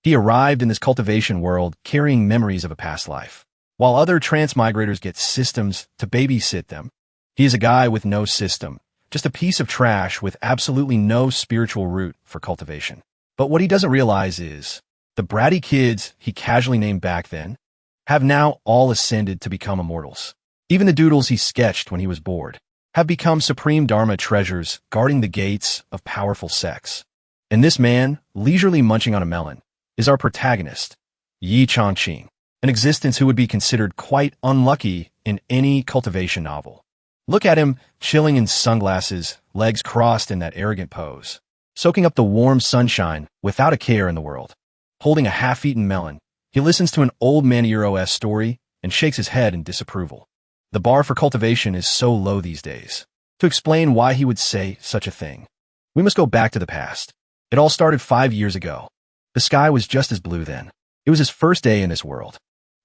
He arrived in this cultivation world carrying memories of a past life. While other transmigrators get systems to babysit them, he is a guy with no system, just a piece of trash with absolutely no spiritual root for cultivation. But what he doesn't realize is, the bratty kids he casually named back then have now all ascended to become immortals. Even the doodles he sketched when he was bored have become supreme dharma treasures guarding the gates of powerful sex. And this man, leisurely munching on a melon, is our protagonist, Yi Changqing, an existence who would be considered quite unlucky in any cultivation novel. Look at him, chilling in sunglasses, legs crossed in that arrogant pose, soaking up the warm sunshine without a care in the world. Holding a half-eaten melon, he listens to an old Manhwa story and shakes his head in disapproval. The bar for cultivation is so low these days. To explain why he would say such a thing, we must go back to the past. It all started 5 years ago. The sky was just as blue then. It was his first day in this world.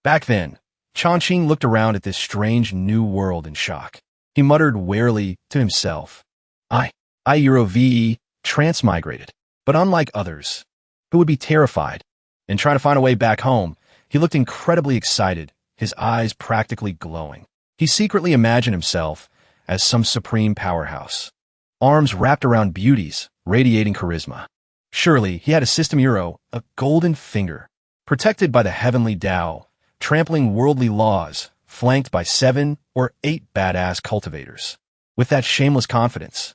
Back then, Changqing looked around at this strange new world in shock. He muttered warily to himself, I Euro-VE, transmigrated. But unlike others, who would be terrified and try to find a way back home, he looked incredibly excited, his eyes practically glowing. He secretly imagined himself as some supreme powerhouse, arms wrapped around beauties, radiating charisma. Surely he had a system Euro, a golden finger, protected by the heavenly Tao, trampling worldly laws, flanked by 7 or 8 badass cultivators. With that shameless confidence,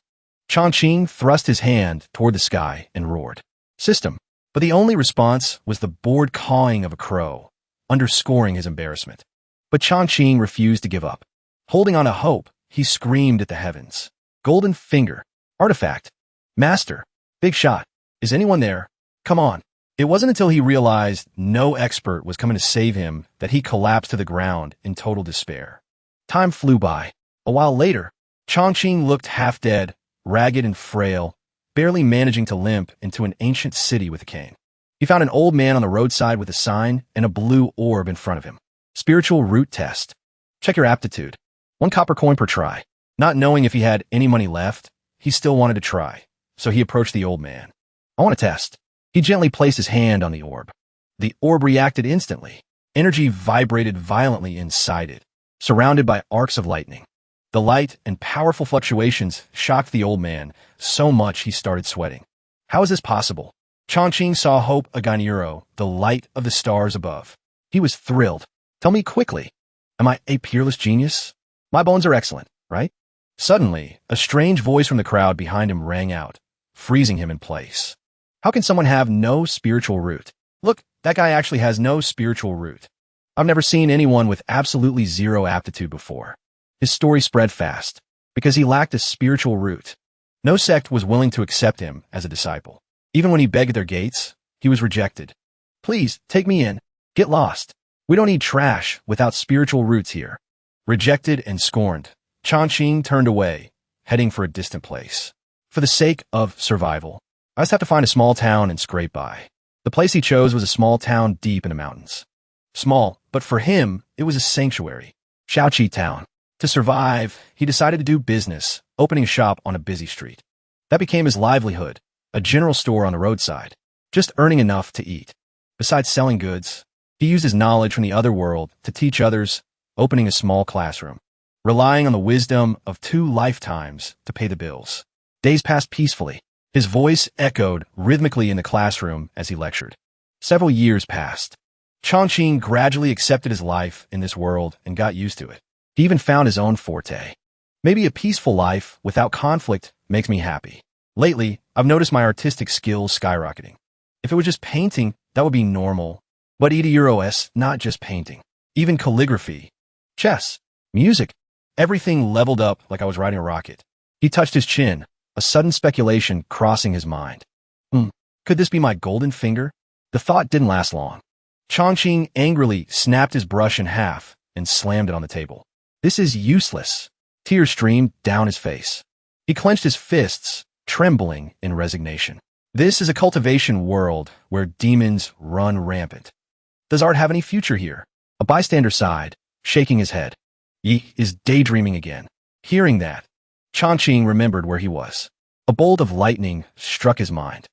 Changqing thrust his hand toward the sky and roared, "System!" But the only response was the bored cawing of a crow, underscoring his embarrassment. But Changqing refused to give up. Holding on to hope, he screamed at the heavens, "Golden finger! Artifact! Master! Big shot! Is anyone there? Come on!" It wasn't until he realized no expert was coming to save him that he collapsed to the ground in total despair. Time flew by. A while later, Changqing looked half dead, ragged and frail, barely managing to limp into an ancient city with a cane. He found an old man on the roadside with a sign and a blue orb in front of him. Spiritual root test. Check your aptitude. 1 copper coin per try. Not knowing if he had any money left, he still wanted to try, so he approached the old man. "I want to test." He gently placed his hand on the orb. The orb reacted instantly. Energy vibrated violently inside it, surrounded by arcs of lightning. The light and powerful fluctuations shocked the old man so much he started sweating. How is this possible? Changqing saw hope Aganiro, the light of the stars above. He was thrilled. "Tell me quickly, am I a peerless genius? My bones are excellent, right?" Suddenly, a strange voice from the crowd behind him rang out, freezing him in place. How can someone have no spiritual root? Look, that guy actually has no spiritual root. I've never seen anyone with absolutely zero aptitude before. His story spread fast, because he lacked a spiritual root. No sect was willing to accept him as a disciple. Even when he begged at their gates, he was rejected. "Please, take me in. Get lost. We don't need trash without spiritual roots here." Rejected and scorned, Changqing turned away, heading for a distant place. For the sake of survival, I just have to find a small town and scrape by. The place he chose was a small town deep in the mountains. Small, but for him, it was a sanctuary. Shaoqi Town. To survive, he decided to do business, opening a shop on a busy street. That became his livelihood, a general store on the roadside, just earning enough to eat. Besides selling goods, he used his knowledge from the other world to teach others, opening a small classroom, relying on the wisdom of 2 lifetimes to pay the bills. Days passed peacefully. His voice echoed rhythmically in the classroom as he lectured. Several years passed. Changqing gradually accepted his life in this world and got used to it. He even found his own forte. Maybe a peaceful life without conflict makes me happy. Lately, I've noticed my artistic skills skyrocketing. If it was just painting, that would be normal. But EDUROS, not just painting. Even calligraphy, chess, music, everything leveled up like I was riding a rocket. He touched his chin, a sudden speculation crossing his mind. Could this be my golden finger? The thought didn't last long. Changqing angrily snapped his brush in half and slammed it on the table. "This is useless." Tears streamed down his face. He clenched his fists, trembling in resignation. This is a cultivation world where demons run rampant. Does art have any future here? A bystander sighed, shaking his head. He is daydreaming again. Hearing that, Changqing remembered where he was. A bolt of lightning struck his mind.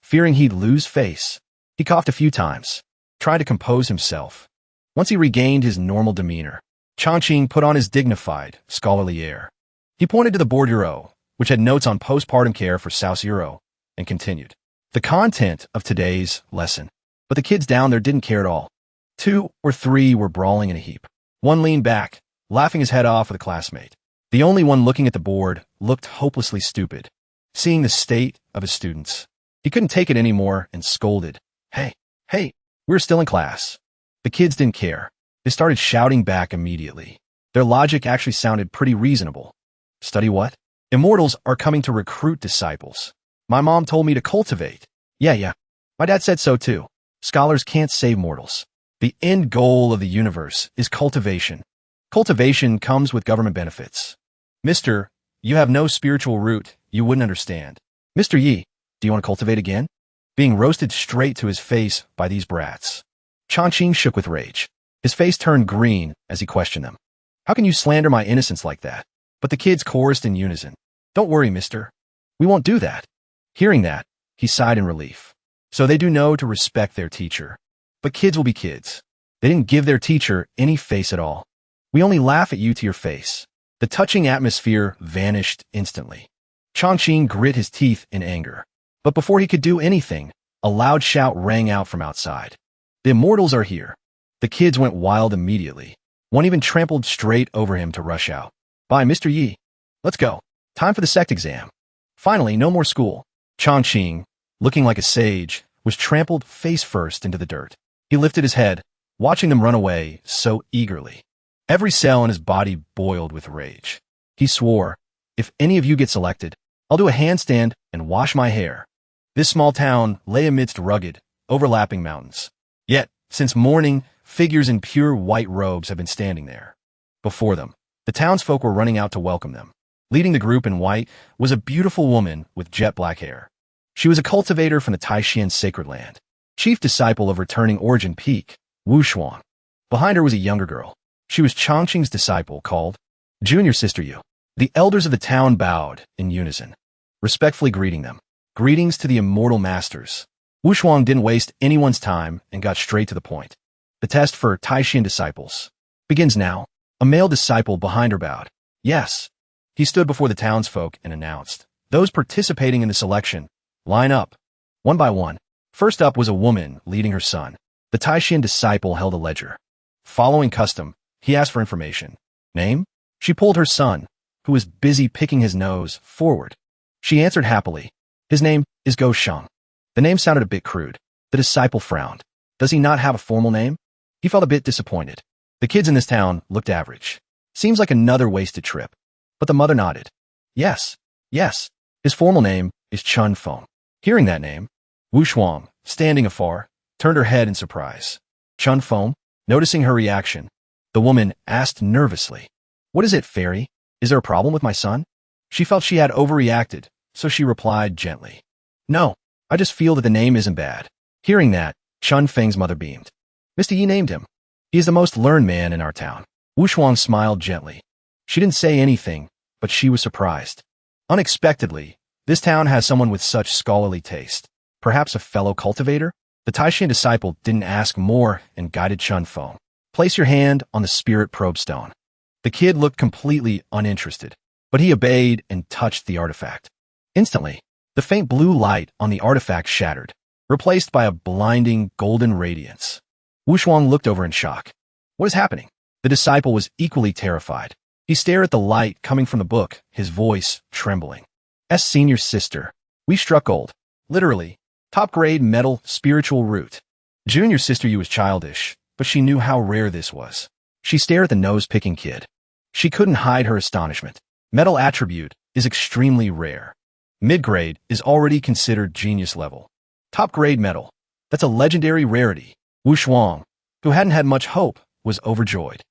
Fearing he'd lose face, He coughed a few times, tried to compose himself. Once he regained his normal demeanor, Changqing put on his dignified, scholarly air. He pointed to the bordereau, which had notes on postpartum care for Saucero, and continued. The content of today's lesson. But the kids down there didn't care at all. 2 or 3 were brawling in a heap. One leaned back, laughing his head off with a classmate. The only one looking at the board looked hopelessly stupid. Seeing the state of his students, he couldn't take it anymore and scolded. Hey, we're still in class. The kids didn't care. They started shouting back immediately. Their logic actually sounded pretty reasonable. Study what? Immortals are coming to recruit disciples. My mom told me to cultivate. Yeah. My dad said so too. Scholars can't save mortals. The end goal of the universe is cultivation. Cultivation comes with government benefits. Mister, you have no spiritual root. You wouldn't understand. Mr. Yi, do you want to cultivate again? Being roasted straight to his face by these brats. Changqing shook with rage. His face turned green as he questioned them. How can you slander my innocence like that? But the kids chorused in unison. Don't worry, mister. We won't do that. Hearing that, he sighed in relief. So they do know to respect their teacher. But kids will be kids. They didn't give their teacher any face at all. We only laugh at you to your face. The touching atmosphere vanished instantly. Changqing grit his teeth in anger. But before he could do anything, a loud shout rang out from outside. The immortals are here. The kids went wild immediately. One even trampled straight over him to rush out. Bye, Mr. Yi. Let's go. Time for the sect exam. Finally, no more school. Changqing, looking like a sage, was trampled face first into the dirt. He lifted his head, watching them run away so eagerly. Every cell in his body boiled with rage. He swore, if any of you get selected, I'll do a handstand and wash my hair. This small town lay amidst rugged, overlapping mountains. Yet, since morning, figures in pure white robes have been standing there. Before them, the townsfolk were running out to welcome them. Leading the group in white was a beautiful woman with jet black hair. She was a cultivator from the Taishan sacred land, chief disciple of returning Origin Peak, Wu Shuang. Behind her was a younger girl. She was Changqing's disciple called Junior Sister Yu. The elders of the town bowed in unison, respectfully greeting them. Greetings to the immortal masters. Wu Shuang didn't waste anyone's time and got straight to the point. The test for Taishan disciples begins now. A male disciple behind her bowed. Yes. He stood before the townsfolk and announced, those participating in the selection, line up. One by one. First up was a woman leading her son. The Taishan disciple held a ledger. Following custom, he asked for information. Name? She pulled her son, who was busy picking his nose, forward. She answered happily. His name is Go Sheng. The name sounded a bit crude. The disciple frowned. Does he not have a formal name? He felt a bit disappointed. The kids in this town looked average. Seems like another wasted trip. But the mother nodded. Yes. His formal name is Chun Feng. Hearing that name, Wu Shuang, standing afar, turned her head in surprise. Chun Feng, noticing her reaction, the woman asked nervously, What is it, fairy? Is there a problem with my son? She felt she had overreacted, so she replied gently. No, I just feel that the name isn't bad. Hearing that, Chun Feng's mother beamed. Mr. Yi named him. He is the most learned man in our town. Wu Shuang smiled gently. She didn't say anything, but she was surprised. Unexpectedly, this town has someone with such scholarly taste. Perhaps a fellow cultivator? The Taishan disciple didn't ask more and guided Chun Feng. Place your hand on the spirit probe stone. The kid looked completely uninterested, but he obeyed and touched the artifact. Instantly, the faint blue light on the artifact shattered, replaced by a blinding golden radiance. Wu Shuang looked over in shock. What is happening? The disciple was equally terrified. He stared at the light coming from the book, his voice trembling. Senior sister. We struck gold. Literally. Top-grade metal spiritual root. Junior sister Yu was childish, but she knew how rare this was. She stared at the nose-picking kid. She couldn't hide her astonishment. Metal attribute is extremely rare. Mid-grade is already considered genius level. Top-grade metal. That's a legendary rarity. Wu Shuang, who hadn't had much hope, was overjoyed.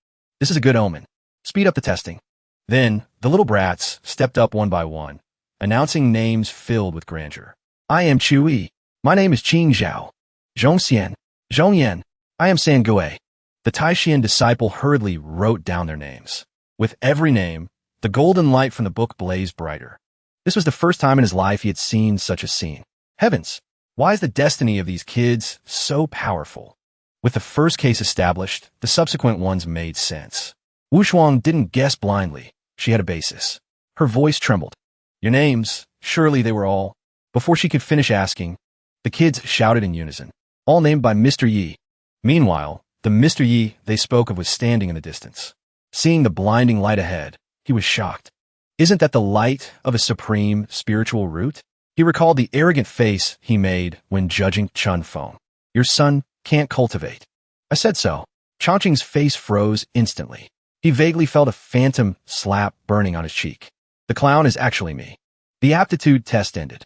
This is a good omen. Speed up the testing. Then, the little brats stepped up one by one, announcing names filled with grandeur. I am Chu Yi. My name is Qing Zhao. Zhongxian. Zhongyan. I am San Gui. The Taishan disciple hurriedly wrote down their names. With every name, the golden light from the book blazed brighter. This was the first time in his life he had seen such a scene. Heavens! Why is the destiny of these kids so powerful? With the first case established, the subsequent ones made sense. Wu Shuang didn't guess blindly. She had a basis. Her voice trembled. Your names, surely they were all. Before she could finish asking, the kids shouted in unison, all named by Mr. Yi. Meanwhile, the Mr. Yi they spoke of was standing in the distance. Seeing the blinding light ahead, he was shocked. Isn't that the light of a supreme spiritual root? He recalled the arrogant face he made when judging Chun Feng. Your son can't cultivate. I said so. Changqing's face froze instantly. He vaguely felt a phantom slap burning on his cheek. The clown is actually me. The aptitude test ended.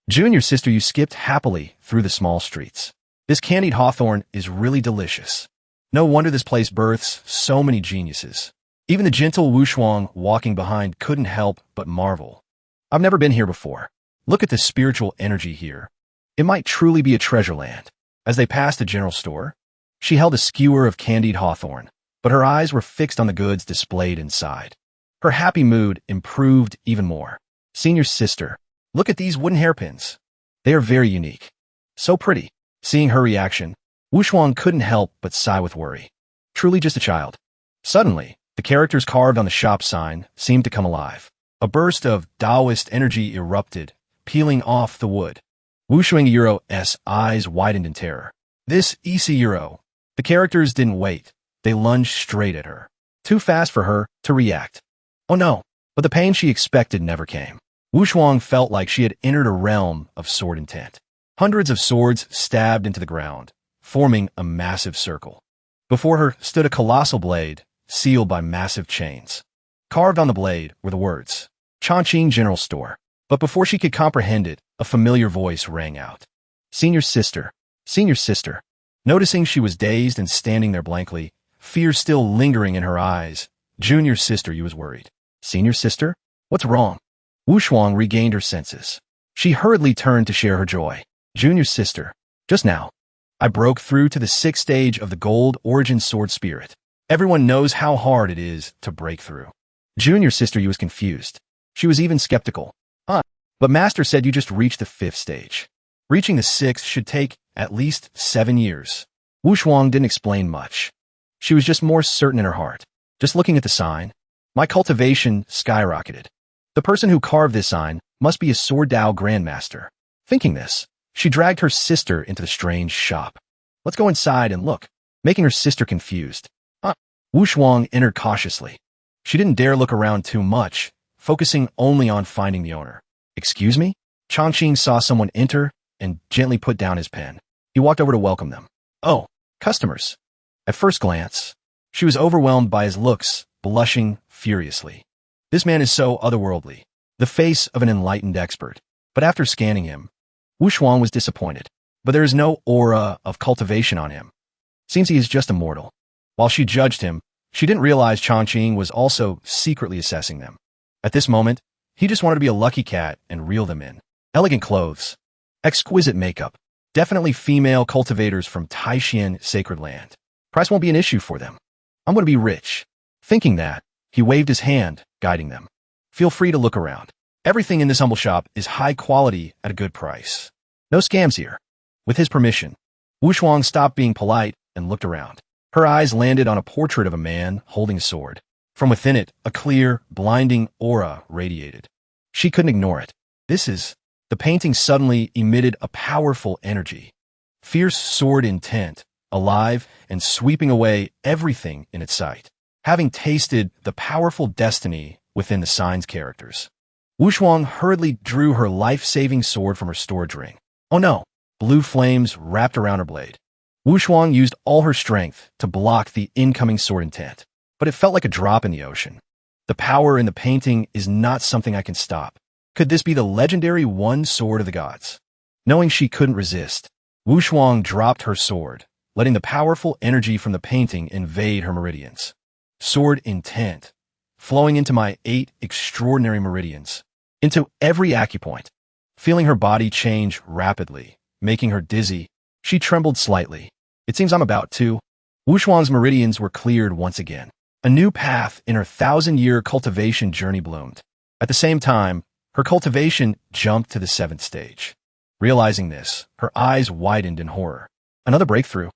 Junior sister, you skipped happily through the small streets. This candied hawthorn is really delicious. No wonder this place births so many geniuses. Even the gentle Wu Shuang walking behind couldn't help but marvel. I've never been here before. Look at the spiritual energy here. It might truly be a treasure land. As they passed the general store, she held a skewer of candied hawthorn, but her eyes were fixed on the goods displayed inside. Her happy mood improved even more. Senior sister, look at these wooden hairpins. They are very unique. So pretty. Seeing her reaction, Wu Shuang couldn't help but sigh with worry. Truly just a child. Suddenly, the characters carved on the shop sign seemed to come alive. A burst of Taoist energy erupted, peeling off the wood. Wu Shuang's eyes widened in terror. This ecchi. The characters didn't wait. They lunged straight at her. Too fast for her to react. Oh no! But the pain she expected never came. Wu Shuang felt like she had entered a realm of sword intent. Hundreds of swords stabbed into the ground, forming a massive circle. Before her stood a colossal blade, sealed by massive chains. Carved on the blade were the words, Chongqing General Store. But before she could comprehend it, a familiar voice rang out. Senior sister, senior sister. Noticing she was dazed and standing there blankly, fear still lingering in her eyes, junior sister, you was worried. Senior sister? What's wrong? Wu Shuang regained her senses. She hurriedly turned to share her joy. Junior sister, just now, I broke through to the 6th stage of the Gold Origin Sword Spirit. Everyone knows how hard it is to break through. Junior sister, you was confused. She was even skeptical. But Master said you just reached the 5th stage. Reaching the 6th should take at least 7 years. Wu Shuang didn't explain much. She was just more certain in her heart. Just looking at the sign, my cultivation skyrocketed. The person who carved this sign must be a Sword Dao Grandmaster. Thinking this, she dragged her sister into the strange shop. Let's go inside and look, making her sister confused. Wu Shuang entered cautiously. She didn't dare look around too much, focusing only on finding the owner. Excuse me? Chongqing saw someone enter and gently put down his pen. He walked over to welcome them. Oh, customers. At first glance, she was overwhelmed by his looks, blushing furiously. This man is so otherworldly, the face of an enlightened expert. But after scanning him, Wu Shuang was disappointed. But there is no aura of cultivation on him. Seems he is just a mortal. While she judged him, she didn't realize Chongqing was also secretly assessing them. At this moment, he just wanted to be a lucky cat and reel them in. Elegant clothes. Exquisite makeup. Definitely female cultivators from Taishan Sacred Land. Price won't be an issue for them. I'm going to be rich. Thinking that, he waved his hand, guiding them. Feel free to look around. Everything in this humble shop is high quality at a good price. No scams here. With his permission, Wu Shuang stopped being polite and looked around. Her eyes landed on a portrait of a man holding a sword. From within it, a clear, blinding aura radiated. She couldn't ignore it. The painting suddenly emitted a powerful energy. Fierce sword intent, alive and sweeping away everything in its sight. Having tasted the powerful destiny within the sign's characters, Wu Shuang hurriedly drew her life-saving sword from her storage ring. Oh no! Blue flames wrapped around her blade. Wu Shuang used all her strength to block the incoming sword intent, but it felt like a drop in the ocean. The power in the painting is not something I can stop. Could this be the legendary one sword of the gods? Knowing she couldn't resist, Wu Shuang dropped her sword, letting the powerful energy from the painting invade her meridians. Sword intent, flowing into my 8 extraordinary meridians, into every acupoint. Feeling her body change rapidly, making her dizzy, she trembled slightly. It seems I'm about to. Wu Shuang's meridians were cleared once again. A new path in her 1,000-year cultivation journey bloomed. At the same time, her cultivation jumped to the 7th stage. Realizing this, her eyes widened in horror. Another breakthrough.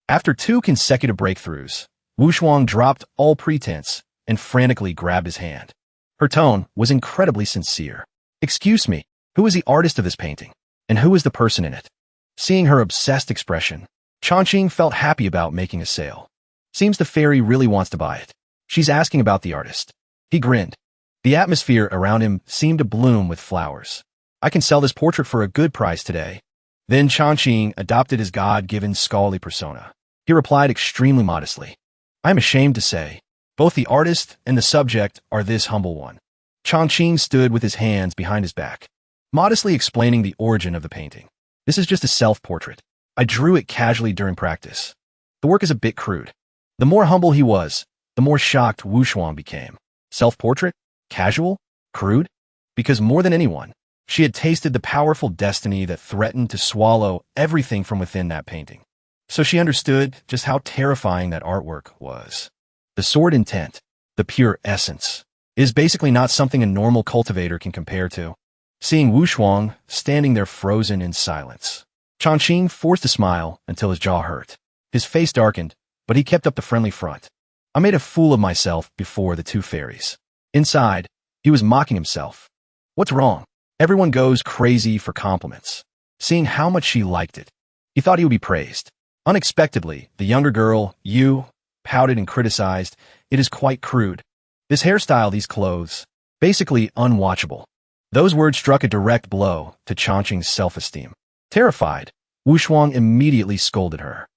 After 2 consecutive breakthroughs, Wu Shuang dropped all pretense and frantically grabbed his hand. Her tone was incredibly sincere. "Excuse me, who is the artist of this painting? And who is the person in it?" Seeing her obsessed expression, Changqing felt happy about making a sale. Seems the fairy really wants to buy it. She's asking about the artist. He grinned. The atmosphere around him seemed to bloom with flowers. "I can sell this portrait for a good price today." Then Changqing adopted his God-given scholarly persona. He replied extremely modestly, "I am ashamed to say, both the artist and the subject are this humble one." Changqing stood with his hands behind his back, modestly explaining the origin of the painting. "This is just a self-portrait. I drew it casually during practice. The work is a bit crude." The more humble he was, the more shocked Wu Shuang became. Self-portrait? Casual? Crude? Because more than anyone, she had tasted the powerful destiny that threatened to swallow everything from within that painting. So she understood just how terrifying that artwork was. The sword intent, the pure essence, is basically not something a normal cultivator can compare to. Seeing Wu Shuang standing there frozen in silence, Changqing forced a smile until his jaw hurt. His face darkened, but he kept up the friendly front. "I made a fool of myself before the 2 fairies." Inside, he was mocking himself. What's wrong? Everyone goes crazy for compliments. Seeing how much she liked it, he thought he would be praised. Unexpectedly, the younger girl, Yu, pouted and criticized, "It is quite crude. This hairstyle, these clothes, basically unwatchable." Those words struck a direct blow to Changqing's self-esteem. Terrified, Wu Shuang immediately scolded her.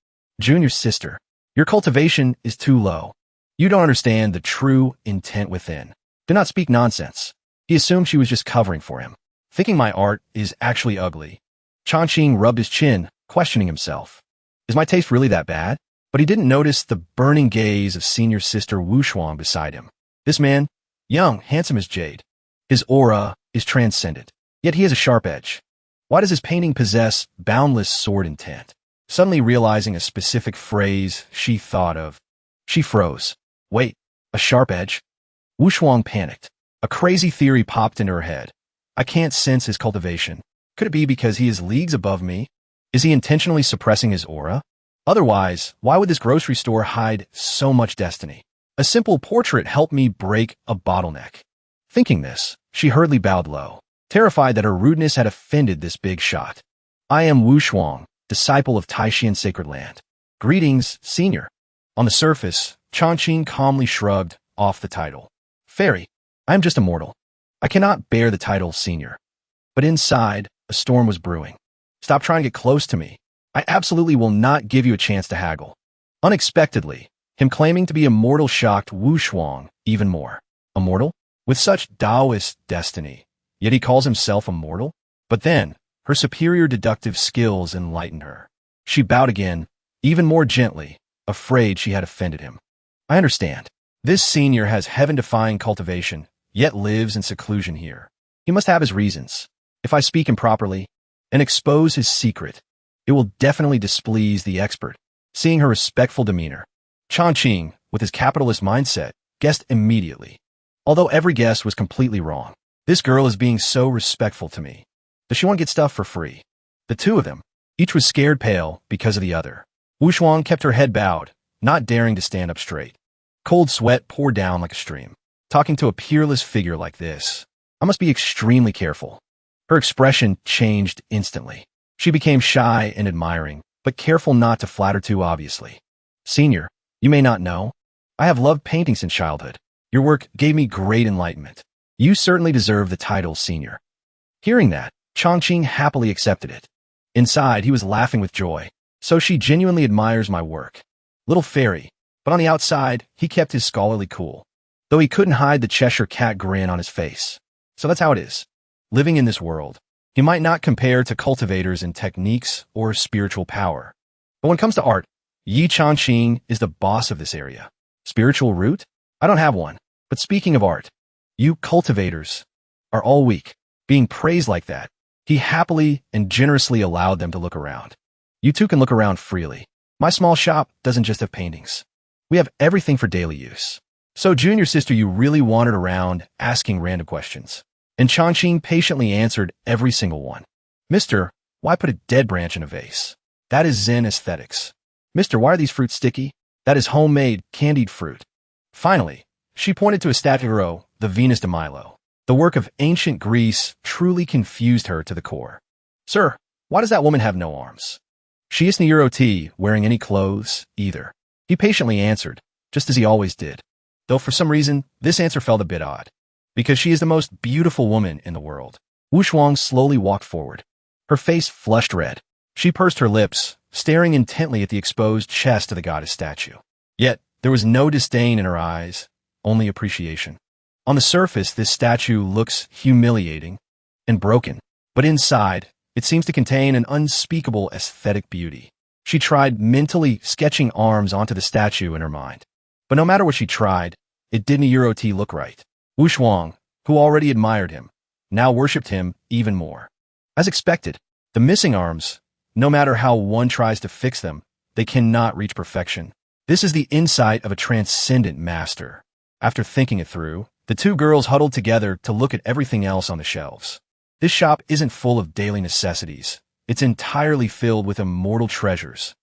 "Junior sister, your cultivation is too low. You don't understand the true intent within. Do not speak nonsense." He assumed she was just covering for him, thinking my art is actually ugly. Changqing rubbed his chin, questioning himself. Is my taste really that bad? But he didn't notice the burning gaze of senior sister Wu Shuang beside him. This man, young, handsome as jade. His aura is transcendent, yet he has a sharp edge. Why does his painting possess boundless sword intent? Suddenly realizing a specific phrase she thought of, she froze. Wait, a sharp edge? Wu Shuang panicked. A crazy theory popped into her head. I can't sense his cultivation. Could it be because he is leagues above me? Is he intentionally suppressing his aura? Otherwise, why would this grocery store hide so much destiny? A simple portrait helped me break a bottleneck. Thinking this, she hurriedly bowed low, terrified that her rudeness had offended this big shot. "I am Wu Shuang, disciple of Taishan Sacred Land. Greetings, senior." On the surface, Changqing calmly shrugged off the title. "Fairy, I am just a mortal. I cannot bear the title senior." But inside, a storm was brewing. "Stop trying to get close to me. I absolutely will not give you a chance to haggle." Unexpectedly, him claiming to be immortal shocked Wu Shuang even more. Immortal? With such Taoist destiny, yet he calls himself immortal? But then, her superior deductive skills enlightened her. She bowed again, even more gently, afraid she had offended him. "I understand. This senior has heaven-defying cultivation, yet lives in seclusion here. He must have his reasons. If I speak improperly and expose his secret, it will definitely displease the expert." Seeing her respectful demeanor, Changqing, with his capitalist mindset, guessed immediately. Although every guess was completely wrong. This girl is being so respectful to me. Does she want to get stuff for free? The 2 of them, each was scared pale because of the other. Wu Shuang kept her head bowed, not daring to stand up straight. Cold sweat poured down like a stream. Talking to a peerless figure like this, I must be extremely careful. Her expression changed instantly. She became shy and admiring, but careful not to flatter too obviously. "Senior, you may not know, I have loved painting since childhood. Your work gave me great enlightenment. You certainly deserve the title senior." Hearing that, Changqing happily accepted it. Inside, he was laughing with joy. So she genuinely admires my work. Little fairy. But on the outside, he kept his scholarly cool, though he couldn't hide the Cheshire cat grin on his face. So that's how it is. Living in this world, he might not compare to cultivators in techniques or spiritual power. But when it comes to art, Yi Changqing is the boss of this area. Spiritual root? I don't have one. But speaking of art, you cultivators are all weak. Being praised like that, he happily and generously allowed them to look around. You too can look around freely. My small shop doesn't just have paintings. We have everything for daily use. So junior sister, you really wandered around asking random questions. And Changqing patiently answered every single one. "Mister, Why put a dead branch in a vase? That is Zen aesthetics. Mister, why are these fruits sticky? That is homemade, candied fruit. Finally, she pointed to a statue, the Venus de Milo. The work of ancient Greece truly confused her to the core. Sir, why does that woman have no arms? She isn't wearing any clothes, either. He patiently answered, just as he always did. Though for some reason, this answer felt a bit odd. Because she is the most beautiful woman in the world. Wu Shuang slowly walked forward. Her face flushed red. She pursed her lips, staring intently at the exposed chest of the goddess statue. Yet, there was no disdain in her eyes, only appreciation. On the surface, this statue looks humiliating and broken, but inside, it seems to contain an unspeakable aesthetic beauty. She tried mentally sketching arms onto the statue in her mind. But no matter what she tried, it didn't look right. Wu Shuang, who already admired him, now worshipped him even more. As expected, the missing arms, no matter how one tries to fix them, they cannot reach perfection. This is the insight of a transcendent master. After thinking it through, the two girls huddled together to look at everything else on the shelves. This shop isn't full of daily necessities. It's entirely filled with immortal treasures.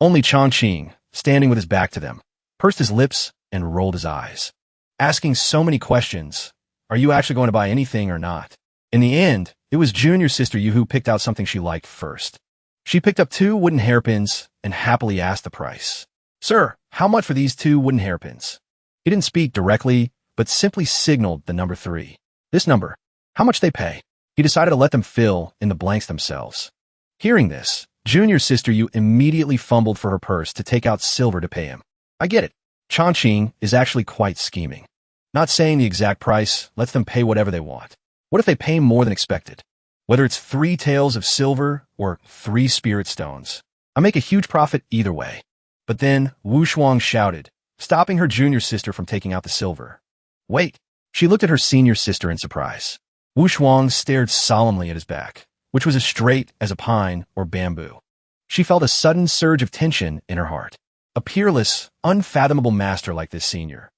Only Chongqing, standing with his back to them, pursed his lips and rolled his eyes. Asking so many questions. Are you actually going to buy anything or not? In the end, it was junior sister Yu who picked out something she liked first. She picked up 2 wooden hairpins and happily asked the price. Sir, how much for these 2 wooden hairpins? He didn't speak directly, but simply signaled the number 3. This number. How much they pay? He decided to let them fill in the blanks themselves. Hearing this, junior sister Yu immediately fumbled for her purse to take out silver to pay him. I get it. Chongqing is actually quite scheming. Not saying the exact price lets them pay whatever they want. What if they pay more than expected? Whether it's 3 taels of silver or 3 spirit stones, I make a huge profit either way. But then Wu Shuang shouted, stopping her junior sister from taking out the silver. Wait. She looked at her senior sister in surprise. Wu Shuang stared solemnly at his back, which was as straight as a pine or bamboo. She felt a sudden surge of tension in her heart. A peerless, unfathomable master like this senior,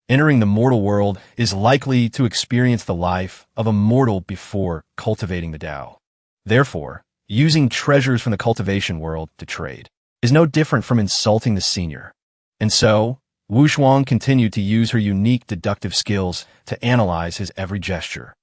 entering the mortal world, is likely to experience the life of a mortal before cultivating the Tao. Therefore, using treasures from the cultivation world to trade is no different from insulting the senior. And so, Wu Shuang continued to use her unique deductive skills to analyze his every gesture.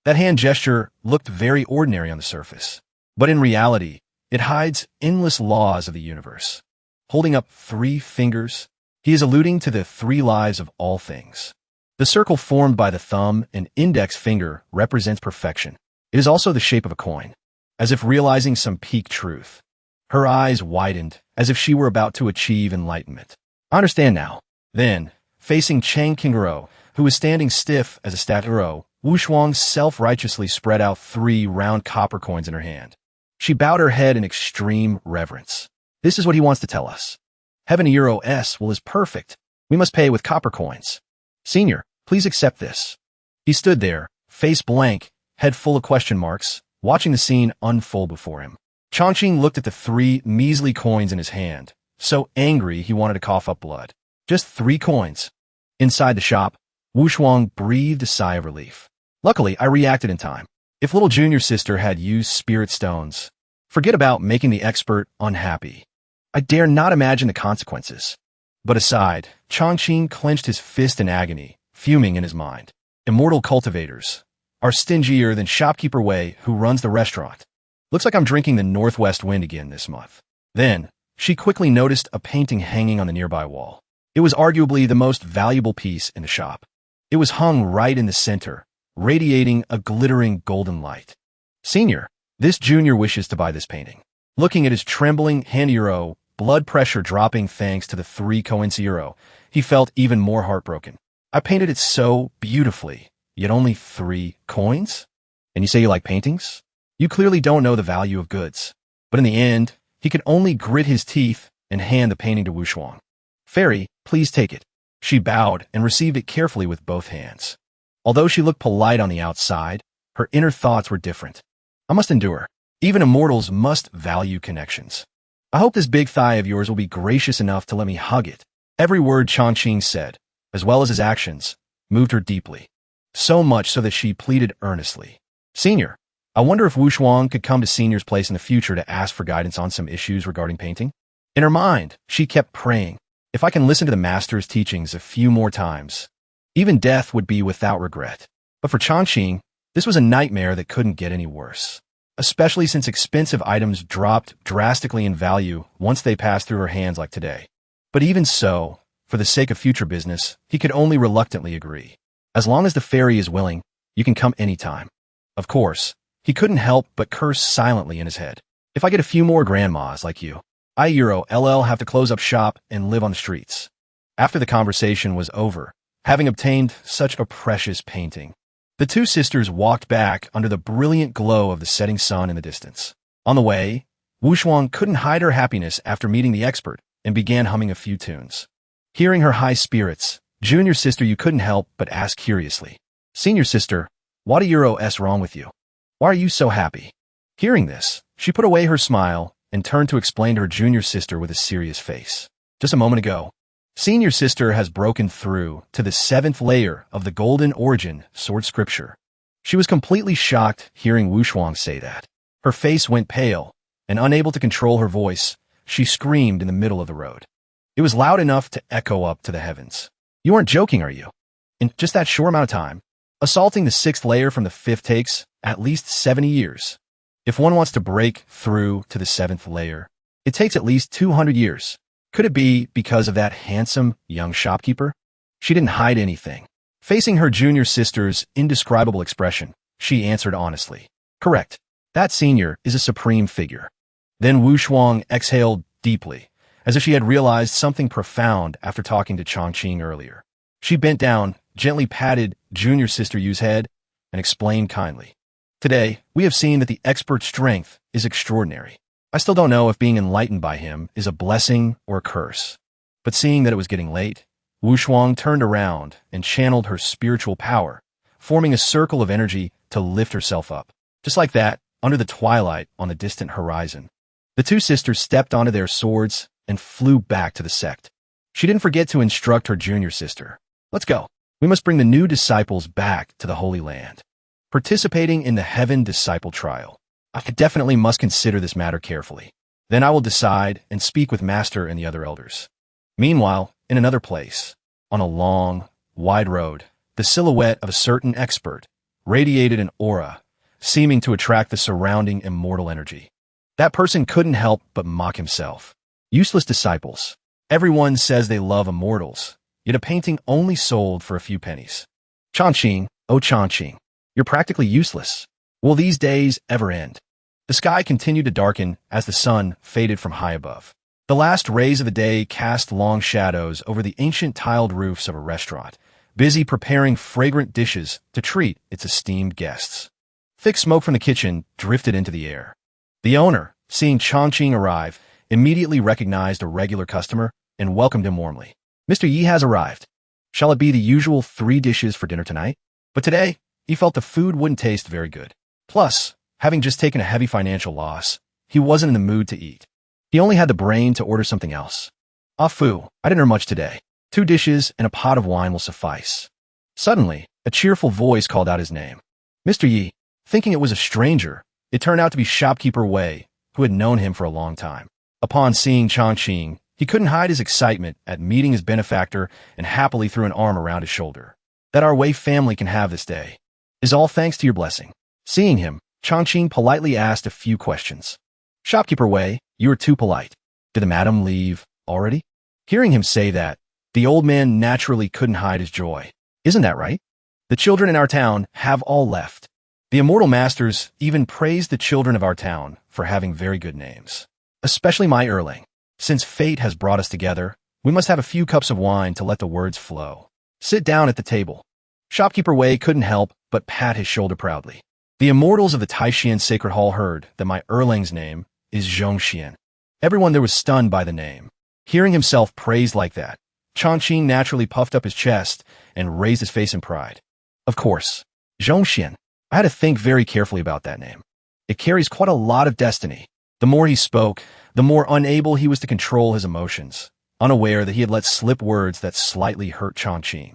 That hand gesture looked very ordinary on the surface, but in reality, it hides endless laws of the universe. Holding up 3 fingers, he is alluding to the 3 lives of all things. The circle formed by the thumb and index finger represents perfection. It is also the shape of a coin, as if realizing some peak truth. Her eyes widened, as if she were about to achieve enlightenment. I understand now. Then, facing Chang Qingguo, who was standing stiff as a statue, Wu Shuang self-righteously spread out 3 round copper coins in her hand. She bowed her head in extreme reverence. This is what he wants to tell us. Heaven is perfect. We must pay with copper coins. Senior, please accept this. He stood there, face blank, head full of question marks, watching the scene unfold before him. Chongqing looked at the 3 measly coins in his hand, so angry he wanted to cough up blood. Just 3 coins. Inside the shop, Wu Shuang breathed a sigh of relief. Luckily, I reacted in time. If little junior sister had used spirit stones, forget about making the expert unhappy. I dare not imagine the consequences. But aside, Chongqing clenched his fist in agony, fuming in his mind. Immortal cultivators are stingier than shopkeeper Wei, who runs the restaurant. Looks like I'm drinking the northwest wind again this month. Then, she quickly noticed a painting hanging on the nearby wall. It was arguably the most valuable piece in the shop. It was hung right in the center, radiating a glittering golden light. Senior, this junior wishes to buy this painting. Looking at his trembling hand, blood pressure dropping thanks to the 3 coins, he felt even more heartbroken. I painted it so beautifully, yet only 3 coins? And you say you like paintings? You clearly don't know the value of goods. But in the end, he could only grit his teeth and hand the painting to Wu Shuang. Fairy, please take it. She bowed and received it carefully with both hands. Although she looked polite on the outside, her inner thoughts were different. I must endure. Even immortals must value connections. I hope this big thigh of yours will be gracious enough to let me hug it. Every word Chongqing said, as well as his actions, moved her deeply. So much so that she pleaded earnestly. Senior, I wonder if Wu Shuang could come to Senior's place in the future to ask for guidance on some issues regarding painting. In her mind, she kept praying, if I can listen to the master's teachings a few more times, even death would be without regret. But for Changqing, this was a nightmare that couldn't get any worse, especially since expensive items dropped drastically in value once they passed through her hands like today. But even so, for the sake of future business, he could only reluctantly agree. As long as the fairy is willing, you can come anytime. Of course, he couldn't help but curse silently in his head. If I get a few more grandmas like you, I LL have to close up shop and live on the streets. After the conversation was over, having obtained such a precious painting, the two sisters walked back under the brilliant glow of the setting sun in the distance. On the way, Wu Shuang couldn't hide her happiness after meeting the expert and began humming a few tunes. Hearing her high spirits, junior sister you couldn't help but ask curiously, Senior sister, what is wrong with you? Why are you so happy? Hearing this, she put away her smile and turned to explain to her junior sister with a serious face. Just a moment ago, Senior sister has broken through to the 7th layer of the Golden Origin Sword Scripture. She was completely shocked hearing Wu Shuang say that. Her face went pale, and unable to control her voice, she screamed in the middle of the road. It was loud enough to echo up to the heavens. You aren't joking, are you? In just that short amount of time, assaulting the 6th layer from the 5th takes at least 70 years. If one wants to break through to the 7th layer, it takes at least 200 years. Could it be because of that handsome young shopkeeper? She didn't hide anything. Facing her junior sister's indescribable expression, she answered honestly. Correct. That senior is a supreme figure. Then Wu Shuang exhaled deeply, as if she had realized something profound after talking to Changqing earlier. She bent down, gently patted junior sister Yu's head, and explained kindly. Today, we have seen that the expert's strength is extraordinary. I still don't know if being enlightened by him is a blessing or a curse. But seeing that it was getting late, Wu Shuang turned around and channeled her spiritual power, forming a circle of energy to lift herself up. Just like that, under the twilight on the distant horizon, the two sisters stepped onto their swords and flew back to the sect. She didn't forget to instruct her junior sister. Let's go. We must bring the new disciples back to the Holy Land. Participating in the Heaven Disciple Trial. I definitely must consider this matter carefully. Then I will decide and speak with Master and the other elders. Meanwhile, in another place, on a long, wide road, the silhouette of a certain expert radiated an aura, seeming to attract the surrounding immortal energy. That person couldn't help but mock himself. Useless disciples. Everyone says they love immortals, yet a painting only sold for a few pennies. Changqing, oh Changqing, you're practically useless. Will these days ever end? The sky continued to darken as the sun faded from high above. The last rays of the day cast long shadows over the ancient tiled roofs of a restaurant, busy preparing fragrant dishes to treat its esteemed guests. Thick smoke from the kitchen drifted into the air. The owner, seeing Changqing arrive, immediately recognized a regular customer and welcomed him warmly. Mr. Yi has arrived. Shall it be the usual 3 dishes for dinner tonight? But today, he felt the food wouldn't taste very good. Plus, having just taken a heavy financial loss, he wasn't in the mood to eat. He only had the brain to order something else. Ah fu, I didn't earn much today. 2 dishes and a pot of wine will suffice. Suddenly, a cheerful voice called out his name. Mr. Yi, thinking it was a stranger, it turned out to be shopkeeper Wei, who had known him for a long time. Upon seeing Changqing, he couldn't hide his excitement at meeting his benefactor and happily threw an arm around his shoulder. That our Wei family can have this day is all thanks to your blessing. Seeing him, Changqing politely asked a few questions. Shopkeeper Wei, you are too polite. Did the madam leave already? Hearing him say that, the old man naturally couldn't hide his joy. Isn't that right? The children in our town have all left. The immortal masters even praised the children of our town for having very good names. Especially my Erlang. Since fate has brought us together, we must have a few cups of wine to let the words flow. Sit down at the table. Shopkeeper Wei couldn't help but pat his shoulder proudly. The immortals of the Taishian Sacred Hall heard that my Erlang's name is Zhongxian. Everyone there was stunned by the name. Hearing himself praised like that, Changqing naturally puffed up his chest and raised his face in pride. Of course, Zhongxian. I had to think very carefully about that name. It carries quite a lot of destiny. The more he spoke, the more unable he was to control his emotions, unaware that he had let slip words that slightly hurt Changqing.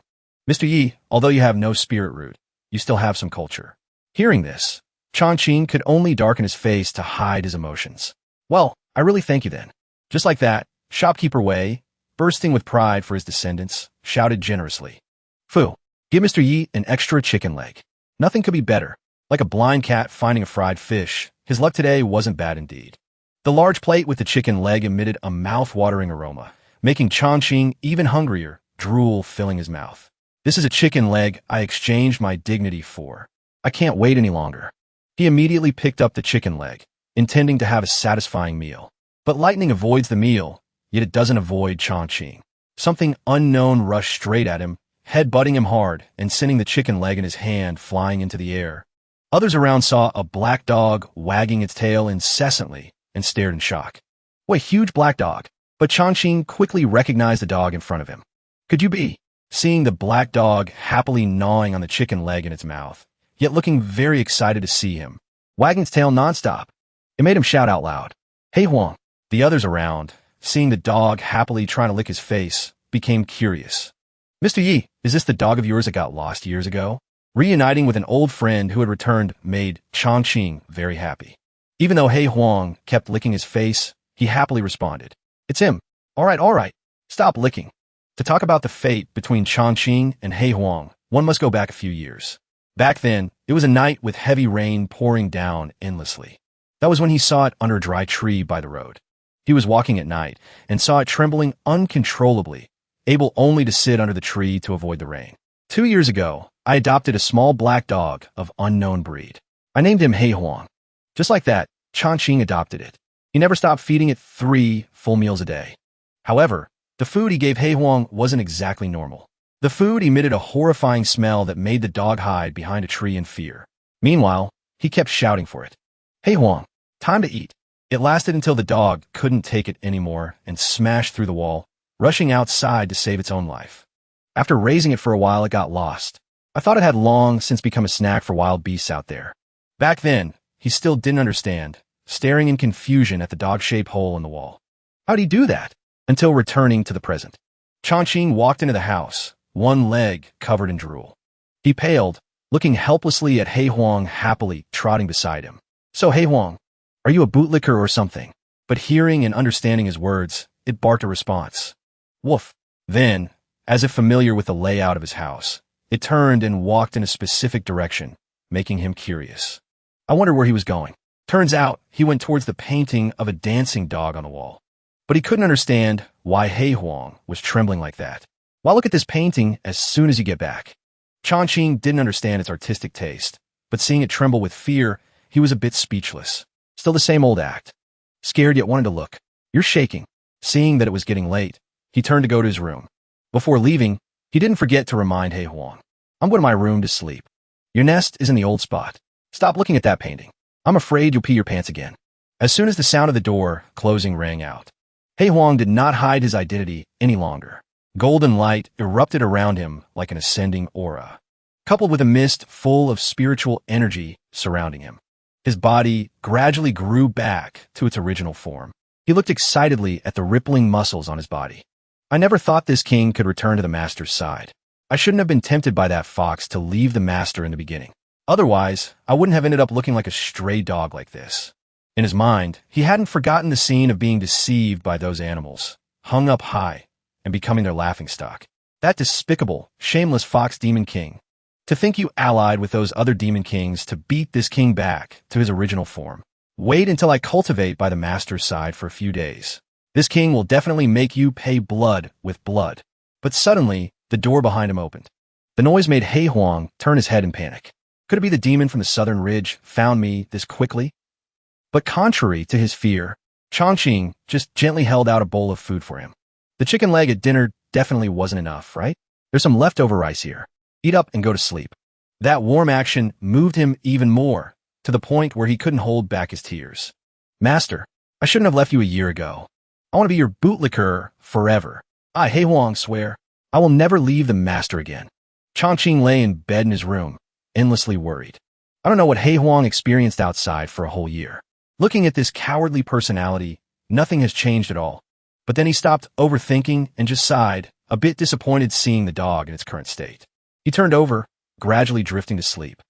Mr. Yi, although you have no spirit root, you still have some culture. Hearing this, Chongqing could only darken his face to hide his emotions. Well, I really thank you then. Just like that, shopkeeper Wei, bursting with pride for his descendants, shouted generously. Fu, give Mr. Yi an extra chicken leg. Nothing could be better. Like a blind cat finding a fried fish, his luck today wasn't bad indeed. The large plate with the chicken leg emitted a mouth-watering aroma, making Chongqing even hungrier, drool filling his mouth. This is a chicken leg I exchanged my dignity for. I can't wait any longer. He immediately picked up the chicken leg, intending to have a satisfying meal. But lightning avoids the meal, yet it doesn't avoid Chongqing. Something unknown rushed straight at him, head-butting him hard and sending the chicken leg in his hand flying into the air. Others around saw a black dog wagging its tail incessantly and stared in shock. What a huge black dog! But Chongqing quickly recognized the dog in front of him. Could you be? Seeing the black dog happily gnawing on the chicken leg in its mouth, yet looking very excited to see him, wagging its tail nonstop. It made him shout out loud. Hey Huang! The others around, seeing the dog happily trying to lick his face, became curious. Mr. Yi, is this the dog of yours that got lost years ago? Reuniting with an old friend who had returned made Chongqing very happy. Even though He Huang kept licking his face, he happily responded. It's him. All right. Stop licking. To talk about the fate between Chongqing and He Huang, one must go back a few years. Back then, it was a night with heavy rain pouring down endlessly. That was when he saw it under a dry tree by the road. He was walking at night and saw it trembling uncontrollably, able only to sit under the tree to avoid the rain. 2 years ago, I adopted a small black dog of unknown breed. I named him He Huang. Just like that, Chongqing adopted it. He never stopped feeding it 3 full meals a day. However, the food he gave He Huang wasn't exactly normal. The food emitted a horrifying smell that made the dog hide behind a tree in fear. Meanwhile, he kept shouting for it. He Huang, time to eat. It lasted until the dog couldn't take it anymore and smashed through the wall, rushing outside to save its own life. After raising it for a while, it got lost. I thought it had long since become a snack for wild beasts out there. Back then, he still didn't understand, staring in confusion at the dog-shaped hole in the wall. How'd he do that? Until returning to the present. Chongqing walked into the house, one leg covered in drool. He paled, looking helplessly at He Huang happily trotting beside him. So He Huang, are you a bootlicker or something? But hearing and understanding his words, it barked a response. Woof. Then, as if familiar with the layout of his house, it turned and walked in a specific direction, making him curious. I wondered where he was going. Turns out, he went towards the painting of a dancing dog on the wall. But he couldn't understand why He Huang was trembling like that. Well, look at this painting as soon as you get back. Chongqing didn't understand its artistic taste, but seeing it tremble with fear, he was a bit speechless. Still the same old act. Scared yet wanted to look. You're shaking. Seeing that it was getting late, he turned to go to his room. Before leaving, he didn't forget to remind He Huang. I'm going to my room to sleep. Your nest is in the old spot. Stop looking at that painting. I'm afraid you'll pee your pants again. As soon as the sound of the door closing rang out, He Huang did not hide his identity any longer. Golden light erupted around him like an ascending aura, coupled with a mist full of spiritual energy surrounding him. His body gradually grew back to its original form. He looked excitedly at the rippling muscles on his body. I never thought this king could return to the master's side. I shouldn't have been tempted by that fox to leave the master in the beginning. Otherwise, I wouldn't have ended up looking like a stray dog like this. In his mind, he hadn't forgotten the scene of being deceived by those animals, hung up high, and becoming their laughingstock. That despicable, shameless fox demon king. To think you allied with those other demon kings to beat this king back to his original form. Wait until I cultivate by the master's side for a few days. This king will definitely make you pay blood with blood. But suddenly, the door behind him opened. The noise made He Huang turn his head in panic. Could it be the demon from the southern ridge found me this quickly? But contrary to his fear, Chongqing just gently held out a bowl of food for him. The chicken leg at dinner definitely wasn't enough, right? There's some leftover rice here. Eat up and go to sleep. That warm action moved him even more, to the point where he couldn't hold back his tears. Master, I shouldn't have left you a year ago. I want to be your bootlicker forever. I, He Huang, swear, I will never leave the master again. Chongqing lay in bed in his room, endlessly worried. I don't know what He Huang experienced outside for a whole year. Looking at this cowardly personality, nothing has changed at all. But then he stopped overthinking and just sighed, a bit disappointed seeing the dog in its current state. He turned over, gradually drifting to sleep.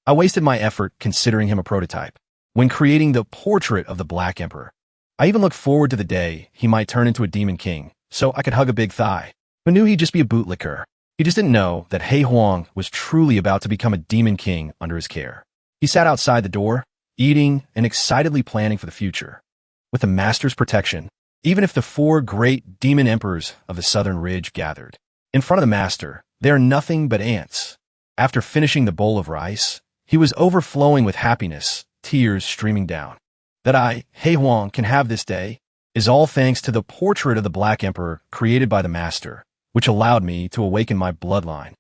I wasted my effort considering him a prototype. When creating the portrait of the Black Emperor, I even looked forward to the day he might turn into a demon king, so I could hug a big thigh. But knew he'd just be a bootlicker. He just didn't know that Hei Huang was truly about to become a demon king under his care. He sat outside the door, eating and excitedly planning for the future. With the master's protection, even if the 4 great demon emperors of the southern ridge gathered in front of the master, they are nothing but ants. After finishing the bowl of rice, he was overflowing with happiness, tears streaming down. That I, Hei Huang, can have this day is all thanks to the portrait of the Black Emperor created by the master, which allowed me to awaken my bloodline.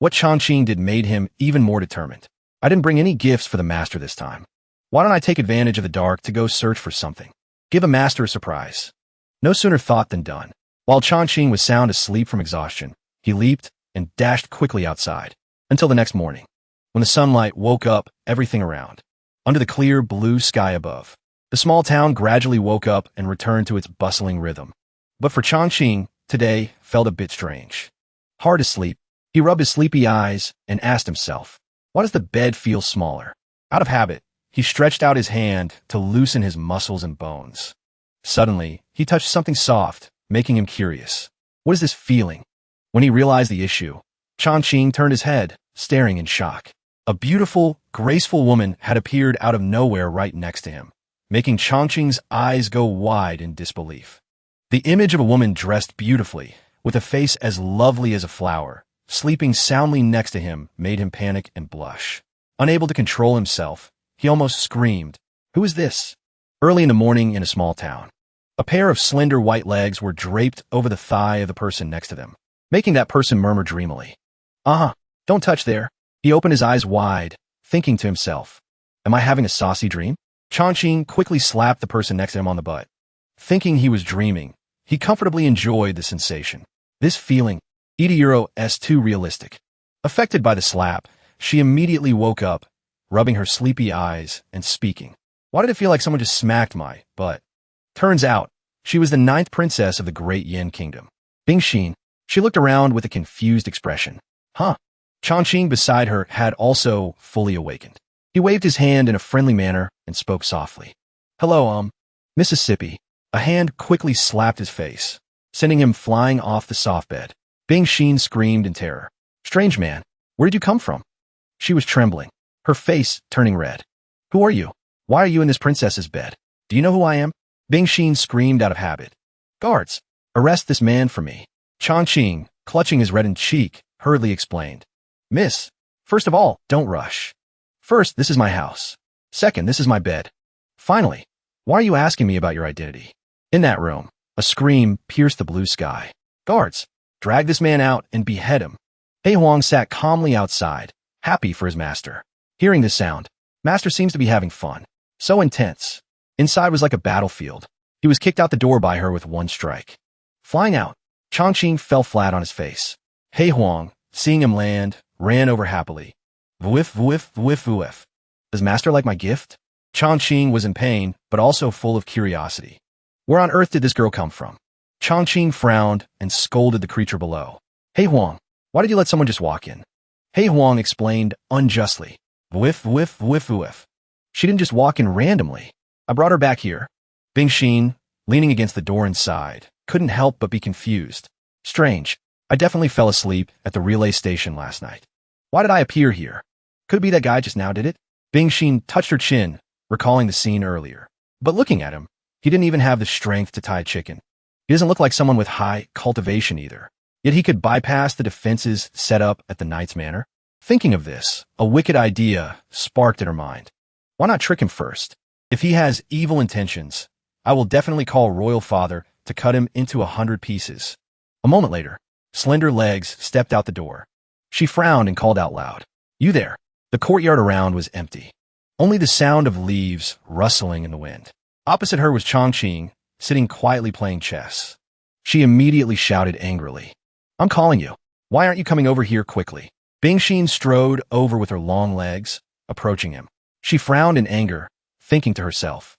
What Changqing did made him even more determined. I didn't bring any gifts for the master this time. Why don't I take advantage of the dark to go search for something? Give a master a surprise. No sooner thought than done. While Changqing was sound asleep from exhaustion, he leaped and dashed quickly outside, until the next morning, when the sunlight woke up everything around. Under the clear blue sky above, the small town gradually woke up and returned to its bustling rhythm. But for Changqing, today felt a bit strange. Hard asleep, he rubbed his sleepy eyes and asked himself, why does the bed feel smaller? Out of habit, he stretched out his hand to loosen his muscles and bones. Suddenly, he touched something soft, making him curious. What is this feeling? When he realized the issue, Changqing turned his head, staring in shock. A beautiful, graceful woman had appeared out of nowhere right next to him, making Changqing's eyes go wide in disbelief. The image of a woman dressed beautifully, with a face as lovely as a flower, sleeping soundly next to him made him panic and blush. Unable to control himself, he almost screamed, "Who is this?" Early in the morning in a small town, a pair of slender white legs were draped over the thigh of the person next to them, making that person murmur dreamily. Don't touch there." He opened his eyes wide, thinking to himself, am I having a saucy dream? Changqing quickly slapped the person next to him on the butt. Thinking he was dreaming, he comfortably enjoyed the sensation. This feeling, is too realistic. Affected by the slap, she immediately woke up, rubbing her sleepy eyes and speaking. Why did it feel like someone just smacked my butt? Turns out, she was the 9th princess of the Great Yin Kingdom. Bingxin, she looked around with a confused expression. Changqing beside her had also fully awakened. He waved his hand in a friendly manner and spoke softly. Hello, Mississippi. A hand quickly slapped his face, sending him flying off the soft bed. Bingxin screamed in terror. Strange man, where did you come from? She was trembling, her face turning red. Who are you? Why are you in this princess's bed? Do you know who I am? Bingxin screamed out of habit. Guards, arrest this man for me. Changqing, clutching his reddened cheek, hurriedly explained. Miss, first of all, don't rush. First, this is my house. Second, this is my bed. Finally, why are you asking me about your identity? In that room, a scream pierced the blue sky. Guards, drag this man out and behead him. Hei Huang sat calmly outside, happy for his master. Hearing this sound, master seems to be having fun. So intense. Inside was like a battlefield. He was kicked out the door by her with one strike. Flying out, Changqing fell flat on his face. Hei Huang, seeing him land, ran over happily. Whiff, whiff, whiff, whiff. Does master like my gift? Changqing was in pain, but also full of curiosity. Where on earth did this girl come from? Changqing frowned and scolded the creature below. Hei Huang, why did you let someone just walk in? Hei Huang explained unjustly. Whiff, whiff, whiff, whiff. She didn't just walk in randomly. I brought her back here. Bingxin, leaning against the door inside, couldn't help but be confused. Strange. I definitely fell asleep at the relay station last night. Why did I appear here? Could it be that guy just now did it? Bingxin touched her chin, recalling the scene earlier. But looking at him, he didn't even have the strength to tie a chicken. He doesn't look like someone with high cultivation either. Yet he could bypass the defenses set up at the Knight's Manor. Thinking of this, a wicked idea sparked in her mind. Why not trick him first? If he has evil intentions, I will definitely call Royal Father to cut him into 100 pieces. A moment later, slender legs stepped out the door. She frowned and called out loud. You there? The courtyard around was empty. Only the sound of leaves rustling in the wind. Opposite her was Changqing, sitting quietly playing chess. She immediately shouted angrily. I'm calling you. Why aren't you coming over here quickly? Bingxin strode over with her long legs, approaching him. She frowned in anger, thinking to herself.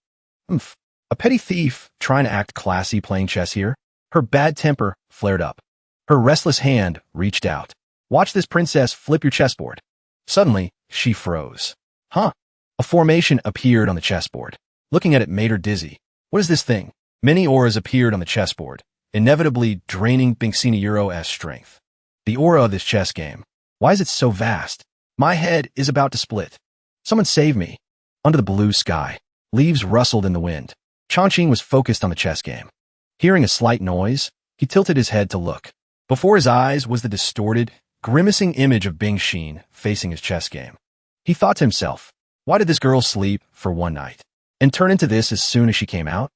A petty thief trying to act classy playing chess here? Her bad temper flared up. Her restless hand reached out. Watch this princess flip your chessboard. Suddenly, she froze. Huh? A formation appeared on the chessboard. Looking at it made her dizzy. What is this thing? Many auras appeared on the chessboard, inevitably draining Binksiniuro's strength. The aura of this chess game. Why is it so vast? My head is about to split. Someone save me. Under the blue sky, leaves rustled in the wind. Changqing was focused on the chess game. Hearing a slight noise, he tilted his head to look. Before his eyes was the distorted, grimacing image of Bingxin facing his chess game. He thought to himself, why did this girl sleep for one night and turn into this as soon as she came out?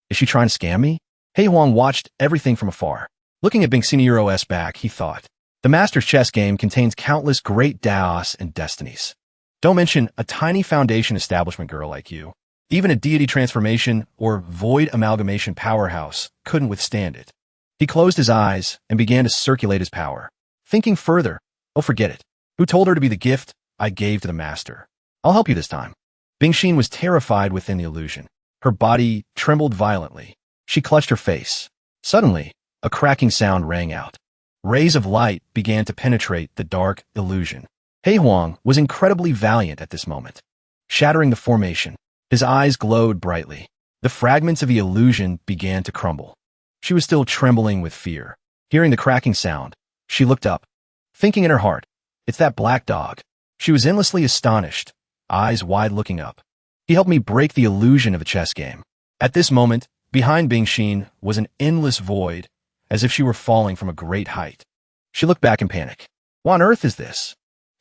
Is she trying to scam me? He Huang watched everything from afar. Looking at Binksiniuro's back, he thought, the master's chess game contains countless great Daos and destinies. Don't mention a tiny foundation establishment girl like you. Even a deity transformation or void amalgamation powerhouse couldn't withstand it. He closed his eyes and began to circulate his power. Thinking further, oh, forget it. Who told her to be the gift I gave to the master? I'll help you this time. Bingxin was terrified within the illusion. Her body trembled violently. She clutched her face. Suddenly, a cracking sound rang out. Rays of light began to penetrate the dark illusion. He Huang was incredibly valiant at this moment. Shattering the formation, his eyes glowed brightly. The fragments of the illusion began to crumble. She was still trembling with fear. Hearing the cracking sound, she looked up, thinking in her heart, it's that black dog. She was endlessly astonished, eyes wide looking up. He helped me break the illusion of a chess game. At this moment, behind Bingxin was an endless void, as if she were falling from a great height. She looked back in panic. What on earth is this?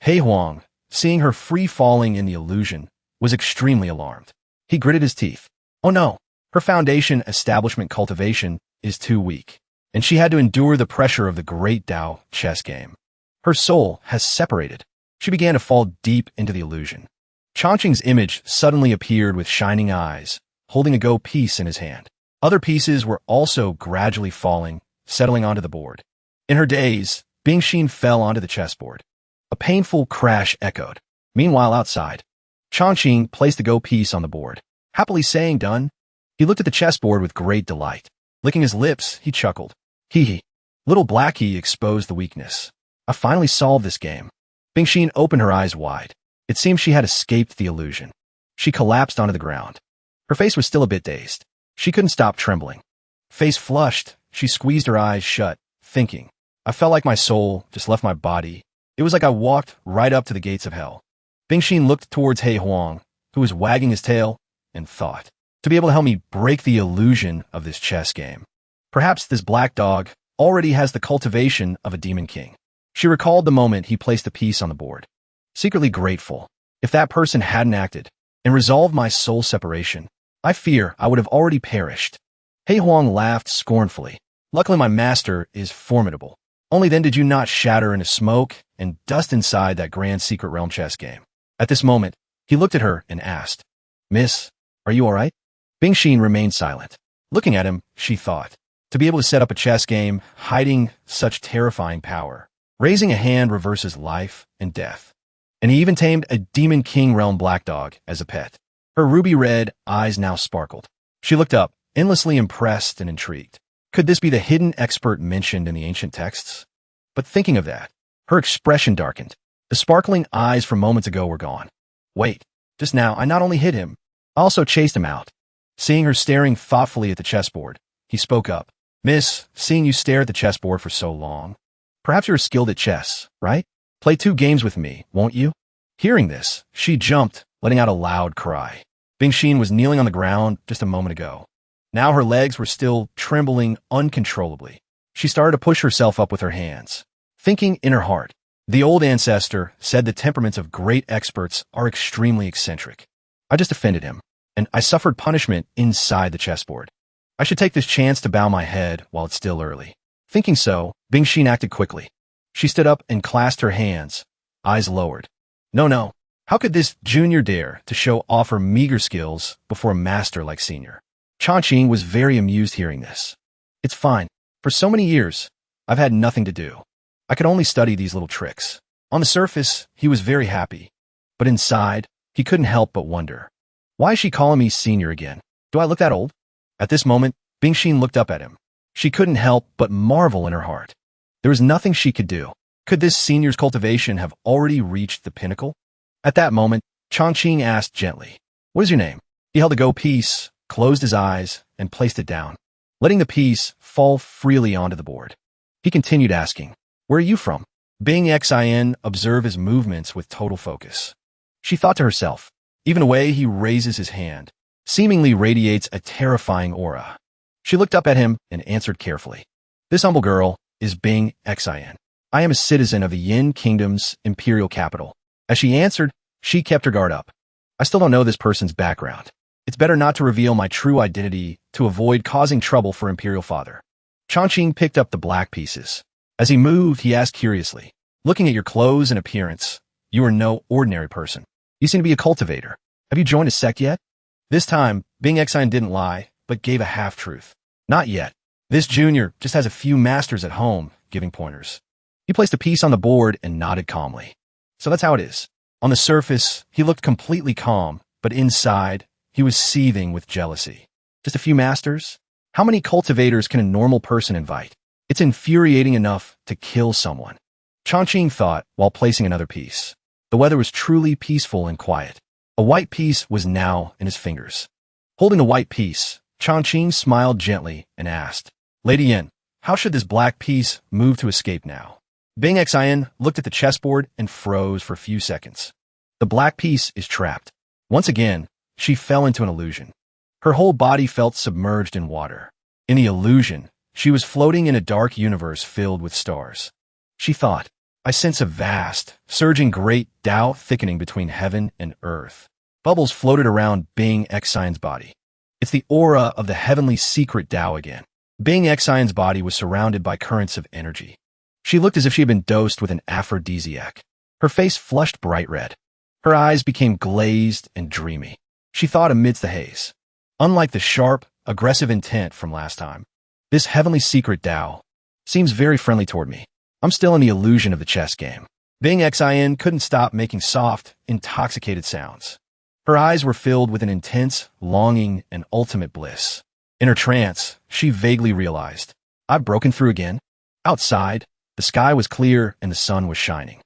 He Huang, seeing her free falling in the illusion, was extremely alarmed. He gritted his teeth. Oh no, her foundation establishment cultivation is too weak, and she had to endure the pressure of the great Dao chess game. Her soul has separated. She began to fall deep into the illusion. Changqing's image suddenly appeared with shining eyes, holding a go piece in his hand. Other pieces were also gradually falling, settling onto the board. In her daze, Bingxin fell onto the chessboard. A painful crash echoed. Meanwhile, outside, Changqing placed the go piece on the board. Happily saying done, he looked at the chessboard with great delight. Licking his lips, he chuckled. Hee hee. Little Blackie exposed the weakness. I finally solved this game. Bingxin opened her eyes wide. It seemed she had escaped the illusion. She collapsed onto the ground. Her face was still a bit dazed. She couldn't stop trembling. Face flushed, she squeezed her eyes shut, thinking, I felt like my soul just left my body. It was like I walked right up to the gates of hell. Bingxin looked towards He Huang, who was wagging his tail, and thought, to be able to help me break the illusion of this chess game. Perhaps this black dog already has the cultivation of a demon king. She recalled the moment he placed the piece on the board. Secretly grateful. If that person hadn't acted and resolved my soul separation, I fear I would have already perished. He Huang laughed scornfully. Luckily my master is formidable. Only then did you not shatter into smoke and dust inside that grand secret realm chess game. At this moment, he looked at her and asked, Miss, are you all right? Bingxin remained silent. Looking at him, she thought, to be able to set up a chess game, hiding such terrifying power. Raising a hand reverses life and death. And he even tamed a demon king realm black dog as a pet. Her ruby-red eyes now sparkled. She looked up, endlessly impressed and intrigued. Could this be the hidden expert mentioned in the ancient texts? But thinking of that, her expression darkened. The sparkling eyes from moments ago were gone. Wait, just now I not only hit him, I also chased him out. Seeing her staring thoughtfully at the chessboard, he spoke up. Miss, seeing you stare at the chessboard for so long, perhaps you're skilled at chess, right? Play 2 games with me, won't you? Hearing this, she jumped, letting out a loud cry. Bingxin was kneeling on the ground just a moment ago. Now her legs were still trembling uncontrollably. She started to push herself up with her hands. Thinking in her heart, the old ancestor said the temperaments of great experts are extremely eccentric. I just offended him, and I suffered punishment inside the chessboard. I should take this chance to bow my head while it's still early. Thinking so, Bingxin acted quickly. She stood up and clasped her hands, eyes lowered. No. How could this junior dare to show off her meager skills before a master like senior? Changqing was very amused hearing this. It's fine. For so many years, I've had nothing to do. I could only study these little tricks. On the surface, he was very happy. But inside, he couldn't help but wonder. Why is she calling me senior again? Do I look that old? At this moment, Bingxin looked up at him. She couldn't help but marvel in her heart. There was nothing she could do. Could this senior's cultivation have already reached the pinnacle? At that moment, Chongqing asked gently, "What is your name?" He held the go piece, closed his eyes, and placed it down, letting the piece fall freely onto the board. He continued asking, "Where are you from?" Bing Xin observed his movements with total focus. She thought to herself, even the way he raises his hand seemingly radiates a terrifying aura. She looked up at him and answered carefully, "This humble girl is Bing Xin. I am a citizen of the Yin Kingdom's imperial capital." As she answered, she kept her guard up. "I still don't know this person's background. It's better not to reveal my true identity to avoid causing trouble for Imperial Father." Chongqing picked up the black pieces. As he moved, he asked curiously, "Looking at your clothes and appearance, you are no ordinary person. You seem to be a cultivator. Have you joined a sect yet?" This time, Bing Xin didn't lie, but gave a half-truth. "Not yet. This junior just has a few masters at home, giving pointers." He placed a piece on the board and nodded calmly. "So that's how it is." On the surface, he looked completely calm, but inside, he was seething with jealousy. Just a few masters? How many cultivators can a normal person invite? It's infuriating enough to kill someone. Chongqing thought while placing another piece. The weather was truly peaceful and quiet. A white piece was now in his fingers. Holding the white piece, Chongqing smiled gently and asked, "Lady Yin, how should this black piece move to escape now?" Bing Xin looked at the chessboard and froze for a few seconds. The black piece is trapped. Once again, she fell into an illusion. Her whole body felt submerged in water. In the illusion, she was floating in a dark universe filled with stars. She thought, "I sense a vast, surging great Tao thickening between heaven and earth." Bubbles floated around Bing Xion's body. It's the aura of the heavenly secret Tao again. Bing Xion's body was surrounded by currents of energy. She looked as if she had been dosed with an aphrodisiac. Her face flushed bright red. Her eyes became glazed and dreamy. She thought amidst the haze. Unlike the sharp, aggressive intent from last time, this heavenly secret Tao seems very friendly toward me. I'm still in the illusion of the chess game. Bing Xian couldn't stop making soft, intoxicated sounds. Her eyes were filled with an intense longing and ultimate bliss. In her trance, she vaguely realized, "I've broken through again." Outside, the sky was clear and the sun was shining.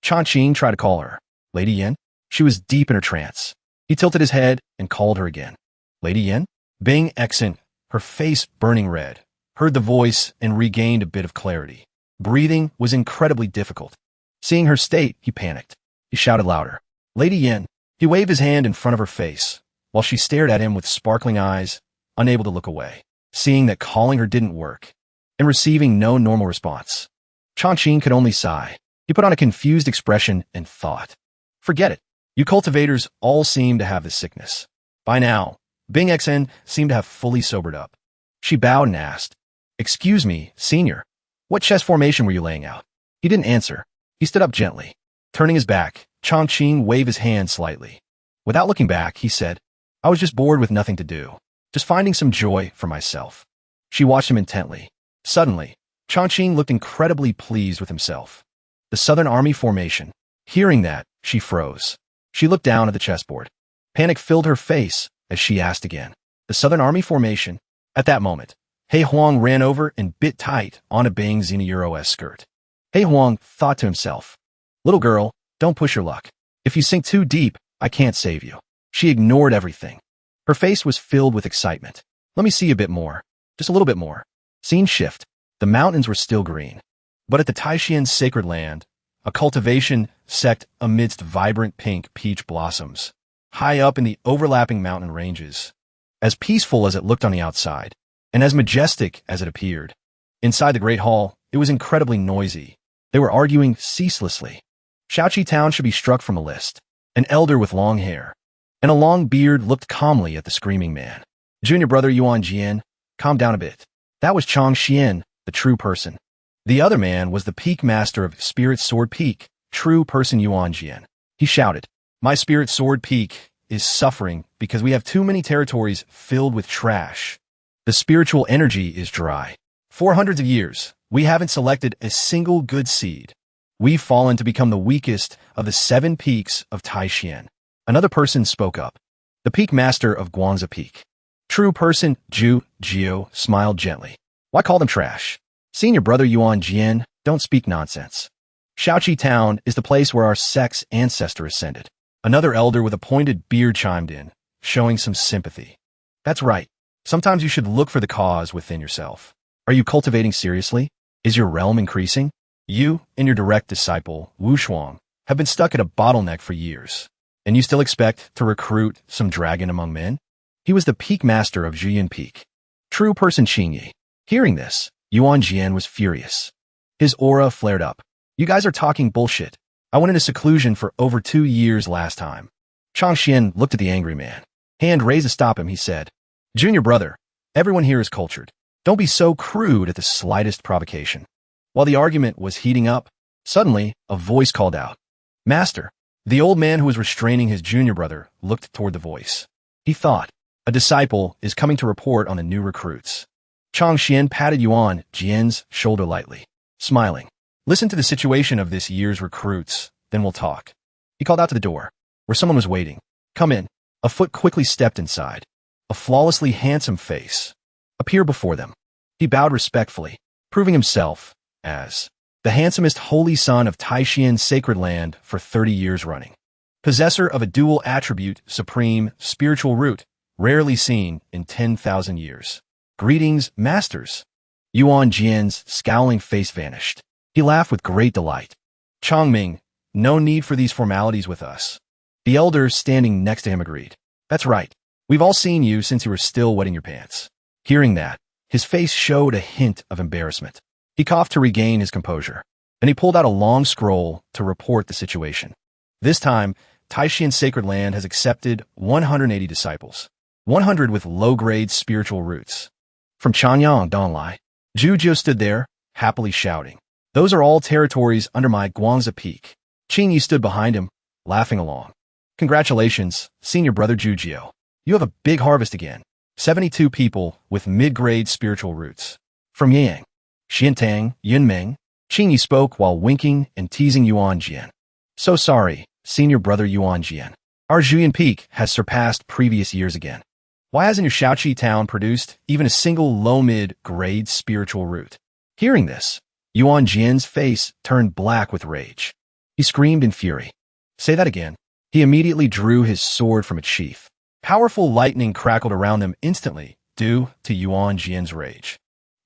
Chongqing tried to call her, "Lady Yin?" She was deep in her trance. He tilted his head and called her again. "Lady Yin?" Bing Xin, her face burning red, heard the voice and regained a bit of clarity. Breathing was incredibly difficult. Seeing her state, he panicked. He shouted louder, "Lady Yin!" He waved his hand in front of her face, while she stared at him with sparkling eyes, unable to look away. Seeing that calling her didn't work, and receiving no normal response, Chongqing could only sigh. He put on a confused expression and thought, "Forget it. You cultivators all seem to have this sickness." By now, Bing Xin seemed to have fully sobered up. She bowed and asked, "Excuse me, senior, what chess formation were you laying out?" He didn't answer. He stood up gently. Turning his back, Chongqing waved his hand slightly. Without looking back, he said, "I was just bored with nothing to do, just finding some joy for myself." She watched him intently. Suddenly, Chongqing looked incredibly pleased with himself. The Southern Army formation. Hearing that, she froze. She looked down at the chessboard. Panic filled her face as she asked again, "The Southern Army formation?" At that moment, He Huang ran over and bit tight onto Bing Xeniuro's skirt. He Huang thought to himself, "Little girl, don't push your luck. If you sink too deep, I can't save you." She ignored everything. Her face was filled with excitement. "Let me see a bit more. Just a little bit more." Scene shift. The mountains were still green. But at the Taishian sacred land, a cultivation sect amidst vibrant pink peach blossoms, high up in the overlapping mountain ranges, as peaceful as it looked on the outside, and as majestic as it appeared. Inside the great hall, it was incredibly noisy. They were arguing ceaselessly. Shaoqi Town should be struck from a list. An elder with long hair and a long beard looked calmly at the screaming man. Junior brother Yuan Jian, calm down a bit. That was Chong Xian, the true person. The other man was the peak master of Spirit Sword Peak, true person Yuan Jian. He shouted, "My Spirit Sword Peak is suffering because we have too many territories filled with trash. The spiritual energy is dry. For hundreds of years, we haven't selected a single good seed. We've fallen to become the weakest of the 7 peaks of Taishian." Another person spoke up. The peak master of Guangzhou Peak. True person Zhu Jiu smiled gently. "Why call them trash? Senior brother Yuan Jian, don't speak nonsense. Shaoqi Town is the place where our sect's ancestor ascended. Another elder with a pointed beard chimed in, showing some sympathy. That's right. Sometimes you should look for the cause within yourself. Are you cultivating seriously? Is your realm increasing? You and your direct disciple, Wu Shuang, have been stuck at a bottleneck for years. And you still expect to recruit some dragon among men? He was the peak master of Juyin Peak. True person Qingyi. Hearing this, Yuan Jian was furious. His aura flared up. You guys are talking bullshit. I went into seclusion for over 2 years last time. Chang Xian looked at the angry man. Hand raised to stop him, he said. Junior brother, everyone here is cultured. Don't be so crude at the slightest provocation. While the argument was heating up, suddenly a voice called out. Master. The old man who was restraining his junior brother looked toward the voice. He thought, a disciple is coming to report on the new recruits. Chang Xian patted Yuan Jian's shoulder lightly, smiling. Listen to the situation of this year's recruits, then we'll talk. He called out to the door, where someone was waiting. Come in. A foot quickly stepped inside. A flawlessly handsome face appeared before them. He bowed respectfully, proving himself as the handsomest holy son of Taishian's sacred land for 30 years running. Possessor of a dual attribute, supreme, spiritual root, rarely seen in 10,000 years. Greetings, masters. Yuan Jian's scowling face vanished. He laughed with great delight. Changming, no need for these formalities with us. The elder standing next to him agreed. That's right. We've all seen you since you were still wetting your pants. Hearing that, his face showed a hint of embarrassment. He coughed to regain his composure. Then he pulled out a long scroll to report the situation. This time, Taishian Sacred Land has accepted 180 disciples, 100 with low-grade spiritual roots. From Chanyang Donglai, Zhu stood there, happily shouting. Those are all territories under my Guangzi Peak. Qingyi stood behind him, laughing along. Congratulations, senior brother Zhu. You have a big harvest again. 72 people with mid-grade spiritual roots. From Yang, Xiantang, Yunmeng, Qingyi spoke while winking and teasing Yuan Jian. So sorry, senior brother Yuan Jian. Our Juyin Peak has surpassed previous years again. Why hasn't your Shaoqi town produced even a single low-mid-grade spiritual root? Hearing this, Yuan Jian's face turned black with rage. He screamed in fury. Say that again. He immediately drew his sword from its sheath. Powerful lightning crackled around them instantly, due to Yuan Jian's rage.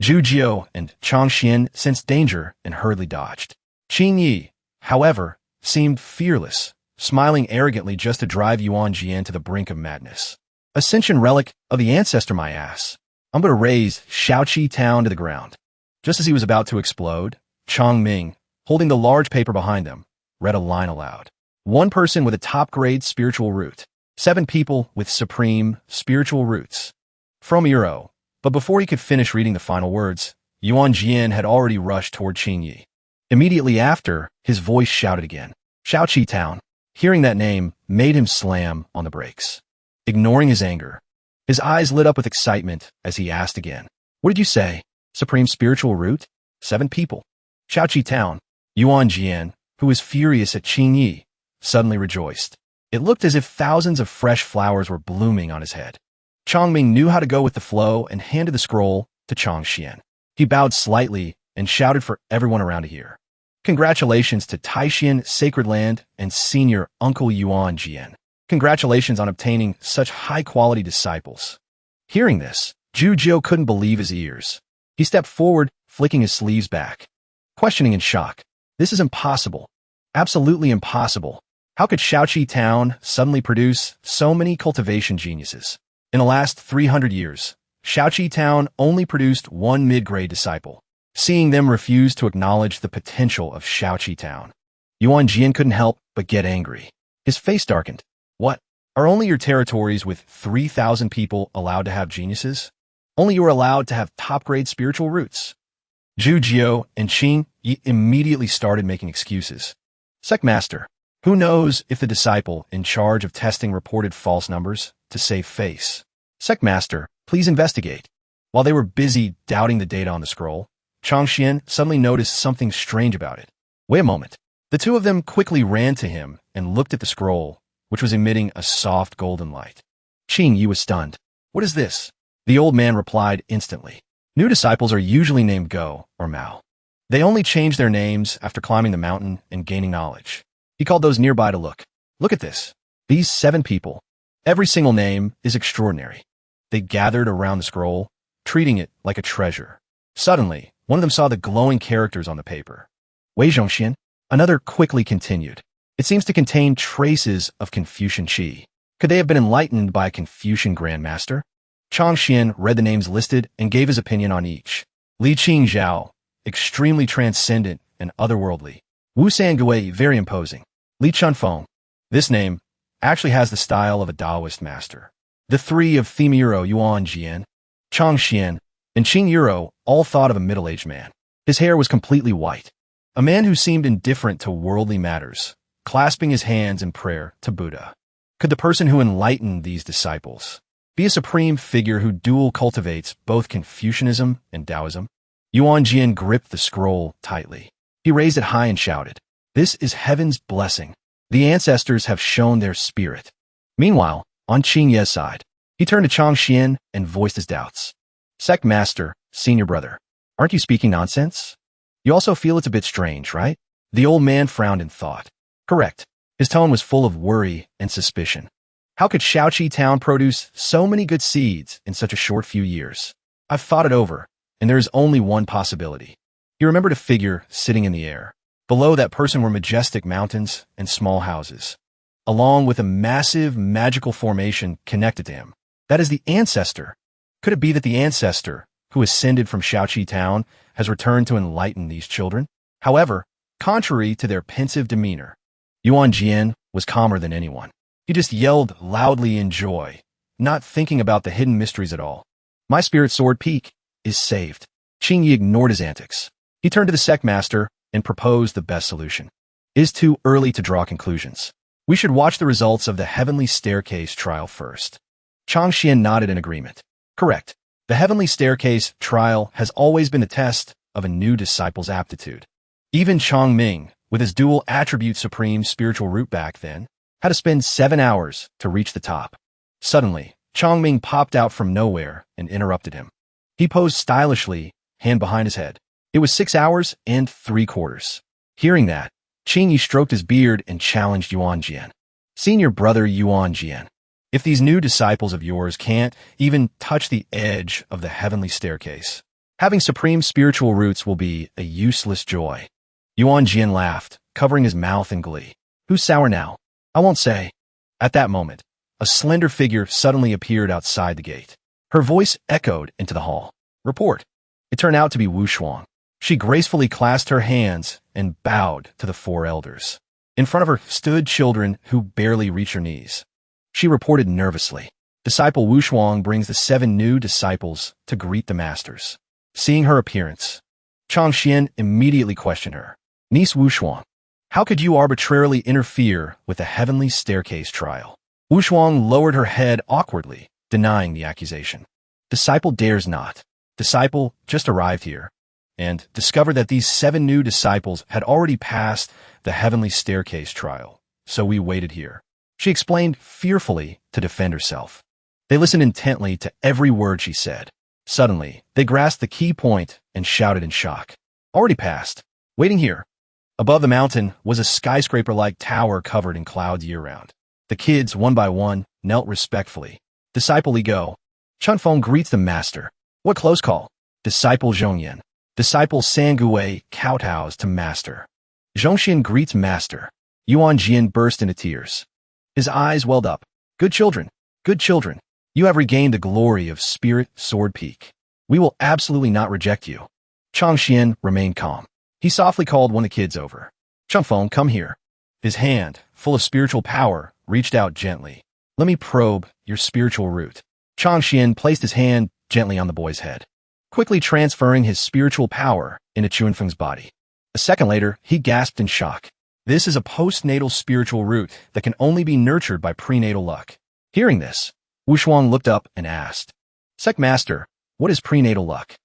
Zhu and Chang Xian sensed danger and hurriedly dodged. Qingyi, however, seemed fearless, smiling arrogantly just to drive Yuan Jian to the brink of madness. Ascension relic of the ancestor, my ass. I'm going to raise Shaoqi town to the ground. Just as he was about to explode, Chang Ming, holding the large paper behind them, read a line aloud. 1 person with a top-grade spiritual root. 7 people with supreme spiritual roots. From Euro. But before he could finish reading the final words, Yuan Jian had already rushed toward Qingyi. Immediately after, his voice shouted again. Shaoqi town. Hearing that name made him slam on the brakes. Ignoring his anger, his eyes lit up with excitement as he asked again. What did you say? Supreme spiritual root? 7 people. Shaoqi town. Yuan Jian, who was furious at Qingyi, suddenly rejoiced. It looked as if thousands of fresh flowers were blooming on his head. Changming knew how to go with the flow and handed the scroll to Chang Xian. He bowed slightly and shouted for everyone around to hear. Congratulations to Taishian Sacred Land and Senior Uncle Yuan Jian. Congratulations on obtaining such high-quality disciples. Hearing this, Zhu couldn't believe his ears. He stepped forward, flicking his sleeves back, questioning in shock. This is impossible. Absolutely impossible. How could Shaoqi town suddenly produce so many cultivation geniuses? In the last 300 years, Shaoqi town only produced 1 mid-grade disciple. Seeing them refuse to acknowledge the potential of Shaoqi town, Yuan Jian couldn't help but get angry. His face darkened. What? Are only your territories with 3,000 people allowed to have geniuses? Only you are allowed to have top-grade spiritual roots. Zhu and Qing immediately started making excuses. Secmaster, who knows if the disciple in charge of testing reported false numbers to save face? Secmaster, please investigate. While they were busy doubting the data on the scroll, Chang Xian suddenly noticed something strange about it. Wait a moment. The two of them quickly ran to him and looked at the scroll, which was emitting a soft golden light. Qingyi was stunned. What is this? The old man replied instantly. New disciples are usually named Go or Mao. They only change their names after climbing the mountain and gaining knowledge. He called those nearby to look. Look at this. These 7 people, every single name is extraordinary. They gathered around the scroll, treating it like a treasure. Suddenly, one of them saw the glowing characters on the paper. Wei Zhongxian, another quickly continued. It seems to contain traces of Confucian Qi. Could they have been enlightened by a Confucian grandmaster? Chang Xian read the names listed and gave his opinion on each. Li Qing Zhao, extremely transcendent and otherworldly. Wu Sangui, very imposing. Li Chunfeng, this name actually has the style of a Taoist master. The 3 of Themiro Yuan Jian, Chang Xian, and Qing Yuro all thought of a middle-aged man. His hair was completely white. A man who seemed indifferent to worldly matters, clasping his hands in prayer to Buddha. Could the person who enlightened these disciples be a supreme figure who dual cultivates both Confucianism and Taoism? Yuan Jian gripped the scroll tightly. He raised it high and shouted, "This is heaven's blessing. The ancestors have shown their spirit." Meanwhile, on Qing Ye's side, he turned to Chang Xian and voiced his doubts. "Sect Master, senior brother, aren't you speaking nonsense? You also feel it's a bit strange, right?" The old man frowned in thought. Correct. His tone was full of worry and suspicion. How could Shaoqi town produce so many good seeds in such a short few years? I've thought it over, and there is only one possibility. He remembered a figure sitting in the air. Below that person were majestic mountains and small houses, along with a massive magical formation connected to him. That is the ancestor. Could it be that the ancestor, who ascended from Shaoqi town, has returned to enlighten these children? However, contrary to their pensive demeanor, Yuan Jian was calmer than anyone. He just yelled loudly in joy, not thinking about the hidden mysteries at all. "My spirit sword peak is saved." Qing Yi ignored his antics. He turned to the sect master and proposed the best solution. It is too early to draw conclusions. We should watch the results of the Heavenly Staircase trial first. Chang Xian nodded in agreement. Correct. The Heavenly Staircase trial has always been a test of a new disciple's aptitude. Even Chang Ming, with his dual attribute supreme spiritual root back then, had to spend 7 hours to reach the top. Suddenly, Chang Ming popped out from nowhere and interrupted him. He posed stylishly, hand behind his head. It was 6 hours and 3/4. Hearing that, Qing Yi stroked his beard and challenged Yuan Jian. "Senior brother Yuan Jian, if these new disciples of yours can't even touch the edge of the Heavenly Staircase, having supreme spiritual roots will be a useless joy." Yuan Jian laughed, covering his mouth in glee. "Who's sour now? I won't say." At that moment, a slender figure suddenly appeared outside the gate. Her voice echoed into the hall. "Report." It turned out to be Wu Shuang. She gracefully clasped her hands and bowed to the 4 elders. In front of her stood children who barely reached her knees. She reported nervously, "Disciple Wu Shuang brings the 7 new disciples to greet the masters." Seeing her appearance, Chang Xian immediately questioned her. "Niece Wu Shuang, how could you arbitrarily interfere with the Heavenly Staircase trial?" Wu Shuang lowered her head awkwardly, denying the accusation. "Disciple dares not. Disciple just arrived here and discovered that these 7 new disciples had already passed the Heavenly Staircase trial, so we waited here." She explained fearfully to defend herself. They listened intently to every word she said. Suddenly, they grasped the key point and shouted in shock. "Already passed. Waiting here." Above the mountain was a skyscraper-like tower covered in clouds year-round. The kids, one by one, knelt respectfully. "Disciple Li Go." Chunfeng greets the master. "What close call." Disciple Zhongyan. Disciple Sangui kowtows to master. Zhongxian greets master. Yuan Jian burst into tears. His eyes welled up. Good children. You have regained the glory of Spirit Sword Peak. We will absolutely not reject you." Chang Xian remained calm. He softly called one of the kids over. "Chunfeng, come here." His hand, full of spiritual power, reached out gently. "Let me probe your spiritual root." Chang Xian placed his hand gently on the boy's head, quickly transferring his spiritual power into Chunfeng's body. A second later, he gasped in shock. This is a postnatal spiritual root that can only be nurtured by prenatal luck. Hearing this, Wu Shuang looked up and asked, "Sect Master, what is prenatal luck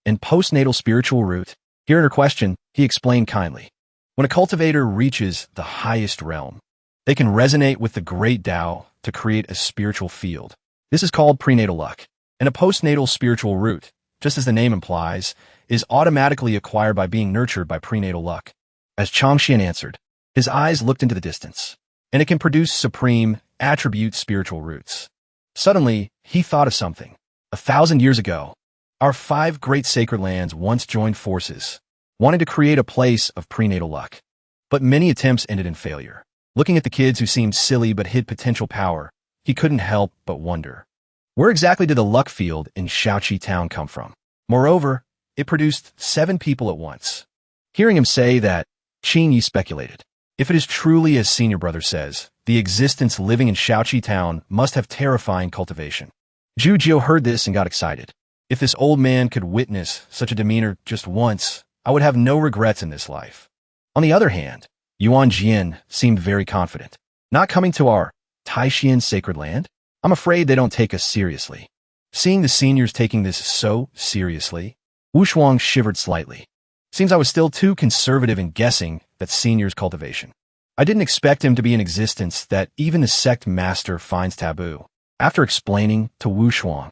and postnatal spiritual root?" Hearing her question, he explained kindly. When a cultivator reaches the highest realm, they can resonate with the great Tao to create a spiritual field. This is called prenatal luck. And a postnatal spiritual root, just as the name implies, is automatically acquired by being nurtured by prenatal luck. As Chang Xian answered, his eyes looked into the distance. And it can produce supreme attribute spiritual roots. Suddenly, he thought of something. 1,000 years ago, our 5 great sacred lands once joined forces, wanting to create a place of prenatal luck. But many attempts ended in failure. Looking at the kids who seemed silly but hid potential power, he couldn't help but wonder. Where exactly did the luck field in Shaoqi Town come from? Moreover, it produced 7 people at once. Hearing him say that, Qin Yi speculated. If it is truly as Senior Brother says, the existence living in Shaoqi Town must have terrifying cultivation. Zhu Jiu heard this and got excited. If this old man could witness such a demeanor just once, I would have no regrets in this life. On the other hand, Yuan Jian seemed very confident. Not coming to our Taishian sacred land? I'm afraid they don't take us seriously. Seeing the seniors taking this so seriously, Wu Shuang shivered slightly. Seems I was still too conservative in guessing that seniors' cultivation. I didn't expect him to be an existence that even the sect master finds taboo. After explaining to Wu Shuang,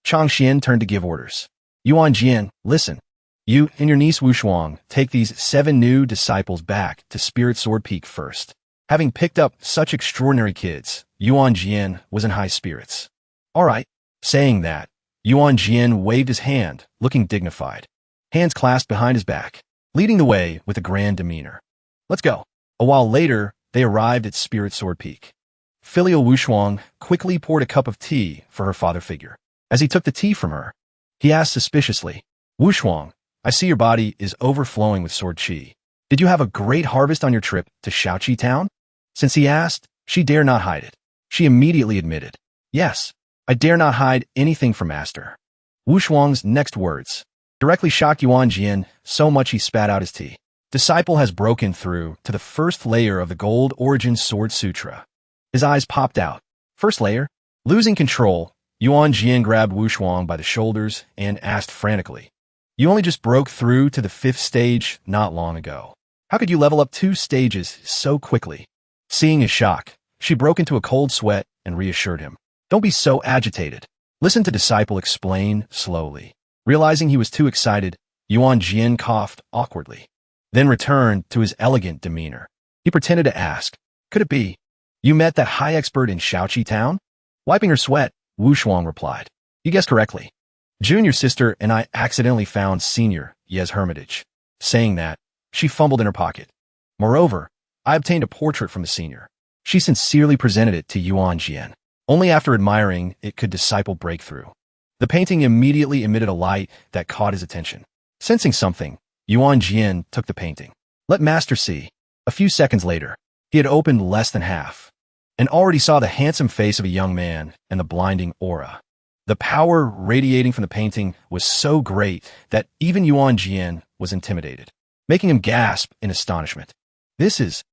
Chang Xian turned to give orders. Yuan Jian, listen. You and your niece Wu Shuang take these 7 new disciples back to Spirit Sword Peak first. Having picked up such extraordinary kids, Yuan Jian was in high spirits. All right. Saying that, Yuan Jian waved his hand, looking dignified. Hands clasped behind his back, leading the way with a grand demeanor. Let's go. A while later, they arrived at Spirit Sword Peak. Filial Wu Shuang quickly poured a cup of tea for her father figure. As he took the tea from her, he asked suspiciously, Wu Shuang, I see your body is overflowing with sword qi. Did you have a great harvest on your trip to Shaoqi Town? Since he asked, she dare not hide it. She immediately admitted, yes, I dare not hide anything from Master. Wu Shuang's next words directly shocked Yuan Jian so much he spat out his tea. Disciple has broken through to the first layer of the Gold Origin Sword Sutra. His eyes popped out. First layer? Losing control, Yuan Jian grabbed Wu Shuang by the shoulders and asked frantically, you only just broke through to the 5th stage not long ago. How could you level up 2 stages so quickly? Seeing his shock, she broke into a cold sweat and reassured him. Don't be so agitated. Listen to Disciple explain slowly. Realizing he was too excited, Yuan Jian coughed awkwardly, then returned to his elegant demeanor. He pretended to ask, could it be you met that high expert in Shaoqi Town? Wiping her sweat, Wu Shuang replied, you guessed correctly. Junior sister and I accidentally found Senior Ye's hermitage. Saying that, she fumbled in her pocket. Moreover, I obtained a portrait from the senior. She sincerely presented it to Yuan Jian. Only after admiring it could Disciple break through. The painting immediately emitted a light that caught his attention. Sensing something, Yuan Jian took the painting. Let Master see. A few seconds later, he had opened less than half, and already saw the handsome face of a young man and the blinding aura. The power radiating from the painting was so great that even Yuan Jian was intimidated, making him gasp in astonishment. This is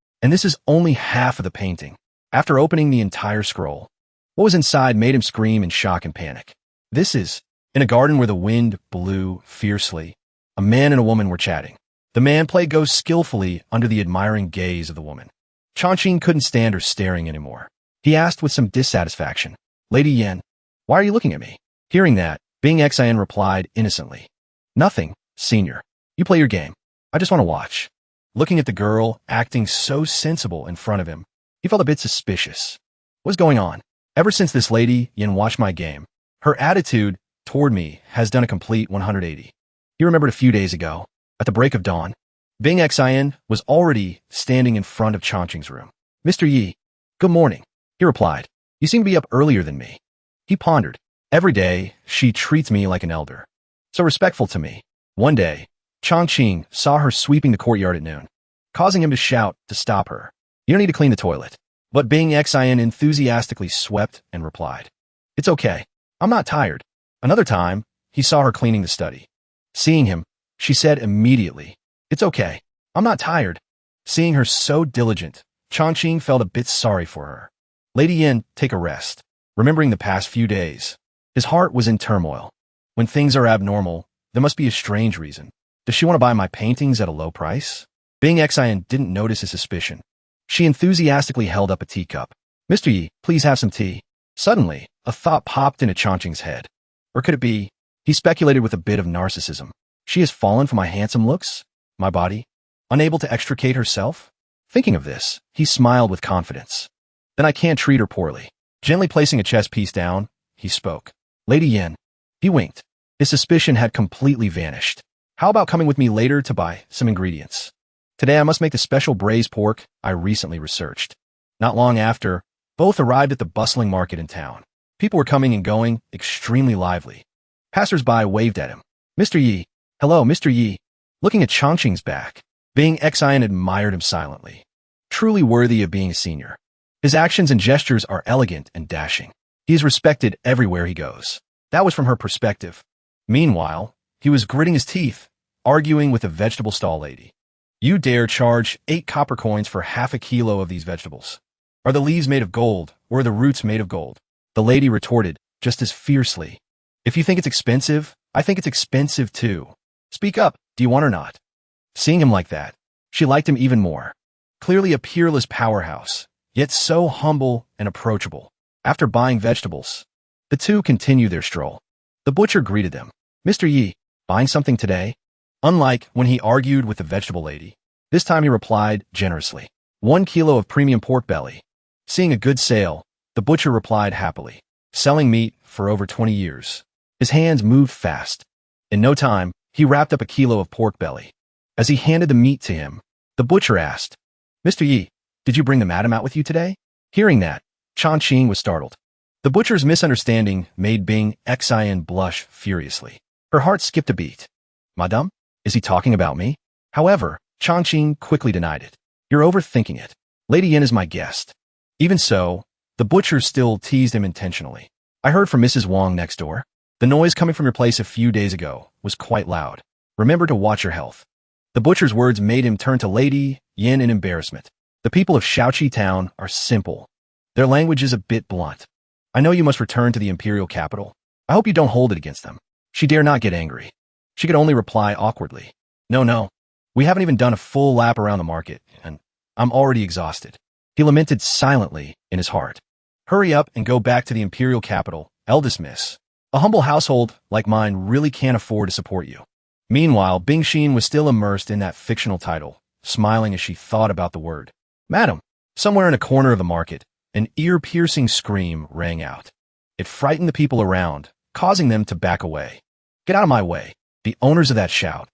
only half of the painting. After opening the entire scroll, what was inside made him scream in shock and panic. This is, in a garden where the wind blew fiercely, a man and a woman were chatting. The man played Go skillfully under the admiring gaze of the woman. Changqing couldn't stand her staring anymore. He asked with some dissatisfaction, Lady Yan, why are you looking at me? Hearing that, Bing Xian replied innocently, nothing, Senior. You play your game. I just want to watch. Looking at the girl acting so sensible in front of him, he felt a bit suspicious. What's going on? Ever since this Lady Yan watched my game, her attitude toward me has done a complete 180. He remembered a few days ago, at the break of dawn, Bing Xian was already standing in front of Changqing's room. Mr. Yi, good morning, he replied. You seem to be up earlier than me. He pondered. Every day, she treats me like an elder. So respectful to me. One day, Changqing saw her sweeping the courtyard at noon, causing him to shout to stop her. You don't need to clean the toilet. But Bing Xian enthusiastically swept and replied, it's okay. I'm not tired. Another time, he saw her cleaning the study. Seeing him, she said immediately, it's okay. I'm not tired. Seeing her so diligent, Changqing felt a bit sorry for her. Lady Yan, take a rest. Remembering the past few days, his heart was in turmoil. When things are abnormal, there must be a strange reason. Does she want to buy my paintings at a low price? Bing Xian didn't notice his suspicion. She enthusiastically held up a teacup. Mr. Yi, please have some tea. Suddenly, a thought popped into Changqing's head. Or could it be? He speculated with a bit of narcissism. She has fallen for my handsome looks? My body? Unable to extricate herself? Thinking of this, he smiled with confidence. Then I can't treat her poorly. Gently placing a chess piece down, he spoke. Lady Yin. He winked. His suspicion had completely vanished. How about coming with me later to buy some ingredients? Today I must make the special braised pork I recently researched. Not long after, both arrived at the bustling market in town. People were coming and going, extremely lively. Passers-by waved at him. Mr. Yi. Hello, Mr. Yi. Looking at Chongqing's back, Bing Xian admired him silently. Truly worthy of being a senior. His actions and gestures are elegant and dashing. He is respected everywhere he goes. That was from her perspective. Meanwhile, he was gritting his teeth, arguing with a vegetable stall lady. You dare charge 8 copper coins for half a kilo of these vegetables? Are the leaves made of gold, or are the roots made of gold? The lady retorted, just as fiercely. If you think it's expensive, I think it's expensive too. Speak up, do you want or not? Seeing him like that, she liked him even more. Clearly a peerless powerhouse, yet so humble and approachable. After buying vegetables, the two continued their stroll. The butcher greeted them. Mr. Yi, buying something today? Unlike when he argued with the vegetable lady, this time he replied generously. 1 kilo of premium pork belly. Seeing a good sale, the butcher replied happily. Selling meat for over 20 years. His hands moved fast. In no time, he wrapped up a kilo of pork belly. As he handed the meat to him, the butcher asked, Mr. Yi, did you bring the madam out with you today? Hearing that, Chongqing was startled. The butcher's misunderstanding made Bing Xian blush furiously. Her heart skipped a beat. Madame? Is he talking about me? However, Chongqing quickly denied it. You're overthinking it. Lady Yin is my guest. Even so, the butcher still teased him intentionally. I heard from Mrs. Wong next door. The noise coming from your place a few days ago was quite loud. Remember to watch your health. The butcher's words made him turn to Lady Yin in embarrassment. The people of Shaoqi town are simple. Their language is a bit blunt. I know you must return to the imperial capital. I hope you don't hold it against them. She dare not get angry. She could only reply awkwardly. No. We haven't even done a full lap around the market, and I'm already exhausted. He lamented silently in his heart. Hurry up and go back to the imperial capital, eldest miss. A humble household like mine really can't afford to support you. Meanwhile, Bing Xin was still immersed in that fictional title, smiling as she thought about the word. Madam, somewhere in a corner of the market, an ear-piercing scream rang out. It frightened the people around, causing them to back away. Get out of my way. The owners of that shout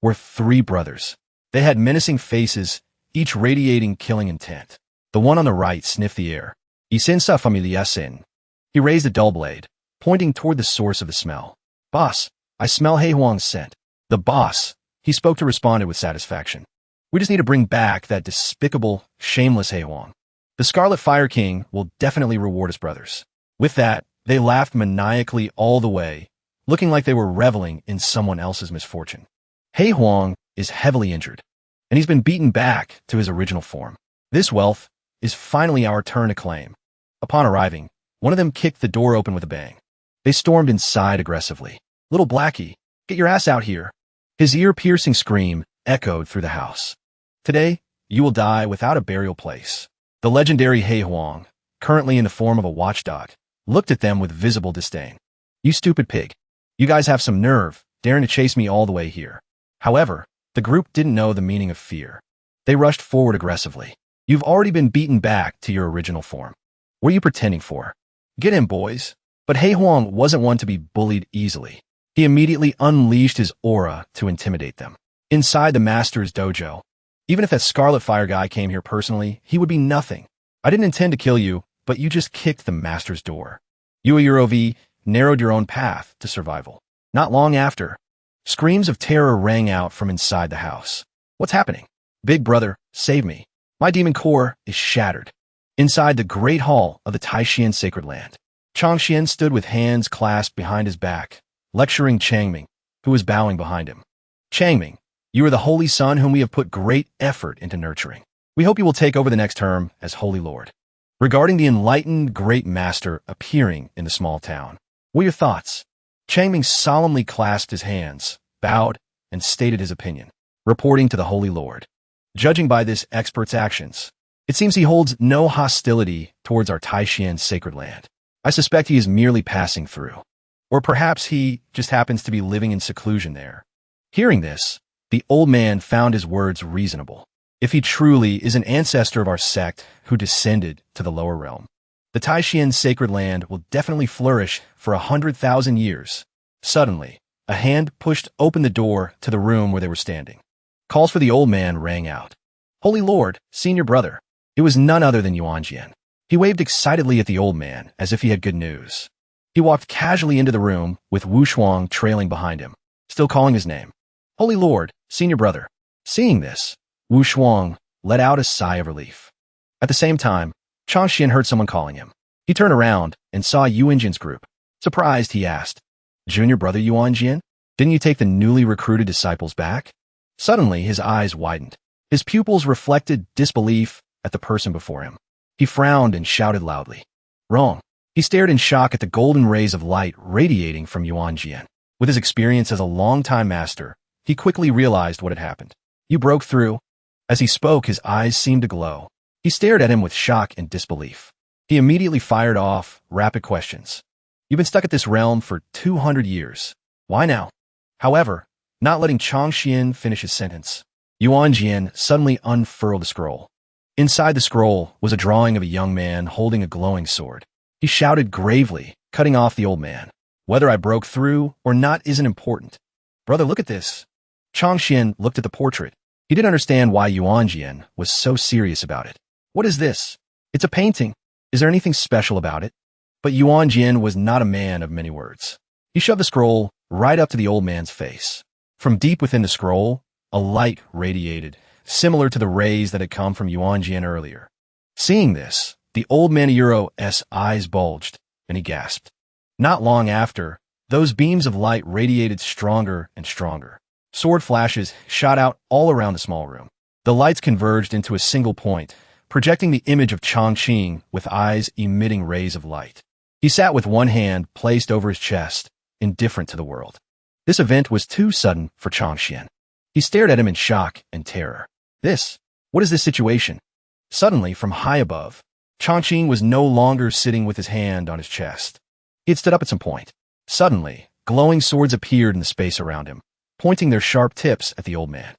were 3 brothers. They had menacing faces, each radiating killing intent. The one on the right sniffed the air. Isensa familiasen. He raised a dull blade, pointing toward the source of the smell. Boss, I smell Hei Huang's scent. The boss, he spoke to responded with satisfaction. We just need to bring back that despicable, shameless Hei Huang. The Scarlet Fire King will definitely reward his brothers. With that, they laughed maniacally all the way, looking like they were reveling in someone else's misfortune. Hei Huang is heavily injured, and he's been beaten back to his original form. This wealth is finally our turn to claim. Upon arriving, one of them kicked the door open with a bang. They stormed inside aggressively. Little Blackie, get your ass out here. His ear-piercing scream echoed through the house. Today, you will die without a burial place. The legendary Hei Huang, currently in the form of a watchdog, looked at them with visible disdain. You stupid pig. You guys have some nerve, daring to chase me all the way here. However, the group didn't know the meaning of fear. They rushed forward aggressively. You've already been beaten back to your original form. What are you pretending for? Get him, boys. But Hei Huang wasn't one to be bullied easily. He immediately unleashed his aura to intimidate them. Inside the master's dojo, even if that Scarlet Fire guy came here personally, he would be nothing. I didn't intend to kill you, but you just kicked the master's door. You Eurov narrowed your own path to survival. Not long after, screams of terror rang out from inside the house. What's happening? Big brother, save me. My demon core is shattered. Inside the great hall of the Taishian sacred land, Chongqian stood with hands clasped behind his back, lecturing Changming, who was bowing behind him. Changming, you are the holy son whom we have put great effort into nurturing. We hope you will take over the next term as Holy Lord. Regarding the enlightened great master appearing in the small town, what are your thoughts? Changming solemnly clasped his hands, bowed, and stated his opinion, reporting to the Holy Lord. Judging by this expert's actions, it seems he holds no hostility towards our Taishian sacred land. I suspect he is merely passing through. Or perhaps he just happens to be living in seclusion there. Hearing this, the old man found his words reasonable. if he truly is an ancestor of our sect who descended to the lower realm. The Taishian sacred land will definitely flourish for 100,000 years. Suddenly, a hand pushed open the door to the room where they were standing. Calls for the old man rang out. Holy Lord, senior brother. It was none other than Yuanjian. He waved excitedly at the old man as if he had good news. He walked casually into the room with Wu Shuang trailing behind him, still calling his name. Holy Lord, senior brother. Seeing this, Wu Shuang let out a sigh of relief. At the same time, Changxian heard someone calling him. He turned around and saw Yuanjian's group. Surprised, he asked, Junior brother Yuanjian, didn't you take the newly recruited disciples back? Suddenly, his eyes widened. His pupils reflected disbelief at the person before him. He frowned and shouted loudly. Wrong. He stared in shock at the golden rays of light radiating from Yuanjian. With his experience as a long-time master, he quickly realized what had happened. You broke through. As he spoke, his eyes seemed to glow. He stared at him with shock and disbelief. He immediately fired off rapid questions. You've been stuck at this realm for 200 years. Why now? However, not letting Changxian finish his sentence, Yuanjian suddenly unfurled a scroll. Inside the scroll was a drawing of a young man holding a glowing sword. He shouted gravely, cutting off the old man. Whether I broke through or not isn't important. Brother, look at this. Changxian looked at the portrait. He didn't understand why Yuanjian was so serious about it. What is this? It's a painting. Is there anything special about it? But Yuanjian was not a man of many words. He shoved the scroll right up to the old man's face. From deep within the scroll, a light radiated, similar to the rays that had come from Yuanjian earlier. Seeing this, the old Manhwa's eyes bulged, and he gasped. Not long after, those beams of light radiated stronger and stronger. Sword flashes shot out all around the small room. The lights converged into a single point, projecting the image of Changqing with eyes emitting rays of light. He sat with one hand placed over his chest, indifferent to the world. This event was too sudden for Changxian. He stared at him in shock and terror. What is this situation? Suddenly, from high above, Changqing was no longer sitting with his hand on his chest. He had stood up at some point. Suddenly, glowing swords appeared in the space around him, pointing their sharp tips at the old man.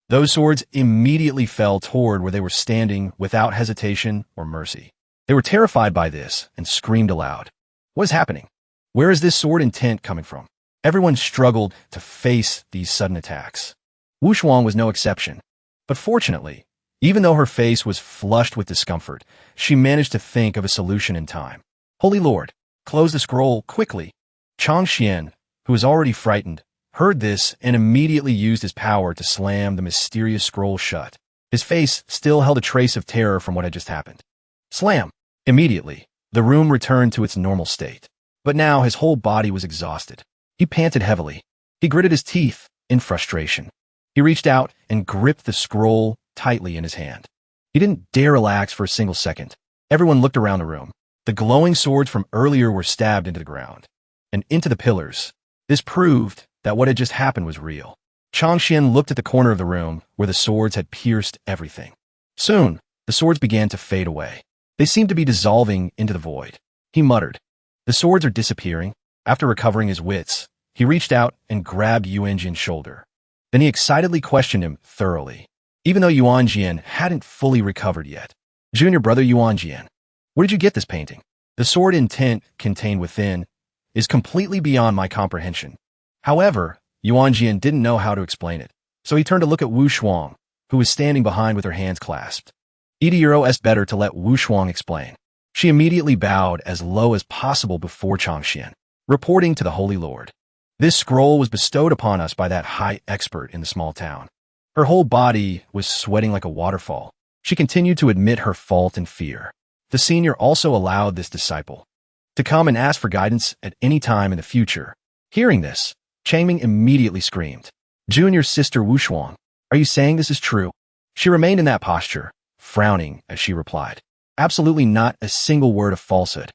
Those swords immediately fell toward where they were standing without hesitation or mercy. They were terrified by this and screamed aloud. What is happening? Where is this sword intent coming from? Everyone struggled to face these sudden attacks. Wu Shuang was no exception. But fortunately, even though her face was flushed with discomfort, she managed to think of a solution in time. Holy Lord, close the scroll quickly. Changxian, who was already frightened, heard this and immediately used his power to slam the mysterious scroll shut. His face still held a trace of terror from what had just happened. Slam! Immediately, the room returned to its normal state. But now his whole body was exhausted. He panted heavily. He gritted his teeth in frustration. He reached out and gripped the scroll tightly in his hand. He didn't dare relax for a single second. Everyone looked around the room. The glowing swords from earlier were stabbed into the ground and into the pillars. This proved that what had just happened was real. Changxian looked at the corner of the room where the swords had pierced everything. Soon, the swords began to fade away. They seemed to be dissolving into the void. He muttered, "The swords are disappearing." After recovering his wits, he reached out and grabbed Yuanjian's shoulder. Then he excitedly questioned him thoroughly, even though Yuanjian hadn't fully recovered yet. Junior brother Yuanjian, where did you get this painting? The sword intent contained within is completely beyond my comprehension. However, Yuanjian didn't know how to explain it, so he turned to look at Wu Shuang, who was standing behind with her hands clasped. It's better to let Wu Shuang explain. She immediately bowed as low as possible before Changxian, reporting to the Holy Lord. This scroll was bestowed upon us by that high expert in the small town. Her whole body was sweating like a waterfall. She continued to admit her fault and fear. The senior also allowed this disciple to come and ask for guidance at any time in the future. Hearing this, Changming immediately screamed, "Junior sister Wu Shuang, are you saying this is true?" She remained in that posture, frowning as she replied, "Absolutely not a single word of falsehood.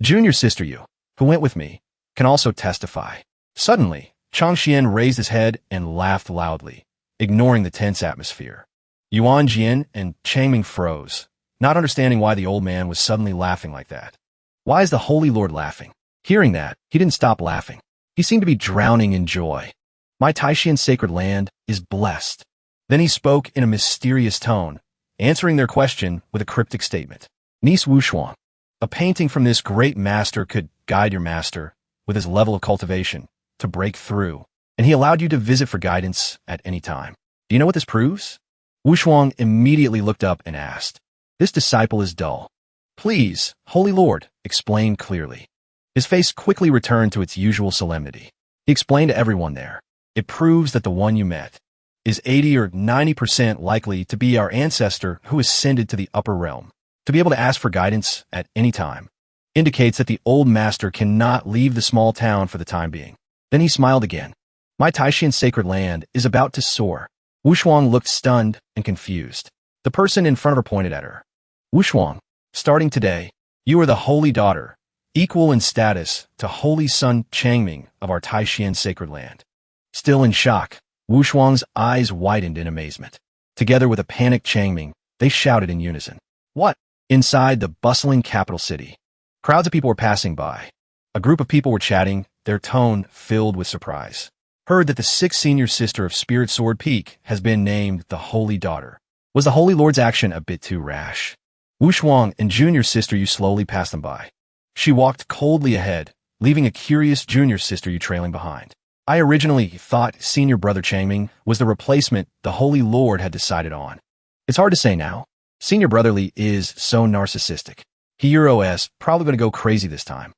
Junior sister Yu, who went with me, can also testify." Suddenly, Changxian raised his head and laughed loudly, ignoring the tense atmosphere. Yuanjian and Changming froze, not understanding why the old man was suddenly laughing like that. Why is the Holy Lord laughing? Hearing that, he didn't stop laughing. He seemed to be drowning in joy. My Taishian sacred land is blessed. Then he spoke in a mysterious tone, answering their question with a cryptic statement. Nice Wushuang. A painting from this great master could guide your master, with his level of cultivation, to break through, and he allowed you to visit for guidance at any time. Do you know what this proves? Wushuang immediately looked up and asked. This disciple is dull. Please, Holy Lord, explain clearly. His face quickly returned to its usual solemnity. He explained to everyone there. It proves that the one you met is 80 or 90% likely to be our ancestor who ascended to the upper realm. To be able to ask for guidance at any time indicates that the old master cannot leave the small town for the time being. Then he smiled again. My Taishan sacred land is about to soar. Wushuang looked stunned and confused. The person in front of her pointed at her. Wushuang, starting today, you are the holy daughter, equal in status to holy son Changming of our Taishan sacred land. Still in shock, Wushuang's eyes widened in amazement. Together with a panicked Changming, they shouted in unison. What? Inside the bustling capital city, crowds of people were passing by. A group of people were chatting, their tone filled with surprise. Heard that the 6th senior sister of Spirit Sword Peak has been named the Holy Daughter. Was the Holy Lord's action a bit too rash? Wushuang and junior sister Yu slowly passed them by. She walked coldly ahead, leaving a curious junior sister Yu trailing behind. I originally thought senior brother Changming was the replacement the Holy Lord had decided on. It's hard to say now. Senior brotherly is so narcissistic. Hero's probably going to go crazy this time.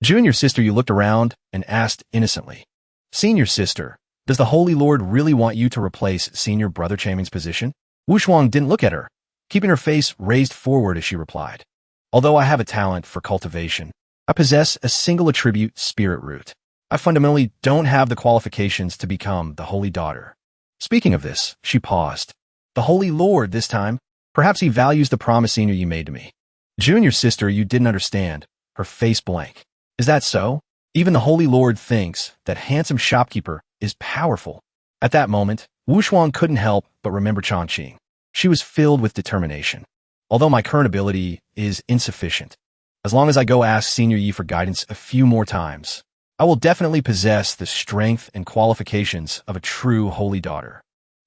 Junior sister Yu looked around and asked innocently. Senior sister, does the Holy Lord really want you to replace senior brother Changming's position? Wushuang didn't look at her, keeping her face raised forward as she replied. Although I have a talent for cultivation, I possess a single attribute spirit root. I fundamentally don't have the qualifications to become the Holy Daughter. Speaking of this, she paused. The Holy Lord this time. Perhaps he values the promise senior you made to me. Junior sister you didn't understand, her face blank. Is that so? Even the Holy Lord thinks that handsome shopkeeper is powerful. At that moment, Wushuang couldn't help but remember Chongqing. She was filled with determination. Although my current ability is insufficient, as long as I go ask Senior Yi for guidance a few more times, I will definitely possess the strength and qualifications of a true Holy Daughter.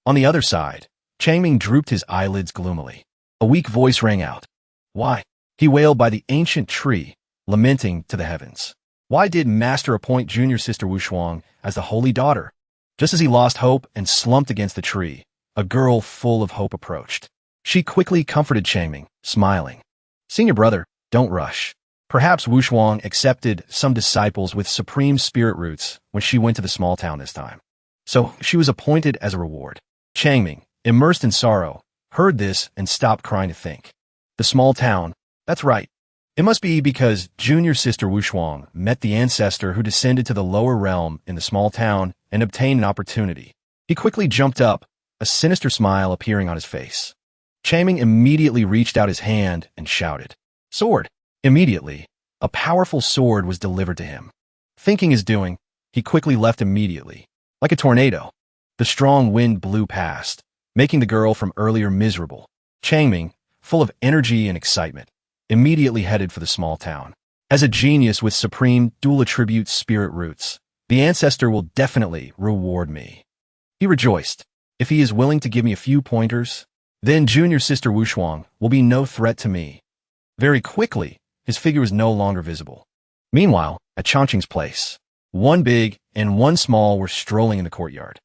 On the other side, Changming drooped his eyelids gloomily. A weak voice rang out. Why? He wailed by the ancient tree, lamenting to the heavens. Why did Master appoint junior sister Wushuang as the Holy Daughter? Just as he lost hope and slumped against the tree, a girl full of hope approached. She quickly comforted Changming, smiling. Senior brother, don't rush. Perhaps Wushuang accepted some disciples with supreme spirit roots when she went to the small town this time. So she was appointed as a reward. Changming, immersed in sorrow, heard this and stopped crying to think. The small town, that's right. It must be because junior sister Wushuang met the ancestor who descended to the lower realm in the small town and obtained an opportunity. He quickly jumped up, a sinister smile appearing on his face. Changming immediately reached out his hand and shouted, Sword! Immediately, a powerful sword was delivered to him. Thinking his doing, he quickly left immediately. Like a tornado, the strong wind blew past, making the girl from earlier miserable. Changming, full of energy and excitement, immediately headed for the small town. As a genius with supreme dual attribute spirit roots, the ancestor will definitely reward me. He rejoiced. If he is willing to give me a few pointers, then junior sister Wushuang will be no threat to me. Very quickly, his figure was no longer visible. Meanwhile, at Chongqing's place, one big and one small were strolling in the courtyard.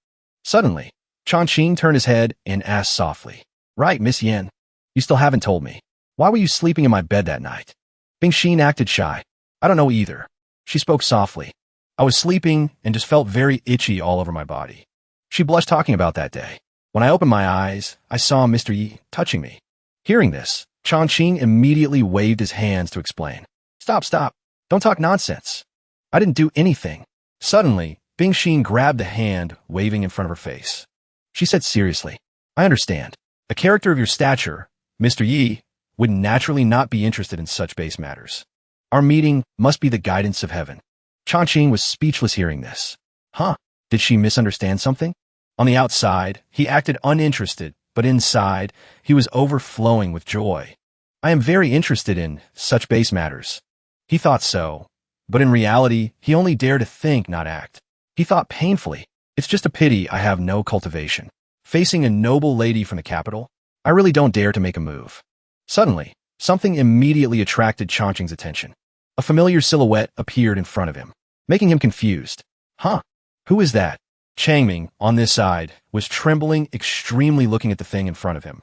Suddenly, Chongqing turned his head and asked softly, Right, Miss Yen, you still haven't told me. Why were you sleeping in my bed that night? Bingxin acted shy. I don't know either. She spoke softly. I was sleeping and just felt very itchy all over my body. She blushed talking about that day. When I opened my eyes, I saw Mr. Yi touching me. Hearing this, Chongqing immediately waved his hands to explain. Stop. Don't talk nonsense. I didn't do anything. Suddenly, Bingxin grabbed the hand waving in front of her face. She said seriously, I understand. A character of your stature, Mr. Yi, would naturally not be interested in such base matters. Our meeting must be the guidance of heaven. Chongqing was speechless hearing this. Huh? Did she misunderstand something? On the outside, he acted uninterested, but inside, he was overflowing with joy. I am very interested in such base matters. He thought so, but in reality, he only dared to think, not act. He thought painfully, it's just a pity I have no cultivation. Facing a noble lady from the capital, I really don't dare to make a move. Suddenly, something immediately attracted Changqing's attention. A familiar silhouette appeared in front of him, making him confused. Huh? Who is that? Changming, on this side, was trembling extremely looking at the thing in front of him.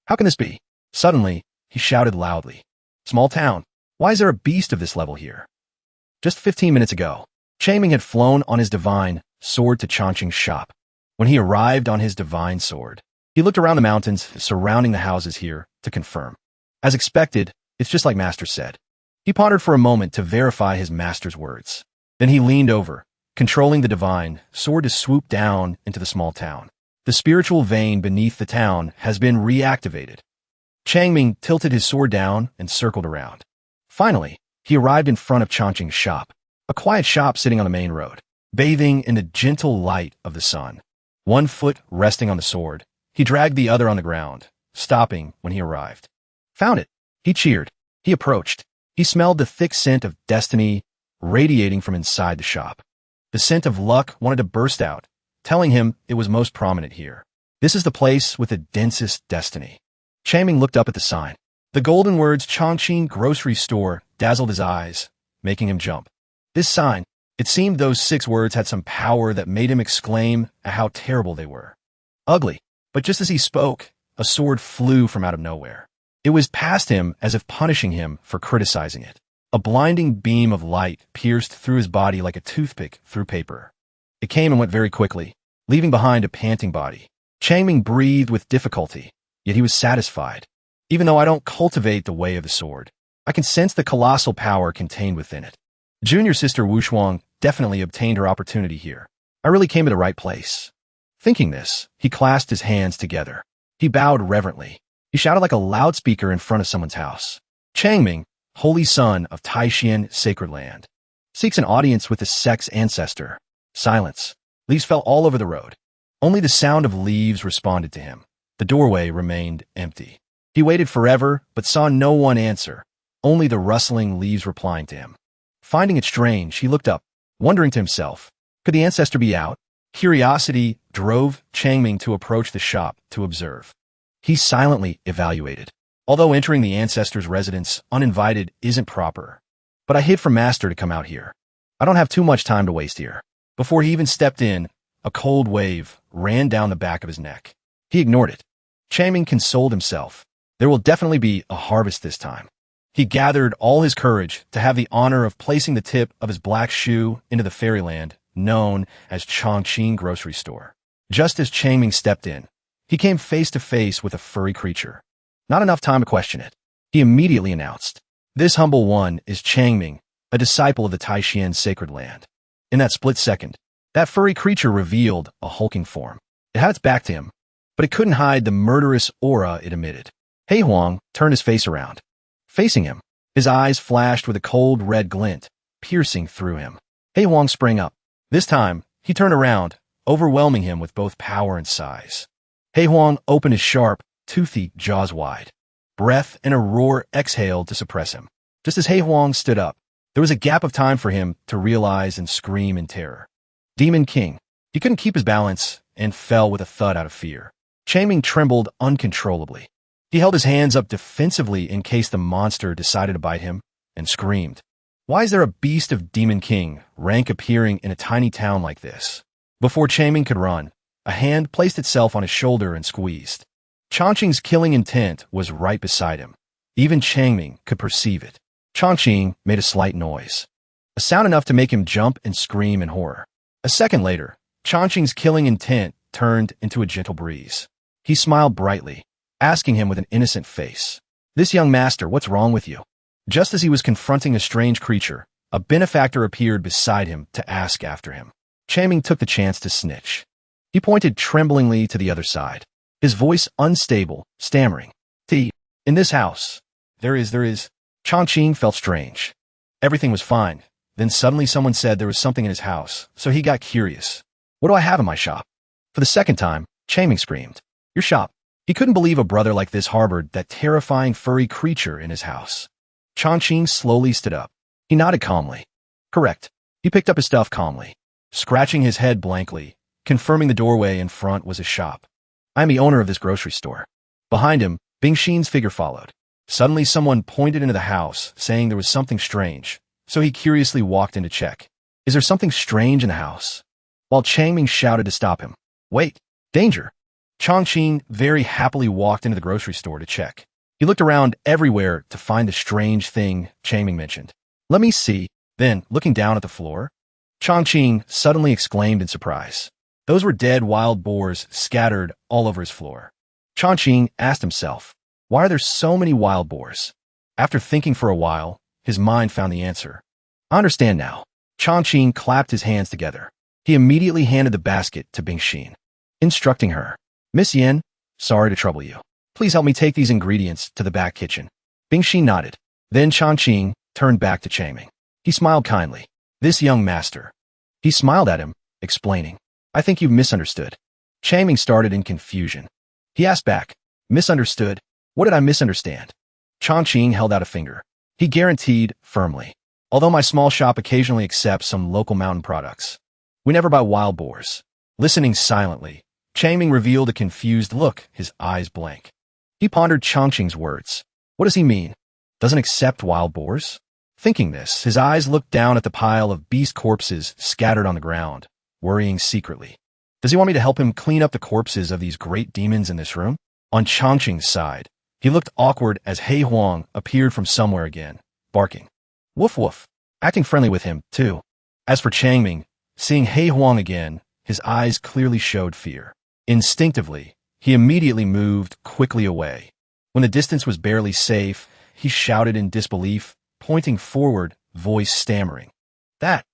How can this be? Suddenly, he shouted loudly. Small town. Why is there a beast of this level here? Just 15 minutes ago, Changming had flown on his divine sword to Changqing's shop. When he arrived on his divine sword, he looked around the mountains surrounding the houses here to confirm. As expected, it's just like Master said. He pondered for a moment to verify his master's words. Then he leaned over, controlling the divine sword to swoop down into the small town. The spiritual vein beneath the town has been reactivated. Changming tilted his sword down and circled around. Finally, he arrived in front of Changqing's shop, a quiet shop sitting on the main road, bathing in the gentle light of the sun. One foot resting on the sword, he dragged the other on the ground, stopping when he arrived. Found it. He cheered. He approached. He smelled the thick scent of destiny radiating from inside the shop. The scent of luck wanted to burst out, telling him it was most prominent here. This is the place with the densest destiny. Changming looked up at the sign. The golden words Changqing Grocery Store dazzled his eyes, making him jump. This sign, it seemed those 6 words had some power that made him exclaim at how terrible they were. Ugly. But just as he spoke, a sword flew from out of nowhere. It was past him as if punishing him for criticizing it. A blinding beam of light pierced through his body like a toothpick through paper. It came and went very quickly, leaving behind a panting body. Changming breathed with difficulty, yet he was satisfied. Even though I don't cultivate the way of the sword, I can sense the colossal power contained within it. Junior sister Wushuang definitely obtained her opportunity here. I really came to the right place. Thinking this, he clasped his hands together. He bowed reverently. He shouted like a loudspeaker in front of someone's house. Changming, holy son of Taishan sacred land, seeks an audience with the sect's ancestor. Silence. Leaves fell all over the road. Only the sound of leaves responded to him. The doorway remained empty. He waited forever, but saw no one answer, only the rustling leaves replying to him. Finding it strange, he looked up, wondering to himself, could the ancestor be out? Curiosity drove Changming to approach the shop to observe. He silently evaluated. Although entering the ancestor's residence uninvited isn't proper, but I hid from Master to come out here. I don't have too much time to waste here. Before he even stepped in, a cold wave ran down the back of his neck. He ignored it. Changming consoled himself. There will definitely be a harvest this time. He gathered all his courage to have the honor of placing the tip of his black shoe into the fairyland known as Changqing Grocery Store. Just as Changming stepped in, he came face to face with a furry creature. Not enough time to question it. He immediately announced, "This humble one is Changming, a disciple of the Taishan sacred land." In that split second, that furry creature revealed a hulking form. It had its back to him, but it couldn't hide the murderous aura it emitted. Hei Huang turned his face around. Facing him, his eyes flashed with a cold red glint, piercing through him. Hei Huang sprang up. This time, he turned around, overwhelming him with both power and size. Hei Huang opened his sharp, toothy jaws wide. Breath and a roar exhaled to suppress him. Just as Hei Huang stood up, there was a gap of time for him to realize and scream in terror. Demon King. He couldn't keep his balance and fell with a thud out of fear. Changming trembled uncontrollably. He held his hands up defensively in case the monster decided to bite him, and screamed. Why is there a beast of Demon King rank appearing in a tiny town like this? Before Changming could run, a hand placed itself on his shoulder and squeezed. Changqing's killing intent was right beside him. Even Changming could perceive it. Changqing made a slight noise, a sound enough to make him jump and scream in horror. A second later, Changqing's killing intent turned into a gentle breeze. He smiled brightly, asking him with an innocent face, "This young master, what's wrong with you?" Just as he was confronting a strange creature, a benefactor appeared beside him to ask after him. Changming took the chance to snitch. He pointed tremblingly to the other side, his voice unstable, stammering, In this house, there is. Changqing felt strange. Everything was fine. Then suddenly someone said there was something in his house, so he got curious. What do I have in my shop? For the second time, Changming screamed, "Your shop." He couldn't believe a brother like this harbored that terrifying furry creature in his house. Changqing slowly stood up. He nodded calmly. Correct. He picked up his stuff calmly, scratching his head blankly, confirming the doorway in front was a shop. I am the owner of this grocery store. Behind him, Bing Xin's figure followed. Suddenly someone pointed into the house, saying there was something strange, so he curiously walked in to check. Is there something strange in the house? While Changming shouted to stop him. Wait, danger! Chongqing very happily walked into the grocery store to check. He looked around everywhere to find the strange thing Changming mentioned. Let me see. Then, looking down at the floor, Chongqing suddenly exclaimed in surprise. Those were dead wild boars scattered all over his floor. Chongqing asked himself, why are there so many wild boars? After thinking for a while, his mind found the answer. I understand now. Chongqing clapped his hands together. He immediately handed the basket to Bing Xin, instructing her, Miss Yin, sorry to trouble you. Please help me take these ingredients to the back kitchen. Bing Xin nodded. Then Chongqing turned back to Changming. He smiled kindly. This young master. He smiled at him, explaining, I think you've misunderstood. Changming started in confusion. He asked back, misunderstood? What did I misunderstand? Chongqing held out a finger. He guaranteed firmly, although my small shop occasionally accepts some local mountain products, we never buy wild boars. Listening silently, Changming revealed a confused look, his eyes blank. He pondered Chongqing's words. What does he mean? Doesn't accept wild boars? Thinking this, his eyes looked down at the pile of beast corpses scattered on the ground, worrying secretly. Does he want me to help him clean up the corpses of these great demons in this room? On Chongqing's side, he looked awkward as He Huang appeared from somewhere again, barking. Woof woof, acting friendly with him, too. As for Changming, seeing He Huang again, his eyes clearly showed fear. Instinctively, he immediately moved quickly away. When the distance was barely safe, he shouted in disbelief, pointing forward, voice stammering. That.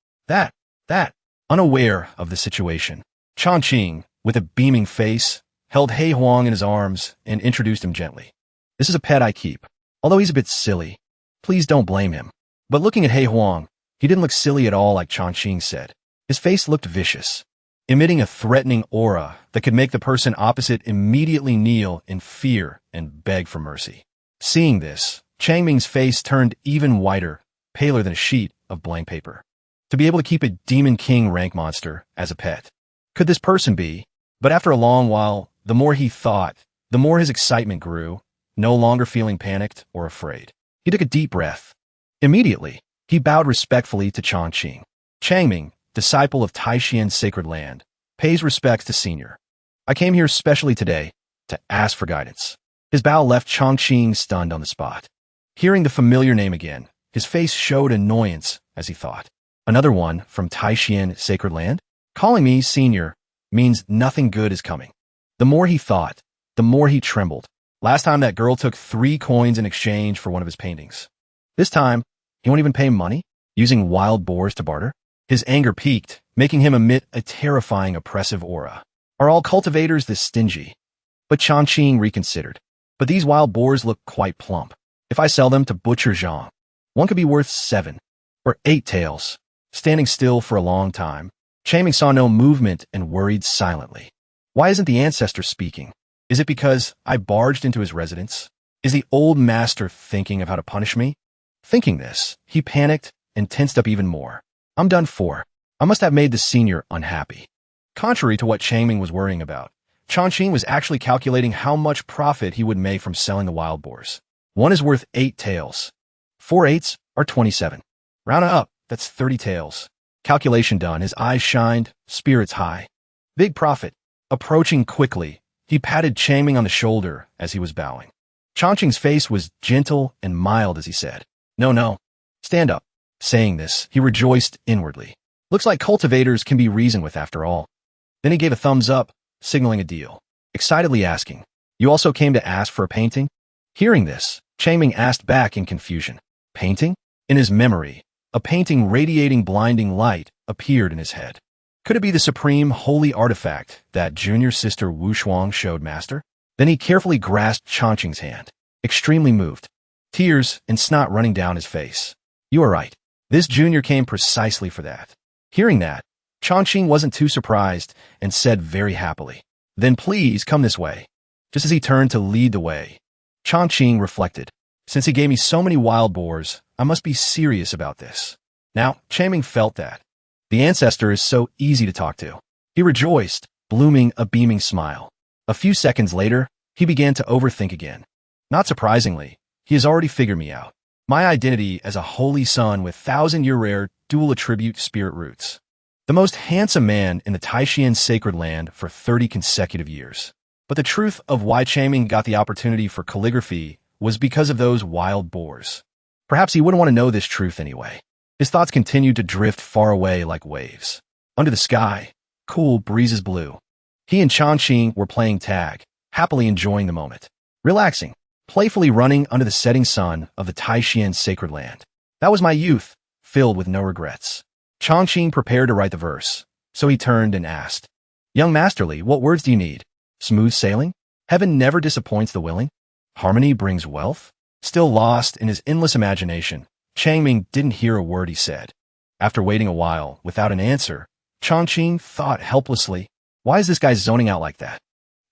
Unaware of the situation, Chongqing, with a beaming face, held He Huang in his arms and introduced him gently. This is a pet I keep. Although he's a bit silly, please don't blame him. But looking at He Huang, he didn't look silly at all like Chongqing said. His face looked vicious, emitting a threatening aura that could make the person opposite immediately kneel in fear and beg for mercy. Seeing this, Changming's face turned even whiter, paler than a sheet of blank paper. To be able to keep a Demon King rank monster as a pet. Could this person be? But after a long while, the more he thought, the more his excitement grew, no longer feeling panicked or afraid. He took a deep breath. Immediately, he bowed respectfully to Chongqing. Changming, disciple of Taishian's sacred land, pays respects to senior. I came here specially today to ask for guidance. His bow left Chongqing stunned on the spot. Hearing the familiar name again, his face showed annoyance as he thought. Another one from Taishian sacred land? Calling me senior means nothing good is coming. The more he thought, the more he trembled. Last time that girl took 3 coins in exchange for one of his paintings. This time, he won't even pay money, using wild boars to barter. His anger peaked, making him emit a terrifying oppressive aura. Are all cultivators this stingy? But Chongqing reconsidered. But these wild boars look quite plump. If I sell them to Butcher Zhang, one could be worth 7 or 8 taels. Standing still for a long time, Changming saw no movement and worried silently. Why isn't the ancestor speaking? Is it because I barged into his residence? Is the old master thinking of how to punish me? Thinking this, he panicked and tensed up even more. I'm done for. I must have made the senior unhappy. Contrary to what Changming was worrying about, Chongqing was actually calculating how much profit he would make from selling the wild boars. One is worth 8 taels. 4 8s are 27. Round it up, that's 30 taels. Calculation done, his eyes shined, spirits high. Big profit. Approaching quickly, he patted Changming on the shoulder as he was bowing. Chongqing's face was gentle and mild as he said, No, stand up. Saying this, he rejoiced inwardly. Looks like cultivators can be reasoned with after all. Then he gave a thumbs up, signaling a deal, excitedly asking, You also came to ask for a painting? Hearing this, Changming asked back in confusion. Painting? In his memory, a painting radiating blinding light appeared in his head. Could it be the supreme holy artifact that junior sister Wu Shuang showed master? Then he carefully grasped Chongqing's hand, extremely moved, tears and snot running down his face. You are right. This junior came precisely for that. Hearing that, Chongqing wasn't too surprised and said very happily, Then please come this way. Just as he turned to lead the way, Chongqing reflected, Since he gave me so many wild boars, I must be serious about this. Now, Changming felt that. The ancestor is so easy to talk to. He rejoiced, blooming a beaming smile. A few seconds later, he began to overthink again. Not surprisingly, he has already figured me out. My identity as a holy son with 1,000-year-rare dual attribute spirit roots. The most handsome man in the Taishian sacred land for 30 consecutive years. But the truth of why Changming got the opportunity for calligraphy was because of those wild boars. Perhaps he wouldn't want to know this truth anyway. His thoughts continued to drift far away like waves. Under the sky, cool breezes blew. He and Changqing were playing tag, happily enjoying the moment. Relaxing, playfully running under the setting sun of the Taishian sacred land. That was my youth, filled with no regrets. Changqing prepared to write the verse, so he turned and asked, "Young Masterly, what words do you need? Smooth sailing? Heaven never disappoints the willing? Harmony brings wealth?" Still lost in his endless imagination, Changming didn't hear a word he said. After waiting a while, without an answer, Changqing thought helplessly, why is this guy zoning out like that?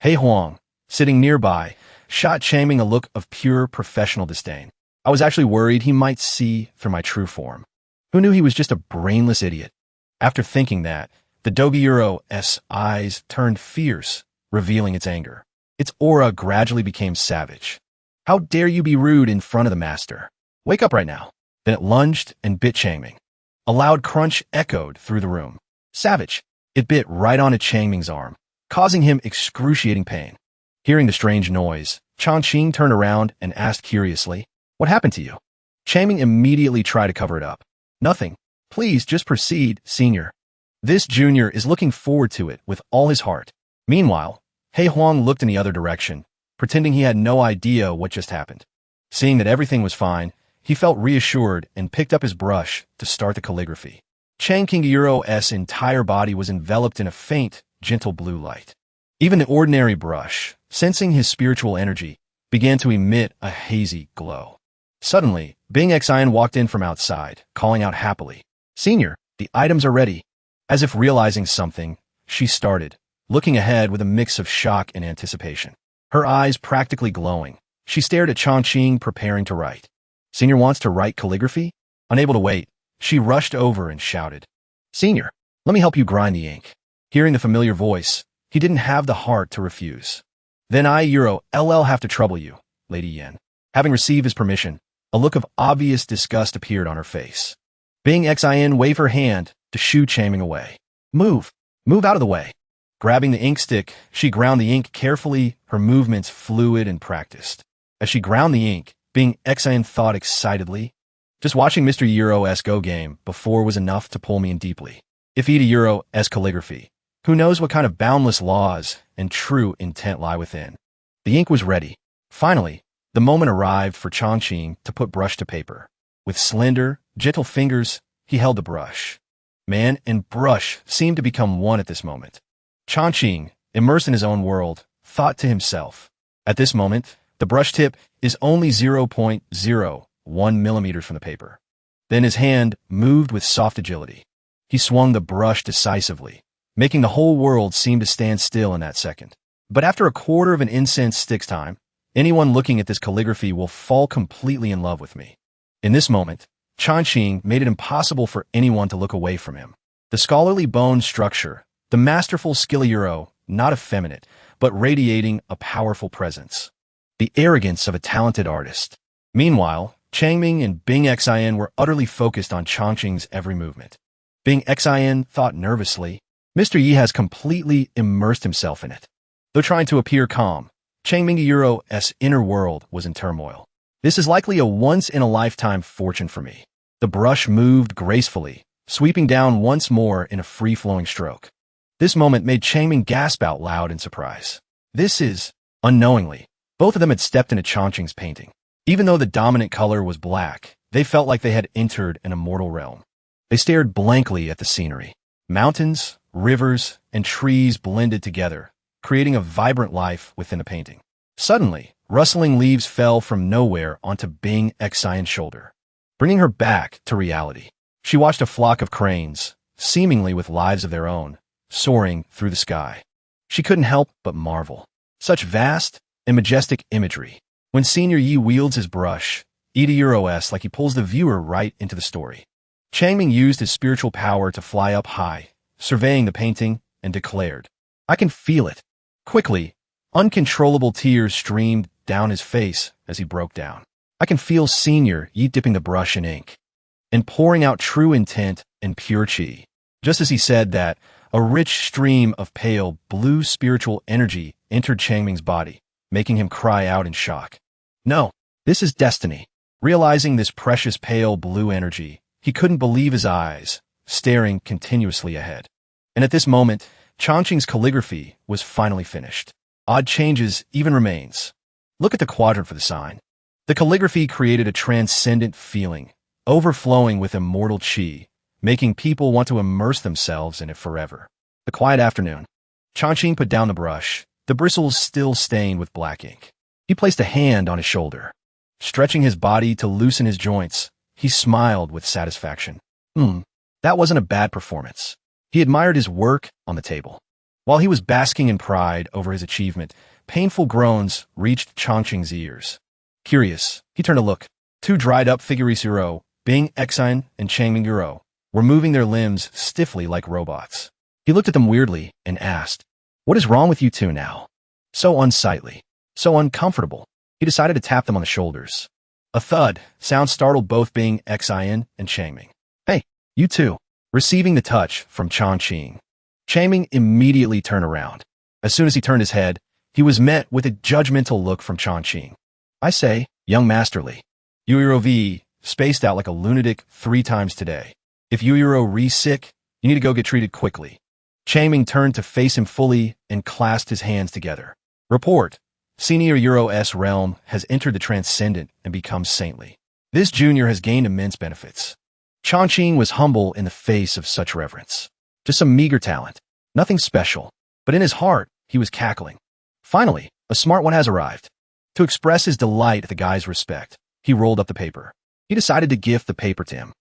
Hei Huang, sitting nearby, shot Changming a look of pure professional disdain. I was actually worried he might see through my true form. Who knew he was just a brainless idiot? After thinking that, the Dogyuro's eyes turned fierce, revealing its anger. Its aura gradually became savage. How dare you be rude in front of the master? Wake up right now. Then it lunged and bit Changming. A loud crunch echoed through the room. Savage. It bit right onto Changming's arm, causing him excruciating pain. Hearing the strange noise, Changqing turned around and asked curiously, "What happened to you?" Changming immediately tried to cover it up. "Nothing. Please just proceed, senior." This junior is looking forward to it with all his heart. Meanwhile, Hei Huang looked in the other direction, pretending he had no idea what just happened. Seeing that everything was fine, he felt reassured and picked up his brush to start the calligraphy. Chang Kingyuro's entire body was enveloped in a faint, gentle blue light. Even the ordinary brush, sensing his spiritual energy, began to emit a hazy glow. Suddenly, Bing Xian walked in from outside, calling out happily, "Senior, the items are ready." As if realizing something, she started, looking ahead with a mix of shock and anticipation. Her eyes practically glowing, she stared at Changqing preparing to write. "Senior wants to write calligraphy?" Unable to wait, she rushed over and shouted, "Senior, let me help you grind the ink." Hearing the familiar voice, he didn't have the heart to refuse. "Then I, Euro LL, have to trouble you, Lady Yen." Having received his permission, a look of obvious disgust appeared on her face. Bing Xian waved her hand to shoo Changming away. Move out of the way." Grabbing the ink stick, she ground the ink carefully, her movements fluid and practiced. As she ground the ink, Bing Xian thought excitedly, "Just watching Mr. Euro's Go game before was enough to pull me in deeply. If Ida Euro's calligraphy, who knows what kind of boundless laws and true intent lie within." The ink was ready. Finally, the moment arrived for Changqing to put brush to paper. With slender, gentle fingers, he held the brush. Man and brush seemed to become one at this moment. Changqing, immersed in his own world, thought to himself, "At this moment, the brush tip is only 0.01 millimeters from the paper." Then his hand moved with soft agility. He swung the brush decisively, making the whole world seem to stand still in that second. But after a quarter of an incense stick's time, anyone looking at this calligraphy will fall completely in love with me. In this moment, Changqing made it impossible for anyone to look away from him. The scholarly bone structure, the masterful skill of Euro, not effeminate, but radiating a powerful presence. The arrogance of a talented artist. Meanwhile, Changming and Bing Xian were utterly focused on Changqing's every movement. Bing Xian thought nervously, Mr. Yi has completely immersed himself in it. Though trying to appear calm, Changming Euro's inner world was in turmoil. This is likely a once-in-a-lifetime fortune for me. The brush moved gracefully, sweeping down once more in a free-flowing stroke. This moment made Changming gasp out loud in surprise. This is, unknowingly, both of them had stepped into Changqing's painting. Even though the dominant color was black, they felt like they had entered an immortal realm. They stared blankly at the scenery. Mountains, rivers, and trees blended together, creating a vibrant life within the painting. Suddenly, rustling leaves fell from nowhere onto Bing Xian's shoulder, bringing her back to reality. She watched a flock of cranes, seemingly with lives of their own, soaring through the sky. She couldn't help but marvel. Such vast and majestic imagery. When Senior Yi wields his brush, Ida Euros like he pulls the viewer right into the story. Changming used his spiritual power to fly up high, surveying the painting, and declared, "I can feel it." Quickly, Uncontrollable tears streamed down his face as he broke down. I can feel Senior Yi dipping the brush in ink and pouring out true intent and pure chi. Just as he said that, a rich stream of pale blue spiritual energy entered Changming's body, making him cry out in shock. No, this is destiny. Realizing this precious pale blue energy, he couldn't believe his eyes, staring continuously ahead. And at this moment, Changqing's calligraphy was finally finished. Odd changes even remains. Look at the quadrant for the sign. The calligraphy created a transcendent feeling, overflowing with immortal chi, making people want to immerse themselves in it forever. The quiet afternoon. Changqing put down the brush, the bristles still stained with black ink. He placed a hand on his shoulder. Stretching his body to loosen his joints, he smiled with satisfaction. That wasn't a bad performance. He admired his work on the table. While he was basking in pride over his achievement, painful groans reached Changqing's ears. Curious, he turned to look. Two dried-up figures Yuro, Bing Exine and Changming Yuro, were moving their limbs stiffly like robots. He looked at them weirdly and asked, "What is wrong with you two now? So unsightly, so uncomfortable." He decided to tap them on the shoulders. A thud sound startled both Bing Exine and Changming. "Hey, you two," receiving the touch from Changqing. Changming immediately turned around. As soon as he turned his head, he was met with a judgmental look from Changqing. "I say, young masterly, Yuyuro V spaced out like a lunatic 3 times today. If Yuyuro re-sick, you need to go get treated quickly." Changming turned to face him fully and clasped his hands together. "Report. Senior Euro S realm has entered the transcendent and become saintly. This junior has gained immense benefits." Changqing was humble in the face of such reverence. Just some meager talent. Nothing special. But in his heart, he was cackling. Finally, a smart one has arrived. To express his delight at the guy's respect, he rolled up the paper. He decided to gift the paper to him.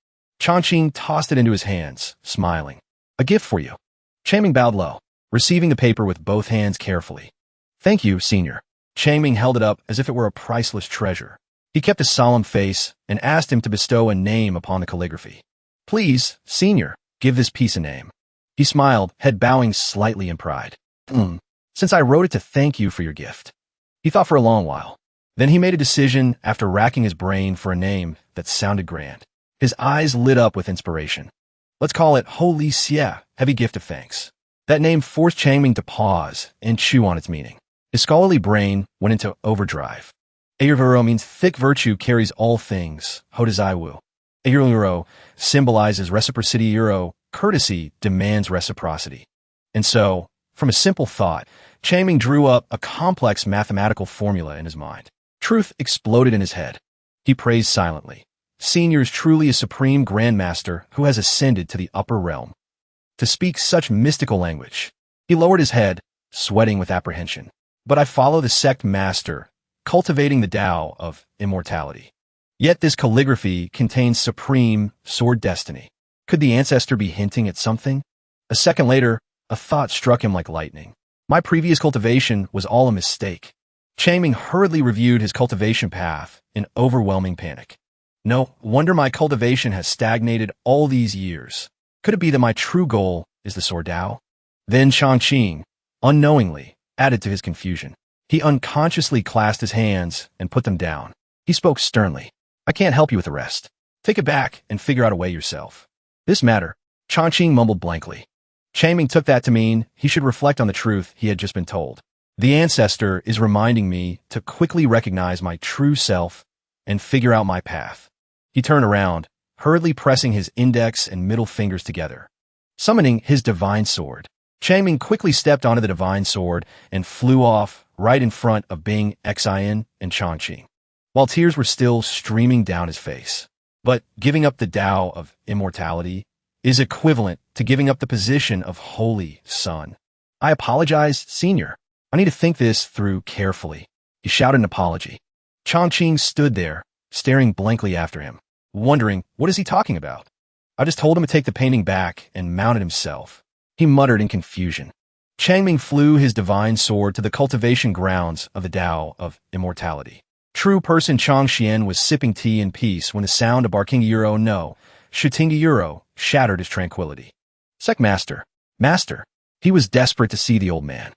Changqing tossed it into his hands, smiling. "A gift for you." Changming bowed low, receiving the paper with both hands carefully. "Thank you, Senior." Changming held it up as if it were a priceless treasure. He kept a solemn face and asked him to bestow a name upon the calligraphy. "Please, Senior, give this piece a name." He smiled, head bowing slightly in pride. Since I wrote it to thank you for your gift." He thought for a long while. Then he made a decision after racking his brain for a name that sounded grand. His eyes lit up with inspiration. "Let's call it Holy Xie, Heavy Gift of Thanks." That name forced Changming to pause and chew on its meaning. His scholarly brain went into overdrive. Ayurviro means thick virtue carries all things, Hodazaiwu. Ayurviro symbolizes reciprocity. Euro, courtesy, demands reciprocity. And so, from a simple thought, Changming drew up a complex mathematical formula in his mind. Truth exploded in his head. He praised silently. Senior is truly a supreme grandmaster who has ascended to the upper realm. To speak such mystical language. He lowered his head, sweating with apprehension. "But I follow the sect master, cultivating the Tao of immortality. Yet this calligraphy contains supreme sword destiny. Could the ancestor be hinting at something?" A second later, a thought struck him like lightning. My previous cultivation was all a mistake. Changming hurriedly reviewed his cultivation path in overwhelming panic. No wonder my cultivation has stagnated all these years. Could it be that my true goal is the sword Tao? Then Changqing, unknowingly, added to his confusion. He unconsciously clasped his hands and put them down. He spoke sternly. "I can't help you with the rest. Take it back and figure out a way yourself." "This matter," Changqing mumbled blankly. Changming took that to mean he should reflect on the truth he had just been told. The ancestor is reminding me to quickly recognize my true self and figure out my path. He turned around, hurriedly pressing his index and middle fingers together. Summoning his divine sword, Changming quickly stepped onto the divine sword and flew off right in front of Bing Exine and Changqing, while tears were still streaming down his face. But giving up the Tao of immortality is equivalent to giving up the position of Holy Son. "I apologize, Senior. I need to think this through carefully." He shouted an apology. Changqing stood there, staring blankly after him, wondering what is he talking about. "I just told him to take the painting back and mount it himself," he muttered in confusion. Changming flew his divine sword to the cultivation grounds of the Tao of immortality. True person Changxian was sipping tea in peace when the sound of barking Euro no, Shutinga Euro, shattered his tranquility. "Sec Master, Master." He was desperate to see the old man.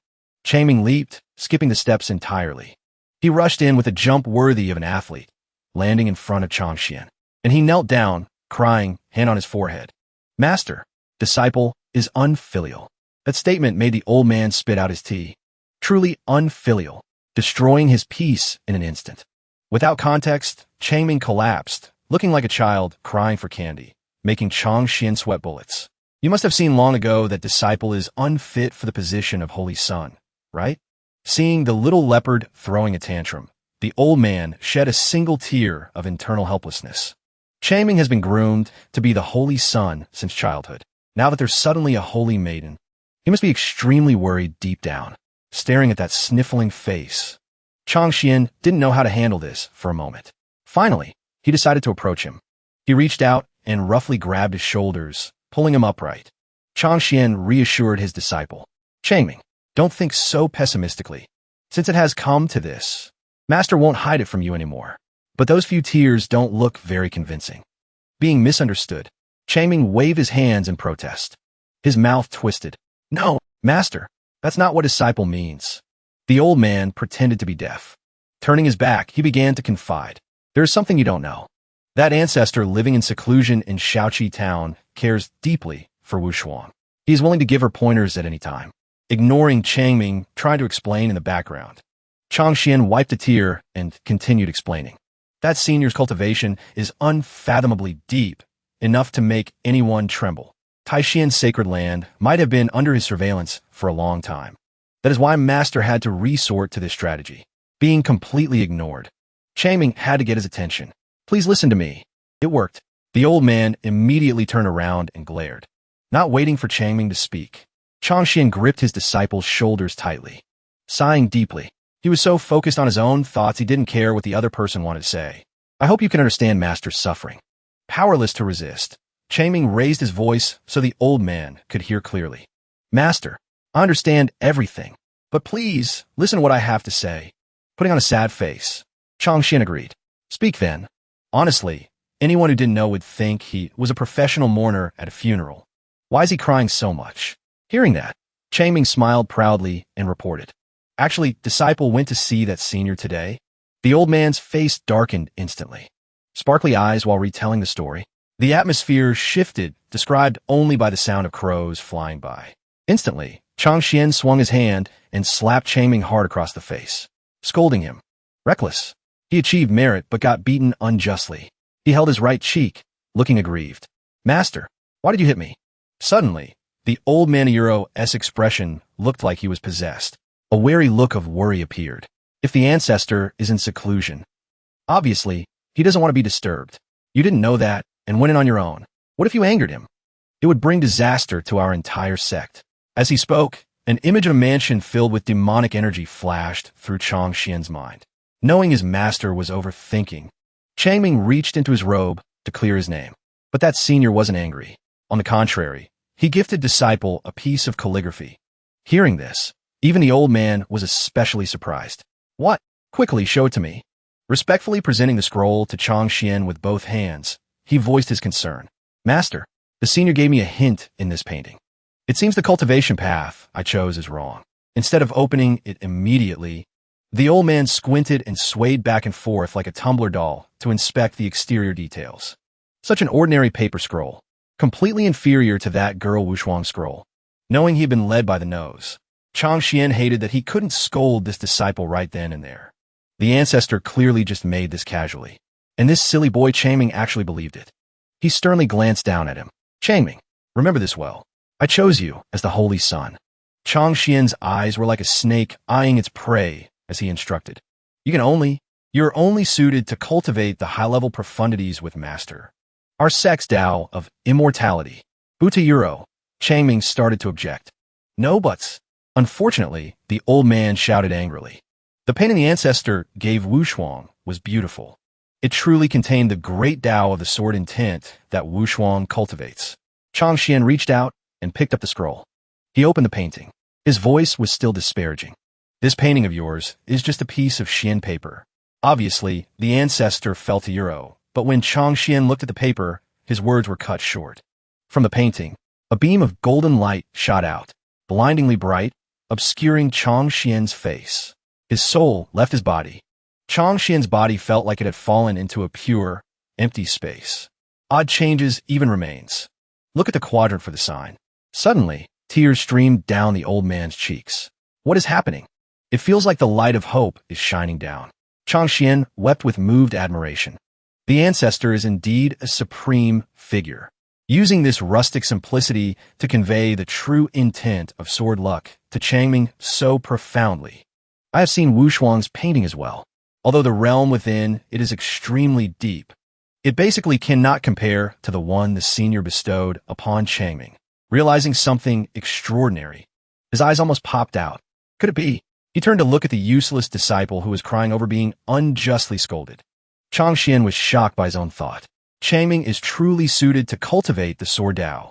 Changming leaped, skipping the steps entirely. He rushed in with a jump worthy of an athlete, landing in front of Changxian. And he knelt down, crying, hand on his forehead. Master, disciple is unfilial. That statement made the old man spit out his tea. Truly unfilial, destroying his peace in an instant. Without context, Changming collapsed, looking like a child crying for candy, making Changxian sweat bullets. You must have seen long ago that disciple is unfit for the position of holy son, right? Seeing the little leopard throwing a tantrum, the old man shed a single tear of internal helplessness. Changming has been groomed to be the holy son since childhood. Now that there's suddenly a holy maiden, he must be extremely worried deep down, staring at that sniffling face. Changxian didn't know how to handle this for a moment. Finally, he decided to approach him. He reached out and roughly grabbed his shoulders, pulling him upright. Changxian reassured his disciple. Changming, don't think so pessimistically. Since it has come to this, Master won't hide it from you anymore. But those few tears don't look very convincing. Being misunderstood, Changming waved his hands in protest. His mouth twisted. No, Master, that's not what disciple means. The old man pretended to be deaf. Turning his back, he began to confide. There is something you don't know. That ancestor living in seclusion in Shaoqi town cares deeply for Wu Shuang. He is willing to give her pointers at any time. Ignoring Changming, trying to explain in the background. Changxian wiped a tear and continued explaining. That senior's cultivation is unfathomably deep, enough to make anyone tremble. Taixian's sacred land might have been under his surveillance for a long time. That is why Master had to resort to this strategy. Being completely ignored. Changming had to get his attention. Please listen to me. It worked. The old man immediately turned around and glared. Not waiting for Changming to speak, Changxian gripped his disciple's shoulders tightly. Sighing deeply, he was so focused on his own thoughts he didn't care what the other person wanted to say. I hope you can understand Master's suffering. Powerless to resist, Changming raised his voice so the old man could hear clearly. Master, I understand everything, but please listen to what I have to say. Putting on a sad face, Changxian agreed. Speak then. Honestly, anyone who didn't know would think he was a professional mourner at a funeral. Why is he crying so much? Hearing that, Changming smiled proudly and reported. Actually, disciple went to see that senior today. The old man's face darkened instantly. Sparkly eyes while retelling the story. The atmosphere shifted, described only by the sound of crows flying by. Instantly, Changxian swung his hand and slapped Changming hard across the face, scolding him. Reckless. He achieved merit but got beaten unjustly. He held his right cheek, looking aggrieved. Master, why did you hit me? Suddenly, the old Manhwa's expression looked like he was possessed. A wary look of worry appeared. If the ancestor is in seclusion, obviously, he doesn't want to be disturbed. You didn't know that and went in on your own. What if you angered him? It would bring disaster to our entire sect. As he spoke, an image of a mansion filled with demonic energy flashed through Changxian's mind. Knowing his master was overthinking, Changming reached into his robe to clear his name. But that senior wasn't angry. On the contrary, he gifted disciple a piece of calligraphy. Hearing this, even the old man was especially surprised. What? Quickly show it to me. Respectfully presenting the scroll to Changxian with both hands, he voiced his concern. Master, the senior gave me a hint in this painting. It seems the cultivation path I chose is wrong. Instead of opening it immediately, the old man squinted and swayed back and forth like a tumbler doll to inspect the exterior details. Such an ordinary paper scroll, completely inferior to that girl Wushuang scroll. Knowing he had been led by the nose, Changxian hated that he couldn't scold this disciple right then and there. The ancestor clearly just made this casually, and this silly boy Changming actually believed it. He sternly glanced down at him. Changming, remember this well. I chose you as the holy son. Changxian's eyes were like a snake eyeing its prey as he instructed. You're only suited to cultivate the high-level profundities with Master. Our sect's Tao of immortality. Butayuro, Changming started to object. No buts. Unfortunately, the old man shouted angrily. The painting the ancestor gave Wushuang was beautiful. It truly contained the great Tao of the sword intent that Wushuang cultivates. Changxian reached out and picked up the scroll. He opened the painting. His voice was still disparaging. This painting of yours is just a piece of Xian paper. Obviously, the ancestor fell to Euro, but when Changxian looked at the paper, his words were cut short. From the painting, a beam of golden light shot out, blindingly bright, obscuring Chang Xian's face. His soul left his body. Chang Xian's body felt like it had fallen into a pure, empty space. Odd changes even remains. Look at the quadrant for the sign. Suddenly, tears streamed down the old man's cheeks. What is happening? It feels like the light of hope is shining down. Chang Xian wept with moved admiration. The ancestor is indeed a supreme figure, using this rustic simplicity to convey the true intent of sword luck to Changming so profoundly. I have seen Wu Shuang's painting as well, although the realm within it is extremely deep. It basically cannot compare to the one the senior bestowed upon Changming. Realizing something extraordinary, his eyes almost popped out. Could it be? He turned to look at the useless disciple who was crying over being unjustly scolded. Chang Xian was shocked by his own thought. Changming is truly suited to cultivate the sword Dao.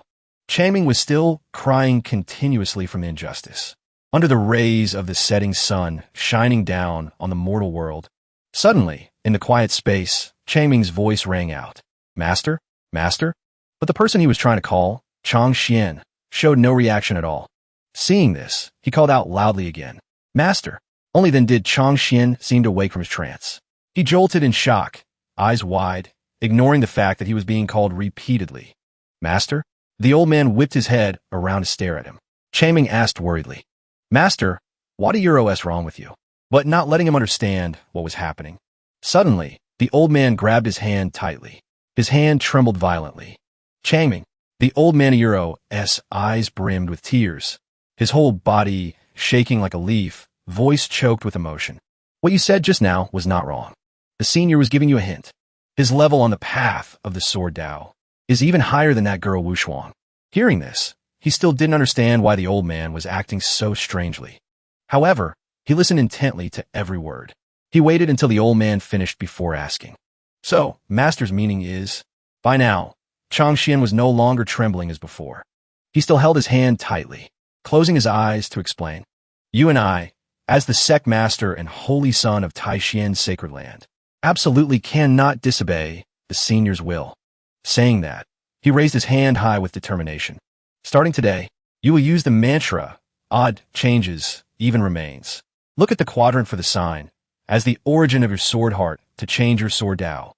Changming was still crying continuously from injustice. Under the rays of the setting sun shining down on the mortal world, suddenly, in the quiet space, Changming's voice rang out. Master? Master? But the person he was trying to call, Chang Xian, showed no reaction at all. Seeing this, he called out loudly again. Master! Only then did Chang Xian seem to wake from his trance. He jolted in shock, eyes wide, ignoring the fact that he was being called repeatedly. Master? The old man whipped his head around to stare at him. Changming asked worriedly. Master, what is wrong with you? But not letting him understand what was happening. Suddenly, the old man grabbed his hand tightly. His hand trembled violently. Changming, the old Manhwa's eyes brimmed with tears, his whole body shaking like a leaf, voice choked with emotion. What you said just now was not wrong. The senior was giving you a hint. His level on the path of the sword Dao is even higher than that girl Wu Shuang. Hearing this, he still didn't understand why the old man was acting so strangely. However, he listened intently to every word. He waited until the old man finished before asking. So, Master's meaning is? By now, Chang Xian was no longer trembling as before. He still held his hand tightly, closing his eyes to explain. You and I, as the sect master and holy son of Taishien's sacred land, absolutely cannot disobey the senior's will. Saying that, he raised his hand high with determination. Starting today, you will use the mantra, odd changes, even remains. Look at the quadrant for the sign, as the origin of your sword heart to change your sword Dao.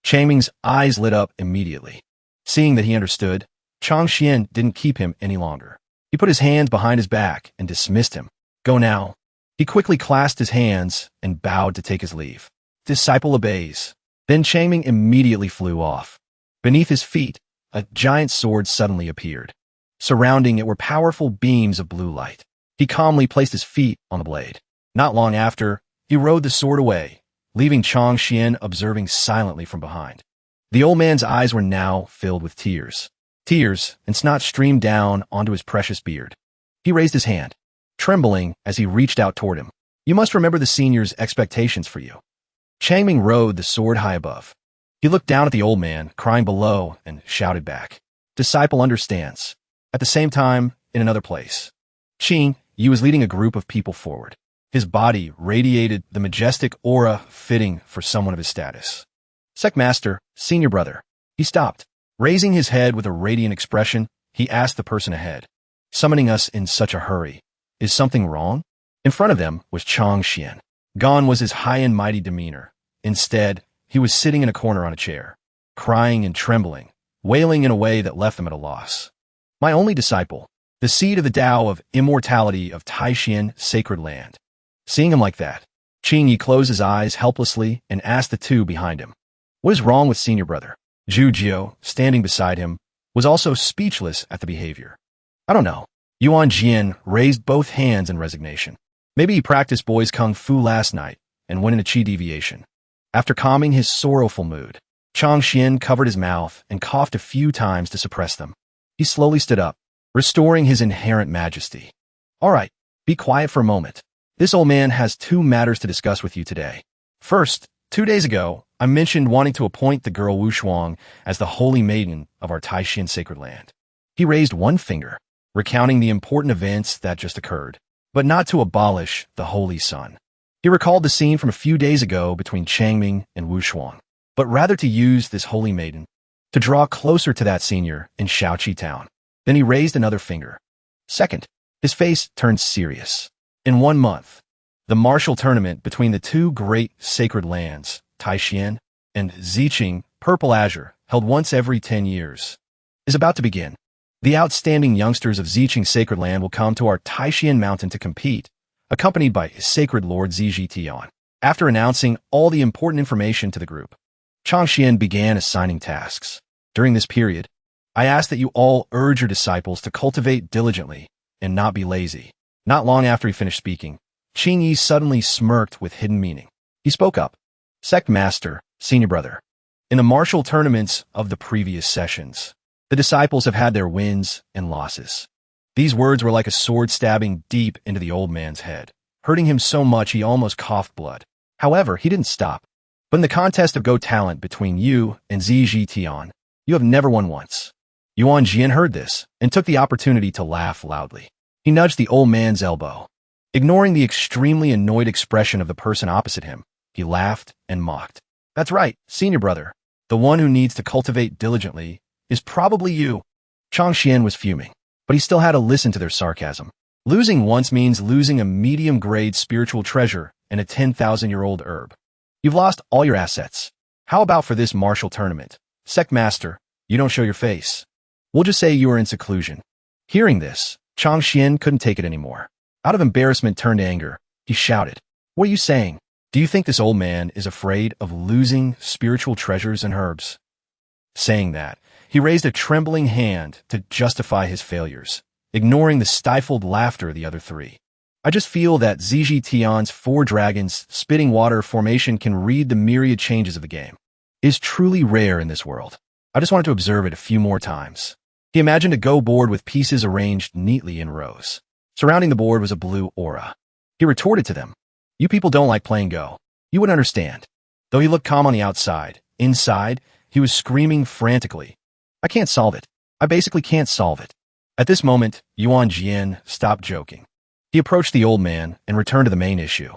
Changming's eyes lit up immediately. Seeing that he understood, Chang Xian didn't keep him any longer. He put his hands behind his back and dismissed him. Go now. He quickly clasped his hands and bowed to take his leave. Disciple obeys. Then Changming immediately flew off. Beneath his feet, a giant sword suddenly appeared. Surrounding it were powerful beams of blue light. He calmly placed his feet on the blade. Not long after, he rode the sword away, leaving Chang Xian observing silently from behind. The old man's eyes were now filled with tears. Tears and snot streamed down onto his precious beard. He raised his hand, trembling as he reached out toward him. You must remember the senior's expectations for you. Changming rode the sword high above. He looked down at the old man, crying below, and shouted back. Disciple understands. At the same time, in another place, Qing Yu was leading a group of people forward. His body radiated the majestic aura fitting for someone of his status. Sectmaster, senior brother. He stopped. Raising his head with a radiant expression, he asked the person ahead. Summoning us in such a hurry. Is something wrong? In front of them was Chang Xian. Gone was his high and mighty demeanor. Instead, he was sitting in a corner on a chair, crying and trembling, wailing in a way that left them at a loss. My only disciple, the seed of the Tao of immortality of Taishien's sacred land. Seeing him like that, Qing Yi closed his eyes helplessly and asked the two behind him. What is wrong with senior brother? Zhu Jiao, standing beside him, was also speechless at the behavior. I don't know. Yuan Jian raised both hands in resignation. Maybe he practiced boys kung fu last night and went into chi deviation. After calming his sorrowful mood, Chang Xian covered his mouth and coughed a few times to suppress them. He slowly stood up, restoring his inherent majesty. All right, be quiet for a moment. This old man has two matters to discuss with you today. First, 2 days ago, I mentioned wanting to appoint the girl Wu Shuang as the holy maiden of our Taishian sacred land. He raised one finger, recounting the important events that just occurred, but not to abolish the holy sun. He recalled the scene from a few days ago between Changming and Wu Shuang, but rather to use this holy maiden to draw closer to that senior in Shaoqi town. Then he raised another finger. Second, His face turned serious. In 1 month, the martial tournament between the two great sacred lands, Taishan and Ziqing, Purple Azure, held once every 10 years, is about to begin. The outstanding youngsters of Ziqing Sacred Land will come to our Taishan Mountain to compete, accompanied by his Sacred Lord Zhitian. After announcing all the important information to the group, Changxian began assigning tasks. During this period, I ask that you all urge your disciples to cultivate diligently and not be lazy. Not long after he finished speaking, Qingyi suddenly smirked with hidden meaning. He spoke up. Sect Master, Senior Brother. In the martial tournaments of the previous sessions, the disciples have had their wins and losses. These words were like a sword stabbing deep into the old man's head, hurting him so much he almost coughed blood. However, he didn't stop. But in the contest of Go Talent between you and Zhitian, you have never won once. Yuan Jian heard this and took the opportunity to laugh loudly. He nudged the old man's elbow. Ignoring the extremely annoyed expression of the person opposite him, he laughed and mocked. That's right, Senior Brother. The one who needs to cultivate diligently is probably you. Changxian was fuming, but he still had to listen to their sarcasm. Losing once means losing a medium-grade spiritual treasure and a 10,000-year-old herb. You've lost all your assets. How about for this martial tournament? Sect Master, you don't show your face. We'll just say you are in seclusion. Hearing this, Changxian couldn't take it anymore. Out of embarrassment turned anger, he shouted, What are you saying? Do you think this old man is afraid of losing spiritual treasures and herbs? Saying that, he raised a trembling hand to justify his failures, ignoring the stifled laughter of the other three. I just feel that Zhitian's 4 dragons spitting water formation can read the myriad changes of the game. It is truly rare in this world. I just wanted to observe it a few more times. He imagined a Go board with pieces arranged neatly in rows. Surrounding the board was a blue aura. He retorted to them, You people don't like playing Go. You wouldn't understand. Though he looked calm on the outside, inside, he was screaming frantically. I can't solve it. I basically can't solve it. At this moment, Yuan Jian stopped joking. He approached the old man and returned to the main issue.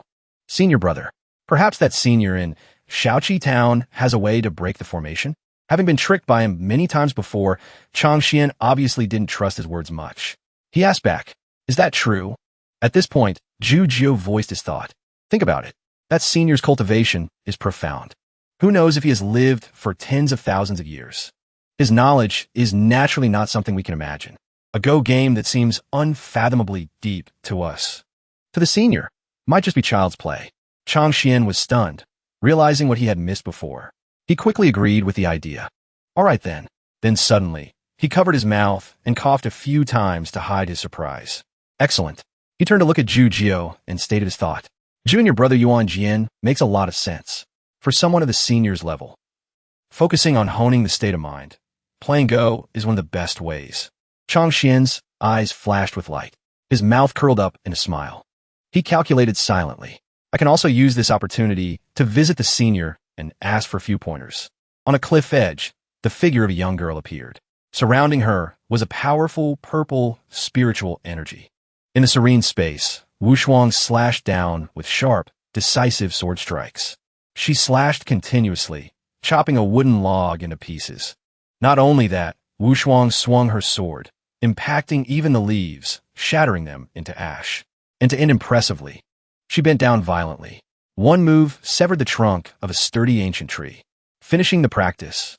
Senior Brother, perhaps that senior in Shaoqi Town has a way to break the formation? Having been tricked by him many times before, Changxian obviously didn't trust his words much. He asked back, Is that true? At this point, Zhu Jiu voiced his thought. Think about it. That senior's cultivation is profound. Who knows if he has lived for tens of thousands of years? His knowledge is naturally not something we can imagine. A Go game that seems unfathomably deep to us. To the senior, might just be child's play. Changxian was stunned, realizing what he had missed before. He quickly agreed with the idea. All right then. Then suddenly, he covered his mouth and coughed a few times to hide his surprise. Excellent. He turned to look at Zhu Jiu and stated his thought. Junior brother Yuan Jian makes a lot of sense. For someone of the senior's level, focusing on honing the state of mind, playing Go is one of the best ways. Changxian's eyes flashed with light. His mouth curled up in a smile. He calculated silently. I can also use this opportunity to visit the senior and ask for a few pointers. On a cliff edge, the figure of a young girl appeared. Surrounding her was a powerful purple spiritual energy. In the serene space, Wu Shuang slashed down with sharp, decisive sword strikes. She slashed continuously, chopping a wooden log into pieces. Not only that, Wu Shuang swung her sword, impacting even the leaves, shattering them into ash. And to end impressively, she bent down violently. One move severed the trunk of a sturdy ancient tree. Finishing the practice,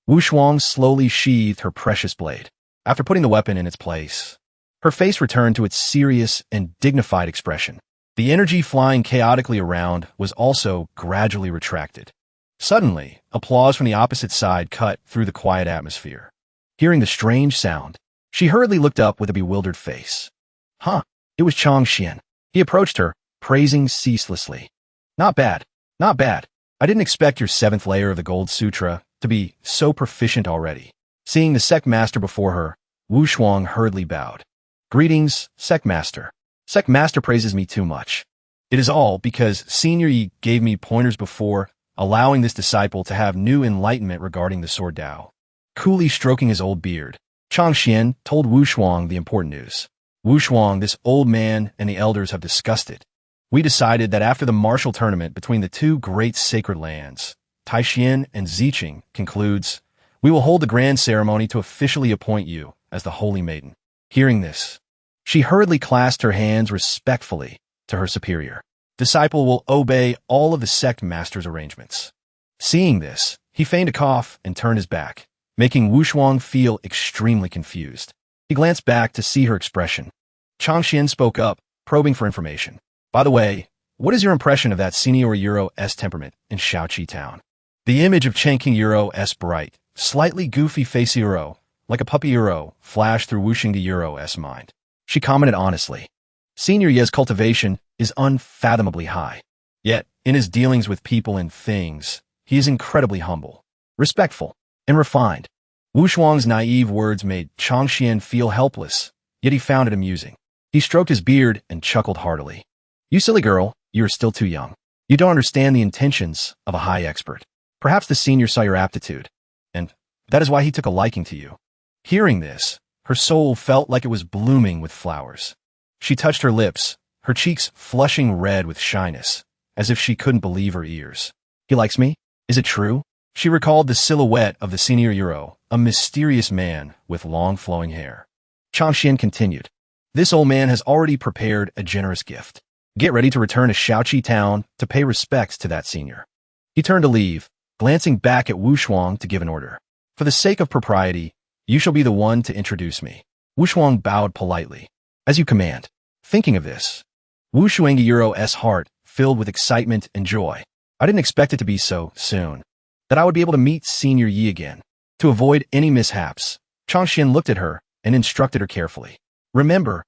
Wu Shuang slowly sheathed her precious blade. After putting the weapon in its place, her face returned to its serious and dignified expression. The energy flying chaotically around was also gradually retracted. Suddenly, applause from the opposite side cut through the quiet atmosphere. Hearing the strange sound, she hurriedly looked up with a bewildered face. Huh, it was Changxian. He approached her, praising ceaselessly. Not bad, not bad. I didn't expect your 7th layer of the Gold Sutra to be so proficient already. Seeing the sect master before her, Wu Shuang hurriedly bowed. Greetings, sect master. Sect master praises me too much. It is all because Senior Yi gave me pointers before, allowing this disciple to have new enlightenment regarding the Sword Dao. Coolly stroking his old beard, Changxian told Wu Shuang the important news. Wu Shuang, this old man and the elders have discussed it. We decided that after the martial tournament between the two great sacred lands, Taishan and Ziqing, concludes, we will hold the grand ceremony to officially appoint you as the Holy Maiden. Hearing this, She hurriedly clasped her hands respectfully to her superior. Disciple will obey all of the sect master's arrangements. Seeing this, he feigned a cough and turned his back, making Wushuang feel extremely confused. He glanced back to see her expression. Changxian spoke up, probing for information. By the way, what is your impression of that Senior Euro-S temperament in Shaoqi Town? The image of Changqing Euro-S bright, slightly goofy face Euro, like a puppy Euro, flashed through Wuxing Euro-S mind. She commented honestly. Senior Ye's cultivation is unfathomably high. Yet, in his dealings with people and things, he is incredibly humble, respectful, and refined. Wu Shuang's naive words made Changxian feel helpless, yet he found it amusing. He stroked his beard and chuckled heartily. You silly girl, you are still too young. You don't understand the intentions of a high expert. Perhaps the senior saw your aptitude, and that is why he took a liking to you. Hearing this, her soul felt like it was blooming with flowers. She touched her lips, her cheeks flushing red with shyness, as if she couldn't believe her ears. He likes me? Is it true? She recalled the silhouette of the senior Euro, a mysterious man with long flowing hair. Changxian continued. This old man has already prepared a generous gift. Get ready to return to Shaoqi Town to pay respects to that senior. He turned to leave, glancing back at Wu Shuang to give an order. For the sake of propriety, you shall be the one to introduce me. Wu Shuang bowed politely. As you command. Thinking of this, Wu Shuang's heart filled with excitement and joy. I didn't expect it to be so soon, that I would be able to meet Senior Yi again. To avoid any mishaps, Changxian looked at her and instructed her carefully. Remember,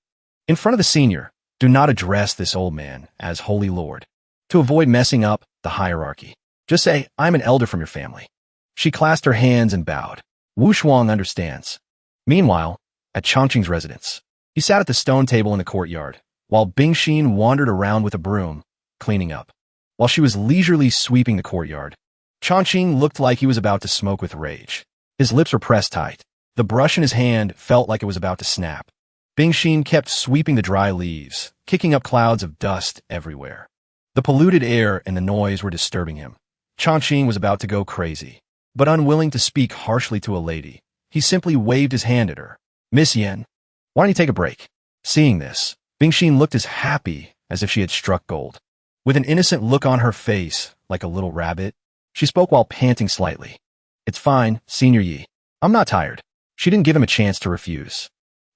in front of the senior, do not address this old man as Holy Lord. To avoid messing up the hierarchy, just say, I'm an elder from your family. She clasped her hands and bowed. Wu Shuang understands. Meanwhile, at Changqing's residence, he sat at the stone table in the courtyard, while Bingxin wandered around with a broom, cleaning up. While she was leisurely sweeping the courtyard, Changqing looked like he was about to smoke with rage. His lips were pressed tight. The brush in his hand felt like it was about to snap. Bingxin kept sweeping the dry leaves, kicking up clouds of dust everywhere. The polluted air and the noise were disturbing him. Changqing was about to go crazy, but unwilling to speak harshly to a lady, he simply waved his hand at her. Miss Yan, why don't you take a break? Seeing this, Bingxin looked as happy as if she had struck gold. With an innocent look on her face, like a little rabbit, she spoke while panting slightly. It's fine, Senior Yi. I'm not tired. She didn't give him a chance to refuse.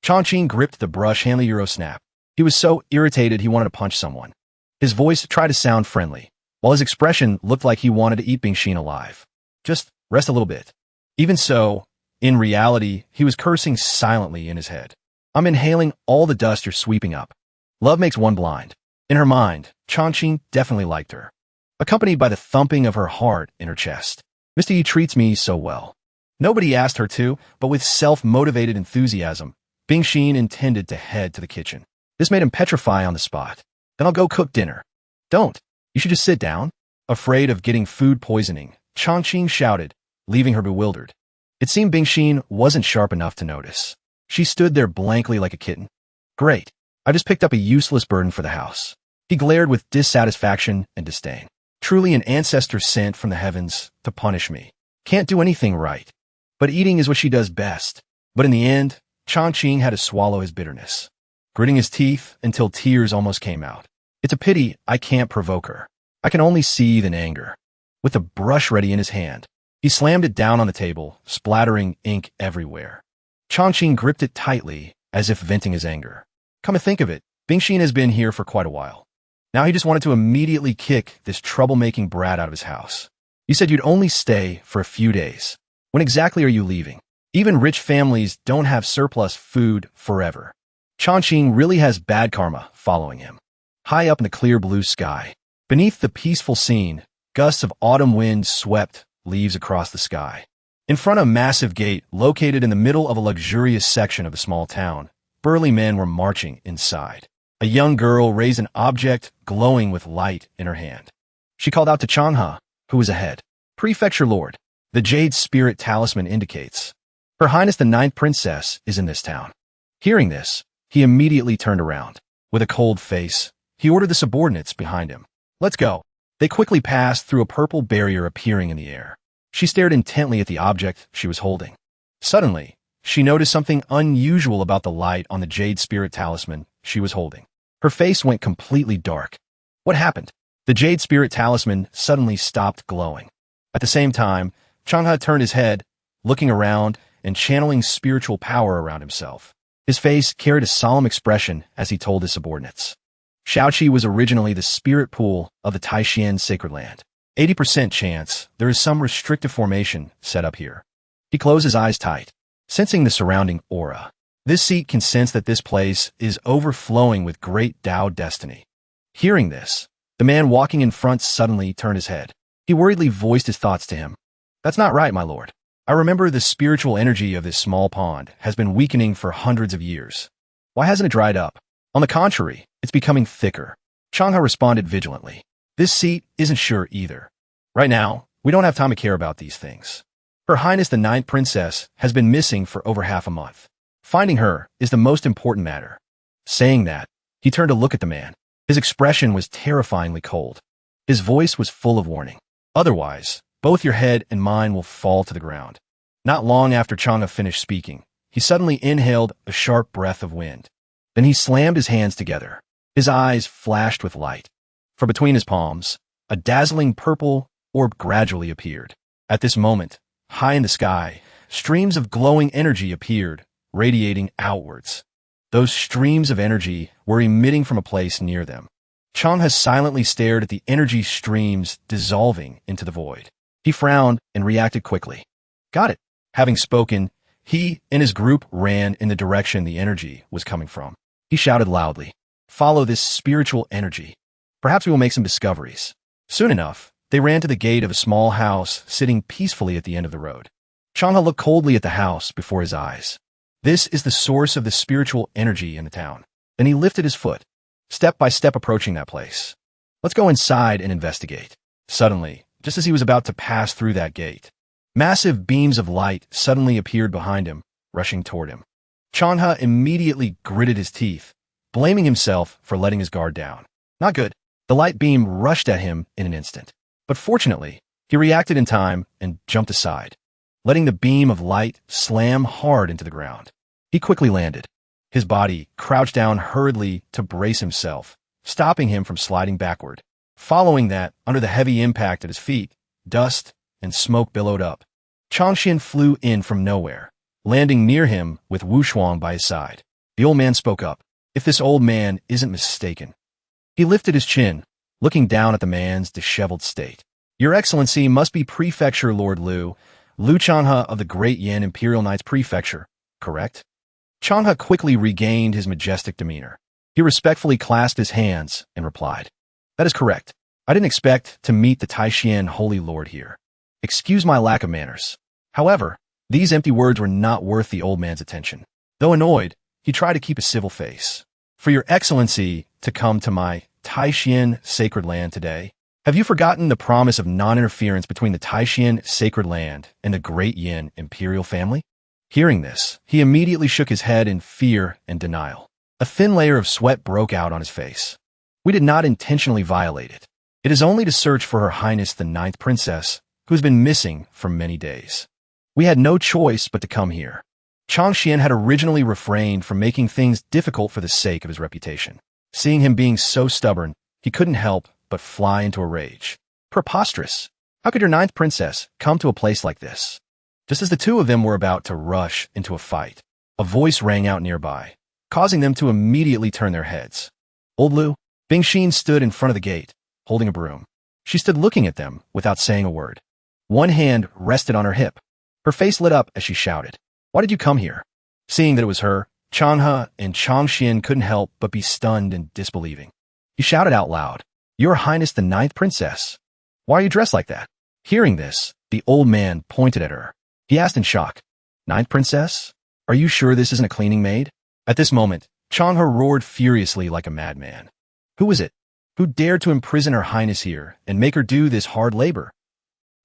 Changqing gripped the brush hand the Euro snap. He was so irritated he wanted to punch someone. His voice tried to sound friendly, while his expression looked like he wanted to eat Bingxin alive. Just rest a little bit. Even so, in reality, he was cursing silently in his head. I'm inhaling all the dust you're sweeping up. Love makes one blind. In her mind, Changqing definitely liked her, accompanied by the thumping of her heart in her chest. Mr. Yi treats me so well. Nobody asked her to, but with self-motivated enthusiasm, Bingxin intended to head to the kitchen. This made him petrify on the spot. Then I'll go cook dinner. Don't. You should just sit down. Afraid of getting food poisoning, Changqing shouted, leaving her bewildered. It seemed Bingxin wasn't sharp enough to notice. She stood there blankly like a kitten. Great. I just picked up a useless burden for the house. He glared with dissatisfaction and disdain. Truly an ancestor sent from the heavens to punish me. Can't do anything right. But eating is what she does best. But in the end, Changqing had to swallow his bitterness, gritting his teeth until tears almost came out. It's a pity I can't provoke her. I can only seethe in anger. With the brush ready in his hand, he slammed it down on the table, splattering ink everywhere. Changqing gripped it tightly, as if venting his anger. Come to think of it, Bingxin has been here for quite a while. Now he just wanted to immediately kick this troublemaking brat out of his house. You said you'd only stay for a few days. When exactly are you leaving? Even rich families don't have surplus food forever. Changqing really has bad karma following him. High up in the clear blue sky, beneath the peaceful scene, gusts of autumn wind swept leaves across the sky. In front of a massive gate located in the middle of a luxurious section of the small town, burly men were marching inside. A young girl raised an object glowing with light in her hand. She called out to Changha, who was ahead. Prefecture Lord, the Jade Spirit Talisman indicates. Her Highness the Ninth Princess is in this town. Hearing this, he immediately turned around. With a cold face, he ordered the subordinates behind him. Let's go. They quickly passed through a purple barrier appearing in the air. She stared intently at the object she was holding. Suddenly, she noticed something unusual about the light on the jade spirit talisman she was holding. Her face went completely dark. What happened? The jade spirit talisman suddenly stopped glowing. At the same time, Changha turned his head, looking around and channeling spiritual power around himself. His face carried a solemn expression as he told his subordinates. Shaoqi was originally the spirit pool of the Taishan sacred land. 80% chance there is some restrictive formation set up here. He closed his eyes tight, sensing the surrounding aura. This seat can sense that this place is overflowing with great Tao destiny. Hearing this, the man walking in front suddenly turned his head. He worriedly voiced his thoughts to him. That's not right, my lord. I remember the spiritual energy of this small pond has been weakening for hundreds of years. Why hasn't it dried up? On the contrary, it's becoming thicker. Changha responded vigilantly. This seat isn't sure either. Right now, we don't have time to care about these things. Her Highness the Ninth Princess has been missing for over half a month. Finding her is the most important matter. Saying that, he turned to look at the man. His expression was terrifyingly cold. His voice was full of warning. Otherwise, both your head and mine will fall to the ground. Not long after Changha finished speaking, he suddenly inhaled a sharp breath of wind. Then he slammed his hands together. His eyes flashed with light. From between his palms, a dazzling purple orb gradually appeared. At this moment, high in the sky, streams of glowing energy appeared, radiating outwards. Those streams of energy were emitting from a place near them. Changha silently stared at the energy streams dissolving into the void. He frowned and reacted quickly. Got it. Having spoken, he and his group ran in the direction the energy was coming from. He shouted loudly, "Follow this spiritual energy. Perhaps we will make some discoveries." Soon enough, they ran to the gate of a small house sitting peacefully at the end of the road. Changha looked coldly at the house before his eyes. This is the source of the spiritual energy in the town. Then he lifted his foot, step by step approaching that place. Let's go inside and investigate. Suddenly, just as he was about to pass through that gate, massive beams of light suddenly appeared behind him, rushing toward him. Changha immediately gritted his teeth, blaming himself for letting his guard down. Not good. The light beam rushed at him in an instant. But fortunately, he reacted in time and jumped aside, letting the beam of light slam hard into the ground. He quickly landed. His body crouched down hurriedly to brace himself, stopping him from sliding backward. Following that, under the heavy impact at his feet, dust and smoke billowed up. Changxian flew in from nowhere, landing near him with Wu Shuang by his side. The old man spoke up. If this old man isn't mistaken. He lifted his chin, looking down at the man's disheveled state. Your Excellency must be Prefecture Lord Lu Changha of the Great Yan Imperial Knights Prefecture, correct? Changha quickly regained his majestic demeanor. He respectfully clasped his hands and replied, That is correct. I didn't expect to meet the Taishan Holy Lord here. Excuse my lack of manners. However, these empty words were not worth the old man's attention. Though annoyed, he tried to keep a civil face. For your Excellency to come to my Taishan sacred land today, have you forgotten the promise of non-interference between the Taishan sacred land and the Great Yin imperial family? Hearing this, he immediately shook his head in fear and denial. A thin layer of sweat broke out on his face. We did not intentionally violate it. It is only to search for Her Highness the Ninth Princess, who has been missing for many days. We had no choice but to come here. Changxian had originally refrained from making things difficult for the sake of his reputation. Seeing him being so stubborn, he couldn't help but fly into a rage. Preposterous! How could your ninth princess come to a place like this? Just as the two of them were about to rush into a fight, a voice rang out nearby, causing them to immediately turn their heads. Old Lu, Bingxin stood in front of the gate, holding a broom. She stood looking at them without saying a word. One hand rested on her hip. Her face lit up as she shouted, Why did you come here? Seeing that it was her, Changhe and Changxian couldn't help but be stunned and disbelieving. He shouted out loud, Your Highness the Ninth Princess. Why are you dressed like that? Hearing this, the old man pointed at her. He asked in shock, Ninth Princess? Are you sure this isn't a cleaning maid? At this moment, Changhe roared furiously like a madman. Who is it? Who dared to imprison Her Highness here and make her do this hard labor?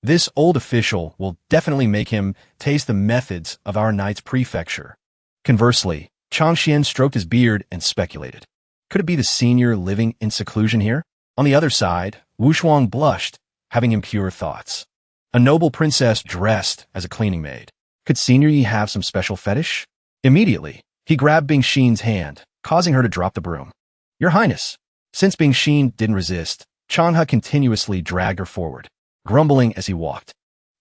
This old official will definitely make him taste the methods of our knight's prefecture. Conversely, Changxian stroked his beard and speculated. Could it be the senior living in seclusion here? On the other side, Wu Shuang blushed, having impure thoughts. A noble princess dressed as a cleaning maid. Could Senior Yi have some special fetish? Immediately, he grabbed Bing Xin's hand, causing her to drop the broom. Your Highness. Since Bing Xin didn't resist, Changhe continuously dragged her forward, grumbling as he walked.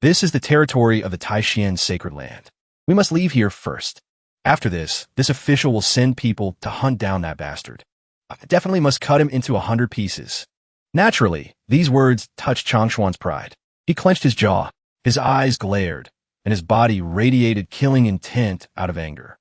This is the territory of the Taishian sacred land. We must leave here first. After this official will send people to hunt down that bastard. I definitely must cut him into 100 pieces. Naturally, these words touched Changshuan's pride. He clenched his jaw, his eyes glared, and his body radiated killing intent out of anger.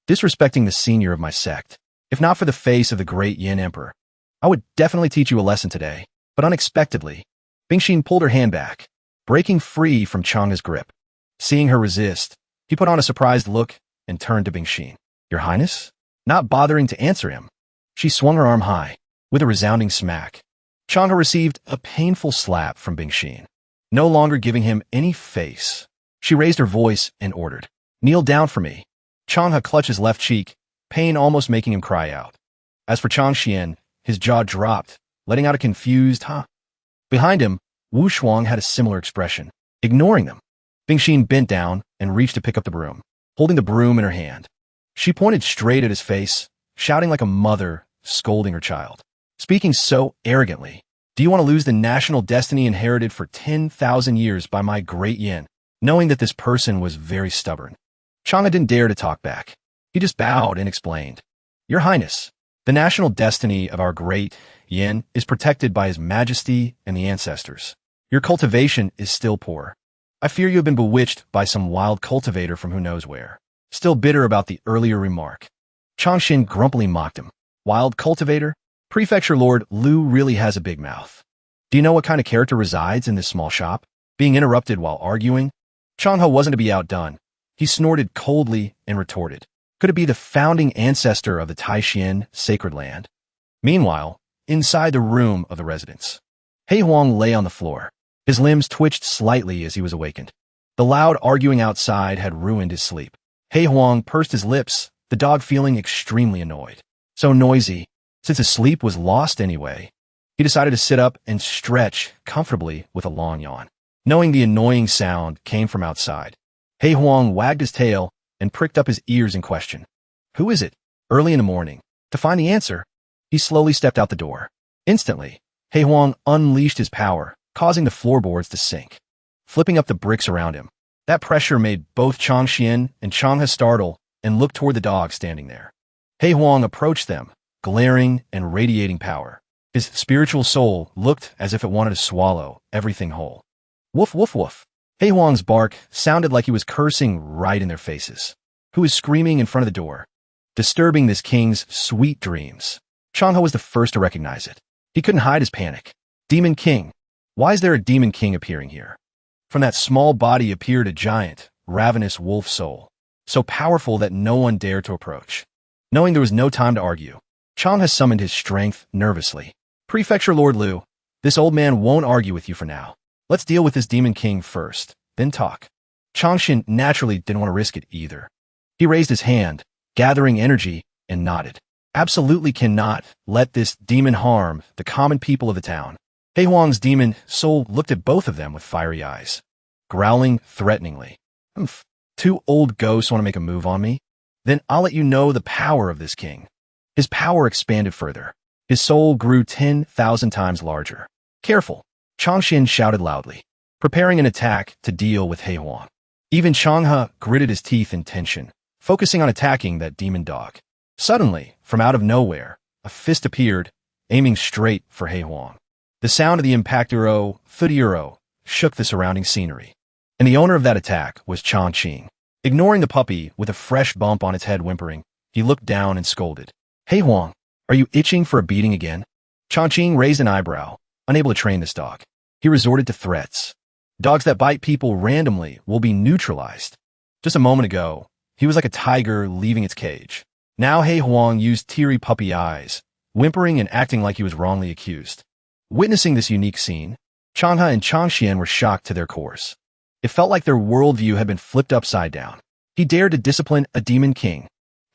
Disrespecting the senior of my sect. If not for the face of the great Yin Emperor, I would definitely teach you a lesson today. But unexpectedly, Bing Xin pulled her hand back, breaking free from Changhe's grip. Seeing her resist, he put on a surprised look and turned to Bing Xin. Your Highness? Not bothering to answer him, she swung her arm high, with a resounding smack. Changhe received a painful slap from Bing Xin. No longer giving him any face, she raised her voice and ordered, kneel down for me. Changhe clutched his left cheek, pain almost making him cry out. As for Changxian, his jaw dropped, letting out a confused huh. Behind him, Wu Shuang had a similar expression, ignoring them. Bing Xin bent down and reached to pick up the broom, holding the broom in her hand. She pointed straight at his face, shouting like a mother scolding her child. Speaking so arrogantly, do you want to lose the national destiny inherited for 10,000 years by my great Yin? Knowing that this person was very stubborn, Changhe didn't dare to talk back. He just bowed and explained. Your Highness, the national destiny of our great Yin is protected by His Majesty and the ancestors. Your cultivation is still poor. I fear you have been bewitched by some wild cultivator from who knows where. Still bitter about the earlier remark, Changxin grumpily mocked him. Wild cultivator? Prefecture Lord Lu really has a big mouth. Do you know what kind of character resides in this small shop? Being interrupted while arguing? Changhe wasn't to be outdone. He snorted coldly and retorted. Could it be the founding ancestor of the Taishian sacred land? Meanwhile, inside the room of the residence, He Huang lay on the floor. His limbs twitched slightly as he was awakened. The loud arguing outside had ruined his sleep. He Huang pursed his lips, the dog feeling extremely annoyed. So noisy, since his sleep was lost anyway. He decided to sit up and stretch comfortably with a long yawn. Knowing the annoying sound came from outside, He Huang wagged his tail and pricked up his ears in question. Who is it? Early in the morning. To find the answer, he slowly stepped out the door. Instantly, He Huang unleashed his power, causing the floorboards to sink, flipping up the bricks around him. That pressure made both Changxian and Changhe startle and look toward the dog standing there. He Huang approached them, glaring and radiating power. His spiritual soul looked as if it wanted to swallow everything whole. Woof, woof, woof. He Huang's bark sounded like he was cursing right in their faces. Who was screaming in front of the door, disturbing this king's sweet dreams? Changhe was the first to recognize it. He couldn't hide his panic. Demon King. Why is there a Demon King appearing here? From that small body appeared a giant, ravenous wolf soul, so powerful that no one dared to approach. Knowing there was no time to argue, Changhe summoned his strength nervously. Prefecture Lord Lu, this old man won't argue with you for now. Let's deal with this Demon King first, then talk. Changxin naturally didn't want to risk it either. He raised his hand, gathering energy, and nodded. Absolutely cannot let this demon harm the common people of the town. He Huang's demon soul looked at both of them with fiery eyes, growling threateningly. Two old ghosts want to make a move on me? Then I'll let you know the power of this king. His power expanded further. His soul grew 10,000 times larger. Careful, Changxin shouted loudly, preparing an attack to deal with He Huang. Even Changhe gritted his teeth in tension, focusing on attacking that demon dog. Suddenly, from out of nowhere, a fist appeared, aiming straight for He Huang. The sound of the impacturo, Fudiro, shook the surrounding scenery. And the owner of that attack was Changqing. Ignoring the puppy with a fresh bump on its head whimpering, he looked down and scolded. He Huang, are you itching for a beating again? Changqing raised an eyebrow, unable to train this dog. He resorted to threats. Dogs that bite people randomly will be neutralized. Just a moment ago, he was like a tiger leaving its cage. Now He Huang used teary puppy eyes, whimpering and acting like he was wrongly accused. Witnessing this unique scene, Changhe and Changxian were shocked to their cores. It felt like their worldview had been flipped upside down. He dared to discipline a demon king.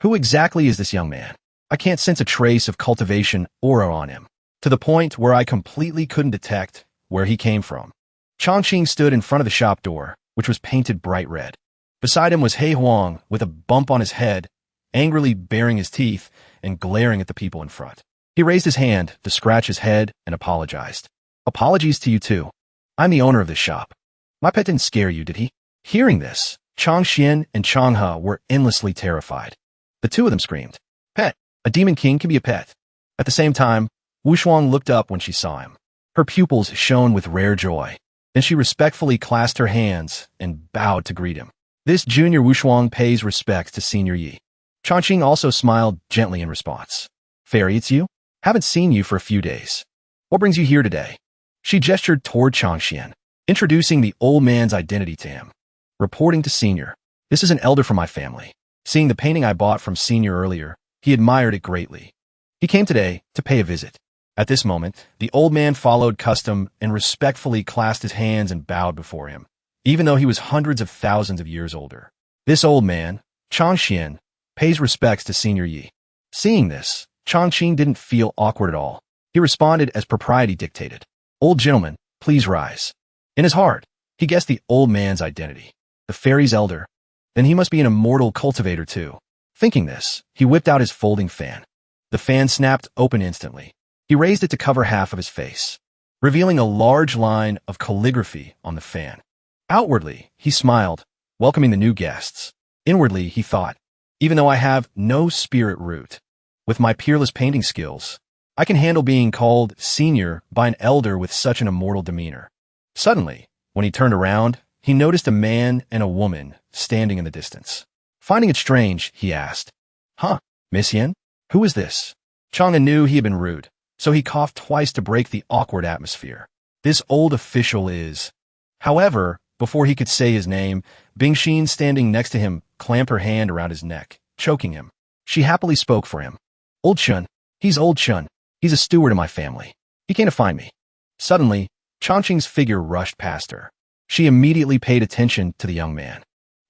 Who exactly is this young man? I can't sense a trace of cultivation aura on him, to the point where I completely couldn't detect where he came from. Changqing stood in front of the shop door, which was painted bright red. Beside him was He Huang with a bump on his head, angrily baring his teeth and glaring at the people in front. He raised his hand to scratch his head and apologized. Apologies to you too. I'm the owner of this shop. My pet didn't scare you, did he? Hearing this, Chang Xian and Chang He were endlessly terrified. The two of them screamed, "Pet! A demon king can be a pet." At the same time, Wu Shuang looked up when she saw him. Her pupils shone with rare joy. Then she respectfully clasped her hands and bowed to greet him. This junior Wu Shuang pays respect to Senior Yi. Changqing also smiled gently in response. Fairy, it's you? Haven't seen you for a few days. What brings you here today? She gestured toward Chang Xian, introducing the old man's identity to him. Reporting to Senior, this is an elder from my family. Seeing the painting I bought from Senior earlier, he admired it greatly. He came today to pay a visit. At this moment, the old man followed custom and respectfully clasped his hands and bowed before him, even though he was hundreds of thousands of years older. This old man, Chang Xian, pays respects to Senior Yi. Seeing this, Changqing didn't feel awkward at all. He responded as propriety dictated. Old gentleman, please rise. In his heart, he guessed the old man's identity. The fairy's elder. Then he must be an immortal cultivator too. Thinking this, he whipped out his folding fan. The fan snapped open instantly. He raised it to cover half of his face, revealing a large line of calligraphy on the fan. Outwardly, he smiled, welcoming the new guests. Inwardly, he thought, even though I have no spirit root, with my peerless painting skills, I can handle being called senior by an elder with such an immortal demeanor. Suddenly, when he turned around, he noticed a man and a woman standing in the distance. Finding it strange, he asked, Huh, Miss Yen? Who is this? Chang'e knew he had been rude, so he coughed twice to break the awkward atmosphere. This old official is... However, before he could say his name, Bingxin standing next to him clamped her hand around his neck, choking him. She happily spoke for him. Old Chun. He's Old Chun. He's a steward of my family. He came to find me. Suddenly, Changqing's figure rushed past her. She immediately paid attention to the young man.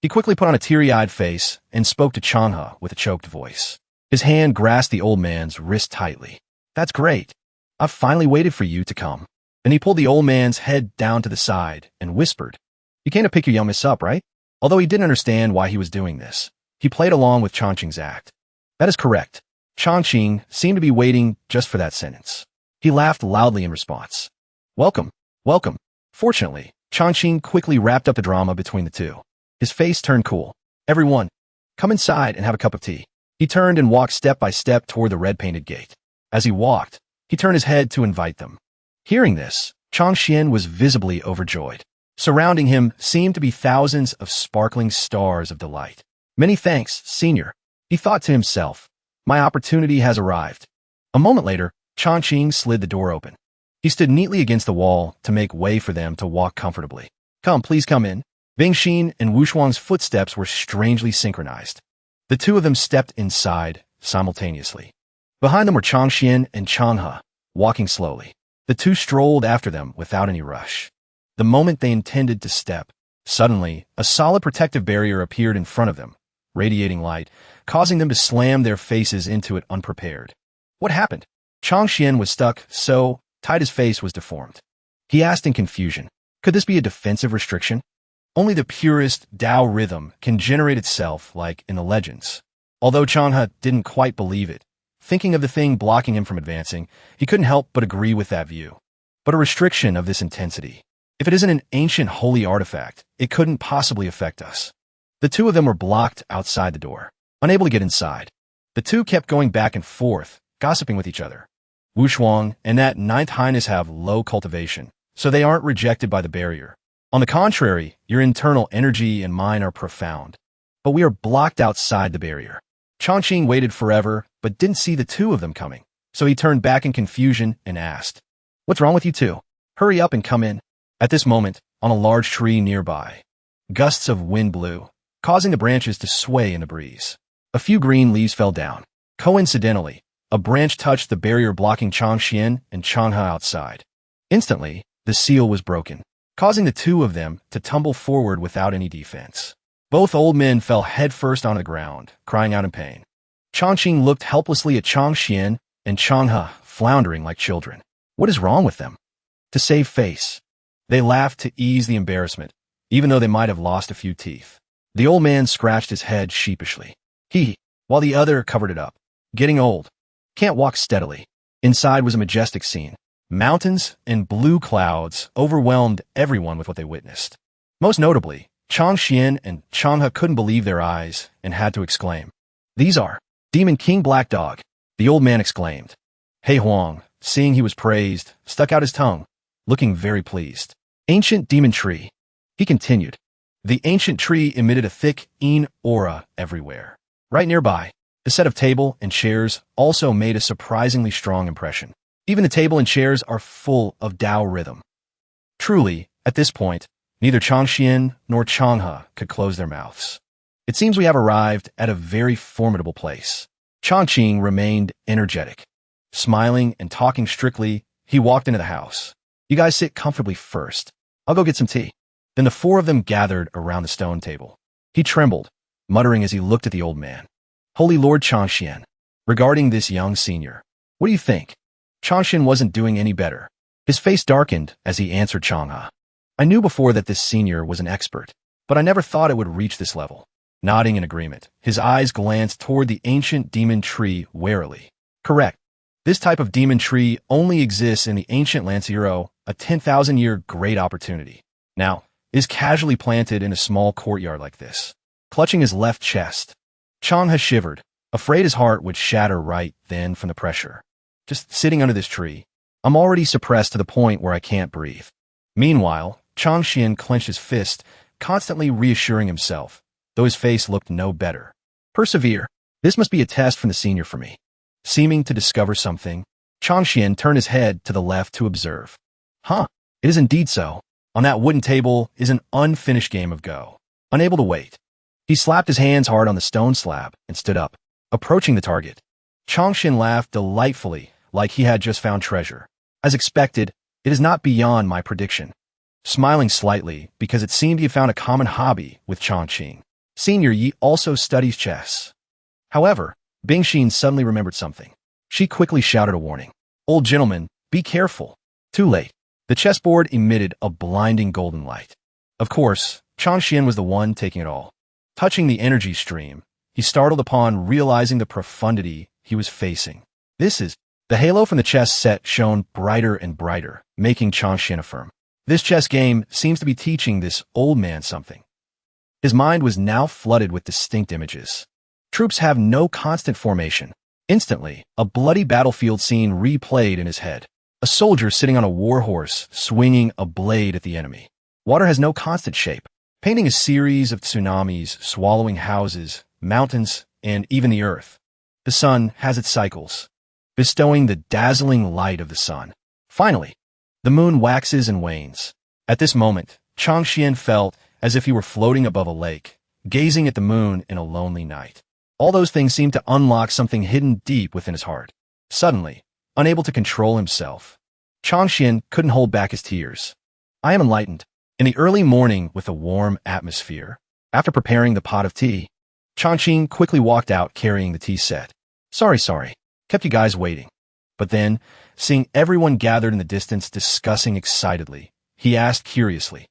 He quickly put on a teary-eyed face and spoke to Chang'e with a choked voice. His hand grasped the old man's wrist tightly. That's great. I've finally waited for you to come. Then he pulled the old man's head down to the side and whispered, You came to pick your young miss up, right? Although he didn't understand why he was doing this, he played along with Changqing's act. That is correct. Changqing seemed to be waiting just for that sentence. He laughed loudly in response. Welcome, welcome. Fortunately, Changqing quickly wrapped up the drama between the two. His face turned cool. Everyone, come inside and have a cup of tea. He turned and walked step by step toward the red-painted gate. As he walked, he turned his head to invite them. Hearing this, Chang Xian was visibly overjoyed. Surrounding him seemed to be thousands of sparkling stars of delight. Many thanks, Senior. He thought to himself, My opportunity has arrived. A moment later, Changqing slid the door open. He stood neatly against the wall to make way for them to walk comfortably. Come, please come in. Bingxin and Wu Shuang's footsteps were strangely synchronized. The two of them stepped inside simultaneously. Behind them were Chang Xian and Chang He, walking slowly. The two strolled after them without any rush. The moment they intended to step, suddenly, a solid protective barrier appeared in front of them, radiating light, causing them to slam their faces into it unprepared. What happened? Chang Xian was stuck so tight his face was deformed. He asked in confusion, Could this be a defensive restriction? Only the purest Tao rhythm can generate itself like in the legends. Although Chang He didn't quite believe it, thinking of the thing blocking him from advancing, he couldn't help but agree with that view. But a restriction of this intensity, if it isn't an ancient holy artifact, it couldn't possibly affect us. The two of them were blocked outside the door, unable to get inside. The two kept going back and forth, gossiping with each other. Wu Shuang and that Ninth Highness have low cultivation, so they aren't rejected by the barrier. On the contrary, your internal energy and mine are profound. But we are blocked outside the barrier. Changqing waited forever, but didn't see the two of them coming, so he turned back in confusion and asked, What's wrong with you two? Hurry up and come in. At this moment, on a large tree nearby, gusts of wind blew, causing the branches to sway in the breeze. A few green leaves fell down. Coincidentally, a branch touched the barrier blocking Chang Xian and Chang He outside. Instantly, the seal was broken, causing the two of them to tumble forward without any defense. Both old men fell headfirst on the ground, crying out in pain. Changqing looked helplessly at Chang Xian and Chang He, floundering like children. What is wrong with them? To save face, they laughed to ease the embarrassment, even though they might have lost a few teeth. The old man scratched his head sheepishly. While the other covered it up. Getting old. Can't walk steadily. Inside was a majestic scene. Mountains and blue clouds overwhelmed everyone with what they witnessed. Most notably, Chang Xian and Changhe couldn't believe their eyes and had to exclaim. "These are Demon King Black Dog," the old man exclaimed. He Huang, seeing he was praised, stuck out his tongue, looking very pleased. "Ancient demon tree," he continued. The ancient tree emitted a thick yin aura everywhere. Right nearby, the set of table and chairs also made a surprisingly strong impression. Even the table and chairs are full of Tao rhythm. Truly, at this point, neither Changxian nor Changhe could close their mouths. It seems we have arrived at a very formidable place. Changqing remained energetic. Smiling and talking strictly, he walked into the house. "You guys sit comfortably first. I'll go get some tea." Then the four of them gathered around the stone table. He trembled, muttering as he looked at the old man. "Holy Lord Changxian, regarding this young senior, what do you think?" Changxian wasn't doing any better. His face darkened as he answered Changhe. "I knew before that this senior was an expert, but I never thought it would reach this level." Nodding in agreement, his eyes glanced toward the ancient demon tree warily. "Correct. This type of demon tree only exists in the ancient Lancero, a 10,000-year great opportunity. Now, is casually planted in a small courtyard like this." Clutching his left chest, Changhe shivered, afraid his heart would shatter right then from the pressure. "Just sitting under this tree, I'm already suppressed to the point where I can't breathe." Meanwhile, Changxian clenched his fist, constantly reassuring himself, though his face looked no better. "Persevere. This must be a test from the senior for me." Seeming to discover something, Changxian turned his head to the left to observe. It is indeed so. On that wooden table is an unfinished game of Go. Unable to wait, he slapped his hands hard on the stone slab and stood up, approaching the target. Changxian laughed delightfully, like he had just found treasure. "As expected, it is not beyond my prediction." Smiling slightly, because it seemed he had found a common hobby with Changqing. "Senior Yi also studies chess." However, Bingxin suddenly remembered something. She quickly shouted a warning. "Old gentleman, be careful." Too late. The chessboard emitted a blinding golden light. Of course, Changxian was the one taking it all. Touching the energy stream, he startled upon realizing the profundity he was facing. The halo from the chess set shone brighter and brighter, making Changxian affirm. This chess game seems to be teaching this old man something. His mind was now flooded with distinct images. Troops have no constant formation. Instantly, a bloody battlefield scene replayed in his head. A soldier sitting on a war horse, swinging a blade at the enemy. Water has no constant shape, painting a series of tsunamis swallowing houses, mountains, and even the earth. The sun has its cycles, bestowing the dazzling light of the sun. Finally, the moon waxes and wanes. At this moment, Changxian felt as if he were floating above a lake, gazing at the moon in a lonely night. All those things seemed to unlock something hidden deep within his heart. Suddenly, unable to control himself, Changxian couldn't hold back his tears. "I am enlightened." In the early morning with a warm atmosphere, after preparing the pot of tea, Changqing quickly walked out carrying the tea set. Sorry. Kept you guys waiting." But then, seeing everyone gathered in the distance discussing excitedly, he asked curiously,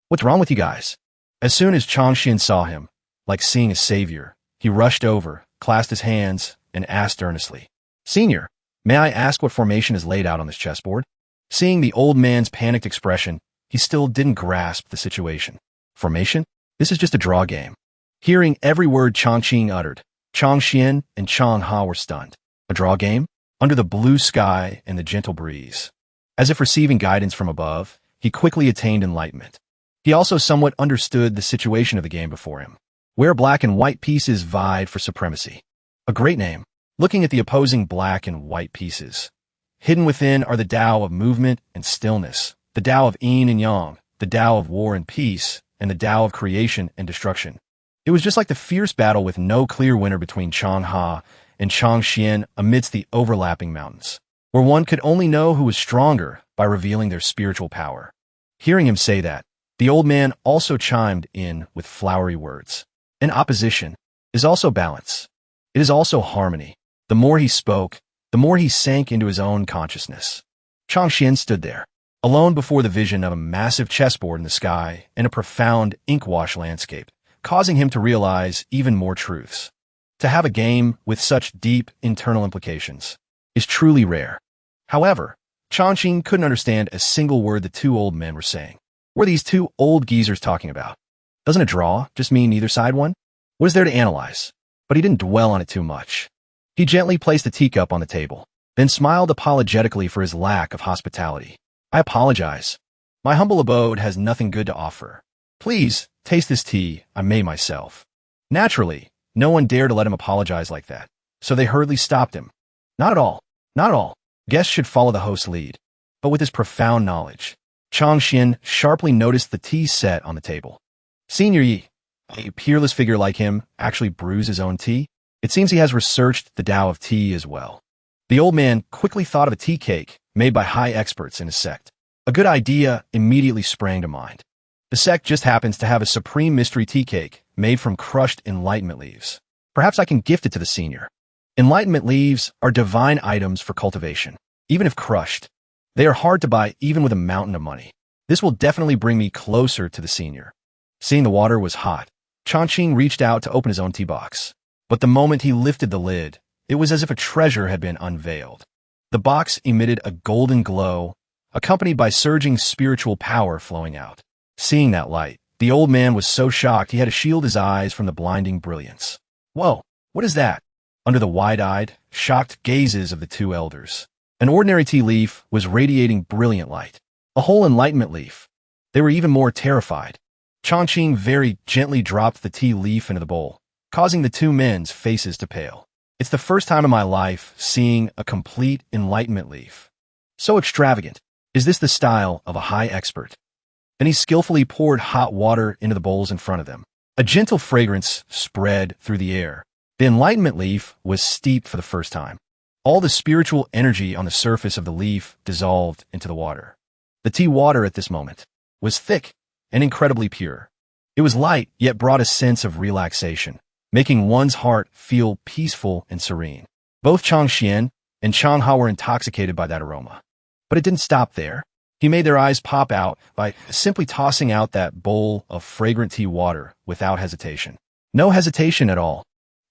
What's wrong with you guys?" As soon as Changxian saw him, like seeing a savior, he rushed over, clasped his hands, and asked earnestly, "Senior, may I ask what formation is laid out on this chessboard?" Seeing the old man's panicked expression, he still didn't grasp the situation. "Formation? This is just a draw game." Hearing every word Changqing uttered, Changxian and Changhe were stunned. A draw game? Under the blue sky and the gentle breeze. As if receiving guidance from above, he quickly attained enlightenment. He also somewhat understood the situation of the game before him, where black and white pieces vied for supremacy. A great name. Looking at the opposing black and white pieces, hidden within are the Tao of movement and stillness, the Tao of yin and yang, the Tao of war and peace, and the Tao of creation and destruction. It was just like the fierce battle with no clear winner between Changhe and Changxian amidst the overlapping mountains, where one could only know who was stronger by revealing their spiritual power. Hearing him say that, the old man also chimed in with flowery words. In opposition is also balance. It is also harmony. The more he spoke, the more he sank into his own consciousness. Changxian stood there, alone before the vision of a massive chessboard in the sky and a profound ink-wash landscape, causing him to realize even more truths. To have a game with such deep internal implications is truly rare. However, Changqing couldn't understand a single word the two old men were saying. What are these two old geezers talking about? Doesn't a draw just mean neither side won? What is there to analyze? But he didn't dwell on it too much. He gently placed a teacup on the table, then smiled apologetically for his lack of hospitality. I apologize. My humble abode has nothing good to offer. Please, taste this tea I made myself. Naturally, no one dared to let him apologize like that, so they hurriedly stopped him. Not at all. Not at all. Guests should follow the host's lead. But with his profound knowledge, Changqian sharply noticed the tea set on the table. Senior Yi, a peerless figure like him, actually brews his own tea? It seems he has researched the Tao of tea as well. The old man quickly thought of a tea cake made by high experts in his sect. A good idea immediately sprang to mind. The sect just happens to have a supreme mystery tea cake made from crushed enlightenment leaves. Perhaps I can gift it to the senior. Enlightenment leaves are divine items for cultivation. Even if crushed, they are hard to buy even with a mountain of money. This will definitely bring me closer to the senior. Seeing the water was hot, Changqing reached out to open his own tea box. But the moment he lifted the lid, it was as if a treasure had been unveiled. The box emitted a golden glow, accompanied by surging spiritual power flowing out. Seeing that light, the old man was so shocked he had to shield his eyes from the blinding brilliance. Whoa, what is that? Under the wide-eyed, shocked gazes of the two elders, an ordinary tea leaf was radiating brilliant light. A whole enlightenment leaf. They were even more terrified. Changqing very gently dropped the tea leaf into the bowl, causing the two men's faces to pale. It's the first time in my life seeing a complete enlightenment leaf. So extravagant. Is this the style of a high expert? Then he skillfully poured hot water into the bowls in front of them. A gentle fragrance spread through the air. The enlightenment leaf was steeped for the first time. All the spiritual energy on the surface of the leaf dissolved into the water. The tea water at this moment was thick and incredibly pure. It was light, yet brought a sense of relaxation, making one's heart feel peaceful and serene. Both Changqian and Changha were intoxicated by that aroma. But it didn't stop there. He made their eyes pop out by simply tossing out that bowl of fragrant tea water without hesitation. No hesitation at all.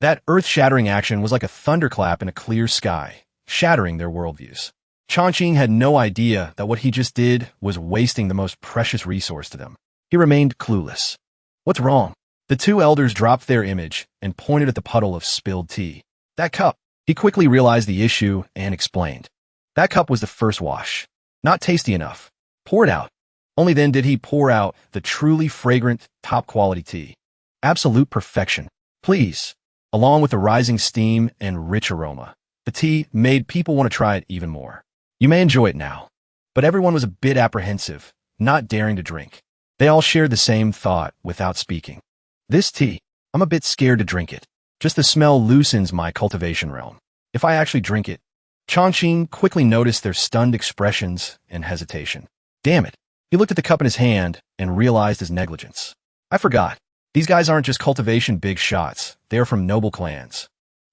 That earth-shattering action was like a thunderclap in a clear sky, shattering their worldviews. Changqing had no idea that what he just did was wasting the most precious resource to them. He remained clueless. What's wrong? The two elders dropped their image and pointed at the puddle of spilled tea. That cup. He quickly realized the issue and explained. That cup was the first wash. Not tasty enough. Pour it out. Only then did he pour out the truly fragrant, top-quality tea. Absolute perfection. Please. Along with the rising steam and rich aroma, the tea made people want to try it even more. You may enjoy it now. But everyone was a bit apprehensive, not daring to drink. They all shared the same thought without speaking. This tea, I'm a bit scared to drink it. Just the smell loosens my cultivation realm. If I actually drink it, Changqing quickly noticed their stunned expressions and hesitation. Damn it. He looked at the cup in his hand and realized his negligence. I forgot. These guys aren't just cultivation big shots. They're from noble clans.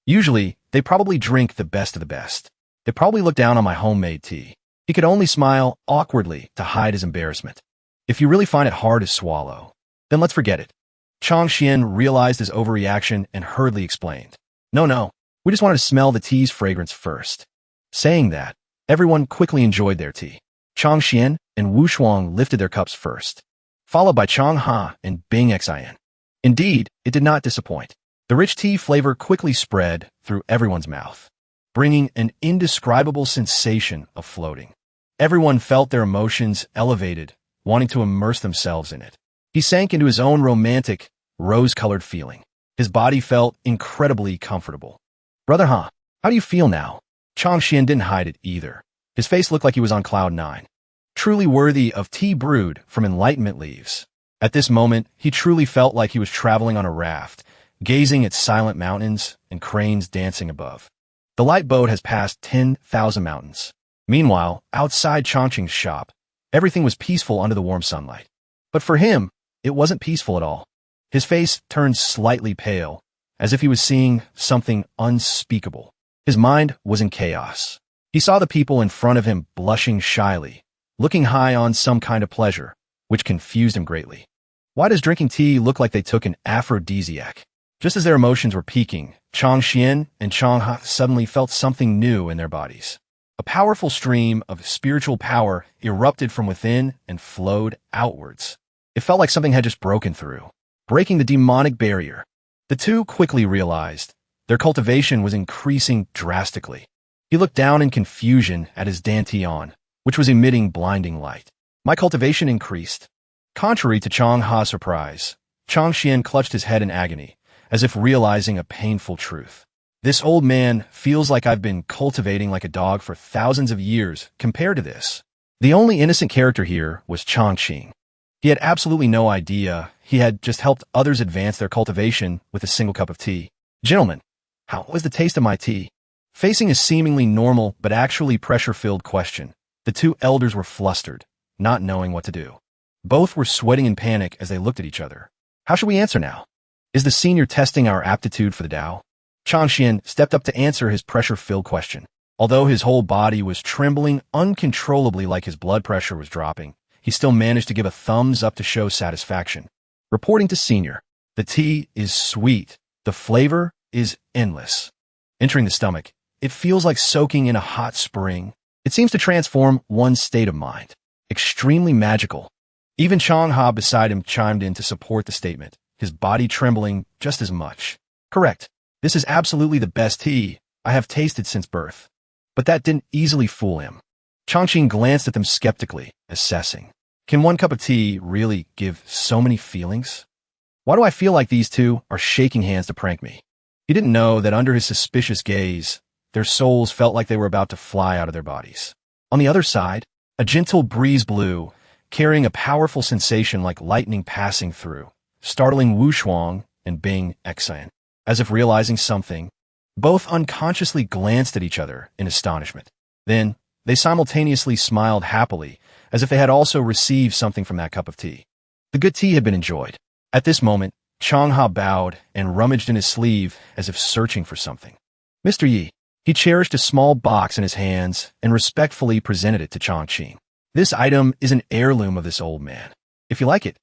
Usually, they probably drink the best of the best. They probably look down on my homemade tea. He could only smile awkwardly to hide his embarrassment. If you really find it hard to swallow, then let's forget it. Changqian realized his overreaction and hurriedly explained. No, we just wanted to smell the tea's fragrance first. Saying that, everyone quickly enjoyed their tea. Changqian and Wu Shuang lifted their cups first, followed by Changha and Bing Xian. Indeed, it did not disappoint. The rich tea flavor quickly spread through everyone's mouth, bringing an indescribable sensation of floating. Everyone felt their emotions elevated, wanting to immerse themselves in it. He sank into his own romantic, rose-colored feeling. His body felt incredibly comfortable. Brother Ha, how do you feel now? Changqian didn't hide it either. His face looked like he was on cloud nine. Truly worthy of tea brewed from enlightenment leaves. At this moment, he truly felt like he was traveling on a raft, gazing at silent mountains and cranes dancing above. The light boat has passed 10,000 mountains. Meanwhile, outside Changqing's shop, everything was peaceful under the warm sunlight. But for him, it wasn't peaceful at all. His face turned slightly pale, as if he was seeing something unspeakable. His mind was in chaos. He saw the people in front of him blushing shyly, looking high on some kind of pleasure, which confused him greatly. Why does drinking tea look like they took an aphrodisiac? Just as their emotions were peaking, Chang Xian and Chang Ha suddenly felt something new in their bodies. A powerful stream of spiritual power erupted from within and flowed outwards. It felt like something had just broken through, breaking the demonic barrier. The two quickly realized their cultivation was increasing drastically. He looked down in confusion at his dantian, which was emitting blinding light. My cultivation increased. Contrary to Chang Ha's surprise, Chang Xian clutched his head in agony, as if realizing a painful truth. This old man feels like I've been cultivating like a dog for thousands of years compared to this. The only innocent character here was Chang Qing. He had absolutely no idea he had just helped others advance their cultivation with a single cup of tea. Gentlemen, how was the taste of my tea? Facing a seemingly normal but actually pressure-filled question, the two elders were flustered, not knowing what to do. Both were sweating in panic as they looked at each other. How should we answer now? Is the senior testing our aptitude for the Tao? Chang Xian stepped up to answer his pressure-filled question. Although his whole body was trembling uncontrollably like his blood pressure was dropping, he still managed to give a thumbs up to show satisfaction. Reporting to senior, the tea is sweet. The flavor is endless. Entering the stomach, it feels like soaking in a hot spring. It seems to transform one's state of mind. Extremely magical. Even Chang Ha beside him chimed in to support the statement, his body trembling just as much. Correct. This is absolutely the best tea I have tasted since birth. But that didn't easily fool him. Changqing glanced at them skeptically, assessing. Can one cup of tea really give so many feelings? Why do I feel like these two are shaking hands to prank me? He didn't know that under his suspicious gaze, their souls felt like they were about to fly out of their bodies. On the other side, a gentle breeze blew, carrying a powerful sensation like lightning passing through, startling Wu Shuang and Bing Exan. As if realizing something, both unconsciously glanced at each other in astonishment. Then, they simultaneously smiled happily, as if they had also received something from that cup of tea. The good tea had been enjoyed. At this moment, Chang Ha bowed and rummaged in his sleeve as if searching for something. Mr. Yi. He cherished a small box in his hands and respectfully presented it to Chang Qing. This item is an heirloom of this old man. If you like it,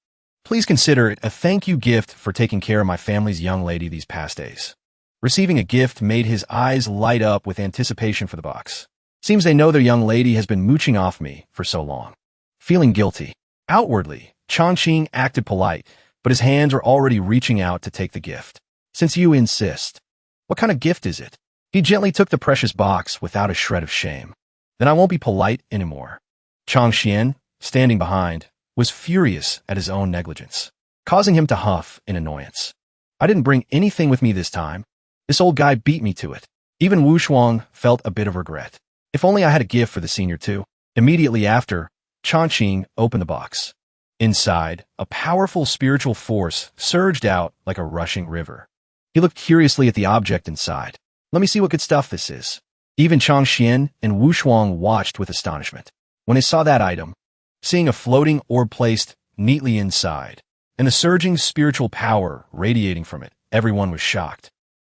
please consider it a thank you gift for taking care of my family's young lady these past days. Receiving a gift made his eyes light up with anticipation for the box. Seems they know their young lady has been mooching off me for so long. Feeling guilty. Outwardly, Chang Qing acted polite, but his hands were already reaching out to take the gift. Since you insist. What kind of gift is it? He gently took the precious box without a shred of shame. Then I won't be polite anymore. Chang Xian, standing behind, was furious at his own negligence, causing him to huff in annoyance. I didn't bring anything with me this time. This old guy beat me to it. Even Wu Shuang felt a bit of regret. If only I had a gift for the senior too. Immediately after, Chang Qing opened the box. Inside, a powerful spiritual force surged out like a rushing river. He looked curiously at the object inside. Let me see what good stuff this is. Even Chang Xian and Wu Shuang watched with astonishment. When they saw that item, seeing a floating orb placed neatly inside, and the surging spiritual power radiating from it, everyone was shocked.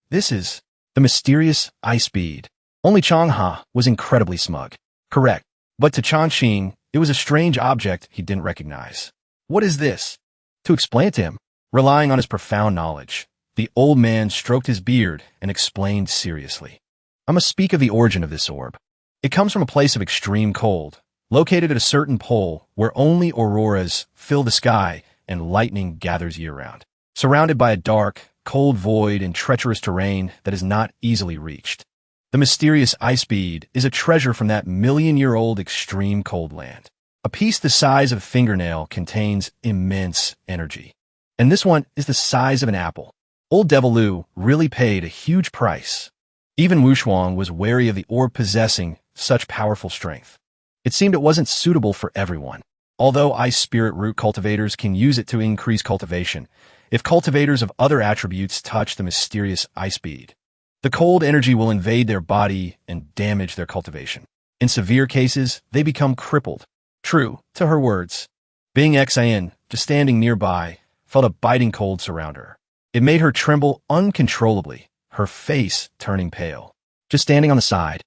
This is the mysterious ice bead. Only Chang Ha was incredibly smug. Correct. But to Chang Qing, it was a strange object he didn't recognize. What is this? To explain it to him, relying on his profound knowledge, the old man stroked his beard and explained seriously. I must speak of the origin of this orb. It comes from a place of extreme cold, located at a certain pole where only auroras fill the sky and lightning gathers year-round. Surrounded by a dark, cold void and treacherous terrain that is not easily reached. The mysterious ice bead is a treasure from that million-year-old extreme cold land. A piece the size of a fingernail contains immense energy. And this one is the size of an apple. Old Devil Lu really paid a huge price. Even Wu Shuang was wary of the orb possessing such powerful strength. It seemed it wasn't suitable for everyone. Although ice spirit root cultivators can use it to increase cultivation, if cultivators of other attributes touch the mysterious ice bead, the cold energy will invade their body and damage their cultivation. In severe cases, they become crippled. True to her words. Bing Xian, just standing nearby, felt a biting cold surround her. It made her tremble uncontrollably, her face turning pale. Just standing on the side,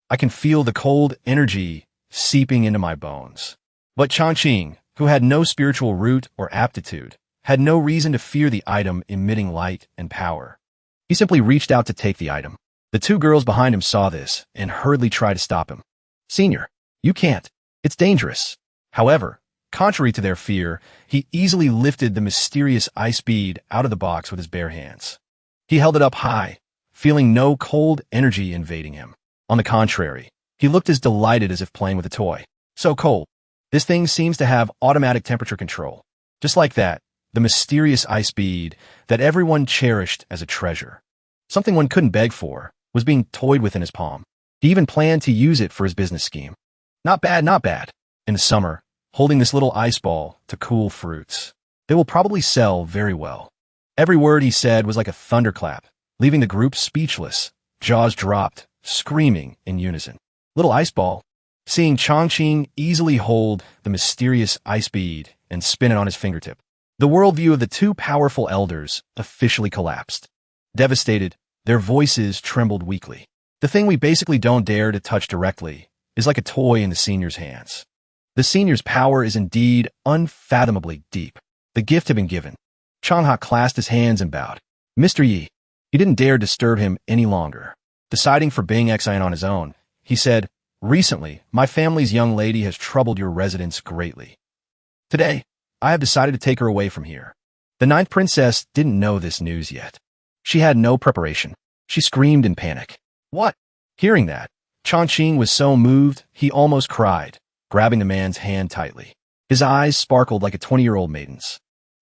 I can feel the cold energy seeping into my bones. But Chang Qing, who had no spiritual root or aptitude, had no reason to fear the item emitting light and power. He simply reached out to take the item. The two girls behind him saw this and hurriedly tried to stop him. "Senior, you can't. It's dangerous." However, contrary to their fear, he easily lifted the mysterious ice bead out of the box with his bare hands. He held it up high, feeling no cold energy invading him. On the contrary, he looked as delighted as if playing with a toy. "So cold. This thing seems to have automatic temperature control." Just like that, the mysterious ice bead that everyone cherished as a treasure, something one couldn't beg for, was being toyed with in his palm. He even planned to use it for his business scheme. Not bad, not bad. In the summer, holding this little ice ball to cool fruits. They will probably sell very well. Every word he said was like a thunderclap, leaving the group speechless, jaws dropped, screaming in unison. Little ice ball. Seeing Chongqing easily hold the mysterious ice bead and spin it on his fingertip, the worldview of the two powerful elders officially collapsed. Devastated, their voices trembled weakly. The thing we basically don't dare to touch directly is like a toy in the senior's hands. The senior's power is indeed unfathomably deep. The gift had been given. Changha clasped his hands and bowed. "Mr. Yi." He didn't dare disturb him any longer. Deciding for being Xian on his own, he said, "Recently, my family's young lady has troubled your residence greatly. Today, I have decided to take her away from here." The ninth princess didn't know this news yet. She had no preparation. She screamed in panic. "What?" Hearing that, Chongqing was so moved he almost cried, grabbing the man's hand tightly. His eyes sparkled like a 20-year-old maiden's.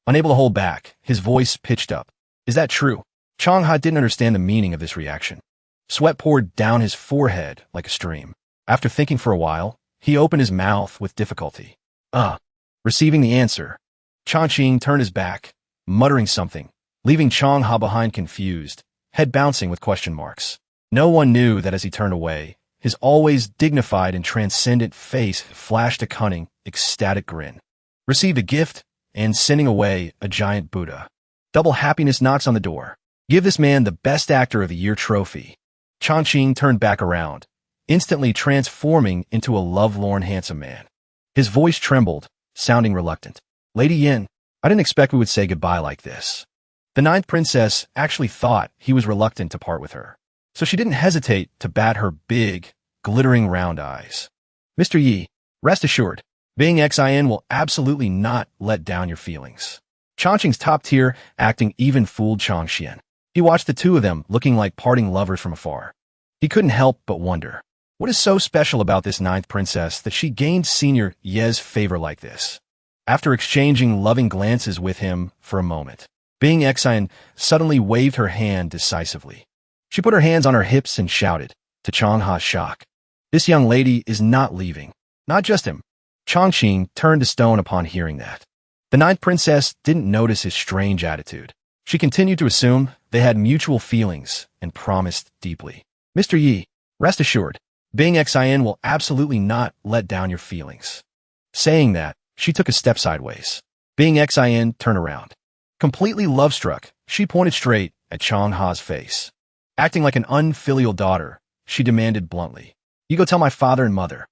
Unable to hold back, his voice pitched up. "Is that true?" Changha didn't understand the meaning of this reaction. Sweat poured down his forehead like a stream. After thinking for a while, he opened his mouth with difficulty. Receiving the answer, Chongqing turned his back, muttering something, leaving Changha behind confused, head bouncing with question marks. No one knew that as he turned away, his always dignified and transcendent face flashed a cunning, ecstatic grin. Received a gift, and sending away a giant Buddha. Double happiness knocks on the door. Give this man the Best Actor of the Year trophy. Chongqing turned back around, instantly transforming into a lovelorn handsome man. His voice trembled, sounding reluctant. "Lady Yin, I didn't expect we would say goodbye like this." The ninth princess actually thought he was reluctant to part with her, so she didn't hesitate to bat her big, glittering round eyes. "Mr. Yi, rest assured, being Xian will absolutely not let down your feelings." Chongqing's top-tier acting even fooled Chongqian. He watched the two of them looking like parting lovers from afar. He couldn't help but wonder, what is so special about this ninth princess that she gained Senior Ye's favor like this? After exchanging loving glances with him for a moment, being Xian suddenly waved her hand decisively. She put her hands on her hips and shouted, to Changha's shock, "This young lady is not leaving. Not just him." Chongqing turned to stone upon hearing that. The ninth princess didn't notice his strange attitude. She continued to assume they had mutual feelings and promised deeply. "Mr. Yi, rest assured, being Xian will absolutely not let down your feelings." Saying that, she took a step sideways. Being Xian turned around. Completely love-struck, she pointed straight at Changha's face. Acting like an unfilial daughter, she demanded bluntly, "You go tell my father and mother.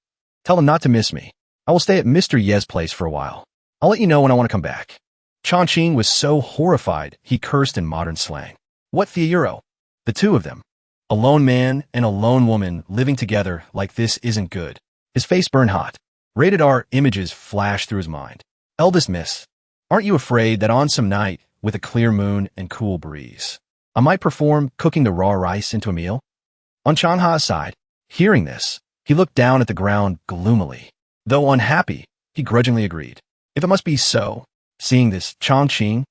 Tell them not to miss me. I will stay at Mr. Ye's place for a while. I'll let you know when I want to come back." Chongqing was so horrified, he cursed in modern slang. What theuro? The two of them. A lone man and a lone woman living together like this isn't good. His face burned hot. Rated R images flashed through his mind. "Eldest miss, aren't you afraid that on some night, with a clear moon and cool breeze, I might perform cooking the raw rice into a meal?" On Changha's side, hearing this, he looked down at the ground gloomily. Though unhappy, he grudgingly agreed. If it must be so, seeing this, Chongqing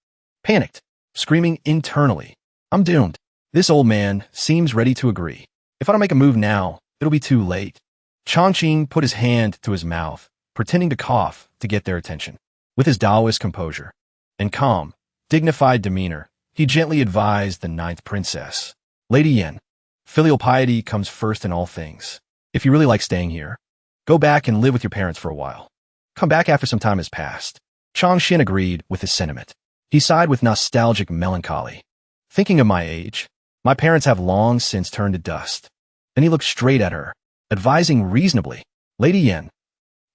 panicked, screaming internally, "I'm doomed. This old man seems ready to agree. If I don't make a move now, it'll be too late." Chongqing put his hand to his mouth, pretending to cough to get their attention. With his Taoist composure and calm, dignified demeanor, he gently advised the ninth princess, "Lady Yin, filial piety comes first in all things. If you really like staying here, go back and live with your parents for a while. Come back after some time has passed." Chongqing agreed with his sentiment. He sighed with nostalgic melancholy. "Thinking of my age, my parents have long since turned to dust." Then he looked straight at her, advising reasonably, "Lady Yin,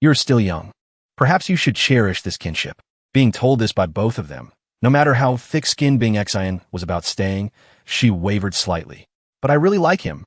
you're still young. Perhaps you should cherish this kinship." Being told this by both of them, No matter how thick-skinned being Xian was about staying, she wavered slightly. But I really like him.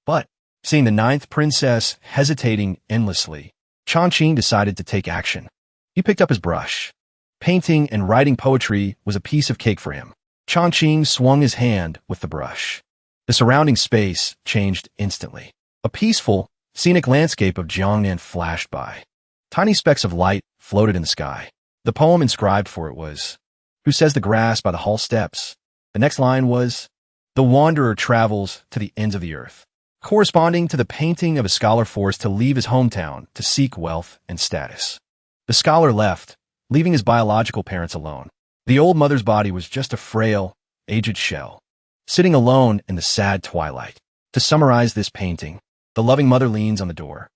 But, seeing the ninth princess hesitating endlessly, Changqing decided to take action. He picked up his brush. Painting and writing poetry was a piece of cake for him. Changqing swung his hand with the brush. The surrounding space changed instantly. A peaceful, scenic landscape of Jiangnan flashed by. Tiny specks of light floated in the sky. The poem inscribed for it was, "Who says the grass by the hall steps?" The next line was, "The wanderer travels to the ends of the earth," corresponding to the painting of a scholar forced to leave his hometown to seek wealth and status. The scholar left, leaving his biological parents alone. The old mother's body was just a frail, aged shell, sitting alone in the sad twilight. To summarize this painting, the loving mother leans on the door,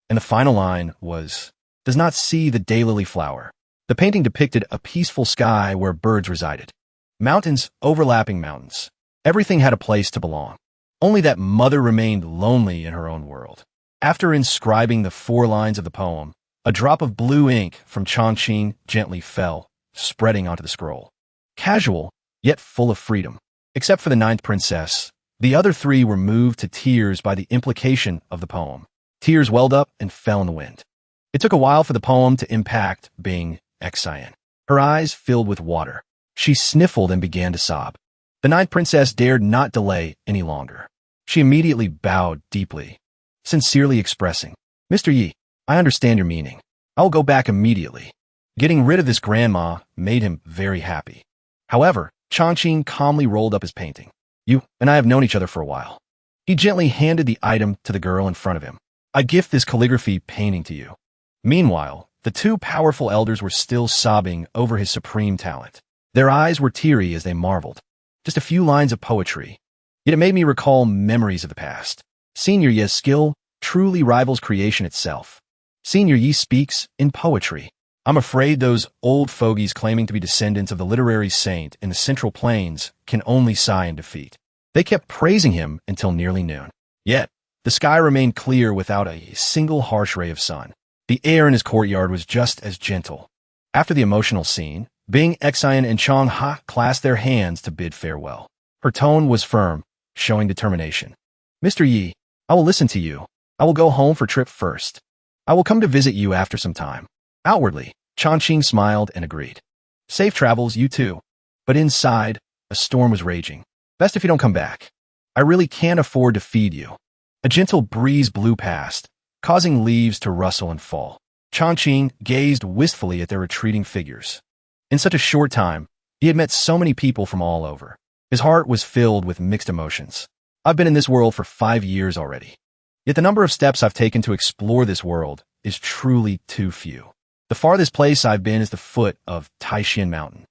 and the final line was, "Does not see the daylily flower." The painting depicted a peaceful sky where birds resided. Mountains overlapping mountains. Everything had a place to belong. Only that mother remained lonely in her own world. After inscribing the 4 lines of the poem, a drop of blue ink from Changqing gently fell, spreading onto the scroll. Casual, yet full of freedom. Except for the ninth princess, the other 3 were moved to tears by the implication of the poem. Tears welled up and fell in the wind. It took a while for the poem to impact Bing Xian. Her eyes filled with water. She sniffled and began to sob. The ninth princess dared not delay any longer. She immediately bowed deeply, sincerely expressing, "Mr. Yi, I understand your meaning. I will go back immediately." Getting rid of this grandma made him very happy. However, Changqing calmly rolled up his painting. "You and I have known each other for a while." He gently handed the item to the girl in front of him. "I gift this calligraphy painting to you." Meanwhile, the 2 powerful elders were still sobbing over his supreme talent. Their eyes were teary as they marveled. Just a few lines of poetry. Yet it made me recall memories of the past. Senior Yi's skill truly rivals creation itself. Senior Yi speaks in poetry. I'm afraid those old fogies claiming to be descendants of the literary saint in the Central Plains can only sigh in defeat. They kept praising him until nearly noon. Yet, the sky remained clear without a single harsh ray of sun. The air in his courtyard was just as gentle. After the emotional scene, Bing Xian and Chang Ha clasped their hands to bid farewell. Her tone was firm, showing determination. "Mr. Yi, I will listen to you. I will go home for trip first. I will come to visit you after some time." Outwardly, Changqing smiled and agreed. "Safe travels, you too." But inside, a storm was raging. "Best if you don't come back. I really can't afford to feed you." A gentle breeze blew past, causing leaves to rustle and fall. Changqing gazed wistfully at their retreating figures. In such a short time, he had met so many people from all over. His heart was filled with mixed emotions. I've been in this world for 5 years already. Yet the number of steps I've taken to explore this world is truly too few. The farthest place I've been is the foot of Taishan Mountain.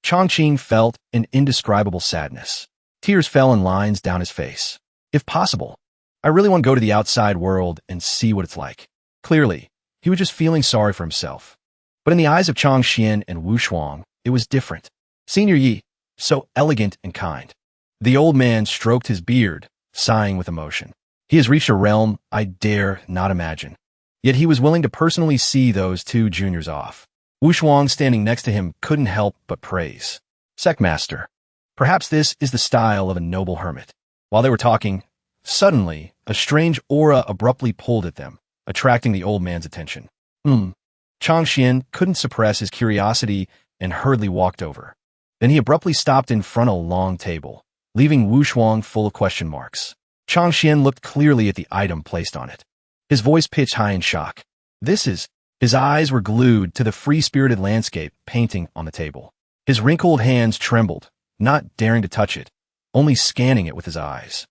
Changqing felt an indescribable sadness. Tears fell in lines down his face. If possible, I really want to go to the outside world and see what it's like. Clearly, he was just feeling sorry for himself. But in the eyes of Chang Xian and Wu Shuang, it was different. Senior Yi, so elegant and kind. The old man stroked his beard, sighing with emotion. He has reached a realm I dare not imagine. Yet he was willing to personally see those 2 juniors off. Wu Shuang, standing next to him, couldn't help but praise. "Sectmaster, perhaps this is the style of a noble hermit." While they were talking, suddenly, a strange aura abruptly pulled at them, attracting the old man's attention. Chang Xian couldn't suppress his curiosity and hurriedly walked over. Then he abruptly stopped in front of a long table, leaving Wu Shuang full of question marks. Chang Xian looked clearly at the item placed on it. His voice pitched high in shock. "This is..." His eyes were glued to the free-spirited landscape painting on the table. His wrinkled hands trembled, not daring to touch it, only scanning it with his eyes.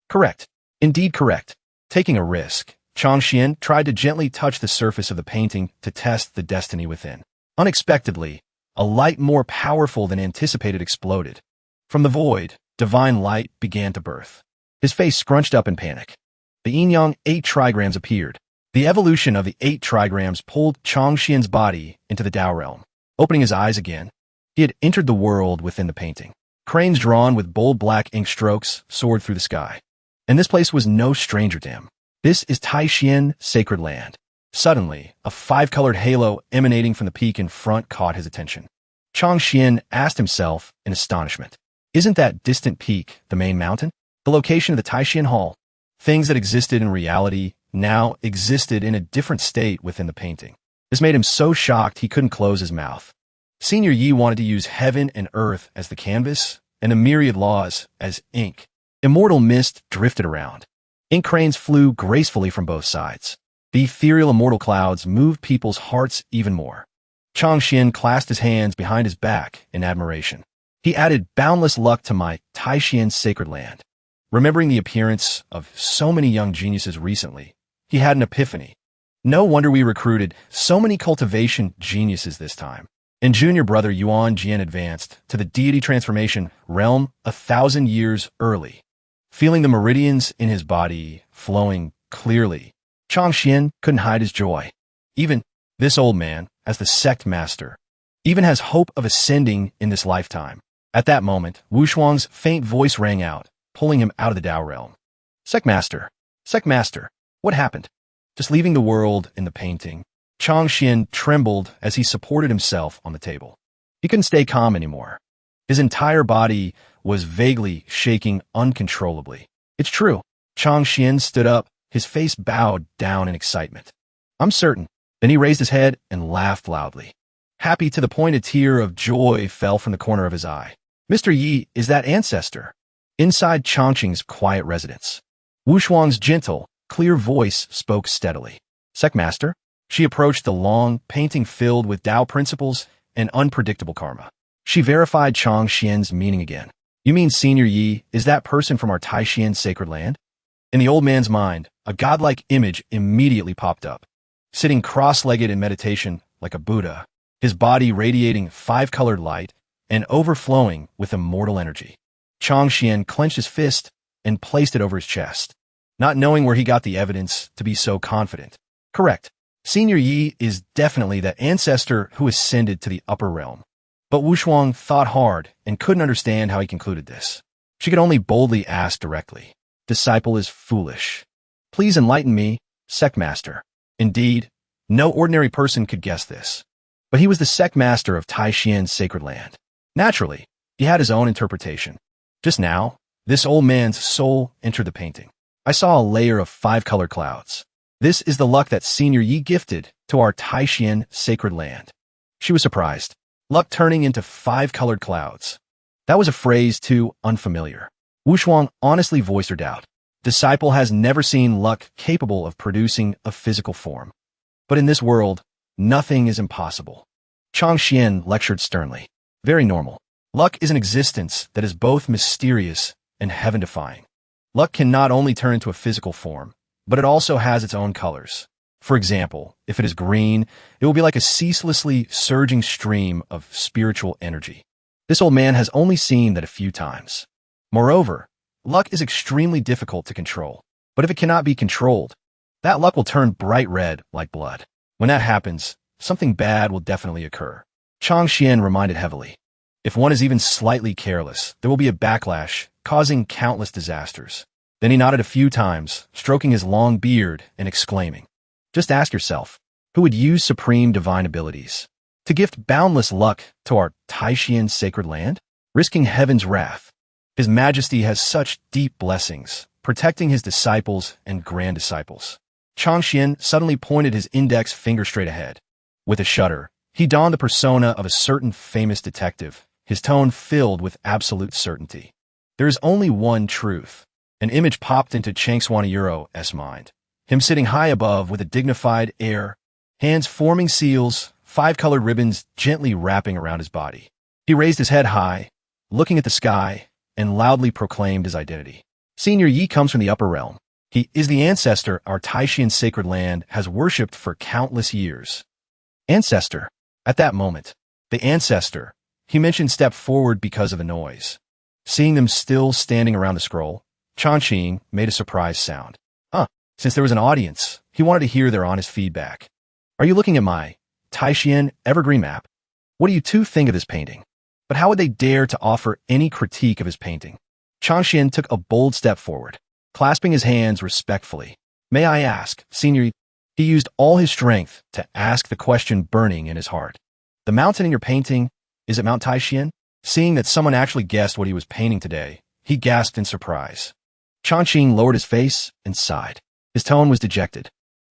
Correct. Indeed correct. Taking a risk, Chang Xian tried to gently touch the surface of the painting to test the destiny within. Unexpectedly, a light more powerful than anticipated exploded. From the void, divine light began to birth. His face scrunched up in panic. The yin-yang 8 trigrams appeared. The evolution of the 8 trigrams pulled Chang Xian's body into the Tao realm. Opening his eyes again, he had entered the world within the painting. Cranes drawn with bold black ink strokes soared through the sky. And this place was no stranger to him. This is Taishan, sacred land. Suddenly, a 5-colored halo emanating from the peak in front caught his attention. Chang Xian asked himself in astonishment. Isn't that distant peak the main mountain? The location of the Taishan Hall? Things that existed in reality now existed in a different state within the painting. This made him so shocked he couldn't close his mouth. Senior Yi wanted to use heaven and earth as the canvas, and a myriad laws as ink. Immortal mist drifted around. Ink cranes flew gracefully from both sides. The ethereal immortal clouds moved people's hearts even more. Chang Xian clasped his hands behind his back in admiration. He added boundless luck to my Taishan sacred land. Remembering the appearance of so many young geniuses recently, he had an epiphany. No wonder we recruited so many cultivation geniuses this time. And junior brother Yuan Jian advanced to the deity transformation realm 1,000 years early. Feeling the meridians in his body flowing clearly, Chang Xian couldn't hide his joy. Even this old man, as the sect master, even has hope of ascending in this lifetime. At that moment, Wu Shuang's faint voice rang out, pulling him out of the Tao realm. Sect master, what happened? Just leaving the world in the painting, Chang Xian trembled as he supported himself on the table. He couldn't stay calm anymore. His entire body was vaguely shaking uncontrollably. It's true. Chang Xian stood up, his face bowed down in excitement. I'm certain. Then he raised his head and laughed loudly. Happy to the point a tear of joy fell from the corner of his eye. Mr. Yi is that ancestor. Inside Changqing's quiet residence, Wu Shuang's gentle, clear voice spoke steadily. Sectmaster? She approached the long painting filled with Tao principles and unpredictable karma. She verified Chang Xian's meaning again. You mean Senior Yi is that person from our Taishan sacred land? In the old man's mind, a godlike image immediately popped up. Sitting cross-legged in meditation like a Buddha, his body radiating five-colored light and overflowing with immortal energy. Chang Xian clenched his fist and placed it over his chest, not knowing where he got the evidence to be so confident. Correct. Senior Yi is definitely that ancestor who ascended to the upper realm. But Wu Shuang thought hard and couldn't understand how he concluded this. She could only boldly ask directly. Disciple is foolish. Please enlighten me, sect master. Indeed, no ordinary person could guess this. But he was the sect master of Taishan's sacred land. Naturally, he had his own interpretation. Just now, this old man's soul entered the painting. I saw a layer of five-colored clouds. This is the luck that Senior Yi gifted to our Taishan sacred land. She was surprised. Luck turning into five-colored clouds. That was a phrase too unfamiliar. Wu Shuang honestly voiced her doubt. Disciple has never seen luck capable of producing a physical form. But in this world, nothing is impossible. Chang Xian lectured sternly. Very normal. Luck is an existence that is both mysterious and heaven-defying. Luck can not only turn into a physical form, but it also has its own colors. For example, if it is green, it will be like a ceaselessly surging stream of spiritual energy. This old man has only seen that a few times. Moreover, luck is extremely difficult to control. But if it cannot be controlled, that luck will turn bright red like blood. When that happens, something bad will definitely occur. Chang Xian reminded heavily. If one is even slightly careless, there will be a backlash, causing countless disasters. Then he nodded a few times, stroking his long beard and exclaiming. Just ask yourself, who would use supreme divine abilities to gift boundless luck to our Taishan sacred land, risking heaven's wrath? His Majesty has such deep blessings, protecting his disciples and grand disciples. Chang Xian suddenly pointed his index finger straight ahead. With a shudder, he donned the persona of a certain famous detective, his tone filled with absolute certainty. There is only one truth. An image popped into Chang Xuanyuro's mind. Him sitting high above with a dignified air, hands forming seals, five-colored ribbons gently wrapping around his body. He raised his head high, looking at the sky, and loudly proclaimed his identity. Senior Yi comes from the upper realm. He is the ancestor our Taishan sacred land has worshipped for countless years. Ancestor. At that moment, the ancestor, he mentioned, stepped forward because of the noise. Seeing them still standing around the scroll, Changqing made a surprised sound. Since there was an audience, he wanted to hear their honest feedback. Are you looking at my Taishan evergreen map? What do you two think of this painting? But how would they dare to offer any critique of his painting? Changqian took a bold step forward, clasping his hands respectfully. May I ask, Senior? He used all his strength to ask the question burning in his heart. The mountain in your painting, Is it Mount Taishian? Seeing that someone actually guessed what he was painting today, he gasped in surprise. Changqing lowered his face and sighed. His tone was dejected.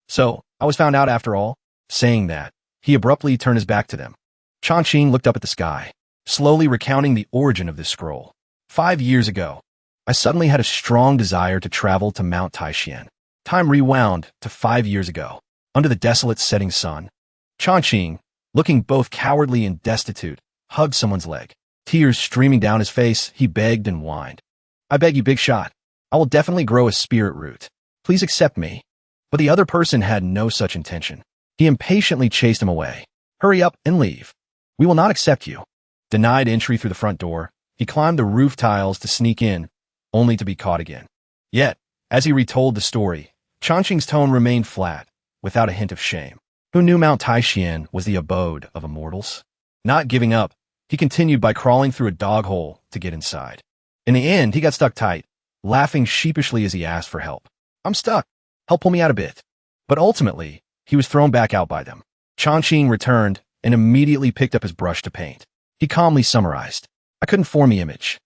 So, I was found out after all? Saying that, he abruptly turned his back to them. Changqing looked up at the sky, slowly recounting the origin of this scroll. 5 years ago, I suddenly had a strong desire to travel to Mount Taishian. Time rewound to 5 years ago, under the desolate setting sun. Changqing, looking both cowardly and destitute, hugged someone's leg. Tears streaming down his face, he begged and whined. I beg you, big shot. I will definitely grow a spirit root. Please accept me. But the other person had no such intention. He impatiently chased him away. Hurry up and leave. We will not accept you. Denied entry through the front door, he climbed the roof tiles to sneak in, only to be caught again. Yet, as he retold the story, Changqing's tone remained flat, without a hint of shame. Who knew Mount Taishian was the abode of immortals? Not giving up, he continued by crawling through a dog hole to get inside. In the end, he got stuck tight, laughing sheepishly as he asked for help. I'm stuck. Help pull me out a bit. But ultimately, he was thrown back out by them. Changqing returned and immediately picked up his brush to paint. He calmly summarized. I couldn't form the image.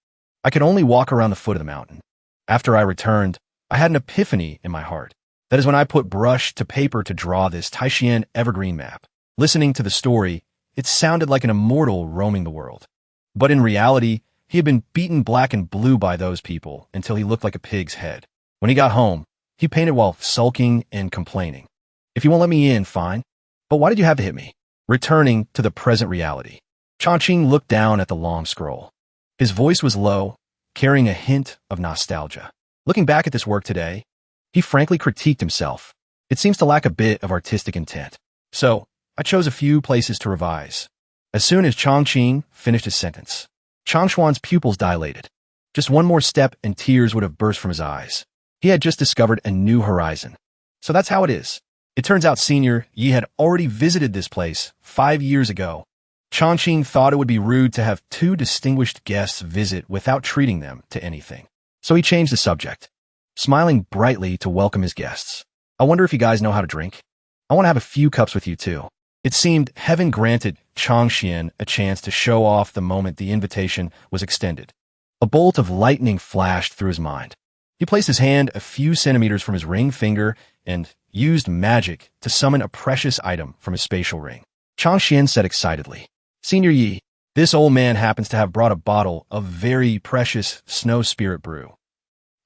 I could only walk around the foot of the mountain. After I returned, I had an epiphany in my heart. That is when I put brush to paper to draw this Taishian evergreen map. Listening to the story, it sounded like an immortal roaming the world. But in reality, he had been beaten black and blue by those people until he looked like a pig's head. When he got home, he painted while sulking and complaining. If you won't let me in, fine. But why did you have to hit me? Returning to the present reality, Changqing looked down at the long scroll. His voice was low, carrying a hint of nostalgia. Looking back at this work today, he frankly critiqued himself. It seems to lack a bit of artistic intent. So, I chose a few places to revise. As soon as Changqing finished his sentence, Changshuan's pupils dilated. Just one more step and tears would have burst from his eyes. He had just discovered a new horizon. So that's how it is. It turns out Senior Yi had already visited this place 5 years ago. Changqing thought it would be rude to have two distinguished guests visit without treating them to anything. So he changed the subject, smiling brightly to welcome his guests. I wonder if you guys know how to drink? I want to have a few cups with you too. It seemed heaven granted Changqian a chance to show off the moment the invitation was extended. A bolt of lightning flashed through his mind. He placed his hand a few centimeters from his ring finger and used magic to summon a precious item from his spatial ring. Changqian said excitedly, Senior Yi, this old man happens to have brought a bottle of very precious snow spirit brew.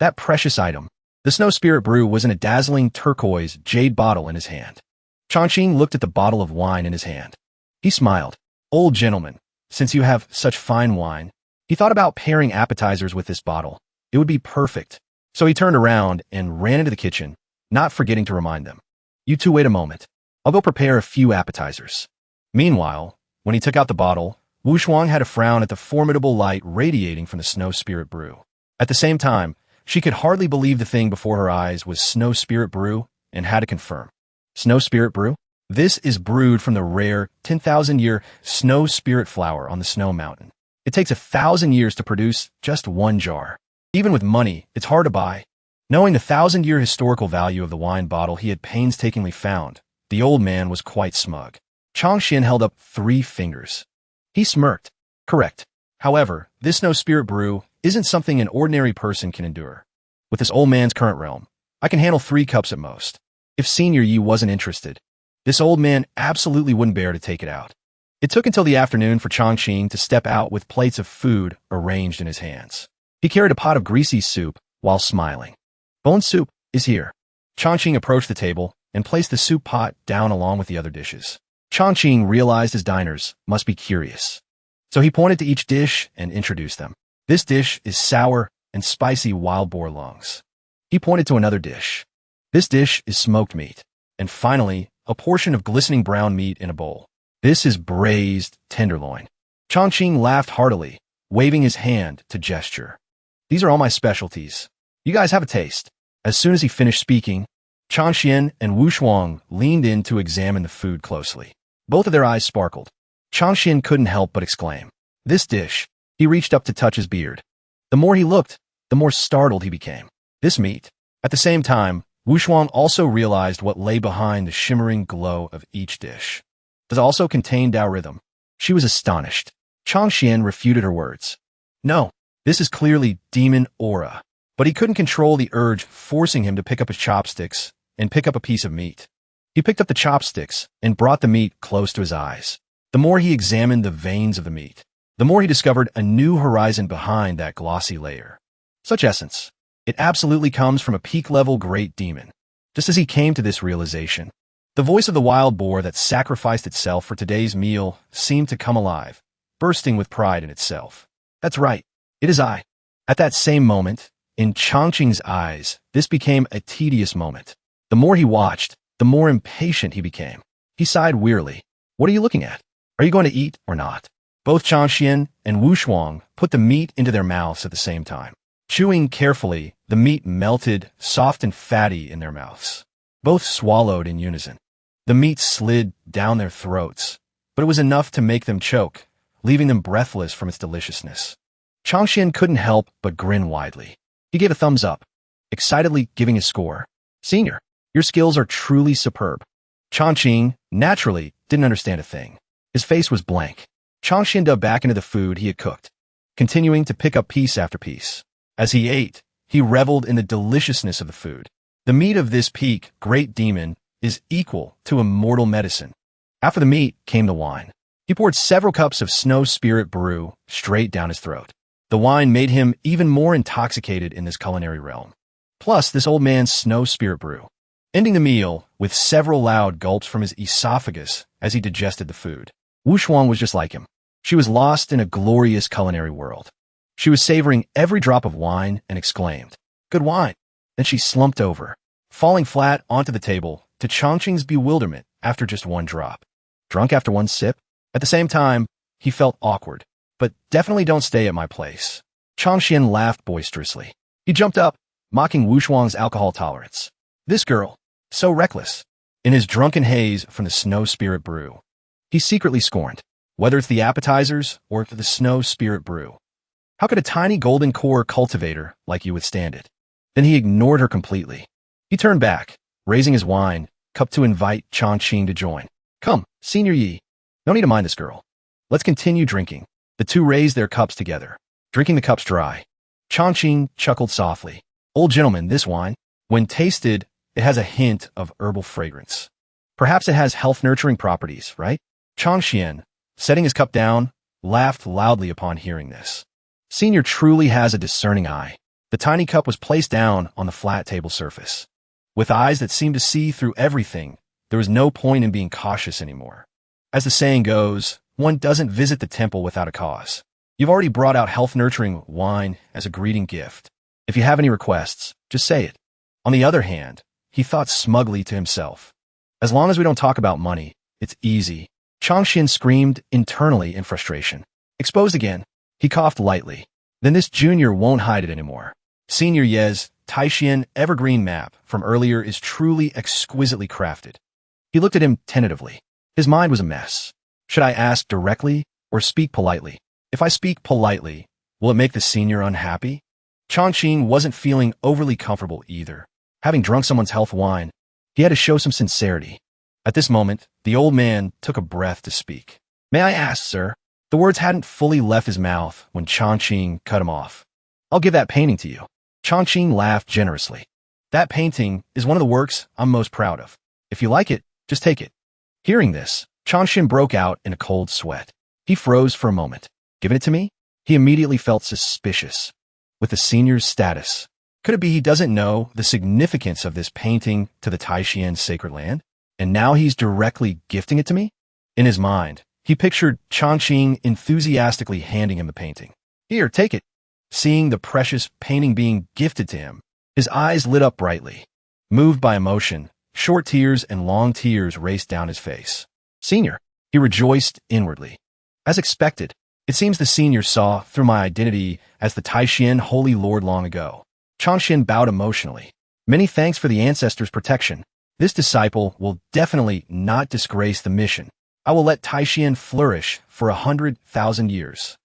That precious item, the snow spirit brew, was in a dazzling turquoise jade bottle in his hand. Changqing looked at the bottle of wine in his hand. He smiled. Old gentleman, since you have such fine wine, he thought about pairing appetizers with this bottle. It would be perfect. So he turned around and ran into the kitchen, not forgetting to remind them. You two wait a moment. I'll go prepare a few appetizers. Meanwhile, when he took out the bottle, Wu Shuang had a frown at the formidable light radiating from the snow spirit brew. At the same time, she could hardly believe the thing before her eyes was snow spirit brew and had to confirm. Snow spirit brew? This is brewed from the rare 10,000-year snow spirit flower on the snow mountain. It takes 1,000 years to produce just one jar. Even with money, it's hard to buy. Knowing the 1,000-year historical value of the wine bottle he had painstakingly found, the old man was quite smug. Changqian held up 3 fingers. He smirked. Correct. However, this snow spirit brew isn't something an ordinary person can endure. With this old man's current realm, I can handle 3 cups at most. If Senior Yi wasn't interested, this old man absolutely wouldn't bear to take it out. It took until the afternoon for Changqing to step out with plates of food arranged in his hands. He carried a pot of greasy soup while smiling. Bone soup is here. Changqing approached the table and placed the soup pot down along with the other dishes. Changqing realized his diners must be curious. So he pointed to each dish and introduced them. This dish is sour and spicy wild boar lungs. He pointed to another dish. This dish is smoked meat. And finally, a portion of glistening brown meat in a bowl. This is braised tenderloin. Changqing laughed heartily, waving his hand to gesture. These are all my specialties. You guys have a taste. As soon as he finished speaking, Changqian and Wu Shuang leaned in to examine the food closely. Both of their eyes sparkled. Changqian couldn't help but exclaim, This dish. He reached up to touch his beard. The more he looked, the more startled he became. This meat. At the same time, Wu Shuang also realized what lay behind the shimmering glow of each dish. Does it also contain Tao rhythm? She was astonished. Changxian refuted her words. No, this is clearly demon aura. But he couldn't control the urge forcing him to pick up his chopsticks and pick up a piece of meat. He picked up the chopsticks and brought the meat close to his eyes. The more he examined the veins of the meat, the more he discovered a new horizon behind that glossy layer. Such essence. It absolutely comes from a peak-level great demon. Just as he came to this realization, the voice of the wild boar that sacrificed itself for today's meal seemed to come alive, bursting with pride in itself. That's right. It is I. At that same moment, in Changqing's eyes, this became a tedious moment. The more he watched, the more impatient he became. He sighed wearily. What are you looking at? Are you going to eat or not? Both Changxian and Wu Shuang put the meat into their mouths at the same time. Chewing carefully, the meat melted, soft and fatty in their mouths. Both swallowed in unison. The meat slid down their throats, but it was enough to make them choke, leaving them breathless from its deliciousness. Changxian couldn't help but grin widely. He gave a thumbs up, excitedly giving his score. Senior, your skills are truly superb. Changqing, naturally, didn't understand a thing. His face was blank. Changxian dug back into the food he had cooked, continuing to pick up piece after piece. As he ate, he reveled in the deliciousness of the food. The meat of this peak, great demon, is equal to immortal medicine. After the meat came the wine. He poured several cups of snow spirit brew straight down his throat. The wine made him even more intoxicated in this culinary realm. Plus, this old man's snow spirit brew. Ending the meal with several loud gulps from his esophagus as he digested the food. Wu Shuang was just like him. She was lost in a glorious culinary world. She was savoring every drop of wine and exclaimed, "Good wine." Then she slumped over, falling flat onto the table to Changqing's bewilderment after just one drop. Drunk after one sip? At the same time, he felt awkward. But definitely don't stay at my place. Changxian laughed boisterously. He jumped up, mocking Wu Shuang's alcohol tolerance. This girl, so reckless. In his drunken haze from the snow spirit brew, he secretly scorned, whether it's the appetizers or the snow spirit brew. How could a tiny golden core cultivator like you withstand it? Then he ignored her completely. He turned back, raising his wine cup to invite Changqing to join. Come, Senior Yi. No need to mind this girl. Let's continue drinking. The two raised their cups together, drinking the cups dry. Changqing chuckled softly. Old gentleman, this wine, when tasted, it has a hint of herbal fragrance. Perhaps it has health-nurturing properties, right? Changxian, setting his cup down, laughed loudly upon hearing this. Senior truly has a discerning eye. The tiny cup was placed down on the flat table surface. With eyes that seemed to see through everything, there was no point in being cautious anymore. As the saying goes, one doesn't visit the temple without a cause. You've already brought out health-nurturing wine as a greeting gift. If you have any requests, just say it. On the other hand, he thought smugly to himself. As long as we don't talk about money, it's easy. Changxian screamed internally in frustration. Exposed again, he coughed lightly. Then this junior won't hide it anymore. Senior Ye's Taishian evergreen map from earlier is truly exquisitely crafted. He looked at him tentatively. His mind was a mess. Should I ask directly or speak politely? If I speak politely, will it make the senior unhappy? Changqing wasn't feeling overly comfortable either. Having drunk someone's health wine, he had to show some sincerity. At this moment, the old man took a breath to speak. May I ask, sir? The words hadn't fully left his mouth when Changqing cut him off. I'll give that painting to you. Changqing laughed generously. That painting is one of the works I'm most proud of. If you like it, just take it. Hearing this, Changxian broke out in a cold sweat. He froze for a moment. Giving it to me? He immediately felt suspicious. With the senior's status, could it be he doesn't know the significance of this painting to the Taishian sacred land? And now he's directly gifting it to me? In his mind, he pictured Changqing enthusiastically handing him the painting. Here, take it. Seeing the precious painting being gifted to him, his eyes lit up brightly. Moved by emotion, short tears and long tears raced down his face. Senior, he rejoiced inwardly. As expected, it seems the senior saw through my identity as the Taishian Holy Lord long ago. Changxian bowed emotionally. Many thanks for the ancestors' protection. This disciple will definitely not disgrace the mission. I will let Taishian flourish for 100,000 years.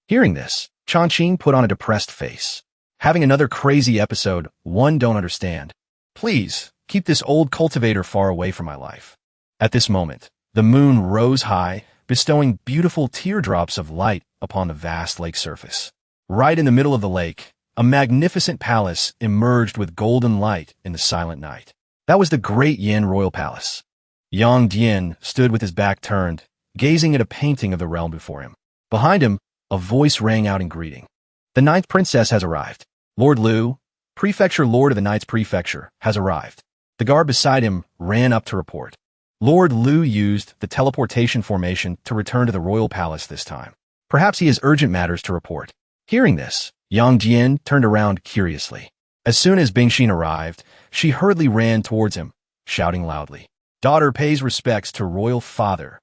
Hearing this, Changqing put on a depressed face. Having another crazy episode one don't understand. Please, keep this old cultivator far away from my life. At this moment, the moon rose high, bestowing beautiful teardrops of light upon the vast lake surface. Right in the middle of the lake, a magnificent palace emerged with golden light in the silent night. That was the Great Yin Royal Palace. Yang Dian stood with his back turned, gazing at a painting of the realm before him. Behind him, a voice rang out in greeting. The ninth princess has arrived. Lord Liu, Prefecture Lord of the Knights Prefecture, has arrived. The guard beside him ran up to report. Lord Liu used the teleportation formation to return to the royal palace this time. Perhaps he has urgent matters to report. Hearing this, Yang Jian turned around curiously. As soon as Bingxin arrived, she hurriedly ran towards him, shouting loudly, "Daughter pays respects to royal father."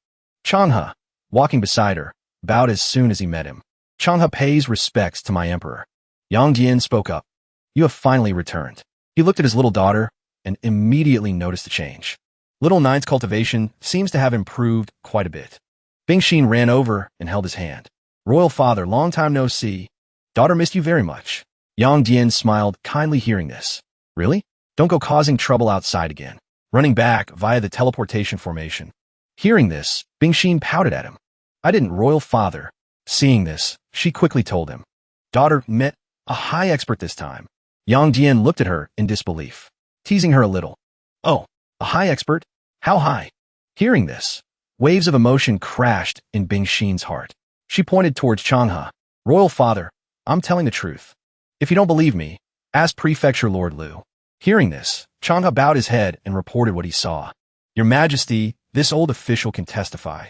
Changhe, walking beside her, bowed as soon as he met him. "Changhe pays respects to my emperor." Yang Jian spoke up. "You have finally returned." He looked at his little daughter and immediately noticed the change. Little Nine's cultivation seems to have improved quite a bit. Bingxin ran over and held his hand. "Royal father, long time no see. Daughter missed you very much." Yang Jian smiled kindly hearing this. "Really? Don't go causing trouble outside again." Running back via the teleportation formation. Hearing this, Bingxin pouted at him. "I didn't, royal father." Seeing this, she quickly told him. "Daughter met a high expert this time." Yang Jian looked at her in disbelief, teasing her a little. "Oh, a high expert? How high?" Hearing this, waves of emotion crashed in Bingxin's heart. She pointed towards Changhe. "Royal father, I'm telling the truth. If you don't believe me, ask Prefecture Lord Liu." Hearing this, Changhe bowed his head and reported what he saw. "Your Majesty, this old official can testify.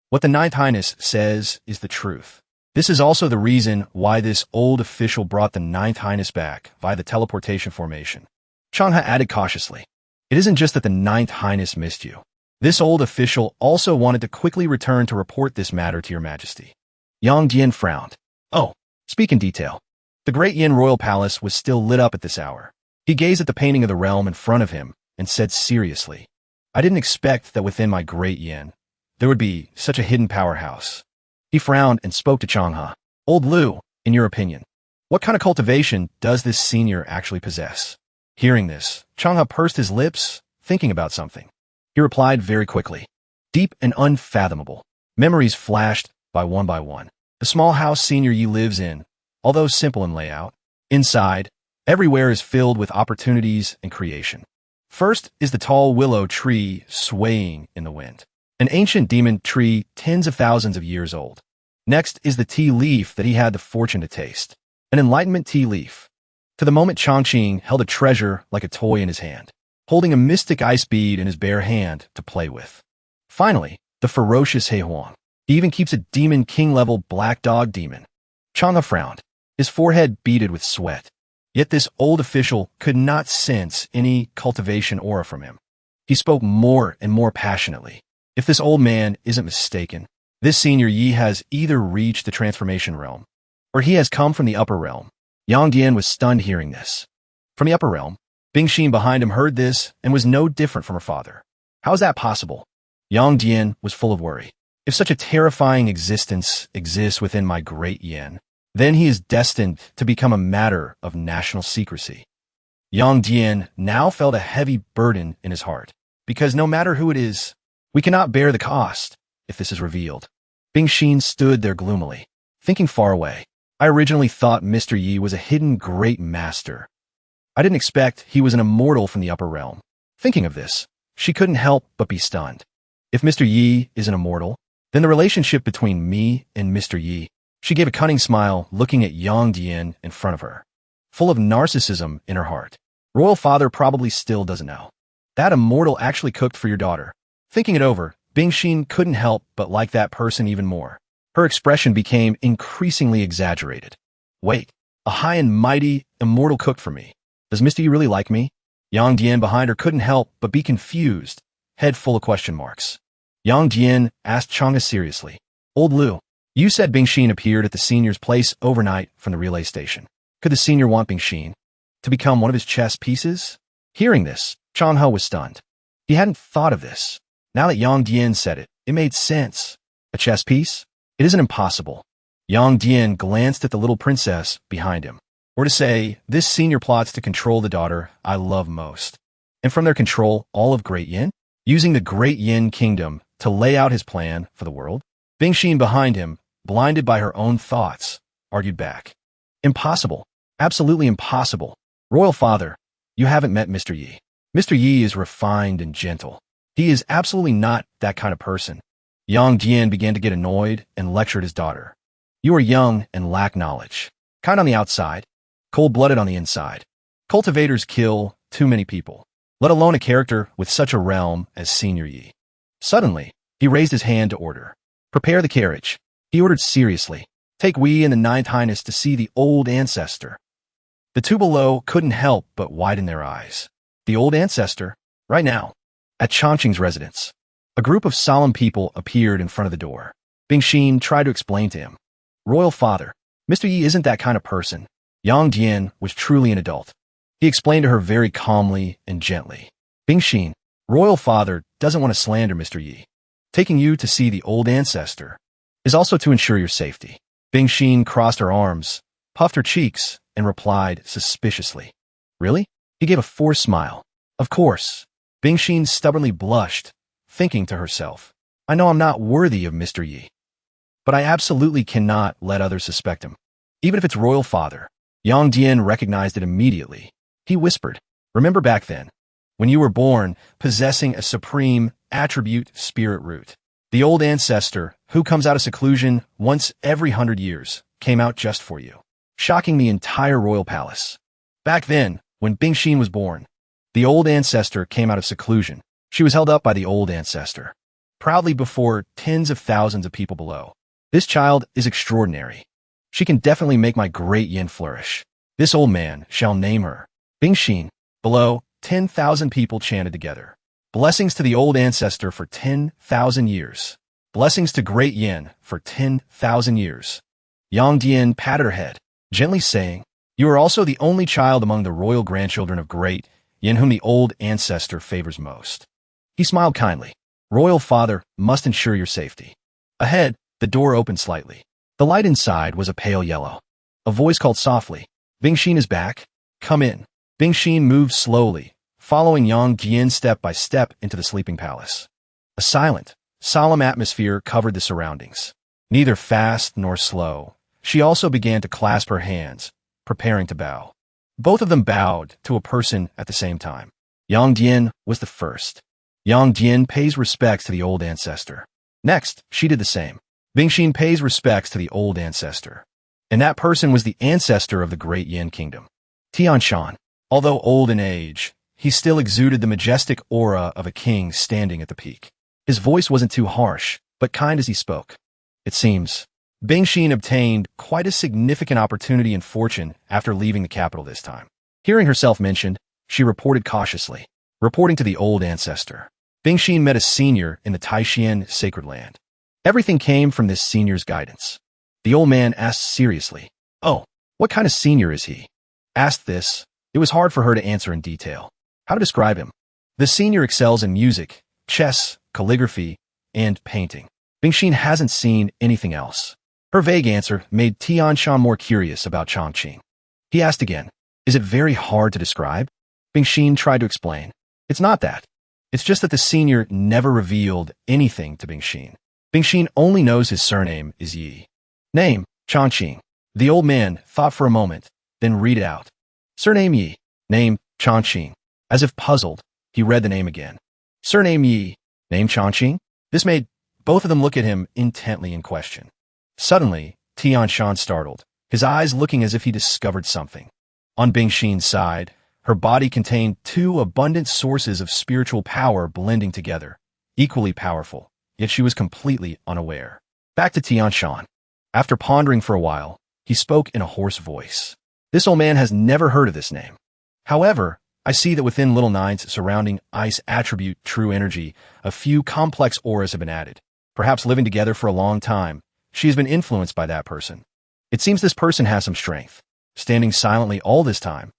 What the Ninth Highness says is the truth. This is also the reason why this old official brought the Ninth Highness back via the teleportation formation." Changhe added cautiously, "It isn't just that the Ninth Highness missed you. This old official also wanted to quickly return to report this matter to your Majesty." Yang Jian frowned. "Oh, speak in detail." The Great Yin Royal Palace was still lit up at this hour. He gazed at the painting of the realm in front of him and said seriously, "I didn't expect that within my Great Yin there would be such a hidden powerhouse." He frowned and spoke to Changhe. "Old Liu, in your opinion, what kind of cultivation does this senior actually possess?" Hearing this, Changhe pursed his lips, thinking about something. He replied very quickly, "Deep and unfathomable." Memories flashed by one. The small house Senior Yi lives in, although simple in layout, inside, everywhere is filled with opportunities and creation. First is the tall willow tree swaying in the wind, an ancient demon tree tens of thousands of years old. Next is the tea leaf that he had the fortune to taste, an enlightenment tea leaf. To the moment Changqing held a treasure like a toy in his hand, holding a mystic ice bead in his bare hand to play with. Finally, the ferocious He Huang. He even keeps a demon king-level black dog demon. Changhe frowned, his forehead beaded with sweat. Yet this old official could not sense any cultivation aura from him. He spoke more and more passionately. If this old man isn't mistaken, this Senior Yi has either reached the transformation realm, or he has come from the upper realm. Yang Dian was stunned hearing this. From the upper realm, Bingxin behind him heard this and was no different from her father. How is that possible? Yang Dian was full of worry. If such a terrifying existence exists within my Great Yin, then he is destined to become a matter of national secrecy. Yang Dian now felt a heavy burden in his heart, because no matter who it is, we cannot bear the cost if this is revealed. Bingxin stood there gloomily, thinking far away. I originally thought Mr. Yi was a hidden great master. I didn't expect he was an immortal from the upper realm. Thinking of this, she couldn't help but be stunned. If Mr. Yi is an immortal, then the relationship between me and Mr. Yi. She gave a cunning smile, looking at Yang Dian in front of her, full of narcissism in her heart. Royal father probably still doesn't know. That immortal actually cooked for your daughter. Thinking it over, Bingxin couldn't help but like that person even more. Her expression became increasingly exaggerated. Wait, a high and mighty immortal cooked for me. Does Mr. Yi really like me? Yang Dian behind her couldn't help but be confused, head full of question marks. Yang Dian asked Changhe seriously, "Old Liu, you said Bingxin appeared at the senior's place overnight from the relay station. Could the senior want Bingxin to become one of his chess pieces?" Hearing this, Changhe was stunned. He hadn't thought of this. Now that Yang Dian said it, it made sense. A chess piece? It isn't impossible. Yang Dian glanced at the little princess behind him. Or to say, this senior plots to control the daughter I love most. And from their control, all of Great Yin? Using the Great Yin Kingdom to lay out his plan for the world? Bing Xin behind him, blinded by her own thoughts, argued back. Impossible. Absolutely impossible. Royal Father, you haven't met Mr. Yi. Mr. Yi is refined and gentle. He is absolutely not that kind of person. Yang Jian began to get annoyed and lectured his daughter. You are young and lack knowledge. Kind on the outside, cold-blooded on the inside. Cultivators kill too many people, let alone a character with such a realm as Senior Yi. Suddenly, he raised his hand to order. Prepare the carriage. He ordered seriously. Take we and the Ninth Highness to see the old ancestor. The two below couldn't help but widen their eyes. The old ancestor? Right now. At Chongqing's residence. A group of solemn people appeared in front of the door. Bing Xin tried to explain to him. Royal Father, Mr. Yi isn't that kind of person. Yang Jian was truly an adult. He explained to her very calmly and gently. Bing Xin, Royal Father doesn't want to slander Mr. Yi. Taking you to see the old ancestor is also to ensure your safety. Bing Xin crossed her arms, puffed her cheeks, and replied suspiciously. Really? He gave a forced smile. Of course. Bing Xin stubbornly blushed, thinking to herself, I know I'm not worthy of Mr. Yi, but I absolutely cannot let others suspect him. Even if it's Royal Father. Yang Jian recognized it immediately. He whispered, remember back then, when you were born, possessing a supreme attribute spirit root. The old ancestor, who comes out of seclusion once every 100 years, came out just for you, shocking the entire royal palace. Back then, when Bing Xin was born, the old ancestor came out of seclusion. She was held up by the old ancestor, proudly before tens of thousands of people below. This child is extraordinary. She can definitely make my great yin flourish. This old man shall name her. Bing Xin. Below, 10,000 people chanted together. Blessings to the old ancestor for 10,000 years. Blessings to Great Yin for 10,000 years. Yang Dian patted her head, gently saying, you are also the only child among the royal grandchildren of Great Yin whom the old ancestor favors most. He smiled kindly. Royal Father must ensure your safety. Ahead, the door opened slightly. The light inside was a pale yellow. A voice called softly, Bing Xin is back. Come in. Bing Xin moved slowly, following Yang Jian step by step into the sleeping palace. A silent, solemn atmosphere covered the surroundings. Neither fast nor slow, she also began to clasp her hands, preparing to bow. Both of them bowed to a person at the same time. Yang Jian was the first. Yang Jian pays respects to the old ancestor. Next, she did the same. Bing Xin pays respects to the old ancestor. And that person was the ancestor of the Great Yin Kingdom. Tian Shan. Although old in age, he still exuded the majestic aura of a king standing at the peak. His voice wasn't too harsh, but kind as he spoke. It seems, Bing Xin obtained quite a significant opportunity and fortune after leaving the capital this time. Hearing herself mentioned, she reported cautiously, reporting to the old ancestor. Bing Xin met a senior in the Taishan sacred land. Everything came from this senior's guidance. The old man asked seriously, oh, what kind of senior is he? Asked this, it was hard for her to answer in detail. How to describe him? The senior excels in music, chess, calligraphy, and painting. Bing Xin hasn't seen anything else. Her vague answer made Tian Shan more curious about Chongqing. He asked again, is it very hard to describe? Bing Xin tried to explain. It's not that. It's just that the senior never revealed anything to Bing Xin. Bing Xin only knows his surname is Yi. Name, Chongqing. The old man thought for a moment, then read it out. Surname Yi. Name, Chongqing. As if puzzled, he read the name again. Surname Yi. Name Chongqing. This made both of them look at him intently in question. Suddenly, Tian Shan startled, his eyes looking as if he discovered something. On Bing Xin's side, her body contained two abundant sources of spiritual power blending together, equally powerful, yet she was completely unaware. Back to Tian Shan. After pondering for a while, he spoke in a hoarse voice. This old man has never heard of this name. However, I see that within Little Nine's surrounding ice attribute true energy, a few complex auras have been added. Perhaps living together for a long time, she has been influenced by that person. It seems this person has some strength. Standing silently all this time,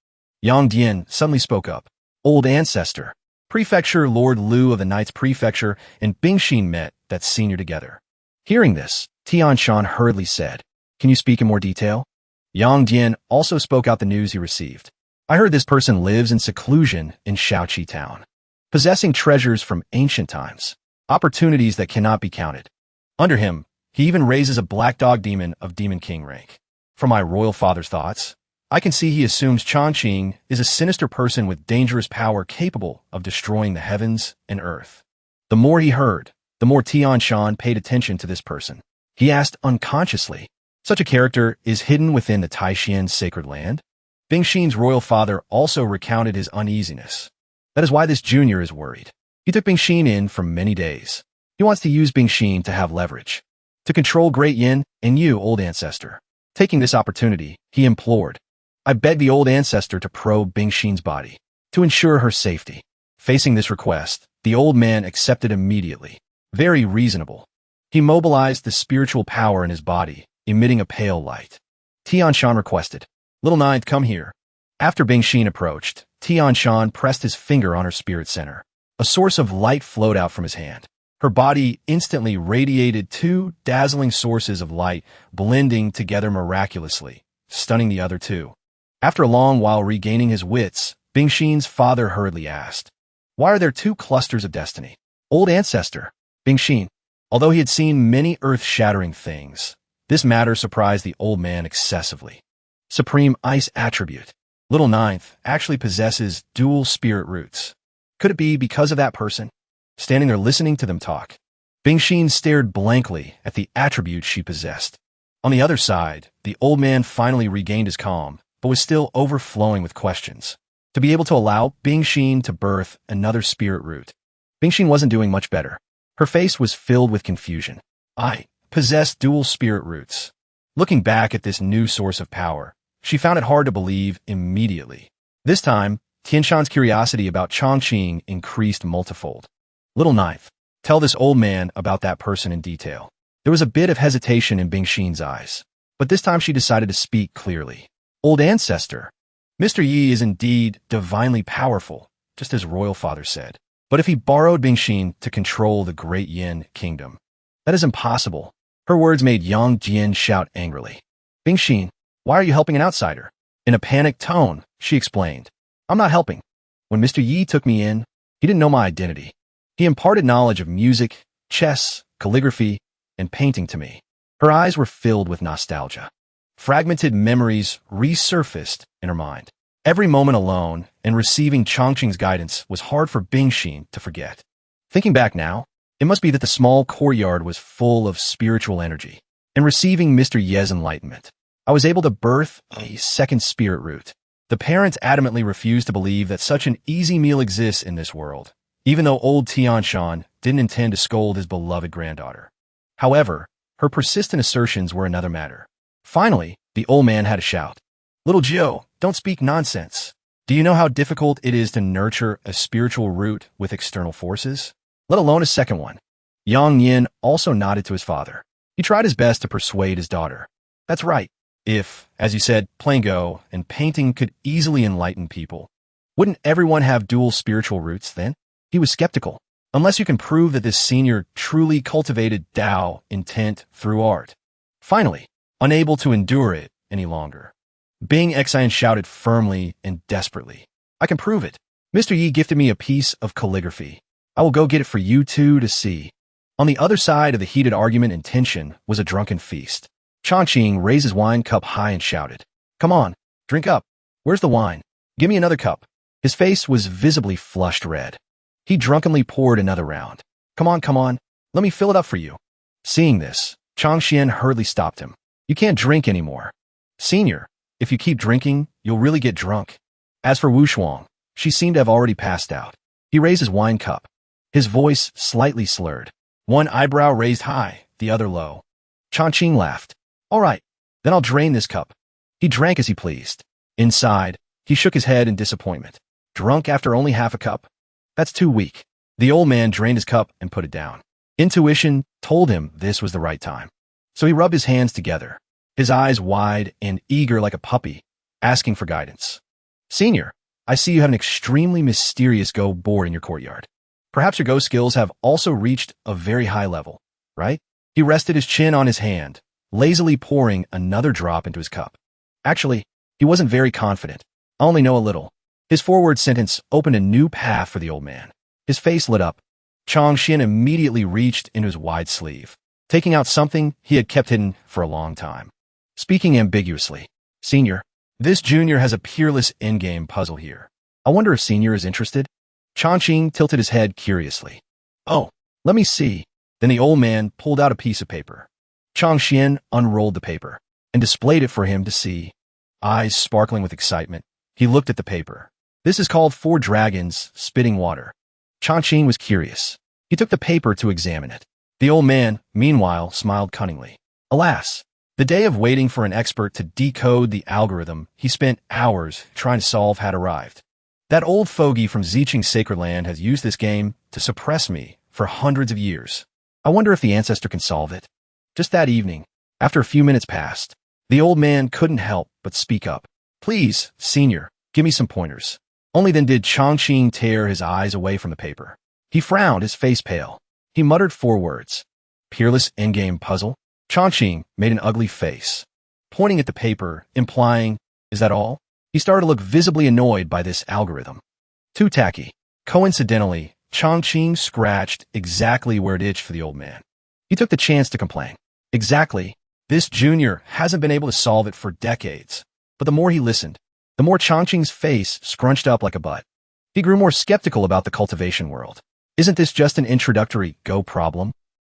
Yang Dian suddenly spoke up. Old ancestor, Prefecture Lord Liu of the Knight's Prefecture and Bing Xin met that senior together. Hearing this, Tian Shan hurriedly said, can you speak in more detail? Yang Dian also spoke out the news he received. I heard this person lives in seclusion in Shaoqi town, possessing treasures from ancient times, opportunities that cannot be counted. Under him, He even raises a black dog demon of Demon King rank. From my royal father's thoughts, I can see he assumes Changqing is a sinister person with dangerous power capable of destroying the heavens and earth. The more he heard, the more Tian Shan paid attention to this person. He asked unconsciously, such a character is hidden within the Taishian sacred land? Bingxin's royal father also recounted his uneasiness. That is why this junior is worried. He took Bingxin in for many days. He wants to use Bingxin to have leverage, to control Great Yin and you, old ancestor. Taking this opportunity, he implored, I begged the old ancestor to probe Bingxin's body, to ensure her safety. Facing this request, the old man accepted immediately. Very reasonable. He mobilized the spiritual power in his body, emitting a pale light. Tian Shan requested, Little Ninth, come here. After Bingxin approached, Tian Shan pressed his finger on her spirit center. A source of light flowed out from his hand. Her body instantly radiated two dazzling sources of light, blending together miraculously, stunning the other two. After a long while regaining his wits, Bingxin's father hurriedly asked, Why are there two clusters of destiny? Old ancestor, Bingxin, although he had seen many earth-shattering things, this matter surprised the old man excessively. Supreme Ice Attribute. Little Ninth actually possesses dual spirit roots. Could it be because of that person? Standing there listening to them talk, Bingxin stared blankly at the attribute she possessed. On the other side, the old man finally regained his calm, but was still overflowing with questions. To be able to allow Bingxin to birth another spirit root. Bingxin wasn't doing much better. Her face was filled with confusion. I possess dual spirit roots. Looking back at this new source of power, she found it hard to believe immediately. This time, Tianshan's curiosity about Changqing increased multifold. Little Ninth, tell this old man about that person in detail. There was a bit of hesitation in Bingxin's eyes, but this time she decided to speak clearly. Old ancestor, Mr. Yi is indeed divinely powerful, just as royal father said. But if he borrowed Bingxin to control the Great Yin kingdom, that is impossible. Her words made Yang Jian shout angrily. Bingxin, why are you helping an outsider? In a panicked tone, she explained, I'm not helping. When Mr. Yi took me in, he didn't know my identity. He imparted knowledge of music, chess, calligraphy, and painting to me. Her eyes were filled with nostalgia. Fragmented memories resurfaced in her mind. Every moment alone and receiving Changqing's guidance was hard for Bingxin to forget. Thinking back now, it must be that the small courtyard was full of spiritual energy. And receiving Mr. Ye's enlightenment, I was able to birth a second spirit root. The parents adamantly refused to believe that such an easy meal exists in this world, even though old Tian Shan didn't intend to scold his beloved granddaughter. However, her persistent assertions were another matter. Finally, the old man had a shout. Little Joe, don't speak nonsense. Do you know how difficult it is to nurture a spiritual root with external forces? Let alone a second one. Yang Yin also nodded to his father. He tried his best to persuade his daughter. That's right. If, as you said, playing Go and painting could easily enlighten people, wouldn't everyone have dual spiritual roots then? He was skeptical. Unless you can prove that this senior truly cultivated Tao intent through art. Finally, unable to endure it any longer, Bing Xian shouted firmly and desperately, I can prove it. Mr. Yi gifted me a piece of calligraphy. I will go get it for you two to see. On the other side of the heated argument and tension was a drunken feast. Changqing raised his wine cup high and shouted, Come on, drink up. Where's the wine? Give me another cup. His face was visibly flushed red. He drunkenly poured another round. Come on, let me fill it up for you. Seeing this, Changxian hurriedly stopped him. You can't drink anymore. Senior, if you keep drinking, you'll really get drunk. As for Wu Shuang, she seemed to have already passed out. He raised his wine cup. His voice slightly slurred. One eyebrow raised high, the other low. Changqing laughed. All right, then I'll drain this cup. He drank as he pleased. Inside, he shook his head in disappointment. Drunk after only half a cup? That's too weak. The old man drained his cup and put it down. Intuition told him this was the right time. So he rubbed his hands together, his eyes wide and eager like a puppy, asking for guidance. Senior, I see you have an extremely mysterious Go board in your courtyard. Perhaps your Go skills have also reached a very high level, right? He rested his chin on his hand, lazily pouring another drop into his cup. Actually, he wasn't very confident. I only know a little. His forward sentence opened a new path for the old man. His face lit up. Changxian immediately reached into his wide sleeve. taking out something he had kept hidden for a long time. Speaking ambiguously, Senior, this junior has a peerless endgame puzzle here. I wonder if Senior is interested? Changqing tilted his head curiously. Oh, let me see. Then the old man pulled out a piece of paper. Changxian unrolled the paper and displayed it for him to see. Eyes sparkling with excitement, he looked at the paper. This is called Four Dragons Spitting Water. Changqing was curious. He took the paper to examine it. The old man, meanwhile, smiled cunningly. Alas, the day of waiting for an expert to decode the algorithm he spent hours trying to solve had arrived. That old fogey from Ziqing's Sacred Land has used this game to suppress me for hundreds of years. I wonder if the ancestor can solve it. Just that evening, after a few minutes passed, the old man couldn't help but speak up. Please, Senior, give me some pointers. Only then did Changqing tear his eyes away from the paper. He frowned, his face pale. He muttered 4 words. Peerless endgame puzzle? Changqing made an ugly face, pointing at the paper, implying, is that all? He started to look visibly annoyed by this algorithm. Too tacky. Coincidentally, Changqing scratched exactly where it itched for the old man. He took the chance to complain. Exactly. This junior hasn't been able to solve it for decades. But the more he listened, the more Changqing's face scrunched up like a butt. He grew more skeptical about the cultivation world. Isn't this just an introductory Go problem?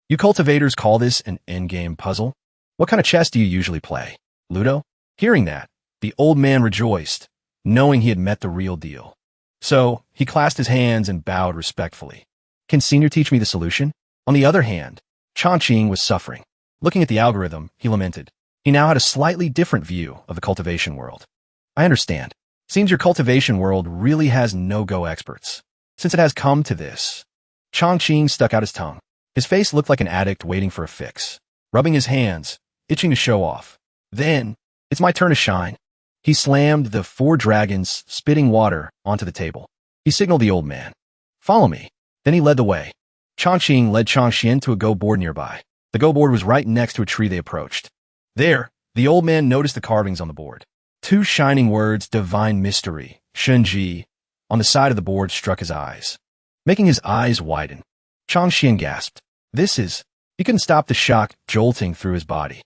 You cultivators call this an endgame puzzle? What kind of chess do you usually play? Ludo? Hearing that, the old man rejoiced, knowing he had met the real deal. So, he clasped his hands and bowed respectfully. Can Senior teach me the solution? On the other hand, Changqing was suffering. Looking at the algorithm, he lamented. He now had a slightly different view of the cultivation world. I understand. Seems your cultivation world really has no-go experts. Since it has come to this. Changqing stuck out his tongue. His face looked like an addict waiting for a fix, rubbing his hands, itching to show off. Then, it's my turn to shine. He slammed the 4 dragons spitting water onto the table. He signaled the old man. Follow me. Then he led the way. Changqing led Changxian to a go board nearby. The go board was right next to a tree they approached. There, the old man noticed the carvings on the board. 2 shining words, Divine Mystery, Shunji, on the side of the board struck his eyes, making his eyes widen. Changxian gasped. This is... He couldn't stop the shock jolting through his body.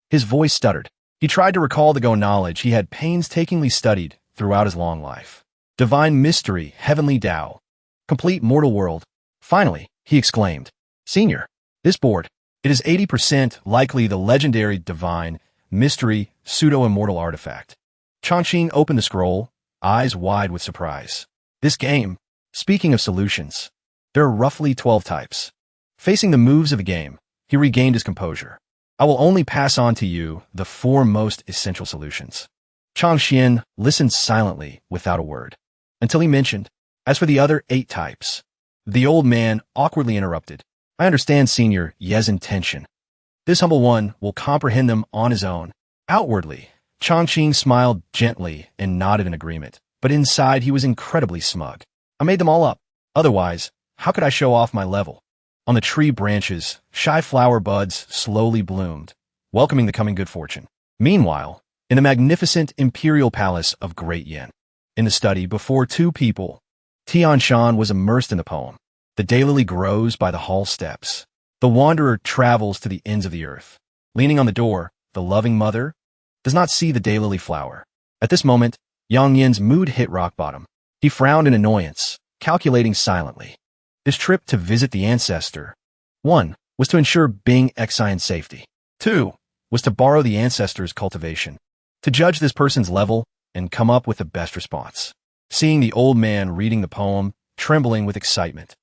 His voice stuttered. He tried to recall the Go knowledge he had painstakingly studied throughout his long life. Divine Mystery, Heavenly Tao, Complete Mortal World. Finally, he exclaimed, Senior, this board, it is 80% likely the legendary Divine Mystery pseudo-immortal artifact. Changqing opened the scroll, eyes wide with surprise. This game, speaking of solutions, there are roughly 12 types. Facing the moves of the game, he regained his composure. I will only pass on to you the 4 most essential solutions. Changxian listened silently without a word, until he mentioned, as for the other 8 types. The old man awkwardly interrupted. I understand Senior Ye's intention. This humble one will comprehend them on his own. Outwardly, Changqing smiled gently and nodded in agreement, but inside he was incredibly smug. I made them all up. Otherwise, how could I show off my level? On the tree branches, shy flower buds slowly bloomed, welcoming the coming good fortune. Meanwhile, in the magnificent imperial palace of Great Yin, in the study before 2 people, Tianshan was immersed in the poem. The daylily grows by the hall steps. The wanderer travels to the ends of the earth. Leaning on the door, the loving mother does not see the daylily flower. At this moment, Yang Yin's mood hit rock bottom. He frowned in annoyance, calculating silently. This trip to visit the ancestor, 1, was to ensure Bing Xian's safety. 2, was to borrow the ancestor's cultivation, to judge this person's level and come up with the best response. Seeing the old man reading the poem, trembling with excitement,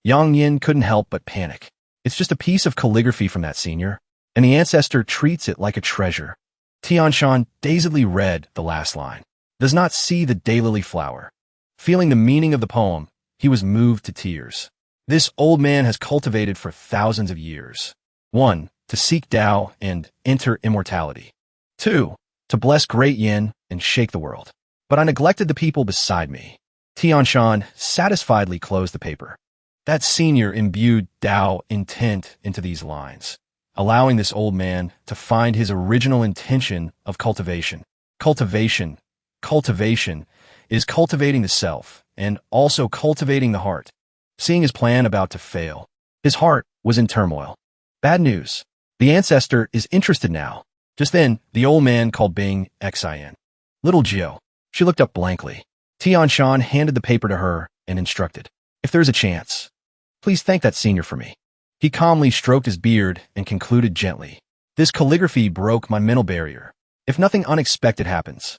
Yang Yin couldn't help but panic. It's just a piece of calligraphy from that senior, and the ancestor treats it like a treasure. Tianshan dazedly read the last line. Does not see the daylily flower. Feeling the meaning of the poem, he was moved to tears. This old man has cultivated for thousands of years. 1, to seek Tao and enter immortality. 2, to bless Great Yin and shake the world. But I neglected the people beside me. Tianshan satisfiedly closed the paper. That senior imbued Tao intent into these lines, allowing this old man to find his original intention of cultivation. Cultivation is cultivating the self and also cultivating the heart. Seeing his plan about to fail, his heart was in turmoil. Bad news. The ancestor is interested now. Just then, the old man called Bing Xin. Little Gio. She looked up blankly. Tianshan handed the paper to her and instructed, "If there's a chance, please thank that senior for me." He calmly stroked his beard and concluded gently, "This calligraphy broke my mental barrier. If nothing unexpected happens,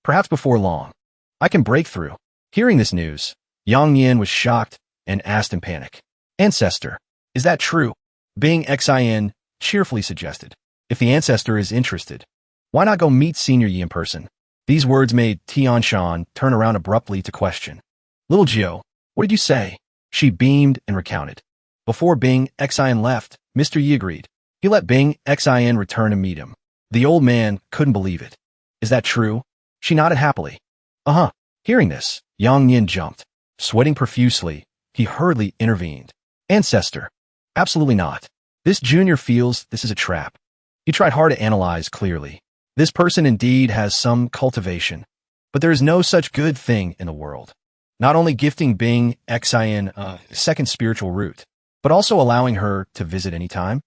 perhaps before long, I can break through." Hearing this news, Yang Yin was shocked and asked in panic, "Ancestor, is that true?" Bing Xin cheerfully suggested, "If the ancestor is interested, why not go meet Senior Yi in person?" These words made Tianshan turn around abruptly to question, "Little Gio, what did you say?" She beamed and recounted. Before Bing Xin left, Mr. Yi agreed. He let Bing Xin return to meet him. The old man couldn't believe it. "Is that true?" She nodded happily. "Uh-huh." Hearing this, Yang Yin jumped. Sweating profusely, he hurriedly intervened. "Ancestor, absolutely not. This junior feels this is a trap." He tried hard to analyze clearly. This person indeed has some cultivation, but there is no such good thing in the world. Not only gifting Bing Xin a second spiritual root, but also allowing her to visit any time.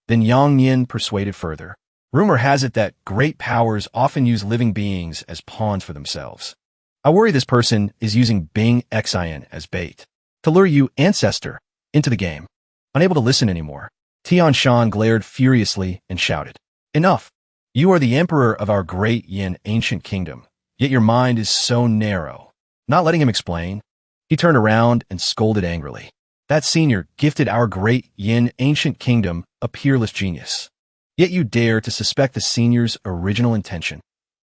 Then Yang Yin persuaded further. Rumor has it that great powers often use living beings as pawns for themselves. I worry this person is using Bing Xin as bait to lure you, ancestor, into the game. Unable to listen anymore, Tianshan glared furiously and shouted, "Enough! You are the emperor of our great Yin ancient kingdom, yet your mind is so narrow." Not letting him explain, he turned around and scolded angrily. "That senior gifted our great Yin ancient kingdom a peerless genius. Yet you dare to suspect the senior's original intention.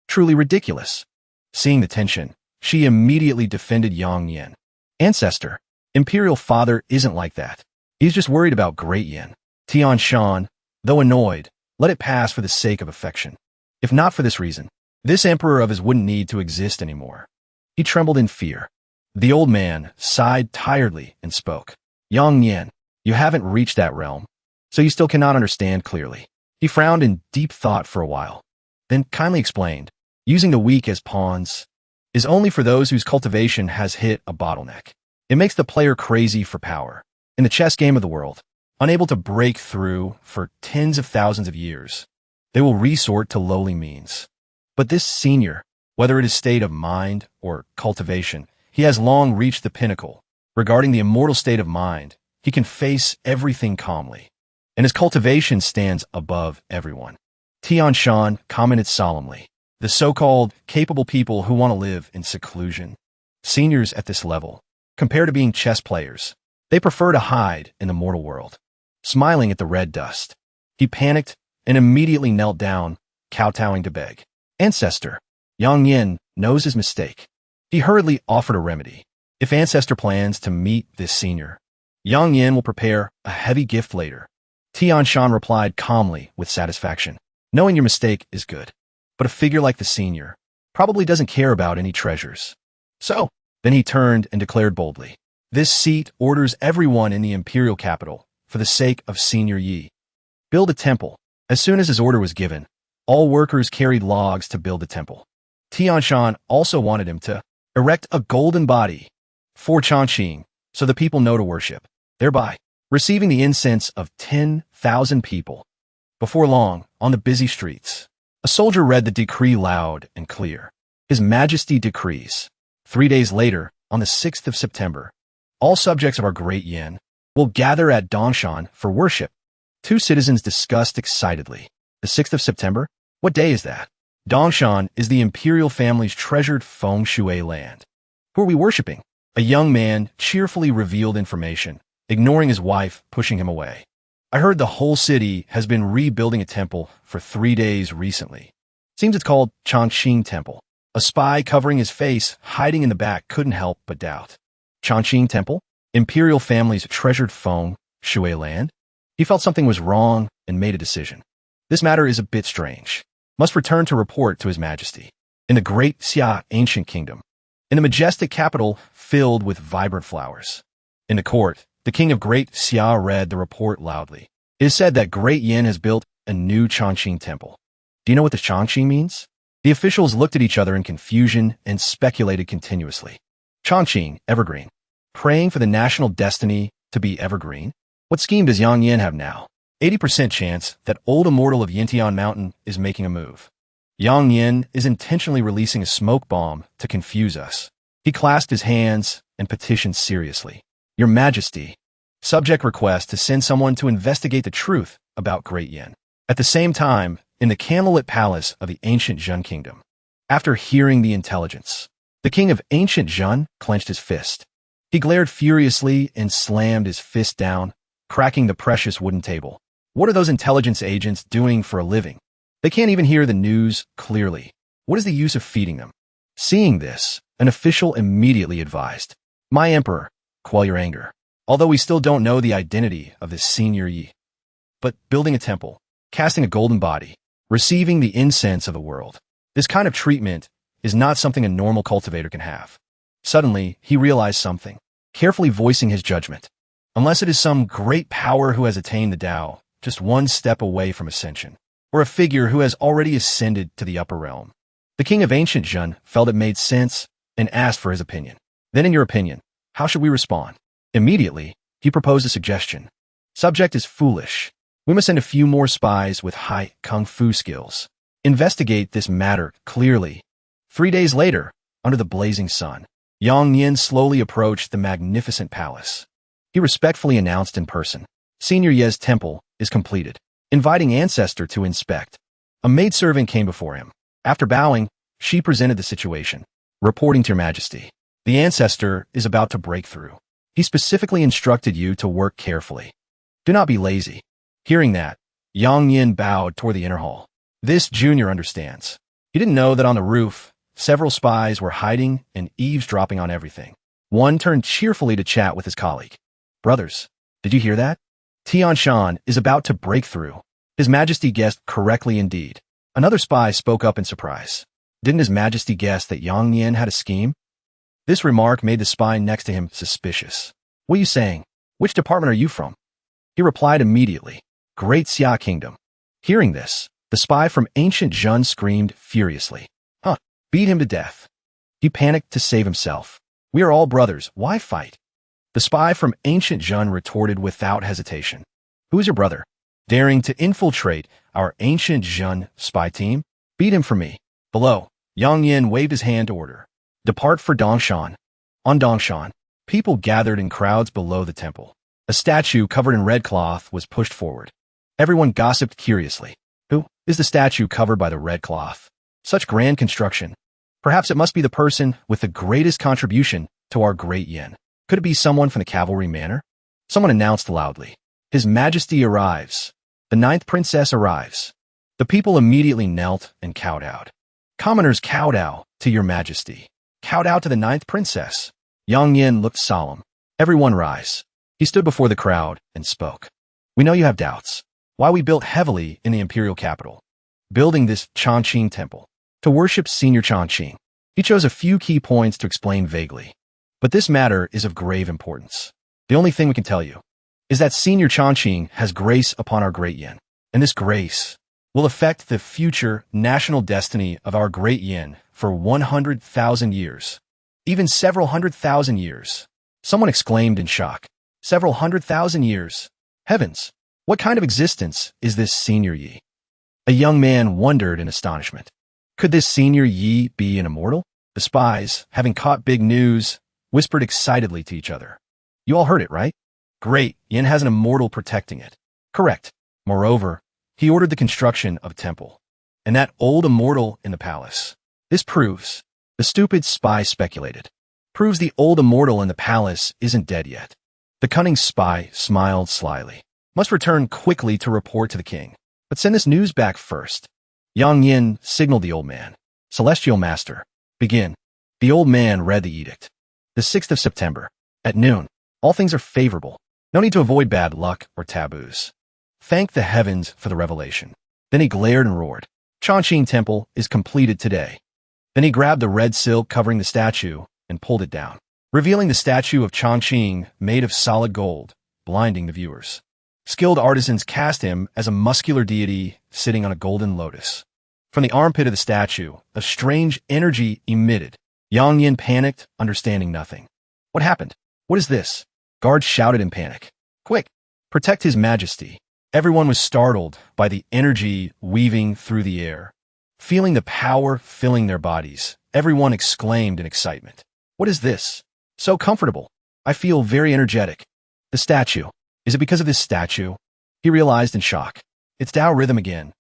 Truly ridiculous." Seeing the tension, she immediately defended Yang Yin. "Ancestor, Imperial Father isn't like that. He's just worried about Great Yin." Tianshan, though annoyed, let it pass for the sake of affection. If not for this reason, this emperor of his wouldn't need to exist anymore. He trembled in fear. The old man sighed tiredly and spoke. "Yang Yin, you haven't reached that realm, so you still cannot understand clearly." He frowned in deep thought for a while, then kindly explained, "Using the weak as pawns is only for those whose cultivation has hit a bottleneck. It makes the player crazy for power. In the chess game of the world, unable to break through for tens of thousands of years, they will resort to lowly means. But this senior, whether it is state of mind or cultivation, he has long reached the pinnacle. Regarding the immortal state of mind, he can face everything calmly, and his cultivation stands above everyone." Tianshan commented solemnly, "The so-called capable people who want to live in seclusion, seniors at this level, compared to being chess players, they prefer to hide in the mortal world." Smiling at the red dust, he panicked and immediately knelt down, kowtowing to beg. "Ancestor, Yang Yin knows his mistake." He hurriedly offered a remedy. If Ancestor plans to meet this senior, Yang Yin will prepare a heavy gift later. Tianshan replied calmly with satisfaction. "Knowing your mistake is good, but a figure like the senior probably doesn't care about any treasures." So, then he turned and declared boldly, "This seat orders everyone in the imperial capital, for the sake of Senior Yi, build a temple." As soon as his order was given, all workers carried logs to build the temple. Tianshan also wanted him to erect a golden body for Changqing, so the people know to worship, thereby receiving the incense of 10,000 people. Before long, on the busy streets, a soldier read the decree loud and clear. His Majesty decrees. 3 days later, on the 6th of September, all subjects of our great Yin will gather at Dongshan for worship. Two citizens discussed excitedly. The 6th of September? What day is that? Dongshan is the imperial family's treasured feng shui land. Who are we worshipping? A young man cheerfully revealed information, ignoring his wife pushing him away. I heard the whole city has been rebuilding a temple for 3 days recently. Seems it's called Changqing Temple. A spy covering his face, hiding in the back, couldn't help but doubt. Changqing Temple? Imperial family's treasured feng shui land? He felt something was wrong and made a decision. This matter is a bit strange. Must return to report to His Majesty. In the great Xia ancient kingdom, in the majestic capital filled with vibrant flowers. In the court, the king of Great Xia read the report loudly. It is said that Great Yin has built a new Changqing temple. Do you know what the Changqing means? The officials looked at each other in confusion and speculated continuously. Changqing, evergreen. Praying for the national destiny to be evergreen? What scheme does Yang Yin have now? 80% chance that old immortal of Yintian Mountain is making a move. Yang Yin is intentionally releasing a smoke bomb to confuse us. He clasped his hands and petitioned seriously. Your Majesty, subject request to send someone to investigate the truth about Great Yin. At the same time, in the candlelit palace of the ancient Jun kingdom. After hearing the intelligence, the king of ancient Jun clenched his fist. He glared furiously and slammed his fist down, cracking the precious wooden table. What are those intelligence agents doing for a living? They can't even hear the news clearly. What is the use of feeding them? Seeing this, an official immediately advised, My emperor, quell your anger. Although we still don't know the identity of this senior Yi. But building a temple, casting a golden body, receiving the incense of the world. This kind of treatment is not something a normal cultivator can have. Suddenly, he realized something, carefully voicing his judgment. Unless it is some great power who has attained the Tao, just one step away from ascension, or a figure who has already ascended to the upper realm. The king of ancient Jun felt it made sense and asked for his opinion. Then in your opinion, how should we respond? Immediately, he proposed a suggestion. Subject is foolish. We must send a few more spies with high kung fu skills. Investigate this matter clearly. 3 days later, under the blazing sun, Yang Yin slowly approached the magnificent palace. He respectfully announced in person, Senior Ye's temple is completed, inviting ancestor to inspect. A maidservant came before him. After bowing, she presented the situation. Reporting to your majesty, the ancestor is about to break through. He specifically instructed you to work carefully. Do not be lazy. Hearing that, Yang Yin bowed toward the inner hall. This junior understands. He didn't know that on the roof, several spies were hiding and eavesdropping on everything. One turned cheerfully to chat with his colleague. Brothers, did you hear that? Tian Shan is about to break through. His Majesty guessed correctly indeed. Another spy spoke up in surprise. Didn't His Majesty guess that Yang Yin had a scheme? This remark made the spy next to him suspicious. What are you saying? Which department are you from? He replied immediately. Great Xia Kingdom. Hearing this, the spy from ancient Jun screamed furiously. Beat him to death. He panicked to save himself. We are all brothers. Why fight? The spy from ancient Jun retorted without hesitation. Who is your brother? Daring to infiltrate our ancient Jun spy team? Beat him for me. Below, Yang Yin waved his hand to order. Depart for Dongshan. On Dongshan, people gathered in crowds below the temple. A statue covered in red cloth was pushed forward. Everyone gossiped curiously. Who is the statue covered by the red cloth? Such grand construction. Perhaps it must be the person with the greatest contribution to our great Yin. Could it be someone from the cavalry manor? Someone announced loudly. His Majesty arrives. The 9th princess arrives. The people immediately knelt and kowtowed. Commoners kowtow to your Majesty. Kowtow to the 9th princess. Yang Yin looked solemn. Everyone rise. He stood before the crowd and spoke. We know you have doubts. Why we built heavily in the imperial capital, building this Chongqing temple, to worship Senior Chongqing. He chose a few key points to explain vaguely. But this matter is of grave importance. The only thing we can tell you is that Senior Chongqing has grace upon our great Yin, and this grace will affect the future national destiny of our great Yin for 100,000 years, even several 100,000 years. Someone exclaimed in shock. Several 100,000 years. Heavens, what kind of existence is this Senior Yi? A young man wondered in astonishment. Could this Senior Yi be an immortal? The spies, having caught big news, whispered excitedly to each other. You all heard it, right? Great, Yin has an immortal protecting it. Correct. Moreover, he ordered the construction of a temple, and that old immortal in the palace. This proves, the stupid spy speculated, proves the old immortal in the palace isn't dead yet. The cunning spy smiled slyly. Must return quickly to report to the king, but send this news back first. Yang Yin signaled the old man. Celestial Master, begin. The old man read the edict. The 6th of September, at noon, all things are favorable. No need to avoid bad luck or taboos. Thank the heavens for the revelation. Then he glared and roared. Chongqing Temple is completed today. Then he grabbed the red silk covering the statue and pulled it down, revealing the statue of Chongqing made of solid gold, blinding the viewers. Skilled artisans cast him as a muscular deity sitting on a golden lotus. From the armpit of the statue, a strange energy emitted. Yang Yin panicked, understanding nothing. What happened? What is this? Guards shouted in panic. Quick! Protect His Majesty. Everyone was startled by the energy weaving through the air. Feeling the power filling their bodies, everyone exclaimed in excitement. What is this? So comfortable. I feel very energetic. The statue. Is it because of this statue? He realized in shock. It's Tao rhythm again.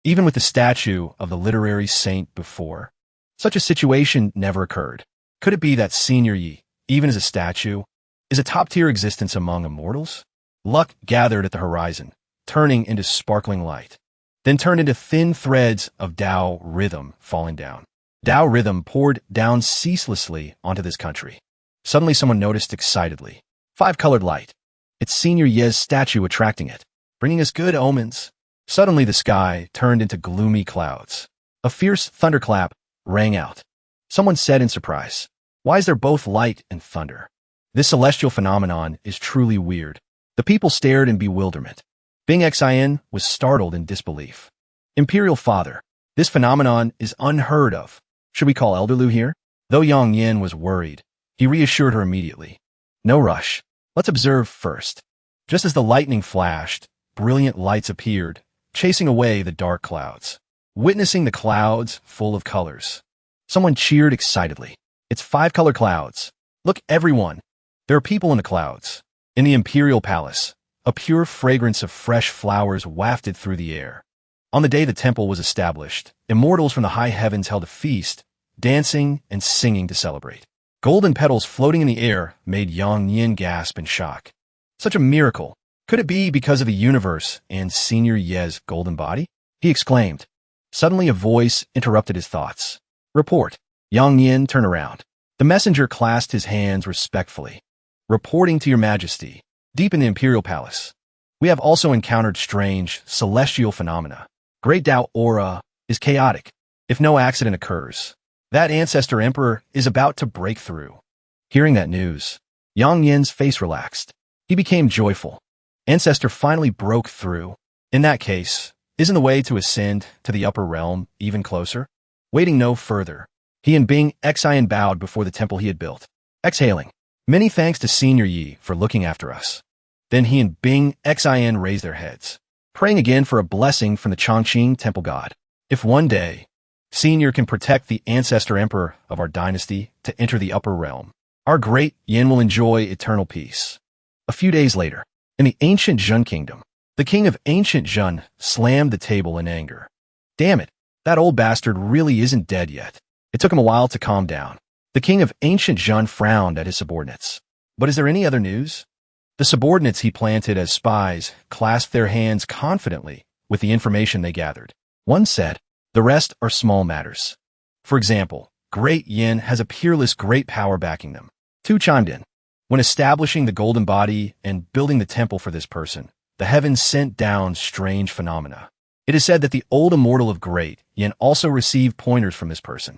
Even with the statue of the literary saint before. Such a situation never occurred. Could it be that Senior Yi, even as a statue, is a top-tier existence among immortals? Luck gathered at the horizon, turning into sparkling light, then turned into thin threads of Tao rhythm falling down. Tao rhythm poured down ceaselessly onto this country. Suddenly someone noticed excitedly. 5-colored light. It's Senior Ye's statue attracting it, bringing us good omens. Suddenly the sky turned into gloomy clouds. A fierce thunderclap rang out. Someone said in surprise, "Why is there both light and thunder? This celestial phenomenon is truly weird." The people stared in bewilderment. Bing Xin was startled in disbelief. Imperial Father, this phenomenon is unheard of. Should we call Elder Lu here? Though Yang Yin was worried, he reassured her immediately. No rush. Let's observe first. Just as the lightning flashed, brilliant lights appeared, chasing away the dark clouds. Witnessing the clouds full of colors, someone cheered excitedly. It's 5-color clouds. Look, everyone. There are people in the clouds. In the Imperial Palace, a pure fragrance of fresh flowers wafted through the air. On the day the temple was established, immortals from the high heavens held a feast, dancing and singing to celebrate. Golden petals floating in the air made Yang Yin gasp in shock. Such a miracle. Could it be because of the universe and Senior Ye's golden body? He exclaimed. Suddenly a voice interrupted his thoughts. Report. Yang Yin turned around. The messenger clasped his hands respectfully. Reporting to your majesty. Deep in the Imperial Palace, we have also encountered strange celestial phenomena. Great Tao aura is chaotic. If no accident occurs, that ancestor emperor is about to break through. Hearing that news, Yang Yin's face relaxed. He became joyful. Ancestor finally broke through. In that case, isn't the way to ascend to the upper realm even closer? Waiting no further, he and Bing Xin bowed before the temple he had built. Exhaling, many thanks to Senior Yi for looking after us. Then he and Bing Xin raised their heads, praying again for a blessing from the Chongqing temple god. If one day, Senior can protect the ancestor emperor of our dynasty to enter the upper realm, our great Yin will enjoy eternal peace. A few days later, in the ancient Zhen kingdom, the king of ancient Zhen slammed the table in anger. Damn it, that old bastard really isn't dead yet. It took him a while to calm down. The king of ancient Zhen frowned at his subordinates. But is there any other news? The subordinates he planted as spies clasped their hands confidently with the information they gathered. One said, the rest are small matters. For example, Great Yin has a peerless great power backing them. Two chimed in. When establishing the golden body and building the temple for this person, the heavens sent down strange phenomena. It is said that the old immortal of Great Yin also received pointers from this person.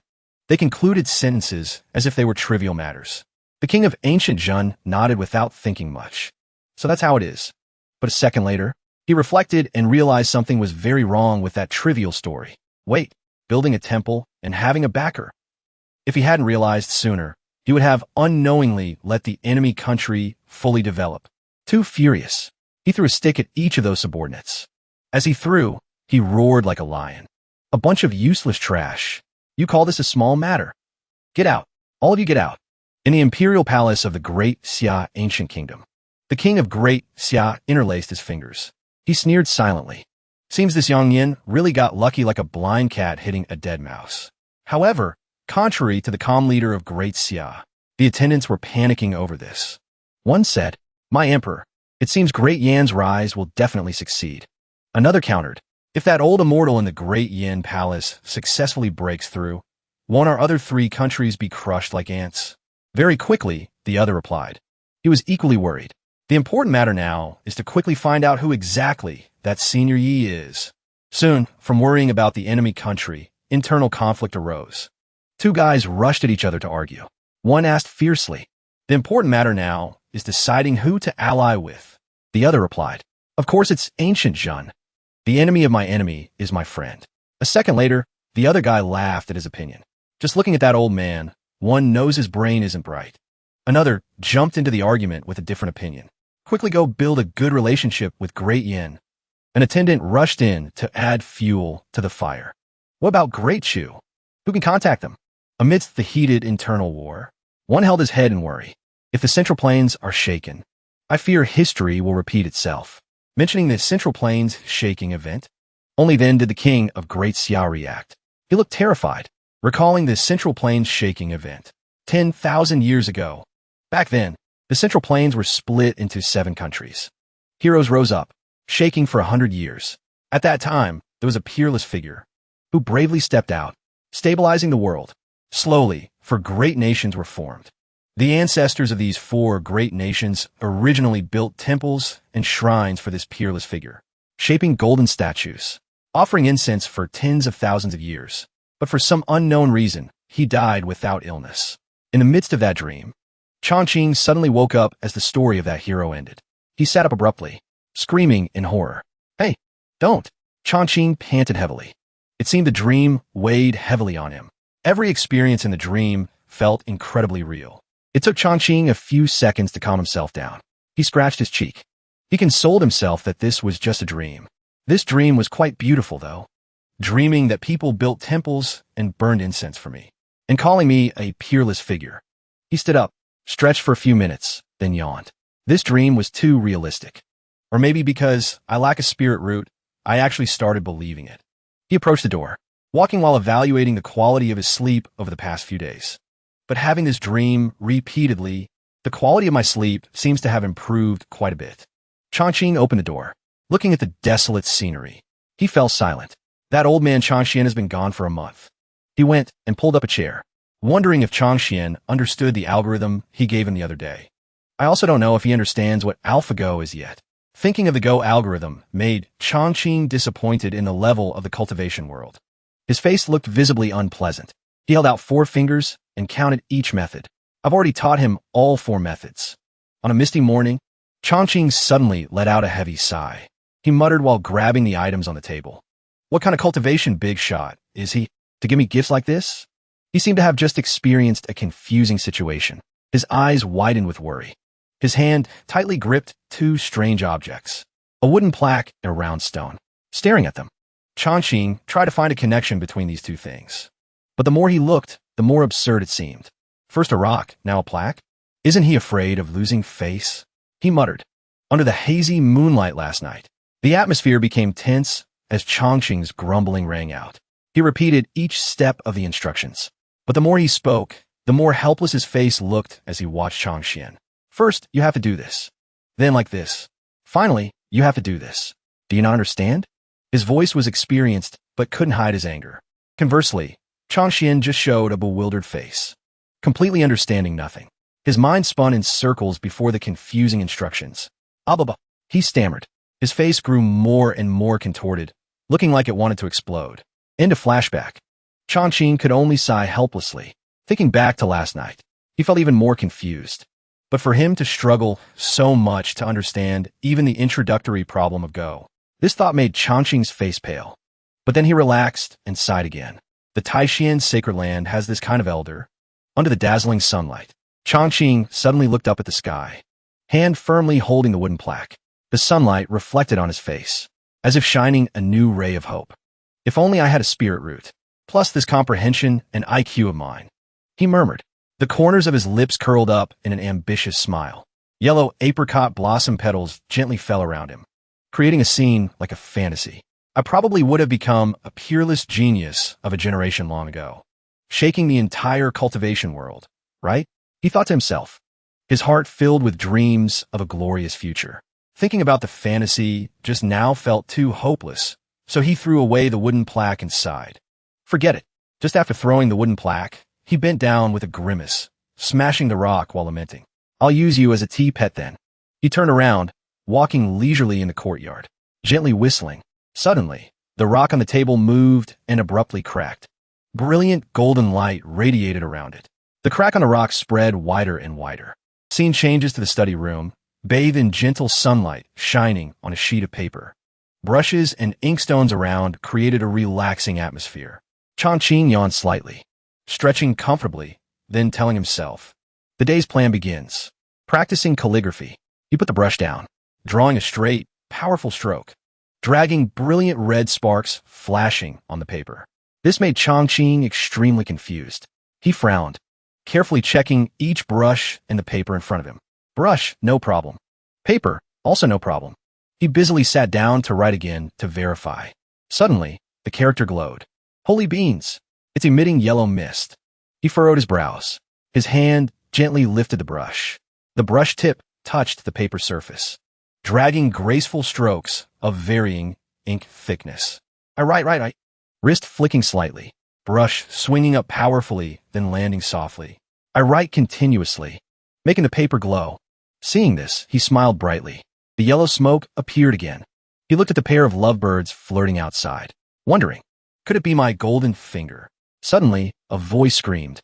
They concluded sentences as if they were trivial matters. The king of ancient Zhen nodded without thinking much. So that's how it is. But a second later, he reflected and realized something was very wrong with that trivial story. Wait, building a temple and having a backer. If he hadn't realized sooner, he would have unknowingly let the enemy country fully develop. Too furious, he threw a stick at each of those subordinates. As he threw, he roared like a lion. A bunch of useless trash. You call this a small matter? Get out. All of you get out. In the imperial palace of the Great Xia ancient kingdom, the king of Great Xia interlaced his fingers. He sneered silently. Seems this Yang Yin really got lucky like a blind cat hitting a dead mouse. However, contrary to the calm leader of Great Xia, the attendants were panicking over this. One said, my emperor, it seems Great Yan's rise will definitely succeed. Another countered, if that old immortal in the Great Yin palace successfully breaks through, won't our other 3 countries be crushed like ants? Very quickly, the other replied. He was equally worried. The important matter now is to quickly find out who exactly that Senior Yi is. Soon, from worrying about the enemy country, internal conflict arose. 2 guys rushed at each other to argue. One asked fiercely, the important matter now is deciding who to ally with. The other replied, of course it's ancient Zhen. The enemy of my enemy is my friend. A second later, the other guy laughed at his opinion. Just looking at that old man, one knows his brain isn't bright. Another jumped into the argument with a different opinion. Quickly go build a good relationship with Great Yin. An attendant rushed in to add fuel to the fire. What about Great Chu? Who can contact them? Amidst the heated internal war, one held his head in worry. If the Central Plains are shaken, I fear history will repeat itself. Mentioning the Central Plains shaking event, only then did the king of Great Xiao react. He looked terrified, recalling the Central Plains shaking event. 10,000 years ago. Back then, the Central Plains were split into 7 countries. Heroes rose up, shaking for 100 years. At that time, there was a peerless figure who bravely stepped out, stabilizing the world. Slowly, 4 great nations were formed. The ancestors of these 4 great nations originally built temples and shrines for this peerless figure, shaping golden statues, offering incense for tens of thousands of years. But for some unknown reason, he died without illness. In the midst of that dream, Chongqing suddenly woke up as the story of that hero ended. He sat up abruptly, screaming in horror. "Hey, don't!" Chongqing panted heavily. It seemed the dream weighed heavily on him. Every experience in the dream felt incredibly real. It took Chongqing a few seconds to calm himself down. He scratched his cheek. He consoled himself that this was just a dream. This dream was quite beautiful, though. Dreaming that people built temples and burned incense for me, and calling me a peerless figure. He stood up, stretched for a few minutes, then yawned. This dream was too realistic. Or maybe because I lack a spirit root, I actually started believing it. He approached the door, walking while evaluating the quality of his sleep over the past few days. But having this dream repeatedly, the quality of my sleep seems to have improved quite a bit. Chongqing opened the door, looking at the desolate scenery. He fell silent. That old man Chongqian has been gone for a month. He went and pulled up a chair, wondering if Chongqian understood the algorithm he gave him the other day. I also don't know if he understands what AlphaGo is yet. Thinking of the Go algorithm made Chongqing disappointed in the level of the cultivation world. His face looked visibly unpleasant. He held out 4 fingers and counted each method. I've already taught him all 4 methods. On a misty morning, Chongqing suddenly let out a heavy sigh. He muttered while grabbing the items on the table. What kind of cultivation big shot is he to give me gifts like this? He seemed to have just experienced a confusing situation. His eyes widened with worry. His hand tightly gripped 2 strange objects, a wooden plaque and a round stone. Staring at them, Chongqing tried to find a connection between these 2 things. But the more he looked, the more absurd it seemed. First a rock, now a plaque? Isn't he afraid of losing face? He muttered. Under the hazy moonlight last night, the atmosphere became tense as Chongqing's grumbling rang out. He repeated each step of the instructions. But the more he spoke, the more helpless his face looked as he watched Chongqing. First, you have to do this. Then like this. Finally, you have to do this. Do you not understand? His voice was experienced, but couldn't hide his anger. Conversely, Chongqing just showed a bewildered face, completely understanding nothing. His mind spun in circles before the confusing instructions. Ababa, he stammered. His face grew more and more contorted, looking like it wanted to explode. End of flashback. Chongqing could only sigh helplessly. Thinking back to last night, he felt even more confused. But for him to struggle so much to understand even the introductory problem of Go, this thought made Chongqing's face pale. But then he relaxed and sighed again. The Taishian sacred land has this kind of elder. Under the dazzling sunlight, Chongqing suddenly looked up at the sky, hand firmly holding the wooden plaque. The sunlight reflected on his face, as if shining a new ray of hope. If only I had a spirit root, plus this comprehension and IQ of mine, he murmured. The corners of his lips curled up in an ambitious smile. Yellow apricot blossom petals gently fell around him, creating a scene like a fantasy. I probably would have become a peerless genius of a generation long ago, shaking the entire cultivation world, right? He thought to himself, his heart filled with dreams of a glorious future. Thinking about the fantasy just now felt too hopeless, so he threw away the wooden plaque and sighed. Forget it. Just after throwing the wooden plaque, he bent down with a grimace, smashing the rock while lamenting. I'll use you as a tea pet then. He turned around, walking leisurely in the courtyard, gently whistling. Suddenly, the rock on the table moved and abruptly cracked. Brilliant golden light radiated around it. The crack on the rock spread wider and wider. Scene changes to the study room, bathed in gentle sunlight shining on a sheet of paper. Brushes and inkstones around created a relaxing atmosphere. Chongqing yawned slightly, stretching comfortably, then telling himself, the day's plan begins. Practicing calligraphy, he put the brush down, drawing a straight, powerful stroke. dragging brilliant red sparks flashing on the paper. This made Chongqing extremely confused. He frowned, carefully checking each brush and the paper in front of him. Brush, no problem. Paper, also no problem. He busily sat down to write again to verify. Suddenly, the character glowed. Holy beans! It's emitting yellow mist. He furrowed his brows. His hand gently lifted the brush. The brush tip touched the paper surface, dragging graceful strokes of varying ink thickness. I write. Wrist flicking slightly, brush swinging up powerfully, then landing softly. I write continuously, making the paper glow. Seeing this, he smiled brightly. The yellow smoke appeared again. He looked at the pair of lovebirds flirting outside, wondering, could it be my golden finger? Suddenly, a voice screamed,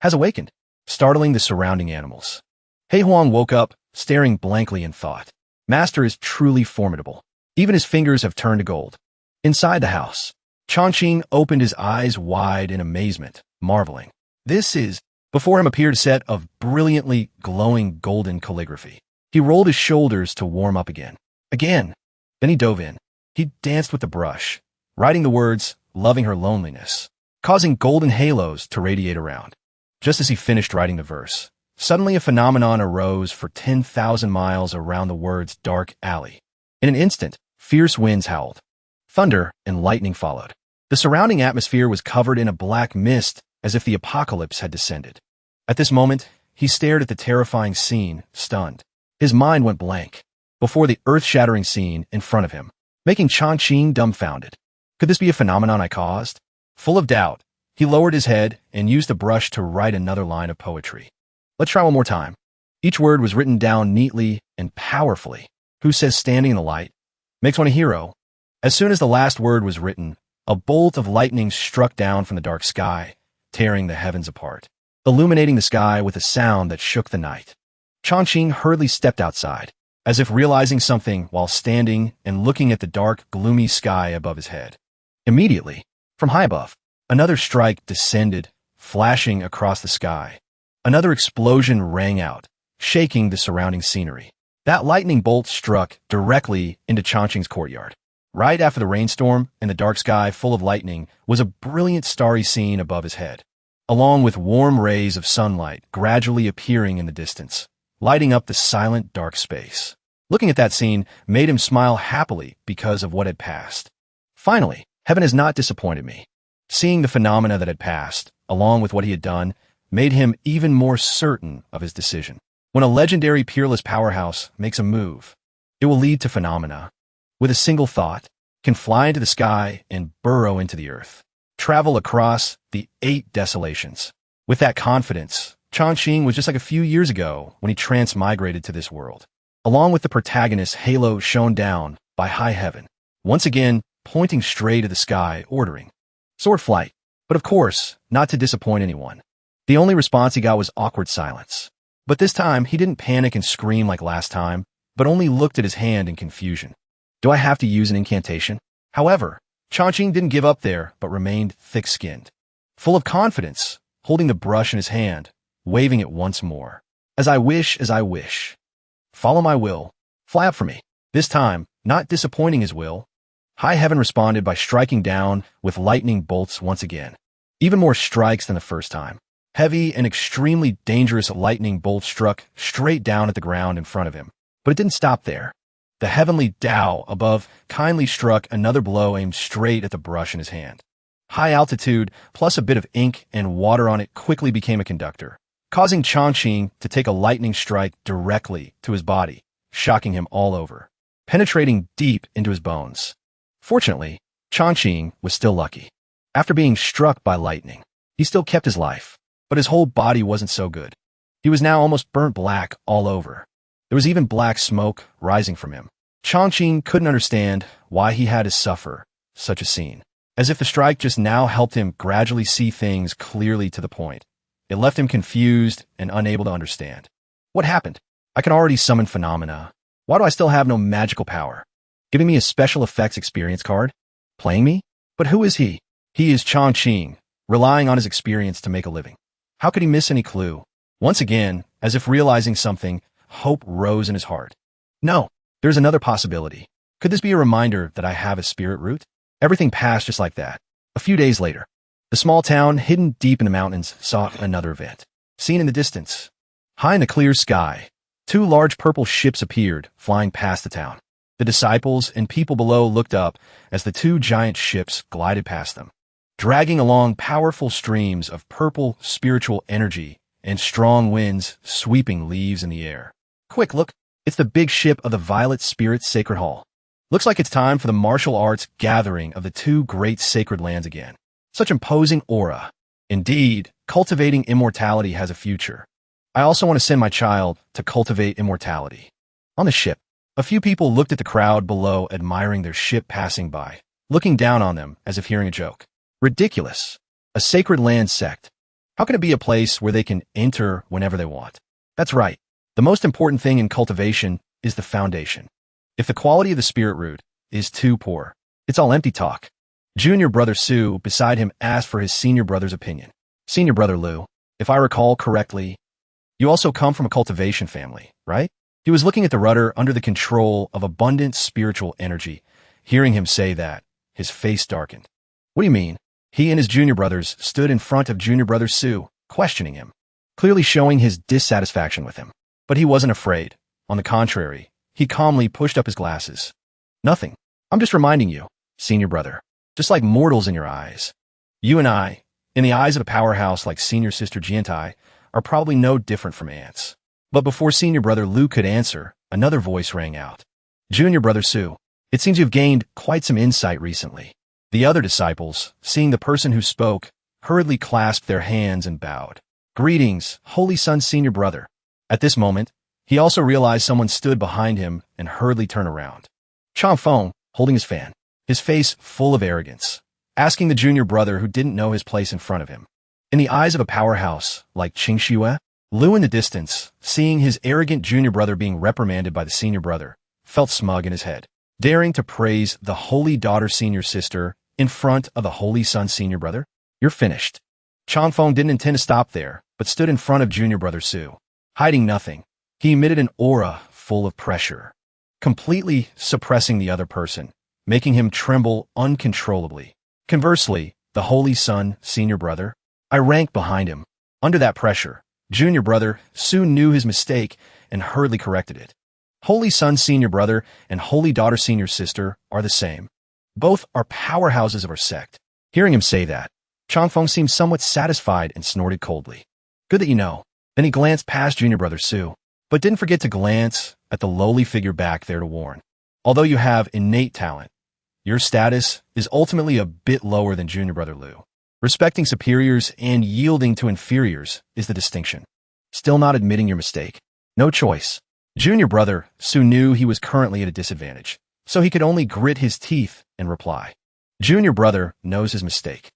has awakened, startling the surrounding animals. Hei Huang woke up, staring blankly in thought. Master is truly formidable. Even his fingers have turned to gold. Inside the house, Chongqing opened his eyes wide in amazement, marveling. Before him appeared a set of brilliantly glowing golden calligraphy. He rolled his shoulders to warm up again. Then he dove in. He danced with the brush, writing the words, loving her loneliness, causing golden halos to radiate around. Just as he finished writing the verse, suddenly a phenomenon arose for 10,000 miles around the words dark alley. In an instant, fierce winds howled. Thunder and lightning followed. The surrounding atmosphere was covered in a black mist as if the apocalypse had descended. At this moment, he stared at the terrifying scene, stunned. His mind went blank before the earth-shattering scene in front of him, making Chongqing dumbfounded. Could this be a phenomenon I caused? Full of doubt, he lowered his head and used a brush to write another line of poetry. Let's try one more time. Each word was written down neatly and powerfully. Who says standing in the light makes one a hero? As soon as the last word was written, a bolt of lightning struck down from the dark sky, tearing the heavens apart, illuminating the sky with a sound that shook the night. Chongqing hurriedly stepped outside, as if realizing something while standing and looking at the dark, gloomy sky above his head. Immediately, from high above, another strike descended, flashing across the sky. Another explosion rang out, shaking the surrounding scenery. That lightning bolt struck directly into Chongqing's courtyard. Right after the rainstorm and the dark sky full of lightning was a brilliant starry scene above his head, along with warm rays of sunlight gradually appearing in the distance, lighting up the silent dark space. Looking at that scene made him smile happily because of what had passed. Finally, heaven has not disappointed me. Seeing the phenomena that had passed, along with what he had done, made him even more certain of his decision. When a legendary peerless powerhouse makes a move, it will lead to phenomena. With a single thought, can fly into the sky and burrow into the earth, travel across the 8 desolations. With that confidence, Chongqing was just like a few years ago when he transmigrated to this world. Along with the protagonist Yahello shone down by high heaven, once again pointing straight at the sky, ordering sword flight. But of course, not to disappoint anyone. The only response he got was awkward silence. But this time, he didn't panic and scream like last time, but only looked at his hand in confusion. Do I have to use an incantation? However, Chongqing didn't give up there, but remained thick-skinned, full of confidence, holding the brush in his hand, waving it once more. As I wish. Follow my will. Fly up for me. This time, not disappointing his will, high heaven responded by striking down with lightning bolts once again. Even more strikes than the first time. Heavy and extremely dangerous lightning bolts struck straight down at the ground in front of him. But it didn't stop there. The heavenly Tao above kindly struck another blow aimed straight at the brush in his hand. High altitude, plus a bit of ink and water on it quickly became a conductor, causing Chongqing to take a lightning strike directly to his body, shocking him all over, penetrating deep into his bones. Fortunately, Chongqing was still lucky. After being struck by lightning, he still kept his life, but his whole body wasn't so good. He was now almost burnt black all over. There was even black smoke rising from him. Chongqing couldn't understand why he had to suffer such a scene, as if the strike just now helped him gradually see things clearly to the point. It left him confused and unable to understand. What happened? I can already summon phenomena. Why do I still have no magical power? Giving me a special effects experience card? Playing me? But who is he? He is Chongqing, relying on his experience to make a living. How could he miss any clue? Once again, as if realizing something, hope rose in his heart. No, there's another possibility. Could this be a reminder that I have a spirit root? Everything passed just like that. A few days later, the small town, hidden deep in the mountains, saw another event. Seen in the distance, high in the clear sky, two large purple ships appeared, flying past the town. The disciples and people below looked up as the two giant ships glided past them, dragging along powerful streams of purple spiritual energy and strong winds sweeping leaves in the air. Quick, look! It's the big ship of the Violet Spirit Sacred Hall. Looks like it's time for the martial arts gathering of the two great sacred lands again. Such imposing aura. Indeed, cultivating immortality has a future. I also want to send my child to cultivate immortality. On the ship, a few people looked at the crowd below, admiring their ship passing by, looking down on them as if hearing a joke. Ridiculous. A sacred land sect. How can it be a place where they can enter whenever they want? That's right. The most important thing in cultivation is the foundation. If the quality of the spirit root is too poor, it's all empty talk. Junior brother Sue beside him asked for his senior brother's opinion. Senior brother Lou, if I recall correctly, you also come from a cultivation family, right? He was looking at the rudder under the control of abundant spiritual energy. Hearing him say that, his face darkened. What do you mean? He and his junior brothers stood in front of junior brother Sue, questioning him, clearly showing his dissatisfaction with him. But he wasn't afraid. On the contrary, he calmly pushed up his glasses. Nothing. I'm just reminding you, senior brother, just like mortals in your eyes. You and I, in the eyes of a powerhouse like senior sister Jiantai, are probably no different from ants. But before senior brother Lu could answer, another voice rang out. Junior brother Sue, it seems you've gained quite some insight recently. The other disciples, seeing the person who spoke, hurriedly clasped their hands and bowed. Greetings, holy son senior brother. At this moment, he also realized someone stood behind him and hurriedly turned around. Chang Feng, holding his fan, his face full of arrogance, asking the junior brother who didn't know his place in front of him. In the eyes of a powerhouse like Qing Shue, Lu in the distance, seeing his arrogant junior brother being reprimanded by the senior brother, felt smug in his head, daring to praise the holy daughter senior sister in front of the holy son senior brother. You're finished. Chang Feng didn't intend to stop there, but stood in front of junior brother Sue. Hiding nothing, he emitted an aura full of pressure, completely suppressing the other person, making him tremble uncontrollably. Conversely, the holy son, senior brother, I ranked behind him. Under that pressure, junior brother soon knew his mistake and hurriedly corrected it. Holy son, senior brother, and holy daughter, senior sister are the same. Both are powerhouses of our sect. Hearing him say that, Chang Feng seemed somewhat satisfied and snorted coldly. Good that you know. Then he glanced past junior brother Sue, but didn't forget to glance at the lowly figure back there to warn. Although you have innate talent, your status is ultimately a bit lower than junior brother Lu. Respecting superiors and yielding to inferiors is the distinction. Still not admitting your mistake. No choice. Junior brother Sue knew he was currently at a disadvantage, so he could only grit his teeth and reply. Junior brother knows his mistake.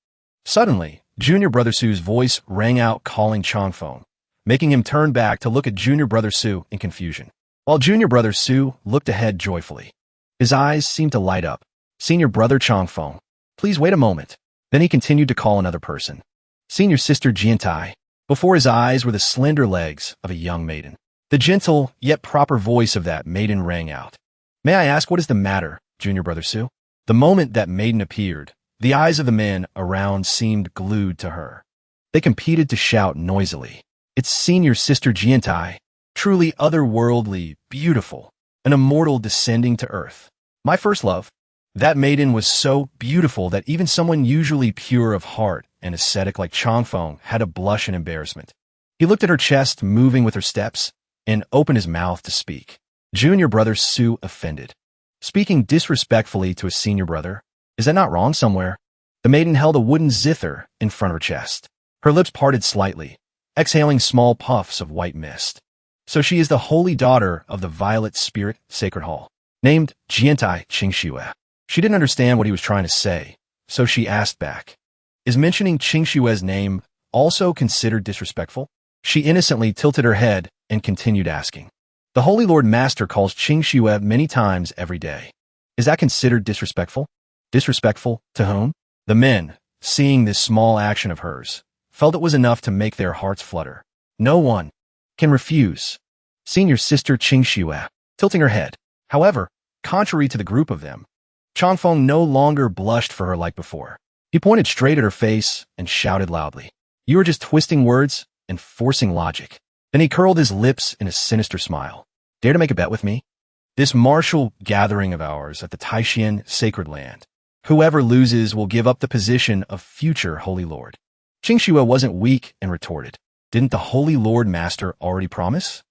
Suddenly, junior brother Sue's voice rang out calling Chang Feng, making him turn back to look at junior brother Sue in confusion. While junior brother Sue looked ahead joyfully. His eyes seemed to light up. Senior brother Chang Feng, please wait a moment. Then he continued to call another person. Senior sister Jiantai. Before his eyes were the slender legs of a young maiden. The gentle, yet proper voice of that maiden rang out. May I ask what is the matter, junior brother Sue? The moment that maiden appeared, the eyes of the men around seemed glued to her. They competed to shout noisily. It's senior sister Jiantai, truly otherworldly, beautiful, an immortal descending to earth. My first love. That maiden was so beautiful that even someone usually pure of heart and ascetic like Chang Feng had a blush in embarrassment. He looked at her chest moving with her steps and opened his mouth to speak. Junior brother Sue offended. Speaking disrespectfully to his senior brother, is that not wrong somewhere? The maiden held a wooden zither in front of her chest. Her lips parted slightly, exhaling small puffs of white mist. So she is the holy daughter of the Violet Spirit Sacred Hall, named Jiantai Qingshuo. She didn't understand what he was trying to say, so she asked back, is mentioning Qingshuo's name also considered disrespectful? She innocently tilted her head and continued asking. The Holy Lord Master calls Qingshuo many times every day. Is that considered disrespectful? Disrespectful to whom? The men, seeing this small action of hers, felt it was enough to make their hearts flutter. No one can refuse. Senior sister Qingshuo, tilting her head. However, Contrary to the group of them, Changfeng no longer blushed for her like before. He pointed straight at her face and shouted loudly, "You are just twisting words and forcing logic." Then he curled his lips in a sinister smile. "Dare to make a bet with me? This martial gathering of ours at the Taishan sacred land. Whoever loses will give up the position of future Holy Lord." Qingxue wasn't weak and retorted, "Didn't the Holy Lord Master already promise?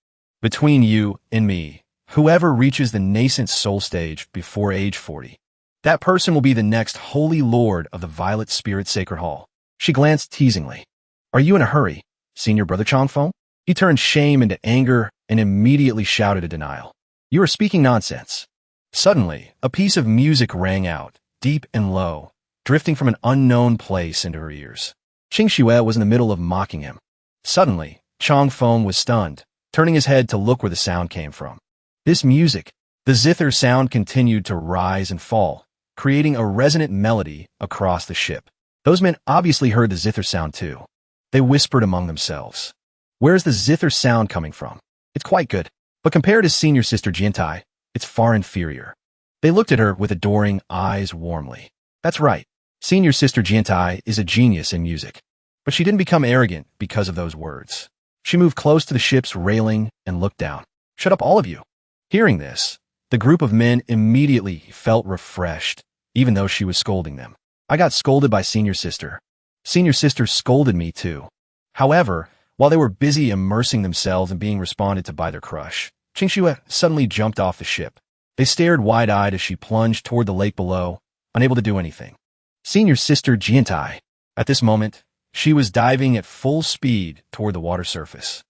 Between you and me, whoever reaches the nascent soul stage before age 40, that person will be the next Holy Lord of the Violet Spirit Sacred Hall." She glanced teasingly. "Are you in a hurry, Senior Brother Changfeng?" He turned shame into anger and immediately shouted a denial. "You are speaking nonsense." Suddenly, a piece of music rang out, deep and low, drifting from an unknown place into her ears. Qingxue was in the middle of mocking him. Suddenly, Changfeng was stunned, turning his head to look where the sound came from. This music, the zither sound, continued to rise and fall, creating a resonant melody across the ship. Those men obviously heard the zither sound too. They whispered among themselves, "Where's the zither sound coming from? It's quite good, but compared to senior sister Jiantai, it's far inferior." They looked at her with adoring eyes warmly. That's right. Senior sister Jiantai is a genius in music. But she didn't become arrogant because of those words. She moved close to the ship's railing and looked down. "Shut up, all of you." Hearing this, the group of men immediately felt refreshed, even though she was scolding them. "I got scolded by senior sister. Senior sister scolded me too." However, while they were busy immersing themselves and being responded to by their crush, Qingxue suddenly jumped off the ship. They stared wide-eyed as she plunged toward the lake below, unable to do anything. Senior sister Jiantai. At this moment, she was diving at full speed toward the water surface.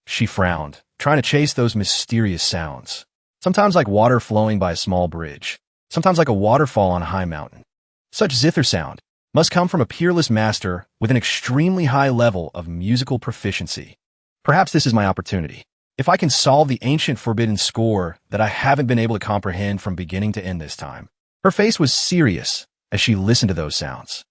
She frowned, trying to chase those mysterious sounds. Sometimes like water flowing by a small bridge, sometimes like a waterfall on a high mountain. Such zither sound must come from a peerless master with an extremely high level of musical proficiency. Perhaps this is my opportunity. If I can solve the ancient forbidden score that I haven't been able to comprehend from beginning to end this time. Her face was serious as she listened to those sounds.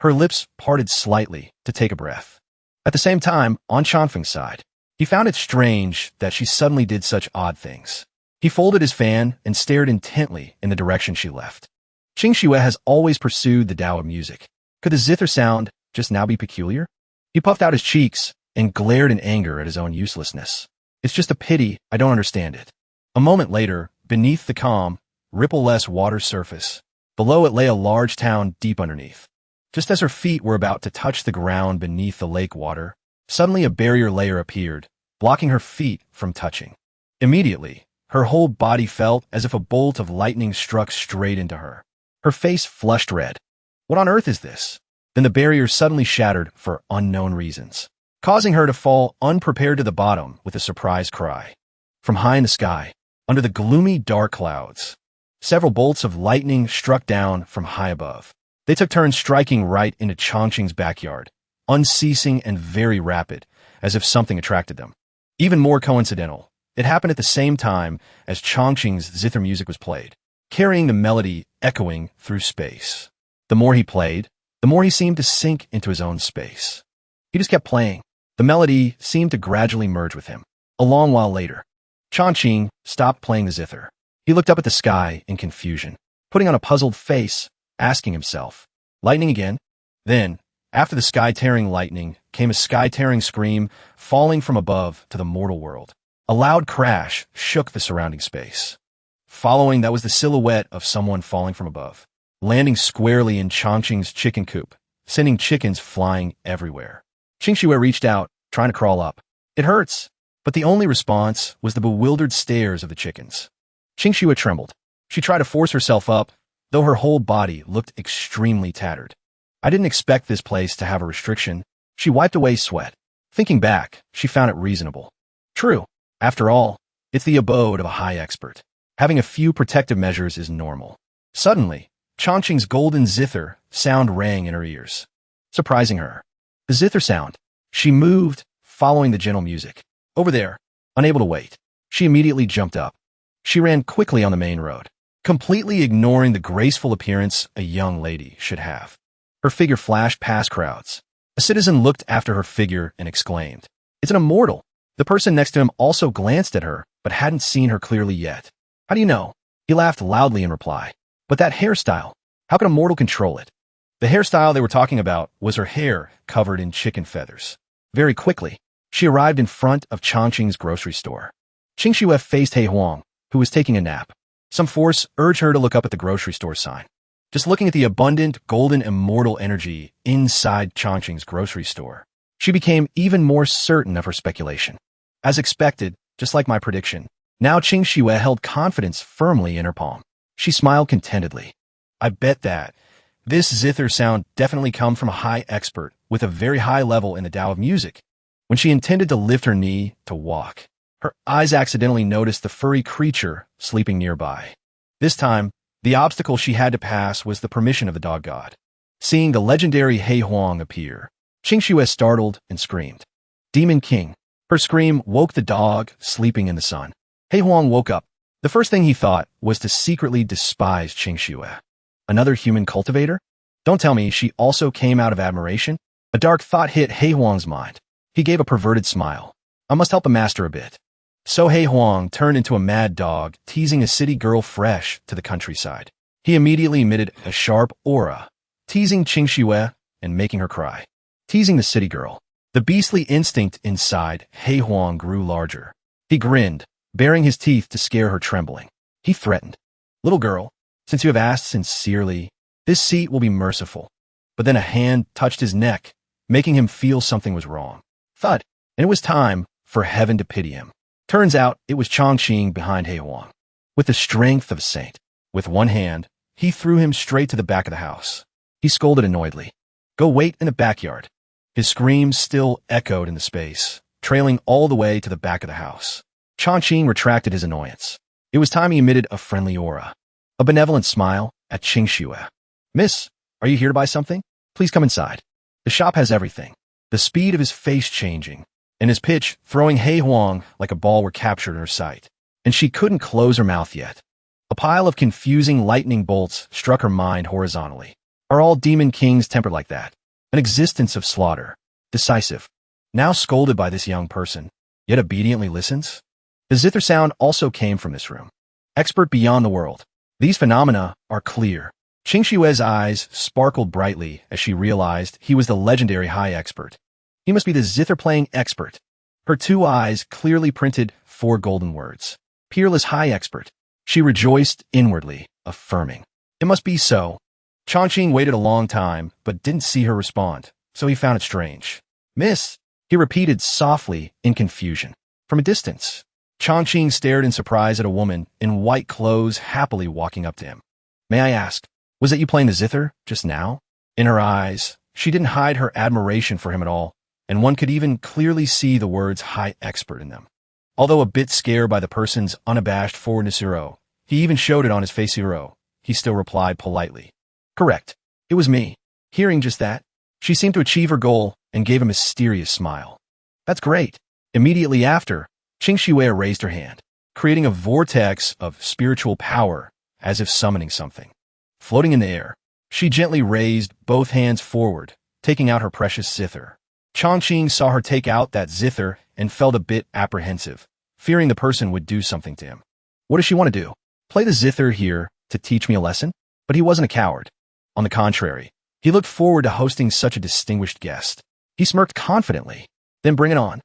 Her lips parted slightly to take a breath. At the same time, on Changfeng's side, he found it strange that she suddenly did such odd things. He folded his fan and stared intently in the direction she left. Qingxue has always pursued the Tao of music. Could the zither sound just now be peculiar? He puffed out his cheeks and glared in anger at his own uselessness. "It's just a pity I don't understand it." A moment later, beneath the calm, ripple-less water surface, below it lay a large town deep underneath. Just as her feet were about to touch the ground beneath the lake water, suddenly a barrier layer appeared, blocking her feet from touching. Immediately, her whole body felt as if a bolt of lightning struck straight into her. Her face flushed red. What on earth is this? Then the barrier suddenly shattered for unknown reasons, causing her to fall unprepared to the bottom with a surprised cry. From high in the sky, under the gloomy dark clouds, several bolts of lightning struck down from high above. They took turns striking right into Changqing's backyard, unceasing and very rapid, as if something attracted them. Even more coincidental, it happened at the same time as Changqing's zither music was played, carrying the melody echoing through space. The more he played, the more he seemed to sink into his own space. He just kept playing. The melody seemed to gradually merge with him. A long while later, Changqing stopped playing the zither. He looked up at the sky in confusion, putting on a puzzled face, asking himself, "Lightning again?" Then, after the sky-tearing lightning, came a sky-tearing scream falling from above to the mortal world. A loud crash shook the surrounding space. Following that was the silhouette of someone falling from above, landing squarely in Changqing's chicken coop, sending chickens flying everywhere. Qingxue reached out, trying to crawl up. "It hurts." But the only response was the bewildered stares of the chickens. Qingxue trembled. She tried to force herself up, though her whole body looked extremely tattered. "I didn't expect this place to have a restriction." She wiped away sweat. Thinking back, she found it reasonable. True. After all, it's the abode of a high expert. Having a few protective measures is normal. Suddenly, Changqing's golden zither sound rang in her ears, surprising her. The zither sound. She moved, following the gentle music. Over there, unable to wait, she immediately jumped up. She ran quickly on the main road, completely ignoring the graceful appearance a young lady should have. Her figure flashed past crowds. A citizen looked after her figure and exclaimed, "It's an immortal." The person next to him also glanced at her, but hadn't seen her clearly yet. "How do you know?" He laughed loudly in reply. But that hairstyle, how could a mortal control it? The hairstyle they were talking about was her hair covered in chicken feathers. Very quickly, she arrived in front of Changqing's grocery store. Qingxue faced He Huang, who was taking a nap. Some force urged her to look up at the grocery store sign. Just looking at the abundant, golden, immortal energy inside Changqing's grocery store, she became even more certain of her speculation. As expected, just like my prediction, now Qingxue held confidence firmly in her palm. She smiled contentedly. I bet that this zither sound definitely comes from a high expert with a very high level in the Tao of music. When she intended to lift her knee to walk, her eyes accidentally noticed the furry creature sleeping nearby. This time, the obstacle she had to pass was the permission of the dog god. Seeing the legendary He Huang appear, Qingxue startled and screamed. Demon King. Her scream woke the dog sleeping in the sun. He Huang woke up. The first thing he thought was to secretly despise Qingxue. Another human cultivator? Don't tell me she also came out of admiration? A dark thought hit He Huang's mind. He gave a perverted smile. I must help the master a bit. So He Huang turned into a mad dog, teasing a city girl fresh to the countryside. He immediately emitted a sharp aura, teasing Qingxue and making her cry. Teasing the city girl. The beastly instinct inside He Huang grew larger. He grinned, baring his teeth to scare her trembling. He threatened. Little girl, since you have asked sincerely, this seat will be merciful. But then a hand touched his neck, making him feel something was wrong. Thud, and it was time for heaven to pity him. Turns out it was Changqing behind He Huang. With the strength of a saint, with one hand, he threw him straight to the back of the house. He scolded annoyedly. Go wait in the backyard. His screams still echoed in the space, trailing all the way to the back of the house. Changqing retracted his annoyance. It was time he emitted a friendly aura, a benevolent smile at Qingxue. Miss, are you here to buy something? Please come inside. The shop has everything. The speed of his face changing, and his pitch throwing He Huang like a ball were captured in her sight. And she couldn't close her mouth yet. A pile of confusing lightning bolts struck her mind horizontally. Are all demon kings tempered like that? An existence of slaughter. Decisive. Now scolded by this young person, yet obediently listens? The zither sound also came from this room. Expert beyond the world. These phenomena are clear. Qingxue's eyes sparkled brightly as she realized he was the legendary high expert. He must be the zither-playing expert. Her two eyes clearly printed 4 golden words. Peerless high expert. She rejoiced inwardly, affirming. It must be so. Changqing waited a long time, but didn't see her respond, so he found it strange. Miss, he repeated softly in confusion. From a distance, Changqing stared in surprise at a woman in white clothes happily walking up to him. May I ask, was it you playing the zither just now? In her eyes, she didn't hide her admiration for him at all, and one could even clearly see the words high expert in them. Although a bit scared by the person's unabashed forwardness, he even showed it on his face. He still replied politely. Correct. It was me. Hearing just that, she seemed to achieve her goal and gave a mysterious smile. That's great. Immediately after, Qingxue raised her hand, creating a vortex of spiritual power as if summoning something. Floating in the air, she gently raised both hands forward, taking out her precious zither. Changqing saw her take out that zither and felt a bit apprehensive, fearing the person would do something to him. What does she want to do? Play the zither here to teach me a lesson? But he wasn't a coward. On the contrary, he looked forward to hosting such a distinguished guest. He smirked confidently. Then bring it on.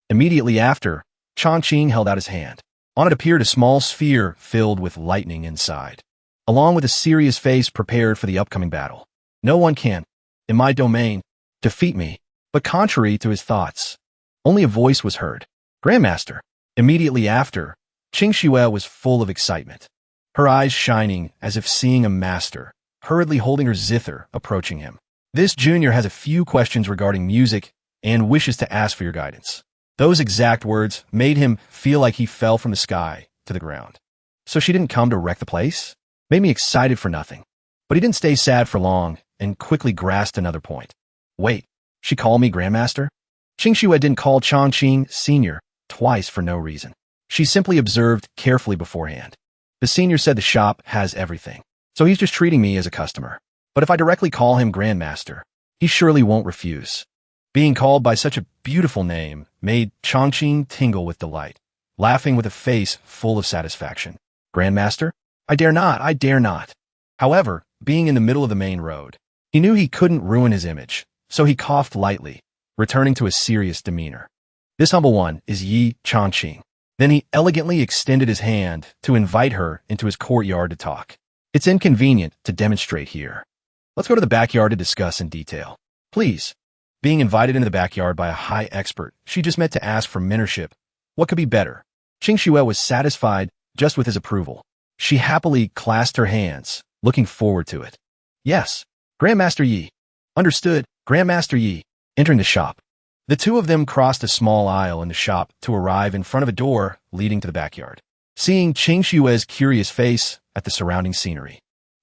Immediately after, Changqing held out his hand. On it appeared a small sphere filled with lightning inside, along with a serious face prepared for the upcoming battle. No one can, in my domain, defeat me. But contrary to his thoughts, only a voice was heard. Grandmaster. Immediately after, Qingxue was full of excitement, her eyes shining as if seeing a master, hurriedly holding her zither, approaching him. This junior has a few questions regarding music and wishes to ask for your guidance. Those exact words made him feel like he fell from the sky to the ground. So she didn't come to wreck the place? Made me excited for nothing. But he didn't stay sad for long and quickly grasped another point. Wait, she called me Grandmaster? Qingxue didn't call Changqing Senior twice for no reason. She simply observed carefully beforehand. The senior said the shop has everything, so he's just treating me as a customer. But if I directly call him Grandmaster, he surely won't refuse. Being called by such a beautiful name made Changqing tingle with delight, laughing with a face full of satisfaction. Grandmaster? I dare not, I dare not. However, being in the middle of the main road, he knew he couldn't ruin his image, so he coughed lightly, returning to a serious demeanor. This humble one is Yi Changqing. Then he elegantly extended his hand to invite her into his courtyard to talk. It's inconvenient to demonstrate here. Let's go to the backyard to discuss in detail. Please. Being invited into the backyard by a high expert, she just met to ask for mentorship. What could be better? Qing Xue was satisfied just with his approval. She happily clasped her hands, looking forward to it. Yes, Grandmaster Yi. Understood, Grandmaster Yi. Entering the shop. The two of them crossed a small aisle in the shop to arrive in front of a door leading to the backyard. Seeing Qing Xue's curious face at the surrounding scenery,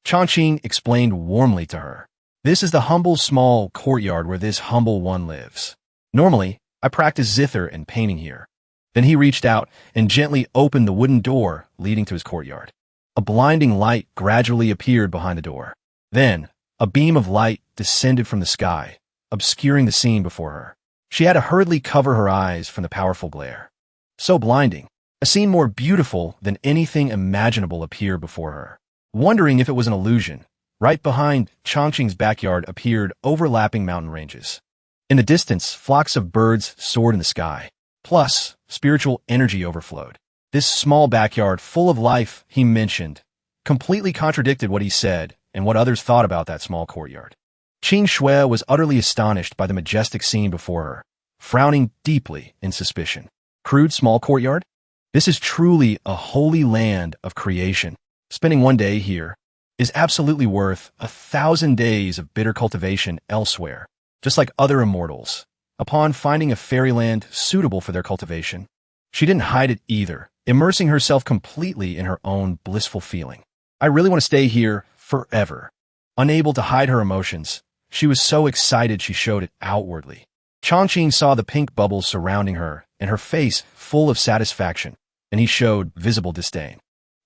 Changqing explained warmly to her. This is the humble small courtyard where this humble one lives. Normally, I practice zither and painting here. Then he reached out and gently opened the wooden door leading to his courtyard. A blinding light gradually appeared behind the door. Then, a beam of light descended from the sky, obscuring the scene before her. She had to hurriedly cover her eyes from the powerful glare. So blinding, a scene more beautiful than anything imaginable appeared before her. Wondering if it was an illusion, right behind Changqing's backyard appeared overlapping mountain ranges. In the distance, flocks of birds soared in the sky. Plus, spiritual energy overflowed. This small backyard full of life, he mentioned, completely contradicted what he said and what others thought about that small courtyard. Qing Xue was utterly astonished by the majestic scene before her, frowning deeply in suspicion. Crude small courtyard? This is truly a holy land of creation. Spending one day here is absolutely worth 1,000 days of bitter cultivation elsewhere, just like other immortals. Upon finding a fairyland suitable for their cultivation, she didn't hide it either, immersing herself completely in her own blissful feeling. I really want to stay here forever. Unable to hide her emotions, she was so excited she showed it outwardly. Changqing saw the pink bubbles surrounding her and her face full of satisfaction, and he showed visible disdain.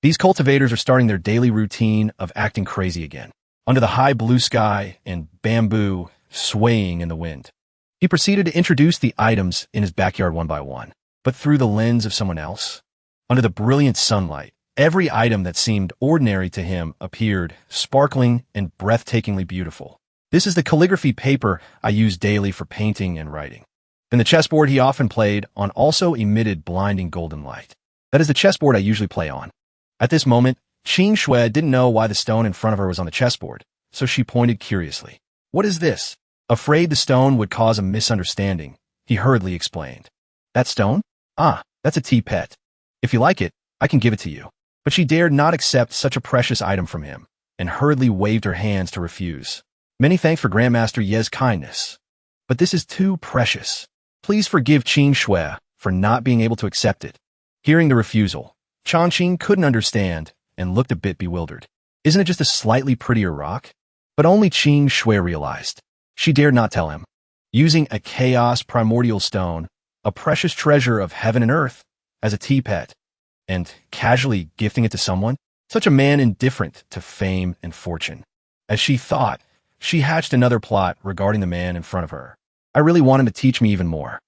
These cultivators are starting their daily routine of acting crazy again, under the high blue sky and bamboo swaying in the wind. He proceeded to introduce the items in his backyard one by one, but through the lens of someone else. Under the brilliant sunlight, every item that seemed ordinary to him appeared sparkling and breathtakingly beautiful. This is the calligraphy paper I use daily for painting and writing. Then the chessboard he often played on also emitted blinding golden light. That is the chessboard I usually play on. At this moment, Qing Xue didn't know why the stone in front of her was on the chessboard, so she pointed curiously. What is this? Afraid the stone would cause a misunderstanding, he hurriedly explained. That stone? Ah, that's a tea pet. If you like it, I can give it to you. But she dared not accept such a precious item from him, and hurriedly waved her hands to refuse. Many thanks for Grandmaster Ye's kindness. But this is too precious. Please forgive Qing Xue for not being able to accept it. Hearing the refusal, Changqing couldn't understand and looked a bit bewildered. Isn't it just a slightly prettier rock? But only Qing Xue realized. She dared not tell him. Using a chaos primordial stone, a precious treasure of heaven and earth, as a tea pet, and casually gifting it to someone, such a man indifferent to fame and fortune. As she thought, she hatched another plot regarding the man in front of her. I really want him to teach me even more.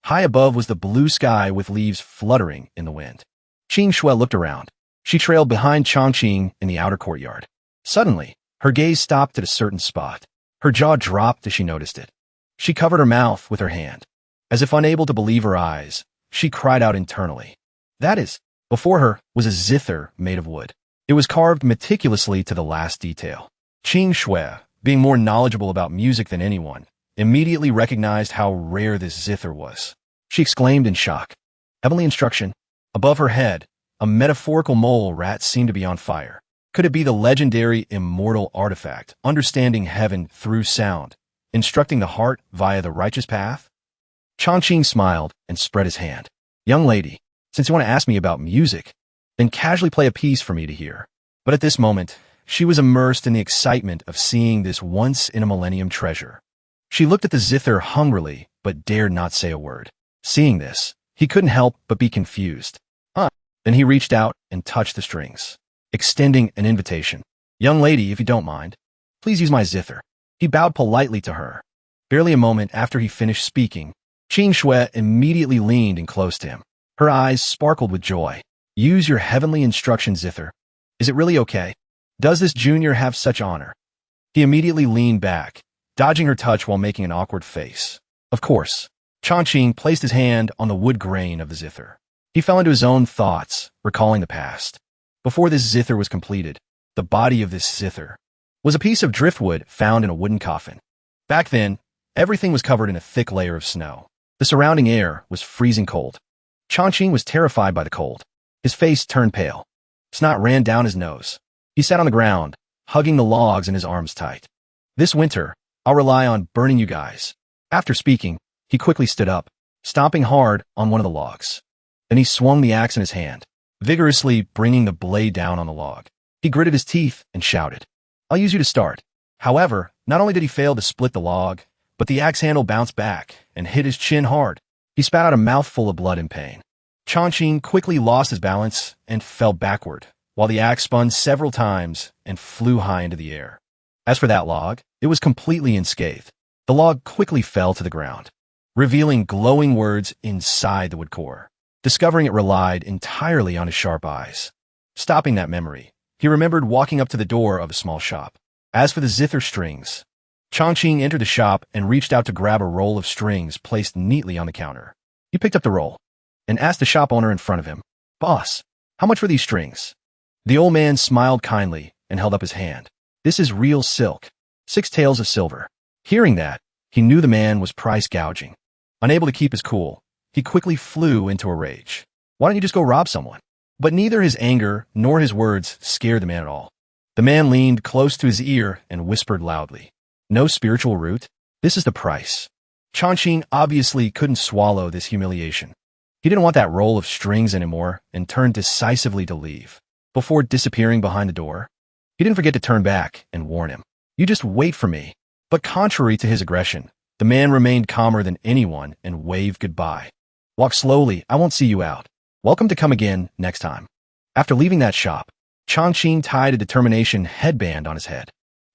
High above was the blue sky with leaves fluttering in the wind. Qing Xue looked around. She trailed behind Changqing in the outer courtyard. Suddenly, her gaze stopped at a certain spot. Her jaw dropped as she noticed it. She covered her mouth with her hand. As if unable to believe her eyes, she cried out internally. That is, before her was a zither made of wood. It was carved meticulously to the last detail. Qing Xue, being more knowledgeable about music than anyone, immediately recognized how rare this zither was. She exclaimed in shock. Heavenly instruction. Above her head, a metaphorical mole rat seemed to be on fire. Could it be the legendary immortal artifact, understanding heaven through sound, instructing the heart via the righteous path? Changqing smiled and spread his hand. Young lady, since you want to ask me about music, then casually play a piece for me to hear. But at this moment, she was immersed in the excitement of seeing this once-in-a-millennium treasure. She looked at the zither hungrily, but dared not say a word. Seeing this, he couldn't help but be confused. Then he reached out and touched the strings, extending an invitation. Young lady, if you don't mind, please use my zither. He bowed politely to her. Barely a moment after he finished speaking, Qing Xue immediately leaned in close to him. Her eyes sparkled with joy. Use your heavenly instruction zither. Is it really okay? Does this junior have such honor? He immediately leaned back, dodging her touch while making an awkward face. Of course. Chongqing placed his hand on the wood grain of the zither. He fell into his own thoughts, recalling the past. Before this zither was completed, the body of this zither was a piece of driftwood found in a wooden coffin. Back then, everything was covered in a thick layer of snow. The surrounding air was freezing cold. Chongqing was terrified by the cold. His face turned pale. Snot ran down his nose. He sat on the ground, hugging the logs in his arms tight. This winter, I'll rely on burning you guys. After speaking, he quickly stood up, stomping hard on one of the logs. Then he swung the axe in his hand, vigorously bringing the blade down on the log. He gritted his teeth and shouted, I'll use you to start. However, not only did he fail to split the log, but the axe handle bounced back and hit his chin hard. He spat out a mouthful of blood in pain. Chongqing quickly lost his balance and fell backward, while the axe spun several times and flew high into the air. As for that log, it was completely unscathed. The log quickly fell to the ground, revealing glowing words inside the wood core. Discovering it relied entirely on his sharp eyes. Stopping that memory, he remembered walking up to the door of a small shop. As for the zither strings, Chongqing entered the shop and reached out to grab a roll of strings placed neatly on the counter. He picked up the roll and asked the shop owner in front of him, Boss, how much for these strings? The old man smiled kindly and held up his hand. This is real silk, 6 taels of silver. Hearing that, he knew the man was price gouging. Unable to keep his cool, he quickly flew into a rage. Why don't you just go rob someone? But neither his anger nor his words scared the man at all. The man leaned close to his ear and whispered loudly, No spiritual root? This is the price. Chongqing obviously couldn't swallow this humiliation. He didn't want that roll of strings anymore and turned decisively to leave. Before disappearing behind the door, he didn't forget to turn back and warn him, You just wait for me. But contrary to his aggression, the man remained calmer than anyone and waved goodbye. Walk slowly, I won't see you out. Welcome to come again next time. After leaving that shop, Chongqing tied a determination headband on his head.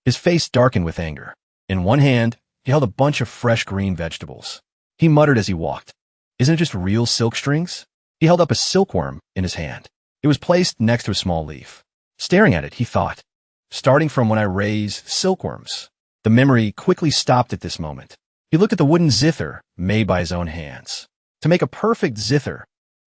His face darkened with anger. In one hand, he held a bunch of fresh green vegetables. He muttered as he walked, Isn't it just real silk strings? He held up a silkworm in his hand. It was placed next to a small leaf. Staring at it, he thought, Starting from when I raise silkworms. The memory quickly stopped at this moment. He looked at the wooden zither made by his own hands. To make a perfect zither,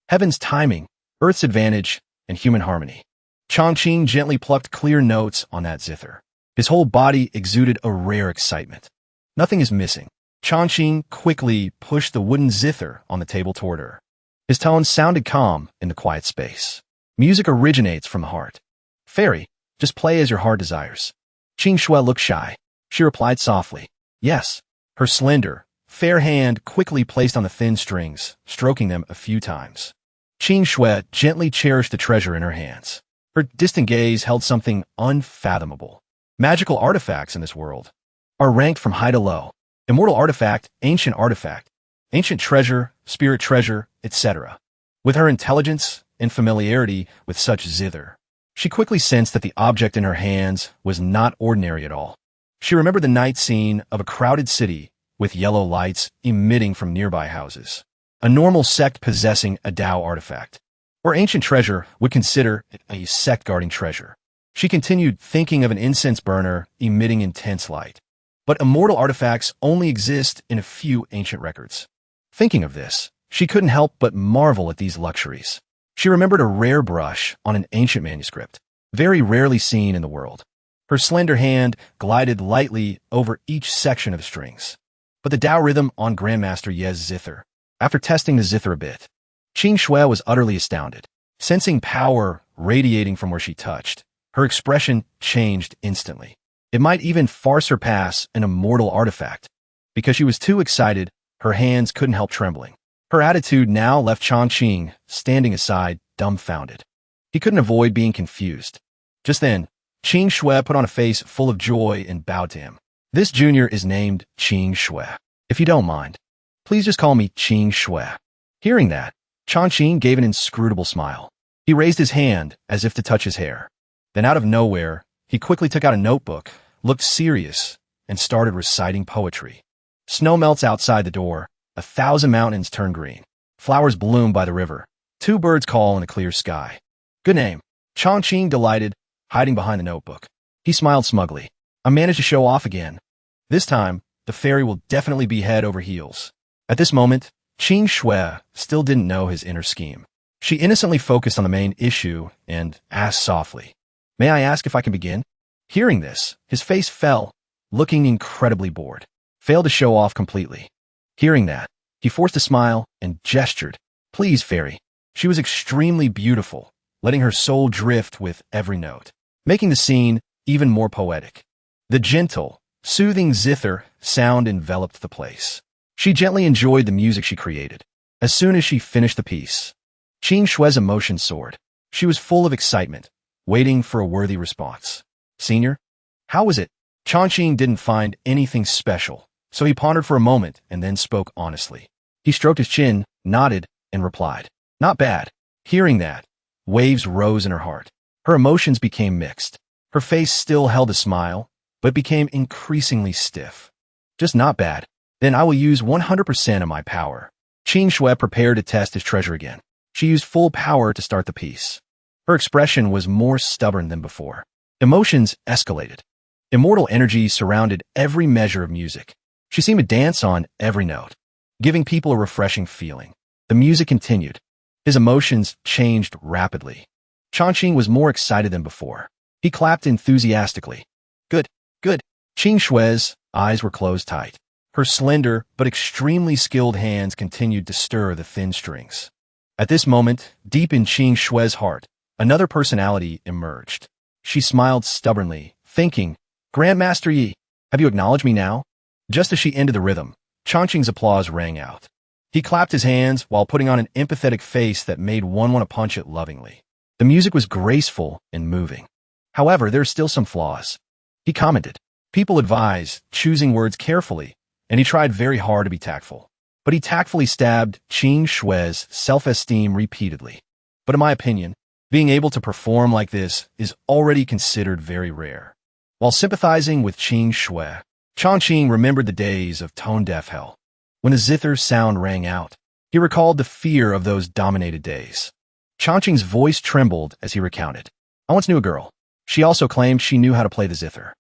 heaven's timing, earth's advantage, and human harmony. Chongqing gently plucked clear notes on that zither. His whole body exuded a rare excitement. Nothing is missing. Chongqing quickly pushed the wooden zither on the table toward her. His tone sounded calm in the quiet space. Music originates from the heart. Fairy, just play as your heart desires. Qing Shui looked shy. She replied softly, Yes. Her slender, fair hand quickly placed on the thin strings, stroking them a few times. Qing Shui gently cherished the treasure in her hands. Her distant gaze held something unfathomable. Magical artifacts in this world are ranked from high to low. Immortal artifact, ancient treasure, spirit treasure, etc. With her intelligence and familiarity with such zither, she quickly sensed that the object in her hands was not ordinary at all. She remembered the night scene of a crowded city with yellow lights emitting from nearby houses. A normal sect possessing a Tao artifact, or ancient treasure, would consider it a sect-guarding treasure. She continued thinking of an incense burner emitting intense light. But immortal artifacts only exist in a few ancient records. Thinking of this, she couldn't help but marvel at these luxuries. She remembered a rare brush on an ancient manuscript, very rarely seen in the world. Her slender hand glided lightly over each section of the strings. But the Tao rhythm on Grandmaster Ye's zither. After testing the zither a bit, Qing Shui was utterly astounded. Sensing power radiating from where she touched, her expression changed instantly. It might even far surpass an immortal artifact. Because she was too excited, her hands couldn't help trembling. Her attitude now left Chongqing standing aside, dumbfounded. He couldn't avoid being confused. Just then, Qing Shui put on a face full of joy and bowed to him. This junior is named Qing Shui. If you don't mind, please just call me Qing Shui. Hearing that, Chongqing gave an inscrutable smile. He raised his hand as if to touch his hair. Then out of nowhere, he quickly took out a notebook, looked serious, and started reciting poetry. Snow melts outside the door. 1,000 mountains turn green. Flowers bloom by the river. 2 birds call in a clear sky. Good name. Chongqing, delighted, hiding behind the notebook. He smiled smugly. I managed to show off again. This time, the fairy will definitely be head over heels. At this moment, Qing Shui still didn't know his inner scheme. She innocently focused on the main issue and asked softly, "May I ask if I can begin?" Hearing this, his face fell, looking incredibly bored. Failed to show off completely. Hearing that, he forced a smile and gestured, "Please, fairy." She was extremely beautiful, letting her soul drift with every note, making the scene even more poetic. The gentle, soothing zither sound enveloped the place. She gently enjoyed the music she created. As soon as she finished the piece, Qing Shui's emotion soared. She was full of excitement, waiting for a worthy response. "Senior, how was it?" Chongqing didn't find anything special, so he pondered for a moment and then spoke honestly. He stroked his chin, nodded, and replied, "Not bad." Hearing that, waves rose in her heart. Her emotions became mixed. Her face still held a smile, but became increasingly stiff. "Just not bad. Then I will use 100% of my power." Qing Shui prepared to test his treasure again. She used full power to start the piece. Her expression was more stubborn than before. Emotions escalated. Immortal energy surrounded every measure of music. She seemed to dance on every note, giving people a refreshing feeling. The music continued. His emotions changed rapidly. Chongqing was more excited than before. He clapped enthusiastically. "Good, good." Qing Shui's eyes were closed tight. Her slender but extremely skilled hands continued to stir the thin strings. At this moment, deep in Qing Shui's heart, another personality emerged. She smiled stubbornly, thinking, "Grandmaster Yi, have you acknowledged me now?" Just as she ended the rhythm, Chongqing's applause rang out. He clapped his hands while putting on an empathetic face that made one want to punch it lovingly. The music was graceful and moving. However, there are still some flaws. He commented. People advise choosing words carefully, and he tried very hard to be tactful. But he tactfully stabbed Qing Shui's self-esteem repeatedly. But in my opinion, being able to perform like this is already considered very rare. While sympathizing with Qing Shui, Chongqing remembered the days of tone-deaf hell. When a zither sound rang out, he recalled the fear of those dominated days. Chongqing's voice trembled as he recounted. "I once knew a girl. She also claimed she knew how to play the zither.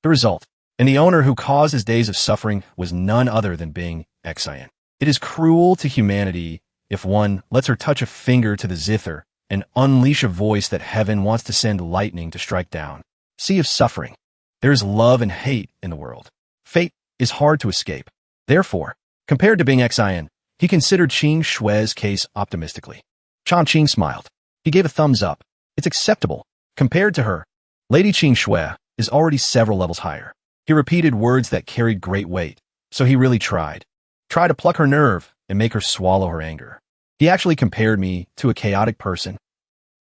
The result, and the owner who caused his days of suffering was none other than being ecchi. It is cruel to humanity if one lets her touch a finger to the zither and unleash a voice that heaven wants to send lightning to strike down. Sea of suffering. There is love and hate in the world. Fate is hard to escape. Therefore, compared to being ecchi, he considered Qing Shui's case optimistically. Chongqing smiled. He gave a thumbs up. It's acceptable. Compared to her, Lady Qing Shui is already several levels higher. He repeated words that carried great weight, so he really tried. Try to pluck her nerve and make her swallow her anger. He actually compared me to a chaotic person.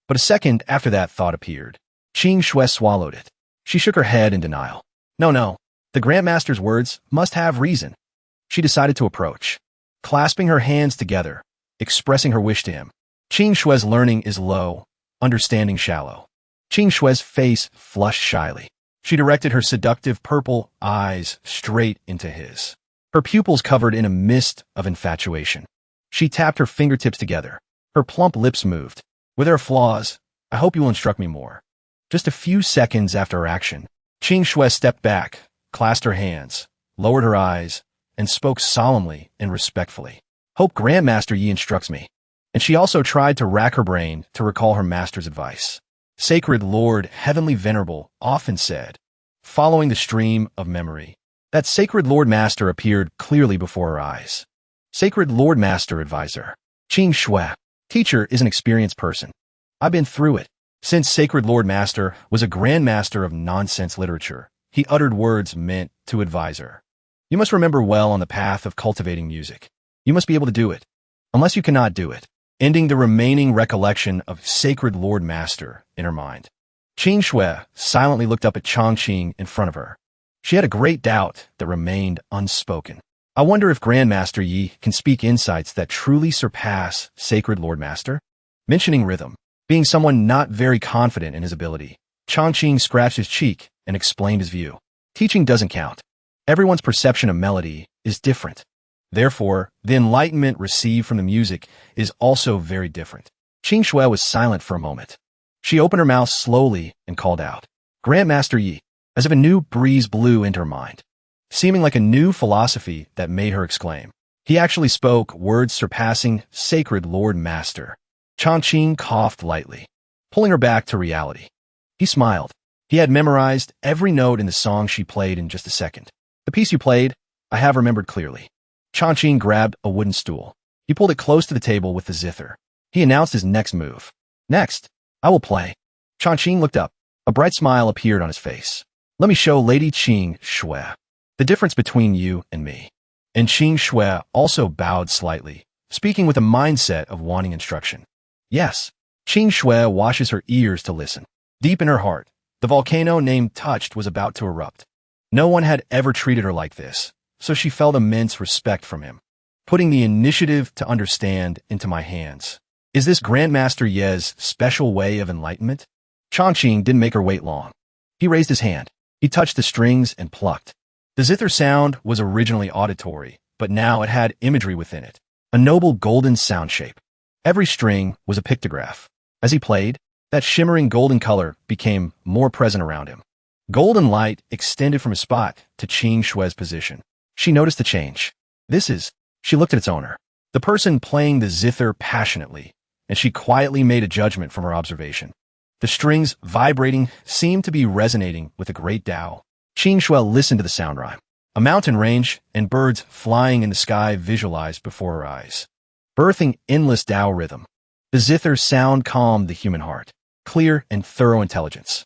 But a second after that thought appeared. Qing Shui swallowed it. She shook her head in denial. No. The Grandmaster's words must have reason. She decided to approach, clasping her hands together, expressing her wish to him. Qing Shui's learning is low, understanding shallow. Qing Shui's face flushed shyly. She directed her seductive purple eyes straight into his. Her pupils covered in a mist of infatuation. She tapped her fingertips together. Her plump lips moved. "With her flaws, I hope you will instruct me more." Just a few seconds after her action, Qing Shui stepped back, clasped her hands, lowered her eyes, and spoke solemnly and respectfully. "Hope Grandmaster Yi instructs me." And she also tried to rack her brain to recall her master's advice. Sacred Lord, Heavenly Venerable, often said, following the stream of memory, that Sacred Lord Master appeared clearly before her eyes. Sacred Lord Master Advisor. Qing Shui. Teacher is an experienced person. I've been through it. Since Sacred Lord Master was a grandmaster of nonsense literature, he uttered words meant to advise her. You must remember well on the path of cultivating music. You must be able to do it. Unless you cannot do it, ending the remaining recollection of Sacred Lord Master in her mind. Qing Shui silently looked up at Chongqing in front of her. She had a great doubt that remained unspoken. I wonder if Grandmaster Yi can speak insights that truly surpass Sacred Lord Master? Mentioning rhythm, being someone not very confident in his ability, Chongqing scratched his cheek and explained his view. Teaching doesn't count. Everyone's perception of melody is different. Therefore, the enlightenment received from the music is also very different. Qing Shui was silent for a moment. She opened her mouth slowly and called out, "Grandmaster Yi," as if a new breeze blew into her mind, seeming like a new philosophy that made her exclaim. He actually spoke words surpassing sacred Lord Master. Changqing coughed lightly, pulling her back to reality. He smiled. He had memorized every note in the song she played in just a second. "The piece you played, I have remembered clearly." Changqing grabbed a wooden stool. He pulled it close to the table with the zither. He announced his next move. "Next, I will play." Changqing looked up. A bright smile appeared on his face. "Let me show Lady Qing Shui the difference between you and me." And Qing Shui also bowed slightly, speaking with a mindset of wanting instruction. Yes, Qing Shui washes her ears to listen. Deep in her heart, the volcano named Touched was about to erupt. No one had ever treated her like this, so she felt immense respect from him. "Putting the initiative to understand into my hands. Is this Grandmaster Ye's special way of enlightenment?" Changqing didn't make her wait long. He raised his hand. He touched the strings and plucked. The zither sound was originally auditory, but now it had imagery within it. A noble golden sound shape. Every string was a pictograph. As he played, that shimmering golden color became more present around him. Golden light extended from his spot to Qing Shui's position. She noticed the change. She looked at its owner, the person playing the zither passionately, and she quietly made a judgment from her observation. The strings vibrating seemed to be resonating with a great Tao. Qing Shui listened to the sound rhyme. A mountain range and birds flying in the sky visualized before her eyes, birthing endless Tao rhythm. The zither sound calmed the human heart, clear and thorough intelligence.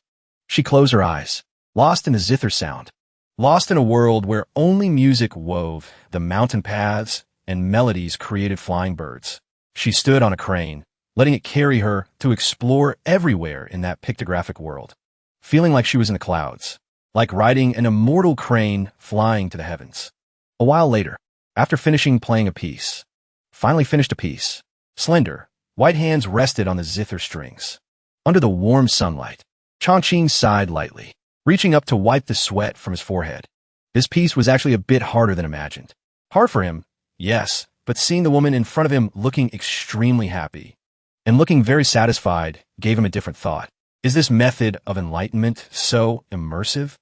She closed her eyes, lost in the zither sound, lost in a world where only music wove the mountain paths and melodies created flying birds. She stood on a crane, letting it carry her to explore everywhere in that pictographic world, feeling like she was in the clouds, like riding an immortal crane flying to the heavens. A while later, after finishing playing a piece, finally finished a piece, slender, white hands rested on the zither strings. Under the warm sunlight, Changqing sighed lightly, reaching up to wipe the sweat from his forehead. This piece was actually a bit harder than imagined. Hard for him, yes, but seeing the woman in front of him looking extremely happy and looking very satisfied gave him a different thought. Is this method of enlightenment so immersive?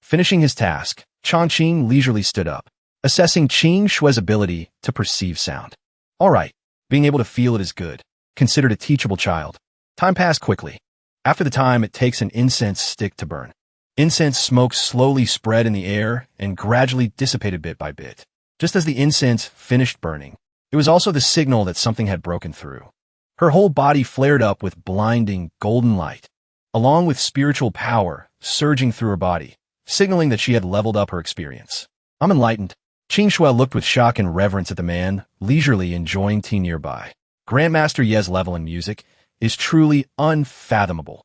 Finishing his task, Changqing leisurely stood up, assessing Qing Shui's ability to perceive sound. All right, being able to feel it is good. Considered a teachable child. Time passed quickly. After the time it takes an incense stick to burn. Incense smoke slowly spread in the air and gradually dissipated bit by bit. Just as the incense finished burning, it was also the signal that something had broken through. Her whole body flared up with blinding golden light, along with spiritual power surging through her body, signaling that she had leveled up her experience. "I'm enlightened." Qing Shui looked with shock and reverence at the man, leisurely enjoying tea nearby. Grandmaster Ye's level in music is truly unfathomable.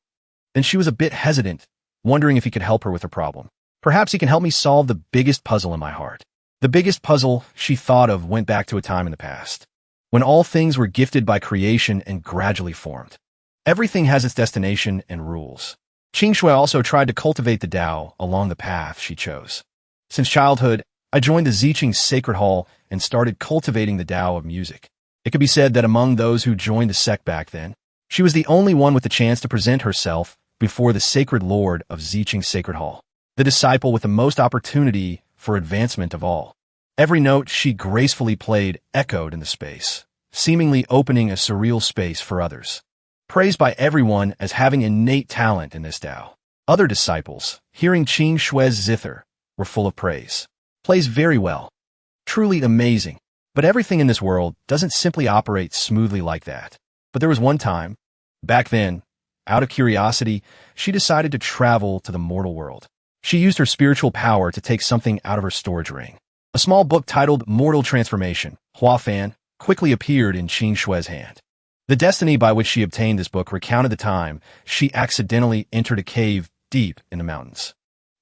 Then she was a bit hesitant, wondering if he could help her with her problem. Perhaps he can help me solve the biggest puzzle in my heart. The biggest puzzle she thought of went back to a time in the past, when all things were gifted by creation and gradually formed. Everything has its destination and rules. Qing Shui also tried to cultivate the Tao along the path she chose. Since childhood, I joined the Ziqing Sacred Hall and started cultivating the Tao of music. It could be said that among those who joined the sect back then, she was the only one with the chance to present herself before the sacred lord of Ziqing Sacred Hall, the disciple with the most opportunity for advancement of all. Every note she gracefully played echoed in the space, seemingly opening a surreal space for others. Praised by everyone as having innate talent in this Tao. Other disciples, hearing Qing Shui's zither, were full of praise. Plays very well. Truly amazing. But everything in this world doesn't simply operate smoothly like that. But there was one time, back then, out of curiosity, she decided to travel to the mortal world. She used her spiritual power to take something out of her storage ring. A small book titled Mortal Transformation, Hua Fan, quickly appeared in Qing Shui's hand. The destiny by which she obtained this book recounted the time she accidentally entered a cave deep in the mountains,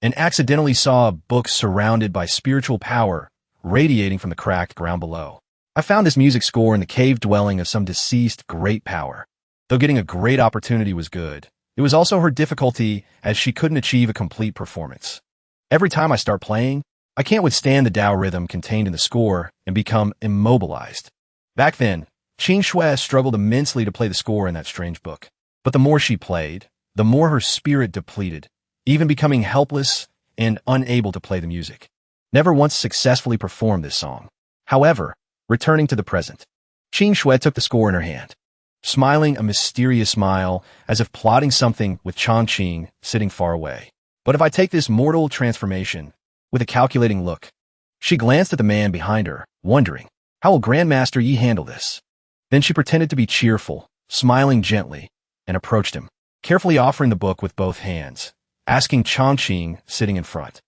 and accidentally saw a book surrounded by spiritual power radiating from the cracked ground below. I found this music score in the cave dwelling of some deceased great power. Though getting a great opportunity was good, it was also her difficulty as she couldn't achieve a complete performance. Every time I start playing, I can't withstand the Tao rhythm contained in the score and become immobilized. Back then, Qing Shui struggled immensely to play the score in that strange book. But the more she played, the more her spirit depleted, even becoming helpless and unable to play the music. Never once successfully performed this song. However, returning to the present, Qing Shui took the score in her hand, smiling a mysterious smile as if plotting something with Chongqing sitting far away. But if I take this mortal transformation with a calculating look, she glanced at the man behind her, wondering, how will Grandmaster Yi handle this? Then she pretended to be cheerful, smiling gently, and approached him, carefully offering the book with both hands, asking Chongqing sitting in front.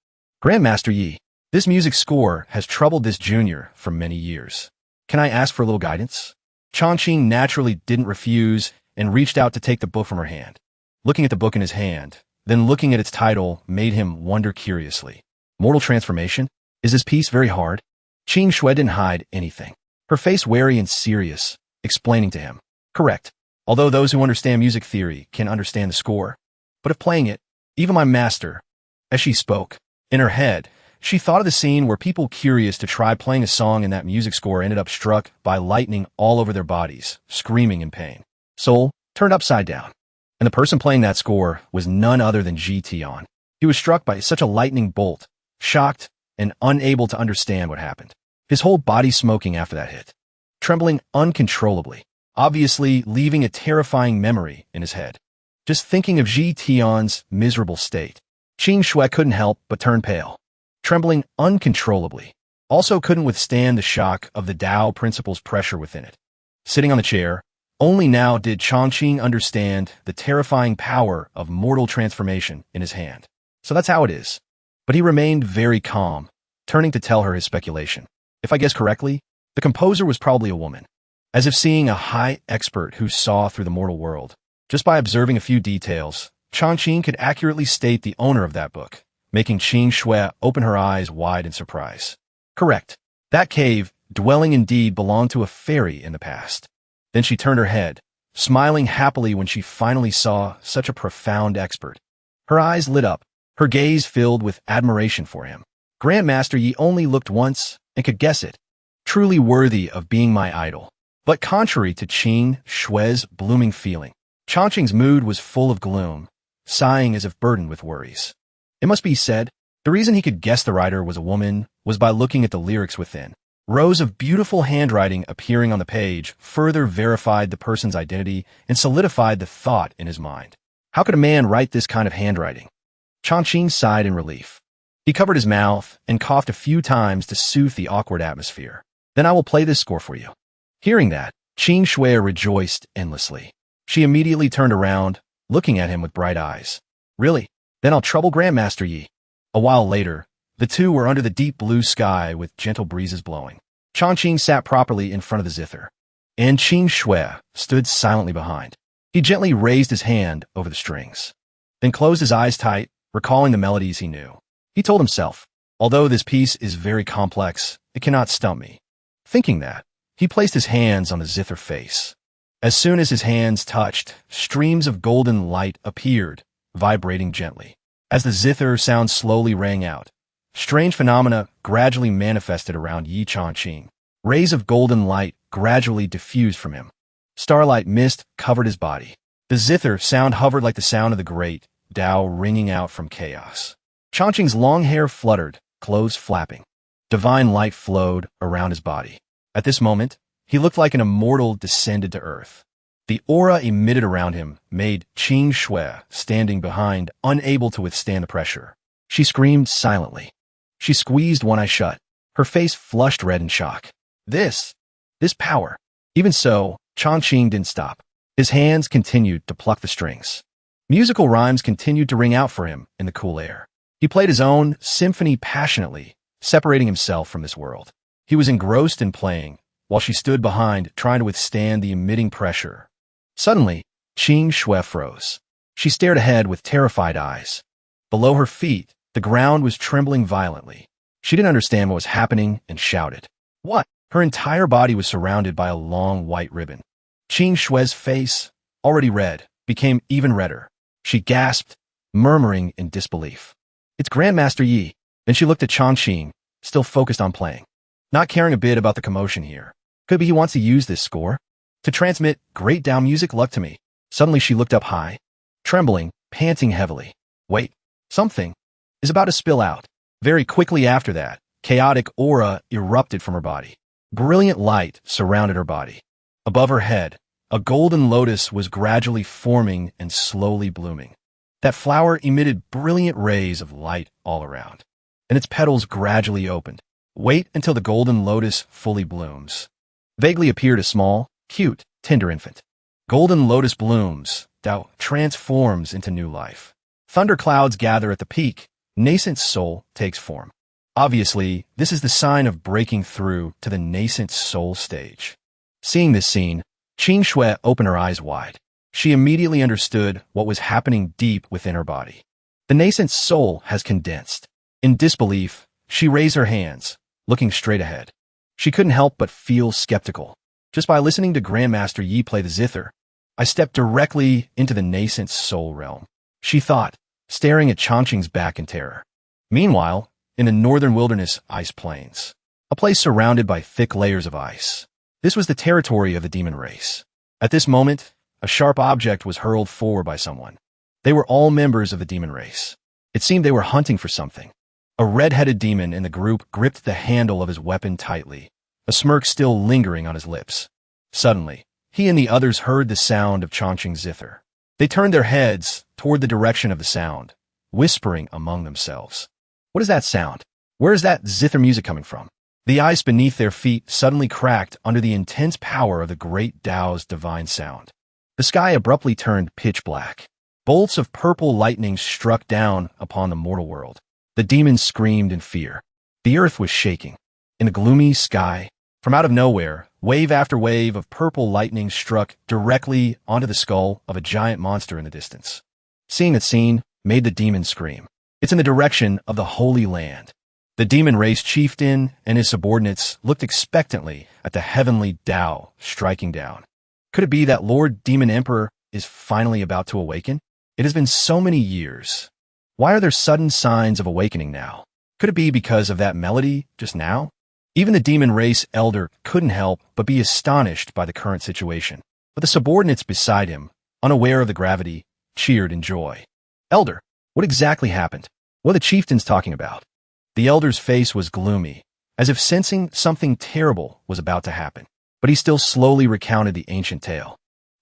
Grandmaster Yi, this music score has troubled this junior for many years. Can I ask for a little guidance? Chongqing naturally didn't refuse and reached out to take the book from her hand. Looking at the book in his hand, then looking at its title made him wonder curiously. Mortal transformation? Is this piece very hard? Qing Shui didn't hide anything, her face wary and serious, explaining to him. Correct. Although those who understand music theory can understand the score. But if playing it, even my master. As she spoke, in her head, she thought of the scene where people curious to try playing a song in that music score ended up struck by lightning all over their bodies, screaming in pain. Soul turned upside down. And the person playing that score was none other than Ji Tian. He was struck by such a lightning bolt, shocked and unable to understand what happened. His whole body smoking after that hit, trembling uncontrollably, obviously leaving a terrifying memory in his head. Just thinking of Ji Tian's miserable state, Qing Shui couldn't help but turn pale, trembling uncontrollably. Also couldn't withstand the shock of the Tao principle's pressure within it. Sitting on the chair, only now did Chongqing understand the terrifying power of mortal transformation in his hand. So that's how it is. But he remained very calm, turning to tell her his speculation. If I guess correctly, the composer was probably a woman, as if seeing a high expert who saw through the mortal world. Just by observing a few details, Chongqing could accurately state the owner of that book, making Qing Shui open her eyes wide in surprise. Correct. That cave dwelling indeed belonged to a fairy in the past. Then she turned her head, smiling happily when she finally saw such a profound expert. Her eyes lit up, her gaze filled with admiration for him. Grandmaster Yi only looked once and could guess it. Truly worthy of being my idol. But contrary to Qing Shui's blooming feeling, Chongqing's mood was full of gloom, sighing as if burdened with worries. It must be said, the reason he could guess the writer was a woman was by looking at the lyrics within. Rows of beautiful handwriting appearing on the page further verified the person's identity and solidified the thought in his mind. How could a man write this kind of handwriting? Chongqing sighed in relief. He covered his mouth and coughed a few times to soothe the awkward atmosphere. Then I will play this score for you. Hearing that, Qing Shui rejoiced endlessly. She immediately turned around, looking at him with bright eyes. Really? Then I'll trouble Grandmaster Yi. A while later, the two were under the deep blue sky with gentle breezes blowing. Chongqing sat properly in front of the zither, and Qing Shui stood silently behind. He gently raised his hand over the strings, then closed his eyes tight, recalling the melodies he knew. He told himself, although this piece is very complex, it cannot stump me. Thinking that, he placed his hands on the zither face. As soon as his hands touched, streams of golden light appeared, vibrating gently. As the zither sound slowly rang out, strange phenomena gradually manifested around Yi Chongqing. Rays of golden light gradually diffused from him. Starlight mist covered his body. The zither sound hovered like the sound of the great Tao ringing out from chaos. Chongqing's long hair fluttered, clothes flapping. Divine light flowed around his body. At this moment, he looked like an immortal descended to earth. The aura emitted around him made Qing Shui, standing behind, unable to withstand the pressure. She screamed silently. She squeezed one eye shut, her face flushed red in shock. This power. Even so, Chongqing didn't stop. His hands continued to pluck the strings. Musical rhymes continued to ring out for him in the cool air. He played his own symphony passionately, separating himself from this world. He was engrossed in playing, while she stood behind trying to withstand the emitting pressure. Suddenly, Qing Shui froze. She stared ahead with terrified eyes. Below her feet, the ground was trembling violently. She didn't understand what was happening and shouted. What? Her entire body was surrounded by a long white ribbon. Qing Shui's face, already red, became even redder. She gasped, murmuring in disbelief. It's Grandmaster Yi. Then she looked at Chongqing, still focused on playing, not caring a bit about the commotion here. Could be he wants to use this score to transmit great Tao music luck to me. Suddenly she looked up high, trembling, panting heavily. Wait, something is about to spill out. Very quickly after that, chaotic aura erupted from her body. Brilliant light surrounded her body. Above her head, a golden lotus was gradually forming and slowly blooming. That flower emitted brilliant rays of light all around, and its petals gradually opened. Wait until the golden lotus fully blooms. Vaguely appeared a small, cute, tender infant. Golden lotus blooms, Tao transforms into new life. Thunderclouds gather at the peak. Nascent soul takes form. Obviously, this is the sign of breaking through to the nascent soul stage. Seeing this scene, Qing Shui opened her eyes wide. She immediately understood what was happening deep within her body. The nascent soul has condensed. In disbelief, she raised her hands, looking straight ahead. She couldn't help but feel skeptical. Just by listening to Grandmaster Yi play the zither, I stepped directly into the nascent soul realm, she thought, staring at Chongqing's back in terror. Meanwhile, in the northern wilderness ice plains, a place surrounded by thick layers of ice. This was the territory of the demon race. At this moment, a sharp object was hurled forward by someone. They were all members of the demon race. It seemed they were hunting for something. A red-headed demon in the group gripped the handle of his weapon tightly, a smirk still lingering on his lips. Suddenly, he and the others heard the sound of Chongqing's zither. They turned their heads toward the direction of the sound, whispering among themselves. What is that sound? Where is that zither music coming from? The ice beneath their feet suddenly cracked under the intense power of the great Tao's divine sound. The sky abruptly turned pitch black. Bolts of purple lightning struck down upon the mortal world. The demons screamed in fear. The earth was shaking. In the gloomy sky, from out of nowhere, wave after wave of purple lightning struck directly onto the skull of a giant monster in the distance. Seeing that scene made the demons scream. It's in the direction of the Holy Land. The demon race chieftain and his subordinates looked expectantly at the heavenly Tao striking down. Could it be that Lord Demon Emperor is finally about to awaken? It has been so many years. Why are there sudden signs of awakening now? Could it be because of that melody just now? Even the demon race elder couldn't help but be astonished by the current situation. But the subordinates beside him, unaware of the gravity, cheered in joy. Elder, what exactly happened? What are the chieftains talking about? The elder's face was gloomy, as if sensing something terrible was about to happen. But he still slowly recounted the ancient tale.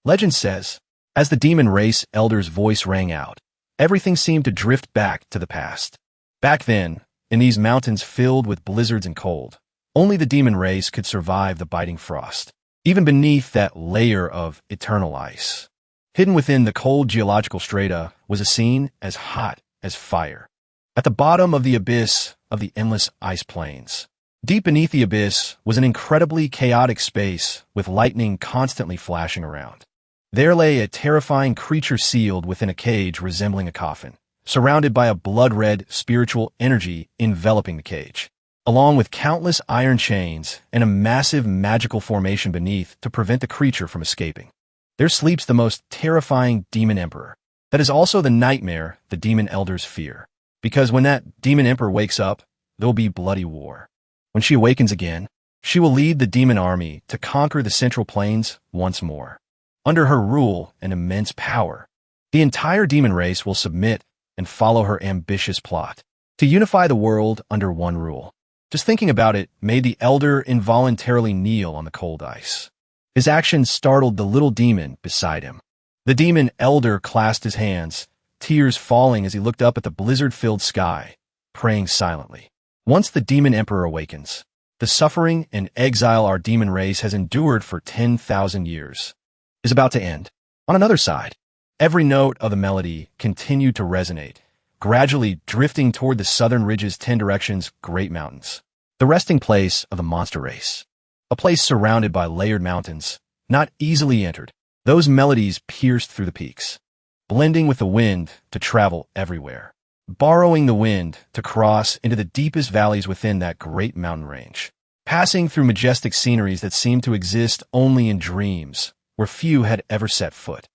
Legend says, as the demon race elder's voice rang out, everything seemed to drift back to the past. Back then, in these mountains filled with blizzards and cold, only the demon race could survive the biting frost, even beneath that layer of eternal ice. Hidden within the cold geological strata was a scene as hot as fire. At the bottom of the abyss of the endless ice plains, deep beneath the abyss was an incredibly chaotic space with lightning constantly flashing around. There lay a terrifying creature sealed within a cage resembling a coffin, surrounded by a blood-red spiritual energy enveloping the cage, along with countless iron chains and a massive magical formation beneath to prevent the creature from escaping. There sleeps the most terrifying demon emperor. That is also the nightmare the demon elders fear, because when that demon emperor wakes up, there will be bloody war. When she awakens again, she will lead the demon army to conquer the central plains once more. Under her rule and immense power, the entire demon race will submit and follow her ambitious plot to unify the world under one rule. Just thinking about it made the elder involuntarily kneel on the cold ice. His action startled the little demon beside him. The demon elder clasped his hands, tears falling as he looked up at the blizzard-filled sky, praying silently. Once the demon emperor awakens, the suffering and exile our demon race has endured for 10,000 years is about to end. On another side, every note of the melody continued to resonate, gradually drifting toward the southern ridge's 10 directions great mountains, the resting place of the monster race. A place surrounded by layered mountains, not easily entered. Those melodies pierced through the peaks, blending with the wind to travel everywhere, borrowing the wind to cross into the deepest valleys within that great mountain range, passing through majestic sceneries that seemed to exist only in dreams, where few had ever set foot.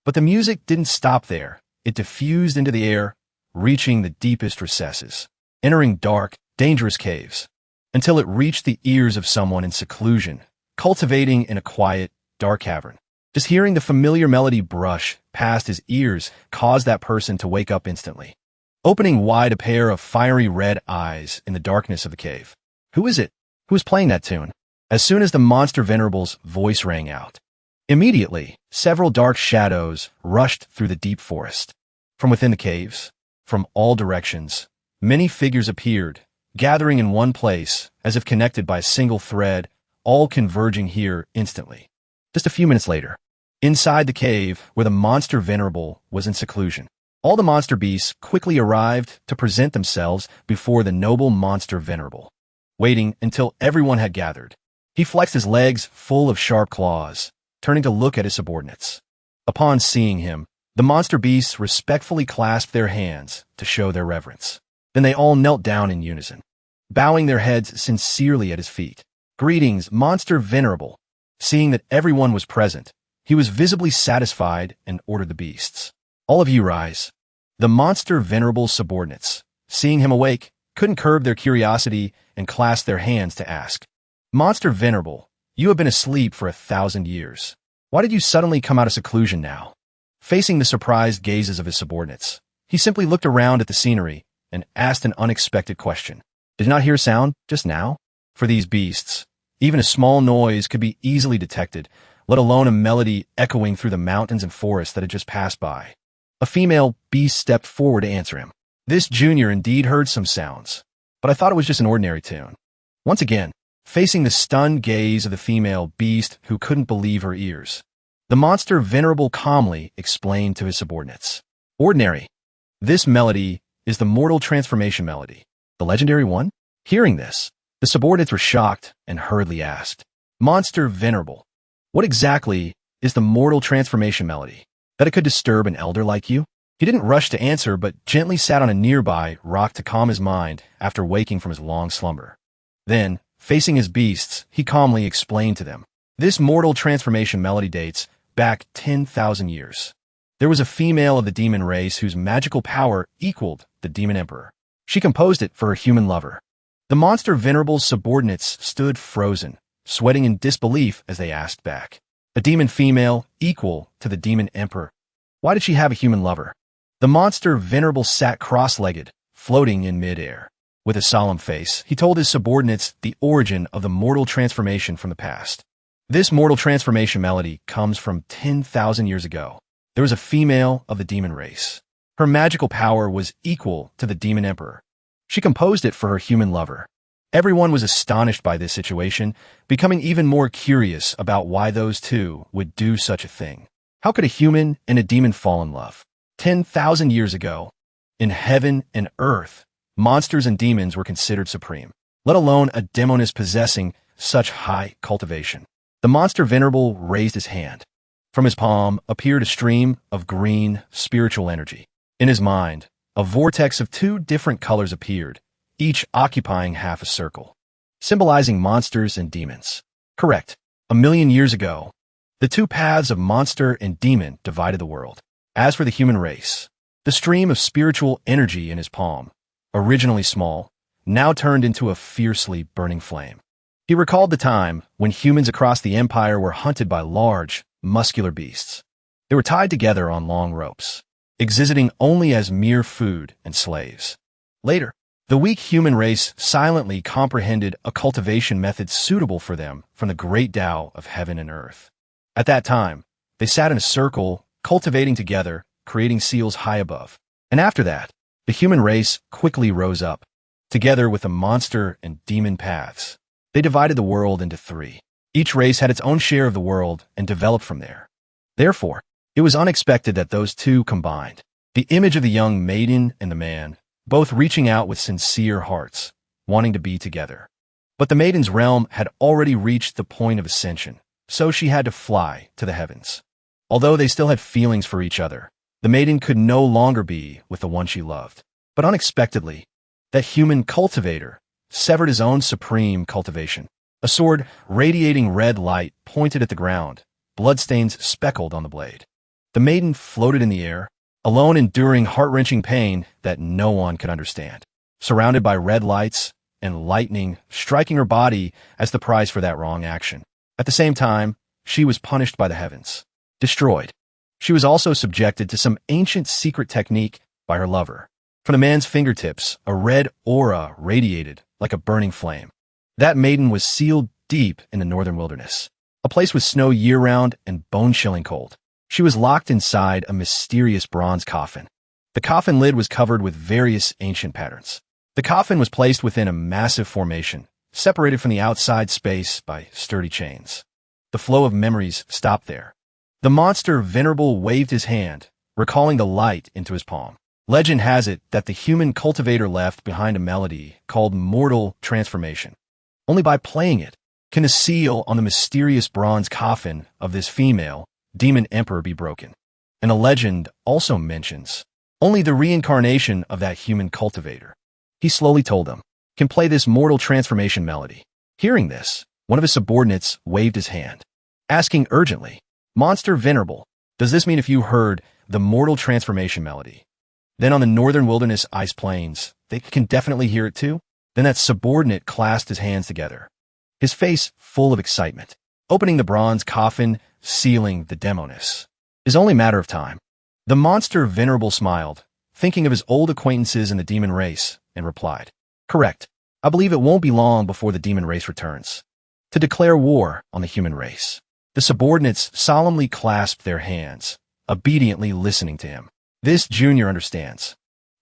But the music didn't stop there. It diffused into the air, reaching the deepest recesses, entering dark, dangerous caves, until it reached the ears of someone in seclusion, cultivating in a quiet, dark cavern. Just hearing the familiar melody brush past his ears caused that person to wake up instantly, opening wide a pair of fiery red eyes in the darkness of the cave. Who is it? Who is playing that tune? As soon as the monster venerable's voice rang out, immediately, several dark shadows rushed through the deep forest. From within the caves, from all directions, many figures appeared, gathering in one place as if connected by a single thread, all converging here instantly. Just a few minutes later, inside the cave where the monster venerable was in seclusion, all the monster beasts quickly arrived to present themselves before the noble monster venerable. Waiting until everyone had gathered, he flexed his legs full of sharp claws, turning to look at his subordinates. Upon seeing him, the monster beasts respectfully clasped their hands to show their reverence. Then they all knelt down in unison, bowing their heads sincerely at his feet. "Greetings, monster venerable." Seeing that everyone was present, he was visibly satisfied and ordered the beasts, "All of you rise." The monster venerable's subordinates, seeing him awake, couldn't curb their curiosity and clasped their hands to ask, "Monster venerable, you have been asleep for 1,000 years. Why did you suddenly come out of seclusion now?" Facing the surprised gazes of his subordinates, he simply looked around at the scenery and asked an unexpected question. "Did you not hear a sound just now?" For these beasts, even a small noise could be easily detected, let alone a melody echoing through the mountains and forests that had just passed by. A female beast stepped forward to answer him. This junior indeed heard some sounds, but I thought it was just an ordinary tune. Once again, facing the stunned gaze of the female beast who couldn't believe her ears, the monster venerable calmly explained to his subordinates. "Ordinary. This melody is the mortal transformation melody. The legendary one?" Hearing this, the subordinates were shocked and hurriedly asked, "Monster venerable, what exactly is the mortal transformation melody? That it could disturb an elder like you?" He didn't rush to answer, but gently sat on a nearby rock to calm his mind after waking from his long slumber. Then, facing his beasts, he calmly explained to them, "This mortal transformation melody dates back 10,000 years. There was a female of the demon race whose magical power equaled the demon emperor. She composed it for her human lover." The monster venerable's subordinates stood frozen, sweating in disbelief as they asked back, "A demon female equal to the demon emperor? Why did she have a human lover?" The monster venerable sat cross-legged, floating in midair. With a solemn face, he told his subordinates the origin of the mortal transformation from the past. "This mortal transformation melody comes from 10,000 years ago. There was a female of the demon race. Her magical power was equal to the demon emperor. She composed it for her human lover." Everyone was astonished by this situation, becoming even more curious about why those two would do such a thing. How could a human and a demon fall in love? 10,000 years ago, in heaven and earth, monsters and demons were considered supreme, let alone a demoness possessing such high cultivation. The monster venerable raised his hand. From his palm appeared a stream of green, spiritual energy. In his mind, a vortex of 2 different colors appeared, each occupying half a circle, symbolizing monsters and demons. Correct. 1,000,000 years ago, the 2 paths of monster and demon divided the world. As for the human race, the stream of spiritual energy in his palm, originally small, now turned into a fiercely burning flame. He recalled the time when humans across the empire were hunted by large, muscular beasts. They were tied together on long ropes, existing only as mere food and slaves. Later, the weak human race silently comprehended a cultivation method suitable for them from the great Tao of heaven and earth. At that time, they sat in a circle, cultivating together, creating seals high above. And after that, the human race quickly rose up, together with the monster and demon paths. They divided the world into 3. Each race had its own share of the world and developed from there. Therefore, it was unexpected that those 2 combined. The image of the young maiden and the man, both reaching out with sincere hearts, wanting to be together. But the maiden's realm had already reached the point of ascension, so she had to fly to the heavens. Although they still had feelings for each other, the maiden could no longer be with the one she loved. But unexpectedly, that human cultivator severed his own supreme cultivation. A sword radiating red light pointed at the ground, bloodstains speckled on the blade. The maiden floated in the air, alone enduring heart-wrenching pain that no one could understand, surrounded by red lights and lightning striking her body as the price for that wrong action. At the same time, she was punished by the heavens. destroyed. She was also subjected to some ancient secret technique by her lover. From the man's fingertips, a red aura radiated like a burning flame. That maiden was sealed deep in the northern wilderness, a place with snow year-round and bone-chilling cold. She was locked inside a mysterious bronze coffin. The coffin lid was covered with various ancient patterns. The coffin was placed within a massive formation, separated from the outside space by sturdy chains. The flow of memories stopped there. The monster Venerable waved his hand, recalling the light into his palm. Legend has it that the human cultivator left behind a melody called Mortal Transformation. Only by playing it can the seal on the mysterious bronze coffin of this female demon emperor be broken. And a legend also mentions only the reincarnation of that human cultivator, he slowly told them, can play this mortal transformation melody. Hearing this, one of his subordinates waved his hand, asking urgently, Monster Venerable, does this mean if you heard the mortal transformation melody, then on the northern wilderness ice plains, they can definitely hear it too? Then that subordinate clasped his hands together, his face full of excitement, opening the bronze coffin, sealing the demoness. It's only a matter of time. The monster Venerable smiled, thinking of his old acquaintances in the demon race, and replied, Correct. I believe it won't be long before the demon race returns to declare war on the human race. The subordinates solemnly clasped their hands, obediently listening to him. This junior understands.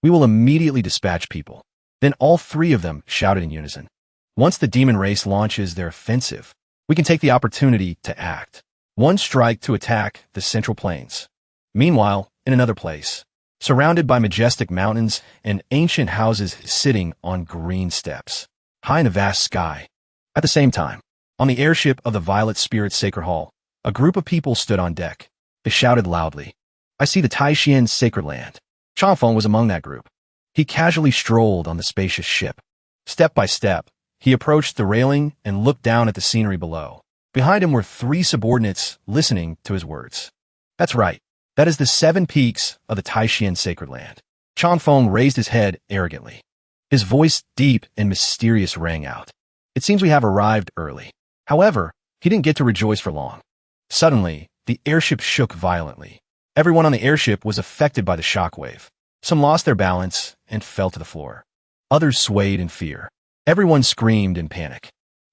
We will immediately dispatch people. Then all three of them shouted in unison. Once the demon race launches their offensive, we can take the opportunity to act. One strike to attack the central plains. Meanwhile, in another place, surrounded by majestic mountains and ancient houses sitting on green steps, high in a vast sky. At the same time, on the airship of the Violet Spirit Sacred Hall, a group of people stood on deck. They shouted loudly, I see the Taishian Sacred Land. Changfeng was among that group. He casually strolled on the spacious ship. Step by step, he approached the railing and looked down at the scenery below. Behind him were three subordinates listening to his words. That's right. That is the 7 peaks of the Taishian Sacred Land. Changfeng raised his head arrogantly. His voice, deep and mysterious, rang out. It seems we have arrived early. However, he didn't get to rejoice for long. Suddenly, the airship shook violently. Everyone on the airship was affected by the shockwave. Some lost their balance and fell to the floor. Others swayed in fear. Everyone screamed in panic.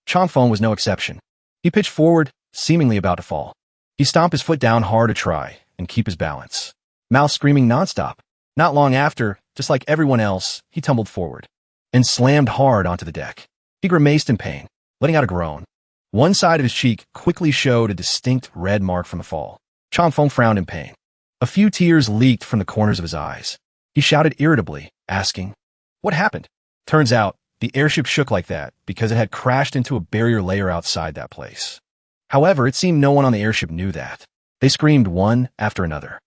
Changfeng was no exception. He pitched forward, seemingly about to fall. He stomped his foot down hard to try and keep his balance, mouth screaming nonstop. Not long after, just like everyone else, he tumbled forward and slammed hard onto the deck. He grimaced in pain, letting out a groan. One side of his cheek quickly showed a distinct red mark from the fall. Changfeng frowned in pain. A few tears leaked from the corners of his eyes. He shouted irritably, asking, What happened? Turns out, the airship shook like that because it had crashed into a barrier layer outside that place. However, it seemed no one on the airship knew that. They screamed one after another.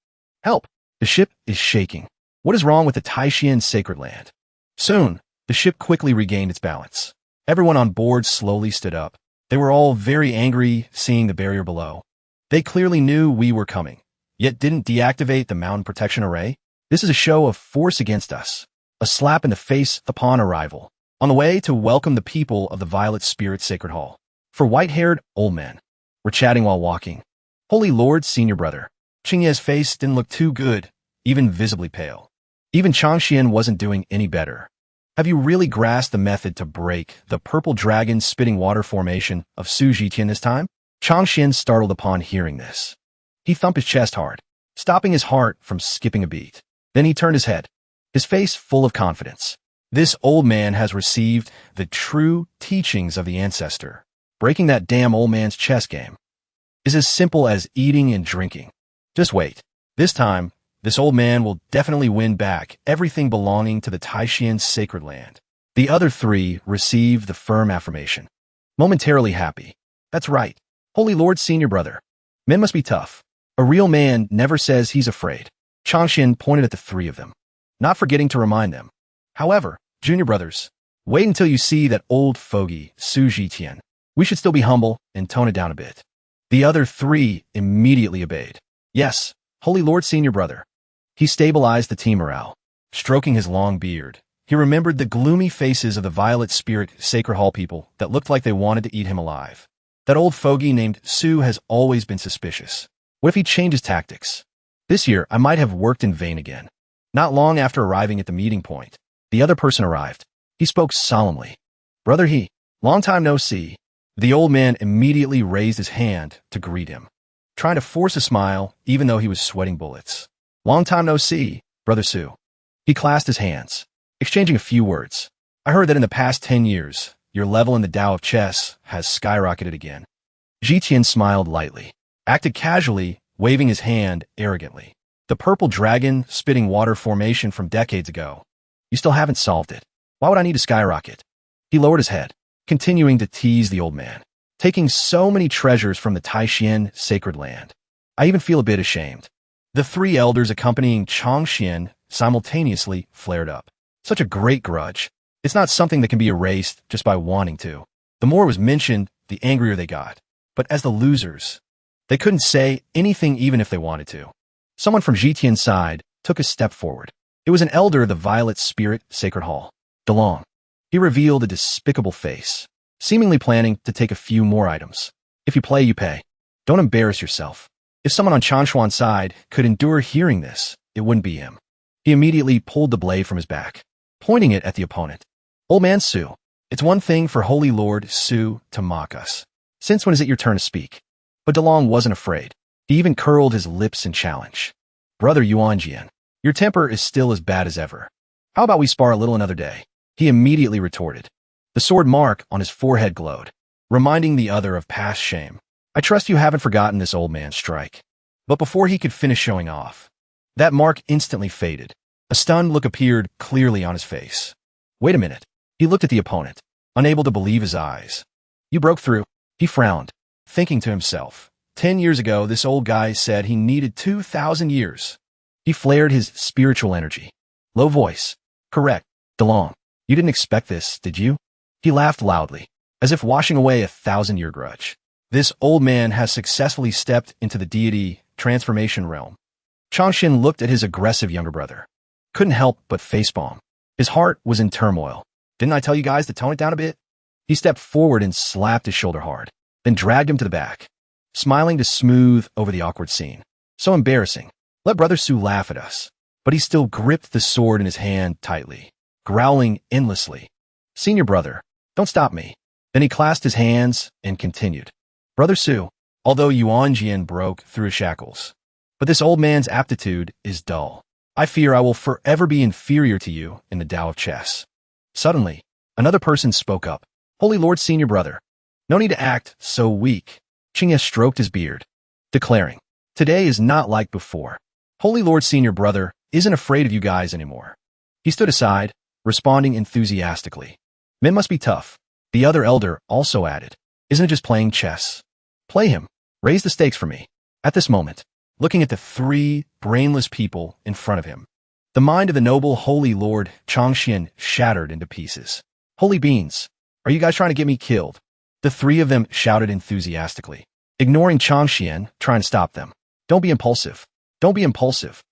Help! The ship is shaking. What is wrong with the Taishian Sacred Land? Soon, the ship quickly regained its balance. Everyone on board slowly stood up. They were all very angry seeing the barrier below. They clearly knew we were coming, yet didn't deactivate the mountain protection array. This is a show of force against us. A slap in the face upon arrival. On the way to welcome the people of the Violet Spirit Sacred Hall. For white-haired old men were chatting while walking. Holy Lord, senior brother. Qingye's face didn't look too good, even visibly pale. Even Changxian wasn't doing any better. Have you really grasped the method to break the purple dragon spitting water formation of Su Jitian this time? Changxian startled upon hearing this. He thumped his chest hard, stopping his heart from skipping a beat. Then he turned his head, his face full of confidence. This old man has received the true teachings of the ancestor. Breaking that damn old man's chess game is as simple as eating and drinking. Just wait. This time, this old man will definitely win back everything belonging to the Taishian Sacred Land. The other three received the firm affirmation. Momentarily happy. That's right. Holy Lord, senior brother. Men must be tough. A real man never says he's afraid. Changxian pointed at the three of them, not forgetting to remind them. However, junior brothers, wait until you see that old fogey, Su Jitian. We should still be humble and tone it down a bit. The other three immediately obeyed. Yes, Holy Lord, senior brother. He stabilized the team morale. Stroking his long beard, he remembered the gloomy faces of the Violet Spirit Sacred Hall people that looked like they wanted to eat him alive. That old fogey named Su has always been suspicious. What if he changes tactics? This year, I might have worked in vain again. Not long after arriving at the meeting point, the other person arrived. He spoke solemnly. Brother He, long time no see. The old man immediately raised his hand to greet him, trying to force a smile even though he was sweating bullets. Long time no see, Brother Su. He clasped his hands, exchanging a few words. I heard that in the past 10 years, your level in the Tao of chess has skyrocketed again. Zhiqian smiled lightly, acted casually, waving his hand arrogantly. The purple dragon spitting water formation from decades ago. You still haven't solved it. Why would I need to skyrocket? He lowered his head, continuing to tease the old man, taking so many treasures from the Taishian sacred land. I even feel a bit ashamed. The three elders accompanying Changxian simultaneously flared up. Such a great grudge. It's not something that can be erased just by wanting to. The more it was mentioned, the angrier they got. But as the losers, they couldn't say anything even if they wanted to. Someone from Zhitian's side took a step forward. It was an elder of the Violet Spirit Sacred Hall, DeLong. He revealed a despicable face, seemingly planning to take a few more items. If you play, you pay. Don't embarrass yourself. If someone on Chanshuan's side could endure hearing this, it wouldn't be him. He immediately pulled the blade from his back, pointing it at the opponent. Old man Su, it's one thing for Holy Lord Su to mock us. Since when is it your turn to speak? But DeLong wasn't afraid. He even curled his lips in challenge. Brother Yuanjian, your temper is still as bad as ever. How about we spar a little another day? He immediately retorted. The sword mark on his forehead glowed, reminding the other of past shame. I trust you haven't forgotten this old man's strike. But before he could finish showing off, that mark instantly faded. A stunned look appeared clearly on his face. Wait a minute. He looked at the opponent, unable to believe his eyes. You broke through. He frowned, thinking to himself. 10 years ago, this old guy said he needed 2,000 years. He flared his spiritual energy. Low voice. Correct. DeLong. You didn't expect this, did you? He laughed loudly, as if washing away a 1,000-year grudge. This old man has successfully stepped into the deity transformation realm. Changshin looked at his aggressive younger brother. Couldn't help but facepalm. His heart was in turmoil. Didn't I tell you guys to tone it down a bit? He stepped forward and slapped his shoulder hard, then dragged him to the back, smiling to smooth over the awkward scene. So embarrassing. Let Brother Su laugh at us. But he still gripped the sword in his hand tightly, growling endlessly. Senior brother, don't stop me. Then he clasped his hands and continued. Brother Su, although Yuanjian broke through his shackles, but this old man's aptitude is dull. I fear I will forever be inferior to you in the Tao of chess. Suddenly, another person spoke up. Holy Lord Senior Brother, no need to act so weak. Qingye stroked his beard, declaring, today is not like before. Holy Lord Senior Brother isn't afraid of you guys anymore. He stood aside, responding enthusiastically. Men must be tough. The other elder also added, isn't it just playing chess? Play him. Raise the stakes for me. At this moment, looking at the three brainless people in front of him, the mind of the noble Holy Lord Changxian shattered into pieces. Holy beans, are you guys trying to get me killed? The three of them shouted enthusiastically, ignoring Changxian, trying to stop them. Don't be impulsive. Don't be impulsive.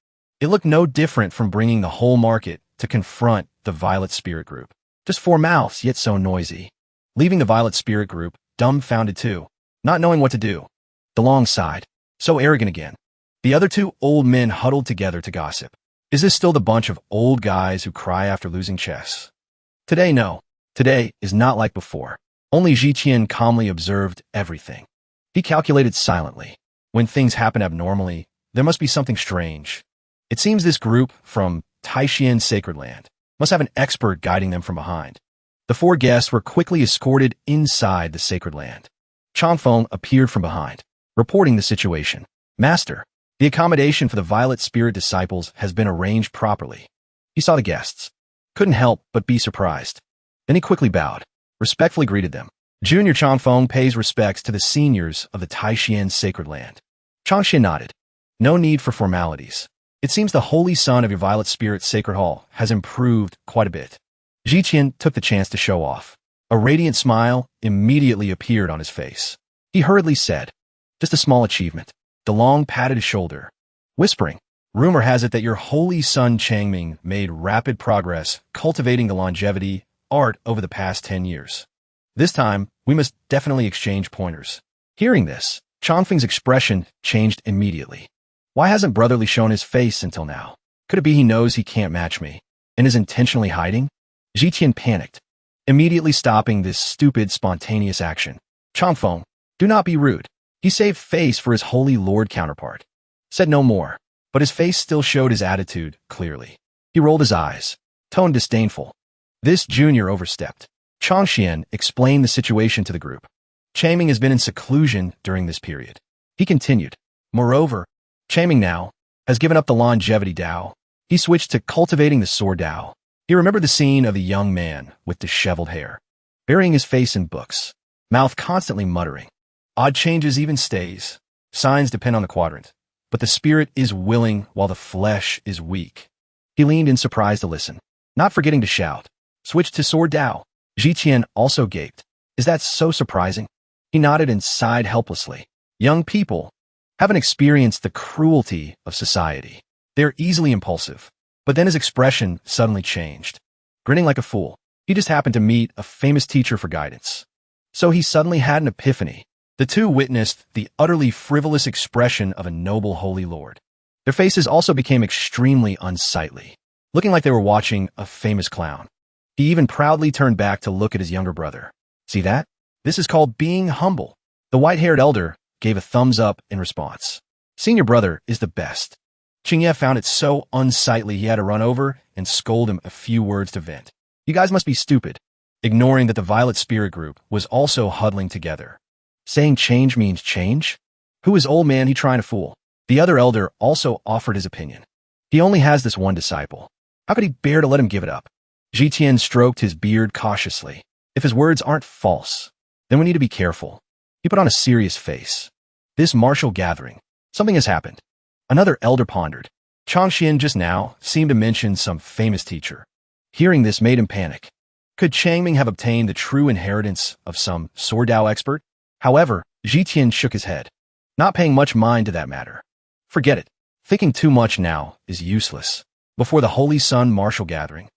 It looked no different from bringing the whole market to confront the Violet Spirit Group. Just four mouths, yet so noisy. Leaving the Violet Spirit Group, dumbfounded too, not knowing what to do. DeLong sighed, so arrogant again. The other two old men huddled together to gossip. Is this still the bunch of old guys who cry after losing chess? Today, no. Today is not like before. Only Zhiqian calmly observed everything. He calculated silently. When things happen abnormally, there must be something strange. It seems this group from Taishian Sacred Land must have an expert guiding them from behind. The four guests were quickly escorted inside the Sacred Land. Changfeng appeared from behind, reporting the situation. Master, the accommodation for the Violet Spirit disciples has been arranged properly. He saw the guests. Couldn't help but be surprised. Then he quickly bowed, respectfully greeted them. Junior Changfeng pays respects to the seniors of the Taishian Sacred Land. Changxian nodded. No need for formalities. It seems the holy son of your Violet Spirit Sacred Hall has improved quite a bit. Zhiqian took the chance to show off. A radiant smile immediately appeared on his face. He hurriedly said, just a small achievement. DeLong patted his shoulder, whispering, rumor has it that your holy son Changming made rapid progress cultivating the longevity art over the past 10 years. This time, we must definitely exchange pointers. Hearing this, Chongfeng's expression changed immediately. Why hasn't Brotherly shown his face until now? Could it be he knows he can't match me and is intentionally hiding? Zhiqian panicked, immediately stopping this stupid, spontaneous action. Chongfeng, do not be rude. He saved face for his holy lord counterpart. Said no more, but his face still showed his attitude clearly. He rolled his eyes, tone disdainful. This junior overstepped. Chongxian explained the situation to the group. Changming has been in seclusion during this period. He continued. Moreover, Changming now has given up the longevity Dao. He switched to cultivating the sword Dao. He remembered the scene of the young man with disheveled hair, burying his face in books, mouth constantly muttering. Odd changes, even stays. Signs depend on the quadrant, but the spirit is willing while the flesh is weak. He leaned in surprise to listen, not forgetting to shout. Switched to sword Dao. Zhiqian also gaped. Is that so surprising? He nodded and sighed helplessly. Young people haven't experienced the cruelty of society. They're easily impulsive. But then his expression suddenly changed. Grinning like a fool, he just happened to meet a famous teacher for guidance. So he suddenly had an epiphany. The two witnessed the utterly frivolous expression of a noble holy lord. Their faces also became extremely unsightly, looking like they were watching a famous clown. He even proudly turned back to look at his younger brother. See that? This is called being humble. The white-haired elder gave a thumbs up in response. Senior brother is the best. Qingye found it so unsightly he had to run over and scold him a few words to vent. You guys must be stupid, ignoring that the Violet Spirit Group was also huddling together. Saying change means change? Who is old man he trying to fool? The other elder also offered his opinion. He only has this one disciple. How could he bear to let him give it up? Zhiqian stroked his beard cautiously. If his words aren't false, then we need to be careful. He put on a serious face. This martial gathering, something has happened. Another elder pondered. Chongxian just now seemed to mention some famous teacher. Hearing this made him panic. Could Changming have obtained the true inheritance of some sword Dao expert? However, Zhiqian shook his head, not paying much mind to that matter. Forget it. Thinking too much now is useless. Before the Holy Sun martial gathering,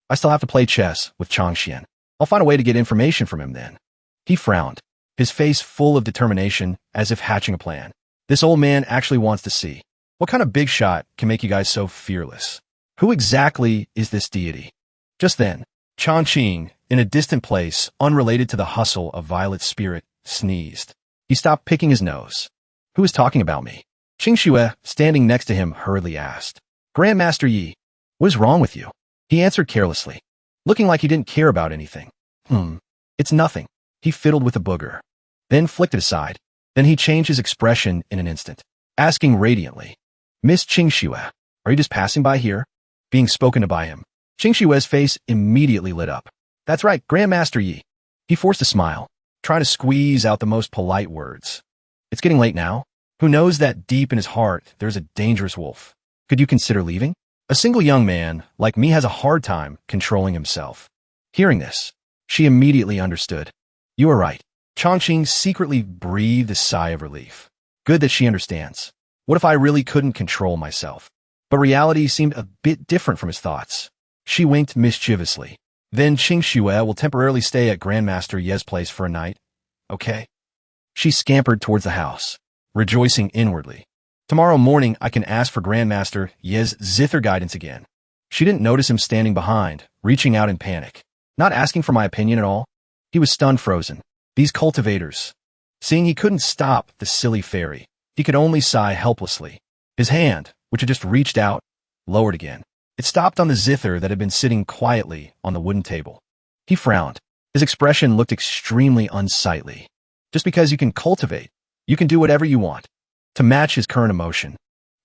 I still have to play chess with Chongxian. I'll find a way to get information from him then. He frowned, his face full of determination as if hatching a plan. This old man actually wants to see. What kind of big shot can make you guys so fearless? Who exactly is this deity? Just then, Chongqing, in a distant place, unrelated to the hustle of Violet Spirit, sneezed. He stopped picking his nose. Who is talking about me? Qingxue, standing next to him, hurriedly asked. Grandmaster Yi, what is wrong with you? He answered carelessly, looking like he didn't care about anything. It's nothing. He fiddled with a booger, then flicked it aside. Then he changed his expression in an instant, asking radiantly, Miss Qingxue, are you just passing by here? Being spoken to by him, Qingxue's face immediately lit up. That's right, Grandmaster Yi. He forced a smile, trying to squeeze out the most polite words. It's getting late now. Who knows that deep in his heart there's a dangerous wolf? Could you consider leaving? A single young man like me has a hard time controlling himself. Hearing this, she immediately understood. You are right. Chongqing secretly breathed a sigh of relief. Good that she understands. What if I really couldn't control myself? But reality seemed a bit different from his thoughts. She winked mischievously. Then Qingxue will temporarily stay at Grandmaster Ye's place for a night. Okay? She scampered towards the house, rejoicing inwardly. Tomorrow morning I can ask for Grandmaster Ye's zither guidance again. She didn't notice him standing behind, reaching out in panic. Not asking for my opinion at all. He was stunned frozen. These cultivators. Seeing he couldn't stop the silly fairy, he could only sigh helplessly. His hand, which had just reached out, lowered again. It stopped on the zither that had been sitting quietly on the wooden table. He frowned. His expression looked extremely unsightly. Just because you can cultivate, you can do whatever you want. To match his current emotion,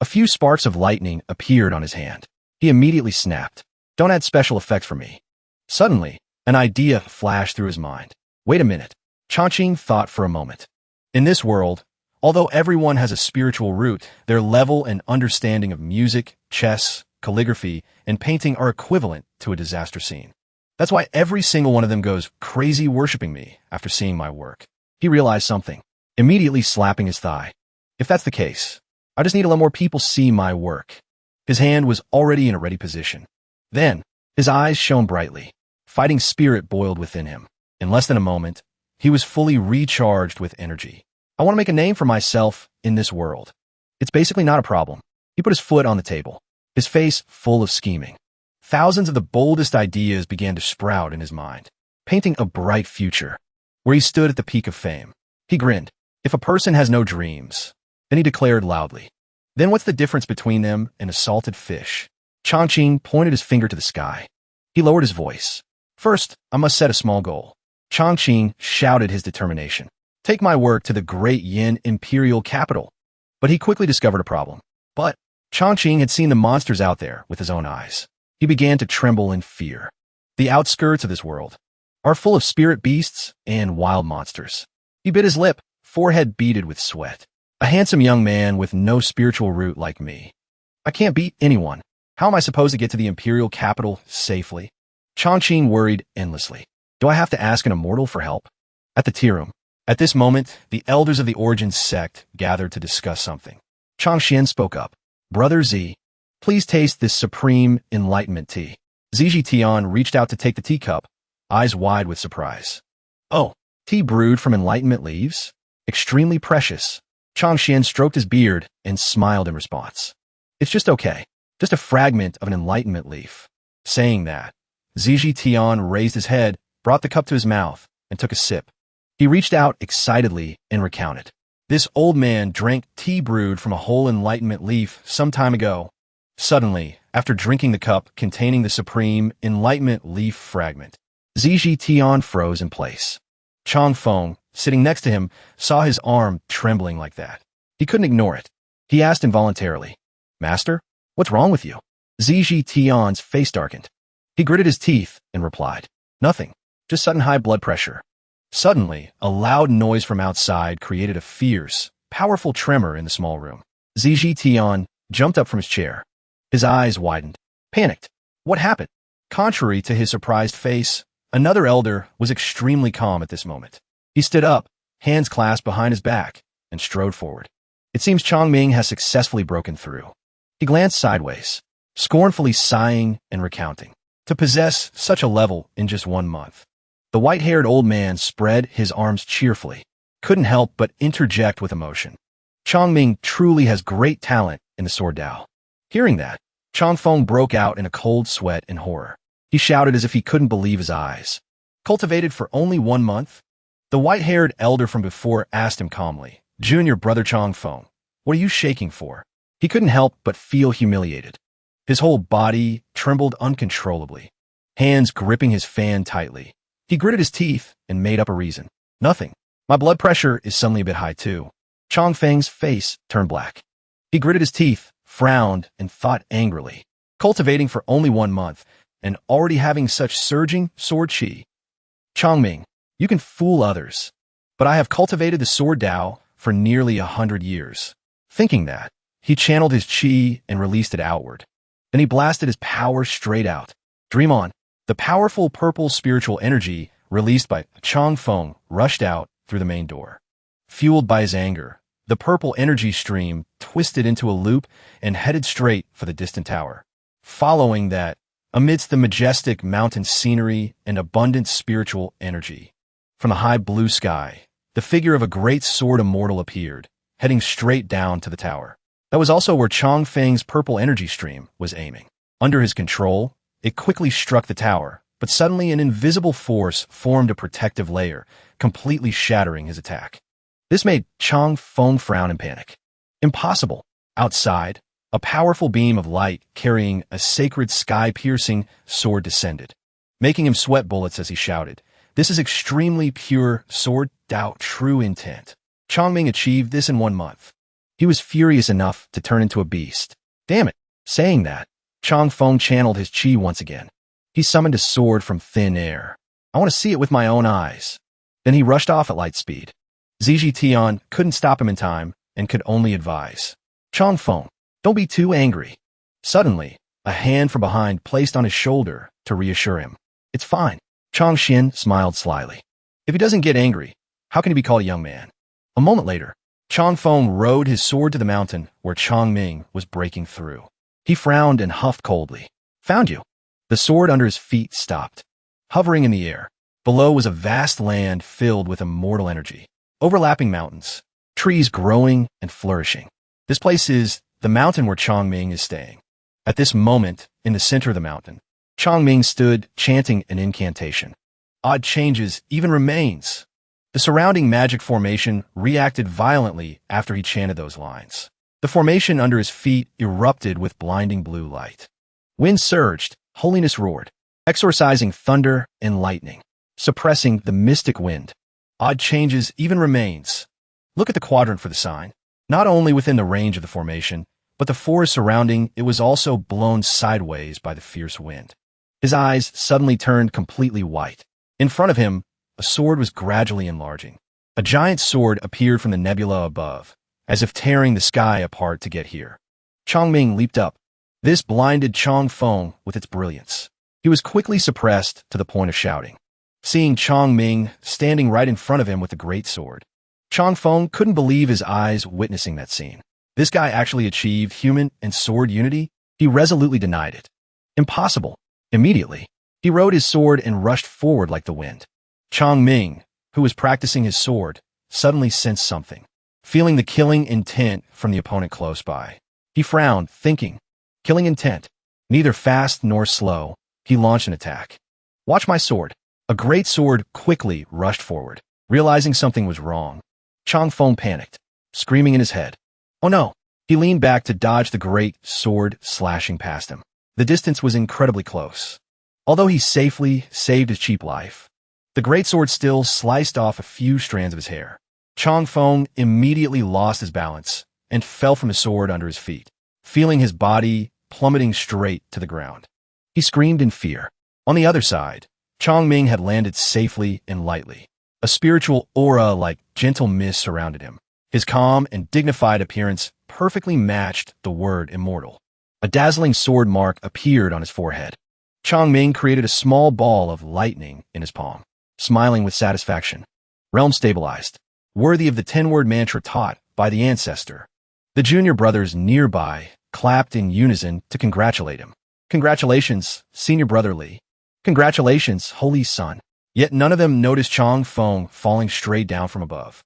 a few sparks of lightning appeared on his hand. He immediately snapped. Don't add special effects for me. Suddenly, an idea flashed through his mind. Wait a minute. Chongqing thought for a moment. In this world, although everyone has a spiritual root, their level and understanding of music, chess, calligraphy, and painting are equivalent to a disaster scene. That's why every single one of them goes crazy worshiping me after seeing my work. He realized something, immediately slapping his thigh. If that's the case, I just need to let more people see my work. His hand was already in a ready position. Then, his eyes shone brightly. Fighting spirit boiled within him. In less than a moment, he was fully recharged with energy. I want to make a name for myself in this world. It's basically not a problem. He put his foot on the table, his face full of scheming. Thousands of the boldest ideas began to sprout in his mind, painting a bright future. Where he stood at the peak of fame, he grinned. If a person has no dreams, then he declared loudly, then what's the difference between them and a salted fish? Chongqing pointed his finger to the sky. He lowered his voice. First, I must set a small goal. Chongqing shouted his determination. Take my work to the great Yin imperial capital. But he quickly discovered a problem. But Chongqing had seen the monsters out there with his own eyes. He began to tremble in fear. The outskirts of this world are full of spirit beasts and wild monsters. He bit his lip, forehead beaded with sweat. A handsome young man with no spiritual root like me. I can't beat anyone. How am I supposed to get to the imperial capital safely? Chongqing worried endlessly. Do I have to ask an immortal for help? At the tea room. At this moment, the elders of the Origin sect gathered to discuss something. Chongqian spoke up. Brother Z, please taste this supreme enlightenment tea. Ziji Tian reached out to take the teacup, eyes wide with surprise. Oh, tea brewed from enlightenment leaves? Extremely precious. Chongqian stroked his beard and smiled in response. It's just okay. Just a fragment of an enlightenment leaf. Saying that, Ziji Tian raised his head, brought the cup to his mouth, and took a sip. He reached out excitedly and recounted. This old man drank tea brewed from a whole enlightenment leaf some time ago. Suddenly, after drinking the cup containing the supreme enlightenment leaf fragment, Ziji Tian froze in place. Chong Feng, sitting next to him, saw his arm trembling like that. He couldn't ignore it. He asked involuntarily, Master, what's wrong with you? Ziji Tian's face darkened. He gritted his teeth and replied, Nothing, just sudden high blood pressure. Suddenly, a loud noise from outside created a fierce, powerful tremor in the small room. Ziji Tian jumped up from his chair. His eyes widened. Panicked. What happened? Contrary to his surprised face, another elder was extremely calm at this moment. He stood up, hands clasped behind his back, and strode forward. It seems Chongming has successfully broken through. He glanced sideways, scornfully sighing and recounting. To possess such a level in just 1 month. The white-haired old man spread his arms cheerfully, couldn't help but interject with emotion. Chongming truly has great talent in the sword Dao. Hearing that, Chongfeng broke out in a cold sweat in horror. He shouted as if he couldn't believe his eyes. Cultivated for only 1 month? The white-haired elder from before asked him calmly, Junior brother Chongfeng, what are you shaking for? He couldn't help but feel humiliated. His whole body trembled uncontrollably, hands gripping his fan tightly. He gritted his teeth and made up a reason. Nothing. My blood pressure is suddenly a bit high too. Chongfeng's face turned black. He gritted his teeth, frowned, and thought angrily. Cultivating for only 1 month, and already having such surging sword chi. Chongming, you can fool others, but I have cultivated the sword Dao for nearly 100 years. Thinking that, he channeled his chi and released it outward. Then he blasted his power straight out. Dream on. The powerful purple spiritual energy released by Chongfeng rushed out through the main door. Fueled by his anger, the purple energy stream twisted into a loop and headed straight for the distant tower. Following that, amidst the majestic mountain scenery and abundant spiritual energy, from the high blue sky, the figure of a great sword immortal appeared, heading straight down to the tower. That was also where Chongfeng's purple energy stream was aiming. Under his control, it quickly struck the tower, but suddenly an invisible force formed a protective layer, completely shattering his attack. This made Chongfeng frown in panic. Impossible. Outside, a powerful beam of light carrying a sacred sky-piercing sword descended, making him sweat bullets as he shouted, This is extremely pure sword Dao true intent. Chongming achieved this in 1 month. He was furious enough to turn into a beast. Damn it. Saying that, Chongfeng channeled his chi once again. He summoned a sword from thin air. I want to see it with my own eyes. Then he rushed off at light speed. Ziji Tian couldn't stop him in time and could only advise. Chongfeng, don't be too angry. Suddenly, a hand from behind placed on his shoulder to reassure him. It's fine. Chongxian smiled slyly. If he doesn't get angry, how can he be called a young man? A moment later, Chongfeng rode his sword to the mountain where Chongming was breaking through. He frowned and huffed coldly. Found you. The sword under his feet stopped. Hovering in the air, below was a vast land filled with immortal energy. Overlapping mountains, trees growing and flourishing. This place is the mountain where Chongming is staying. At this moment, in the center of the mountain, Chongming stood chanting an incantation. Odd changes even remains. The surrounding magic formation reacted violently after he chanted those lines. The formation under his feet erupted with blinding blue light. Wind surged, holiness roared, exorcising thunder and lightning, suppressing the mystic wind. Odd changes even remains. Look at the quadrant for the sign. Not only within the range of the formation, but the forest surrounding it was also blown sideways by the fierce wind. His eyes suddenly turned completely white. In front of him, a sword was gradually enlarging. A giant sword appeared from the nebula above, as if tearing the sky apart to get here. Chongming leaped up. This blinded Chongfeng with its brilliance. He was quickly suppressed to the point of shouting. Seeing Chongming standing right in front of him with a great sword, Chongfeng couldn't believe his eyes witnessing that scene. This guy actually achieved human and sword unity? He resolutely denied it. Impossible. Immediately, he rode his sword and rushed forward like the wind. Chongming, who was practicing his sword, suddenly sensed something. Feeling the killing intent from the opponent close by, he frowned, thinking, killing intent. Neither fast nor slow, he launched an attack. Watch my sword. A great sword quickly rushed forward. Realizing something was wrong, Chongfeng panicked, screaming in his head. Oh no! He leaned back to dodge the great sword slashing past him. The distance was incredibly close. Although he safely saved his cheap life, the great sword still sliced off a few strands of his hair. Chongfeng immediately lost his balance and fell from his sword under his feet, feeling his body plummeting straight to the ground. He screamed in fear. On the other side, Chongming had landed safely and lightly. A spiritual aura like gentle mist surrounded him. His calm and dignified appearance perfectly matched the word immortal. A dazzling sword mark appeared on his forehead. Chongming created a small ball of lightning in his palm, smiling with satisfaction. Realm stabilized, worthy of the 10-word mantra taught by the ancestor. The junior brothers nearby clapped in unison to congratulate him. Congratulations, senior brother Li. Congratulations, holy son. Yet none of them noticed Chongfeng falling straight down from above.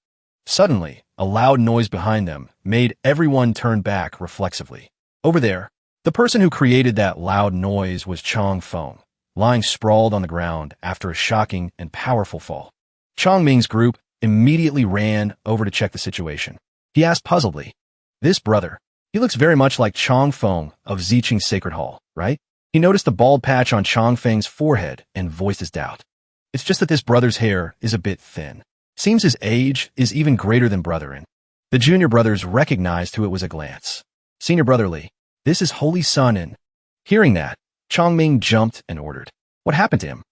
Suddenly, a loud noise behind them made everyone turn back reflexively. Over there, the person who created that loud noise was Chongfeng, lying sprawled on the ground after a shocking and powerful fall. Chongming's group immediately ran over to check the situation. He asked puzzledly, "This brother, he looks very much like Chongfeng of Ziqing's Sacred Hall, right?" He noticed the bald patch on Chongfeng's forehead and voiced his doubt. "It's just that this brother's hair is a bit thin. Seems his age is even greater than Brotherin." The junior brothers recognized who it was at a glance. Senior brother Li, this is Holy Son and... Hearing that, Chongming jumped and ordered, "What happened to him?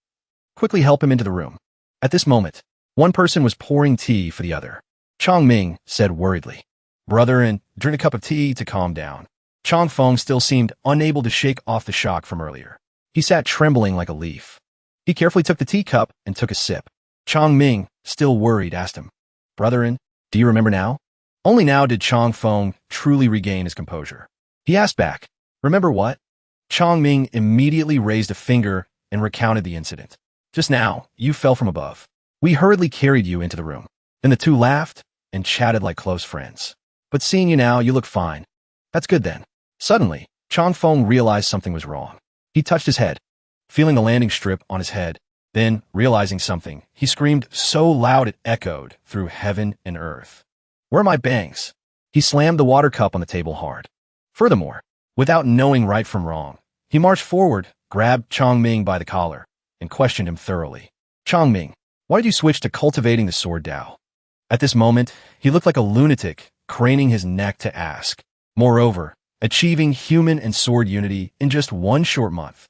Quickly help him into the room." At this moment, one person was pouring tea for the other. Chongming said worriedly, "Brotherin, drink a cup of tea to calm down." Chongfeng still seemed unable to shake off the shock from earlier. He sat trembling like a leaf. He carefully took the teacup and took a sip. Chongming, still worried, asked him, "Brotherin, do you remember now?" Only now did Chongfeng truly regain his composure. He asked back, "Remember what?" Chongming immediately raised a finger and recounted the incident. "Just now, you fell from above. We hurriedly carried you into the room." Then the two laughed and chatted like close friends. "But seeing you now, you look fine." "That's good then." Suddenly, Chongfeng realized something was wrong. He touched his head, feeling the landing strip on his head. Then, realizing something, he screamed so loud it echoed through heaven and earth. "Where are my bangs?" He slammed the water cup on the table hard. Furthermore, without knowing right from wrong, he marched forward, grabbed Chongming by the collar, and questioned him thoroughly. "Chongming, why did you switch to cultivating the sword Dao?" At this moment, he looked like a lunatic, craning his neck to ask. Moreover, achieving human and sword unity in just one short month.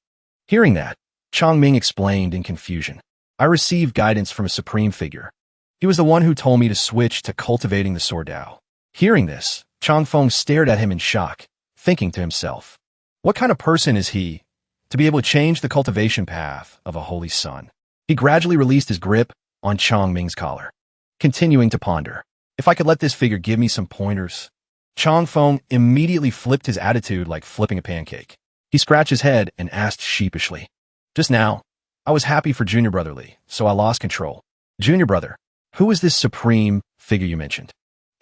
Hearing that, Chongming explained in confusion. "I received guidance from a supreme figure. He was the one who told me to switch to cultivating the sword Dao." Hearing this, Chongfeng stared at him in shock, thinking to himself, what kind of person is he to be able to change the cultivation path of a holy son? He gradually released his grip on Chongming's collar, continuing to ponder, "If I could let this figure give me some pointers." Chongfeng immediately flipped his attitude like flipping a pancake. He scratched his head and asked sheepishly, "Just now, I was happy for Junior Brother Li, so I lost control. Junior Brother, who is this supreme figure you mentioned?"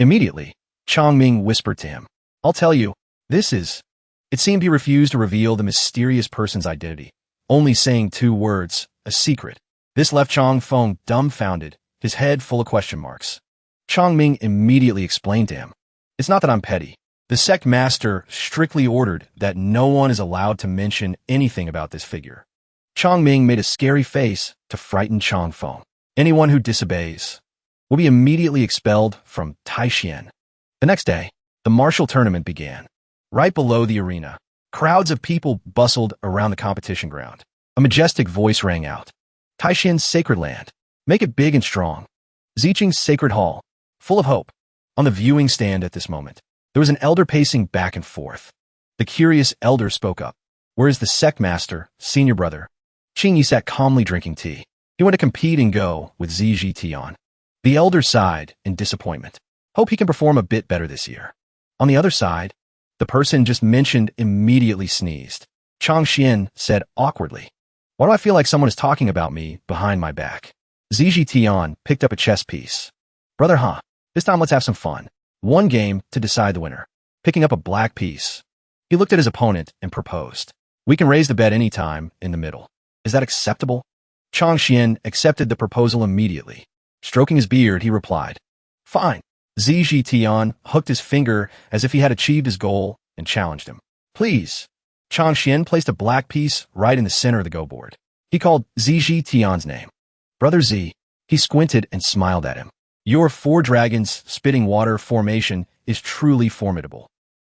Immediately, Chongming whispered to him, I'll tell you, this is... It seemed he refused to reveal the mysterious person's identity, only saying 2 words, a secret. This left Chong Feng dumbfounded, his head full of question marks. Chongming immediately explained to him, It's not that I'm petty. The sect master strictly ordered that no one is allowed to mention anything about this figure. Chongming made a scary face to frighten Chong Feng. Anyone who disobeys will be immediately expelled from Taishan. The next day, the martial tournament began. Right below the arena, crowds of people bustled around the competition ground. A majestic voice rang out. Taishan's sacred land. Make it big and strong. Ziqing's sacred hall. Full of hope. On the viewing stand at this moment, there was an elder pacing back and forth. The curious elder spoke up. Where is the sect master, senior brother? Qingyi sat calmly drinking tea. He went to compete and go with Ziji Tian. The elder sighed in disappointment. Hope he can perform a bit better this year. On the other side, the person just mentioned immediately sneezed. Chang Xian said awkwardly, Why do I feel like someone is talking about me behind my back? Ziji Tian picked up a chess piece. Brother this time let's have some fun. 1 game to decide the winner. Picking up a black piece. He looked at his opponent and proposed. We can raise the bet any time in the middle. Is that acceptable? Chang Xian accepted the proposal immediately. Stroking his beard, he replied, Fine. Ziji Tian hooked his finger as if he had achieved his goal and challenged him. Please. Chang Xian placed a black piece right in the center of the go board. He called Ziji Tian's name. Brother Z. He squinted and smiled at him. Your 4 dragons spitting water formation is truly formidable.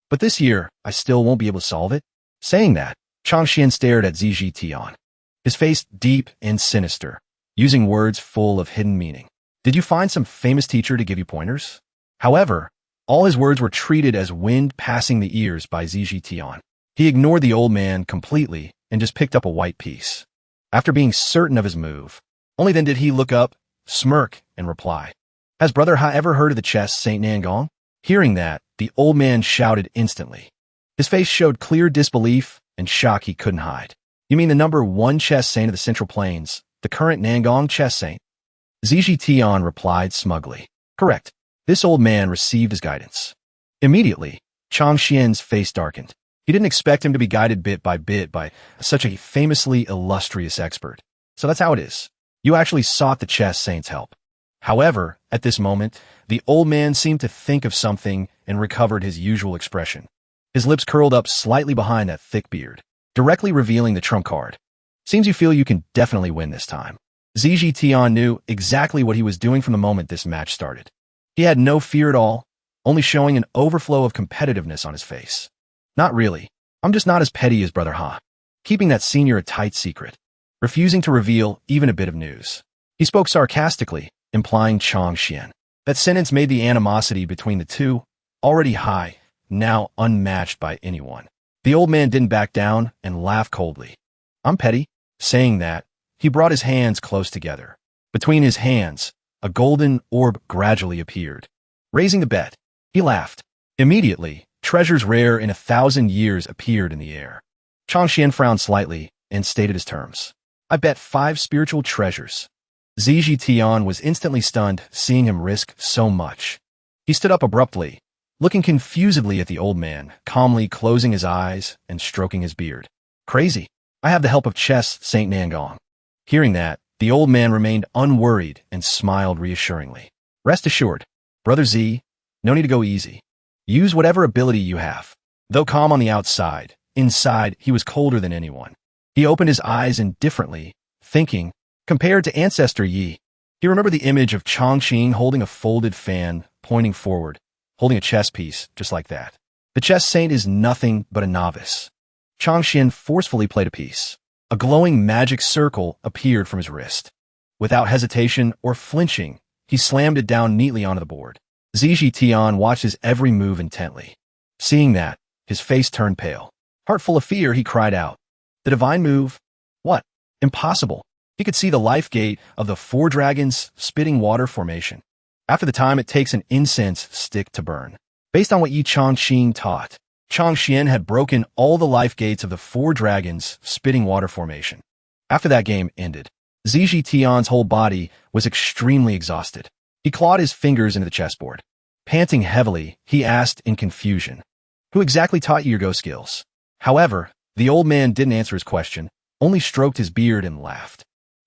But this year, I still won't be able to solve it. Saying that, Chang Xian stared at Ziji Tian. His face deep and sinister, using words full of hidden meaning. Did you find some famous teacher to give you pointers? However, all his words were treated as wind passing the ears by Ziji Tian. He ignored the old man completely and just picked up a white piece. After being certain of his move, only then did he look up, smirk, and reply, Has Brother Ha ever heard of the chess Saint Nangong? Hearing that, the old man shouted instantly. His face showed clear disbelief and shock he couldn't hide. You mean the number 1 chess saint of the Central Plains, the current Nangong chess saint? Ziji Tian replied smugly. Correct. This old man received his guidance. Immediately, Chang Xian's face darkened. He didn't expect him to be guided bit by such a famously illustrious expert. So that's how it is. You actually sought the chess saint's help. However, at this moment, the old man seemed to think of something and recovered his usual expression. His lips curled up slightly behind that thick beard, directly revealing the trump card. Seems you feel you can definitely win this time. Ziji Tian knew exactly what he was doing from the moment this match started. He had no fear at all, only showing an overflow of competitiveness on his face. Not really. I'm just not as petty as Brother Ha. Keeping that senior a tight secret, refusing to reveal even a bit of news. He spoke sarcastically, implying Chang Xian. That sentence made the animosity between the two, already high, now unmatched by anyone. The old man didn't back down and laughed coldly. I'm petty. Saying that, he brought his hands close together. Between his hands, a golden orb gradually appeared. Raising the bet, he laughed. Immediately, treasures rare in 1,000 years appeared in the air. Chang Xian frowned slightly and stated his terms. I bet 5 spiritual treasures. Ziji Tian was instantly stunned, seeing him risk so much. He stood up abruptly, looking confusedly at the old man, calmly closing his eyes and stroking his beard. Crazy. I have the help of chess Saint Nangong. Hearing that, the old man remained unworried and smiled reassuringly. Rest assured, Brother Z, no need to go easy. Use whatever ability you have. Though calm on the outside, inside he was colder than anyone. He opened his eyes indifferently, thinking, compared to Ancestor Yi, he remembered the image of Chongqing holding a folded fan, pointing forward, holding a chess piece, just like that. The chess saint is nothing but a novice. Chongqing forcefully played a piece. A glowing magic circle appeared from his wrist. Without hesitation or flinching, he slammed it down neatly onto the board. Ziji Tian watched his every move intently. Seeing that, his face turned pale. Heart full of fear, he cried out, The divine move? What? Impossible. He could see the life gate of the 4 dragons spitting water formation. After the time it takes an incense stick to burn. Based on what Yi Chongqing taught, Chang Xian had broken all the life gates of the 4 dragons spitting water formation. After that game ended, Ziji Tian's whole body was extremely exhausted. He clawed his fingers into the chessboard. Panting heavily, he asked in confusion, "Who exactly taught you your go skills?" However, the old man didn't answer his question, only stroked his beard and laughed.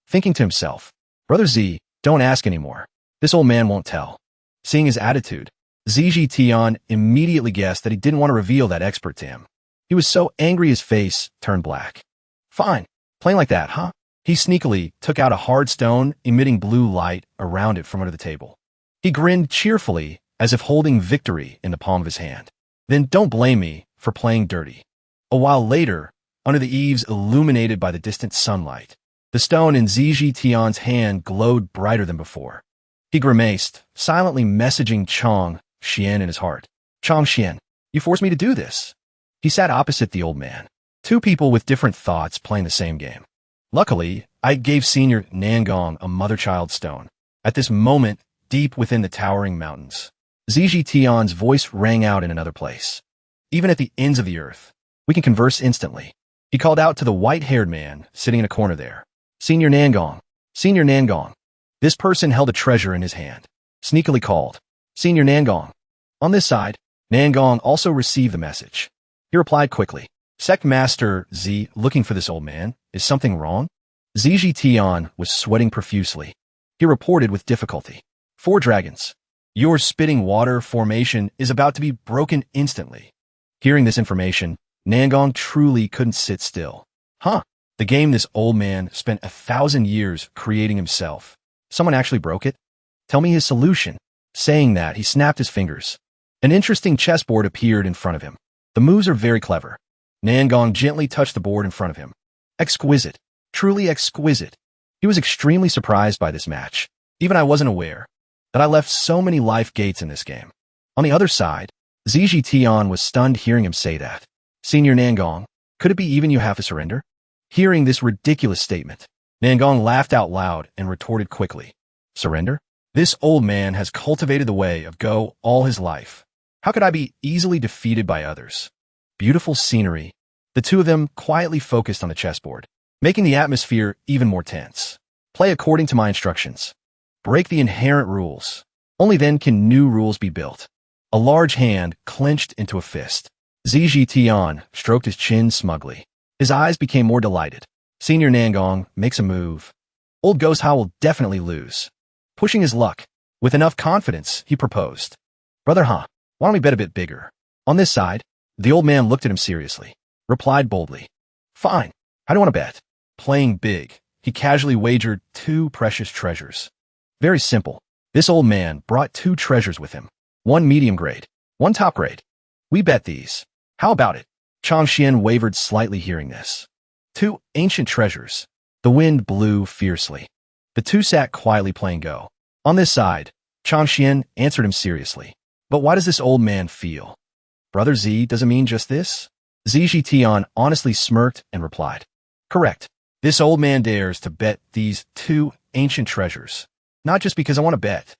Thinking to himself, "Brother Z, don't ask anymore. This old man won't tell." Seeing his attitude, Ziji Tian immediately guessed that he didn't want to reveal that expert to him. He was so angry his face turned black. "Fine, playing like that, huh?" He sneakily took out a hard stone, emitting blue light around it from under the table. He grinned cheerfully, as if holding victory in the palm of his hand. "Then don't blame me for playing dirty." A while later, under the eaves illuminated by the distant sunlight, the stone in Ziji Tian's hand glowed brighter than before. He grimaced, silently messaging Chong Xian in his heart. "Chong Xian, you forced me to do this." He sat opposite the old man. Two people with different thoughts playing the same game. Luckily, I gave Senior Nangong a mother-child stone. At this moment, deep within the towering mountains, Ziji Tian's voice rang out in another place. "Even at the ends of the earth, we can converse instantly." He called out to the white-haired man sitting in a corner there. "Senior Nangong, Senior Nangong." This person held a treasure in his hand. Sneakily called, "Senior Nangong." On this side, Nangong also received the message. He replied quickly, "Sect Master Z, looking for this old man. Is something wrong?" Ziji Tian was sweating profusely. He reported with difficulty, "4 dragons. Your spitting water formation is about to be broken instantly." Hearing this information, Nangong truly couldn't sit still. "Huh? The game this old man spent 1,000 years creating himself. Someone actually broke it? Tell me his solution." Saying that, he snapped his fingers. An interesting chessboard appeared in front of him. The moves are very clever. Nangong gently touched the board in front of him. Exquisite. Truly exquisite. He was extremely surprised by this match. Even I wasn't aware that I left so many life gates in this game. On the other side, Ziji Tian was stunned hearing him say that. "Senior Nangong, could it be even you have to surrender?" Hearing this ridiculous statement, Nangong laughed out loud and retorted quickly. "Surrender? This old man has cultivated the way of Go all his life. How could I be easily defeated by others?" Beautiful scenery. The two of them quietly focused on the chessboard, making the atmosphere even more tense. "Play according to my instructions. Break the inherent rules. Only then can new rules be built." A large hand clenched into a fist. Ziji Tian stroked his chin smugly. His eyes became more delighted. Senior Nangong makes a move. Old Ghost How will definitely lose. Pushing his luck, with enough confidence, he proposed, "Brother Ha, why don't we bet a bit bigger?" On this side, the old man looked at him seriously, replied boldly, "Fine, how do you want to bet?" Playing big, he casually wagered 2 precious treasures. Very simple. This old man brought 2 treasures with him. 1 medium grade, 1 top grade. "We bet these. How about it?" Chong Xian wavered slightly hearing this. 2 ancient treasures. The wind blew fiercely. The two sat quietly playing Go. On this side, Chong Xian answered him seriously. "But why does this old man feel?" "Brother Z, does it mean just this?" Ziji Tian honestly smirked and replied, "Correct. This old man dares to bet these 2 ancient treasures. Not just because I want to bet.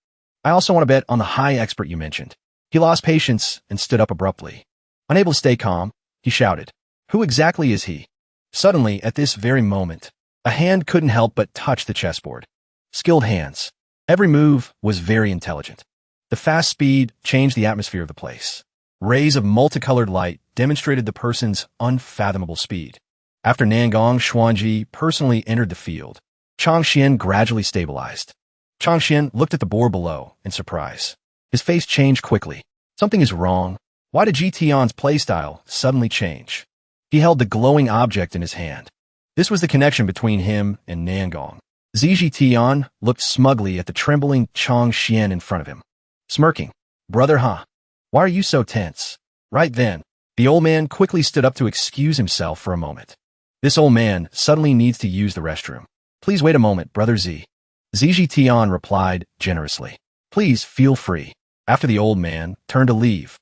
I also want to bet on the high expert you mentioned." He lost patience and stood up abruptly. Unable to stay calm, he shouted, "Who exactly is he?" Suddenly, at this very moment, a hand couldn't help but touch the chessboard. Skilled hands. Every move was very intelligent. The fast speed changed the atmosphere of the place. Rays of multicolored light demonstrated the person's unfathomable speed. After Nangong Xuanji personally entered the field, Chong Xian gradually stabilized. Chong Xian looked at the board below in surprise. His face changed quickly. Something is wrong. Why did Ji Tian's playstyle suddenly change? He held the glowing object in his hand. This was the connection between him and Nangong. Ziji Tian looked smugly at the trembling Chong Xian in front of him. Smirking, "Brother Ha, why are you so tense?" Right then, the old man quickly stood up to excuse himself for a moment. This old man suddenly needs to use the restroom. "Please wait a moment, Brother Z." Ziji Tian replied generously. "Please feel free." After the old man turned to leave,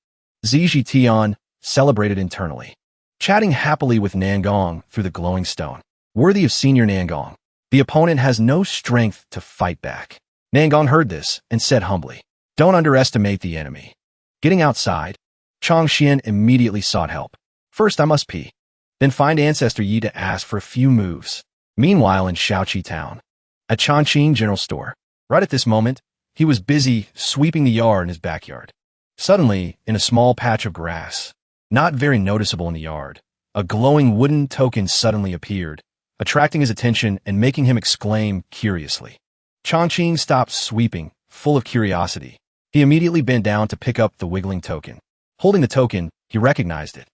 Ziji Tian celebrated internally, chatting happily with Nangong through the glowing stone. Worthy of Senior Nangong, the opponent has no strength to fight back. Nangong heard this and said humbly, "Don't underestimate the enemy." Getting outside, Chong Xian immediately sought help. "First I must pee, then find Ancestor Yi to ask for a few moves." Meanwhile in Shaoqi town, at Chongqing General Store, right at this moment, he was busy sweeping the yard in his backyard. Suddenly, in a small patch of grass, not very noticeable in the yard, a glowing wooden token suddenly appeared, attracting his attention and making him exclaim curiously. Chongqing stopped sweeping, full of curiosity. He immediately bent down to pick up the wiggling token. Holding the token, he recognized it.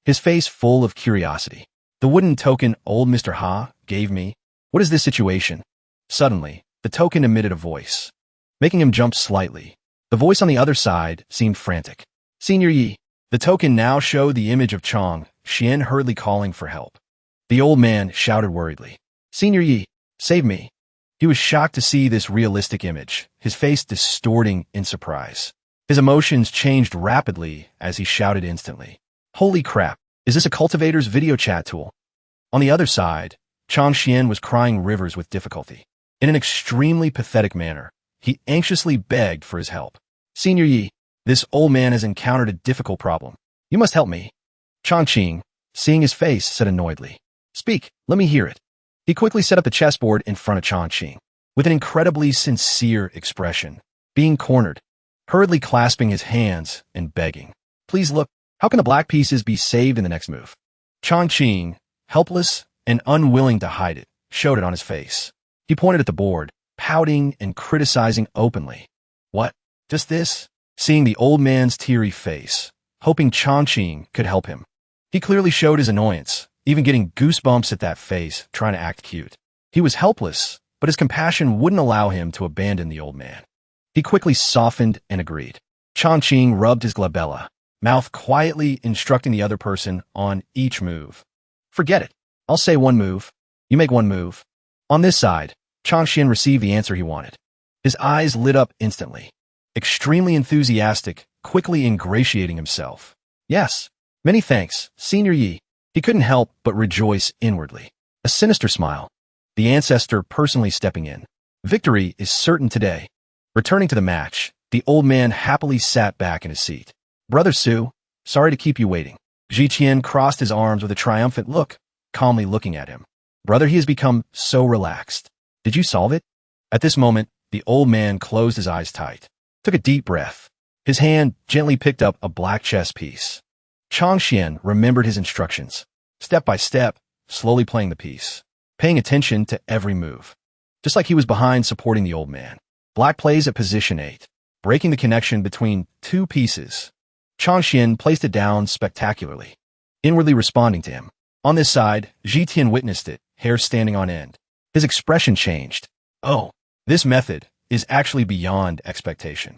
His face full of curiosity. The wooden token old Mr. Ha gave me? What is this situation? Suddenly, the token emitted a voice, making him jump slightly. The voice on the other side seemed frantic. Senior Yi. The token now showed the image of Chong Xian hurriedly calling for help. The old man shouted worriedly. Senior Yi, save me. He was shocked to see this realistic image, his face distorting in surprise. His emotions changed rapidly as he shouted instantly. Holy crap, is this a cultivator's video chat tool? On the other side, Chong Xian was crying rivers with difficulty. In an extremely pathetic manner, he anxiously begged for his help. Senior Yi, this old man has encountered a difficult problem. You must help me. Chongqing, seeing his face, said annoyedly. Speak, let me hear it. He quickly set up the chessboard in front of Chongqing, with an incredibly sincere expression, being cornered, hurriedly clasping his hands and begging. Please look, how can the black pieces be saved in the next move? Chongqing, helpless and unwilling to hide it, showed it on his face. He pointed at the board, pouting and criticizing openly. What? Just this? Seeing the old man's teary face, hoping Chongqing could help him. He clearly showed his annoyance, even getting goosebumps at that face, trying to act cute. He was helpless, but his compassion wouldn't allow him to abandon the old man. He quickly softened and agreed. Chongqing rubbed his glabella, mouth quietly instructing the other person on each move. Forget it. I'll say one move. You make one move. On this side, Chongqian received the answer he wanted. His eyes lit up instantly. Extremely enthusiastic, quickly ingratiating himself. Yes, many thanks, Senior Yi. He couldn't help but rejoice inwardly. A sinister smile. The ancestor personally stepping in. Victory is certain today. Returning to the match, the old man happily sat back in his seat. Brother Su, sorry to keep you waiting. Jiqian crossed his arms with a triumphant look, calmly looking at him. Brother, he has become so relaxed. Did you solve it? At this moment, the old man closed his eyes tight, took a deep breath. His hand gently picked up a black chess piece. Chongqian remembered his instructions, step by step, slowly playing the piece, paying attention to every move. Just like he was behind supporting the old man. Black plays at position 8, breaking the connection between two pieces. Chongqian placed it down spectacularly, inwardly responding to him. On this side, Jiqian witnessed it, hair standing on end. His expression changed. Oh, this method is actually beyond expectation.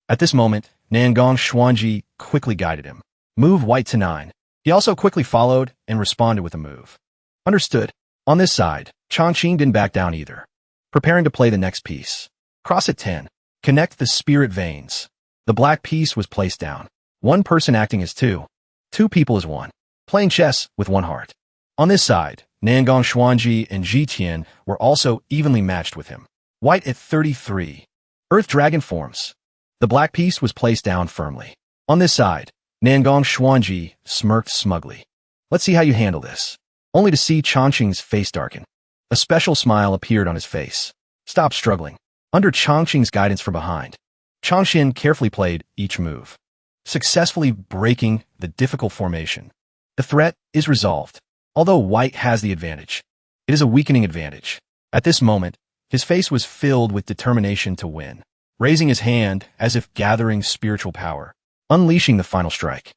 At this moment, Nangong Xuanji quickly guided him. Move white to 9. He also quickly followed and responded with a move. Understood. On this side, Chongqing didn't back down either. Preparing to play the next piece. Cross at 10. Connect the spirit veins. The black piece was placed down. One person acting as two. Two people as one. Playing chess with one heart. On this side, Nangong Xuanji and Jiqian were also evenly matched with him. White at 33. Earth dragon forms. The black piece was placed down firmly. On this side, Nangong Xuanji smirked smugly. Let's see how you handle this. Only to see Chongqing's face darken. A special smile appeared on his face. Stop struggling. Under Chongqing's guidance from behind, Chongqian carefully played each move, successfully breaking the difficult formation. The threat is resolved. Although white has the advantage, it is a weakening advantage. At this moment, his face was filled with determination to win, raising his hand as if gathering spiritual power, unleashing the final strike.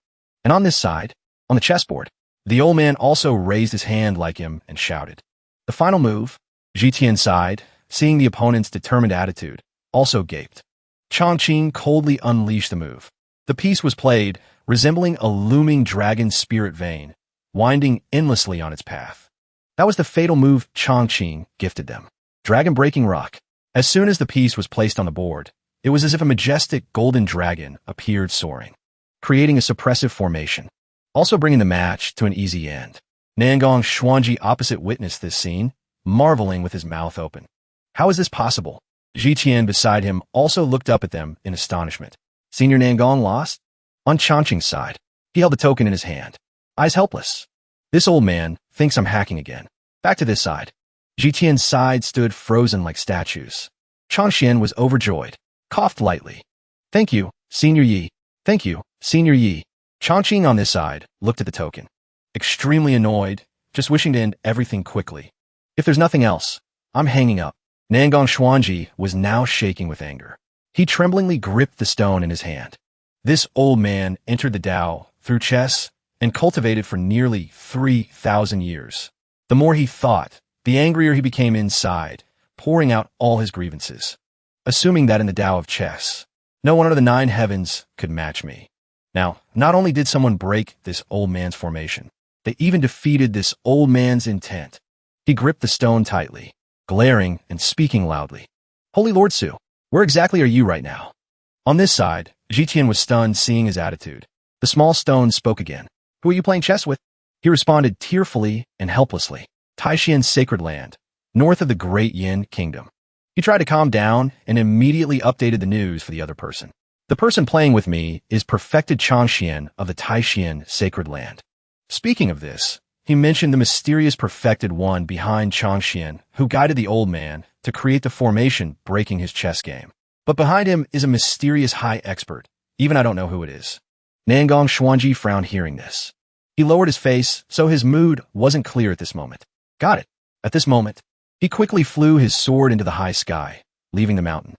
And on this side, on the chessboard, the old man also raised his hand like him and shouted. The final move, Jiqian sighed, seeing the opponent's determined attitude, also gaped. Chongqing coldly unleashed the move. The piece was played, resembling a looming dragon spirit vein, winding endlessly on its path. That was the fatal move Chongqing gifted them. Dragon breaking rock. As soon as the piece was placed on the board, it was as if a majestic golden dragon appeared soaring, creating a suppressive formation, also bringing the match to an easy end. Nangong Xuanji opposite witnessed this scene, marveling with his mouth open. How is this possible? Jiqian beside him also looked up at them in astonishment. Senior Nangong lost? On Chongqing's side, he held the token in his hand, eyes helpless. This old man thinks I'm hacking again. Back to this side. Jiqian's side stood frozen like statues. Chongqian was overjoyed, coughed lightly. Thank you, Senior Yi. Thank you, Senior Yi. Chongqing on this side looked at the token. Extremely annoyed, just wishing to end everything quickly. If there's nothing else, I'm hanging up. Nangong Xuanji was now shaking with anger. He tremblingly gripped the stone in his hand. This old man entered the Tao through chess and cultivated for nearly 3,000 years. The more he thought, the angrier he became inside, pouring out all his grievances. Assuming that in the Tao of chess, no one under the 9 heavens could match me. Now, not only did someone break this old man's formation, they even defeated this old man's intent. He gripped the stone tightly, glaring and speaking loudly. Holy Lord Su, where exactly are you right now? On this side, Zhitian was stunned seeing his attitude. The small stone spoke again. Who are you playing chess with? He responded tearfully and helplessly. Taishian's sacred land, north of the Great Yin Kingdom. He tried to calm down and immediately updated the news for the other person. The person playing with me is perfected Changxian of the Taishian sacred land. Speaking of this, he mentioned the mysterious perfected one behind Changxian who guided the old man to create the formation breaking his chess game. But behind him is a mysterious high expert. Even I don't know who it is. Nangong Xuanji frowned hearing this. He lowered his face, so his mood wasn't clear at this moment. Got it. At this moment, he quickly flew his sword into the high sky, leaving the mountain.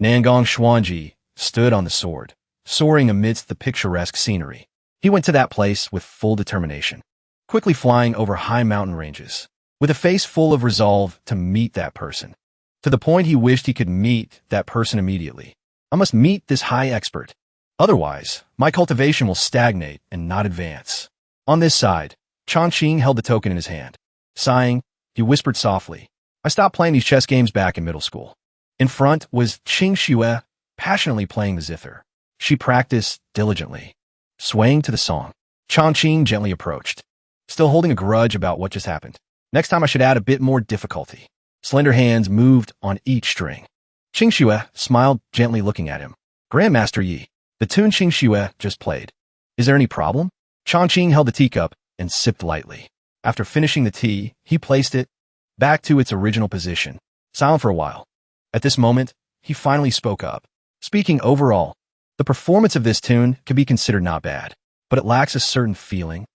Nangong Xuanji stood on the sword, soaring amidst the picturesque scenery. He went to that place with full determination, quickly flying over high mountain ranges, with a face full of resolve to meet that person. To the point he wished he could meet that person immediately. I must meet this high expert. Otherwise, my cultivation will stagnate and not advance. On this side, Chongqing held the token in his hand. Sighing, he whispered softly, I stopped playing these chess games back in middle school. In front was Qing Xue, passionately playing the zither. She practiced diligently, swaying to the song. Chongqing gently approached, still holding a grudge about what just happened. Next time I should add a bit more difficulty. Slender hands moved on each string. Qing Xue smiled, gently looking at him. Grandmaster Yi, the tune Qing Xue just played. Is there any problem? Chongqing held the teacup and sipped lightly. After finishing the tea, he placed it back to its original position, silent for a while. At this moment, he finally spoke up. Speaking overall, the performance of this tune could be considered not bad, but it lacks a certain feeling.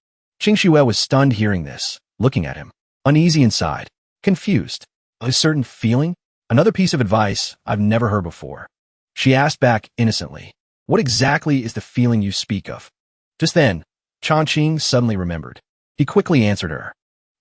Qing Xue was stunned hearing this, looking at him, uneasy inside, confused. A certain feeling? Another piece of advice I've never heard before. She asked back innocently, what exactly is the feeling you speak of? Just then, Chongqing suddenly remembered. He quickly answered her.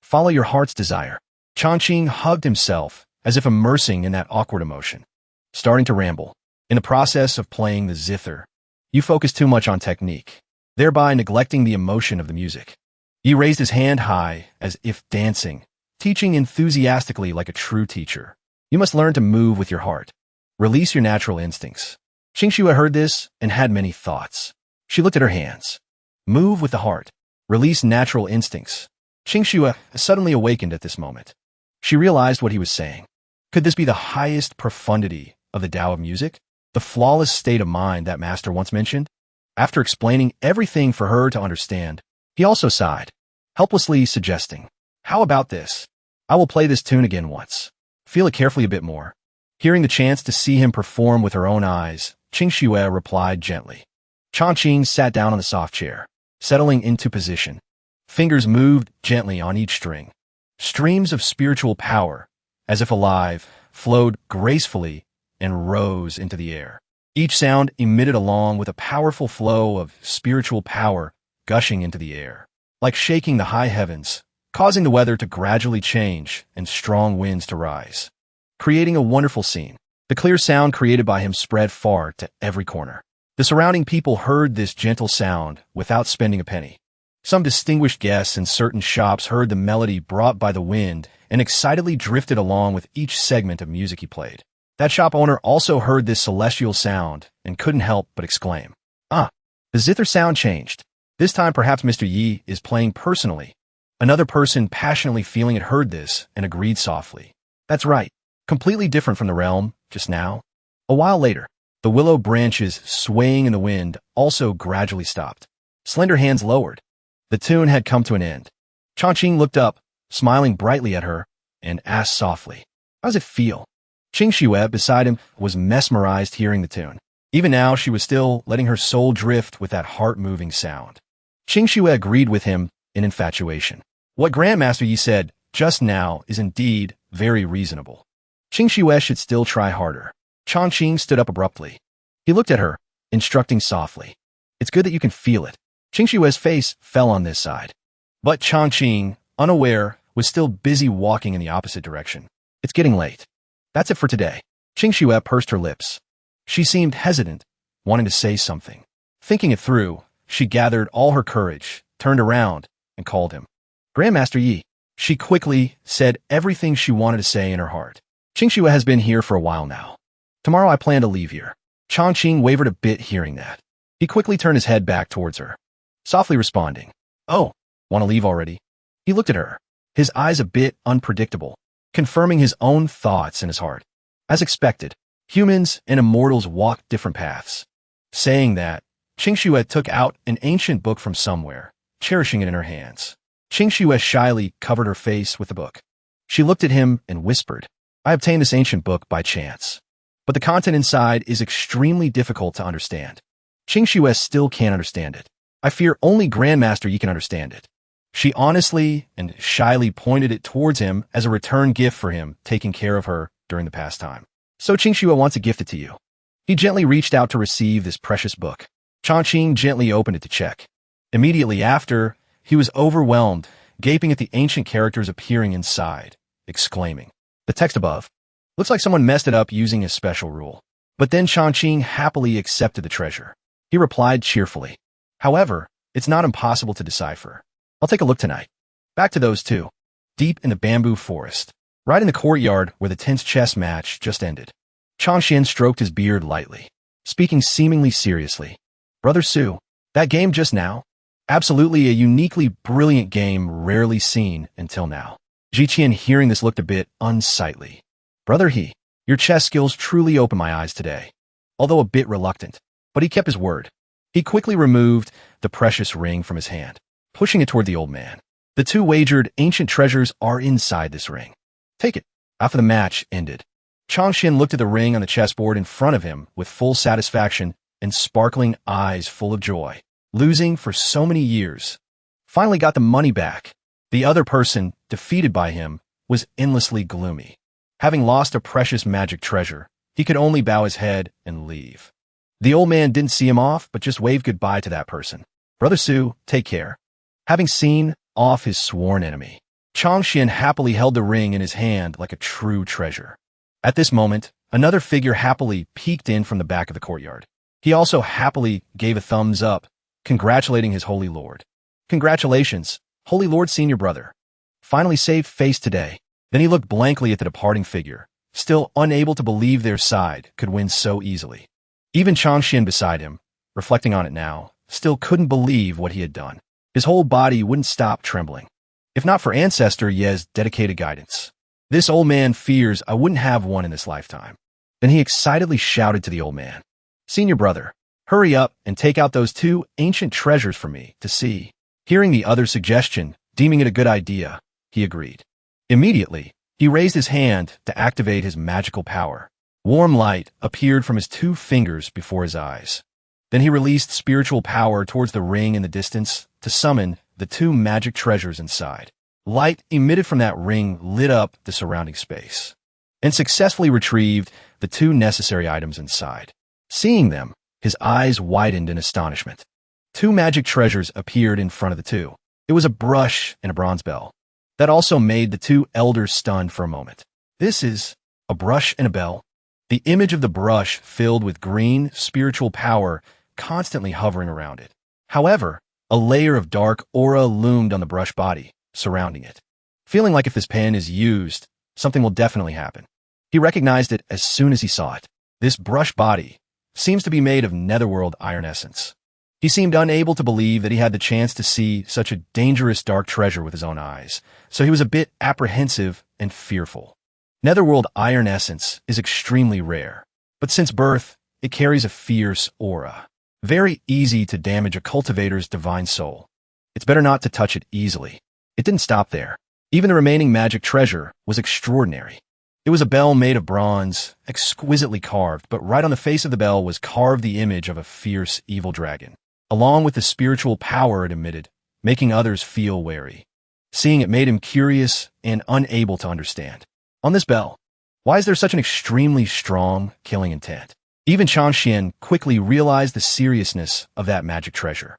Follow your heart's desire. Chongqing hugged himself as if immersing in that awkward emotion. Starting to ramble. In the process of playing the zither, you focus too much on technique, thereby neglecting the emotion of the music. He raised his hand high as if dancing, teaching enthusiastically like a true teacher. You must learn to move with your heart. Release your natural instincts. Qing Xue heard this and had many thoughts. She looked at her hands. Move with the heart. Release natural instincts. Qing Xue suddenly awakened at this moment. She realized what he was saying. Could this be the highest profundity of the Tao of music? The flawless state of mind that master once mentioned? After explaining everything for her to understand, he also sighed, helplessly suggesting, how about this? I will play this tune again once. Feel it carefully a bit more. Hearing the chance to see him perform with her own eyes, Qing Xue replied gently. Chongqing sat down on the soft chair, settling into position. Fingers moved gently on each string. Streams of spiritual power, as if alive, flowed gracefully and rose into the air. Each sound emitted along with a powerful flow of spiritual power gushing into the air, like shaking the high heavens, causing the weather to gradually change and strong winds to rise, creating a wonderful scene. The clear sound created by him spread far to every corner. The surrounding people heard this gentle sound without spending a penny. Some distinguished guests in certain shops heard the melody brought by the wind and excitedly drifted along with each segment of music he played. That shop owner also heard this celestial sound and couldn't help but exclaim, "Ah, the zither sound changed. This time perhaps Mr. Yi is playing personally." Another person passionately feeling it heard this and agreed softly. That's right, completely different from the realm just now. A while later, the willow branches swaying in the wind also gradually stopped. Slender hands lowered. The tune had come to an end. Chongqing looked up, smiling brightly at her, and asked softly, "How does it feel?" Qing Xue beside him was mesmerized hearing the tune. Even now, she was still letting her soul drift with that heart-moving sound. Qingxue agreed with him in infatuation. What Grandmaster Yi said just now is indeed very reasonable. Qingxue should still try harder. Chongqing stood up abruptly. He looked at her, instructing softly. It's good that you can feel it. Qingxue's face fell on this side. But Chongqing, unaware, was still busy walking in the opposite direction. It's getting late. That's it for today. Qingxue pursed her lips. She seemed hesitant, wanting to say something. Thinking it through, she gathered all her courage, turned around, and called him. Grandmaster Yi. She quickly said everything she wanted to say in her heart. Qingxue has been here for a while now. Tomorrow I plan to leave here. Chongqing wavered a bit hearing that. He quickly turned his head back towards her, softly responding. Oh, want to leave already? He looked at her, his eyes a bit unpredictable, confirming his own thoughts in his heart. As expected, humans and immortals walk different paths. Saying that, Qingxue took out an ancient book from somewhere, cherishing it in her hands. Qingxue shyly covered her face with the book. She looked at him and whispered, I obtained this ancient book by chance, but the content inside is extremely difficult to understand. Qingxue still can't understand it. I fear only Grandmaster Yi can understand it. She honestly and shyly pointed it towards him as a return gift for him taking care of her during the past time. So Qingxue wants to gift it to you. He gently reached out to receive this precious book. Chongqing gently opened it to check. Immediately after, he was overwhelmed, gaping at the ancient characters appearing inside, exclaiming, the text above. Looks like someone messed it up using a special rule. But then Chongqing happily accepted the treasure. He replied cheerfully. However, it's not impossible to decipher. I'll take a look tonight. Back to those two. Deep in the bamboo forest, right in the courtyard where the tense chess match just ended. Chongqian stroked his beard lightly, speaking seemingly seriously. Brother Su, that game just now? Absolutely a uniquely brilliant game rarely seen until now. Jiqian hearing this looked a bit unsightly. Brother He, your chess skills truly opened my eyes today. Although a bit reluctant, but he kept his word. He quickly removed the precious ring from his hand, pushing it toward the old man. The two wagered ancient treasures are inside this ring. Take it. After the match ended, Chongqian looked at the ring on the chessboard in front of him with full satisfaction and sparkling eyes full of joy. Losing for so many years. Finally got the money back. The other person, defeated by him, was endlessly gloomy. Having lost a precious magic treasure, he could only bow his head and leave. The old man didn't see him off, but just waved goodbye to that person. Brother Su, take care. Having seen off his sworn enemy, Chongqian happily held the ring in his hand like a true treasure. At this moment, another figure happily peeked in from the back of the courtyard. He also happily gave a thumbs up, congratulating his holy lord. Congratulations, holy lord senior brother. Finally saved face today. Then he looked blankly at the departing figure, still unable to believe their side could win so easily. Even Chongqian beside him, reflecting on it now, still couldn't believe what he had done. His whole body wouldn't stop trembling. If not for Ancestor Ye's dedicated guidance. This old man fears I wouldn't have one in this lifetime. Then he excitedly shouted to the old man. Senior brother, hurry up and take out those two ancient treasures for me to see. Hearing the other's suggestion, deeming it a good idea, he agreed. Immediately, he raised his hand to activate his magical power. Warm light appeared from his two fingers before his eyes. Then he released spiritual power towards the ring in the distance to summon the two magic treasures inside. Light emitted from that ring lit up the surrounding space and successfully retrieved the two necessary items inside. Seeing them, his eyes widened in astonishment. Two magic treasures appeared in front of the two. It was a brush and a bronze bell. That also made the two elders stunned for a moment. This is a brush and a bell. The image of the brush filled with green, spiritual power constantly hovering around it. However, a layer of dark aura loomed on the brush body, surrounding it. Feeling like if this pen is used, something will definitely happen. He recognized it as soon as he saw it. This brush body seems to be made of netherworld iron essence. He seemed unable to believe that he had the chance to see such a dangerous dark treasure with his own eyes, so he was a bit apprehensive and fearful. Netherworld iron essence is extremely rare, but since birth, it carries a fierce aura. Very easy to damage a cultivator's divine soul. It's better not to touch it easily. It didn't stop there. Even the remaining magic treasure was extraordinary. It was a bell made of bronze, exquisitely carved, but right on the face of the bell was carved the image of a fierce, evil dragon, along with the spiritual power it emitted, making others feel wary. Seeing it made him curious and unable to understand. On this bell, why is there such an extremely strong killing intent? Even Changxian quickly realized the seriousness of that magic treasure.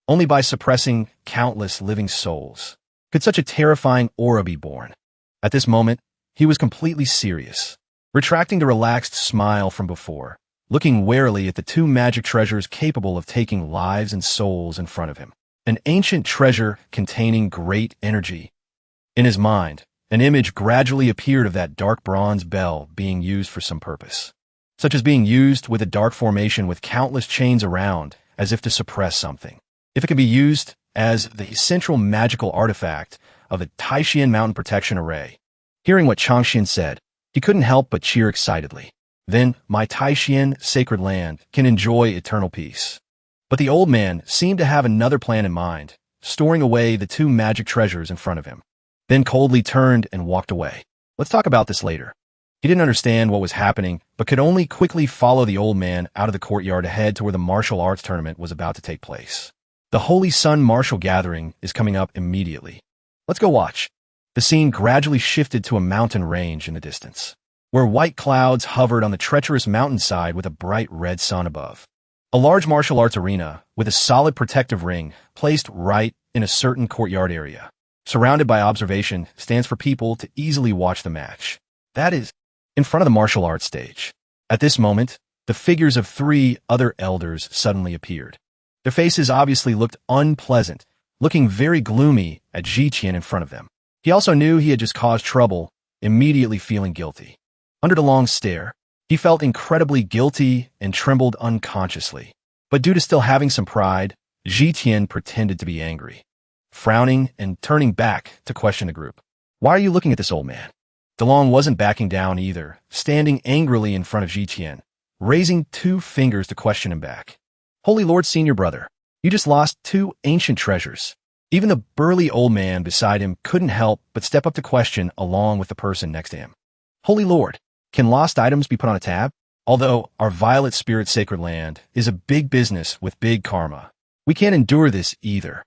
Only by suppressing countless living souls could such a terrifying aura be born. At this moment, he was completely serious, retracting the relaxed smile from before, looking warily at the two magic treasures capable of taking lives and souls in front of him. An ancient treasure containing great energy. In his mind, an image gradually appeared of that dark bronze bell being used for some purpose, such as being used with a dark formation with countless chains around, as if to suppress something. If it can be used as the central magical artifact of the Taishian Mountain Protection Array. Hearing what Changxian said, he couldn't help but cheer excitedly. Then, my Taishian sacred land can enjoy eternal peace. But the old man seemed to have another plan in mind, storing away the two magic treasures in front of him. Then coldly turned and walked away. Let's talk about this later. He didn't understand what was happening, but could only quickly follow the old man out of the courtyard ahead to where the martial arts tournament was about to take place. The Holy Sun Martial Gathering is coming up immediately. Let's go watch. The scene gradually shifted to a mountain range in the distance, where white clouds hovered on the treacherous mountainside with a bright red sun above. A large martial arts arena with a solid protective ring placed right in a certain courtyard area, surrounded by observation, stands for people to easily watch the match. That is, in front of the martial arts stage. At this moment, the figures of three other elders suddenly appeared. Their faces obviously looked unpleasant, looking very gloomy at Jiqian in front of them. He also knew he had just caused trouble, immediately feeling guilty. Under the long stare, he felt incredibly guilty and trembled unconsciously. But due to still having some pride, Jiqian pretended to be angry, frowning and turning back to question the group. Why are you looking at this old man? DeLong wasn't backing down either, standing angrily in front of Jiqian, raising two fingers to question him back. Holy Lord, senior brother, you just lost two ancient treasures. Even the burly old man beside him couldn't help but step up to question along with the person next to him. Holy Lord, can lost items be put on a tab? Although our Violet Spirit Sacred Land is a big business with big karma, we can't endure this either.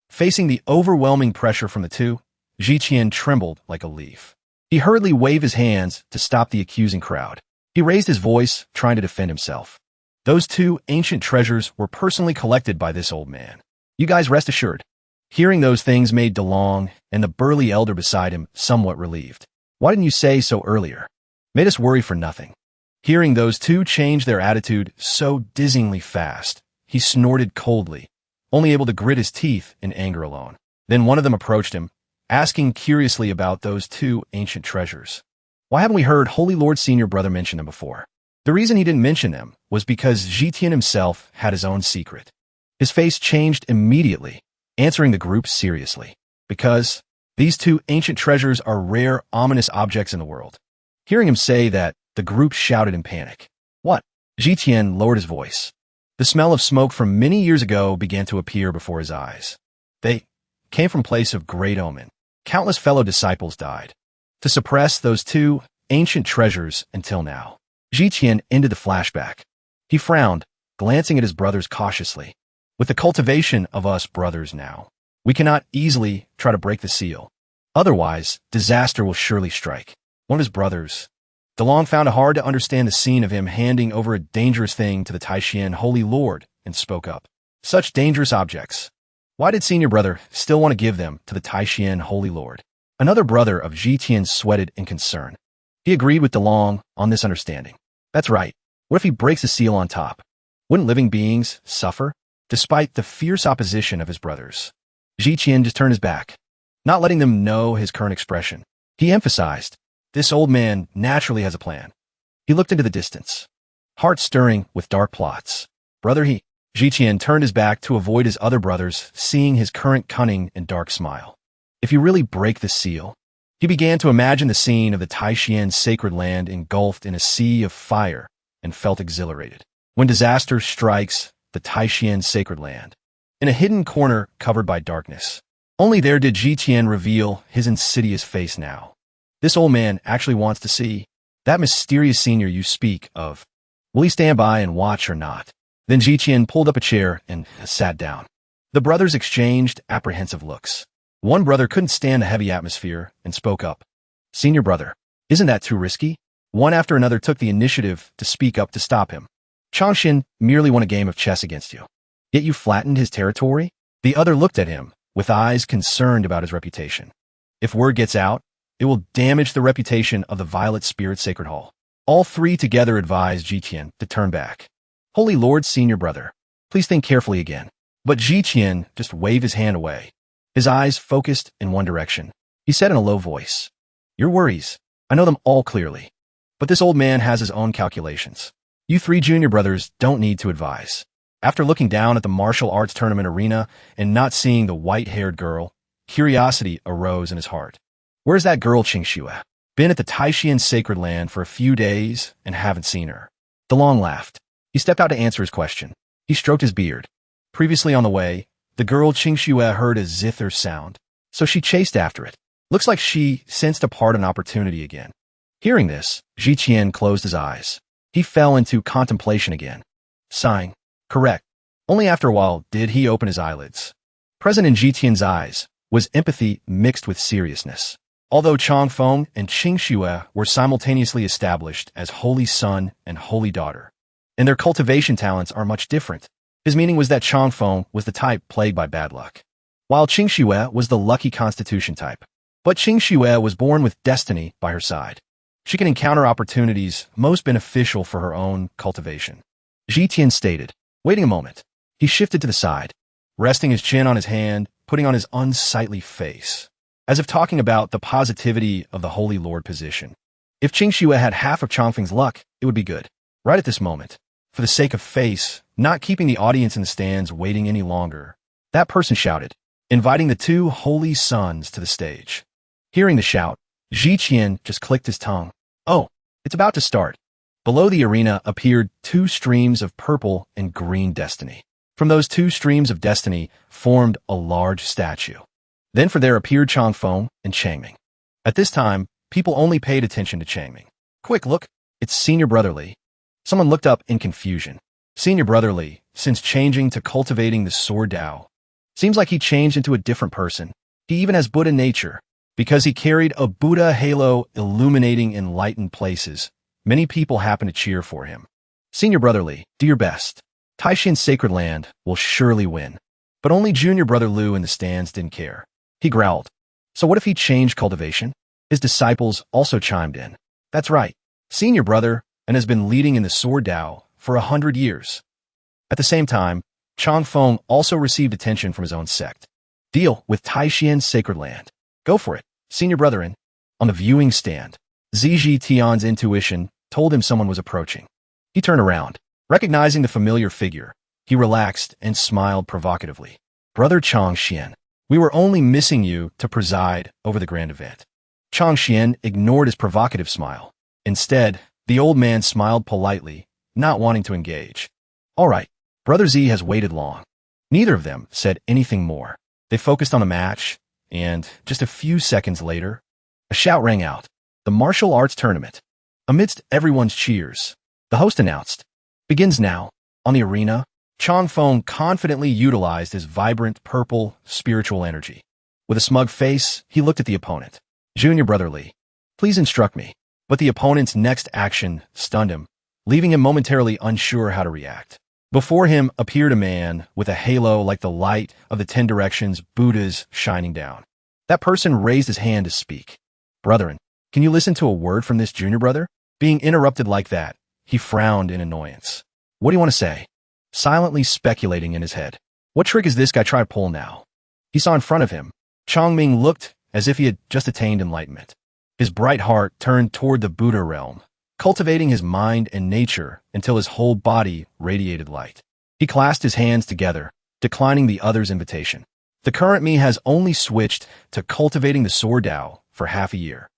Facing the overwhelming pressure from the two, Jiqian trembled like a leaf. He hurriedly waved his hands to stop the accusing crowd. He raised his voice, trying to defend himself. Those two ancient treasures were personally collected by this old man. You guys rest assured. Hearing those things made DeLong and the burly elder beside him somewhat relieved. Why didn't you say so earlier? Made us worry for nothing. Hearing those two change their attitude so dizzyingly fast, he snorted coldly, only able to grit his teeth in anger alone. Then one of them approached him, asking curiously about those two ancient treasures. Why haven't we heard Holy Lord Senior Brother mention them before? The reason he didn't mention them was because Jiqian himself had his own secret. His face changed immediately, answering the group seriously. Because these two ancient treasures are rare, ominous objects in the world. Hearing him say that, the group shouted in panic. What? Jiqian lowered his voice. The smell of smoke from many years ago began to appear before his eyes. They came from a place of great omen. Countless fellow disciples died to suppress those two ancient treasures until now. Jiqian ended the flashback. He frowned, glancing at his brothers cautiously. With the cultivation of us brothers now, we cannot easily try to break the seal. Otherwise, disaster will surely strike. One of his brothers, DeLong, found it hard to understand the scene of him handing over a dangerous thing to the Taishian Holy Lord and spoke up. Such dangerous objects. Why did senior brother still want to give them to the Taishian Holy Lord? Another brother of Jiqian sweated in concern. He agreed with DeLong on this understanding. That's right. What if he breaks the seal on top? Wouldn't living beings suffer? Despite the fierce opposition of his brothers, Jiqian just turned his back, not letting them know his current expression. He emphasized, this old man naturally has a plan. He looked into the distance, heart stirring with dark plots. Brother, Jiqian turned his back to avoid his other brothers seeing his current cunning and dark smile. If you really break the seal, he began to imagine the scene of the Taishian sacred land engulfed in a sea of fire and felt exhilarated. When disaster strikes the Taishian sacred land, in a hidden corner covered by darkness, only there did Jiqian reveal his insidious face now. This old man actually wants to see that mysterious senior you speak of. Will he stand by and watch or not? Then Jiqian pulled up a chair and sat down. The brothers exchanged apprehensive looks. One brother couldn't stand the heavy atmosphere and spoke up. Senior brother, isn't that too risky? One after another took the initiative to speak up to stop him. Changxin merely won a game of chess against you. Yet you flattened his territory? The other looked at him, with eyes concerned about his reputation. If word gets out, it will damage the reputation of the Violet Spirit Sacred Hall. All three together advised Jiqian to turn back. Holy Lord, senior brother, please think carefully again. But Jiqian just waved his hand away. His eyes focused in one direction. He said in a low voice, your worries, I know them all clearly. But this old man has his own calculations. You three junior brothers don't need to advise. After looking down at the martial arts tournament arena and not seeing the white-haired girl, curiosity arose in his heart. Where's that girl Qingxue? Been at the Taishian sacred land for a few days and haven't seen her. DeLong laughed. He stepped out to answer his question. He stroked his beard. Previously on the way, the girl Qingxue heard a zither sound, so she chased after it. Looks like she sensed a pardon opportunity again. Hearing this, Jiqian closed his eyes. He fell into contemplation again. Sighing. Correct. Only after a while did he open his eyelids. Present in Jiqian's eyes was empathy mixed with seriousness. Although Changfeng and Qingxue were simultaneously established as holy son and holy daughter, and their cultivation talents are much different, his meaning was that Changfeng was the type plagued by bad luck, while Qingxue was the lucky constitution type. But Qingxue was born with destiny by her side. She can encounter opportunities most beneficial for her own cultivation. Jiqian stated. Waiting a moment, he shifted to the side, resting his chin on his hand, putting on his unsightly face, as if talking about the positivity of the Holy Lord position. If Qingxue had half of Changfeng's luck, it would be good. Right at this moment, for the sake of face, not keeping the audience in the stands waiting any longer, that person shouted, inviting the two holy sons to the stage. Hearing the shout, Jiqian just clicked his tongue. Oh, it's about to start. Below the arena appeared two streams of purple and green destiny. From those two streams of destiny formed a large statue. Then for there appeared Changfeng and Changming. At this time, people only paid attention to Changming. Quick, look, it's Senior Brother Li. Someone looked up in confusion. Senior Brother Li, since changing to cultivating the Sword Dao, seems like he changed into a different person. He even has Buddha nature. Because he carried a Buddha halo illuminating enlightened places, many people happen to cheer for him. Senior Brother Li, do your best. Taishian Sacred Land will surely win. But only Junior Brother Lu in the stands didn't care. He growled. So what if he changed cultivation? His disciples also chimed in. That's right. Senior Brother and has been leading in the Sword Dao for 100 years. At the same time, Changfeng also received attention from his own sect. Deal with Taishian Sacred Land. Go for it, Senior Brethren. On the viewing stand, Ziji Tian's intuition told him someone was approaching. He turned around. Recognizing the familiar figure, he relaxed and smiled provocatively. Brother Changxian, we were only missing you to preside over the grand event. Changxian ignored his provocative smile. Instead, the old man smiled politely, not wanting to engage. All right, Brother Z has waited long. Neither of them said anything more. They focused on the match, and just a few seconds later, a shout rang out. The martial arts tournament. Amidst everyone's cheers, the host announced, begins now. On the arena, Changfeng confidently utilized his vibrant purple spiritual energy. With a smug face, he looked at the opponent. Junior Brother Li, please instruct me. But the opponent's next action stunned him, leaving him momentarily unsure how to react. Before him appeared a man with a halo like the light of the 10 directions Buddhas shining down. That person raised his hand to speak. Brethren, can you listen to a word from this junior brother? Being interrupted like that, he frowned in annoyance. What do you want to say? Silently speculating in his head. What trick is this guy trying to pull now? He saw in front of him. Changming looked as if he had just attained enlightenment. His bright heart turned toward the Buddha realm, cultivating his mind and nature until his whole body radiated light. He clasped his hands together, declining the other's invitation. The current me has only switched to cultivating the Sword Dao for half a year.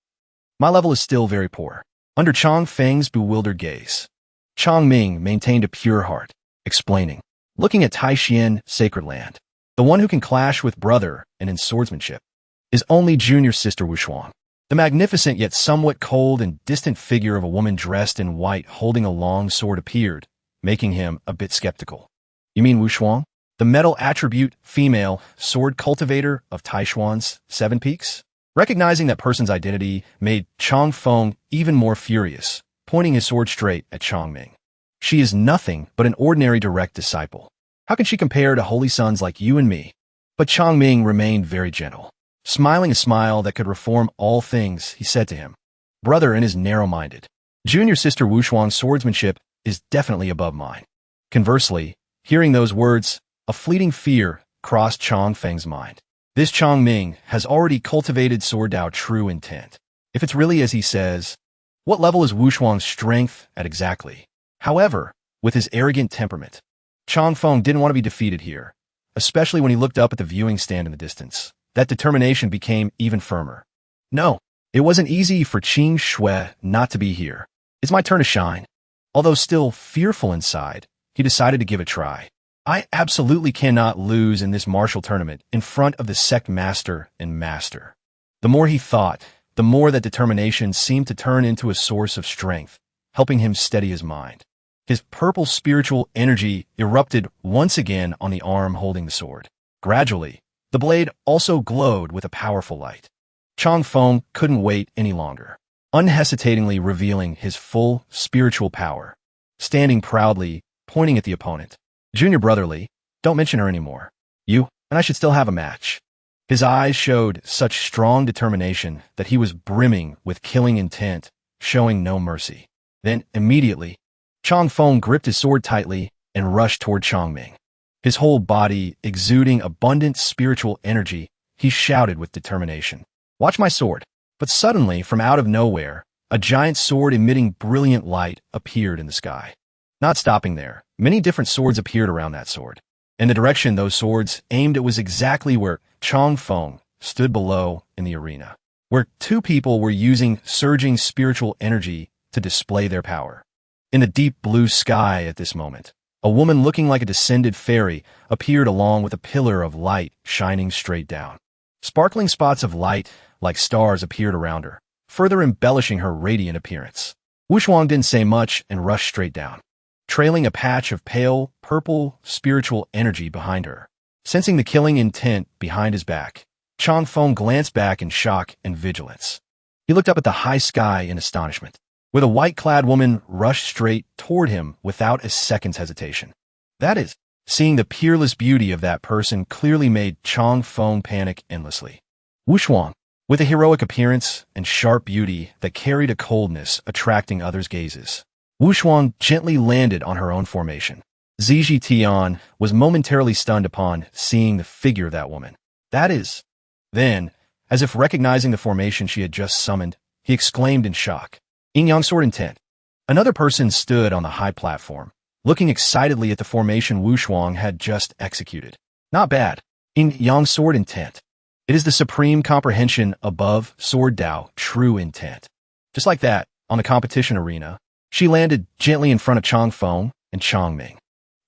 My level is still very poor. Under Chang Feng's bewildered gaze, Chang Ming maintained a pure heart, explaining, looking at Taishian Sacred Land, the one who can clash with brother and in swordsmanship is only junior sister Wuxuan. The magnificent yet somewhat cold and distant figure of a woman dressed in white holding a long sword appeared, making him a bit skeptical. You mean Wu Shuang? The metal attribute, female, sword cultivator of Taishuan's Seven Peaks? Recognizing that person's identity made Chang Feng even more furious, pointing his sword straight at Chang Ming. She is nothing but an ordinary direct disciple. How can she compare to holy sons like you and me? But Chang Ming remained very gentle. Smiling a smile that could reform all things, he said to him, "Brother and is narrow-minded. Junior sister Wu Shuang's swordsmanship is definitely above mine." Conversely, hearing those words, a fleeting fear crossed Chang Feng's mind. This Chang Ming has already cultivated Sword Dao true intent. If it's really as he says, what level is Wu Shuang's strength at exactly? However, with his arrogant temperament, Chang Feng didn't want to be defeated here, especially when he looked up at the viewing stand in the distance. That determination became even firmer. No, it wasn't easy for Qing Shui not to be here. It's my turn to shine. Although still fearful inside, he decided to give it a try. I absolutely cannot lose in this martial tournament in front of the sect master and master. The more he thought, the more that determination seemed to turn into a source of strength, helping him steady his mind. His purple spiritual energy erupted once again on the arm holding the sword. Gradually, the blade also glowed with a powerful light. Chang Feng couldn't wait any longer, unhesitatingly revealing his full spiritual power. Standing proudly, pointing at the opponent. "Junior brotherly, don't mention her anymore. You and I should still have a match." His eyes showed such strong determination that he was brimming with killing intent, showing no mercy. Then, immediately, Chang Feng gripped his sword tightly and rushed toward Chang Ming. His whole body exuding abundant spiritual energy, he shouted with determination, "Watch my sword." But suddenly, from out of nowhere, a giant sword emitting brilliant light appeared in the sky. Not stopping there, many different swords appeared around that sword. In the direction those swords aimed, it was exactly where Chang Feng stood below in the arena, where two people were using surging spiritual energy to display their power. In the deep blue sky at this moment, a woman looking like a descended fairy appeared along with a pillar of light shining straight down. Sparkling spots of light, like stars, appeared around her, further embellishing her radiant appearance. Wu Shuang didn't say much and rushed straight down, trailing a patch of pale, purple, spiritual energy behind her. Sensing the killing intent behind his back, Chang Feng glanced back in shock and vigilance. He looked up at the high sky in astonishment, where the white-clad woman rushed straight toward him without a second's hesitation. That is, seeing the peerless beauty of that person clearly made Chang Feng panic endlessly. Wu Shuang, with a heroic appearance and sharp beauty that carried a coldness attracting others' gazes. Wu Shuang gently landed on her own formation. Ziji Tian was momentarily stunned upon seeing the figure of that woman. That is. Then, as if recognizing the formation she had just summoned, he exclaimed in shock, "Yin Yang Sword Intent." Another person stood on the high platform, looking excitedly at the formation Wu Shuang had just executed. Not bad. Yin Yang Sword Intent. It is the supreme comprehension above Sword Dao true intent. Just like that, on the competition arena, she landed gently in front of Chang Feng and Chang Ming.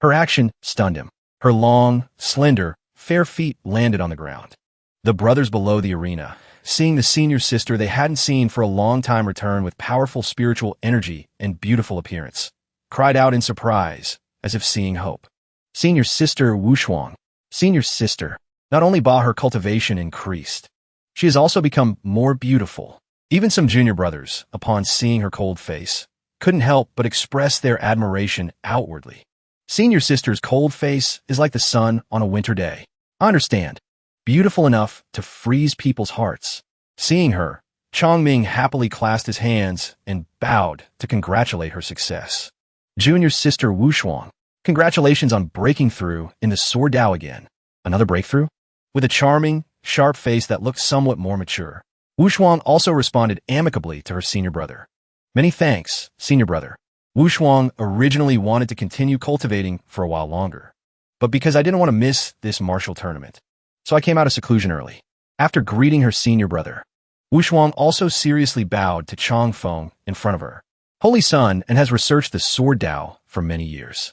Her action stunned him. Her long, slender, fair feet landed on the ground. The brothers below the arena, seeing the senior sister they hadn't seen for a long time return with powerful spiritual energy and beautiful appearance, cried out in surprise, as if seeing hope. Senior sister Wu Shuang. Senior sister. Not only by her cultivation increased, she has also become more beautiful. Even some junior brothers, upon seeing her cold face, couldn't help but express their admiration outwardly. Senior sister's cold face is like the sun on a winter day. I understand. Beautiful enough to freeze people's hearts. Seeing her, Chang Ming happily clasped his hands and bowed to congratulate her success. Junior sister Wu Shuang, congratulations on breaking through in the Sword Dao again. Another breakthrough? With a charming, sharp face that looked somewhat more mature, Wu Shuang also responded amicably to her senior brother. Many thanks, senior brother. Wu Shuang originally wanted to continue cultivating for a while longer, but because I didn't want to miss this martial tournament, so I came out of seclusion early. After greeting her senior brother, Wu Shuang also seriously bowed to Chang Feng in front of her. Holy son, and has researched the Sword Dao for many years.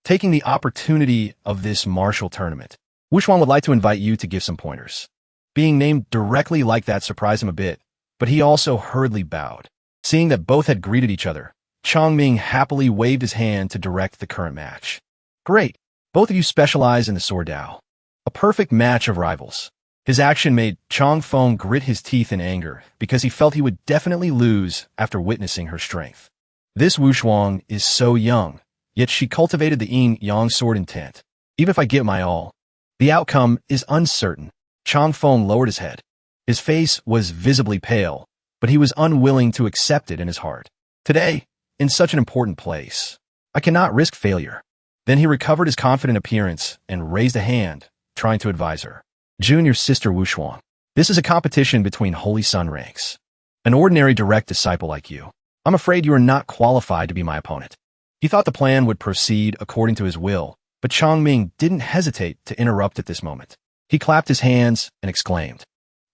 Taking the opportunity of this martial tournament, Wu Shuang would like to invite you to give some pointers. Being named directly like that surprised him a bit, but he also hurriedly bowed. Seeing that both had greeted each other, Chongming happily waved his hand to direct the current match. Great. Both of you specialize in the sword Dao. A perfect match of rivals. His action made Chong Feng grit his teeth in anger because he felt he would definitely lose after witnessing her strength. This Wu Shuang is so young, yet she cultivated the yin-yang sword intent. Even if I give my all, the outcome is uncertain. Chong Feng lowered his head. His face was visibly pale, but he was unwilling to accept it in his heart. Today, in such an important place, I cannot risk failure. Then he recovered his confident appearance and raised a hand, trying to advise her. Junior sister Wu Shuang, this is a competition between Holy Sun ranks. An ordinary direct disciple like you. I'm afraid you are not qualified to be my opponent. He thought the plan would proceed according to his will, but Chongming didn't hesitate to interrupt at this moment. He clapped his hands and exclaimed,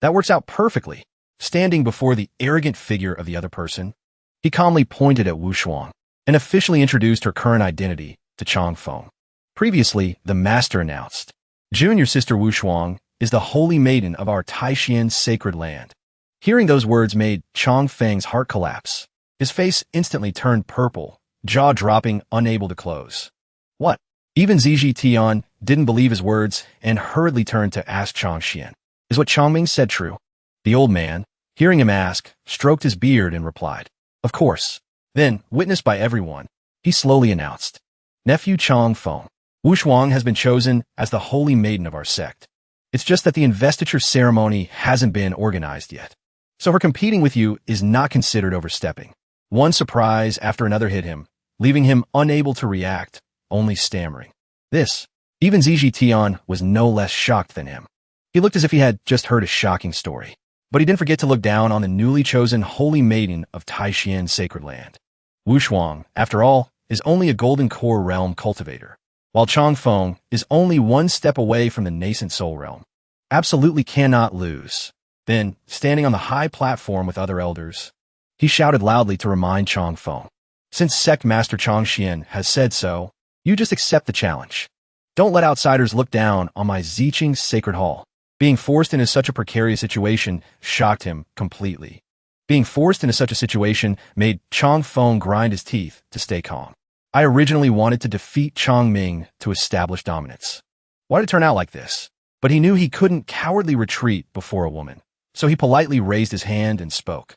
"That works out perfectly." Standing before the arrogant figure of the other person, he calmly pointed at Wu Shuang and officially introduced her current identity to Chong Feng. Previously, the master announced, "Junior sister Wu Shuang is the holy maiden of our Taishian sacred land." Hearing those words made Chong Feng's heart collapse. His face instantly turned purple, jaw dropping, unable to close. What? Even Ziji Tian didn't believe his words and hurriedly turned to ask Chong Xian, "Is what Chongming said true?" The old man, hearing him ask, stroked his beard and replied, "Of course." Then, witnessed by everyone, he slowly announced, "Nephew Chong Feng, Wu Shuang has been chosen as the holy maiden of our sect. It's just that the investiture ceremony hasn't been organized yet. So her competing with you is not considered overstepping." One surprise after another hit him, leaving him unable to react, only stammering. This, even Ziji Tian was no less shocked than him. He looked as if he had just heard a shocking story. But he didn't forget to look down on the newly chosen holy maiden of Taishian sacred land. Wu Shuang, after all, is only a golden core realm cultivator, while Chong Feng is only one step away from the nascent soul realm. Absolutely cannot lose. Then, standing on the high platform with other elders, he shouted loudly to remind Chong Feng, "Since Sect Master Chong Xian has said so, you just accept the challenge. Don't let outsiders look down on my Ziqing sacred hall." Being forced into such a precarious situation shocked him completely. Being forced into such a situation made Chong Feng grind his teeth to stay calm. I originally wanted to defeat Chongming to establish dominance. Why did it turn out like this? But he knew he couldn't cowardly retreat before a woman, so he politely raised his hand and spoke.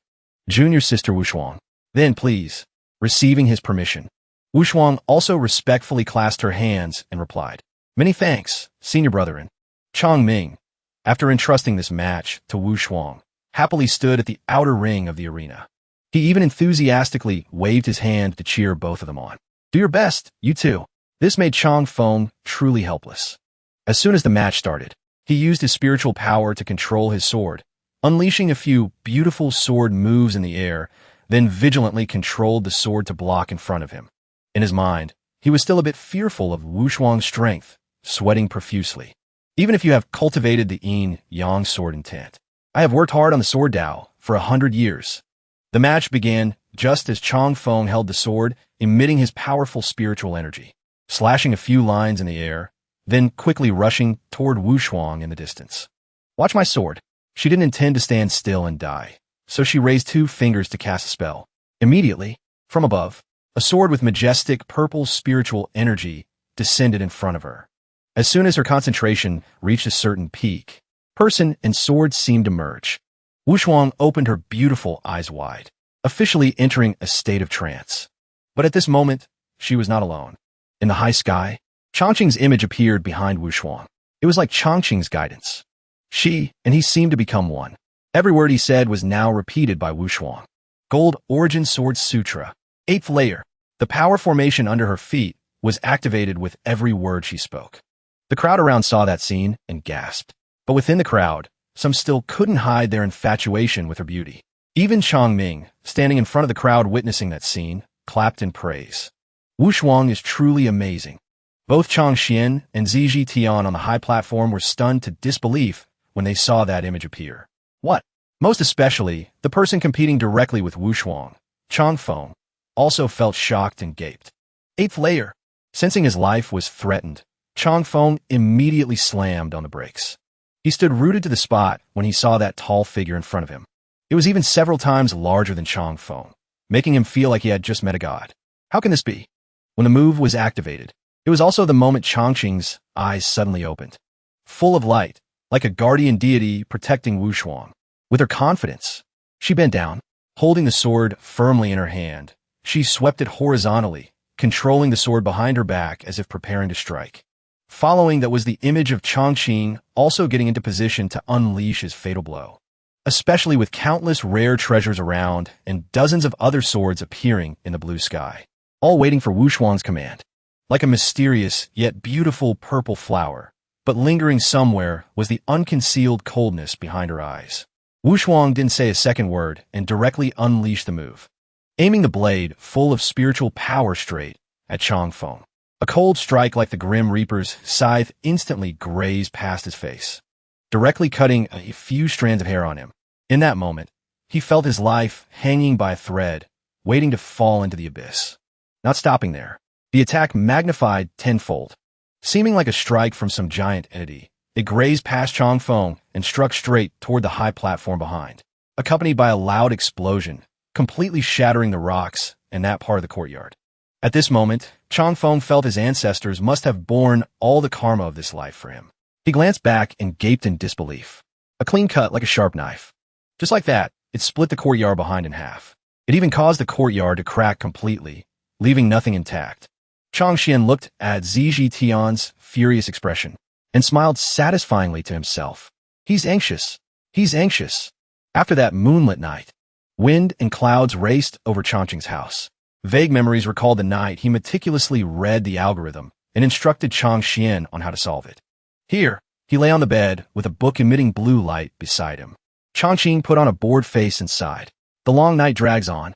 "Junior sister Wu Shuang." Then, please, receiving his permission, Wu Shuang also respectfully clasped her hands and replied, "Many thanks, senior brethren." Chongming, after entrusting this match to Wu Shuang, happily stood at the outer ring of the arena. He even enthusiastically waved his hand to cheer both of them on. "Do your best, you two." This made Chong Feng truly helpless. As soon as the match started, he used his spiritual power to control his sword, unleashing a few beautiful sword moves in the air, then vigilantly controlled the sword to block in front of him. In his mind, he was still a bit fearful of Wu Shuang's strength, sweating profusely. "Even if you have cultivated the yin-yang sword intent, I have worked hard on the sword Dao for 100 years. The match began just as Chong Feng held the sword, emitting his powerful spiritual energy, slashing a few lines in the air, then quickly rushing toward Wu Shuang in the distance. "Watch my sword." She didn't intend to stand still and die, so she raised 2 fingers to cast a spell. Immediately, from above, a sword with majestic purple spiritual energy descended in front of her. As soon as her concentration reached a certain peak, person and sword seemed to merge. Wu Shuang opened her beautiful eyes wide, officially entering a state of trance. But at this moment, she was not alone. In the high sky, Chongqing's image appeared behind Wu Shuang. It was like Chongqing's guidance. She and he seemed to become one. Every word he said was now repeated by Wu Shuang. Gold Origin Sword Sutra. 8th layer. The power formation under her feet was activated with every word she spoke. The crowd around saw that scene and gasped. But within the crowd, some still couldn't hide their infatuation with her beauty. Even Chongming, standing in front of the crowd witnessing that scene, clapped in praise. Wu Shuang is truly amazing. Both Chong Xian and Ziji Tian on the high platform were stunned to disbelief when they saw that image appear. What? Most especially, the person competing directly with Wu Shuang, Chong Feng, also felt shocked and gaped. 8th layer. Sensing his life was threatened, Chong Feng immediately slammed on the brakes. He stood rooted to the spot when he saw that tall figure in front of him. It was even several times larger than Chang Feng, making him feel like he had just met a god. How can this be? When the move was activated, it was also the moment Changqing's eyes suddenly opened, full of light, like a guardian deity protecting Wu Shuang. With her confidence, she bent down, holding the sword firmly in her hand. She swept it horizontally, controlling the sword behind her back as if preparing to strike. Following that was the image of Changqing also getting into position to unleash his fatal blow. Especially with countless rare treasures around and dozens of other swords appearing in the blue sky, all waiting for Wu Shuang's command. Like a mysterious yet beautiful purple flower, but lingering somewhere was the unconcealed coldness behind her eyes. Wu Shuang didn't say a second word and directly unleashed the move, aiming the blade full of spiritual power straight at Chang Feng. A cold strike like the Grim Reaper's scythe instantly grazed past his face, directly cutting a few strands of hair on him. In that moment, he felt his life hanging by a thread, waiting to fall into the abyss. Not stopping there, the attack magnified tenfold. Seeming like a strike from some giant entity, it grazed past Chang Feng and struck straight toward the high platform behind, accompanied by a loud explosion, completely shattering the rocks in that part of the courtyard. At this moment, Chang Feng felt his ancestors must have borne all the karma of this life for him. He glanced back and gaped in disbelief. A clean cut like a sharp knife. Just like that, it split the courtyard behind in half. It even caused the courtyard to crack completely, leaving nothing intact. Chang Xian looked at Ziji Tian's furious expression and smiled satisfyingly to himself. He's anxious. He's anxious. After that moonlit night, wind and clouds raced over Changqing's house. Vague memories recalled the night he meticulously read the algorithm and instructed Chang Xian on how to solve it. Here, he lay on the bed with a book emitting blue light beside him. Changqing put on a bored face and sighed. The long night drags on.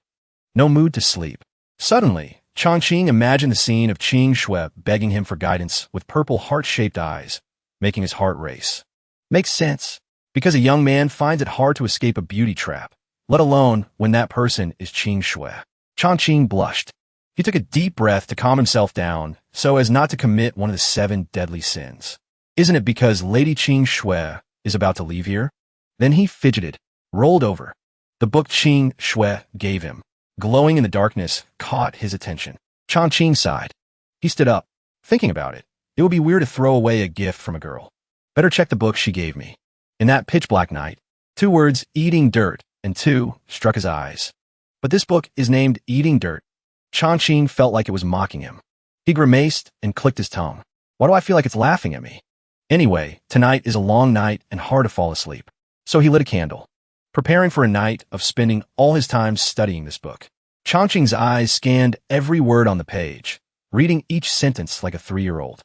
No mood to sleep. Suddenly, Changqing imagined the scene of Qing Shui begging him for guidance with purple heart-shaped eyes, making his heart race. Makes sense, because a young man finds it hard to escape a beauty trap, let alone when that person is Qing Shui. Changqing blushed. He took a deep breath to calm himself down so as not to commit one of the 7 deadly sins. Isn't it because Lady Qing Shui is about to leave here? Then he fidgeted, rolled over. The book Qing Shui gave him, glowing in the darkness, caught his attention. Changqing sighed. He stood up, thinking about it. It would be weird to throw away a gift from a girl. Better check the book she gave me. In that pitch-black night, 2 words, eating dirt, and 2, struck his eyes. But this book is named Eating Dirt. Changqing felt like it was mocking him. He grimaced and clicked his tongue. Why do I feel like it's laughing at me? Anyway, tonight is a long night and hard to fall asleep. So he lit a candle, preparing for a night of spending all his time studying this book. Changqing's eyes scanned every word on the page, reading each sentence like a 3-year-old.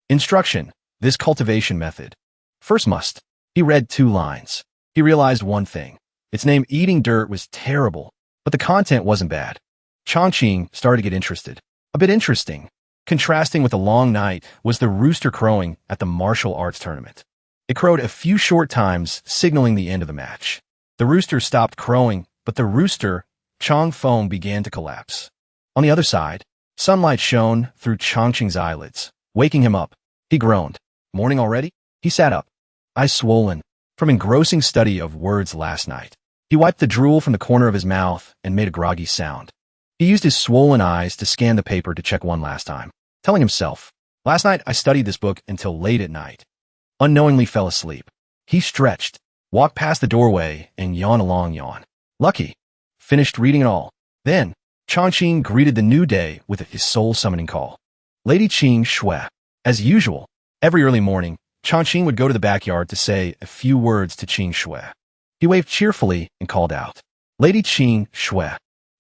Instruction, this cultivation method. First must. He read 2 lines. He realized one thing. Its name Eating Dirt was terrible, but the content wasn't bad. Changqing started to get interested. A bit interesting. Contrasting with the long night was the rooster crowing at the martial arts tournament. It crowed a few short times, signaling the end of the match. The rooster stopped crowing, but the rooster, Chang Feng, began to collapse. On the other side, sunlight shone through Changqing's eyelids, waking him up. He groaned. Morning already? He sat up, eyes swollen, from engrossing study of words last night. He wiped the drool from the corner of his mouth and made a groggy sound. He used his swollen eyes to scan the paper to check one last time, telling himself, last night I studied this book until late at night. Unknowingly fell asleep. He stretched, walked past the doorway, and yawned a long yawn. Lucky. Finished reading it all. Then, Changqing greeted the new day with his soul-summoning call. Lady Qing Shui. As usual, every early morning, Changqing would go to the backyard to say a few words to Qing Shui. He waved cheerfully and called out, Lady Qing Shui.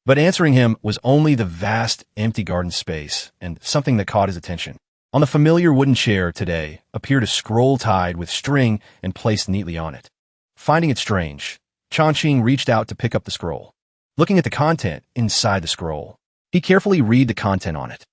But answering him was only the vast, empty garden space and something that caught his attention. On the familiar wooden chair today appeared a scroll tied with string and placed neatly on it. Finding it strange, Changqing reached out to pick up the scroll. Looking at the content inside the scroll, he carefully read the content on it.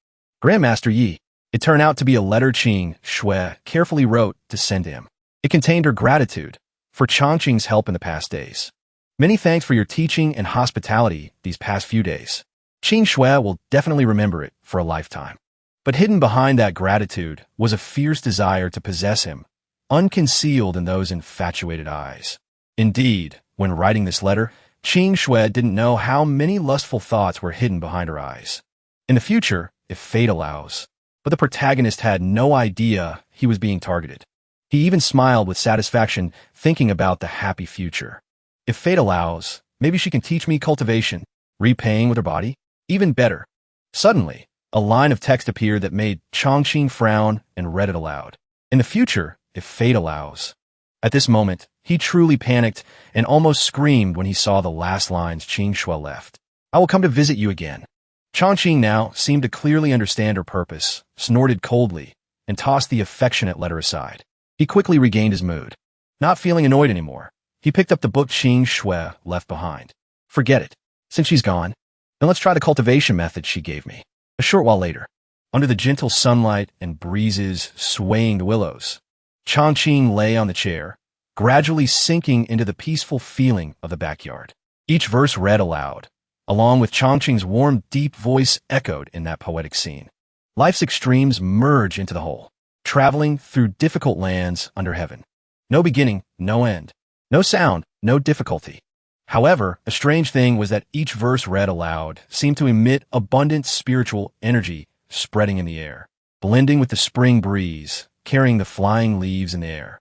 Grandmaster Yi. It turned out to be a letter Qing Shui carefully wrote to send to him. It contained her gratitude for Changqing's help in the past days. Many thanks for your teaching and hospitality these past few days. Qing Shui will definitely remember it for a lifetime. But hidden behind that gratitude was a fierce desire to possess him, unconcealed in those infatuated eyes. Indeed, when writing this letter, Qing Shui didn't know how many lustful thoughts were hidden behind her eyes. In the future, if fate allows. But the protagonist had no idea he was being targeted. He even smiled with satisfaction thinking about the happy future. If fate allows, maybe she can teach me cultivation, repaying with her body? Even better. Suddenly, a line of text appeared that made Chongqing frown and read it aloud. In the future, if fate allows. At this moment, he truly panicked and almost screamed when he saw the last lines Qing Shui left. I will come to visit you again. Chongqing now seemed to clearly understand her purpose, snorted coldly, and tossed the affectionate letter aside. He quickly regained his mood. Not feeling annoyed anymore, he picked up the book Qing Shui left behind. Forget it. Since she's gone, then let's try the cultivation method she gave me. A short while later, under the gentle sunlight and breezes swaying the willows, Chongqing lay on the chair, gradually sinking into the peaceful feeling of the backyard. Each verse read aloud, along with Chongqing's warm, deep voice echoed in that poetic scene. Life's extremes merge into the whole, traveling through difficult lands under heaven. No beginning, no end. No sound, no difficulty. However, a strange thing was that each verse read aloud seemed to emit abundant spiritual energy spreading in the air, blending with the spring breeze, carrying the flying leaves in the air.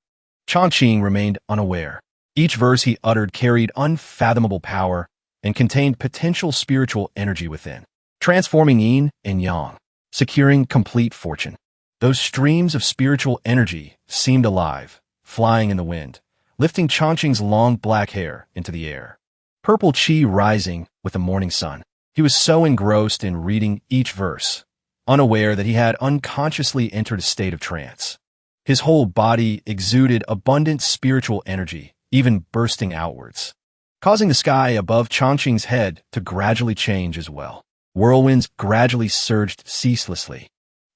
Chongqing remained unaware. Each verse he uttered carried unfathomable power and contained potential spiritual energy within, transforming yin and yang, securing complete fortune. Those streams of spiritual energy seemed alive, flying in the wind, lifting Chongqing's long black hair into the air. Purple chi rising with the morning sun. He was so engrossed in reading each verse, unaware that he had unconsciously entered a state of trance. His whole body exuded abundant spiritual energy, even bursting outwards, causing the sky above Chongqing's head to gradually change as well. Whirlwinds gradually surged ceaselessly,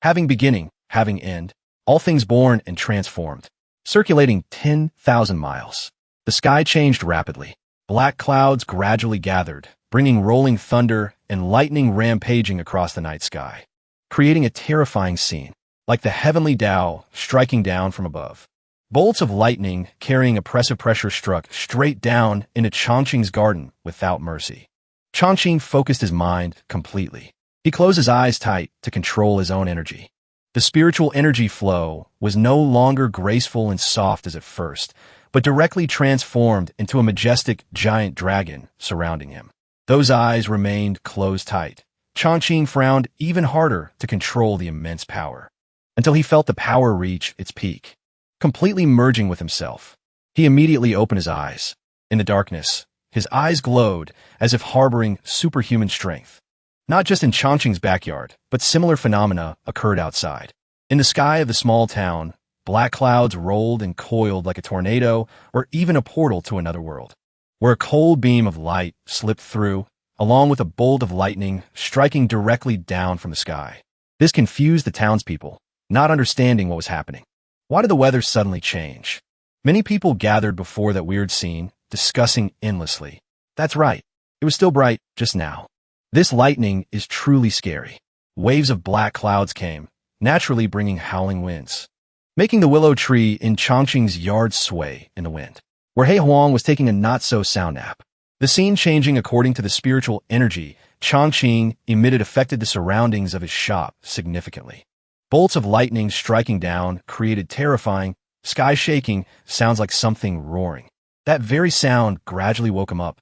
having beginning, having end, all things born and transformed, circulating 10,000 miles. The sky changed rapidly. Black clouds gradually gathered, bringing rolling thunder and lightning rampaging across the night sky, creating a terrifying scene, like the heavenly Tao striking down from above. Bolts of lightning carrying oppressive pressure struck straight down into Chongqing's garden without mercy. Chongqing focused his mind completely. He closed his eyes tight to control his own energy. The spiritual energy flow was no longer graceful and soft as at first, but directly transformed into a majestic giant dragon surrounding him. Those eyes remained closed tight. Chongqing frowned even harder to control the immense power, until he felt the power reach its peak, completely merging with himself. He immediately opened his eyes. In the darkness, his eyes glowed as if harboring superhuman strength. Not just in Chongqing's backyard, but similar phenomena occurred outside. In the sky of the small town, black clouds rolled and coiled like a tornado or even a portal to another world, where a cold beam of light slipped through, along with a bolt of lightning striking directly down from the sky. This confused the townspeople, not understanding what was happening. Why did the weather suddenly change? Many people gathered before that weird scene, discussing endlessly. That's right, it was still bright just now. This lightning is truly scary. Waves of black clouds came, naturally bringing howling winds, making the willow tree in Chongqing's yard sway in the wind, where He Huang was taking a not-so-sound nap. The scene changing according to the spiritual energy Chongqing emitted affected the surroundings of his shop significantly. Bolts of lightning striking down created terrifying, sky-shaking sounds like something roaring. That very sound gradually woke him up.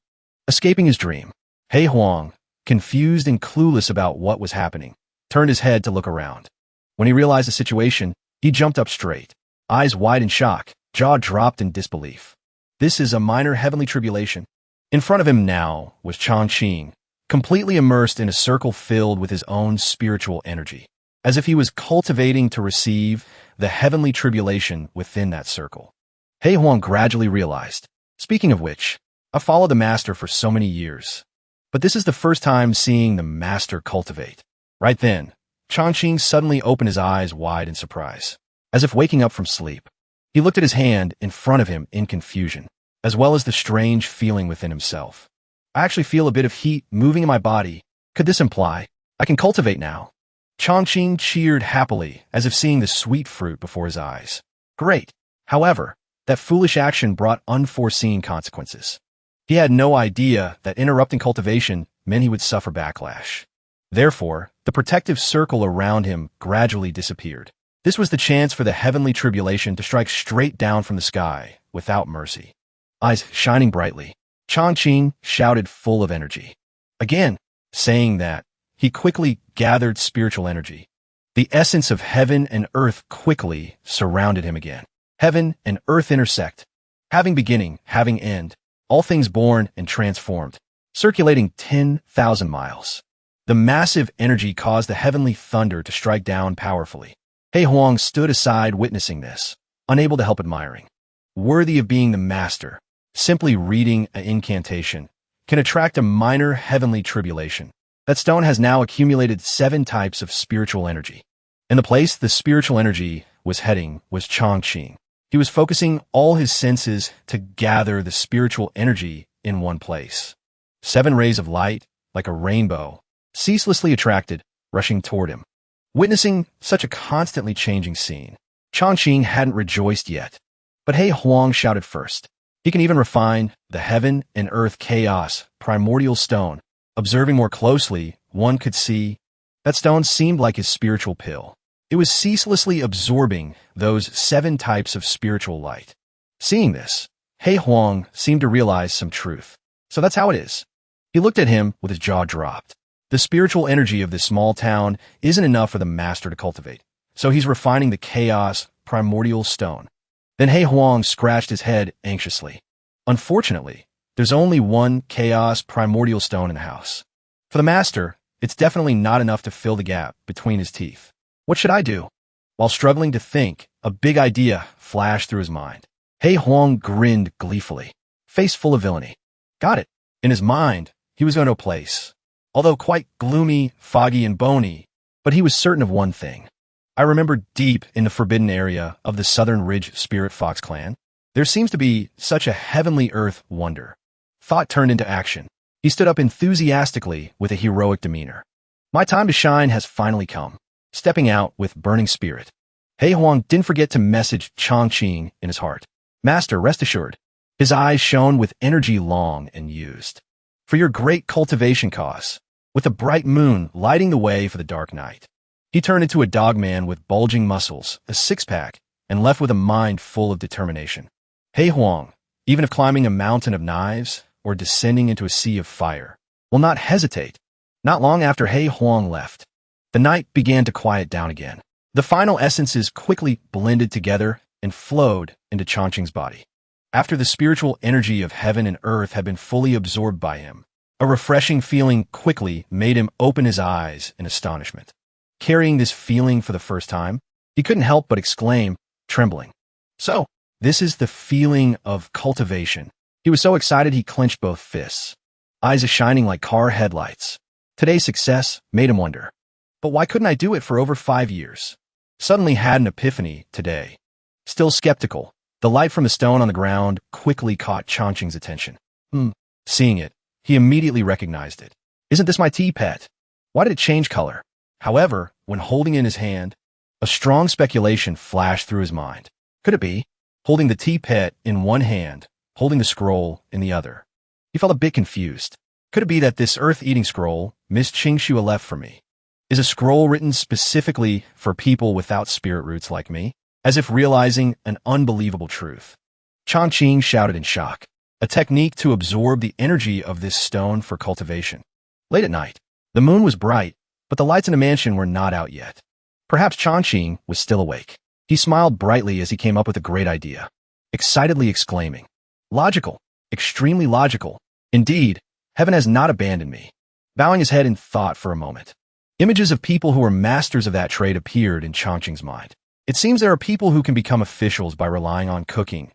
Escaping his dream, He Huang, confused and clueless about what was happening, turned his head to look around. When he realized the situation, he jumped up straight, eyes wide in shock, jaw dropped in disbelief. This is a minor heavenly tribulation. In front of him now was Chongqing, completely immersed in a circle filled with his own spiritual energy, as if he was cultivating to receive the heavenly tribulation within that circle. He Huang gradually realized, speaking of which, I followed the master for so many years, but this is the first time seeing the master cultivate. Right then, Chongqing suddenly opened his eyes wide in surprise, as if waking up from sleep. He looked at his hand in front of him in confusion, as well as the strange feeling within himself. I actually feel a bit of heat moving in my body. Could this imply I can cultivate now? Chongqing cheered happily, as if seeing the sweet fruit before his eyes. Great. However, that foolish action brought unforeseen consequences. He had no idea that interrupting cultivation meant he would suffer backlash. Therefore, the protective circle around him gradually disappeared. This was the chance for the heavenly tribulation to strike straight down from the sky, without mercy. Eyes shining brightly, Chongqing shouted full of energy. Again, saying that, he quickly gathered spiritual energy. The essence of heaven and earth quickly surrounded him again. Heaven and earth intersect, having beginning, having end, all things born and transformed, circulating 10,000 miles. The massive energy caused the heavenly thunder to strike down powerfully. He Huang stood aside witnessing this, unable to help admiring. Worthy of being the master, simply reading an incantation can attract a minor heavenly tribulation. That stone has now accumulated 7 types of spiritual energy. In the place the spiritual energy was heading was Chongqing. He was focusing all his senses to gather the spiritual energy in one place. 7 rays of light, like a rainbow, ceaselessly attracted, rushing toward him. Witnessing such a constantly changing scene, Chongqing hadn't rejoiced yet. But He Huang shouted first. He can even refine the heaven and earth chaos primordial stone. Observing more closely, one could see that stone seemed like his spiritual pill. It was ceaselessly absorbing those 7 types of spiritual light. Seeing this, He Huang seemed to realize some truth. So that's how it is. He looked at him with his jaw dropped. The spiritual energy of this small town isn't enough for the master to cultivate, so he's refining the chaos primordial stone. Then He Huang scratched his head anxiously. Unfortunately, there's only one chaos primordial stone in the house. For the master, it's definitely not enough to fill the gap between his teeth. What should I do? While struggling to think, a big idea flashed through his mind. He Huang grinned gleefully, face full of villainy. Got it. In his mind, he was going to a place, although quite gloomy, foggy, and bony, but he was certain of one thing. I remember deep in the forbidden area of the Southern Ridge Spirit Fox clan, there seems to be such a heavenly earth wonder. Thought turned into action. He stood up enthusiastically with a heroic demeanor. My time to shine has finally come. Stepping out with burning spirit. He Huang didn't forget to message Chongqing in his heart. Master, rest assured. His eyes shone with energy long and used. For your great cultivation cause, with a bright moon lighting the way for the dark night. He turned into a dogman with bulging muscles, a six-pack, and left with a mind full of determination. He Huang, even if climbing a mountain of knives or descending into a sea of fire, will not hesitate. Not long after He Huang left, the night began to quiet down again. The final essences quickly blended together and flowed into Chongqing's body. After the spiritual energy of heaven and earth had been fully absorbed by him, a refreshing feeling quickly made him open his eyes in astonishment. Carrying this feeling for the first time, he couldn't help but exclaim, trembling. So, this is the feeling of cultivation. He was so excited he clenched both fists, eyes shining like car headlights. Today's success made him wonder, but why couldn't I do it for over 5 years? Suddenly had an epiphany today. Still skeptical, the light from the stone on the ground quickly caught Chongqing's attention. Seeing it, he immediately recognized it. Isn't this my tea pet? Why did it change color? However, when holding in his hand, a strong speculation flashed through his mind. Could it be? Holding the tea pet in one hand, holding the scroll in the other. He felt a bit confused. Could it be that this earth-eating scroll Miss Qingxua left for me is a scroll written specifically for people without spirit roots like me? As if realizing an unbelievable truth, Chongqing shouted in shock, a technique to absorb the energy of this stone for cultivation. Late at night, the moon was bright, but the lights in the mansion were not out yet. Perhaps Chongqing was still awake. He smiled brightly as he came up with a great idea, excitedly exclaiming, logical, extremely logical. Indeed, heaven has not abandoned me. Bowing his head in thought for a moment, images of people who were masters of that trade appeared in Chongqing's mind. It seems there are people who can become officials by relying on cooking,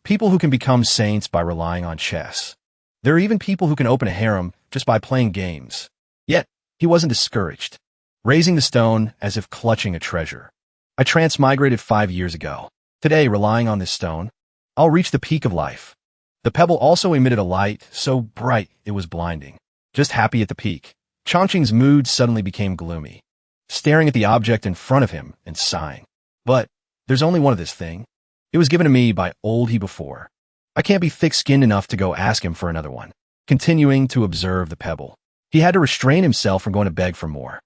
people who can become saints by relying on chess. There are even people who can open a harem just by playing games. Yet, he wasn't discouraged, raising the stone as if clutching a treasure. I transmigrated 5 years ago. Today, relying on this stone, I'll reach the peak of life. The pebble also emitted a light so bright it was blinding. Just happy at the peak, Chongqing's mood suddenly became gloomy, staring at the object in front of him and sighing. But there's only one of this thing. It was given to me by old he before. I can't be thick-skinned enough to go ask him for another one. Continuing to observe the pebble, he had to restrain himself from going to beg for more.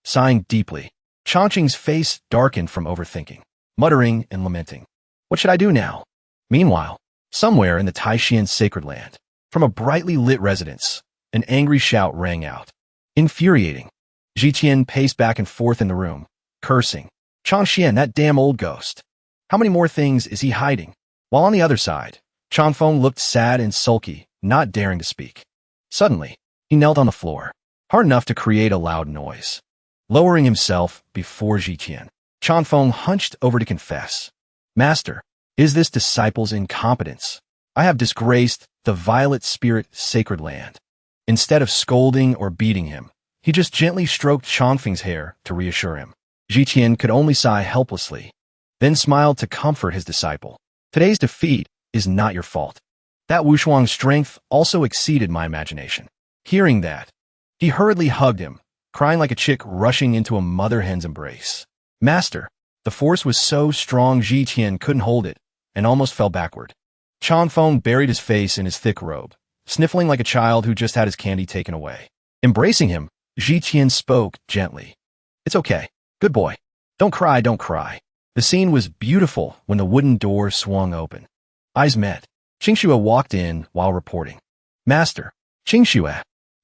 Sighing deeply, Changqing's face darkened from overthinking, muttering and lamenting. What should I do now? Meanwhile, somewhere in the Taishian sacred land, from a brightly lit residence, an angry shout rang out. Infuriating. Jiqian paced back and forth in the room, cursing. Changxian, that damn old ghost. How many more things is he hiding? While on the other side, Changfeng looked sad and sulky, not daring to speak. Suddenly, he knelt on the floor, hard enough to create a loud noise. Lowering himself before Jiqian, Changfeng hunched over to confess. Master, is this disciple's incompetence? I have disgraced the violet spirit sacred land. Instead of scolding or beating him, he just gently stroked Changfeng's hair to reassure him. Jiqian could only sigh helplessly, then smiled to comfort his disciple. Today's defeat is not your fault. That Wushuang's strength also exceeded my imagination. Hearing that, he hurriedly hugged him, crying like a chick rushing into a mother hen's embrace. Master, the force was so strong Jiqian couldn't hold it and almost fell backward. Changfeng buried his face in his thick robe, sniffling like a child who just had his candy taken away. Embracing him, Jiqian spoke gently. It's okay. Good boy. Don't cry, don't cry. The scene was beautiful when the wooden door swung open. Eyes met. Qingxue walked in while reporting. Master, Qingxue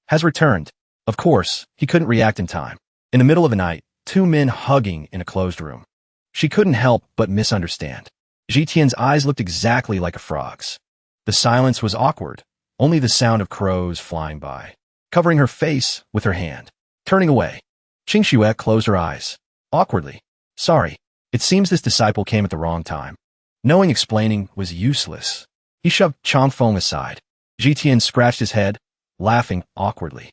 has returned. Of course, he couldn't react in time. In the middle of the night, two men hugging in a closed room. She couldn't help but misunderstand. Jiqian's eyes looked exactly like a frog's. The silence was awkward, only the sound of crows flying by. Covering her face with her hand. Turning away, Qingxue closed her eyes. Awkwardly. Sorry, it seems this disciple came at the wrong time. Knowing explaining was useless. He shoved Changfeng aside. Jiqian scratched his head, laughing awkwardly.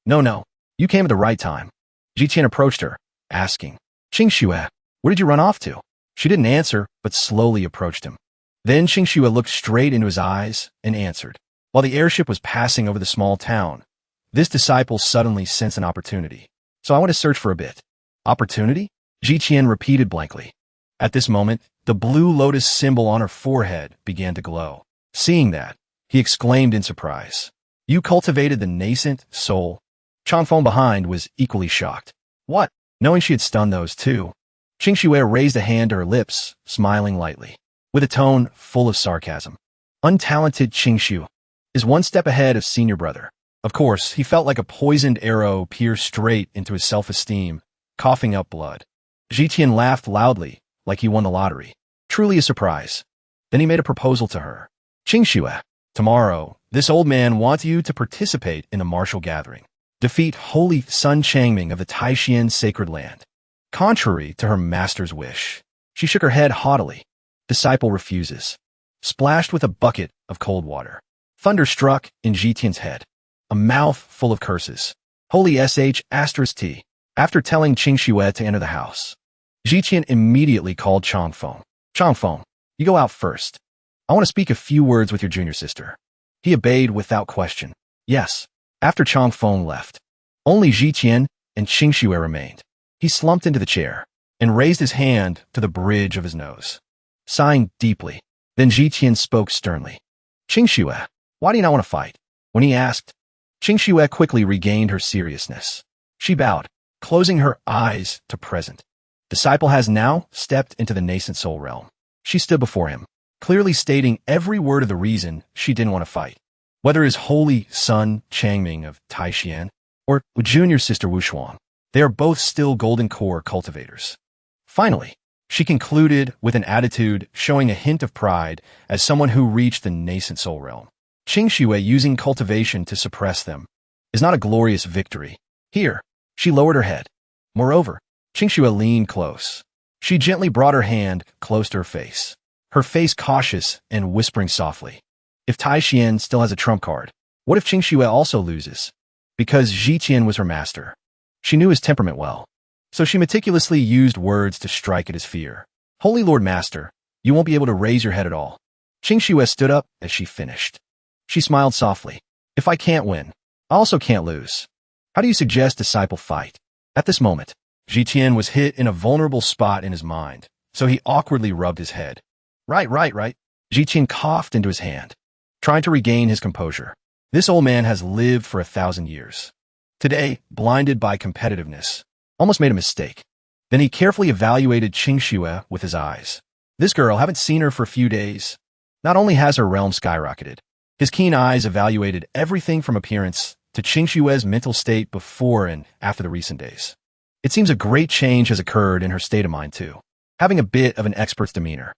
No, you came at the right time. Jiqian approached her, asking, Qingxue, where did you run off to? She didn't answer, but slowly approached him. Then Qingxue looked straight into his eyes and answered. While the airship was passing over the small town, this disciple suddenly sensed an opportunity. So I went to search for a bit. Opportunity? Jiqian repeated blankly. At this moment, the blue lotus symbol on her forehead began to glow. Seeing that, he exclaimed in surprise. You cultivated the nascent soul? Changfeng behind was equally shocked. What? Knowing she had stunned those two, Qingxue raised a hand to her lips, smiling lightly, with a tone full of sarcasm. Untalented Qingxue is one step ahead of senior brother. Of course, he felt like a poisoned arrow pierced straight into his self-esteem, coughing up blood. Jiqian laughed loudly, like he won the lottery. Truly a surprise. Then he made a proposal to her. Qingxue, tomorrow, this old man wants you to participate in a martial gathering. Defeat Holy Sun Changming of the Taishian sacred land. Contrary to her master's wish, she shook her head haughtily. Disciple refuses. Splashed with a bucket of cold water. Thunder struck in Jiqian's head. A mouth full of curses. Holy sh*t. After telling Qingxue to enter the house, Jiqian immediately called Changfeng. Changfeng, you go out first. I want to speak a few words with your junior sister. He obeyed without question. Yes. After Changfeng left, only Jiqian and Qingxue remained. He slumped into the chair and raised his hand to the bridge of his nose. Sighing deeply, then Jiqian spoke sternly. Qingxue, why do you not want to fight? When he asked, Qingxue quickly regained her seriousness. She bowed, closing her eyes to present. Disciple has now stepped into the nascent soul realm. She stood before him, clearly stating every word of the reason she didn't want to fight. Whether his holy son Changming of Taishian or junior sister Wushuang, they are both still golden core cultivators. Finally, she concluded with an attitude showing a hint of pride as someone who reached the nascent soul realm. Qingxue using cultivation to suppress them is not a glorious victory. Here, she lowered her head. Moreover, Qingxue leaned close. She gently brought her hand close to her face cautious and whispering softly. If Taishian still has a trump card, what if Qingxue also loses? Because Jiqian was her master. She knew his temperament well, so she meticulously used words to strike at his fear. Holy Lord Master, you won't be able to raise your head at all. Qingxue stood up as she finished. She smiled softly. If I can't win, I also can't lose. How do you suggest disciple fight? At this moment, Jiqian was hit in a vulnerable spot in his mind, so he awkwardly rubbed his head. Right. Jiqian coughed into his hand. trying to regain his composure. This old man has lived for 1,000 years. Today, blinded by competitiveness, almost made a mistake. Then he carefully evaluated Qingxue with his eyes. This girl, haven't seen her for a few days. Not only has her realm skyrocketed, his keen eyes evaluated everything from appearance to Qingxue's mental state before and after the recent days. It seems a great change has occurred in her state of mind too, having a bit of an expert's demeanor.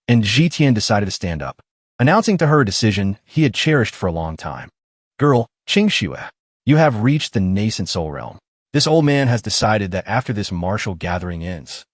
And Zhitian decided to stand up, announcing to her a decision he had cherished for a long time. Girl, Qingxue, you have reached the nascent soul realm. This old man has decided that after this martial gathering ends,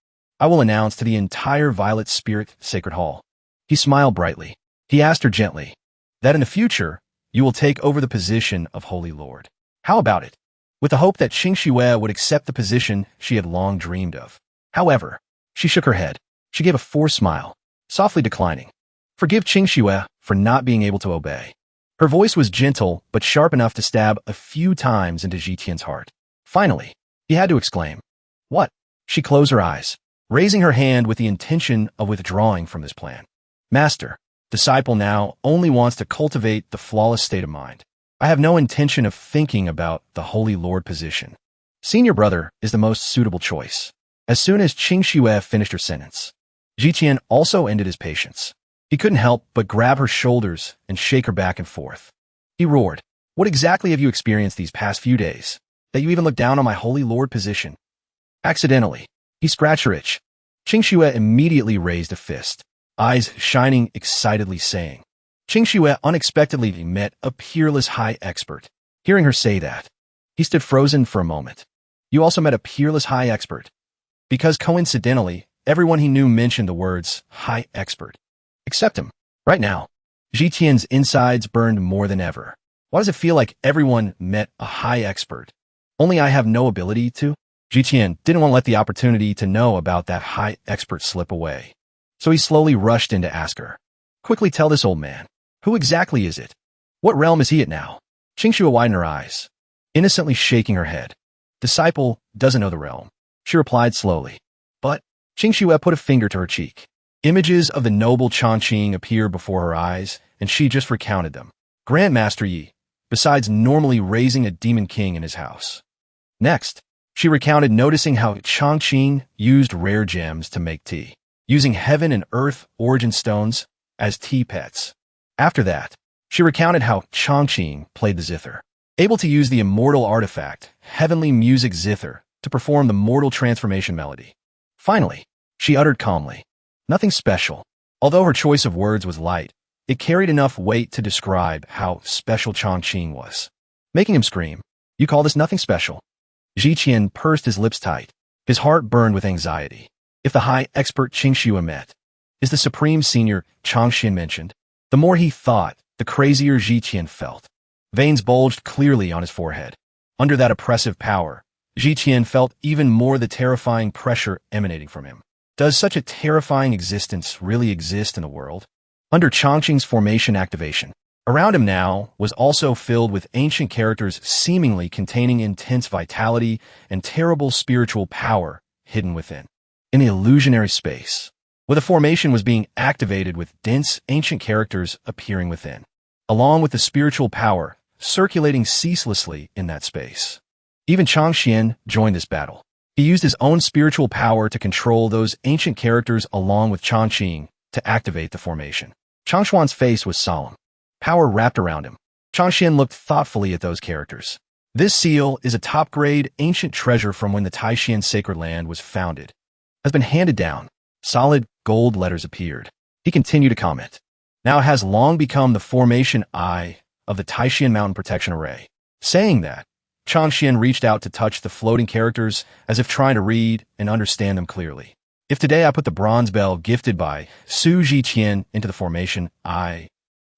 I will announce to the entire Violet Spirit Sacred Hall. He smiled brightly. He asked her gently, that in the future, you will take over the position of Holy Lord. How about it? With the hope that Qingxue would accept the position she had long dreamed of. However, she shook her head. She gave a forced smile, softly declining. Forgive Qingxue for not being able to obey. Her voice was gentle but sharp enough to stab a few times into Zhitian's heart. Finally, he had to exclaim, "What?" She closed her eyes, raising her hand with the intention of withdrawing from this plan. Master, disciple now only wants to cultivate the flawless state of mind. I have no intention of thinking about the Holy Lord position. Senior brother is the most suitable choice. As soon as Qingxue finished her sentence, Zhitian also ended his patience. He couldn't help but grab her shoulders and shake her back and forth. He roared, "What exactly have you experienced these past few days, that you even look down on my Holy Lord position?" Accidentally, he scratched her itch. Qingxue immediately raised a fist, eyes shining excitedly, saying, Qingxue unexpectedly met a peerless high expert. Hearing her say that, he stood frozen for a moment. You also met a peerless high expert. Because coincidentally, everyone he knew mentioned the words high expert. Except him. Right now, Zhitian's insides burned more than ever. Why does it feel like everyone met a high expert? Only I have no ability to? Zhitian didn't want to let the opportunity to know about that high expert slip away. So he slowly rushed in to ask her. Quickly tell this old man. Who exactly is it? What realm is he at now? Qingxue widened her eyes, innocently shaking her head. Disciple doesn't know the realm, she replied slowly. But Qingxue put a finger to her cheek. Images of the noble Chongqing appeared before her eyes, and she just recounted them. Grandmaster Yi, besides normally raising a demon king in his house. Next, she recounted noticing how Chongqing used rare gems to make tea, using heaven and earth origin stones as tea pets. After that, she recounted how Chongqing played the zither, able to use the immortal artifact, heavenly music zither, to perform the mortal transformation melody. Finally, she uttered calmly, nothing special. Although her choice of words was light, it carried enough weight to describe how special Chongqing was, making him scream, You call this nothing special? Zhitian pursed his lips tight. His heart burned with anxiety. If the high expert Qingxue met, is the supreme senior Chongqing mentioned? The more he thought, the crazier Zhitian felt. Veins bulged clearly on his forehead. Under that oppressive power, Zhitian felt even more the terrifying pressure emanating from him. Does such a terrifying existence really exist in the world? Under Chongqing's formation activation, around him now was also filled with ancient characters seemingly containing intense vitality and terrible spiritual power hidden within. In the illusionary space, where the formation was being activated with dense ancient characters appearing within, along with the spiritual power circulating ceaselessly in that space. Even Chongqing joined this battle. He used his own spiritual power to control those ancient characters along with Chongqing to activate the formation. Chongquan's face was solemn. Power wrapped around him. Chongqing looked thoughtfully at those characters. This seal is a top-grade ancient treasure from when the Taishan sacred land was founded. Has been handed down. Solid gold letters appeared. He continued to comment. Now it has long become the formation eye of the Taishan Mountain Protection Array. Saying that, Chongqing reached out to touch the floating characters as if trying to read and understand them clearly. If today I put the bronze bell gifted by Su Zhiqian into the formation eye,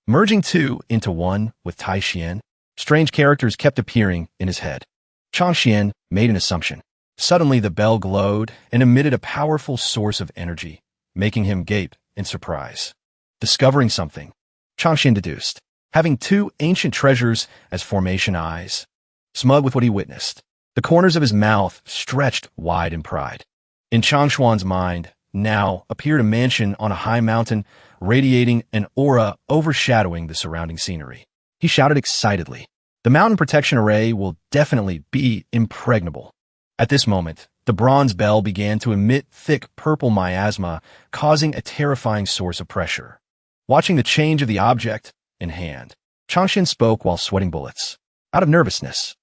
merging two into one with Taishan, strange characters kept appearing in his head. Chongqing made an assumption. Suddenly the bell glowed and emitted a powerful source of energy, making him gape in surprise. Discovering something, Chongqing deduced, having two ancient treasures as formation eyes. Smug with what he witnessed, the corners of his mouth stretched wide in pride. In Chongquan's mind now appeared a mansion on a high mountain radiating an aura overshadowing the surrounding scenery. He shouted excitedly, "The mountain protection array will definitely be impregnable." At this moment, the bronze bell began to emit thick purple miasma, causing a terrifying source of pressure. Watching the change of the object in hand, Changxian spoke while sweating bullets. Out of nervousness,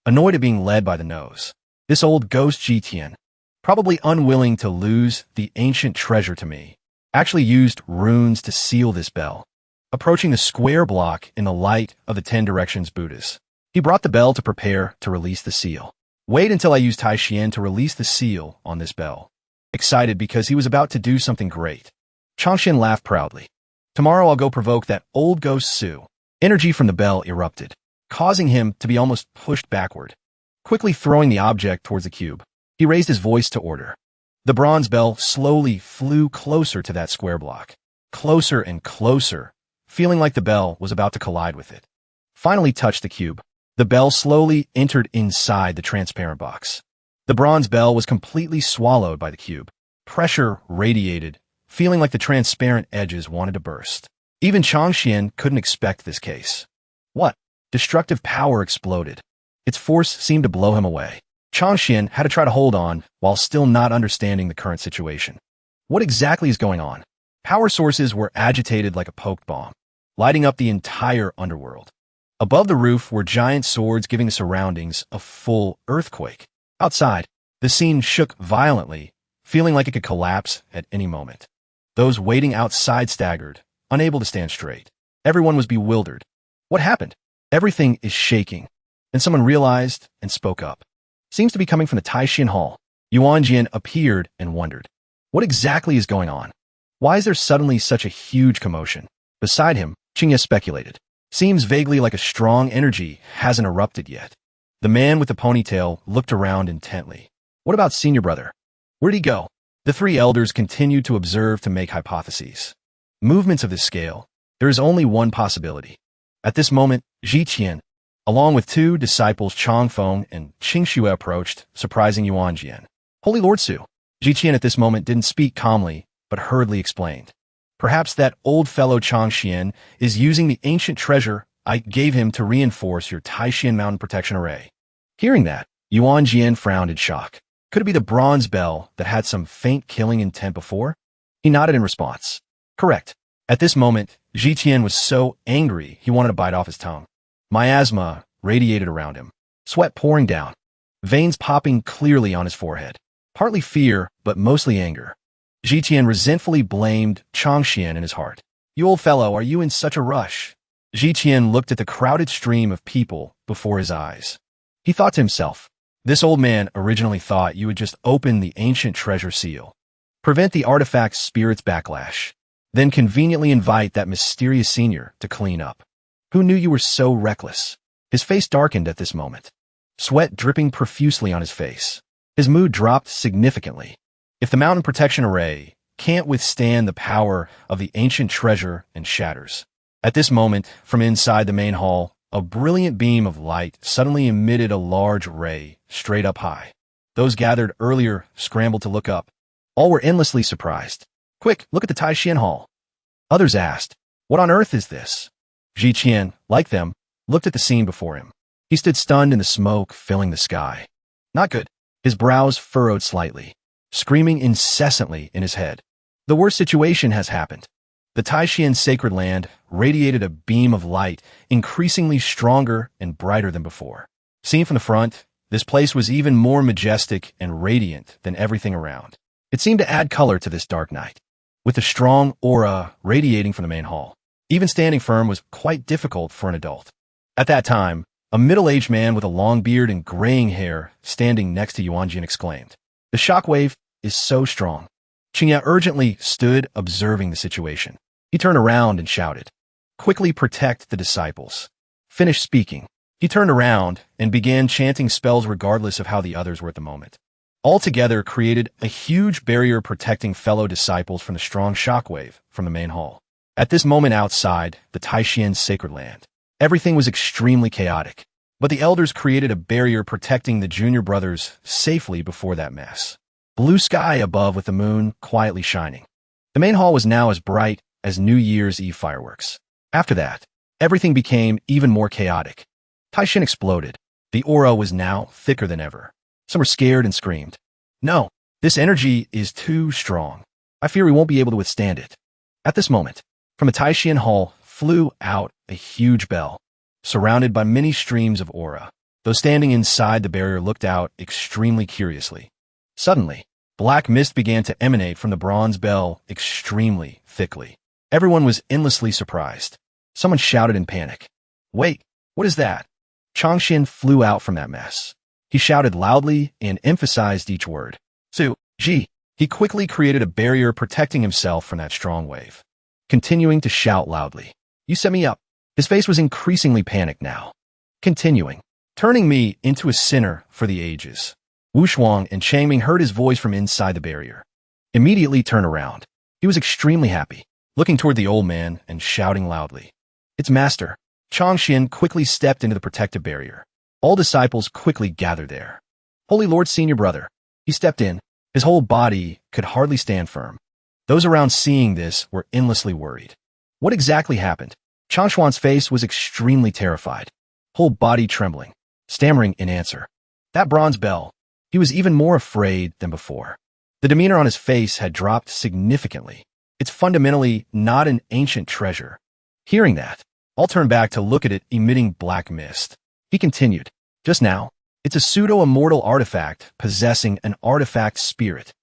annoyed at being led by the nose, this old ghost Jitian, probably unwilling to lose the ancient treasure to me, actually used runes to seal this bell. Approaching the square block in the light of the 10 Directions Buddhas, he brought the bell to prepare to release the seal. Wait until I use Tai Xian to release the seal on this bell. Excited because he was about to do something great, Changxian laughed proudly. Tomorrow I'll go provoke that old ghost Su. Energy from the bell erupted, causing him to be almost pushed backward. Quickly throwing the object towards the cube, he raised his voice to order. The bronze bell slowly flew closer to that square block, closer and closer, feeling like the bell was about to collide with it. Finally touched the cube, the bell slowly entered inside the transparent box. The bronze bell was completely swallowed by the cube. Pressure radiated, feeling like the transparent edges wanted to burst. Even Changxian couldn't expect this case. What? Destructive power exploded. Its force seemed to blow him away. Changxian had to try to hold on while still not understanding the current situation. What exactly is going on? Power sources were agitated like a poked bomb, lighting up the entire underworld. Above the roof were giant swords giving the surroundings a full earthquake. Outside, the scene shook violently, feeling like it could collapse at any moment. Those waiting outside staggered, unable to stand straight. Everyone was bewildered. What happened? Everything is shaking. Then someone realized and spoke up. Seems to be coming from the Taishan Hall. Yuanjian appeared and wondered. What exactly is going on? Why is there suddenly such a huge commotion? Beside him, Qingye speculated. Seems vaguely like a strong energy hasn't erupted yet. The man with the ponytail looked around intently. What about senior brother? Where'd he go? The three elders continued to observe to make hypotheses. Movements of this scale, there is only one possibility. At this moment, Ji Qian, along with two disciples Changfeng and Qingxue approached, surprising Yuanjian. Holy Lord Su. Ji Qian at this moment didn't speak calmly, but hurriedly explained. Perhaps that old fellow Changxian is using the ancient treasure I gave him to reinforce your Taishan Mountain Protection Array. Hearing that, Yuanjian frowned in shock. Could it be the bronze bell that had some faint killing intent before? He nodded in response. Correct. At this moment, Ji Qian was so angry he wanted to bite off his tongue. Miasma radiated around him, sweat pouring down, veins popping clearly on his forehead. Partly fear, but mostly anger. Ji Qian resentfully blamed Changxian in his heart. You old fellow, are you in such a rush? Ji Qian looked at the crowded stream of people before his eyes. He thought to himself, this old man originally thought you would just open the ancient treasure seal, prevent the artifact's spirit's backlash, then conveniently invite that mysterious senior to clean up. Who knew you were so reckless? His face darkened at this moment, sweat dripping profusely on his face. His mood dropped significantly. If the mountain protection array can't withstand the power of the ancient treasure and shatters. At this moment, from inside the main hall, a brilliant beam of light suddenly emitted a large ray straight up high. Those gathered earlier scrambled to look up. All were endlessly surprised. Quick, look at the Taishan Hall. Others asked, what on earth is this? Ji Qian, like them, looked at the scene before him. He stood stunned in the smoke filling the sky. Not good. His brows furrowed slightly, screaming incessantly in his head. The worst situation has happened. The Taishan sacred land radiated a beam of light, increasingly stronger and brighter than before. Seen from the front, this place was even more majestic and radiant than everything around. It seemed to add color to this dark night, with a strong aura radiating from the main hall. Even standing firm was quite difficult for an adult. At that time, a middle-aged man with a long beard and graying hair standing next to Yuanjin exclaimed, the shockwave is so strong. Qingye urgently stood observing the situation. He turned around and shouted, quickly protect the disciples. Finished speaking. He turned around and began chanting spells regardless of how the others were at the moment. Altogether created a huge barrier protecting fellow disciples from the strong shockwave from the main hall. At this moment outside the Taishan sacred land, everything was extremely chaotic, but the elders created a barrier protecting the junior brothers safely before that mess. Blue sky above with the moon quietly shining. The main hall was now as bright as New Year's Eve fireworks. After that, everything became even more chaotic. Taishin exploded. The aura was now thicker than ever. Some were scared and screamed. No, this energy is too strong. I fear we won't be able to withstand it. At this moment, from the Taishin hall flew out a huge bell, surrounded by many streams of aura. Those standing inside the barrier looked out extremely curiously. Suddenly, black mist began to emanate from the bronze bell extremely thickly. Everyone was endlessly surprised. Someone shouted in panic. Wait, what is that? Changshin flew out from that mess. He shouted loudly and emphasized each word. Su, Ji. He quickly created a barrier protecting himself from that strong wave, continuing to shout loudly. You set me up. His face was increasingly panicked now. Continuing, turning me into a sinner for the ages. Wu Shuang and Changming heard his voice from inside the barrier. Immediately turned around. He was extremely happy, looking toward the old man and shouting loudly. It's Master. Changshin quickly stepped into the protective barrier. All disciples quickly gathered there. Holy Lord Senior Brother. He stepped in. His whole body could hardly stand firm. Those around seeing this were endlessly worried. What exactly happened? Changshuan's face was extremely terrified, whole body trembling, stammering in answer. That bronze bell. He was even more afraid than before. The demeanor on his face had dropped significantly. It's fundamentally not an ancient treasure. Hearing that, all turned back to look at it emitting black mist. He continued, just now, it's a pseudo-immortal artifact possessing an artifact spirit.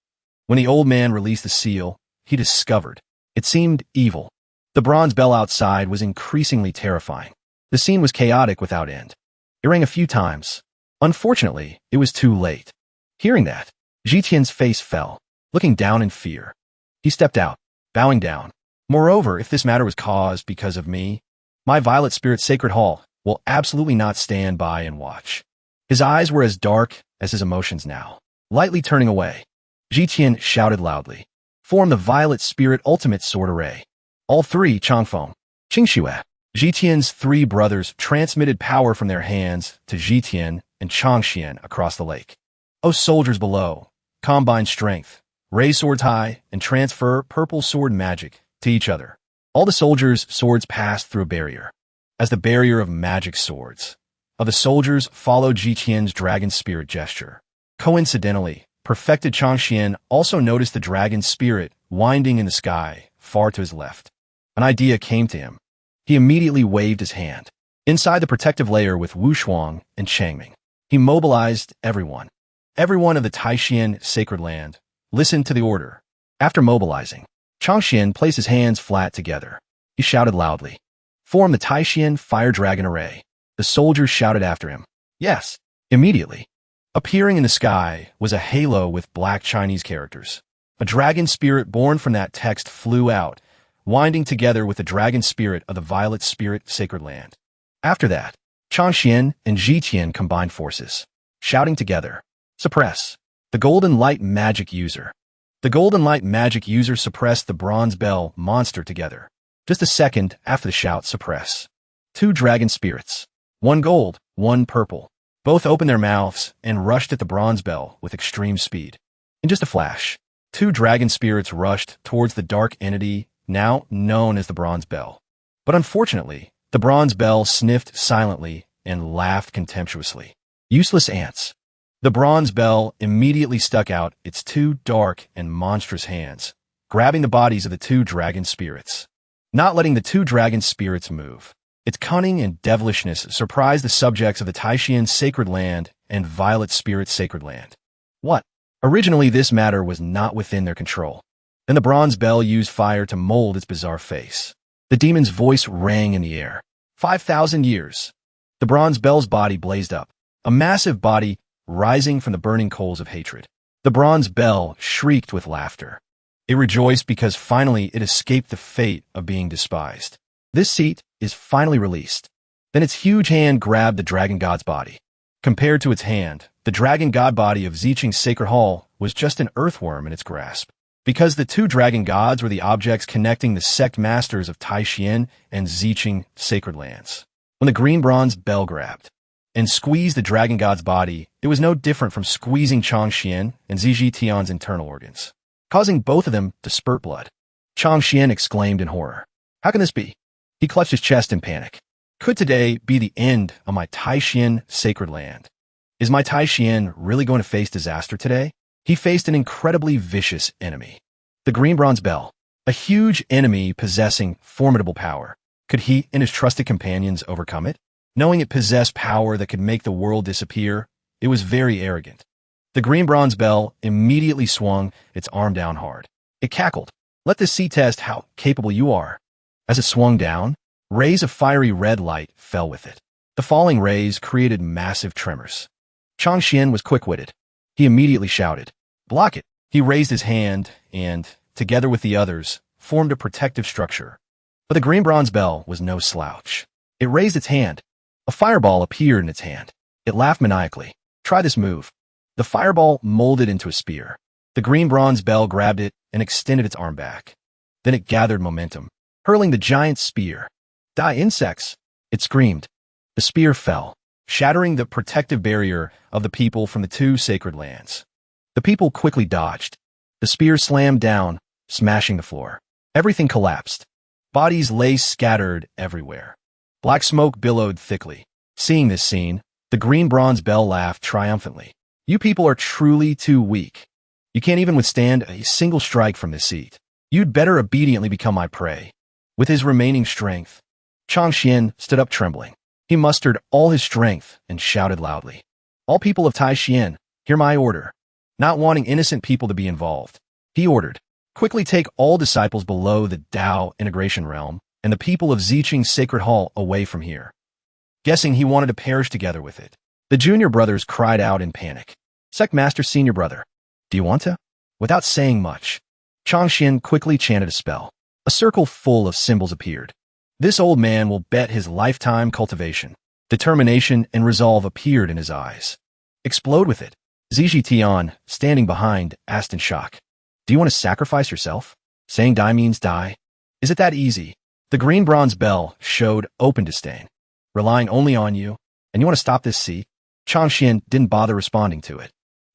When the old man released the seal, he discovered it seemed evil. The bronze bell outside was increasingly terrifying. The scene was chaotic without end. It rang a few times. Unfortunately, it was too late. Hearing that, Jitian's face fell, looking down in fear. He stepped out, bowing down. Moreover, if this matter was caused because of me, my Violet Spirit Sacred Hall will absolutely not stand by and watch. His eyes were as dark as his emotions now. Lightly turning away, Jitian shouted loudly. Form the Violet Spirit Ultimate Sword Array. All three, Changfeng, Qingxue, Jitian's three brothers transmitted power from their hands to Jitian and Changxian across the lake. O soldiers below, combine strength, raise swords high, and transfer purple sword magic to each other. All the soldiers' swords passed through a barrier, as the barrier of magic swords. Of the soldiers followed Jitian's dragon spirit gesture. Coincidentally, perfected Changxian also noticed the dragon spirit winding in the sky far to his left. An idea came to him. He immediately waved his hand. Inside the protective layer with Wu Shuang and Changming, he mobilized everyone. Everyone of the Taishin sacred land listened to the order. After mobilizing, Changxian placed his hands flat together. He shouted loudly, "Form the Taishin Fire Dragon Array." The soldiers shouted after him. Yes, immediately. Appearing in the sky was a halo with black Chinese characters. A dragon spirit born from that text flew out, winding together with the dragon spirit of the Violet Spirit Sacred Land. After that, Changxian and Jitian combined forces, shouting together, "Suppress the Golden Light Magic User." The Golden Light Magic User suppressed the Bronze Bell monster together. Just a second after the shout, "Suppress." Two dragon spirits, one gold, one purple, both opened their mouths and rushed at the bronze bell with extreme speed. In just a flash, two dragon spirits rushed towards the dark entity now known as the bronze bell. But unfortunately, the bronze bell sniffed silently and laughed contemptuously. Useless ants. The bronze bell immediately stuck out its two dark and monstrous hands, grabbing the bodies of the two dragon spirits, not letting the two dragon spirits move. Its cunning and devilishness surprised the subjects of the Taishin Sacred Land and Violet Spirit Sacred Land. What? Originally, this matter was not within their control. Then the bronze bell used fire to mold its bizarre face. The demon's voice rang in the air. 5,000 years. The bronze bell's body blazed up, a massive body rising from the burning coals of hatred. The bronze bell shrieked with laughter. It rejoiced because finally it escaped the fate of being despised. This seat is finally released. Then its huge hand grabbed the dragon god's body. Compared to its hand, the dragon god body of Ziqing's sacred hall was just an earthworm in its grasp. Because the two dragon gods were the objects connecting the sect masters of Taishin and Ziqing sacred lands. When the green bronze bell grabbed and squeezed the dragon god's body, it was no different from squeezing Changxian and Ziji Tian's internal organs, causing both of them to spurt blood. Chang Xian exclaimed in horror. How can this be? He clutched his chest in panic. Could today be the end of my Taishian sacred land? Is my Taishian really going to face disaster today? He faced an incredibly vicious enemy. The Green Bronze Bell, a huge enemy possessing formidable power. Could he and his trusted companions overcome it? Knowing it possessed power that could make the world disappear, it was very arrogant. The Green Bronze Bell immediately swung its arm down hard. It cackled. Let this sea test how capable you are. As it swung down, rays of fiery red light fell with it. The falling rays created massive tremors. Chang Xian was quick-witted. He immediately shouted, "Block it!" He raised his hand and, together with the others, formed a protective structure. But the Green Bronze Bell was no slouch. It raised its hand. A fireball appeared in its hand. It laughed maniacally. Try this move. The fireball molded into a spear. The Green Bronze Bell grabbed it and extended its arm back. Then it gathered momentum, hurling the giant spear. Die, insects! It screamed. The spear fell, shattering the protective barrier of the people from the two sacred lands. The people quickly dodged. The spear slammed down, smashing the floor. Everything collapsed. Bodies lay scattered everywhere. Black smoke billowed thickly. Seeing this scene, the Green Bronze Bell laughed triumphantly. You people are truly too weak. You can't even withstand a single strike from this seat. You'd better obediently become my prey. With his remaining strength, Chang Xian stood up trembling. He mustered all his strength and shouted loudly. All people of Taishian, hear my order. Not wanting innocent people to be involved, he ordered, quickly take all disciples below the Dao integration realm and the people of Ziqing's sacred hall away from here. Guessing he wanted to perish together with it, the junior brothers cried out in panic. Sect Master Senior Brother, do you want to? Without saying much, Chang Xian quickly chanted a spell. A circle full of symbols appeared. This old man will bet his lifetime cultivation. Determination and resolve appeared in his eyes. Explode with it. Ziji Tian, standing behind, asked in shock. Do you want to sacrifice yourself? Saying die means die? Is it that easy? The Green Bronze Bell showed open disdain. Relying only on you, and you want to stop this seat? Chang Xian didn't bother responding to it.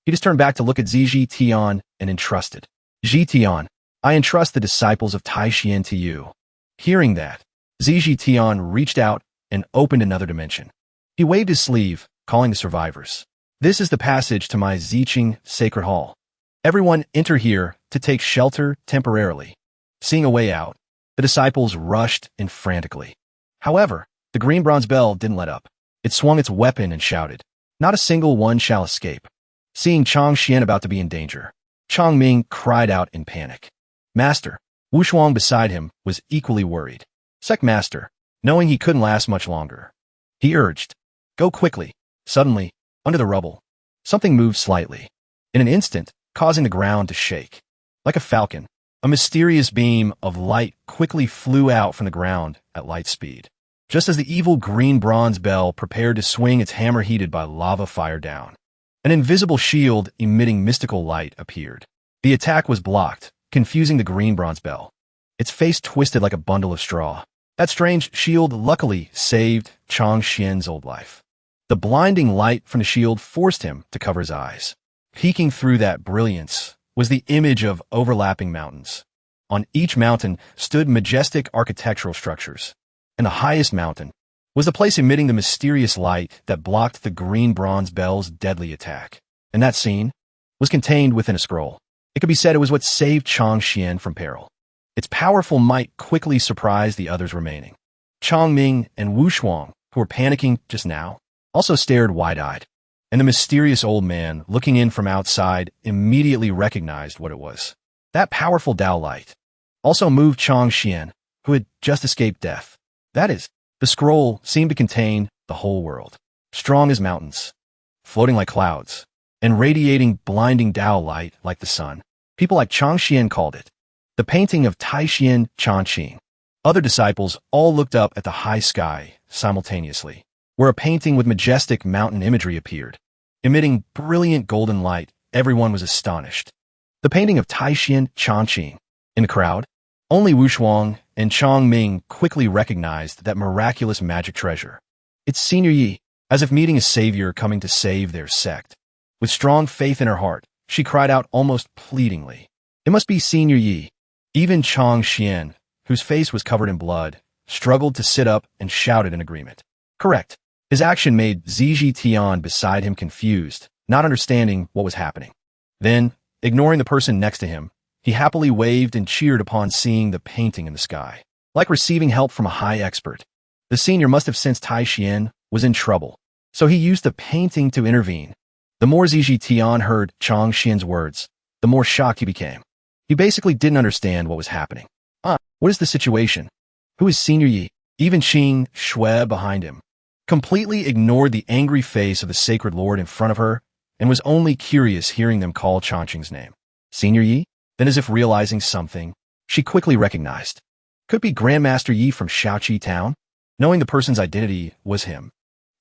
He just turned back to look at Ziji Tian and entrusted. Ji Tian, I entrust the disciples of Taishian to you. Hearing that, Ziji Tian reached out and opened another dimension. He waved his sleeve, calling the survivors. This is the passage to my Ziqing sacred hall. Everyone enter here to take shelter temporarily. Seeing a way out, the disciples rushed in frantically. However, the Green Bronze Bell didn't let up. It swung its weapon and shouted, not a single one shall escape. Seeing Chang Xian about to be in danger, Chang Ming cried out in panic. Master, Wu Shuang beside him was equally worried. Sect Master, knowing he couldn't last much longer, he urged, go quickly. Suddenly, under the rubble, something moved slightly. In an instant, causing the ground to shake. Like a falcon, a mysterious beam of light quickly flew out from the ground at light speed. Just as the evil Green Bronze Bell prepared to swing its hammer heated by lava fire down, an invisible shield emitting mystical light appeared. The attack was blocked, confusing the Green Bronze Bell. Its face twisted like a bundle of straw. That strange shield luckily saved Chang Xian's old life. The blinding light from the shield forced him to cover his eyes. Peeking through that brilliance was the image of overlapping mountains. On each mountain stood majestic architectural structures, and the highest mountain was the place emitting the mysterious light that blocked the Green Bronze Bell's deadly attack. And that scene was contained within a scroll. It could be said it was what saved Chang Xian from peril. Its powerful might quickly surprised the others remaining. Chang Ming and Wu Shuang, who were panicking just now, also stared wide-eyed. And the mysterious old man, looking in from outside, immediately recognized what it was. That powerful Dao light also moved Chang Xian, who had just escaped death. That is, the scroll seemed to contain the whole world, strong as mountains, floating like clouds, and radiating blinding Dao light like the sun. People like Chang Xian called it the painting of Taishian Changqing. Other disciples all looked up at the high sky simultaneously, where a painting with majestic mountain imagery appeared. Emitting brilliant golden light, everyone was astonished. The painting of Taishian Changqing. In the crowd, only Wu Shuang and Chang Ming quickly recognized that miraculous magic treasure. It's Senior Yi, as if meeting a savior coming to save their sect. With strong faith in her heart, she cried out almost pleadingly, "It must be Senior Yi." Even Chang Xian, whose face was covered in blood, struggled to sit up and shouted in agreement. Correct. His action made Ziji Tian beside him confused, not understanding what was happening. Then, ignoring the person next to him, he happily waved and cheered upon seeing the painting in the sky. Like receiving help from a high expert. The senior must have sensed Tai Xian was in trouble, so he used the painting to intervene. The more Ziji Tian heard Chang Xian's words, the more shocked he became. He basically didn't understand what was happening. What is the situation? Who is Senior Yi? Even Qing Shui behind him completely ignored the angry face of the sacred lord in front of her and was only curious hearing them call Changqing's name. Senior Yi? Then, as if realizing something, she quickly recognized. Could be Grandmaster Yi from Shaoqi Town? Knowing the person's identity was him.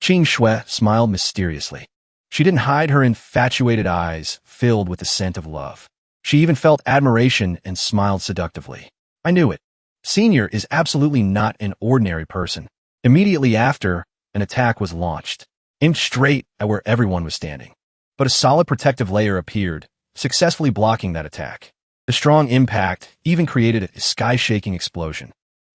Qing Shui smiled mysteriously. She didn't hide her infatuated eyes filled with the scent of love. She even felt admiration and smiled seductively. I knew it. Senior is absolutely not an ordinary person. Immediately after, an attack was launched, aimed straight at where everyone was standing. But a solid protective layer appeared, successfully blocking that attack. The strong impact even created a sky-shaking explosion.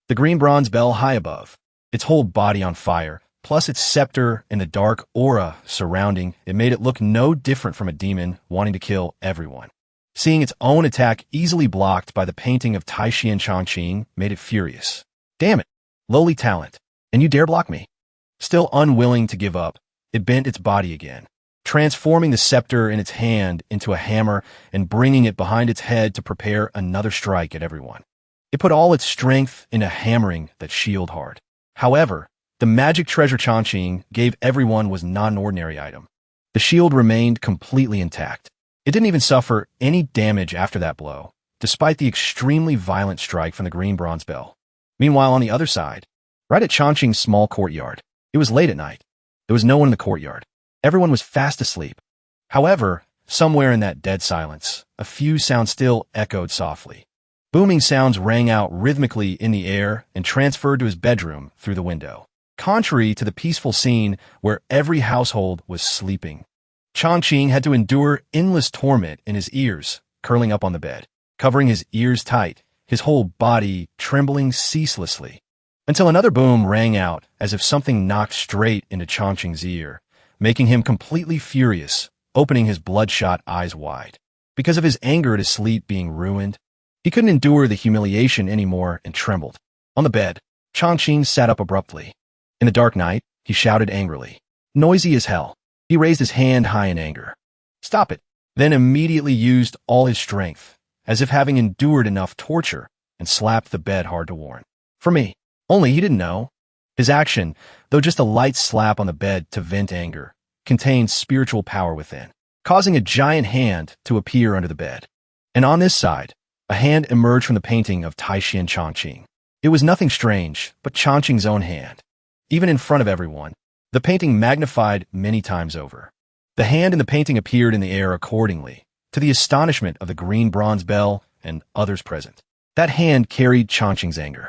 The green bronze bell high above, its whole body on fire, plus its scepter and the dark aura surrounding it made it look no different from a demon wanting to kill everyone. Seeing its own attack easily blocked by the painting of Taishian Changqing made it furious. Damn it, lowly talent, and you dare block me? Still unwilling to give up, it bent its body again, transforming the scepter in its hand into a hammer and bringing it behind its head to prepare another strike at everyone. It put all its strength in a hammering that shield hard. However, the magic treasure Changqing gave everyone was not an ordinary item. The shield remained completely intact. It didn't even suffer any damage after that blow, despite the extremely violent strike from the green bronze bell. Meanwhile, on the other side, right at Changqing's small courtyard, it was late at night. There was no one in the courtyard. Everyone was fast asleep. However, somewhere in that dead silence, a few sounds still echoed softly. Booming sounds rang out rhythmically in the air and transferred to his bedroom through the window. Contrary to the peaceful scene where every household was sleeping, Changqing had to endure endless torment in his ears, curling up on the bed, covering his ears tight, his whole body trembling ceaselessly, until another boom rang out as if something knocked straight into Changqing's ear, making him completely furious, opening his bloodshot eyes wide. Because of his anger at his sleep being ruined, he couldn't endure the humiliation anymore and trembled. On the bed, Changqing sat up abruptly. In the dark night, he shouted angrily. Noisy as hell. He raised his hand high in anger. Stop it. Then immediately used all his strength, as if having endured enough torture, and slapped the bed hard to warn. For me. Only he didn't know. His action, though just a light slap on the bed to vent anger, contained spiritual power within, causing a giant hand to appear under the bed. And on this side, a hand emerged from the painting of Taishian Changqing. It was nothing strange, but Changqing's own hand. Even in front of everyone, the painting magnified many times over. The hand in the painting appeared in the air accordingly, to the astonishment of the green bronze bell and others present. That hand carried Changqing's anger.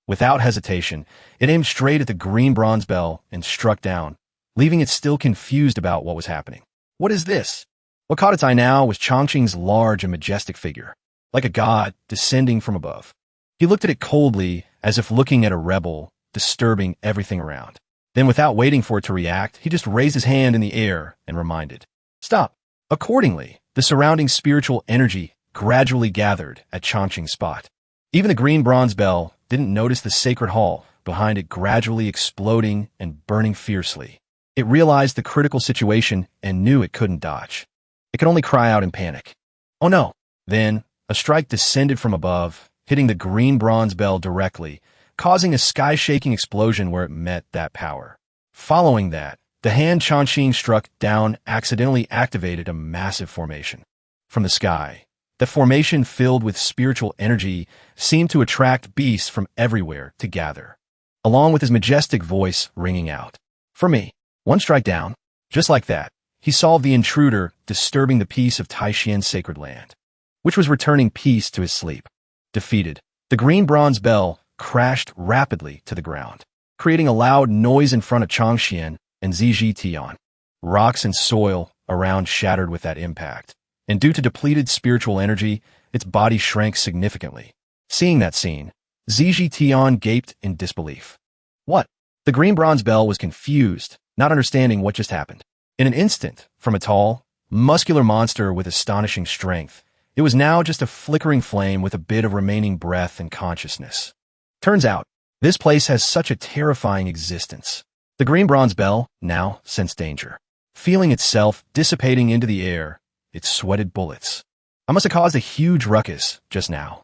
Without hesitation, it aimed straight at the green bronze bell and struck down, leaving it still confused about what was happening. What is this? What caught its eye now was Changqing's large and majestic figure, like a god descending from above. He looked at it coldly, as if looking at a rebel, disturbing everything around. Then, without waiting for it to react, he just raised his hand in the air and reminded, Stop. Accordingly, the surrounding spiritual energy gradually gathered at Changqing's spot. Even the green bronze bell didn't notice the sacred hall behind it gradually exploding and burning fiercely. It realized the critical situation and knew it couldn't dodge. It could only cry out in panic. Oh no! Then, a strike descended from above, hitting the green bronze bell directly, causing a sky-shaking explosion where it met that power. Following that, the hand Changqing struck down accidentally activated a massive formation. From the sky, the formation filled with spiritual energy seemed to attract beasts from everywhere to gather, along with his majestic voice ringing out. For me, one strike down. Just like that, he solved the intruder disturbing the peace of Taishian's sacred land, which was returning peace to his sleep. Defeated, the green bronze bell crashed rapidly to the ground, creating a loud noise in front of Changxian and Ziji Tian. Rocks and soil around shattered with that impact, and due to depleted spiritual energy, its body shrank significantly, Seeing that scene, Zhizhi gaped in disbelief. What? The green bronze bell was confused, not understanding what just happened. In an instant, from a tall, muscular monster with astonishing strength, it was now just a flickering flame with a bit of remaining breath and consciousness. Turns out, this place has such a terrifying existence. The green bronze bell now sensed danger. Feeling itself dissipating into the air, it sweated bullets. I must have caused a huge ruckus just now,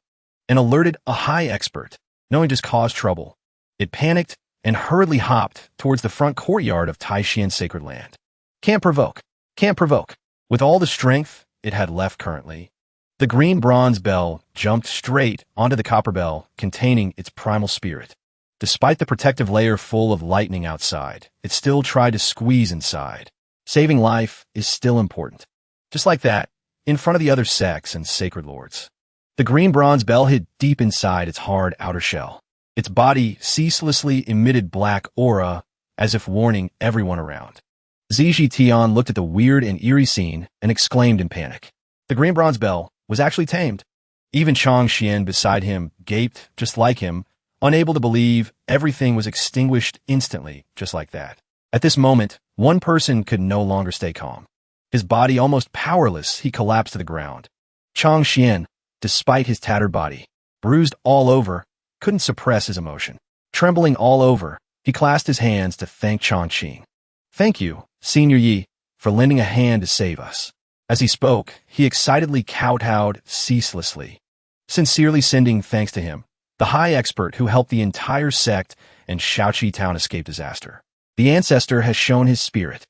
and alerted a high expert, knowing just caused trouble. It panicked and hurriedly hopped towards the front courtyard of Taishian's sacred land. Can't provoke. Can't provoke. With all the strength it had left currently, the green bronze bell jumped straight onto the copper bell containing its primal spirit. Despite the protective layer full of lightning outside, it still tried to squeeze inside. Saving life is still important. Just like that, in front of the other sects and sacred lords. The green bronze bell hid deep inside its hard outer shell. Its body ceaselessly emitted black aura, as if warning everyone around. Zhizhi looked at the weird and eerie scene and exclaimed in panic. The green bronze bell was actually tamed. Even Changxian beside him gaped just like him, unable to believe everything was extinguished instantly, just like that. At this moment, one person could no longer stay calm. His body almost powerless, he collapsed to the ground. Changxian, despite his tattered body, bruised all over, couldn't suppress his emotion. Trembling all over, he clasped his hands to thank Changxing. Thank you, Senior Yi, for lending a hand to save us. As he spoke, he excitedly kowtowed ceaselessly, sincerely sending thanks to him, the high expert who helped the entire sect and Shaoqi town escape disaster. The ancestor has shown his spirit.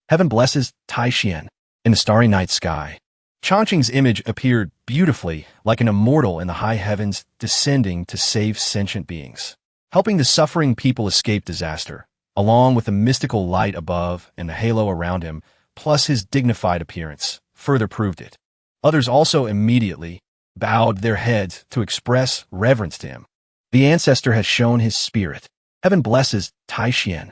Heaven blesses Taishian. In the starry night sky, Changqing's image appeared beautifully like an immortal in the high heavens descending to save sentient beings, helping the suffering people escape disaster, along with the mystical light above and the halo around him, plus his dignified appearance, further proved it. Others also immediately bowed their heads to express reverence to him. The ancestor has shown his spirit. Heaven blesses Taishian.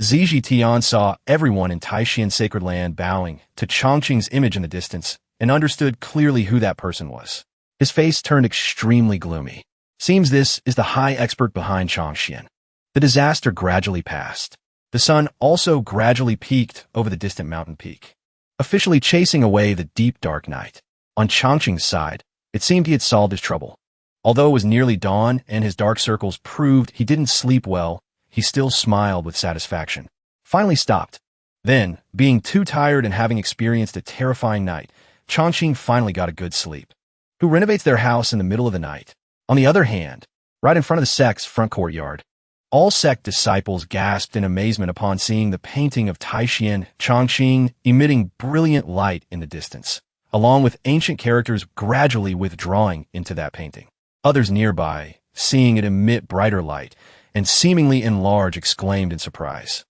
Zhizhi saw everyone in Taishian's sacred land bowing to Changqing's image in the distance and understood clearly who that person was. His face turned extremely gloomy. Seems this is the high expert behind Changxian. The disaster gradually passed. The sun also gradually peaked over the distant mountain peak, officially chasing away the deep dark night. On Changqing's side, it seemed he had solved his trouble. Although it was nearly dawn and his dark circles proved he didn't sleep well, he still smiled with satisfaction. Finally stopped. Then, being too tired and having experienced a terrifying night, Changqing finally got a good sleep. Who renovates their house in the middle of the night? On the other hand, right in front of the sect's front courtyard, all sect disciples gasped in amazement upon seeing the painting of Taishian Changqing emitting brilliant light in the distance, along with ancient characters gradually withdrawing into that painting. Others nearby, seeing it emit brighter light, and seemingly enlarge, exclaimed in surprise.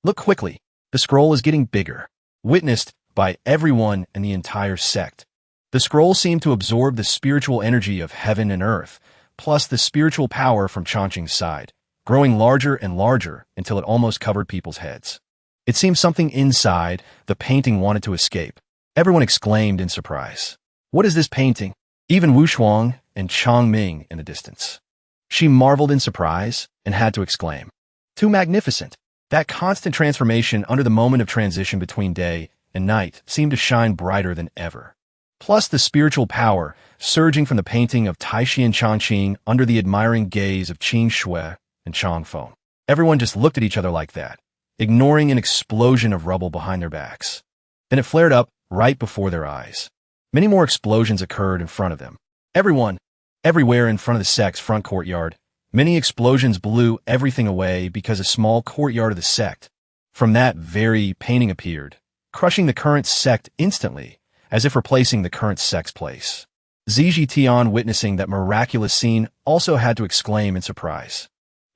Look quickly, the scroll is getting bigger, witnessed by everyone in the entire sect. The scroll seemed to absorb the spiritual energy of heaven and earth, plus the spiritual power from Changqing's side, growing larger and larger until it almost covered people's heads. It seemed something inside the painting wanted to escape. Everyone exclaimed in surprise. What is this painting? Even Wu Shuang and Chang Ming in the distance. She marveled in surprise and had to exclaim. Too magnificent. That constant transformation under the moment of transition between day and night seemed to shine brighter than ever. Plus the spiritual power surging from the painting of Taishian Changqing under the admiring gaze of Qing Shui and Chang Feng. Everyone just looked at each other like that, ignoring an explosion of rubble behind their backs. Then it flared up right before their eyes. Many more explosions occurred in front of them. Everywhere in front of the sect's front courtyard, many explosions blew everything away because a small courtyard of the sect from that very painting appeared, crushing the current sect instantly, as if replacing the current sect's place. Zhizhi witnessing that miraculous scene also had to exclaim in surprise.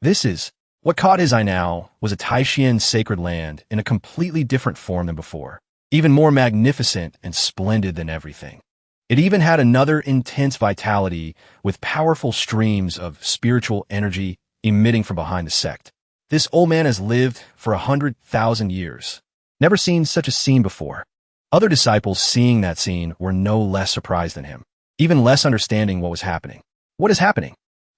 This is what caught his eye now was a Taishian sacred land in a completely different form than before, even more magnificent and splendid than everything. It even had another intense vitality with powerful streams of spiritual energy emitting from behind the sect. This old man has lived for 100,000 years. Never seen such a scene before. Other disciples seeing that scene were no less surprised than him, even less understanding what was happening. What is happening?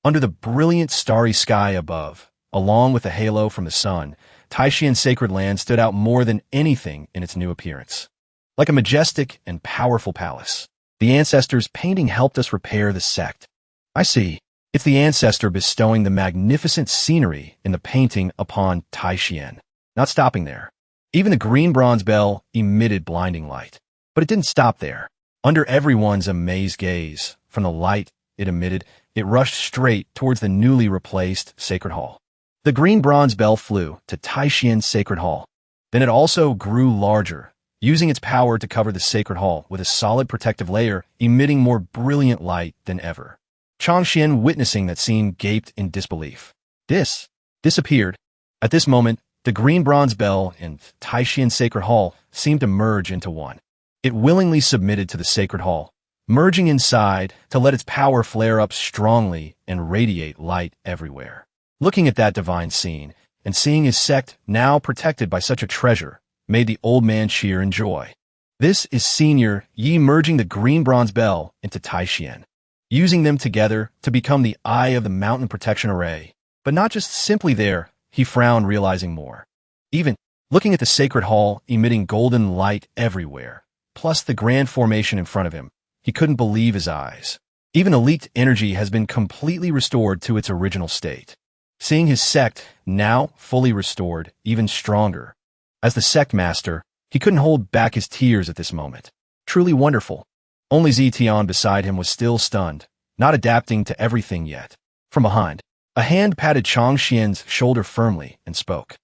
Under the brilliant starry sky above, along with the halo from the sun, Taishian's sacred land stood out more than anything in its new appearance. Like a majestic and powerful palace, the ancestor's painting helped us repair the sect. I see. It's the ancestor bestowing the magnificent scenery in the painting upon Taishian. Not stopping there. Even the green bronze bell emitted blinding light. But it didn't stop there. Under everyone's amazed gaze, from the light it emitted, it rushed straight towards the newly replaced sacred hall. The green bronze bell flew to Taishian's sacred hall. Then it also grew larger, using its power to cover the sacred hall with a solid protective layer, emitting more brilliant light than ever. Changxian, witnessing that scene, gaped in disbelief. This disappeared. At this moment, the green bronze bell and Taishian's sacred hall seemed to merge into one. It willingly submitted to the sacred hall, merging inside to let its power flare up strongly and radiate light everywhere. Looking at that divine scene and seeing his sect now protected by such a treasure made the old man cheer in joy. This is Senior Yi merging the green bronze bell into Taishian, using them together to become the eye of the mountain protection array. But not just simply there, he frowned, realizing more. Even looking at the sacred hall emitting golden light everywhere, plus the grand formation in front of him, he couldn't believe his eyes. Even the leaked energy has been completely restored to its original state. Seeing his sect now fully restored, even stronger. As the sect master, he couldn't hold back his tears at this moment. Truly wonderful. Only Zetian beside him was still stunned, not adapting to everything yet. From behind, a hand patted Changxian's shoulder firmly and spoke.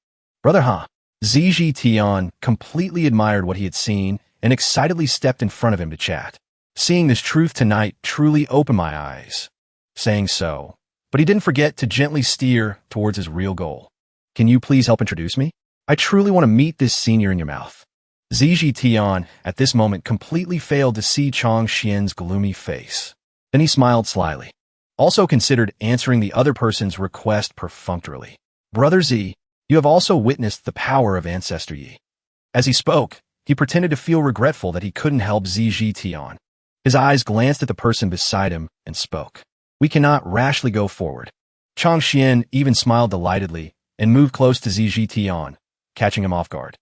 Brother Ha. Zetian completely admired what he had seen and excitedly stepped in front of him to chat. Seeing this truth tonight truly opened my eyes. Saying so, but he didn't forget to gently steer towards his real goal. Can you please help introduce me? I truly want to meet this senior in your mouth. Zetian at this moment completely failed to see Changxian's gloomy face. Then he smiled slyly. Also considered answering the other person's request perfunctorily. Brother Z, you have also witnessed the power of Ancestor Yi. As he spoke, he pretended to feel regretful that he couldn't help Zetian. His eyes glanced at the person beside him and spoke. We cannot rashly go forward. Changxian even smiled delightedly and moved close to Zetian, catching him off guard.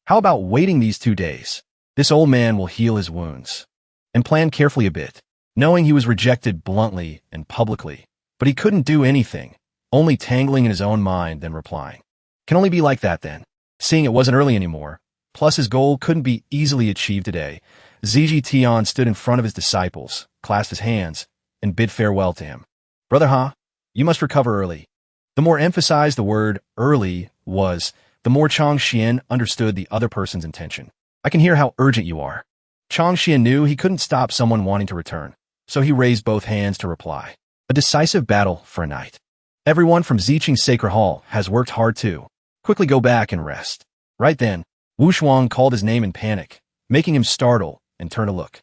How about waiting these 2 days? This old man will heal his wounds. And plan carefully a bit, knowing he was rejected bluntly and publicly. But he couldn't do anything, only tangling in his own mind, then replying. Can only be like that then. Seeing it wasn't early anymore, plus his goal couldn't be easily achieved today, Zetian stood in front of his disciples, clasped his hands, and bid farewell to him. Brother Ha, you must recover early. The more emphasized the word early was, the more Changxian understood the other person's intention. I can hear how urgent you are. Changxian knew he couldn't stop someone wanting to return, so he raised both hands to reply. A decisive battle for a night. Everyone from Ziqing's sacred hall has worked hard too. Quickly go back and rest. Right then, Wu Shuang called his name in panic, making him startle and turn to look.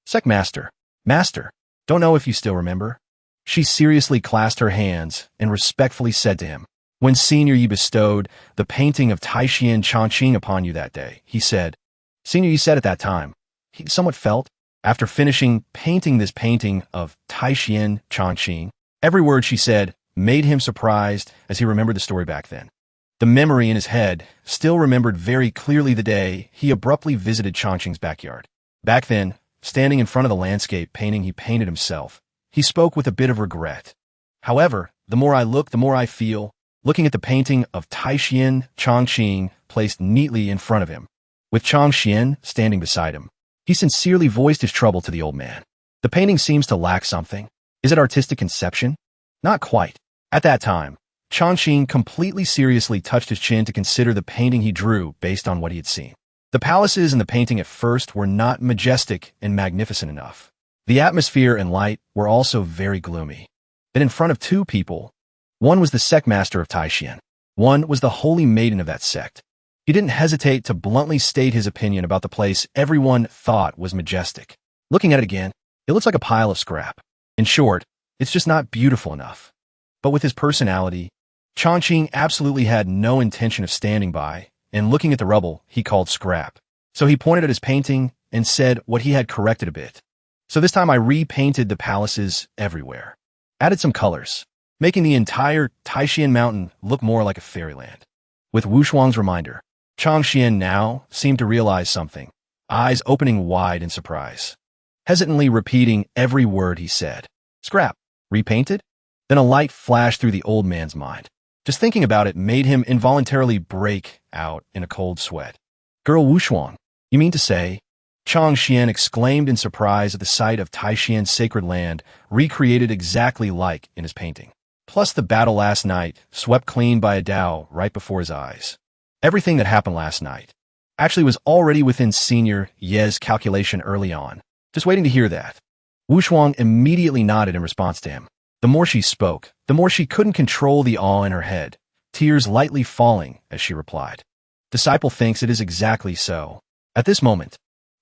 Sect Master, Master, don't know if you still remember. She seriously clasped her hands and respectfully said to him, when Senior Yi bestowed the painting of Taishian Changqing upon you that day, he said, Senior Yi said at that time, he somewhat felt, after finishing painting this painting of Taishian Changqing, every word she said made him surprised as he remembered the story back then. The memory in his head still remembered very clearly the day he abruptly visited Changqing's backyard. Back then, standing in front of the landscape painting he painted himself, he spoke with a bit of regret. However, the more I look, the more I feel, looking at the painting of Taishian Changqing placed neatly in front of him, with Changxian standing beside him. He sincerely voiced his trouble to the old man. The painting seems to lack something. Is it artistic conception? Not quite. At that time, Changqing completely seriously touched his chin to consider the painting he drew based on what he had seen. The palaces in the painting at first were not majestic and magnificent enough. The atmosphere and light were also very gloomy. Then in front of 2 people, one was the sect master of Taishian. One was the holy maiden of that sect. He didn't hesitate to bluntly state his opinion about the place everyone thought was majestic. Looking at it again, it looks like a pile of scrap. In short, it's just not beautiful enough. But with his personality, Changqing absolutely had no intention of standing by, and looking at the rubble he called scrap. So he pointed at his painting and said what he had corrected a bit. So this time I repainted the palaces everywhere. Added some colors. making the entire Taishan mountain look more like a fairyland. With Wu Shuang's reminder, Changxian now seemed to realize something, eyes opening wide in surprise, hesitantly repeating every word he said. Scrap. Repainted? Then a light flashed through the old man's mind. Just thinking about it made him involuntarily break out in a cold sweat. Girl Wu Shuang, you mean to say? Changxian exclaimed in surprise at the sight of Taishan's sacred land recreated exactly like in his painting. Plus the battle last night, swept clean by a Dao right before his eyes. Everything that happened last night actually was already within Senior Ye's calculation early on. Just waiting to hear that. Wu Shuang immediately nodded in response to him. The more she spoke, the more she couldn't control the awe in her head, tears lightly falling as she replied. Disciple thinks it is exactly so. At this moment,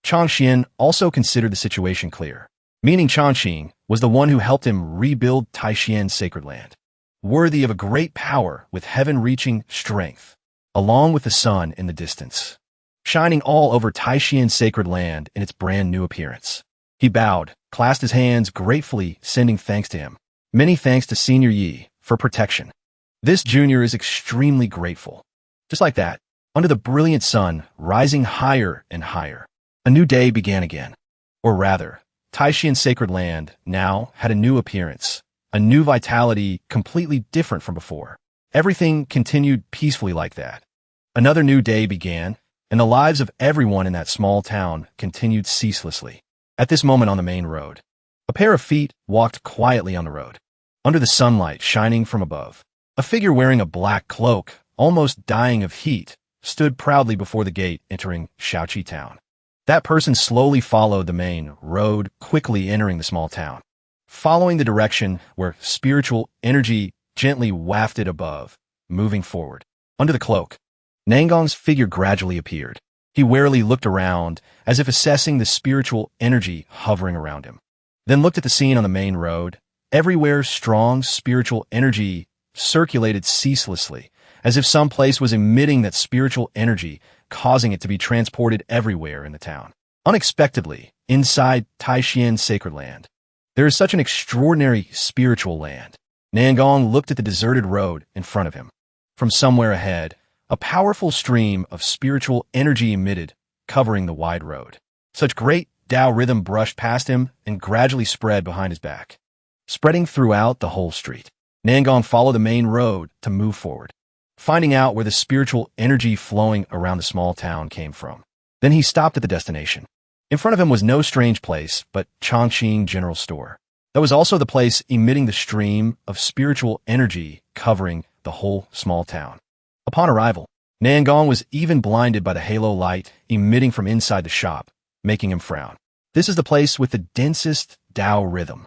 Changxian also considered the situation clear, meaning Changxing was the one who helped him rebuild Taishan's sacred land, worthy of a great power with heaven-reaching strength, along with the sun in the distance, shining all over Taishan's sacred land in its brand new appearance. He bowed, clasped his hands gratefully, sending thanks to him. Many thanks to Senior Yi for protection. This junior is extremely grateful. Just like that, under the brilliant sun rising higher and higher, a new day began again. Or rather, Taishan's sacred land now had a new appearance, a new vitality completely different from before. Everything continued peacefully like that. Another new day began, and the lives of everyone in that small town continued ceaselessly. At this moment on the main road, a pair of feet walked quietly on the road. Under the sunlight shining from above, a figure wearing a black cloak, almost dying of heat, stood proudly before the gate entering Shaoqi town. That person slowly followed the main road, quickly entering the small town, following the direction where spiritual energy gently wafted above, moving forward. Under the cloak, Nangong's figure gradually appeared. He warily looked around, as if assessing the spiritual energy hovering around him. Then looked at the scene on the main road. Everywhere strong spiritual energy circulated ceaselessly, as if some place was emitting that spiritual energy, causing it to be transported everywhere in the town. Unexpectedly, inside Taishan's sacred land, there is such an extraordinary spiritual land. Nangong looked at the deserted road in front of him. From somewhere ahead, a powerful stream of spiritual energy emitted, covering the wide road. Such great Dao rhythm brushed past him and gradually spread behind his back, spreading throughout the whole street. Nangong followed the main road to move forward, finding out where the spiritual energy flowing around the small town came from. Then he stopped at the destination. In front of him was no strange place but Chongqing General Store. That was also the place emitting the stream of spiritual energy covering the whole small town. Upon arrival, Nangong was even blinded by the halo light emitting from inside the shop, making him frown. This is the place with the densest Dao rhythm.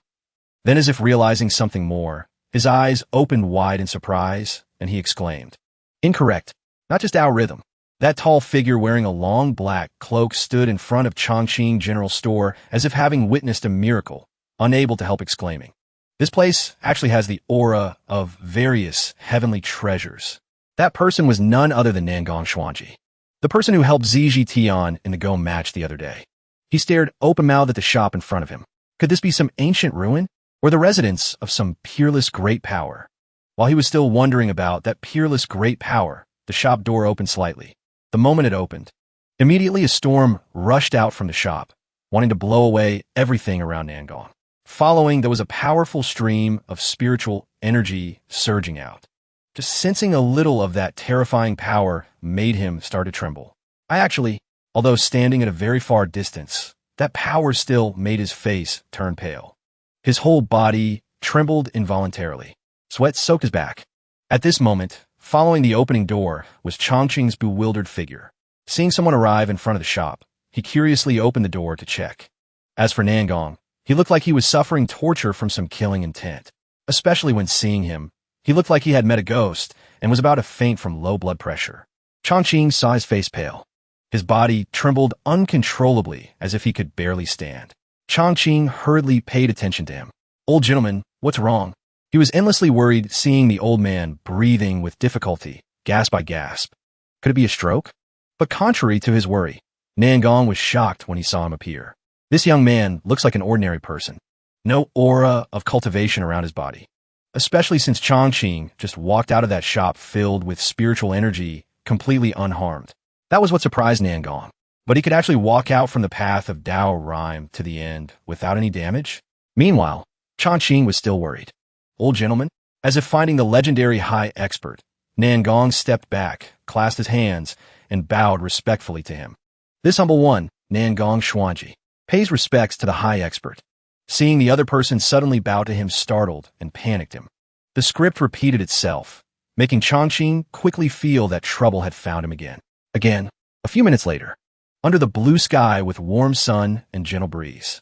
Then, as if realizing something more, his eyes opened wide in surprise, and he exclaimed, "Incorrect. Not just Dao rhythm." That tall figure wearing a long black cloak stood in front of Chongqing General Store as if having witnessed a miracle, unable to help exclaiming. This place actually has the aura of various heavenly treasures. That person was none other than Nangong Xuanji, the person who helped Ziji Tian in the Go match the other day. He stared open-mouthed at the shop in front of him. Could this be some ancient ruin, or the residence of some peerless great power? While he was still wondering about that peerless great power, the shop door opened slightly. The moment it opened, immediately a storm rushed out from the shop, wanting to blow away everything around Nangong. Following, there was a powerful stream of spiritual energy surging out. Just sensing a little of that terrifying power made him start to tremble. Although standing at a very far distance, that power still made his face turn pale. His whole body trembled involuntarily. Sweat soaked his back. At this moment, following the opening door, was Chongqing's bewildered figure. Seeing someone arrive in front of the shop, he curiously opened the door to check. As for Nangong, he looked like he was suffering torture from some killing intent. Especially when seeing him, he looked like he had met a ghost and was about to faint from low blood pressure. Chongqing saw his face pale. His body trembled uncontrollably as if he could barely stand. Chongqing hurriedly paid attention to him. "Old gentleman, what's wrong?" He was endlessly worried seeing the old man breathing with difficulty, gasp by gasp. Could it be a stroke? But contrary to his worry, Nangong was shocked when he saw him appear. This young man looks like an ordinary person. No aura of cultivation around his body. especially since Chongqing just walked out of that shop filled with spiritual energy, completely unharmed. That was what surprised Nangong. But he could actually walk out from the path of Dao Rhyme to the end without any damage? Meanwhile, Chongqing was still worried. Old gentleman, as if finding the legendary high expert, Nangong stepped back, clasped his hands, and bowed respectfully to him. This humble one, Nangong Xuanji, pays respects to the high expert. Seeing the other person suddenly bow to him startled and panicked him. The script repeated itself, making Chongqing quickly feel that trouble had found him again. A few minutes later, under the blue sky with warm sun and gentle breeze,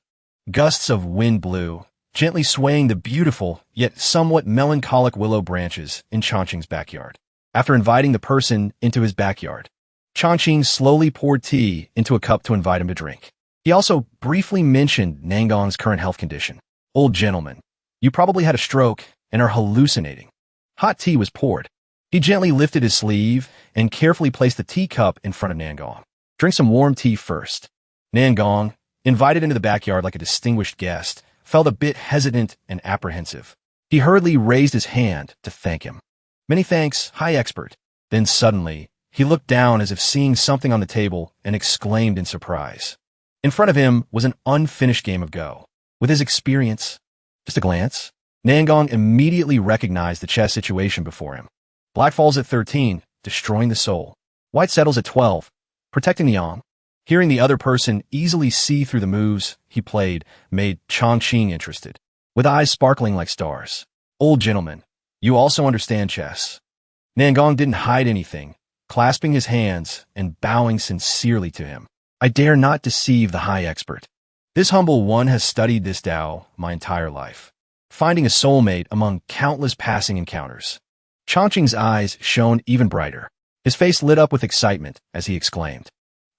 gusts of wind blew, gently swaying the beautiful yet somewhat melancholic willow branches in Chongqing's backyard. After inviting the person into his backyard, Chongqing slowly poured tea into a cup to invite him to drink. He also briefly mentioned Nangong's current health condition. Old gentleman, you probably had a stroke and are hallucinating. Hot tea was poured. He gently lifted his sleeve and carefully placed the teacup in front of Nangong. Drink some warm tea first. Nangong, invited into the backyard like a distinguished guest, felt a bit hesitant and apprehensive. He hurriedly raised his hand to thank him. Many thanks, high expert. Then suddenly, he looked down as if seeing something on the table and exclaimed in surprise. In front of him was an unfinished game of Go. With his experience, just a glance, Nangong immediately recognized the chess situation before him. Black falls at 13, destroying the soul. White settles at 12, protecting the yang. Hearing the other person easily see through the moves he played made Chongqing interested, with eyes sparkling like stars. Old gentleman, you also understand chess. Nangong didn't hide anything, clasping his hands and bowing sincerely to him. I dare not deceive the high expert. This humble one has studied this Tao my entire life, finding a soulmate among countless passing encounters. Chongqing's eyes shone even brighter. His face lit up with excitement as he exclaimed,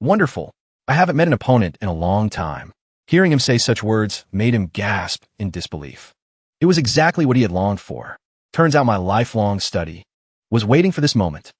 "Wonderful! I haven't met an opponent in a long time." Hearing him say such words made him gasp in disbelief. It was exactly what he had longed for. Turns out my lifelong study was waiting for this moment.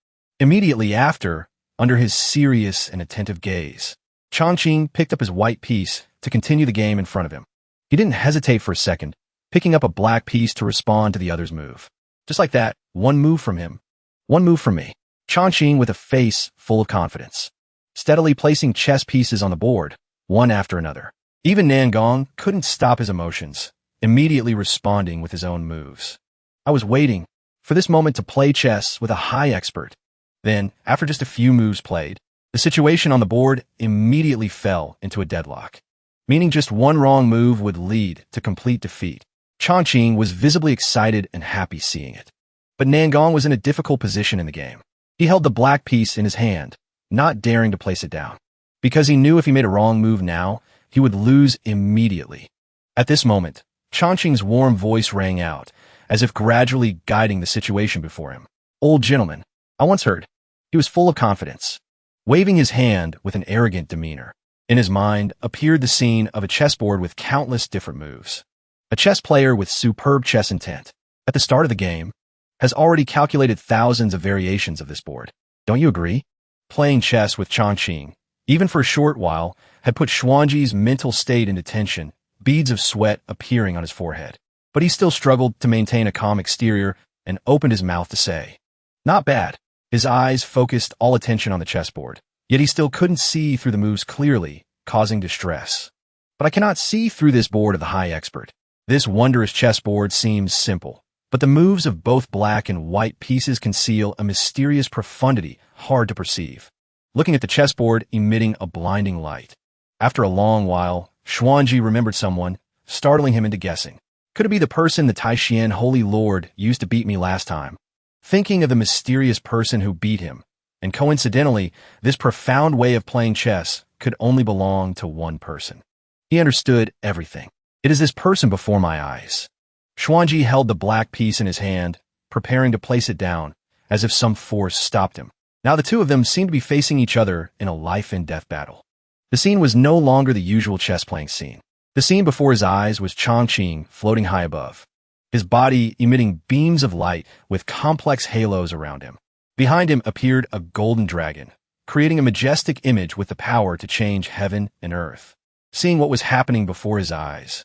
Immediately after, under his serious and attentive gaze, Chongqing picked up his white piece to continue the game in front of him. He didn't hesitate for a second, picking up a black piece to respond to the other's move. Just like that, one move from him, one move from me. Chongqing with a face full of confidence, steadily placing chess pieces on the board, one after another. Even Nangong couldn't stop his emotions, immediately responding with his own moves. I was waiting for this moment to play chess with a high expert. Then, after just a few moves played, the situation on the board immediately fell into a deadlock, meaning just one wrong move would lead to complete defeat. Chongqing was visibly excited and happy seeing it. But Nangong was in a difficult position in the game. He held the black piece in his hand, not daring to place it down, because he knew if he made a wrong move now, he would lose immediately. At this moment, Chongqing's warm voice rang out, as if gradually guiding the situation before him. Old gentleman, I once heard. He was full of confidence, waving his hand with an arrogant demeanor. In his mind appeared the scene of a chessboard with countless different moves. A chess player with superb chess intent, at the start of the game, has already calculated thousands of variations of this board. Don't you agree? Playing chess with Chongqing, even for a short while, had put Xuanji's mental state into tension, beads of sweat appearing on his forehead. But he still struggled to maintain a calm exterior and opened his mouth to say, "Not bad." His eyes focused all attention on the chessboard, yet he still couldn't see through the moves clearly, causing distress. But I cannot see through this board of the high expert. This wondrous chessboard seems simple, but the moves of both black and white pieces conceal a mysterious profundity hard to perceive. Looking at the chessboard emitting a blinding light. After a long while, Xuanji remembered someone, startling him into guessing. Could it be the person the Taishian Holy Lord used to beat me last time? Thinking of the mysterious person who beat him, and coincidentally, this profound way of playing chess could only belong to one person. He understood everything. It is this person before my eyes. Xuanji held the black piece in his hand, preparing to place it down, as if some force stopped him. Now the two of them seemed to be facing each other in a life-and-death battle. The scene was no longer the usual chess-playing scene. The scene before his eyes was Chongqing floating high above, his body emitting beams of light with complex halos around him. Behind him appeared a golden dragon, creating a majestic image with the power to change heaven and earth. Seeing what was happening before his eyes,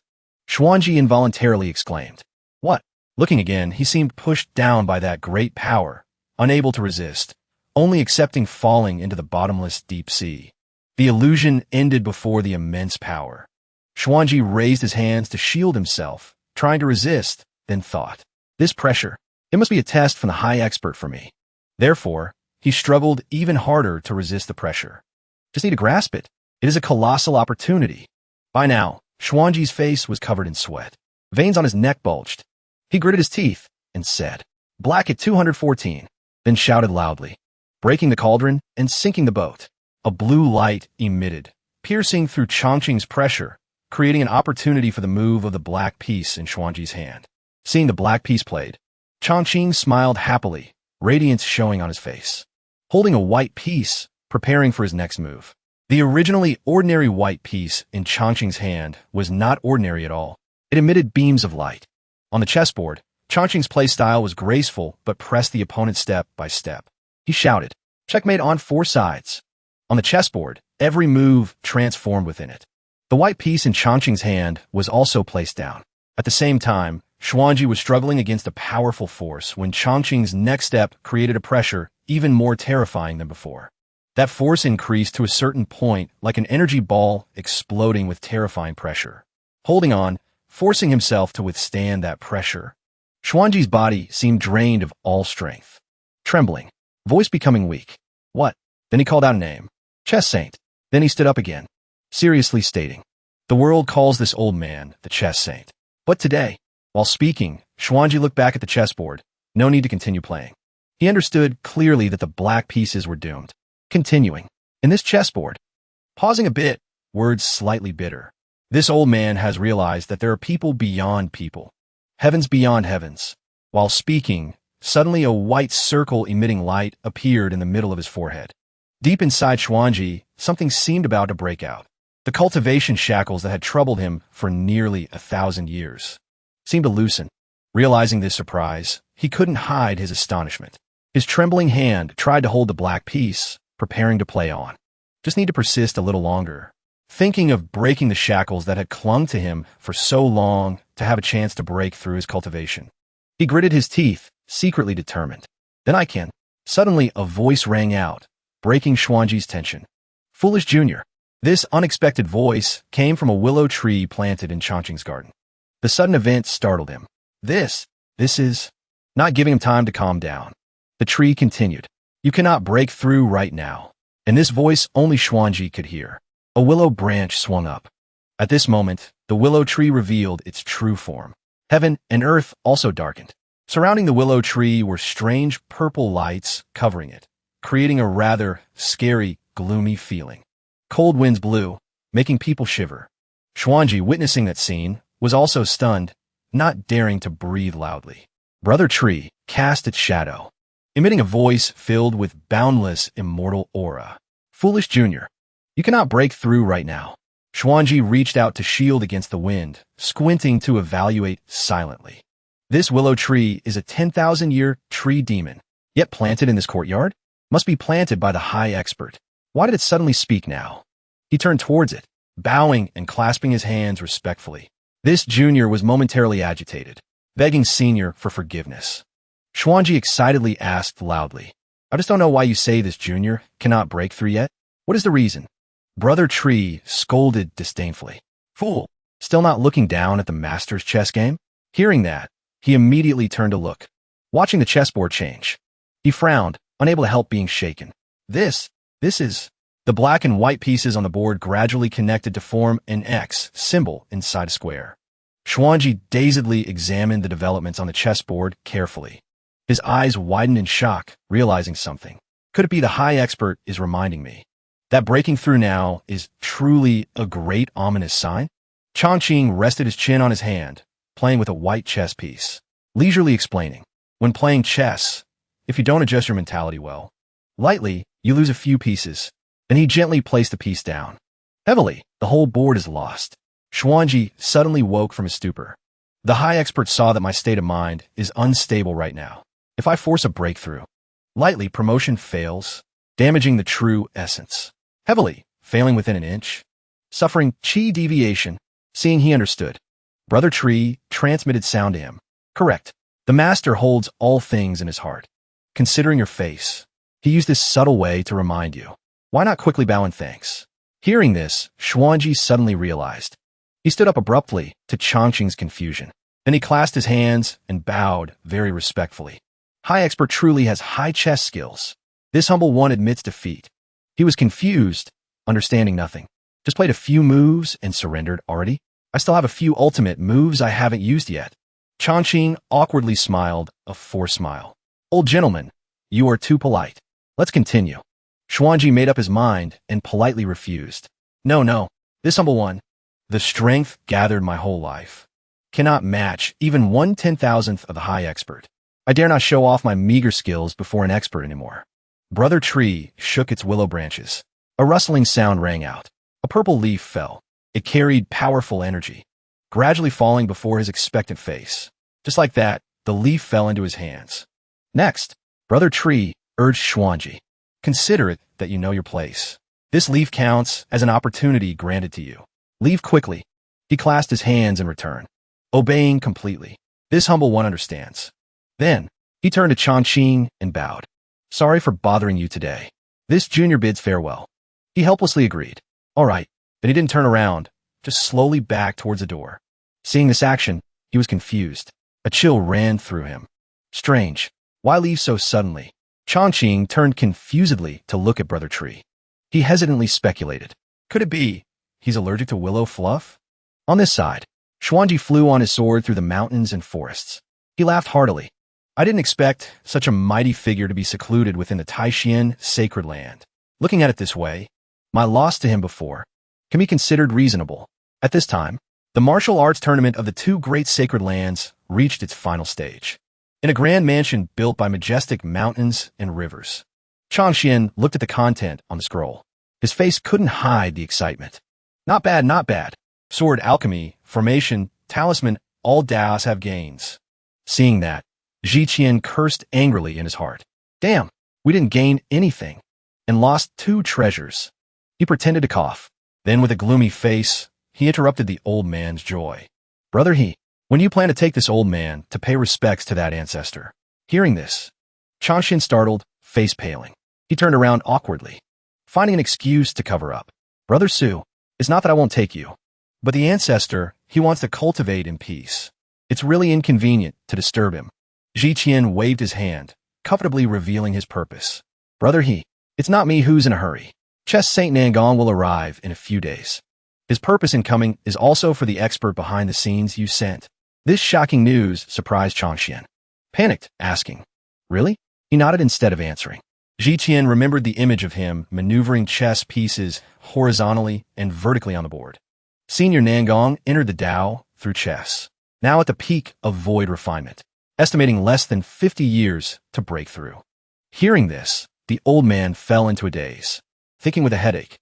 Xuanji involuntarily exclaimed, "What? Looking again, he seemed pushed down by that great power, unable to resist, only accepting falling into the bottomless deep sea. The illusion ended before the immense power. Xuanji raised his hands to shield himself, trying to resist, then thought, this pressure, it must be a test from the high expert for me. Therefore, he struggled even harder to resist the pressure. Just need to grasp it. It is a colossal opportunity. By now, Xuanji's face was covered in sweat. Veins on his neck bulged. He gritted his teeth and said, Black at 214, then shouted loudly, breaking the cauldron and sinking the boat. A blue light emitted, piercing through Chongqing's pressure, creating an opportunity for the move of the black piece in Xuanji's hand. Seeing the black piece played, Chongqing smiled happily, radiance showing on his face. Holding a white piece, preparing for his next move. The originally ordinary white piece in Chongqing's hand was not ordinary at all. It emitted beams of light. On the chessboard, Chongqing's playstyle was graceful but pressed the opponent step by step. He shouted, checkmate on 4 sides. On the chessboard, every move transformed within it. The white piece in Chongqing's hand was also placed down. At the same time, Xuanji was struggling against a powerful force when Chongqing's next step created a pressure even more terrifying than before. That force increased to a certain point like an energy ball exploding with terrifying pressure. Holding on, forcing himself to withstand that pressure. Xuanji's body seemed drained of all strength. Trembling, voice becoming weak. What? Then he called out a name. Chess Saint. Then he stood up again, seriously stating, the world calls this old man the Chess Saint. But today, while speaking, Xuanji looked back at the chessboard. No need to continue playing. He understood clearly that the black pieces were doomed. Continuing, in this chessboard, pausing a bit, words slightly bitter. This old man has realized that there are people beyond people, heavens beyond heavens. While speaking, suddenly a white circle emitting light appeared in the middle of his forehead. Deep inside Xuanji, something seemed about to break out. The cultivation shackles that had troubled him for nearly 1,000 years seemed to loosen. Realizing this surprise, he couldn't hide his astonishment. His trembling hand tried to hold the black piece, preparing to play on. Just need to persist a little longer. Thinking of breaking the shackles that had clung to him for so long to have a chance to break through his cultivation. He gritted his teeth, secretly determined. Then I can. Suddenly, a voice rang out, breaking Xuanji's tension. Foolish Junior. This unexpected voice came from a willow tree planted in Chongqing's garden. The sudden event startled him. This is... Not giving him time to calm down. The tree continued. You cannot break through right now. And this voice only Xuanji could hear. A willow branch swung up. At this moment, the willow tree revealed its true form. Heaven and earth also darkened. Surrounding the willow tree were strange purple lights covering it, creating a rather scary, gloomy feeling. Cold winds blew, making people shiver. Xuanji, witnessing that scene, was also stunned, not daring to breathe loudly. Brother Tree cast its shadow, emitting a voice filled with boundless, immortal aura. Foolish Junior. You cannot break through right now. Xuanji reached out to shield against the wind, squinting to evaluate silently. This willow tree is a 10,000-year tree demon, yet planted in this courtyard? Must be planted by the high expert. Why did it suddenly speak now? He turned towards it, bowing and clasping his hands respectfully. This junior was momentarily agitated, begging senior for forgiveness. Xuanji excitedly asked loudly, I just don't know why you say this junior cannot break through yet. What is the reason? Brother Tree scolded disdainfully. Fool, still not looking down at the master's chess game? Hearing that, he immediately turned to look, watching the chessboard change. He frowned, unable to help being shaken. This is... The black and white pieces on the board gradually connected to form an X symbol inside a square. Xuanji dazedly examined the developments on the chessboard carefully. His eyes widened in shock, realizing something. Could it be the high expert is reminding me that breaking through now is truly a great ominous sign? Chongqing rested his chin on his hand, playing with a white chess piece, leisurely explaining, when playing chess, if you don't adjust your mentality well, lightly, you lose a few pieces. Then he gently placed the piece down. Heavily, the whole board is lost. Xuanji suddenly woke from his stupor. The high expert saw that my state of mind is unstable right now. If I force a breakthrough, lightly, promotion fails, damaging the true essence. Heavily, failing within an inch, suffering chi deviation. Seeing he understood, Brother Tree transmitted sound to him. Correct. The master holds all things in his heart. Considering your face, he used this subtle way to remind you. Why not quickly bow in thanks? Hearing this, Xuanji suddenly realized. He stood up abruptly to Changqing's confusion. Then he clasped his hands and bowed very respectfully. High expert truly has high chess skills. This humble one admits defeat. He was confused, understanding nothing. Just played a few moves and surrendered already? I still have a few ultimate moves I haven't used yet. Changqing awkwardly smiled, a forced smile. Old gentleman, you are too polite. Let's continue. Xuanji made up his mind and politely refused. No, this humble one. The strength gathered my whole life cannot match even 1/10,000th of the high expert. I dare not show off my meager skills before an expert anymore. Brother Tree shook its willow branches. A rustling sound rang out. A purple leaf fell. It carried powerful energy, gradually falling before his expectant face. Just like that, the leaf fell into his hands. Next, Brother Tree urged Xuanji. Consider it that you know your place. This leaf counts as an opportunity granted to you. Leave quickly. He clasped his hands in return, obeying completely. This humble one understands. Then, he turned to Changqing and bowed. Sorry for bothering you today. This junior bids farewell. He helplessly agreed. All right. Then he didn't turn around, just slowly back towards the door. Seeing this action, he was confused. A chill ran through him. Strange. Why leave so suddenly? Changqing turned confusedly to look at Brother Tree. He hesitantly speculated. Could it be he's allergic to willow fluff? On this side, Xuanji flew on his sword through the mountains and forests. He laughed heartily. I didn't expect such a mighty figure to be secluded within the Taishan sacred land. Looking at it this way, my loss to him before can be considered reasonable. At this time, the martial arts tournament of the two great sacred lands reached its final stage. In a grand mansion built by majestic mountains and rivers, Changqian looked at the content on the scroll. His face couldn't hide the excitement. Not bad, not bad. Sword, alchemy, formation, talisman, all Daos have gains. Seeing that, Zhiqian cursed angrily in his heart. Damn, we didn't gain anything and lost 2 treasures. He pretended to cough. Then with a gloomy face, he interrupted the old man's joy. Brother He, when do you plan to take this old man to pay respects to that ancestor? Hearing this, Changqian startled, face paling. He turned around awkwardly, finding an excuse to cover up. Brother Su, it's not that I won't take you, but the ancestor, he wants to cultivate in peace. It's really inconvenient to disturb him. Zhiqian waved his hand, comfortably revealing his purpose. Brother He, it's not me who's in a hurry. Chess Saint Nangong will arrive in a few days. His purpose in coming is also for the expert behind the scenes you sent. This shocking news surprised Changqian. Panicked, asking, Really? He nodded instead of answering. Zhiqian remembered the image of him maneuvering chess pieces horizontally and vertically on the board. Senior Nangong entered the Dao through chess, now at the peak of void refinement, estimating less than 50 years to break through. Hearing this, the old man fell into a daze, thinking with a headache.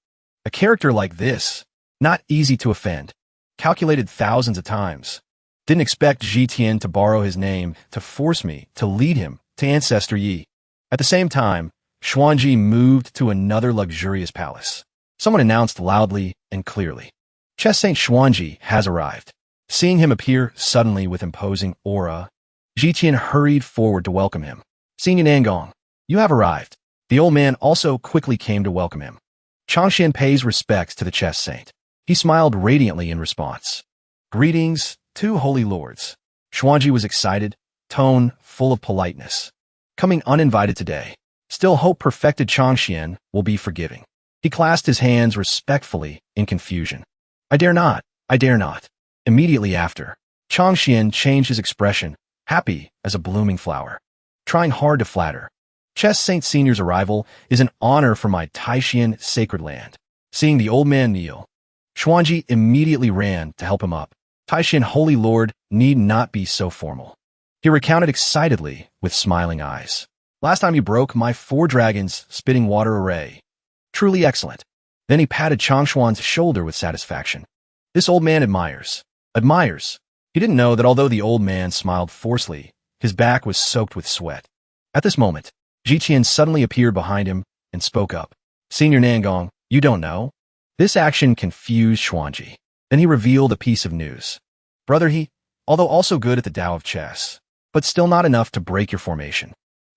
A character like this, not easy to offend, calculated thousands of times. Didn't expect Zhiqian to borrow his name to force me to lead him to Ancestor Yi. At the same time, Xuanji moved to another luxurious palace. Someone announced loudly and clearly, Chess Saint Xuanji has arrived. Seeing him appear suddenly with imposing aura, Zhiqian hurried forward to welcome him. Senior Nangong, you have arrived. The old man also quickly came to welcome him. Changqian pays respects to the chess saint. He smiled radiantly in response. Greetings, 2 holy lords. Xuanji was excited, tone full of politeness. Coming uninvited today. Still hope perfected Changqian will be forgiving. He clasped his hands respectfully in confusion. I dare not. I dare not. Immediately after, Changqian changed his expression, happy as a blooming flower, trying hard to flatter. Chess Saint Senior's arrival is an honor for my Taishan sacred land. Seeing the old man kneel, Xuanji immediately ran to help him up. Taishan Holy Lord need not be so formal. He recounted excitedly with smiling eyes. Last time you broke my 4 dragons spitting water array. Truly excellent. Then he patted Changshuan's shoulder with satisfaction. This old man admires. Admires. He didn't know that although the old man smiled forcefully, his back was soaked with sweat. At this moment, Zhiqian suddenly appeared behind him and spoke up. Senior Nangong, you don't know? This action confused Xuanji. Then he revealed a piece of news. Brother He, although also good at the Tao of chess, but still not enough to break your formation.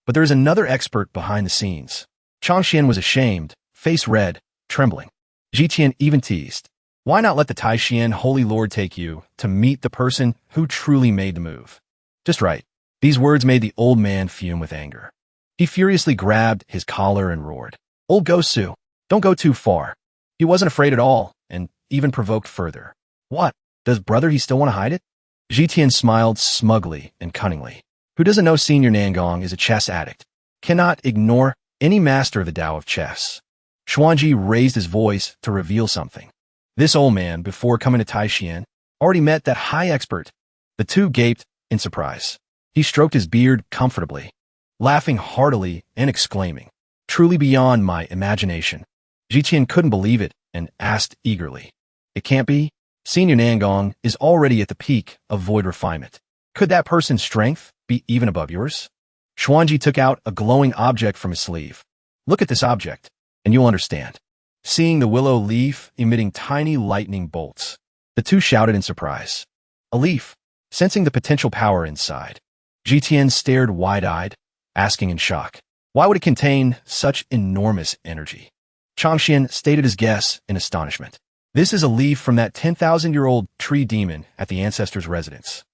But there is another expert behind the scenes. Changxian was ashamed, face red, trembling. Jitian even teased, "Why not let the Taishian Holy Lord take you to meet the person who truly made the move?" Just right. These words made the old man fume with anger. He furiously grabbed his collar and roared, "Old Gosu, don't go too far." He wasn't afraid at all, and even provoked further. "What? Does brother he still want to hide it?" Jitian smiled smugly and cunningly. Who doesn't know Senior Nangong is a chess addict? Cannot ignore any master of the Tao of chess. Xuanji raised his voice to reveal something. This old man, before coming to Taishian, already met that high expert. The two gaped in surprise. He stroked his beard comfortably, laughing heartily and exclaiming, "Truly beyond my imagination." Jitian couldn't believe it and asked eagerly, "It can't be? Senior Nangong is already at the peak of void refinement. Could that person's strength be even above yours?" Xuanji took out a glowing object from his sleeve. "Look at this object, and you'll understand." Seeing the willow leaf emitting tiny lightning bolts, the two shouted in surprise. A leaf, sensing the potential power inside. Jitian stared wide-eyed, asking in shock, why would it contain such enormous energy? Changxian stated his guess in astonishment. "This is a leaf from that 10,000-year-old tree demon at the ancestor's residence."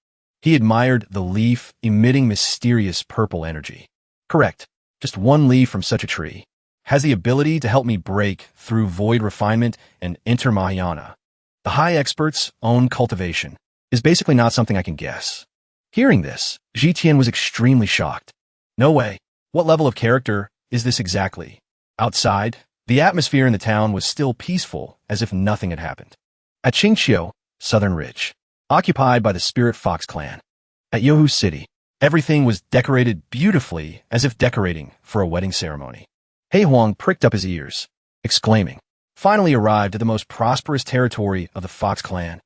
He admired the leaf emitting mysterious purple energy. "Correct. Just one leaf from such a tree has the ability to help me break through void refinement and enter Mahayana. The high expert's own cultivation is basically not something I can guess." Hearing this, Jitian was extremely shocked. No way. What level of character is this exactly? Outside, the atmosphere in the town was still peaceful, as if nothing had happened. At Qingqiu, Southern Ridge, occupied by the Spirit Fox clan. At Yohu City, everything was decorated beautifully, as if decorating for a wedding ceremony. Hei Huang pricked up his ears, exclaiming, "Finally arrived at the most prosperous territory of the Fox clan."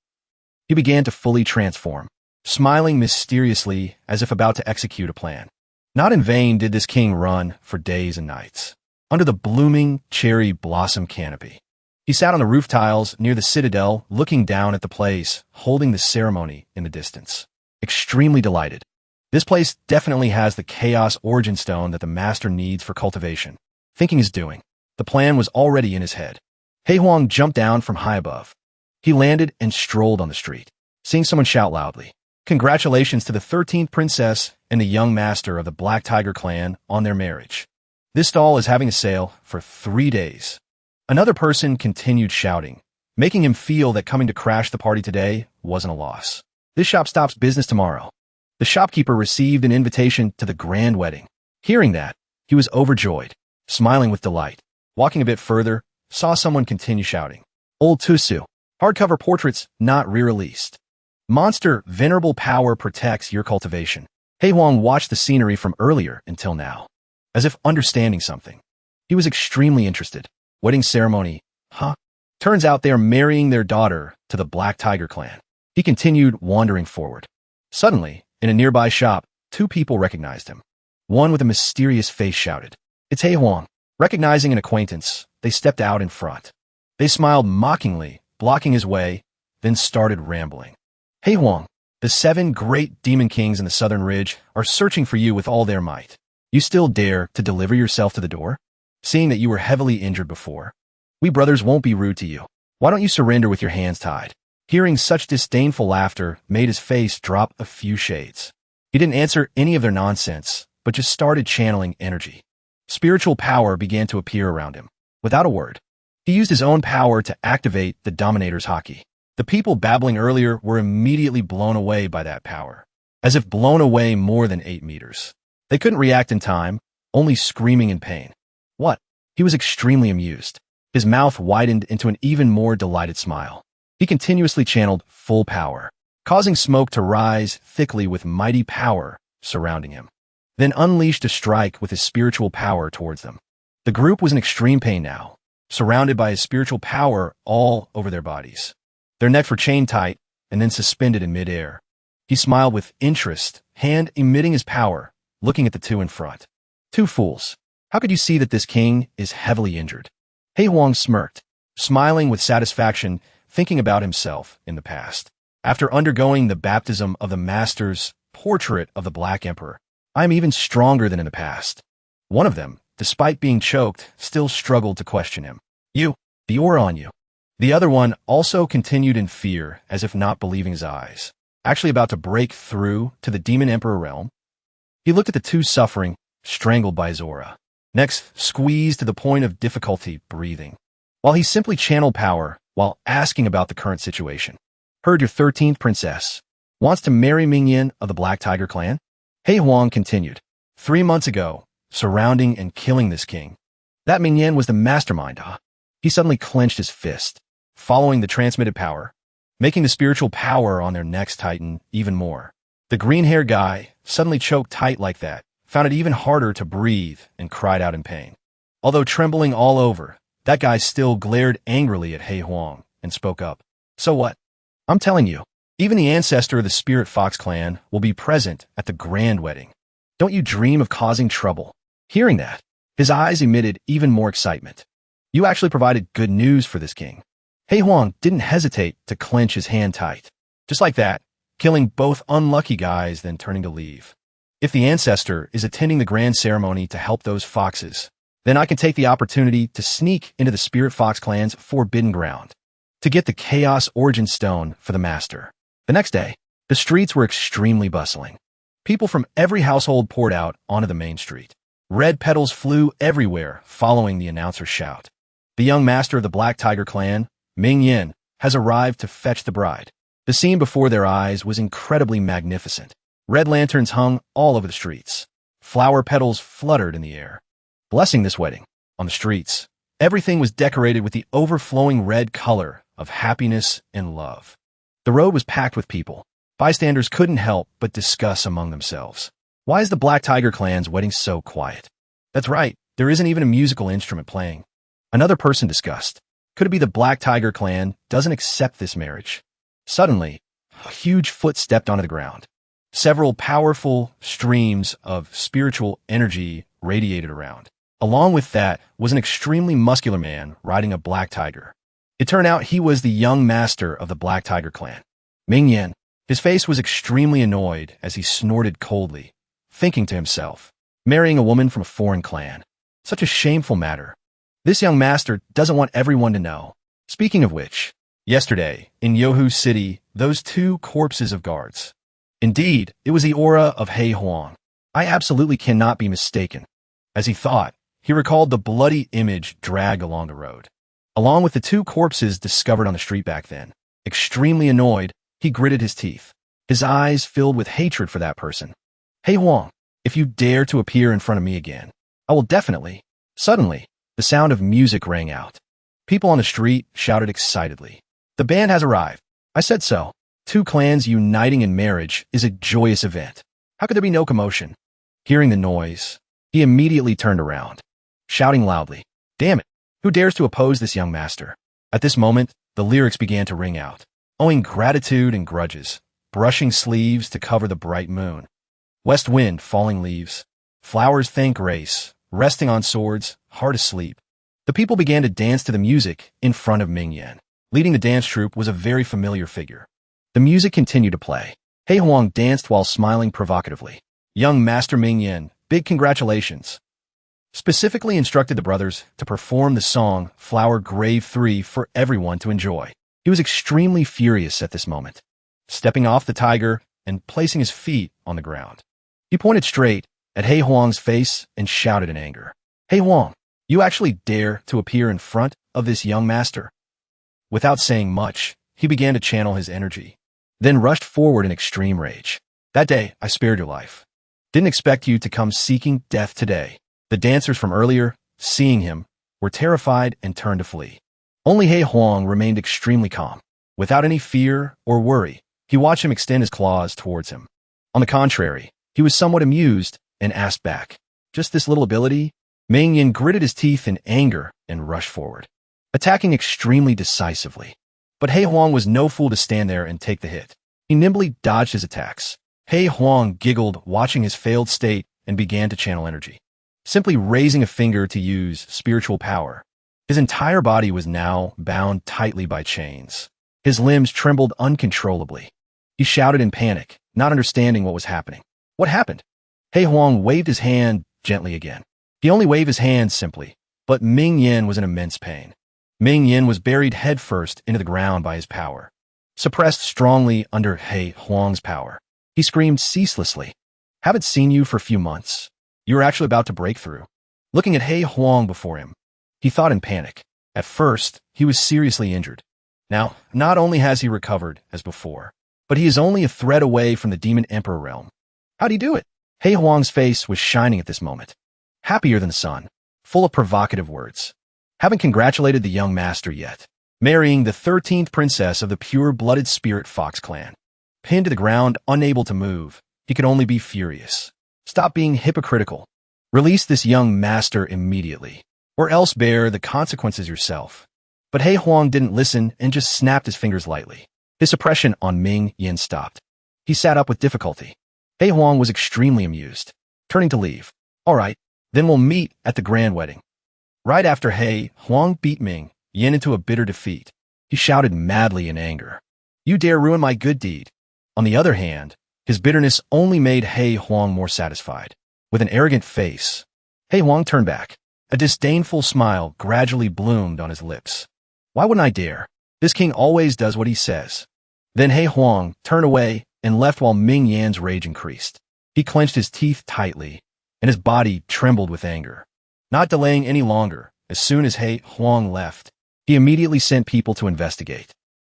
He began to fully transform, smiling mysteriously as if about to execute a plan. Not in vain did this king run for days and nights, under the blooming cherry blossom canopy. He sat on the roof tiles near the citadel, looking down at the place, holding the ceremony in the distance. Extremely delighted. This place definitely has the chaos origin stone that the master needs for cultivation. Thinking is doing. The plan was already in his head. Hei Huang jumped down from high above. He landed and strolled on the street, seeing someone shout loudly, "Congratulations to the 13th princess and the young master of the Black Tiger clan on their marriage. This stall is having a sale for 3 days." Another person continued shouting, making him feel that coming to crash the party today wasn't a loss. "This shop stops business tomorrow." The shopkeeper received an invitation to the grand wedding. Hearing that, he was overjoyed, smiling with delight. Walking a bit further, saw someone continue shouting, "Old Tusu, hardcover portraits not re-released. Monster venerable power protects your cultivation." Hei Huang watched the scenery from earlier until now, as if understanding something. He was extremely interested. Wedding ceremony, huh? Turns out they are marrying their daughter to the Black Tiger clan. He continued wandering forward. Suddenly, in a nearby shop, two people recognized him. One with a mysterious face shouted, "It's Hei Huang." Recognizing an acquaintance, they stepped out in front. They smiled mockingly, blocking his way, then started rambling. "Hei Huang, the 7 great demon kings in the Southern Ridge are searching for you with all their might. You still dare to deliver yourself to the door? Seeing that you were heavily injured before, we brothers won't be rude to you. Why don't you surrender with your hands tied?" Hearing such disdainful laughter made his face drop a few shades. He didn't answer any of their nonsense, but just started channeling energy. Spiritual power began to appear around him. Without a word, he used his own power to activate the Dominator's haki. The people babbling earlier were immediately blown away by that power, as if blown away more than 8 meters. They couldn't react in time, only screaming in pain. What? He was extremely amused. His mouth widened into an even more delighted smile. He continuously channeled full power, causing smoke to rise thickly with mighty power surrounding him. Then unleashed a strike with his spiritual power towards them. The group was in extreme pain now, surrounded by his spiritual power all over their bodies. Their necks were chained tight and then suspended in midair. He smiled with interest, hand emitting his power, looking at the two in front. "Two fools. How could you see that this king is heavily injured?" Hei Huang smirked, smiling with satisfaction, thinking about himself in the past. After undergoing the baptism of the master's portrait of the Black Emperor. I am even stronger than in the past. One of them, despite being choked, still struggled to question him. You, the aura on you. The other one also continued in fear, as if not believing his eyes. Actually about to break through to the Demon Emperor realm. He looked at the two suffering, strangled by his aura. Next, squeezed to the point of difficulty breathing. While he simply channeled power, while asking about the current situation. Heard your 13th princess wants to marry Mingyan of the Black Tiger clan? He Huang continued. 3 months ago, surrounding and killing this king. That Mingyan was the mastermind, huh? He suddenly clenched his fist, following the transmitted power, making the spiritual power on their next titan even more. The green-haired guy, suddenly choked tight like that, found it even harder to breathe and cried out in pain. Although trembling all over, that guy still glared angrily at He Huang and spoke up. So what? I'm telling you, even the ancestor of the Spirit Fox clan will be present at the grand wedding. Don't you dream of causing trouble? Hearing that, his eyes emitted even more excitement. You actually provided good news for this king. He Huang didn't hesitate to clench his hand tight. Just like that, killing both unlucky guys, then turning to leave. If the ancestor is attending the grand ceremony to help those foxes, then I can take the opportunity to sneak into the Spirit Fox clan's forbidden ground to get the Chaos Origin Stone for the master. The next day, the streets were extremely bustling. People from every household poured out onto the main street. Red petals flew everywhere following the announcer's shout. The young master of the Black Tiger clan, Ming Yin, has arrived to fetch the bride. The scene before their eyes was incredibly magnificent. Red lanterns hung all over the streets. Flower petals fluttered in the air, blessing this wedding. On the streets, everything was decorated with the overflowing red color of happiness and love. The road was packed with people. Bystanders couldn't help but discuss among themselves. Why is the Black Tiger clan's wedding so quiet? That's right, there isn't even a musical instrument playing. Another person discussed. Could it be the Black Tiger clan doesn't accept this marriage? Suddenly, a huge foot stepped onto the ground. Several powerful streams of spiritual energy radiated around. Along with that was an extremely muscular man riding a black tiger. It turned out he was the young master of the Black Tiger clan, Ming Yan. His face was extremely annoyed as he snorted coldly, thinking to himself, marrying a woman from a foreign clan. Such a shameful matter. This young master doesn't want everyone to know. Speaking of which, yesterday, in Yohu City, those two corpses of guards. Indeed, it was the aura of He Huang. I absolutely cannot be mistaken. As he thought, he recalled the bloody image dragged along the road, along with the two corpses discovered on the street back then. Extremely annoyed, he gritted his teeth, his eyes filled with hatred for that person. He Huang, if you dare to appear in front of me again, I will definitely. Suddenly, the sound of music rang out. People on the street shouted excitedly. The band has arrived. I said so. Two clans uniting in marriage is a joyous event. How could there be no commotion? Hearing the noise, he immediately turned around, shouting loudly, "Damn it! Who dares to oppose this young master?" At this moment, the lyrics began to ring out, owing gratitude and grudges, brushing sleeves to cover the bright moon. West wind, falling leaves, flowers thank grace, resting on swords, hard asleep. The people began to dance to the music in front of Ming Yan. Leading the dance troupe was a very familiar figure. The music continued to play. He Huang danced while smiling provocatively. Young Master Ming Yan, big congratulations. Specifically instructed the brothers to perform the song Flower Grave 3 for everyone to enjoy. He was extremely furious at this moment, stepping off the tiger and placing his feet on the ground. He pointed straight at He Huang's face and shouted in anger, "He Huang, you actually dare to appear in front of this young master?" Without saying much, he began to channel his energy, then rushed forward in extreme rage. "That day, I spared your life. Didn't expect you to come seeking death today." The dancers from earlier, seeing him, were terrified and turned to flee. Only He Huang remained extremely calm. Without any fear or worry, he watched him extend his claws towards him. On the contrary, he was somewhat amused and asked back, "Just this little ability?" Ming Yin gritted his teeth in anger and rushed forward, attacking extremely decisively. But He Huang was no fool to stand there and take the hit. He nimbly dodged his attacks. He Huang giggled watching his failed state and began to channel energy, simply raising a finger to use spiritual power. His entire body was now bound tightly by chains. His limbs trembled uncontrollably. He shouted in panic, not understanding what was happening. What happened? He Huang waved his hand gently again. He only waved his hand simply, but Ming Yin was in immense pain. Ming Yin was buried headfirst into the ground by his power, suppressed strongly under He Huang's power. He screamed ceaselessly. Haven't seen you for a few months. You were actually about to break through. Looking at He Huang before him, he thought in panic. At first, he was seriously injured. Now, not only has he recovered as before, but he is only a thread away from the Demon Emperor realm. How'd he do it? He Huang's face was shining at this moment, happier than the sun, full of provocative words. Haven't congratulated the young master yet. Marrying the 13th princess of the pure-blooded spirit fox clan. Pinned to the ground, unable to move, he could only be furious. Stop being hypocritical. Release this young master immediately, or else bear the consequences yourself. But He Huang didn't listen and just snapped his fingers lightly. His suppression on Ming Yin stopped. He sat up with difficulty. He Huang was extremely amused, turning to leave. All right, then we'll meet at the grand wedding. Right after He Huang beat Ming Yin into a bitter defeat, he shouted madly in anger. You dare ruin my good deed. On the other hand, his bitterness only made He Huang more satisfied. With an arrogant face, He Huang turned back. A disdainful smile gradually bloomed on his lips. Why wouldn't I dare? This king always does what he says. Then He Huang turned away and left while Ming Yan's rage increased. He clenched his teeth tightly, and his body trembled with anger. Not delaying any longer, as soon as He Huang left, he immediately sent people to investigate.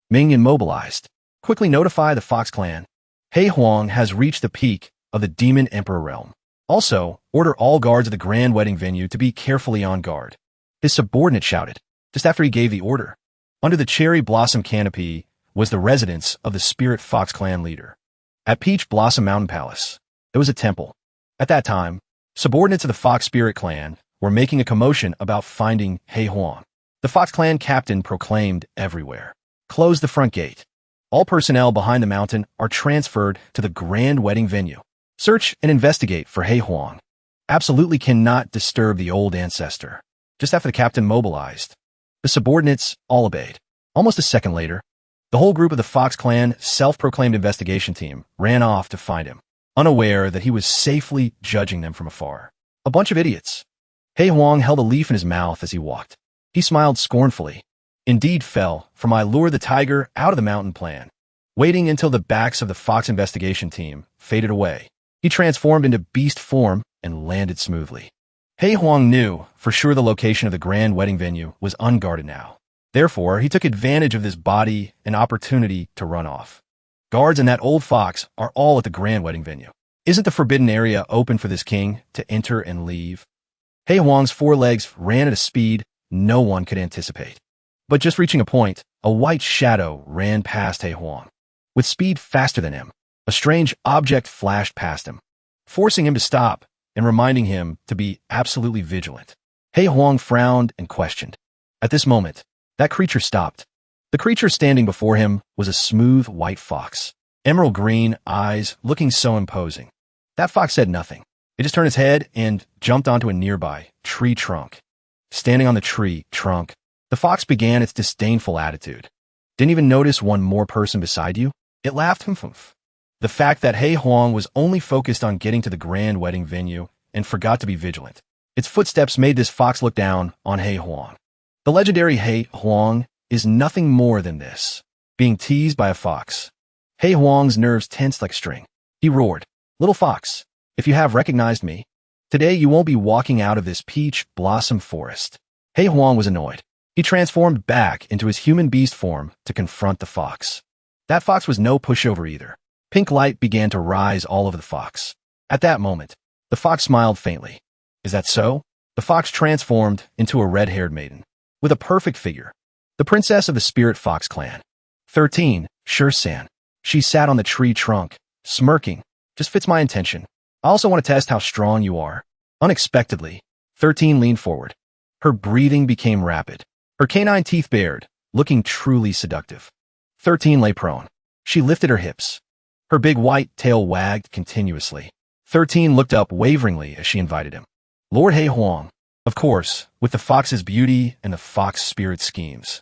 Ming Yan mobilized. Quickly notify the Fox clan. He Huang has reached the peak of the Demon Emperor realm. Also, order all guards of the grand wedding venue to be carefully on guard. His subordinate shouted, just after he gave the order. Under the cherry blossom canopy was the residence of the Spirit Fox clan leader. At Peach Blossom Mountain Palace, there was a temple. At that time, subordinates of the Fox Spirit clan were making a commotion about finding He Huang. The Fox clan captain proclaimed everywhere. Close the front gate. All personnel behind the mountain are transferred to the grand wedding venue. Search and investigate for He Huang. Absolutely cannot disturb the old ancestor. Just after the captain mobilized, the subordinates all obeyed. Almost a second later, the whole group of the Fox clan self-proclaimed investigation team ran off to find him, unaware that he was safely judging them from afar. A bunch of idiots. He Huang held a leaf in his mouth as he walked. He smiled scornfully. Indeed fell for my lure the tiger out of the mountain plan. Waiting until the backs of the Fox investigation team faded away, he transformed into beast form and landed smoothly. He Huang knew for sure the location of the grand wedding venue was unguarded now. Therefore, he took advantage of this body and opportunity to run off. Guards and that old fox are all at the grand wedding venue. Isn't the forbidden area open for this king to enter and leave? He Huang's forelegs ran at a speed no one could anticipate. But just reaching a point, a white shadow ran past He Huang. With speed faster than him, a strange object flashed past him, forcing him to stop and reminding him to be absolutely vigilant. He Huang frowned and questioned. At this moment, that creature stopped. The creature standing before him was a smooth white fox, emerald green eyes looking so imposing. That fox said nothing. It just turned its head and jumped onto a nearby tree trunk. Standing on the tree trunk, the fox began its disdainful attitude. Didn't even notice one more person beside you? It laughed. The fact that He Huang was only focused on getting to the grand wedding venue and forgot to be vigilant. Its footsteps made this fox look down on He Huang. The legendary He Huang is nothing more than this, being teased by a fox. He Huang's nerves tensed like string. He roared, "Little fox, if you have recognized me, today you won't be walking out of this peach blossom forest." He Huang was annoyed. He transformed back into his human beast form to confront the fox. That fox was no pushover either. Pink light began to rise all over the fox. At that moment, the fox smiled faintly. Is that so? The fox transformed into a red-haired maiden, with a perfect figure. The princess of the Spirit Fox clan. 13, Shur-san. She sat on the tree trunk, smirking. Just fits my intention. I also want to test how strong you are. Unexpectedly, 13 leaned forward. Her breathing became rapid. Her canine teeth bared, looking truly seductive. 13 lay prone. She lifted her hips. Her big white tail wagged continuously. 13 looked up waveringly as she invited him. Lord He Huang, of course, with the fox's beauty and the fox spirit schemes.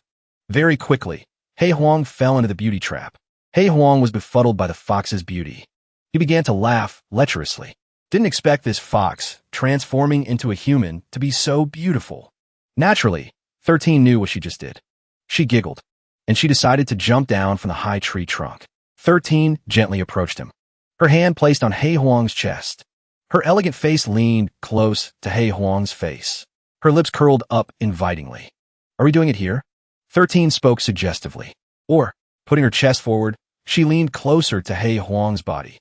Very quickly, He Huang fell into the beauty trap. He Huang was befuddled by the fox's beauty. He began to laugh lecherously. Didn't expect this fox, transforming into a human, to be so beautiful. Naturally, 13 knew what she just did. She giggled, and she decided to jump down from the high tree trunk. 13 gently approached him, her hand placed on He Huang's chest. Her elegant face leaned close to He Huang's face. Her lips curled up invitingly. Are we doing it here? 13 spoke suggestively. Or, putting her chest forward, she leaned closer to He Huang's body.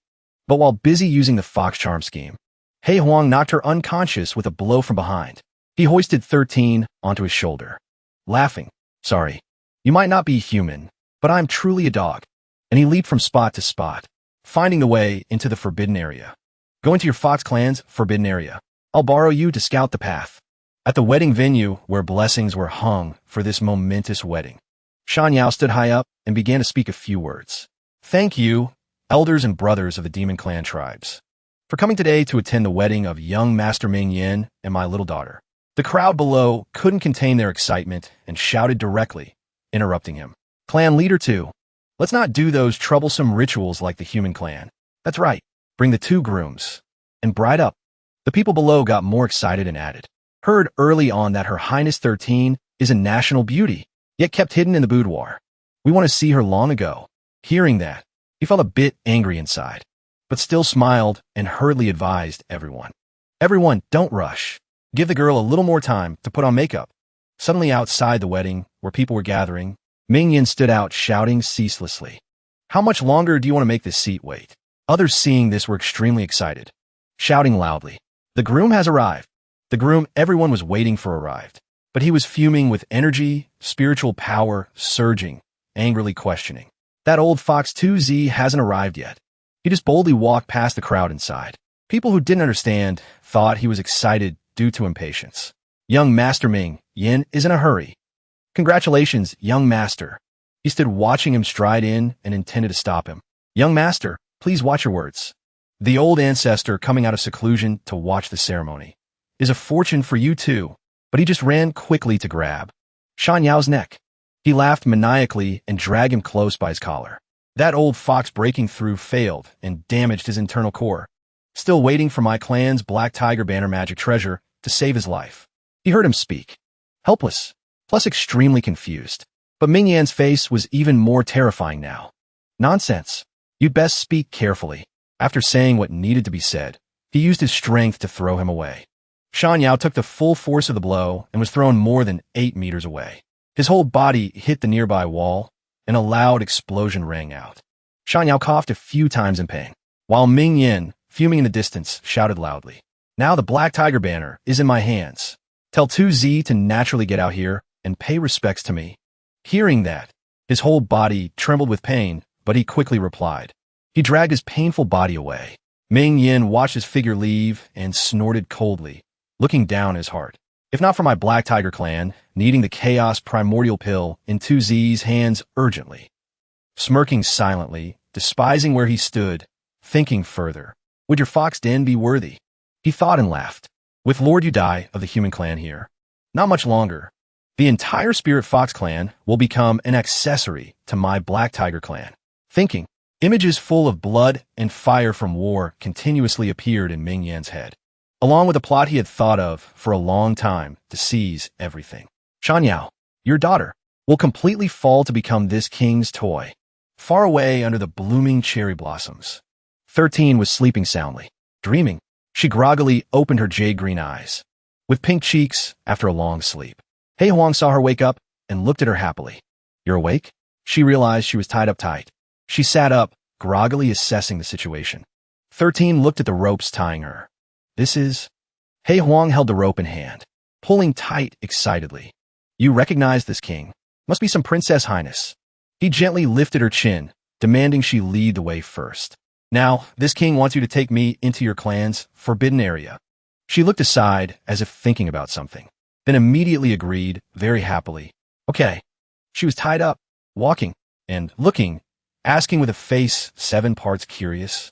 But while busy using the fox charm scheme, He Huang knocked her unconscious with a blow from behind. He hoisted 13 onto his shoulder, laughing. Sorry, you might not be human, but I'm truly a dog. And he leaped from spot to spot, finding the way into the forbidden area. Go into your Fox Clan's forbidden area. I'll borrow you to scout the path. At the wedding venue where blessings were hung for this momentous wedding, Shan Yao stood high up and began to speak a few words. Thank you, elders and brothers of the Demon Clan tribes, for coming today to attend the wedding of young Master Ming Yin and my little daughter. The crowd below couldn't contain their excitement and shouted directly, interrupting him. Clan leader 2, let's not do those troublesome rituals like the human clan. That's right, bring the 2 grooms and bride up. The people below got more excited and added. Heard early on that Her Highness 13 is a national beauty, yet kept hidden in the boudoir. We want to see her long ago. Hearing that, he felt a bit angry inside, but still smiled and hurriedly advised everyone. Everyone, don't rush. Give the girl a little more time to put on makeup. Suddenly outside the wedding, where people were gathering, Ming Yin stood out shouting ceaselessly. How much longer do you want to make this seat wait? Others seeing this were extremely excited, shouting loudly. The groom has arrived. The groom everyone was waiting for arrived, but he was fuming with energy, spiritual power, surging, angrily questioning. That old fox 2Z hasn't arrived yet. He just boldly walked past the crowd inside. People who didn't understand thought he was excited due to impatience. Young Master Ming Yin is in a hurry. Congratulations, young master. He stood watching him stride in and intended to stop him. Young master, please watch your words. The old ancestor coming out of seclusion to watch the ceremony is a fortune for you too, but he just ran quickly to grab Shan Yao's neck. He laughed maniacally and dragged him close by his collar. That old fox breaking through failed and damaged his internal core, still waiting for my clan's Black Tiger Banner magic treasure to save his life. He heard him speak, helpless, plus extremely confused. But Ming Yan's face was even more terrifying now. Nonsense. You'd best speak carefully. After saying what needed to be said, he used his strength to throw him away. Shan Yao took the full force of the blow and was thrown more than 8 meters away. His whole body hit the nearby wall, and a loud explosion rang out. Shan Yao coughed a few times in pain, while Ming Yin, fuming in the distance, shouted loudly. Now the Black Tiger Banner is in my hands. Tell 2Z to naturally get out here and pay respects to me. Hearing that, his whole body trembled with pain, but he quickly replied. He dragged his painful body away. Ming Yin watched his figure leave and snorted coldly, looking down his heart. If not for my Black Tiger clan, needing the Chaos Primordial Pill in 2Z's hands urgently. Smirking silently, despising where he stood, thinking further. Would your fox den be worthy? He thought and laughed. With Lord Udai of the human clan here, not much longer. The entire Spirit Fox clan will become an accessory to my Black Tiger clan. Thinking, images full of blood and fire from war continuously appeared in Ming Yan's head, along with a plot he had thought of for a long time to seize everything. Shan Yao, your daughter, will completely fall to become this king's toy, far away under the blooming cherry blossoms. 13 was sleeping soundly, dreaming. She groggily opened her jade-green eyes, with pink cheeks after a long sleep. He Huang saw her wake up and looked at her happily. You're awake? She realized she was tied up tight. She sat up, groggily assessing the situation. 13 looked at the ropes tying her. This is... He Huang held the rope in hand, pulling tight excitedly. You recognize this king. Must be some princess highness. He gently lifted her chin, demanding she lead the way first. Now, this king wants you to take me into your clan's forbidden area. She looked aside as if thinking about something, then immediately agreed, very happily. Okay. She was tied up, walking, and looking, asking with a face 7 parts curious,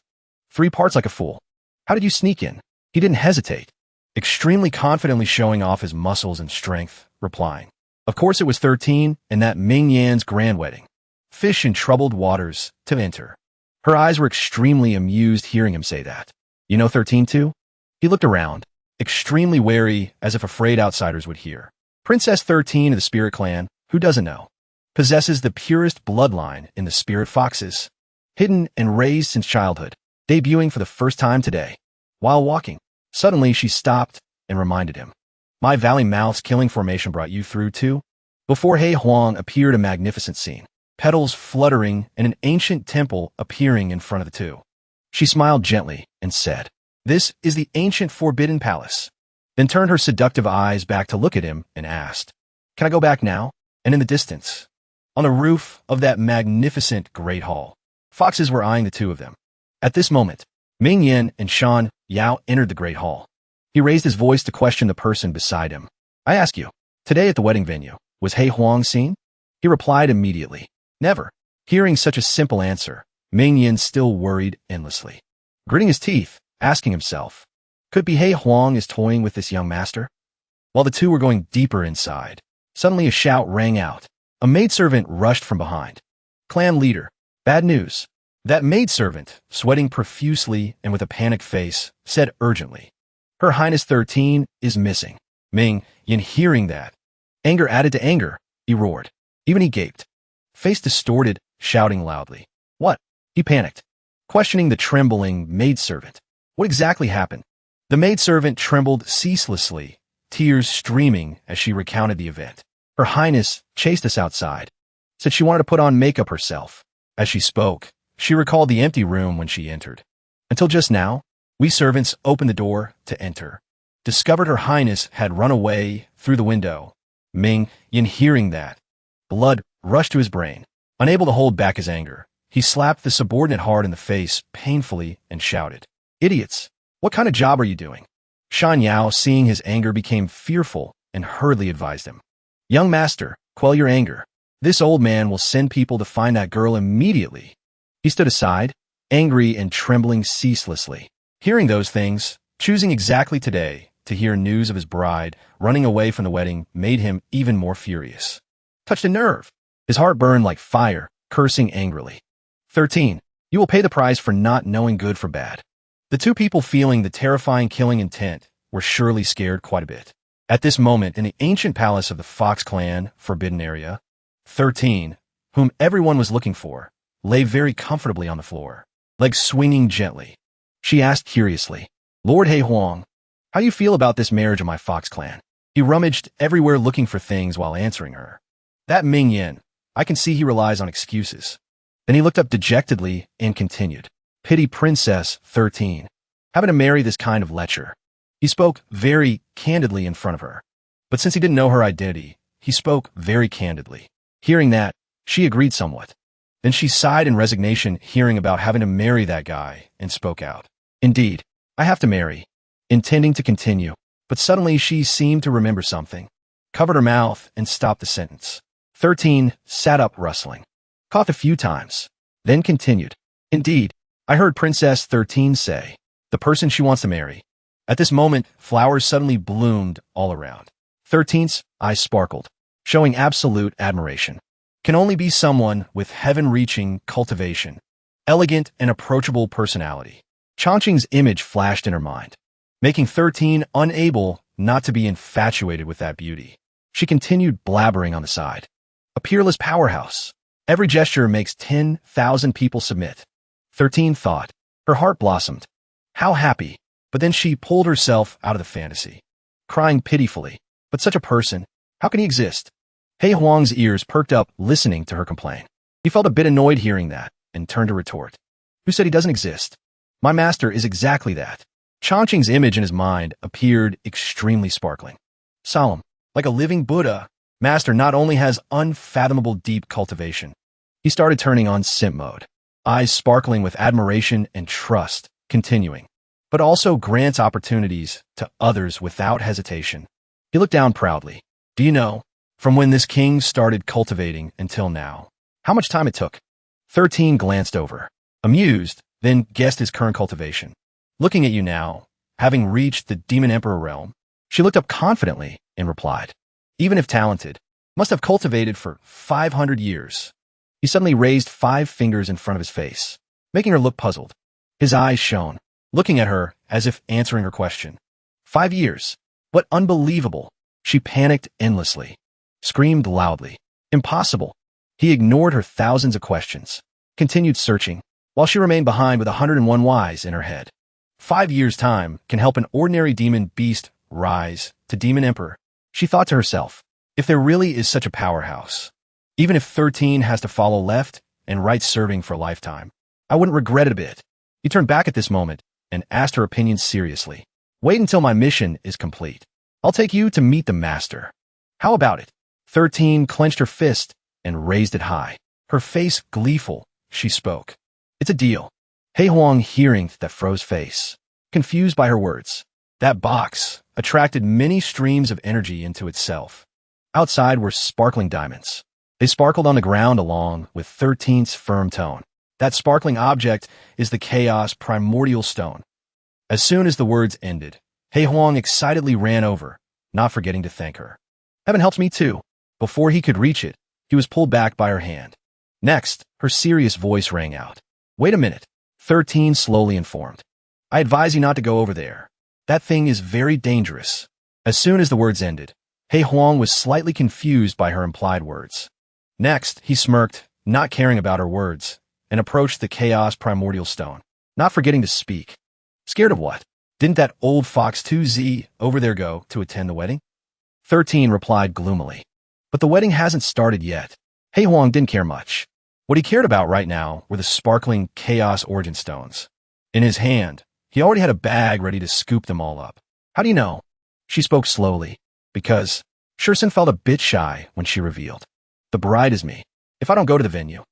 3 parts like a fool. How did you sneak in? He didn't hesitate, extremely confidently showing off his muscles and strength, replying. Of course it was 13 and that Ming Yan's grand wedding. Fish in troubled waters to enter. Her eyes were extremely amused hearing him say that. You know 13 too? He looked around, extremely wary as if afraid outsiders would hear. Princess 13 of the Spirit Clan, who doesn't know, possesses the purest bloodline in the Spirit Foxes, hidden and raised since childhood, debuting for the first time today. While walking, suddenly she stopped and reminded him. My Valley Mouth's killing formation brought you through too? Before He Huang appeared a magnificent scene, petals fluttering and an ancient temple appearing in front of the two. She smiled gently and said, This is the ancient Forbidden Palace. Then turned her seductive eyes back to look at him and asked, Can I go back now? And in the distance, on the roof of that magnificent great hall, foxes were eyeing the two of them. At this moment, Ming Yin and Shan Yao entered the great hall. He raised his voice to question the person beside him. I ask you, today at the wedding venue, was He Huang seen? He replied immediately, Never. Hearing such a simple answer, Ming Yin still worried endlessly, gritting his teeth, asking himself, could be He Huang is toying with this young master? While the two were going deeper inside, suddenly a shout rang out. A maidservant rushed from behind. Clan leader, bad news. That maidservant, sweating profusely and with a panicked face, said urgently, Her Highness 13 is missing. Ming Yin hearing that, anger added to anger, he roared. Even he gaped, face distorted, shouting loudly. What? He panicked, questioning the trembling maidservant. What exactly happened? The maidservant trembled ceaselessly, tears streaming as she recounted the event. Her Highness chased us outside, said she wanted to put on makeup herself. As she spoke, she recalled the empty room when she entered. Until just now, we servants opened the door to enter. Discovered Her Highness had run away through the window. Ming Yin hearing that, blood rushed to his brain. Unable to hold back his anger, he slapped the subordinate hard in the face painfully and shouted, Idiots! What kind of job are you doing? Shan Yao, seeing his anger, became fearful and hurriedly advised him. Young master, quell your anger. This old man will send people to find that girl immediately. He stood aside, angry and trembling ceaselessly. Hearing those things, choosing exactly today to hear news of his bride running away from the wedding made him even more furious. Touched a nerve. His heart burned like fire, cursing angrily. 13. You will pay the price for not knowing good from bad. The two people feeling the terrifying killing intent were surely scared quite a bit. At this moment, in the ancient palace of the Fox Clan, Forbidden Area, 13, whom everyone was looking for, lay very comfortably on the floor, legs swinging gently. She asked curiously, Lord He Huang, how you feel about this marriage of my Fox Clan? He rummaged everywhere looking for things while answering her. That Ming Yin, I can see he relies on excuses. Then he looked up dejectedly and continued, Pity Princess 13, having to marry this kind of lecher. He spoke very candidly in front of her. But since he didn't know her identity, he spoke very candidly. Hearing that, she agreed somewhat. Then she sighed in resignation hearing about having to marry that guy and spoke out. Indeed, I have to marry. Intending to continue, but suddenly she seemed to remember something, covered her mouth and stopped the sentence. 13 sat up rustling, coughed a few times, then continued. Indeed, I heard Princess 13 say, the person she wants to marry. At this moment, flowers suddenly bloomed all around. 13's eyes sparkled, showing absolute admiration. Can only be someone with heaven-reaching cultivation, elegant and approachable personality. Chongqing's image flashed in her mind, making 13 unable not to be infatuated with that beauty. She continued blabbering on the side. A peerless powerhouse. Every gesture makes 10,000 people submit. 13 thought. Her heart blossomed. How happy. But then she pulled herself out of the fantasy, crying pitifully. But such a person, how can he exist? He Huang's ears perked up listening to her complain. He felt a bit annoyed hearing that and turned to retort. Who said he doesn't exist? My master is exactly that. Chongqing's image in his mind appeared extremely sparkling. Solemn, like a living Buddha, master not only has unfathomable deep cultivation. He started turning on simp mode, eyes sparkling with admiration and trust, continuing, but also grants opportunities to others without hesitation. He looked down proudly. Do you know, from when this king started cultivating until now, how much time it took? 13 glanced over, amused, then guessed his current cultivation. Looking at you now, having reached the Demon Emperor realm, she looked up confidently and replied, even if talented, must have cultivated for 500 years. He suddenly raised 5 fingers in front of his face, making her look puzzled. His eyes shone, looking at her as if answering her question. 5 years. What unbelievable. She panicked endlessly, screamed loudly. Impossible. He ignored her thousands of questions, continued searching, while she remained behind with 101 whys in her head. 5 years' time can help an ordinary demon beast rise to demon emperor, she thought to herself. If there really is such a powerhouse, even if 13 has to follow left and right serving for a lifetime, I wouldn't regret it a bit. He turned back at this moment and asked her opinion seriously. Wait until my mission is complete. I'll take you to meet the master. How about it? 13 clenched her fist and raised it high. Her face gleeful, she spoke. It's a deal. Hei Huang, hearing that, froze face, confused by her words. That box attracted many streams of energy into itself. Outside were sparkling diamonds. They sparkled on the ground along with 13's firm tone. That sparkling object is the Chaos Primordial Stone. As soon as the words ended, Hei Huang excitedly ran over, not forgetting to thank her. Heaven helps me too. Before he could reach it, he was pulled back by her hand. Next, her serious voice rang out. Wait a minute, 13 slowly informed. I advise you not to go over there. That thing is very dangerous. As soon as the words ended, Hei Huang was slightly confused by her implied words. Next, he smirked, not caring about her words, and approached the Chaos Primordial Stone, not forgetting to speak. Scared of what? Didn't that old fox 2Z over there go to attend the wedding? 13 replied gloomily. But the wedding hasn't started yet. Hei Huang didn't care much. What he cared about right now were the sparkling Chaos Origin Stones. In his hand, he already had a bag ready to scoop them all up. How do you know? She spoke slowly, because Shursen felt a bit shy when she revealed. The bride is me. If I don't go to the venue,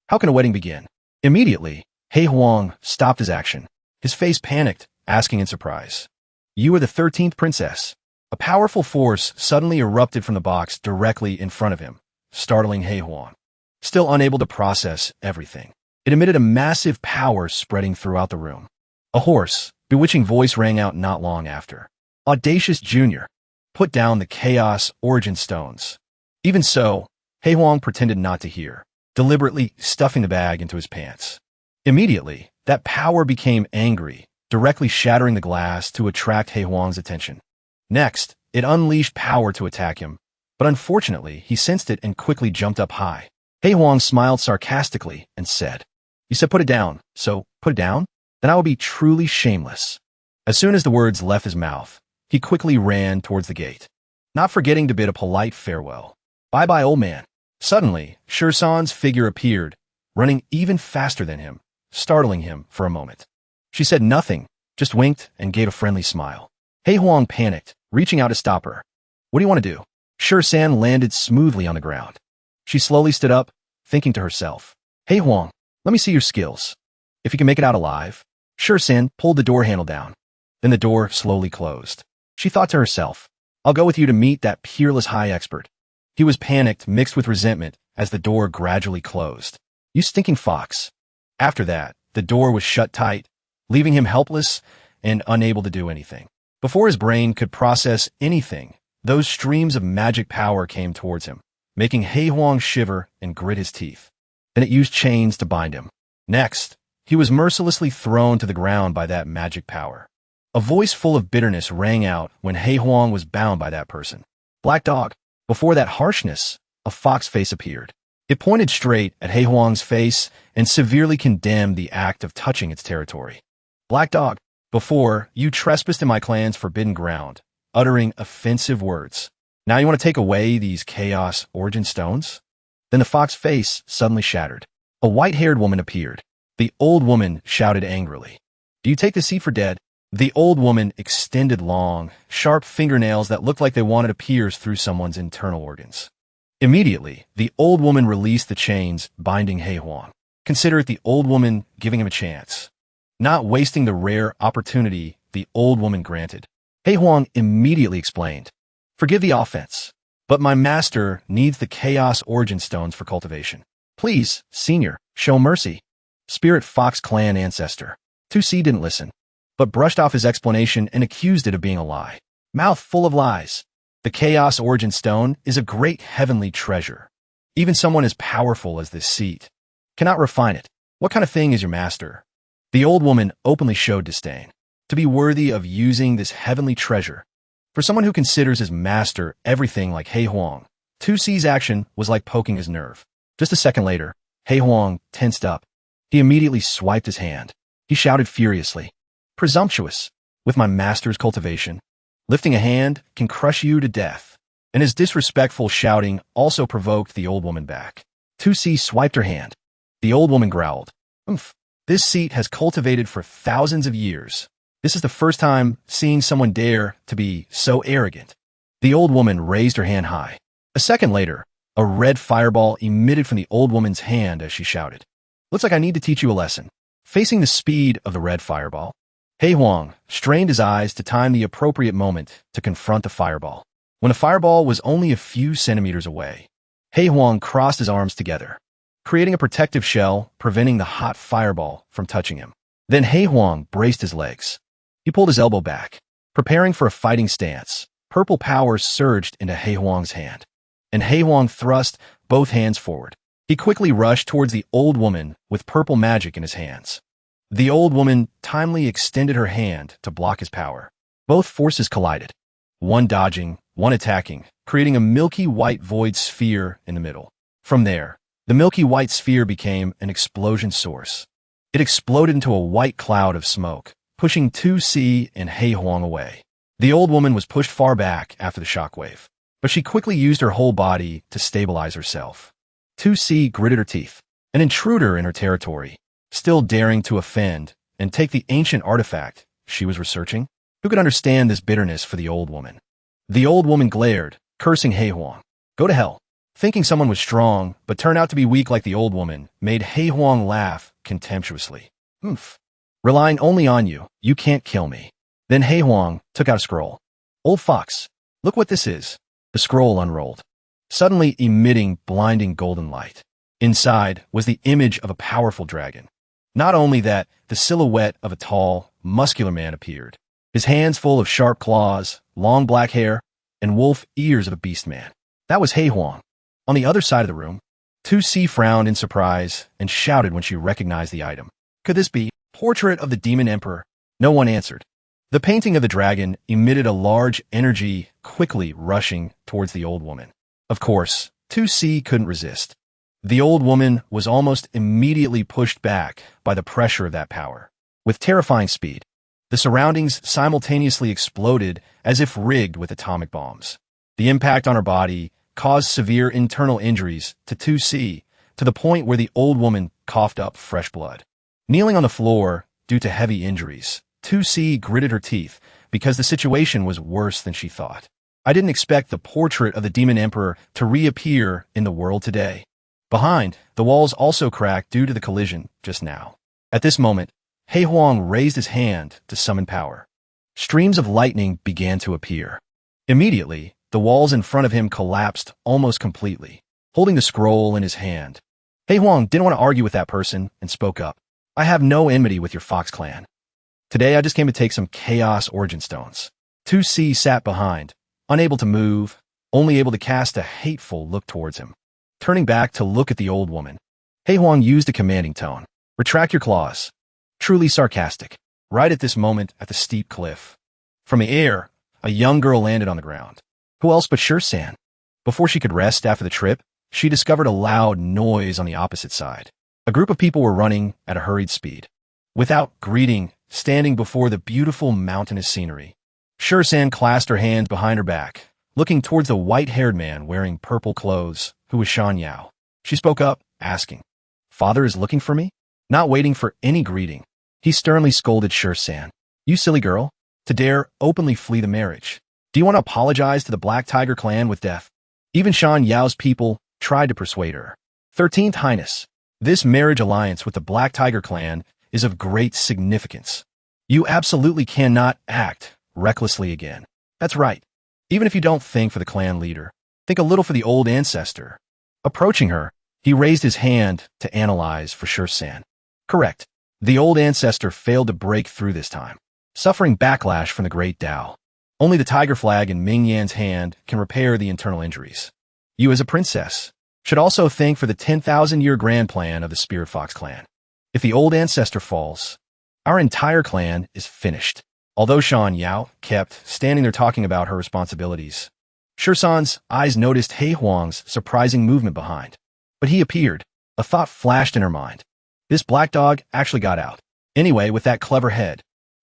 how can a wedding begin? Immediately, Hei Huang stopped his action, his face panicked, asking in surprise. You are the 13th princess. A powerful force suddenly erupted from the box directly in front of him, startling Hei Huang. Still unable to process everything, it emitted a massive power spreading throughout the room. A hoarse, bewitching voice rang out not long after. Audacious Junior, put down the Chaos Origin Stones. Even so, Hei Huang pretended not to hear, deliberately stuffing the bag into his pants. Immediately, that power became angry, directly shattering the glass to attract Hei Huang's attention. Next, it unleashed power to attack him, but unfortunately, he sensed it and quickly jumped up high. Hei Huang smiled sarcastically and said, You said put it down, so put it down? Then I will be truly shameless. As soon as the words left his mouth, he quickly ran towards the gate, not forgetting to bid a polite farewell. Bye-bye, old man. Suddenly, Shursan's figure appeared, running even faster than him, startling him for a moment. She said nothing, just winked and gave a friendly smile. Hei Huang panicked, reaching out to stop her. What do you want to do? Shursan landed smoothly on the ground. She slowly stood up, thinking to herself, Hei Huang, let me see your skills. If you can make it out alive. Shursan pulled the door handle down. Then the door slowly closed. She thought to herself, I'll go with you to meet that peerless high expert. He was panicked, mixed with resentment, as the door gradually closed. You stinking fox. After that, the door was shut tight, leaving him helpless and unable to do anything. Before his brain could process anything, those streams of magic power came towards him, making Hei Huang shiver and grit his teeth. Then it used chains to bind him. Next, he was mercilessly thrown to the ground by that magic power. A voice full of bitterness rang out when Hei Huang was bound by that person. Black Dog. Before that harshness, a fox face appeared. It pointed straight at Hei Huang's face and severely condemned the act of touching its territory. Black Dog. Before, you trespassed in my clan's forbidden ground, uttering offensive words. Now you want to take away these Chaos Origin Stones? Then the fox face suddenly shattered. A white-haired woman appeared. The old woman shouted angrily. Do you take the seat for dead? The old woman extended long, sharp fingernails that looked like they wanted to pierce through someone's internal organs. Immediately, the old woman released the chains binding Hei Huang. Consider it the old woman giving him a chance. Not wasting the rare opportunity the old woman granted, Hei Huang immediately explained, Forgive the offense, but my master needs the Chaos Origin Stones for cultivation. Please, senior, show mercy. Spirit Fox Clan ancestor. 2C didn't listen, but brushed off his explanation and accused it of being a lie. Mouth full of lies. The Chaos Origin Stone is a great heavenly treasure. Even someone as powerful as this seat cannot refine it. What kind of thing is your master? The old woman openly showed disdain. To be worthy of using this heavenly treasure. For someone who considers his master everything like He Huang, 2C's action was like poking his nerve. Just a second later, He Huang tensed up. He immediately swiped his hand. He shouted furiously, "Presumptuous! With my master's cultivation, lifting a hand can crush you to death." And his disrespectful shouting also provoked the old woman back. 2C swiped her hand. The old woman growled, "Oomph! This seat has cultivated for thousands of years. This is the first time seeing someone dare to be so arrogant." The old woman raised her hand high. A second later, a red fireball emitted from the old woman's hand as she shouted, "Looks like I need to teach you a lesson." Facing the speed of the red fireball, He Huang strained his eyes to time the appropriate moment to confront the fireball. When the fireball was only a few centimeters away, He Huang crossed his arms together, creating a protective shell, preventing the hot fireball from touching him. Then He Huang braced his legs. He pulled his elbow back, preparing for a fighting stance. Purple power surged into He Huang's hand, and He Huang thrust both hands forward. He quickly rushed towards the old woman with purple magic in his hands. The old woman timely extended her hand to block his power. Both forces collided, one dodging, one attacking, creating a milky white void sphere in the middle. From there, the milky white sphere became an explosion source. It exploded into a white cloud of smoke, pushing 2C and He Huang away. The old woman was pushed far back after the shockwave, but she quickly used her whole body to stabilize herself. 2C gritted her teeth, an intruder in her territory, still daring to offend and take the ancient artifact she was researching. Who could understand this bitterness for the old woman? The old woman glared, cursing He Huang. Go to hell. Thinking someone was strong, but turned out to be weak like the old woman, made He Huang laugh contemptuously. "Oomph. Relying only on you, you can't kill me." Then He Huang took out a scroll. "Old fox, look what this is." The scroll unrolled, suddenly emitting blinding golden light. Inside was the image of a powerful dragon. Not only that, the silhouette of a tall, muscular man appeared, his hands full of sharp claws, long black hair, and wolf ears of a beast man. That was He Huang. On the other side of the room, 2C frowned in surprise and shouted when she recognized the item. Could this be Portrait of the Demon Emperor? No one answered. The painting of the dragon emitted a large energy, quickly rushing towards the old woman. Of course, 2C couldn't resist. The old woman was almost immediately pushed back by the pressure of that power. With terrifying speed, the surroundings simultaneously exploded as if rigged with atomic bombs. The impact on her body caused severe internal injuries to 2C, to the point where the old woman coughed up fresh blood. Kneeling on the floor due to heavy injuries, 2C gritted her teeth because the situation was worse than she thought. I didn't expect the portrait of the Demon Emperor to reappear in the world today. Behind, the walls also cracked due to the collision just now. At this moment, He Huang raised his hand to summon power. Streams of lightning began to appear. Immediately, the walls in front of him collapsed almost completely. Holding the scroll in his hand, He Huang didn't want to argue with that person and spoke up. "I have no enmity with your Fox clan. Today I just came to take some Chaos Origin Stones." 2C sat behind, unable to move, only able to cast a hateful look towards him. Turning back to look at the old woman, He Huang used a commanding tone. "Retract your claws." Truly sarcastic. Right at this moment at the steep cliff, from the air, a young girl landed on the ground. Who else but Shur-san? Before she could rest after the trip, she discovered a loud noise on the opposite side. A group of people were running at a hurried speed. Without greeting, standing before the beautiful mountainous scenery, Shur-san clasped her hands behind her back, looking towards the white-haired man wearing purple clothes, who was Shan Yao. She spoke up, asking, "Father is looking for me?" Not waiting for any greeting, he sternly scolded Shur-san. "You silly girl, to dare openly flee the marriage. Do you want to apologize to the Black Tiger clan with death?" Even Shan Yao's people tried to persuade her. 13th Highness, this marriage alliance with the Black Tiger clan is of great significance. You absolutely cannot act recklessly again. That's right. Even if you don't think for the clan leader, think a little for the old ancestor. Approaching her, he raised his hand to analyze for Shur-san. Correct. The old ancestor failed to break through this time, suffering backlash from the Great Tao. Only the tiger flag in Ming Yan's hand can repair the internal injuries. You as a princess should also think for the 10,000-year grand plan of the Spirit Fox clan. If the old ancestor falls, our entire clan is finished. Although Shan Yao kept standing there talking about her responsibilities, Shursan's eyes noticed He Huang's surprising movement behind. But he appeared. A thought flashed in her mind. This black dog actually got out. Anyway, with that clever head,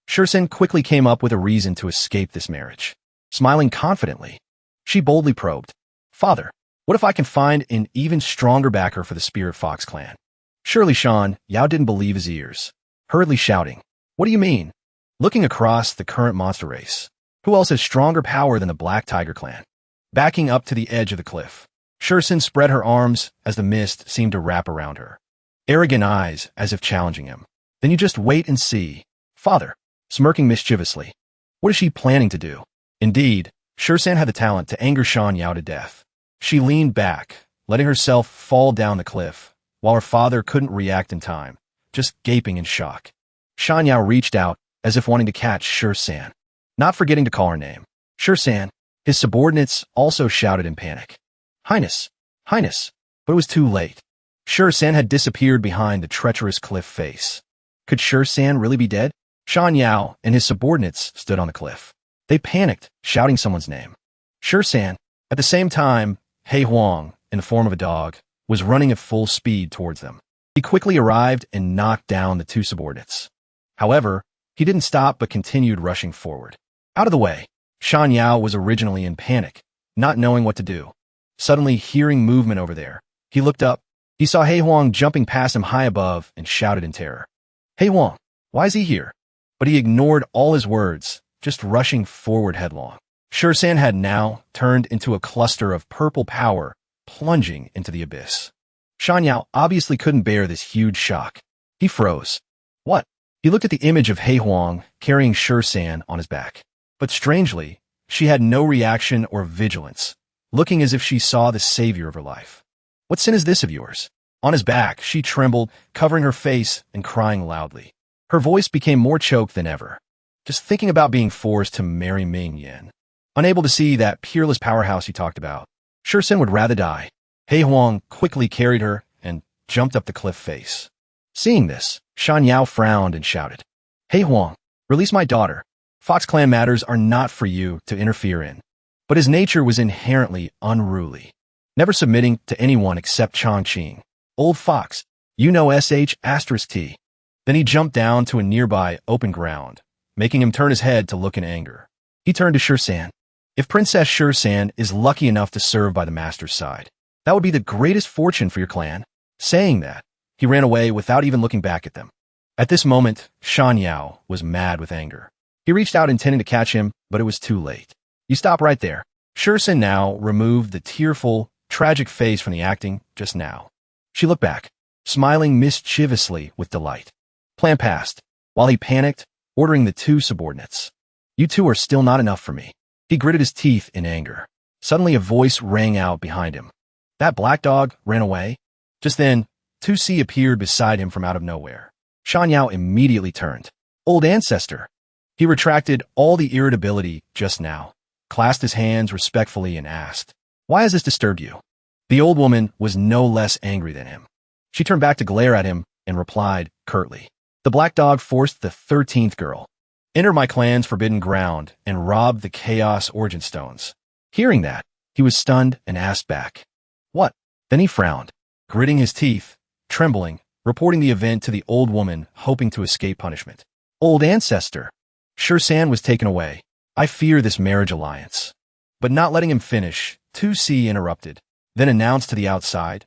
Shursan quickly came up with a reason to escape this marriage. Smiling confidently, she boldly probed, "Father, what if I can find an even stronger backer for the Spirit Fox clan?" Surely Shan Yao didn't believe his ears, hurriedly shouting, "What do you mean?" Looking across the current monster race, who else has stronger power than the Black Tiger clan? Backing up to the edge of the cliff, Shursan spread her arms as the mist seemed to wrap around her. Arrogant eyes as if challenging him. "Then you just wait and see." Father, smirking mischievously. What is she planning to do? Indeed, Shursan had the talent to anger Shan Yao to death. She leaned back, letting herself fall down the cliff, while her father couldn't react in time, just gaping in shock. Shan Yao reached out, as if wanting to catch Shursan, not forgetting to call her name. "Shursan!" His subordinates also shouted in panic. "Highness! Highness!" But it was too late. Shursan had disappeared behind the treacherous cliff face. Could Shursan really be dead? Shan Yao and his subordinates stood on the cliff. They panicked, shouting someone's name. Shursan. At the same time, He Huang, in the form of a dog, was running at full speed towards them. He quickly arrived and knocked down the two subordinates. However, he didn't stop but continued rushing forward. Out of the way, Shan Yao was originally in panic, not knowing what to do. Suddenly hearing movement over there, he looked up. He saw He Huang jumping past him high above and shouted in terror. "He Huang, why is he here?" But he ignored all his words, just rushing forward headlong. Shursan had now turned into a cluster of purple power, plunging into the abyss. Shan Yao obviously couldn't bear this huge shock. He froze. What? He looked at the image of He Huang carrying Shursan on his back. But strangely, she had no reaction or vigilance, looking as if she saw the savior of her life. "What sin is this of yours?" On his back, she trembled, covering her face and crying loudly. Her voice became more choked than ever. Just thinking about being forced to marry Ming Yin. Unable to see that peerless powerhouse he talked about, Shursan would rather die. He Huang quickly carried her and jumped up the cliff face. Seeing this, Shan Yao frowned and shouted, "He Huang, release my daughter. Fox clan matters are not for you to interfere in." But his nature was inherently unruly, never submitting to anyone except Chongqing. "Old fox, you know sh*t." Then he jumped down to a nearby open ground, making him turn his head to look in anger. He turned to Shursan. If Princess Shursan is lucky enough to serve by the master's side, that would be the greatest fortune for your clan. Saying that, he ran away without even looking back at them. At this moment, Shan Yao was mad with anger. He reached out intending to catch him, but it was too late. "You stop right there." Shursan now removed the tearful, tragic face from the acting just now. She looked back, smiling mischievously with delight. Plan passed, while he panicked, ordering the two subordinates. "You two are still not enough for me." He gritted his teeth in anger. Suddenly a voice rang out behind him. "That black dog ran away?" Just then, 2C appeared beside him from out of nowhere. Shan Yao immediately turned. "Old ancestor." He retracted all the irritability just now, clasped his hands respectfully and asked, "Why has this disturbed you?" The old woman was no less angry than him. She turned back to glare at him and replied curtly, "The black dog forced the 13th girl. Enter my clan's forbidden ground and robbed the Chaos Origin Stones." Hearing that, he was stunned and asked back, "What?" Then he frowned, gritting his teeth, trembling, reporting the event to the old woman, hoping to escape punishment. "Old ancestor." Shursan was taken away. "I fear this marriage alliance." But not letting him finish, 2C interrupted, then announced to the outside.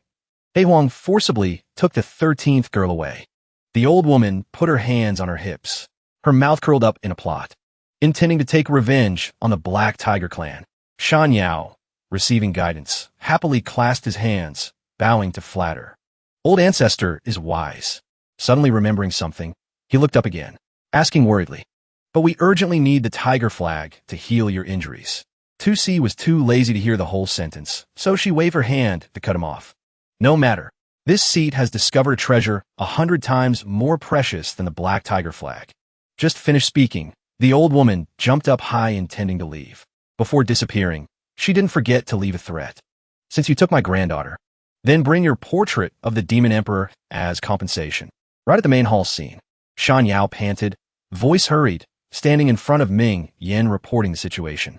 He Huang forcibly took the 13th girl away. The old woman put her hands on her hips, her mouth curled up in a plot, intending to take revenge on the Black Tiger clan. Shan Yao, receiving guidance, happily clasped his hands, bowing to flatter. Old ancestor is wise. Suddenly remembering something, he looked up again, asking worriedly, "But we urgently need the tiger flag to heal your injuries." 2C was too lazy to hear the whole sentence, so she waved her hand to cut him off. "No matter. This seat has discovered a treasure 100 times more precious than the Black Tiger flag." Just finished speaking, the old woman jumped up high intending to leave. Before disappearing, she didn't forget to leave a threat. "Since you took my granddaughter, then bring your portrait of the Demon Emperor as compensation." Right at the main hall scene, Shan Yao panted, voice hurried, standing in front of Ming Yen reporting the situation.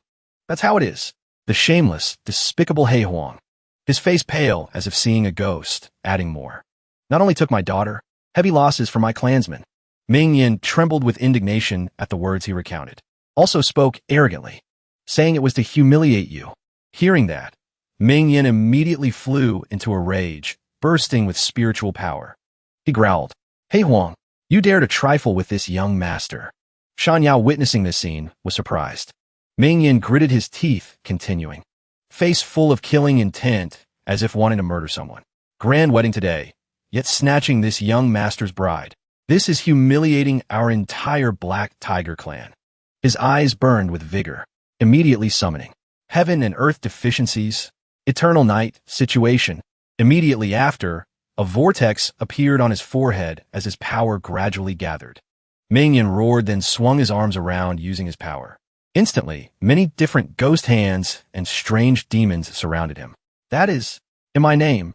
That's how it is. The shameless, despicable He Huang. His face pale as if seeing a ghost, adding more. Not only took my daughter, heavy losses for my clansmen. Ming Yen trembled with indignation at the words he recounted. Also spoke arrogantly, saying it was to humiliate you. Hearing that, Ming Yen immediately flew into a rage, bursting with spiritual power. He growled, He Huang, you dare to trifle with this young master. Shan Yao, witnessing this scene, was surprised. Ming Yen gritted his teeth, continuing, face full of killing intent, as if wanting to murder someone. Grand wedding today, yet snatching this young master's bride. This is humiliating our entire Black Tiger clan. His eyes burned with vigor, immediately summoning heaven and earth deficiencies, eternal night situation. Immediately after, a vortex appeared on his forehead as his power gradually gathered. Ming Yen roared, then swung his arms around using his power. Instantly, many different ghost hands and strange demons surrounded him. That is, in my name,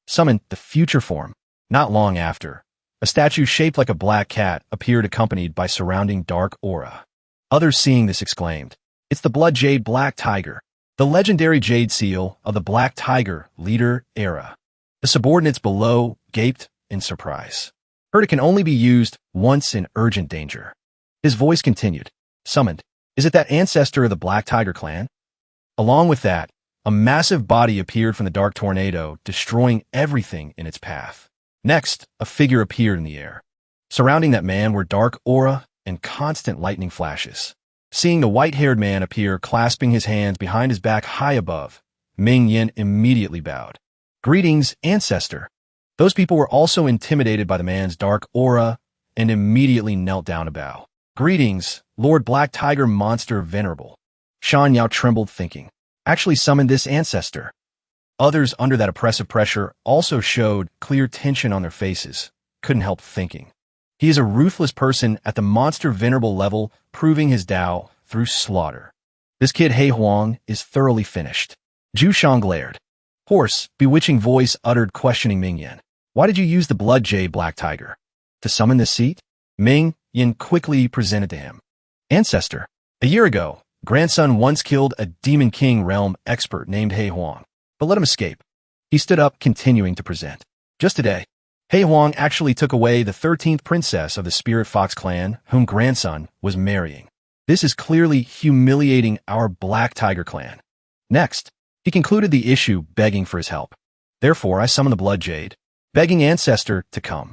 summoned the future form. Not long after, a statue shaped like a black cat appeared accompanied by surrounding dark aura. Others seeing this exclaimed, it's the Blood Jade Black Tiger, the legendary jade seal of the Black Tiger leader era. The subordinates below gaped in surprise. Heard it can only be used once in urgent danger. His voice continued, summoned. Is it that ancestor of the Black Tiger clan? Along with that, a massive body appeared from the dark tornado, destroying everything in its path. Next, a figure appeared in the air. Surrounding that man were dark aura and constant lightning flashes. Seeing the white-haired man appear clasping his hands behind his back high above, Ming Yen immediately bowed. Greetings, ancestor. Those people were also intimidated by the man's dark aura and immediately knelt down to bow. Greetings, Lord Black Tiger Monster Venerable. Shan Yao trembled, thinking, actually summoned this ancestor. Others under that oppressive pressure also showed clear tension on their faces, couldn't help thinking. He is a ruthless person at the Monster Venerable level, proving his Tao through slaughter. This kid He Huang is thoroughly finished. Zhu Shang glared. Hoarse, bewitching voice uttered, questioning Ming Yen. Why did you use the Blood Jade Black Tiger? To summon this seat? Ming Yen quickly presented to him. Ancestor, a year ago, grandson once killed a Demon King realm expert named He Huang, but let him escape. He stood up, continuing to present. Just today, He Huang actually took away the 13th princess of the Spirit Fox clan, whom grandson was marrying. This is clearly humiliating our Black Tiger clan. Next, he concluded the issue, begging for his help. Therefore, I summoned the Blood Jade, begging ancestor to come.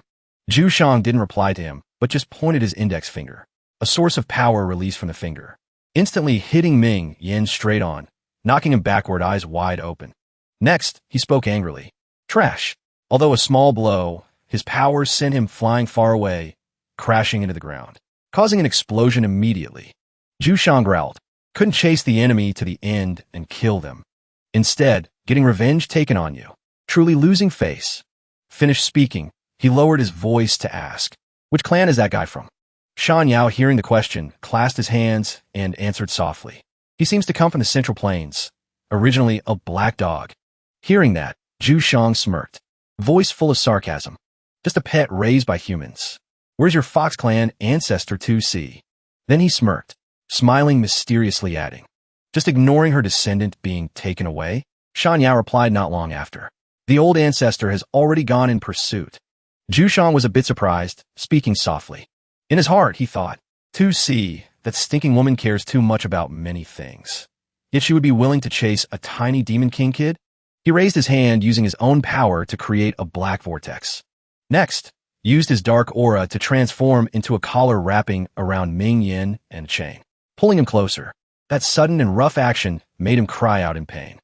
Zhu Shang didn't reply to him, but just pointed his index finger. A source of power released from the finger, instantly hitting Ming Yen straight on, knocking him backward, eyes wide open. Next, he spoke angrily. Trash. Although a small blow, his power sent him flying far away, crashing into the ground, causing an explosion immediately. Zhu Shang growled. Couldn't chase the enemy to the end and kill them. Instead, getting revenge taken on you. Truly losing face. Finished speaking, he lowered his voice to ask, which clan is that guy from? Shan Yao, hearing the question, clasped his hands and answered softly. He seems to come from the Central Plains, originally a black dog. Hearing that, Zhu Shang smirked, voice full of sarcasm. Just a pet raised by humans. Where's your Fox clan ancestor to see? Then he smirked, smiling mysteriously, adding, just ignoring her descendant being taken away? Shan Yao replied not long after. The old ancestor has already gone in pursuit. Zhu Shang was a bit surprised, speaking softly. In his heart, he thought, to see that stinking woman cares too much about many things. Yet she would be willing to chase a tiny Demon King kid? He raised his hand using his own power to create a black vortex. Next, used his dark aura to transform into a collar wrapping around Ming Yen and a chain, pulling him closer. That sudden and rough action made him cry out in pain.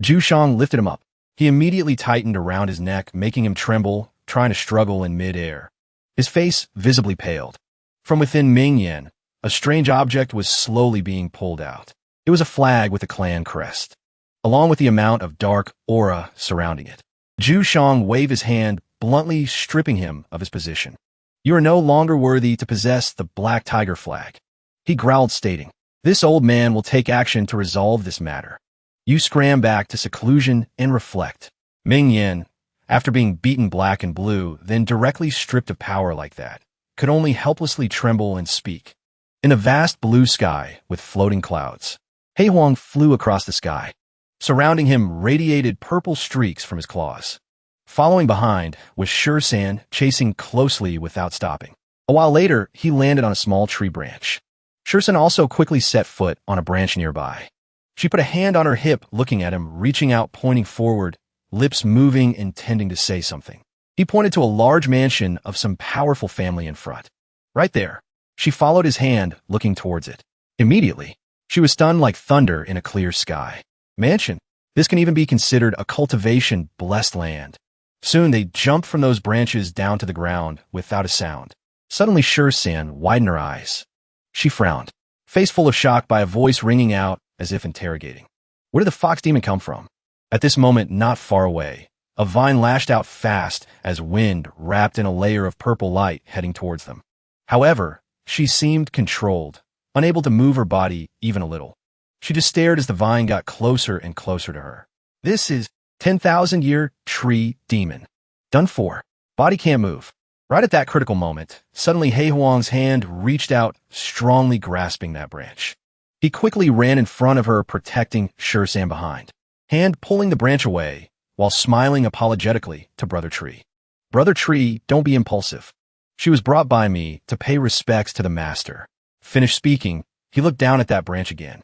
Zhu Shang lifted him up. He immediately tightened around his neck, making him tremble, trying to struggle in mid-air. His face visibly paled. From within Ming Yen, a strange object was slowly being pulled out. It was a flag with a clan crest, along with the amount of dark aura surrounding it. Zhu Shang waved his hand, bluntly stripping him of his position. You are no longer worthy to possess the Black Tiger flag. He growled, stating, this old man will take action to resolve this matter. You scram back to seclusion and reflect. Ming Yen, After being beaten black and blue, then directly stripped of power like that, could only helplessly tremble and speak. In a vast blue sky with floating clouds, He Huang flew across the sky. Surrounding him radiated purple streaks from his claws. Following behind was Shursan, chasing closely without stopping. A while later, he landed on a small tree branch. Shursan also quickly set foot on a branch nearby. She put a hand on her hip, looking at him, reaching out, pointing forward, lips moving, intending to say something. He pointed to a large mansion of some powerful family in front. Right there. She followed his hand, looking towards it. Immediately, she was stunned like thunder in a clear sky. Mansion. This can even be considered a cultivation blessed land. Soon they jumped from those branches down to the ground without a sound. Suddenly Shursan widened her eyes. She frowned, face full of shock by a voice ringing out as if interrogating. Where did the fox demon come from? At this moment, not far away, a vine lashed out fast as wind wrapped in a layer of purple light heading towards them. However, she seemed controlled, unable to move her body even a little. She just stared as the vine got closer and closer to her. This is 10,000-year tree demon. Done for. Body can't move. Right at that critical moment, suddenly He Huang's hand reached out, strongly grasping that branch. He quickly ran in front of her, protecting Shursan behind. Hand pulling the branch away, while smiling apologetically to Brother Tree. Brother Tree, don't be impulsive. She was brought by me to pay respects to the master. Finished speaking, he looked down at that branch again.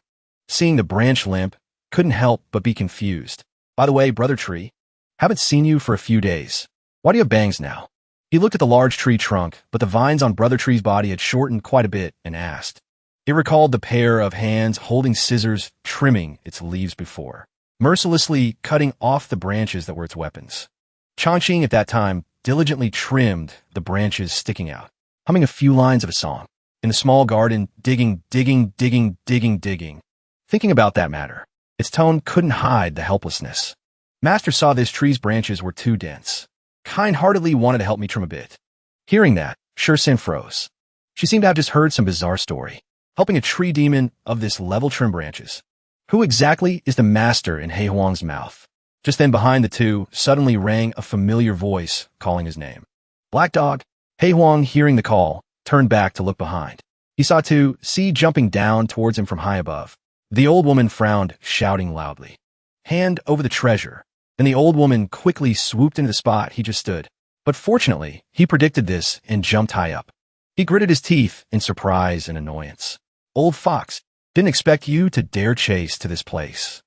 Seeing the branch limp, couldn't help but be confused. By the way, Brother Tree, haven't seen you for a few days. Why do you have bangs now? He looked at the large tree trunk, but the vines on Brother Tree's body had shortened quite a bit, and asked. It recalled the pair of hands holding scissors, trimming its leaves before, mercilessly cutting off the branches that were its weapons. Changqing at that time diligently trimmed the branches sticking out, humming a few lines of a song. In the small garden, digging. Thinking about that matter, its tone couldn't hide the helplessness. Master saw this tree's branches were too dense. Kind-heartedly wanted to help me trim a bit. Hearing that, Shursan froze. She seemed to have just heard some bizarre story, helping a tree demon of this level trim branches. Who exactly is the master in He Huang's mouth? Just then behind the two, suddenly rang a familiar voice calling his name. Black Dog. He Huang, hearing the call, turned back to look behind. He saw C jumping down towards him from high above. The old woman frowned, shouting loudly. Hand over the treasure. And the old woman quickly swooped into the spot he just stood. But fortunately, he predicted this and jumped high up. He gritted his teeth in surprise and annoyance. Old fox, didn't expect you to dare chase to this place.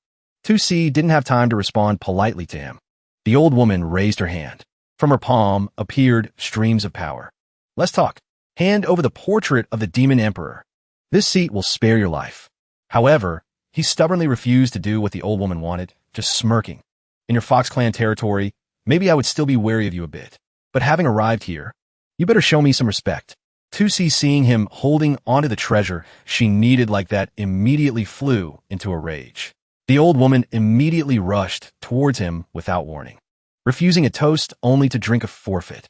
2C didn't have time to respond politely to him. The old woman raised her hand. From her palm appeared streams of power. Let's talk. Hand over the portrait of the demon emperor. This seat will spare your life. However, he stubbornly refused to do what the old woman wanted, just smirking. In your Fox Clan territory, maybe I would still be wary of you a bit. But having arrived here, you better show me some respect. 2C, seeing him holding onto the treasure she needed like that, immediately flew into a rage. The old woman immediately rushed towards him without warning, refusing a toast only to drink a forfeit.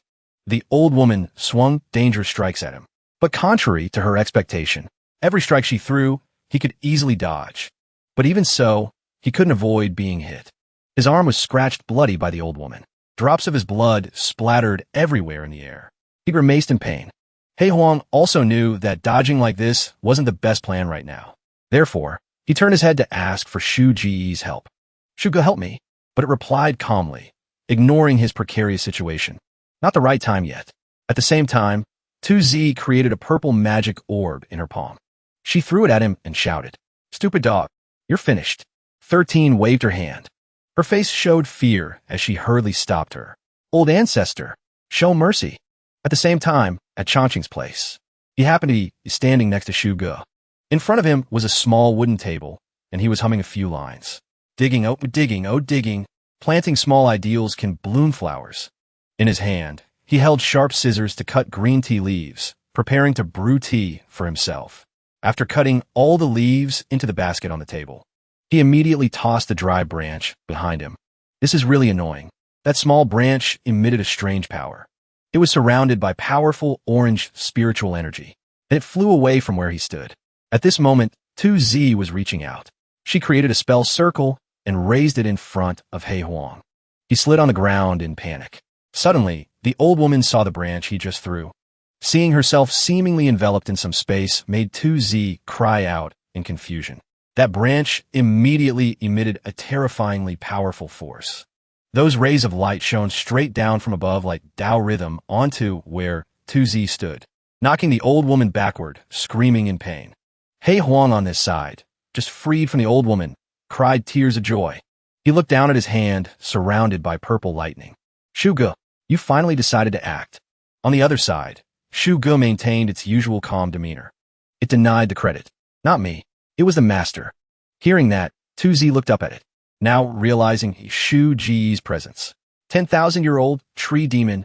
The old woman swung dangerous strikes at him. But contrary to her expectation, every strike she threw, he could easily dodge. But even so, he couldn't avoid being hit. His arm was scratched bloody by the old woman. Drops of his blood splattered everywhere in the air. He grimaced in pain. He Huang also knew that dodging like this wasn't the best plan right now. Therefore, he turned his head to ask for Shu Ji's help. Shu, go help me. But it replied calmly, ignoring his precarious situation. Not the right time yet. At the same time, 2Z created a purple magic orb in her palm. She threw it at him and shouted, Stupid dog, you're finished. 13 waved her hand. Her face showed fear as she hurriedly stopped her. Old ancestor, show mercy. At the same time, at Changqing's place, he happened to be standing next to Shu Ge. In front of him was a small wooden table, and he was humming a few lines. Digging, oh digging, planting small ideals can bloom flowers. In his hand, he held sharp scissors to cut green tea leaves, preparing to brew tea for himself. After cutting all the leaves into the basket on the table, he immediately tossed the dry branch behind him. This is really annoying. That small branch emitted a strange power. It was surrounded by powerful orange spiritual energy, and it flew away from where he stood. At this moment, 2Z was reaching out. She created a spell circle and raised it in front of He Huang. He slid on the ground in panic. Suddenly, the old woman saw the branch he just threw. Seeing herself seemingly enveloped in some space made 2Z cry out in confusion. That branch immediately emitted a terrifyingly powerful force. Those rays of light shone straight down from above like Tao rhythm onto where 2Z stood, knocking the old woman backward, screaming in pain. Hei Huang on this side, just freed from the old woman, cried tears of joy. He looked down at his hand, surrounded by purple lightning. Shu Ge, you finally decided to act. On the other side, Shu Ge maintained its usual calm demeanor. It denied the credit. Not me. It was the master. Hearing that, 2Z looked up at it, now realizing Shu Ji's presence. 10,000-year-old tree demon.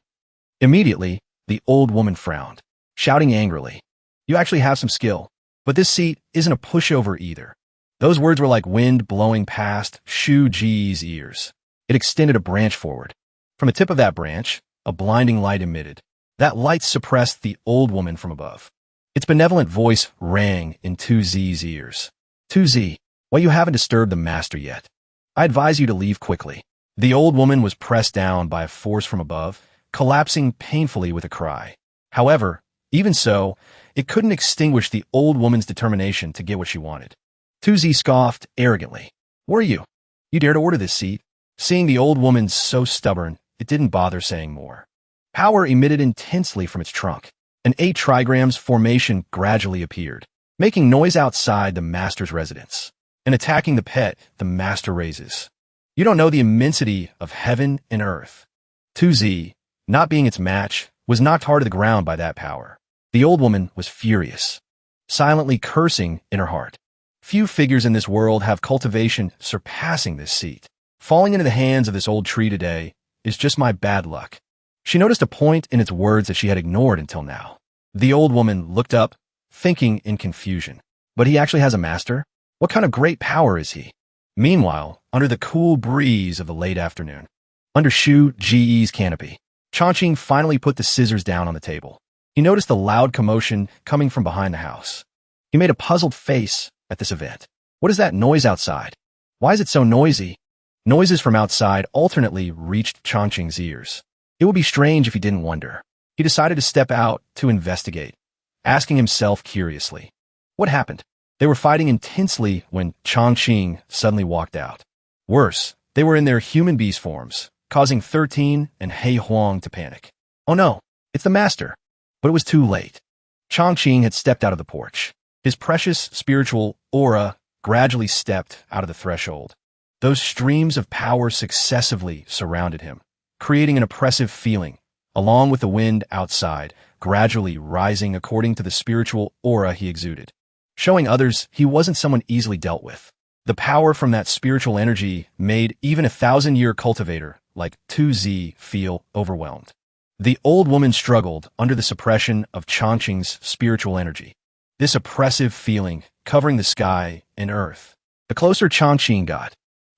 Immediately, the old woman frowned, shouting angrily. You actually have some skill, but this seat isn't a pushover either. Those words were like wind blowing past Shu Ji's ears. It extended a branch forward. From the tip of that branch, a blinding light emitted. That light suppressed the old woman from above. Its benevolent voice rang in 2Z's ears. 2Z, well, you haven't disturbed the master yet. I advise you to leave quickly. The old woman was pressed down by a force from above, collapsing painfully with a cry. However, even so, it couldn't extinguish the old woman's determination to get what she wanted. 2Z scoffed arrogantly. Who are you? You dare to order this seat? Seeing the old woman so stubborn, it didn't bother saying more. Power emitted intensely from its trunk. An 8 trigrams formation gradually appeared, making noise outside the master's residence. And attacking the pet, the master raises. You don't know the immensity of heaven and earth. 2Z, not being its match, was knocked hard to the ground by that power. The old woman was furious, silently cursing in her heart. Few figures in this world have cultivation surpassing this seat. Falling into the hands of this old tree today is just my bad luck. She noticed a point in its words that she had ignored until now. The old woman looked up, thinking in confusion. But he actually has a master? What kind of great power is he? Meanwhile, under the cool breeze of the late afternoon, under Shu Ji's canopy, Chongqing finally put the scissors down on the table. He noticed the loud commotion coming from behind the house. He made a puzzled face at this event. What is that noise outside? Why is it so noisy? Noises from outside alternately reached Chongqing's ears. It would be strange if he didn't wonder. He decided to step out to investigate, asking himself curiously. What happened? They were fighting intensely when Chongqing suddenly walked out. Worse, they were in their human beast forms, causing 13 and Hei Huang to panic. Oh no, it's the master. But it was too late. Chongqing had stepped out of the porch. His precious spiritual aura gradually stepped out of the threshold. Those streams of power successively surrounded him, creating an oppressive feeling, along with the wind outside, gradually rising according to the spiritual aura he exuded, showing others he wasn't someone easily dealt with. The power from that spiritual energy made even a 1,000-year cultivator like 2Z feel overwhelmed. The old woman struggled under the suppression of Chongqing's spiritual energy, this oppressive feeling covering the sky and earth. The closer Chongqing got,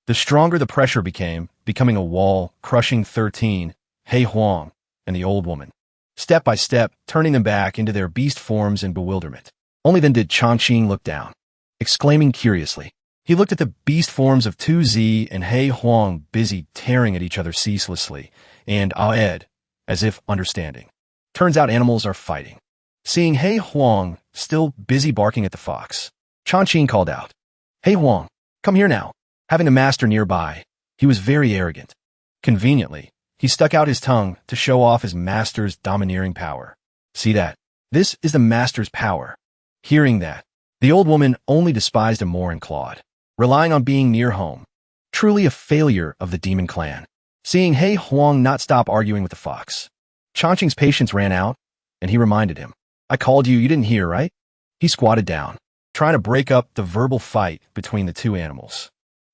the stronger the pressure became, becoming a wall, crushing 13, Hei Huang, and the old woman, step by step, turning them back into their beast forms in bewilderment. Only then did Chongqing look down, exclaiming curiously. He looked at the beast forms of 2Z and Hei Huang busy tearing at each other ceaselessly, and awed, as if understanding. Turns out animals are fighting. Seeing Hei Huang still busy barking at the fox, Chongqing called out, Hei Huang, come here now. Having the master nearby, he was very arrogant. Conveniently, he stuck out his tongue to show off his master's domineering power. See that? This is the master's power. Hearing that, the old woman only despised him more and clawed, relying on being near home. Truly a failure of the demon clan. Seeing Hei Huang not stop arguing with the fox, Chongqing's patience ran out, and he reminded him, I called you, you didn't hear, right? He squatted down, trying to break up the verbal fight between the two animals.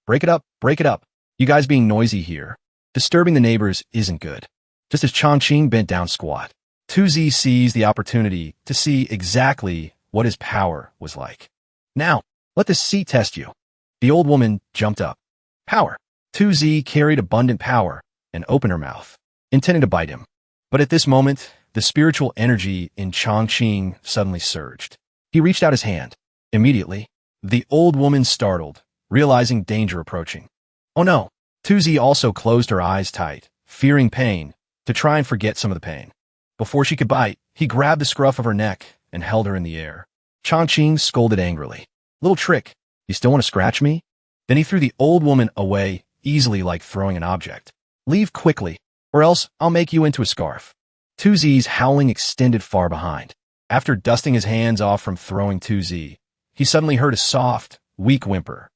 Break it up, break it up. You guys being noisy here. Disturbing the neighbors isn't good. Just as Chongqing bent down squat, 2Z seized the opportunity to see exactly what his power was like. Now, let this seat test you. The old woman jumped up. Power. 2Z carried abundant power and opened her mouth, intending to bite him. But at this moment, the spiritual energy in Chongqing suddenly surged. He reached out his hand. Immediately, the old woman startled, realizing danger approaching. Oh no! 2Z also closed her eyes tight, fearing pain, to try and forget some of the pain. Before she could bite, he grabbed the scruff of her neck and held her in the air. Chongqing scolded angrily. Little trick, you still want to scratch me? Then he threw the old woman away, easily like throwing an object. Leave quickly, or else I'll make you into a scarf. 2Z's howling extended far behind. After dusting his hands off from throwing 2Z, he suddenly heard a soft, weak whimper.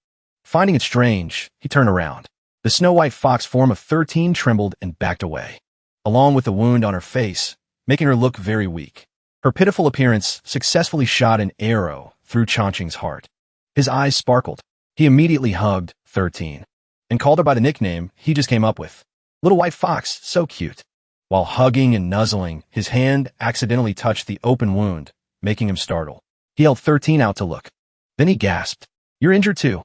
Finding it strange, he turned around. The snow-white fox form of 13 trembled and backed away, along with the wound on her face, making her look very weak. Her pitiful appearance successfully shot an arrow through Chongqing's heart. His eyes sparkled. He immediately hugged 13 and called her by the nickname he just came up with. Little white fox, so cute. While hugging and nuzzling, his hand accidentally touched the open wound, making him startle. He held 13 out to look. Then he gasped. You're injured too.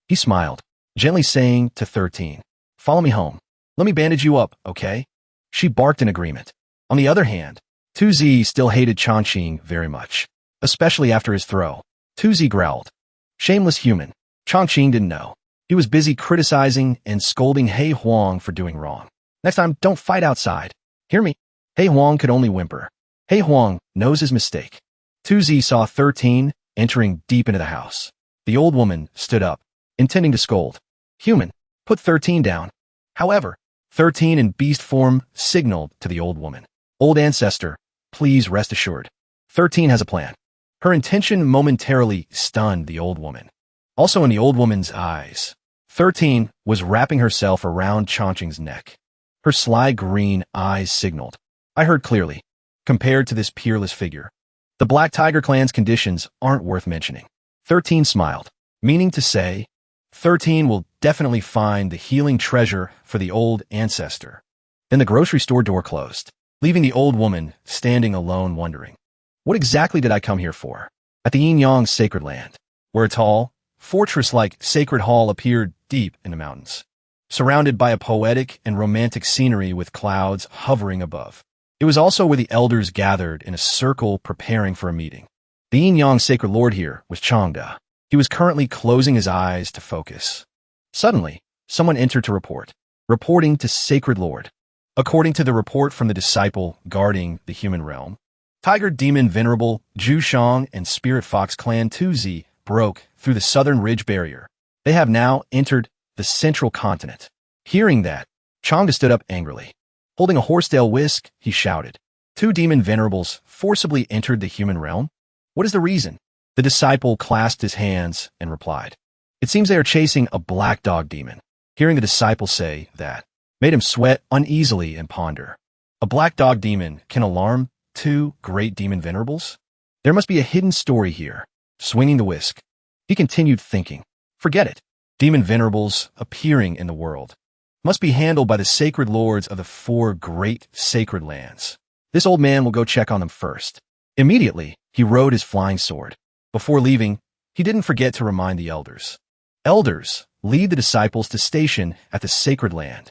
He smiled, gently saying to 13, follow me home. Let me bandage you up, okay? She barked in agreement. On the other hand, 2Z still hated Chongqing very much, especially after his throw. 2Z growled. Shameless human. Chongqing didn't know. He was busy criticizing and scolding He Huang for doing wrong. Next time, don't fight outside. Hear me? He Huang could only whimper. He Huang knows his mistake. 2Z saw 13 entering deep into the house. The old woman stood up, intending to scold. Human, put 13 down. However, 13 in beast form signaled to the old woman. Old ancestor, please rest assured. 13 has a plan. Her intention momentarily stunned the old woman. Also in the old woman's eyes, 13 was wrapping herself around Chongqing's neck. Her sly green eyes signaled. I heard clearly. Compared to this peerless figure, the Black Tiger clan's conditions aren't worth mentioning. 13 smiled, meaning to say, 13 will definitely find the healing treasure for the old ancestor. Then the grocery store door closed, leaving the old woman standing alone wondering, what exactly did I come here for? At the Yin-Yang sacred land, where a tall, fortress-like sacred hall appeared deep in the mountains, surrounded by a poetic and romantic scenery with clouds hovering above. It was also where the elders gathered in a circle preparing for a meeting. The Yin-Yang sacred lord here was Changda. He was currently closing his eyes to focus. Suddenly, someone entered to report, reporting to Sacred Lord. According to the report from the disciple guarding the human realm, Tiger Demon Venerable, Zhu Shang, and Spirit Fox Clan 2Z broke through the southern ridge barrier. They have now entered the central continent. Hearing that, Changda stood up angrily. Holding a horsetail whisk, he shouted. 2 demon venerables forcibly entered the human realm? What is the reason? The disciple clasped his hands and replied. It seems they are chasing a black dog demon. Hearing the disciple say that made him sweat uneasily and ponder. A black dog demon can alarm 2 great demon venerables? There must be a hidden story here. Swinging the whisk, he continued thinking. Forget it. Demon venerables appearing in the world must be handled by the sacred lords of the 4 great sacred lands. This old man will go check on them first. Immediately, he rode his flying sword. Before leaving, he didn't forget to remind the elders. Elders, lead the disciples to station at the sacred land.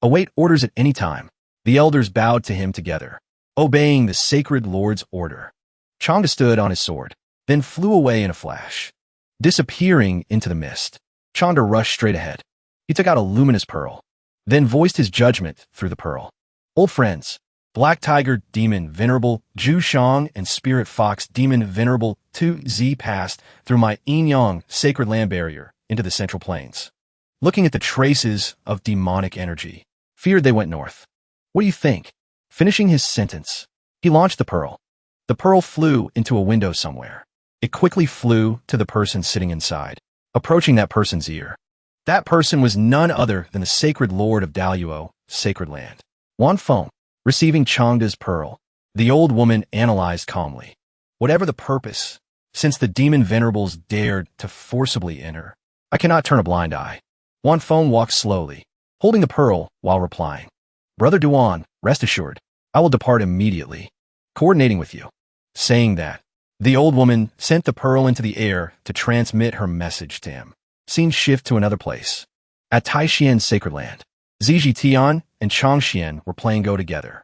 Await orders at any time. The elders bowed to him together, obeying the sacred lord's order. Changda stood on his sword, then flew away in a flash, disappearing into the mist. Changda rushed straight ahead. He took out a luminous pearl, then voiced his judgment through the pearl. Old friends, Black Tiger Demon Venerable Zhu Shang and Spirit Fox Demon Venerable 2Z passed through my Yin-Yang sacred land barrier into the Central Plains. Looking at the traces of demonic energy, feared they went north. What do you think? Finishing his sentence, he launched the pearl. The pearl flew into a window somewhere. It quickly flew to the person sitting inside, approaching that person's ear. That person was none other than the sacred lord of Daluo, sacred land. Wan Feng. Receiving Changda's pearl, the old woman analyzed calmly. Whatever the purpose, since the demon venerables dared to forcibly enter, I cannot turn a blind eye. Wan Feng walked slowly, holding the pearl while replying. Brother Duan, rest assured, I will depart immediately, coordinating with you. Saying that, the old woman sent the pearl into the air to transmit her message to him. Scene shift to another place. At Taixian's sacred land, Ziji Tian and Changxian were playing Go together.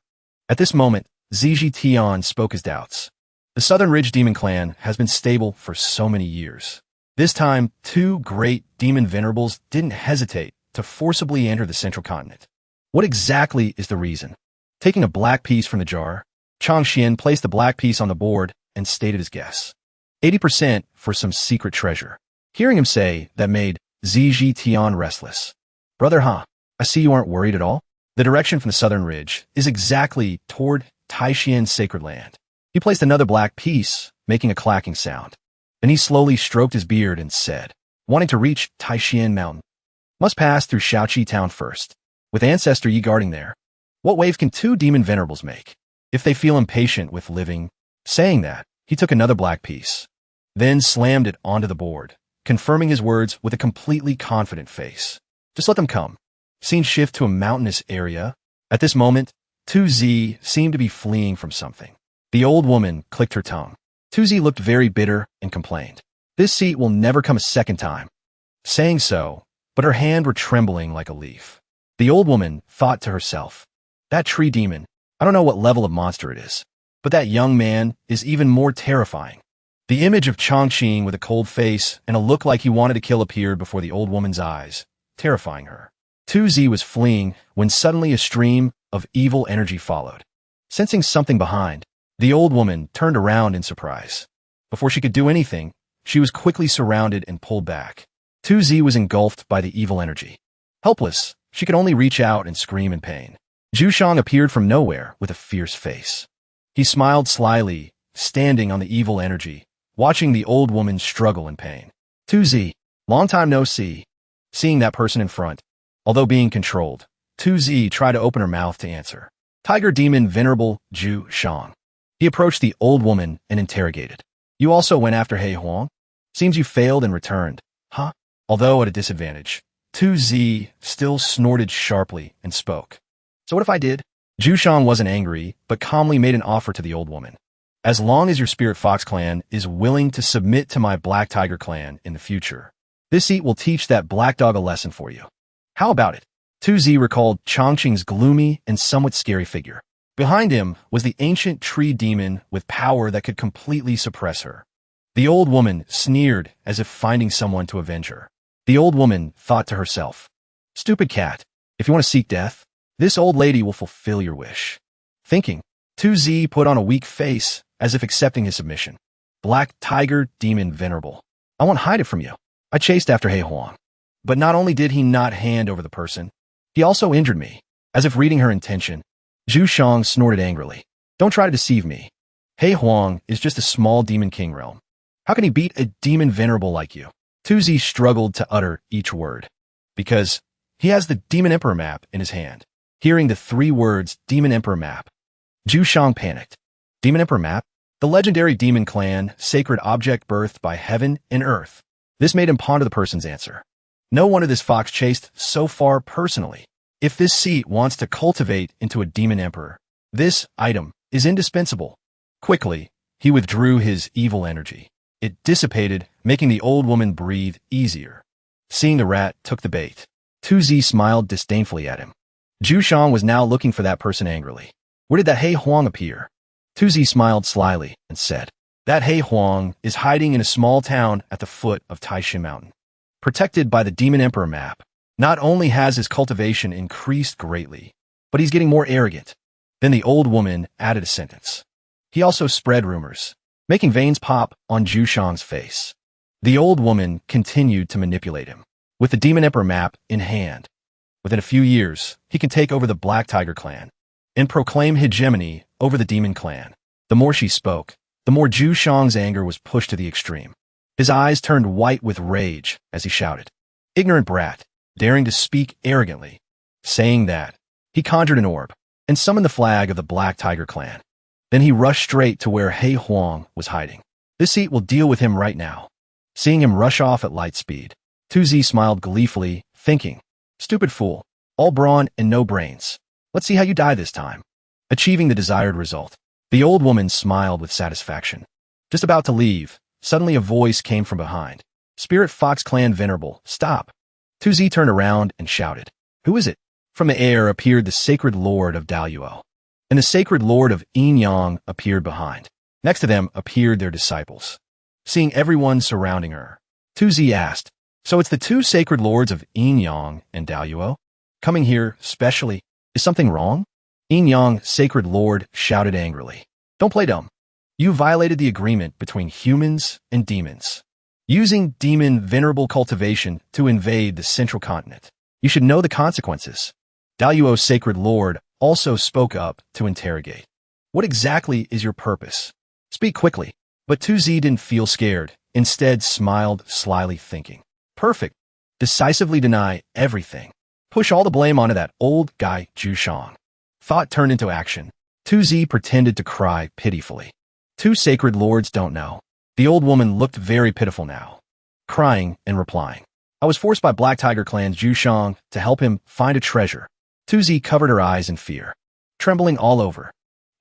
At this moment, Ziji Tian spoke his doubts. The Southern Ridge Demon Clan has been stable for so many years. This time, 2 great demon venerables didn't hesitate to forcibly enter the central continent. What exactly is the reason? Taking a black piece from the jar, Chang Xian placed the black piece on the board and stated his guess. 80% for some secret treasure. Hearing him say that made Ziji Tian restless. Brother, I see you aren't worried at all. The direction from the southern ridge is exactly toward Taishian's sacred land. He placed another black piece, making a clacking sound. Then he slowly stroked his beard and said, wanting to reach Taishian Mountain. Must pass through Shaoqi town first. With Ancestor Yi guarding there, what wave can two demon venerables make if they feel impatient with living? Saying that, he took another black piece, then slammed it onto the board, confirming his words with a completely confident face. Just let them come. Scene shift to a mountainous area. At this moment, 2Z seemed to be fleeing from something. The old woman clicked her tongue. 2Z looked very bitter and complained. This seat will never come a second time. Saying so, but her hand were trembling like a leaf. The old woman thought to herself, that tree demon, I don't know what level of monster it is, but that young man is even more terrifying. The image of Changqing with a cold face and a look like he wanted to kill appeared before the old woman's eyes, terrifying her. 2Z was fleeing when suddenly a stream of evil energy followed. Sensing something behind, the old woman turned around in surprise. Before she could do anything, she was quickly surrounded and pulled back. 2Z was engulfed by the evil energy. Helpless, she could only reach out and scream in pain. Zhushang appeared from nowhere with a fierce face. He smiled slyly, standing on the evil energy, watching the old woman struggle in pain. 2Z, long time no see. Seeing that person in front, although being controlled, 2Z tried to open her mouth to answer. Tiger Demon Venerable Zhu Shang. He approached the old woman and interrogated. You also went after He Huang? Seems you failed and returned, huh? Although at a disadvantage, 2Z still snorted sharply and spoke. So what if I did? Zhu Shang wasn't angry, but calmly made an offer to the old woman. As long as your Spirit Fox clan is willing to submit to my Black Tiger clan in the future, this seat will teach that black dog a lesson for you. How about it? 2Z recalled Changqing's gloomy and somewhat scary figure. Behind him was the ancient tree demon with power that could completely suppress her. The old woman sneered as if finding someone to avenge her. The old woman thought to herself, stupid cat, if you want to seek death, this old lady will fulfill your wish. Thinking, 2Z put on a weak face as if accepting his submission. Black Tiger Demon Venerable. I won't hide it from you. I chased after He Huang. But not only did he not hand over the person, he also injured me. As if reading her intention, Zhu Shang snorted angrily. Don't try to deceive me. He Huang is just a small demon king realm. How can he beat a demon venerable like you? 2Z struggled to utter each word. Because he has the Demon Emperor map in his hand. Hearing the 3 words, Demon Emperor map, Zhu Shang panicked. Demon Emperor map? The legendary demon clan, sacred object birthed by heaven and earth. This made him ponder the person's answer. No wonder this fox chased so far personally. If this seat wants to cultivate into a demon emperor, this item is indispensable. Quickly, he withdrew his evil energy. It dissipated, making the old woman breathe easier. Seeing the rat took the bait, 2Z smiled disdainfully at him. Zhu Shang was now looking for that person angrily. Where did that He Huang appear? 2Z smiled slyly and said, that He Huang is hiding in a small town at the foot of Taishin Mountain. Protected by the Demon Emperor map, not only has his cultivation increased greatly, but he's getting more arrogant. Then the old woman added a sentence. He also spread rumors, making veins pop on Zhu Shang's face. The old woman continued to manipulate him. With the Demon Emperor map in hand, within a few years, he can take over the Black Tiger clan and proclaim hegemony over the Demon clan. The more she spoke, the more Zhu Shang's anger was pushed to the extreme. His eyes turned white with rage as he shouted, ignorant brat, daring to speak arrogantly. Saying that, he conjured an orb and summoned the flag of the Black Tiger clan. Then he rushed straight to where He Huang was hiding. This seat will deal with him right now. Seeing him rush off at light speed, 2Z smiled gleefully, thinking, stupid fool, all brawn and no brains. Let's see how you die this time. Achieving the desired result, the old woman smiled with satisfaction. Just about to leave, suddenly a voice came from behind. Spirit Fox Clan Venerable, stop. 2Z turned around and shouted, who is it? From the air appeared the Sacred Lord of Daluo, and the Sacred Lord of Yin Yang appeared behind. Next to them appeared their disciples. Seeing everyone surrounding her, 2Z asked, So it's the two sacred lords of Yin Yang and Daoyuo? Coming here, specially. Is something wrong? Yin Yang, sacred lord, shouted angrily. Don't play dumb. You violated the agreement between humans and demons, using demon venerable cultivation to invade the central continent. You should know the consequences. Daoyuo, sacred lord, also spoke up to interrogate. What exactly is your purpose? Speak quickly. But 2Z didn't feel scared, instead smiled slyly, thinking. Perfect. Decisively deny everything. Push all the blame onto that old guy, Zhu Shang. Thought turned into action. 2Z pretended to cry pitifully. Two sacred lords don't know. The old woman looked very pitiful now, crying and replying. I was forced by Black Tiger Clan's Zhu Shang to help him find a treasure. 2Z covered her eyes in fear, trembling all over.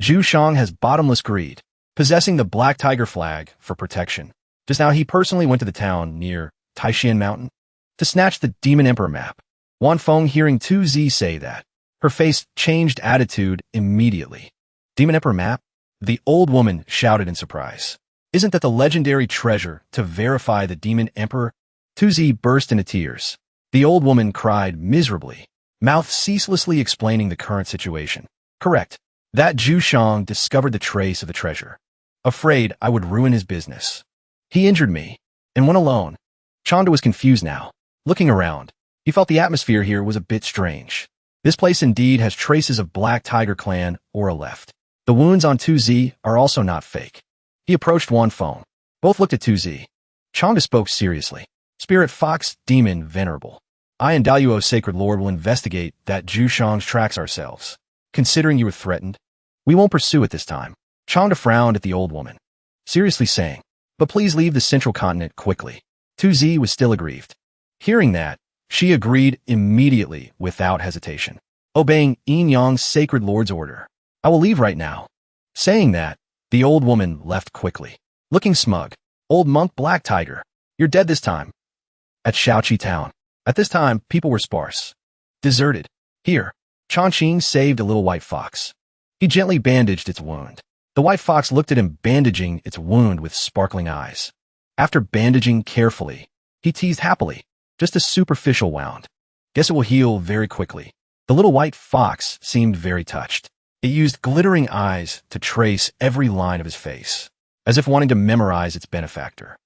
Zhu Shang has bottomless greed, possessing the Black Tiger flag for protection. Just now he personally went to the town near Taishan Mountain to snatch the Demon Emperor map. Wan Feng, hearing 2Z say that, her face changed attitude immediately. Demon Emperor map? The old woman shouted in surprise. Isn't that the legendary treasure to verify the Demon Emperor? 2Z burst into tears. The old woman cried miserably, mouth ceaselessly explaining the current situation. Correct. That Zhu Shang discovered the trace of the treasure, afraid I would ruin his business. He injured me and went alone. Chanda was confused now. Looking around, he felt the atmosphere here was a bit strange. This place indeed has traces of Black Tiger Clan aura left. The wounds on 2Z are also not fake. He approached Wan Feng. Both looked at 2Z. Chanda spoke seriously. Spirit Fox, Demon Venerable. I and Daoyuo, Sacred Lord, will investigate that Zhu Shang's tracks ourselves. Considering you were threatened, we won't pursue it this time. Chanda frowned at the old woman, seriously saying, but please leave the central continent quickly. 2Z was still aggrieved. Hearing that, she agreed immediately without hesitation, obeying Yin Yang's Sacred Lord's order. I will leave right now. Saying that, the old woman left quickly, looking smug. Old monk Black Tiger, you're dead this time. At Shaoqi Town. At this time, people were sparse. Deserted. Here, Chongqing saved a little white fox. He gently bandaged its wound. The white fox looked at him, bandaging its wound with sparkling eyes. After bandaging carefully, he teased happily. Just a superficial wound. Guess it will heal very quickly. The little white fox seemed very touched. It used glittering eyes to trace every line of his face, as if wanting to memorize its benefactor.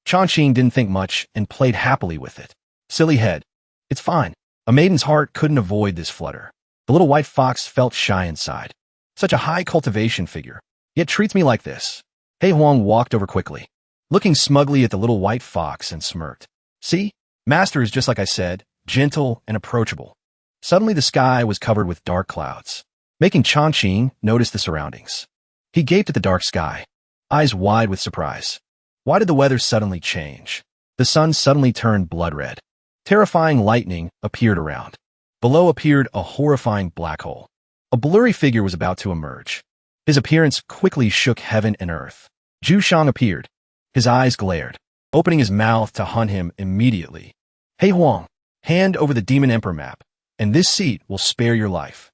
Chongqing didn't think much and played happily with it. Silly head. It's fine. A maiden's heart couldn't avoid this flutter. The little white fox felt shy inside. Such a high cultivation figure, yet treats me like this. He Huang walked over quickly, looking smugly at the little white fox and smirked. See? Master is just like I said, gentle and approachable. Suddenly the sky was covered with dark clouds, making Chongqing notice the surroundings. He gaped at the dark sky, eyes wide with surprise. Why did the weather suddenly change? The sun suddenly turned blood red. Terrifying lightning appeared around. Below appeared a horrifying black hole. A blurry figure was about to emerge. His appearance quickly shook heaven and earth. Zhu Shang appeared. His eyes glared, opening his mouth to hunt him immediately. He Huang, hand over the Demon Emperor map, and this seat will spare your life.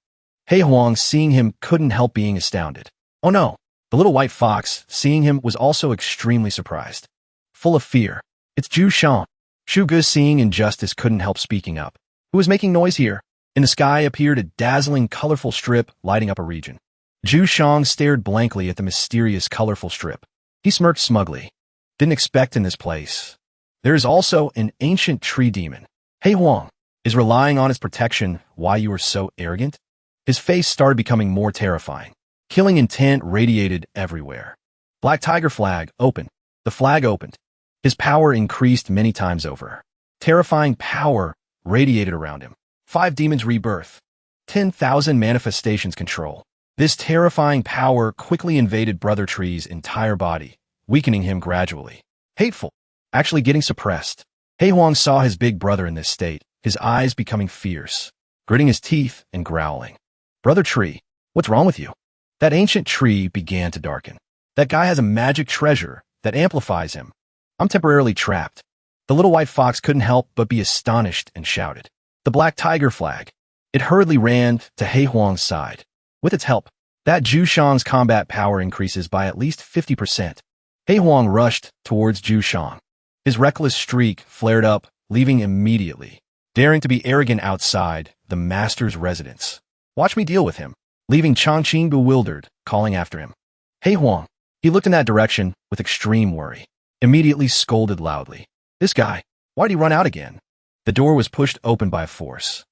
He Huang, seeing him, couldn't help being astounded. Oh no! The little white fox, seeing him, was also extremely surprised. Full of fear. It's Zhu Shang. Shu Ge, seeing injustice, couldn't help speaking up. Who is making noise here? In the sky appeared a dazzling, colorful strip lighting up a region. Zhu Shang stared blankly at the mysterious, colorful strip. He smirked smugly. Didn't expect in this place. There is also an ancient tree demon. He Huang is relying on its protection. Why you are so arrogant? His face started becoming more terrifying. Killing intent radiated everywhere. Black Tiger flag opened. The flag opened. His power increased many times over. Terrifying power radiated around him. 5 demons rebirth. 10,000 manifestations control. This terrifying power quickly invaded Brother Tree's entire body, weakening him gradually. Hateful. Actually getting suppressed. He Huang saw his big brother in this state, his eyes becoming fierce, gritting his teeth and growling. Brother Tree, what's wrong with you? That ancient tree began to darken. That guy has a magic treasure that amplifies him. I'm temporarily trapped. The little white fox couldn't help but be astonished and shouted. The Black Tiger flag. It hurriedly ran to He Huang's side. With its help, that Zhu Shang's combat power increases by at least 50%. He Huang rushed towards Zhu Shang. His reckless streak flared up leaving immediately. Daring to be arrogant outside the master's residence. Watch me deal with him. Leaving Changqing bewildered, calling after him. Hey Huang. He looked in that direction with extreme worry. Immediately scolded loudly. This guy, why'd he run out again? The door was pushed open by force.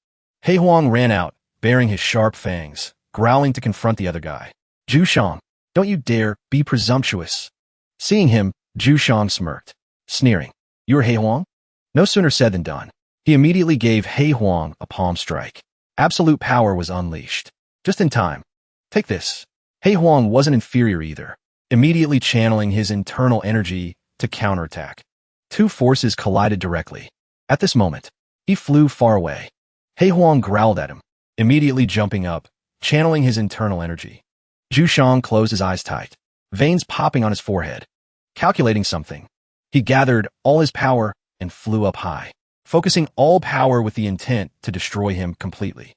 He Huang ran out, baring his sharp fangs, growling to confront the other guy. Zhu Shang, don't you dare be presumptuous. Seeing him, Zhu Shang smirked, sneering. You're He Huang? No sooner said than done. He immediately gave He Huang a palm strike. Absolute power was unleashed. Just in time. Take this. He Huang wasn't inferior either, immediately channeling his internal energy to counterattack. Two forces collided directly. At this moment, he flew far away. He Huang growled at him, immediately jumping up, channeling his internal energy. Zhu Shang closed his eyes tight, veins popping on his forehead. Calculating something, he gathered all his power and flew up high, focusing all power with the intent to destroy him completely.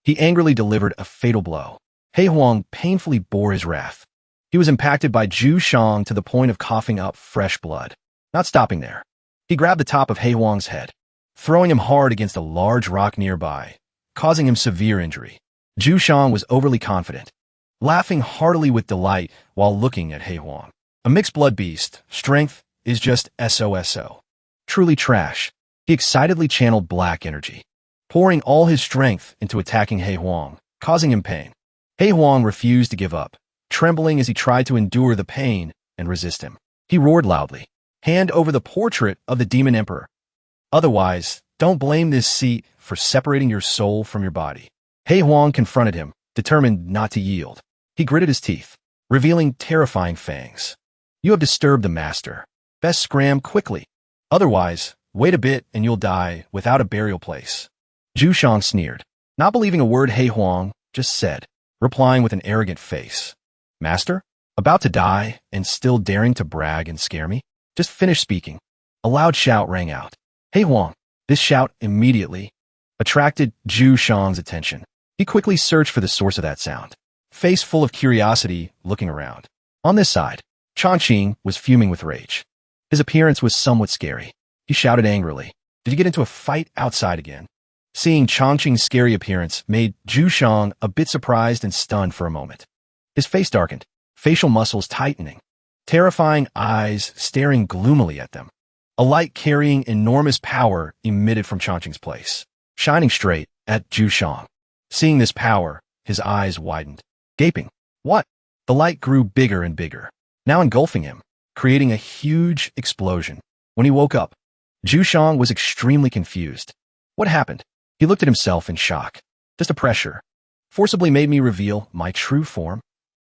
He angrily delivered a fatal blow. He Huang painfully bore his wrath. He was impacted by Zhu Shang to the point of coughing up fresh blood. Not stopping there, he grabbed the top of He Huang's head, throwing him hard against a large rock nearby, causing him severe injury. Zhu Shang was overly confident, laughing heartily with delight while looking at He Huang. A mixed blood beast, strength is just SOSO. Truly trash. He excitedly channeled black energy, pouring all his strength into attacking He Huang, causing him pain. He Huang refused to give up, trembling as he tried to endure the pain and resist him. He roared loudly, hand over the portrait of the demon emperor. Otherwise, don't blame this seat for separating your soul from your body. He Huang confronted him, determined not to yield. He gritted his teeth, revealing terrifying fangs. You have disturbed the master. Best scram quickly. Otherwise, wait a bit and you'll die without a burial place. Zhu Shang sneered, not believing a word He Huang just said, replying with an arrogant face. Master? About to die and still daring to brag and scare me? Just finish speaking. A loud shout rang out. He Huang. This shout immediately attracted Zhu Shang's attention. He quickly searched for the source of that sound, face full of curiosity, looking around. On this side, Changqing was fuming with rage. His appearance was somewhat scary. He shouted angrily. Did you get into a fight outside again? Seeing Changqing's scary appearance made Zhu Shang a bit surprised and stunned for a moment. His face darkened, facial muscles tightening, terrifying eyes staring gloomily at them. A light carrying enormous power emitted from Changqing's place, shining straight at Zhu Shang. Seeing this power, his eyes widened, gaping. What? The light grew bigger and bigger, now engulfing him, creating a huge explosion. When he woke up, Zhu Shang was extremely confused. What happened? He looked at himself in shock. Just a pressure forcibly made me reveal my true form.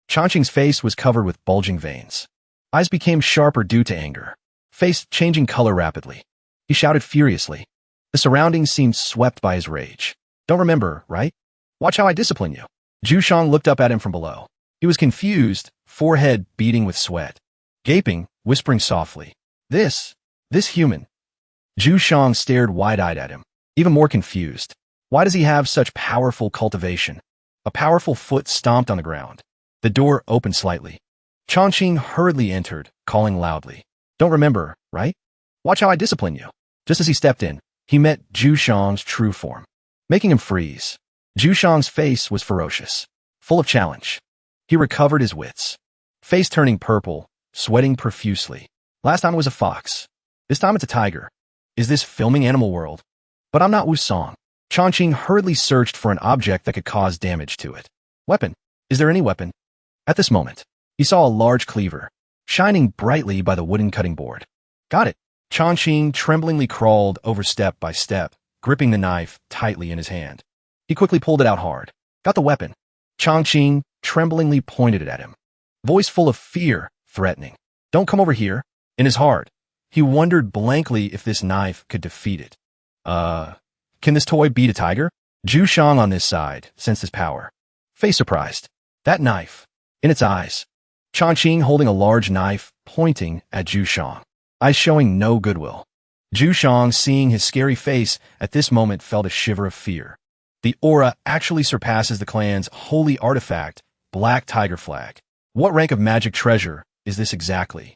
Changqing's face was covered with bulging veins. Eyes became sharper due to anger, face changing color rapidly. He shouted furiously. The surroundings seemed swept by his rage. Don't remember, right? Watch how I discipline you. Zhu Shang looked up at him from below. He was confused, forehead beating with sweat, gaping, whispering softly. This human. Zhu Shang stared wide-eyed at him, even more confused. Why does he have such powerful cultivation? A powerful foot stomped on the ground. The door opened slightly. Changqing hurriedly entered, calling loudly. Don't remember, right? Watch how I discipline you. Just as he stepped in, he met Zhu Shang's true form, making him freeze. Zhu Shang's face was ferocious, full of challenge. He recovered his wits, face turning purple, sweating profusely. Last time it was a fox. This time it's a tiger. Is this filming Animal World? But I'm not Wu Song. Changqing hurriedly searched for an object that could cause damage to it. Weapon. Is there any weapon? At this moment, he saw a large cleaver, shining brightly by the wooden cutting board. Got it. Changqing tremblingly crawled over step by step, gripping the knife tightly in his hand. He quickly pulled it out hard. Got the weapon. Changqing tremblingly pointed it at him. Voice full of fear, threatening. Don't come over here. In his heart, he wondered blankly if this knife could defeat it. Can this toy beat a tiger? Zhu Shang on this side sensed his power. Face surprised. That knife. In its eyes. Changqing holding a large knife, pointing at Zhu Shang. Eyes showing no goodwill. Zhu Shang, seeing his scary face at this moment, felt a shiver of fear. The aura actually surpasses the clan's holy artifact, Black Tiger Flag. What rank of magic treasure is this exactly?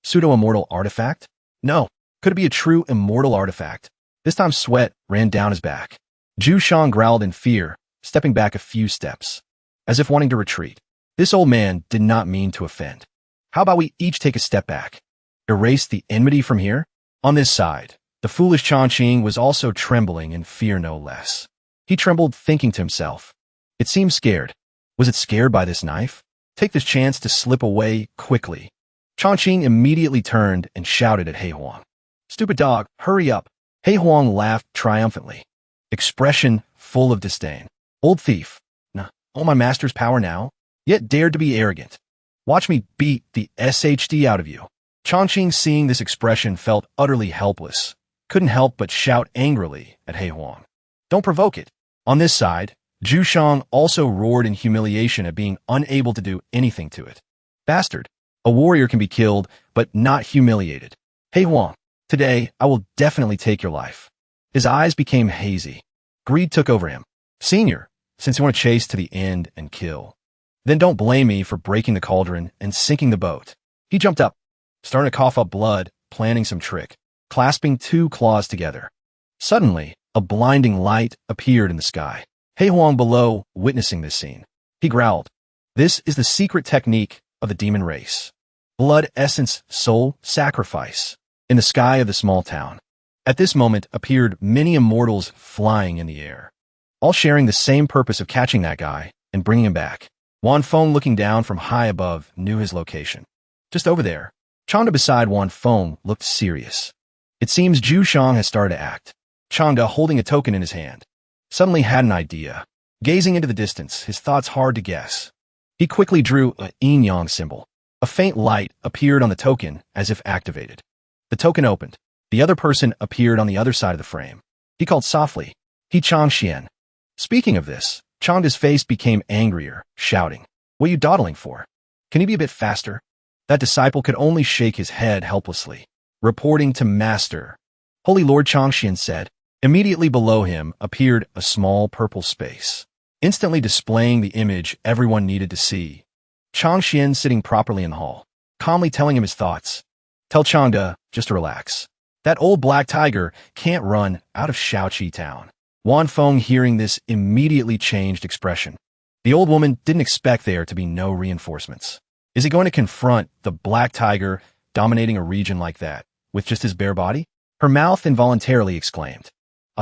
Pseudo-immortal artifact? No. Could it be a true immortal artifact? This time sweat ran down his back. Zhu Shang growled in fear, stepping back a few steps, as if wanting to retreat. This old man did not mean to offend. How about we each take a step back? Erase the enmity from here? On this side, the foolish Changqing was also trembling in fear no less. He trembled, thinking to himself. It seemed scared. Was it scared by this knife? Take this chance to slip away quickly. Changqing immediately turned and shouted at He Huang. Stupid dog, hurry up. He Huang laughed triumphantly, expression full of disdain. Old thief. Nah, all my master's power now, yet dared to be arrogant. Watch me beat the SHD out of you. Changqing, seeing this expression, felt utterly helpless. Couldn't help but shout angrily at He Huang. Don't provoke it. On this side, Zhu Shang also roared in humiliation at being unable to do anything to it. Bastard. A warrior can be killed, but not humiliated. He Huang, today I will definitely take your life. His eyes became hazy. Greed took over him. Senior, since you want to chase to the end and kill, then don't blame me for breaking the cauldron and sinking the boat. He jumped up, starting to cough up blood, planning some trick, clasping two claws together. Suddenly, a blinding light appeared in the sky. He Huang below, witnessing this scene. He growled. This is the secret technique of the demon race. Blood, essence, soul, sacrifice. In the sky of the small town, at this moment appeared many immortals flying in the air, all sharing the same purpose of catching that guy and bringing him back. Wan Feng, looking down from high above, knew his location. Just over there. Changda beside Wan Feng looked serious. It seems Zhu Shang has started to act. Changda, holding a token in his hand, suddenly had an idea. Gazing into the distance, his thoughts hard to guess. He quickly drew a yin-yang symbol. A faint light appeared on the token as if activated. The token opened. The other person appeared on the other side of the frame. He called softly, He Changxian. Speaking of this, Changda's face became angrier, shouting, What are you dawdling for? Can you be a bit faster? That disciple could only shake his head helplessly. Reporting to Master. Holy Lord Changxian said. Immediately below him appeared a small purple space, instantly displaying the image everyone needed to see. Changxian sitting properly in the hall, calmly telling him his thoughts. Tell Changda just to relax. That old black tiger can't run out of Shaoqi town. Wan Feng, hearing this, immediately changed expression. The old woman didn't expect there to be no reinforcements. Is he going to confront the black tiger dominating a region like that with just his bare body? Her mouth involuntarily exclaimed.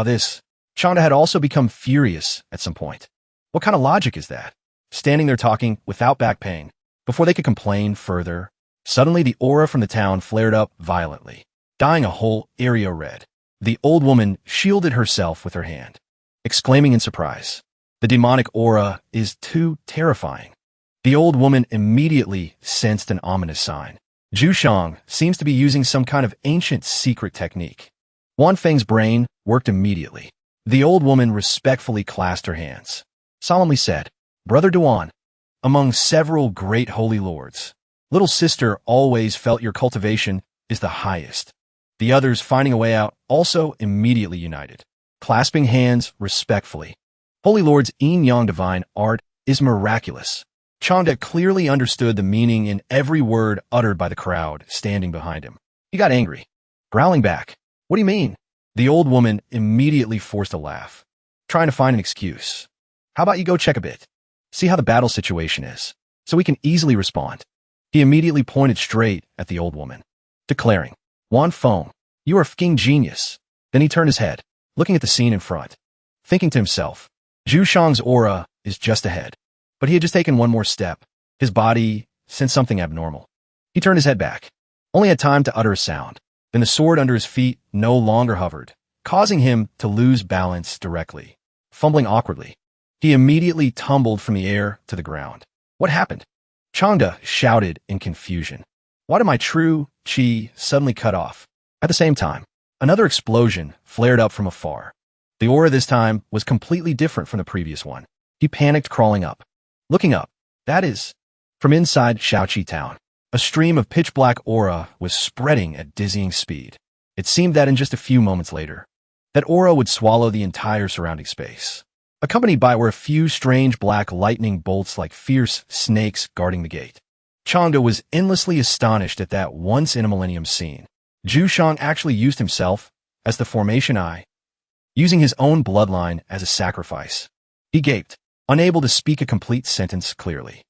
This. Changda had also become furious at some point. What kind of logic is that? Standing there talking without back pain. Before they could complain further, suddenly the aura from the town flared up violently, dyeing a whole area red. The old woman shielded herself with her hand, exclaiming in surprise, The demonic aura is too terrifying. The old woman immediately sensed an ominous sign. Zhu Shang seems to be using some kind of ancient secret technique. Wan Feng's brain worked immediately. The old woman respectfully clasped her hands, solemnly said, Brother Duan, among several great holy lords, little sister always felt your cultivation is the highest. The others, finding a way out, also immediately united, clasping hands respectfully. Holy Lord's yin-yang divine art is miraculous. Changda clearly understood the meaning in every word uttered by the crowd standing behind him. He got angry, growling back. What do you mean? The old woman immediately forced a laugh, trying to find an excuse. How about you go check a bit? See how the battle situation is, so we can easily respond. He immediately pointed straight at the old woman, declaring, Wan Feng, you are a fucking genius. Then he turned his head, looking at the scene in front, thinking to himself, Zhu Shang's aura is just ahead. But he had just taken one more step. His body sensed something abnormal. He turned his head back, only had time to utter a sound. Then the sword under his feet no longer hovered, causing him to lose balance directly. Fumbling awkwardly, he immediately tumbled from the air to the ground. What happened? Changda shouted in confusion. Why did my true chi suddenly cut off? At the same time, another explosion flared up from afar. The aura this time was completely different from the previous one. He panicked, crawling up. Looking up, that is, from inside Shaoqi town. A stream of pitch-black aura was spreading at dizzying speed. It seemed that in just a few moments later, that aura would swallow the entire surrounding space, accompanied by were a few strange black lightning bolts like fierce snakes guarding the gate. Changda was endlessly astonished at that once-in-a-millennium scene. Zhu Shang actually used himself as the formation eye, using his own bloodline as a sacrifice. He gaped, unable to speak a complete sentence clearly.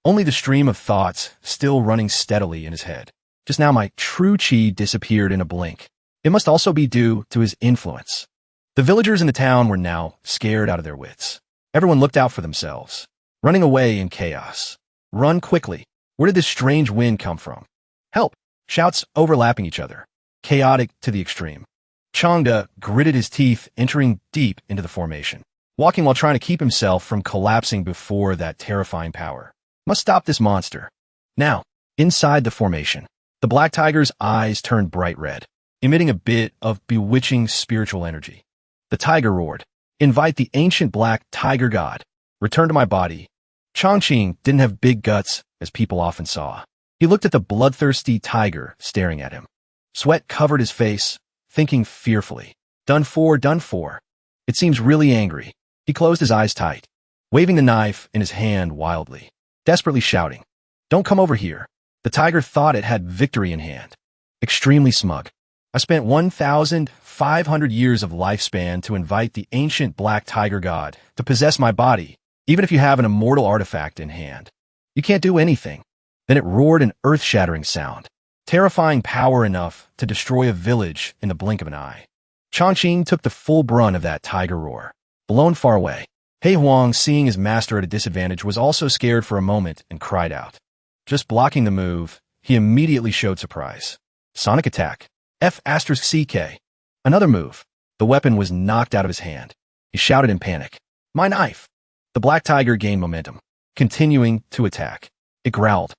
Only the stream of thoughts still running steadily in his head. Just now my true chi disappeared in a blink. It must also be due to his influence. The villagers in the town were now scared out of their wits. Everyone looked out for themselves, running away in chaos. Run quickly. Where did this strange wind come from? Help! Shouts overlapping each other. Chaotic to the extreme. Changda gritted his teeth, entering deep into the formation, walking while trying to keep himself from collapsing before that terrifying power. Must stop this monster. Now, inside the formation, the black tiger's eyes turned bright red, emitting a bit of bewitching spiritual energy. The tiger roared, "Invite the ancient black tiger god. Return to my body." Chongqing didn't have big guts, as people often saw. He looked at the bloodthirsty tiger staring at him. Sweat covered his face, thinking fearfully. Done for, done for. It seems really angry. He closed his eyes tight, waving the knife in his hand wildly, desperately shouting, "Don't come over here." The tiger thought it had victory in hand. Extremely smug. I spent 1,500 years of lifespan to invite the ancient black tiger god to possess my body, even if you have an immortal artifact in hand. You can't do anything. Then it roared an earth-shattering sound, terrifying power enough to destroy a village in the blink of an eye. Chongqing took the full brunt of that tiger roar, blown far away. He Huang, seeing his master at a disadvantage, was also scared for a moment and cried out. Just blocking the move, he immediately showed surprise. Sonic attack. F***CK. Another move. The weapon was knocked out of his hand. He shouted in panic, "My knife!" The black tiger gained momentum, continuing to attack. It growled.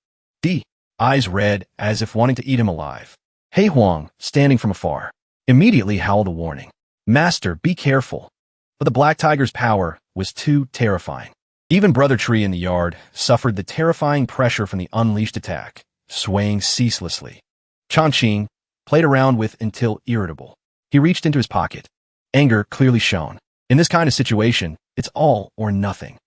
Eyes red, as if wanting to eat him alive. He Huang, standing from afar, immediately howled a warning. "Master, be careful." But the black tiger's power was too terrifying. Even Brother Tree in the yard suffered the terrifying pressure from the unleashed attack, swaying ceaselessly. Chongqing played around with until irritable. He reached into his pocket, anger clearly shown. In this kind of situation, it's all or nothing.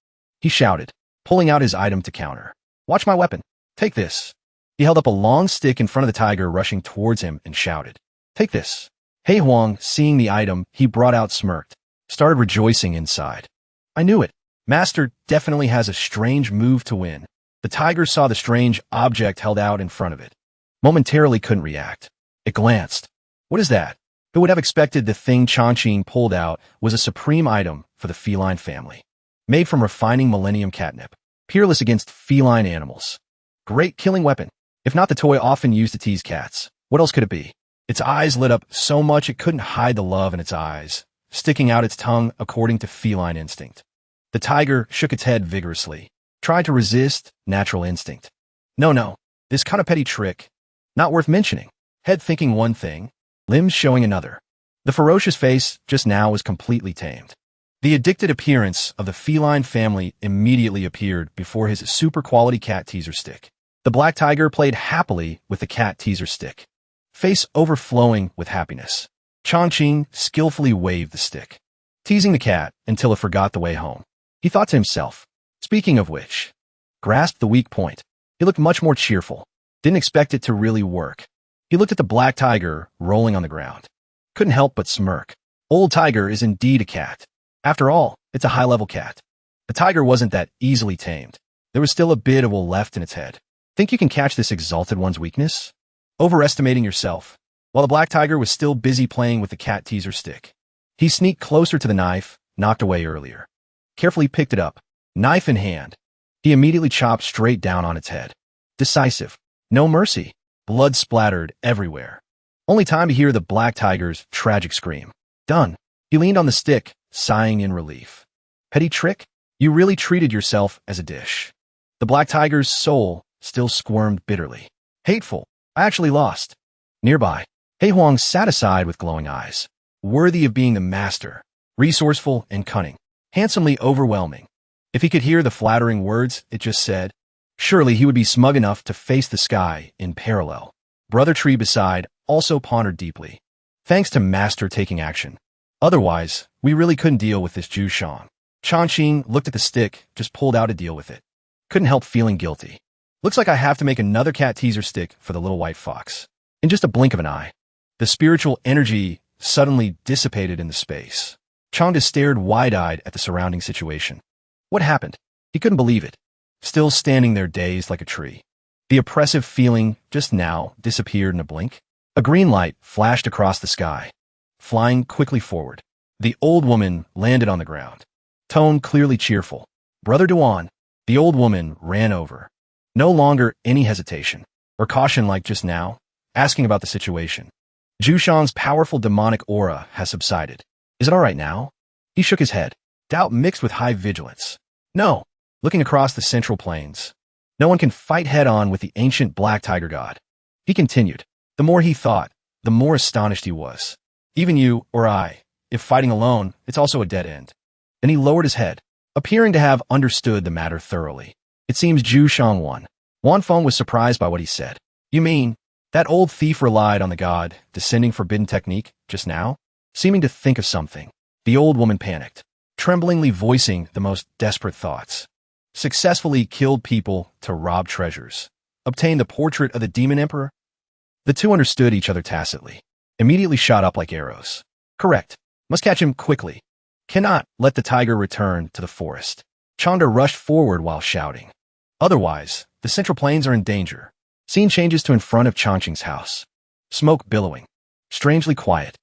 He shouted, pulling out his item to counter. "Watch my weapon. Take this." He held up a long stick in front of the tiger rushing towards him and shouted, "Take this." He Huang, seeing the item he brought out, smirked, started rejoicing inside. "I knew it. Master definitely has a strange move to win." The tiger saw the strange object held out in front of it. Momentarily couldn't react. It glanced. What is that? Who would have expected the thing Chongqing pulled out was a supreme item for the feline family, made from refining millennium catnip, peerless against feline animals. Great killing weapon. If not the toy often used to tease cats, what else could it be? Its eyes lit up so much it couldn't hide the love in its eyes, sticking out its tongue according to feline instinct. The tiger shook its head vigorously, tried to resist natural instinct. No, this kind of petty trick, not worth mentioning. Head thinking one thing, limbs showing another. The ferocious face just now was completely tamed. The addicted appearance of the feline family immediately appeared before his super-quality cat teaser stick. The black tiger played happily with the cat teaser stick, face overflowing with happiness. Chongqing skillfully waved the stick, teasing the cat until it forgot the way home. He thought to himself, speaking of which, grasped the weak point. He looked much more cheerful. Didn't expect it to really work. He looked at the black tiger rolling on the ground. Couldn't help but smirk. Old tiger is indeed a cat. After all, it's a high-level cat. The tiger wasn't that easily tamed. There was still a bit of will left in its head. Think you can catch this exalted one's weakness? Overestimating yourself. While the black tiger was still busy playing with the cat teaser stick, he sneaked closer to the knife, knocked away earlier. Carefully picked it up, knife in hand. He immediately chopped straight down on its head. Decisive. No mercy. Blood splattered everywhere. Only time to hear the black tiger's tragic scream. Done. He leaned on the stick, sighing in relief. Petty trick? You really treated yourself as a dish. The black tiger's soul still squirmed bitterly. Hateful. I actually lost. Nearby, He Huang sat aside with glowing eyes. Worthy of being the master. Resourceful and cunning. Handsomely overwhelming. If he could hear the flattering words it just said, surely he would be smug enough to face the sky in parallel. Brother Tree beside also pondered deeply. Thanks to Master taking action. Otherwise, we really couldn't deal with this Zhu Shang. Chongqing looked at the stick, just pulled out to deal with it. Couldn't help feeling guilty. Looks like I have to make another cat teaser stick for the little white fox. In just a blink of an eye, the spiritual energy suddenly dissipated in the space. Changda stared wide-eyed at the surrounding situation. What happened? He couldn't believe it. Still standing there dazed like a tree. The oppressive feeling just now disappeared in a blink. A green light flashed across the sky. Flying quickly forward, the old woman landed on the ground. Tone clearly cheerful. Brother Duan. The old woman ran over. No longer any hesitation or caution like just now, asking about the situation. Jushan's powerful demonic aura has subsided. Is it all right now? He shook his head, doubt mixed with high vigilance. No. Looking across the central plains. No one can fight head-on with the ancient black tiger god. He continued. The more he thought, the more astonished he was. Even you, or I, if fighting alone, it's also a dead end. Then he lowered his head, appearing to have understood the matter thoroughly. It seems Jushan won. Wanfeng was surprised by what he said. You mean, that old thief relied on the god, descending forbidden technique, just now? Seeming to think of something, the old woman panicked, tremblingly voicing the most desperate thoughts. Successfully killed people to rob treasures. Obtained the portrait of the demon emperor? The two understood each other tacitly. Immediately shot up like arrows. Correct. Must catch him quickly. Cannot let the tiger return to the forest. Chanda rushed forward while shouting. Otherwise, the central plains are in danger. Scene changes to in front of Changqing's house. Smoke billowing. Strangely quiet.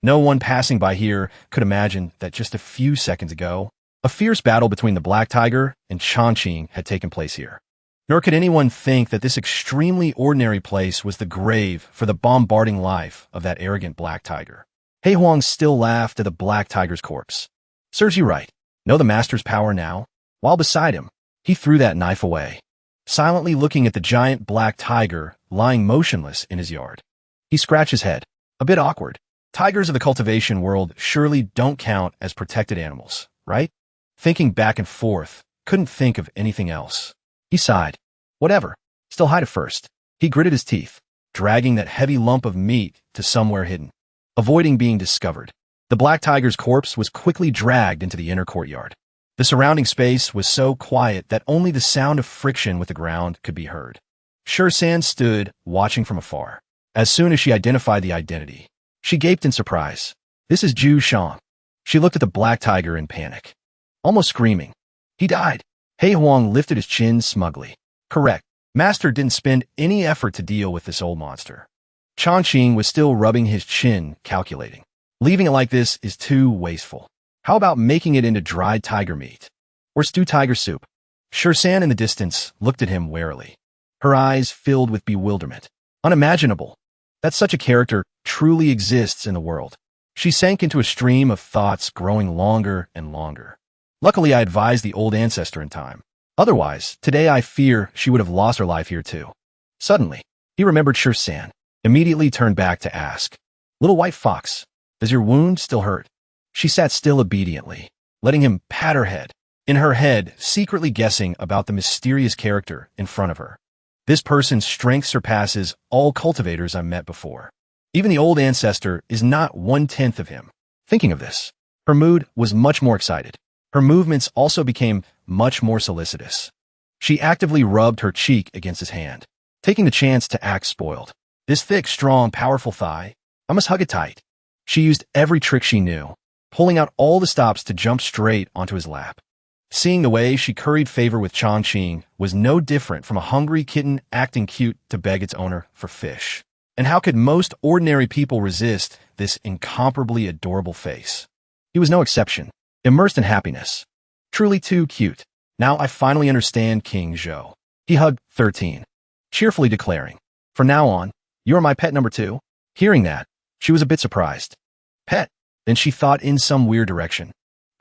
No one passing by here could imagine that just a few seconds ago, a fierce battle between the Black Tiger and Changqing had taken place here. Nor could anyone think that this extremely ordinary place was the grave for the bombarding life of that arrogant Black Tiger. He Huang still laughed at the Black Tiger's corpse. Serves you right. Know the master's power now? While beside him, he threw that knife away, silently looking at the giant Black Tiger lying motionless in his yard. He scratched his head, a bit awkward. Tigers of the cultivation world surely don't count as protected animals, right? Thinking back and forth, couldn't think of anything else. He sighed. Whatever. Still hide it first. He gritted his teeth, dragging that heavy lump of meat to somewhere hidden, avoiding being discovered. The Black Tiger's corpse was quickly dragged into the inner courtyard. The surrounding space was so quiet that only the sound of friction with the ground could be heard. Shursan stood, watching from afar. As soon as she identified the identity, she gaped in surprise. This is Ju Shang. She looked at the Black Tiger in panic, almost screaming. He died. He Huang lifted his chin smugly. Correct. Master didn't spend any effort to deal with this old monster. Changqing was still rubbing his chin, calculating. Leaving it like this is too wasteful. How about making it into dried tiger meat? Or stew tiger soup? Shursan in the distance looked at him warily. Her eyes filled with bewilderment. Unimaginable that such a character truly exists in the world. She sank into a stream of thoughts growing longer and longer. Luckily, I advised the old ancestor in time. Otherwise, today I fear she would have lost her life here too. Suddenly, he remembered Shursan, immediately turned back to ask, Little White Fox, does your wound still hurt? She sat still obediently, letting him pat her head, in her head secretly guessing about the mysterious character in front of her. This person's strength surpasses all cultivators I've met before. Even the old ancestor is not 1/10 of him. Thinking of this, her mood was much more excited. Her movements also became much more solicitous. She actively rubbed her cheek against his hand, taking the chance to act spoiled. This thick, strong, powerful thigh, I must hug it tight. She used every trick she knew, pulling out all the stops to jump straight onto his lap. Seeing the way she curried favor with Changqing was no different from a hungry kitten acting cute to beg its owner for fish. And how could most ordinary people resist this incomparably adorable face? He was no exception, immersed in happiness. Truly too cute. Now I finally understand King Zhou. He hugged 13, cheerfully declaring, From now on, you're my pet number 2. Hearing that, she was a bit surprised. Pet? Then she thought in some weird direction.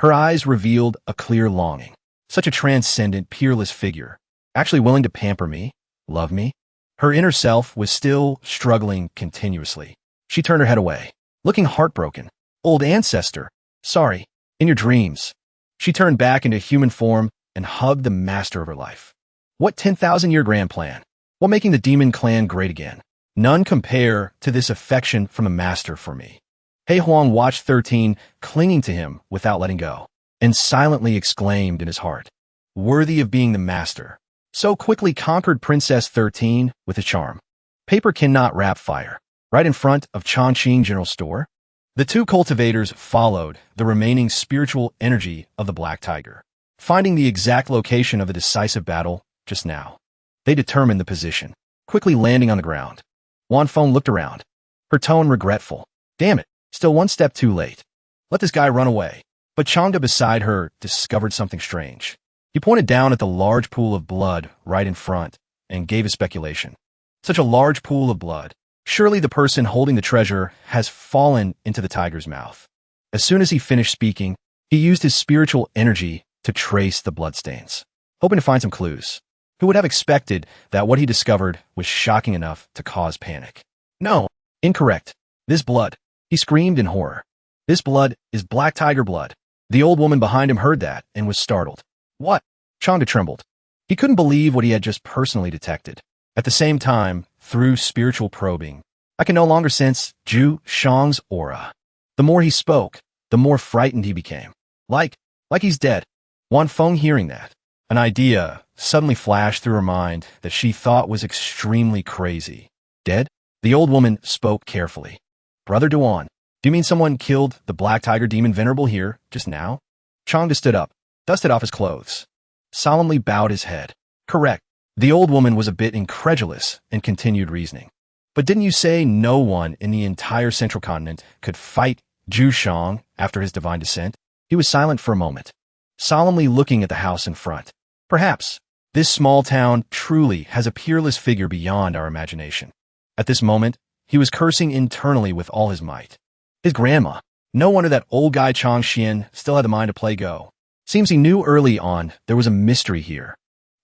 Her eyes revealed a clear longing. Such a transcendent, peerless figure, actually willing to pamper me, love me. Her inner self was still struggling continuously. She turned her head away, looking heartbroken. Old ancestor, sorry, in your dreams. She turned back into human form and hugged the master of her life. What 10,000-year grand plan? What making the demon clan great again? None compare to this affection from a master for me. He Huang watched 13 clinging to him without letting go, and silently exclaimed in his heart, Worthy of being the master. So quickly conquered Princess 13 with a charm. Paper cannot wrap fire. Right in front of Changqing General Store. The two cultivators followed the remaining spiritual energy of the black tiger, finding the exact location of the decisive battle just now. They determined the position, quickly landing on the ground. Wanfeng looked around, her tone regretful. Damn it, still one step too late. Let this guy run away. But Changda beside her discovered something strange. He pointed down at the large pool of blood right in front and gave a speculation. Such a large pool of blood. Surely the person holding the treasure has fallen into the tiger's mouth. As soon as he finished speaking, he used his spiritual energy to trace the bloodstains, hoping to find some clues. Who would have expected that what he discovered was shocking enough to cause panic? No, incorrect. This blood. He screamed in horror. This blood is black tiger blood. The old woman behind him heard that and was startled. What? Changda trembled. He couldn't believe what he had just personally detected. At the same time, through spiritual probing, I can no longer sense Zhu Shang's aura. The more he spoke, the more frightened he became. Like he's dead. Wanfeng hearing that, an idea suddenly flashed through her mind that she thought was extremely crazy. Dead? The old woman spoke carefully. Brother Duan, do you mean someone killed the black tiger demon venerable here just now? Changda stood up, dusted off his clothes, solemnly bowed his head. Correct. The old woman was a bit incredulous and continued reasoning. But didn't you say no one in the entire central continent could fight Zhu Shang after his divine descent? He was silent for a moment, solemnly looking at the house in front. Perhaps this small town truly has a peerless figure beyond our imagination. At this moment, he was cursing internally with all his might. His grandma. No wonder that old guy Chang Xian still had the mind to play Go. Seems he knew early on there was a mystery here.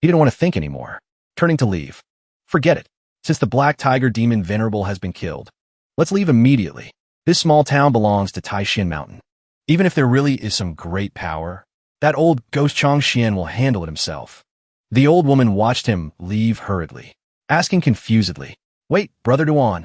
He didn't want to think anymore, turning to leave. Forget it. Since the black tiger demon venerable has been killed, let's leave immediately. This small town belongs to Taishan Mountain. Even if there really is some great power, that old ghost Chang Xian will handle it himself. The old woman watched him leave hurriedly, asking confusedly, Wait, Brother Duan,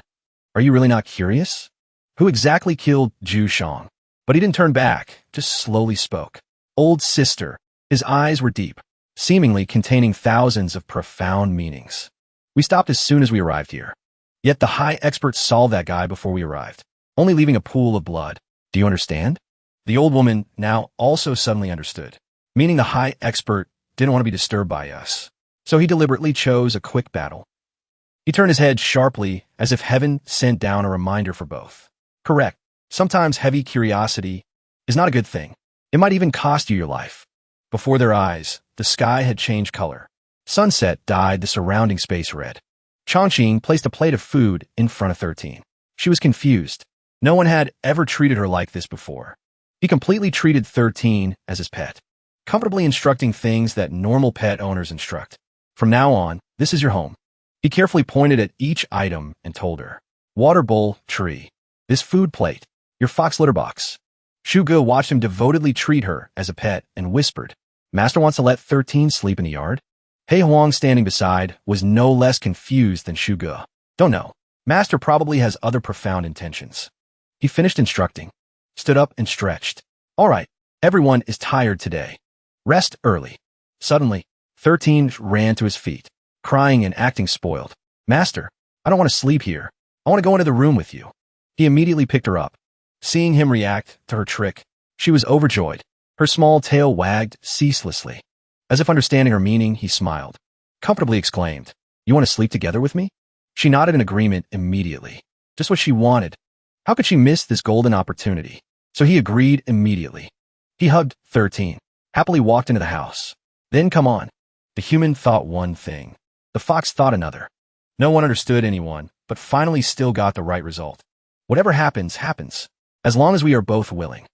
are you really not curious? Who exactly killed Zhu Shang? But he didn't turn back, just slowly spoke. Old sister. His eyes were deep, seemingly containing thousands of profound meanings. We stopped as soon as we arrived here. Yet the high expert saw that guy before we arrived, only leaving a pool of blood. Do you understand? The old woman now also suddenly understood, meaning the high expert didn't want to be disturbed by us. So he deliberately chose a quick battle. He turned his head sharply as if heaven sent down a reminder for both. Correct. Sometimes heavy curiosity is not a good thing. It might even cost you your life. Before their eyes, the sky had changed color. Sunset dyed the surrounding space red. Changqing placed a plate of food in front of 13. She was confused. No one had ever treated her like this before. He completely treated 13 as his pet, comfortably instructing things that normal pet owners instruct. From now on, this is your home. He carefully pointed at each item and told her. Water bowl, tree. This food plate. Your fox litter box. Shuge watched him devotedly treat her as a pet and whispered, Master wants to let 13 sleep in the yard? Hei Huang, standing beside, was no less confused than Shuge. Don't know. Master probably has other profound intentions. He finished instructing, stood up and stretched. All right, everyone is tired today. Rest early. Suddenly, 13 ran to his feet, crying and acting spoiled. Master, I don't want to sleep here. I want to go into the room with you. He immediately picked her up. Seeing him react to her trick, she was overjoyed. Her small tail wagged ceaselessly. As if understanding her meaning, he smiled, comfortably exclaimed, You want to sleep together with me? She nodded in agreement immediately. Just what she wanted. How could she miss this golden opportunity? So he agreed immediately. He hugged 13, happily walked into the house. Then come on. The human thought one thing. The fox thought another. No one understood anyone, but finally still got the right result. Whatever happens, happens, as long as we are both willing.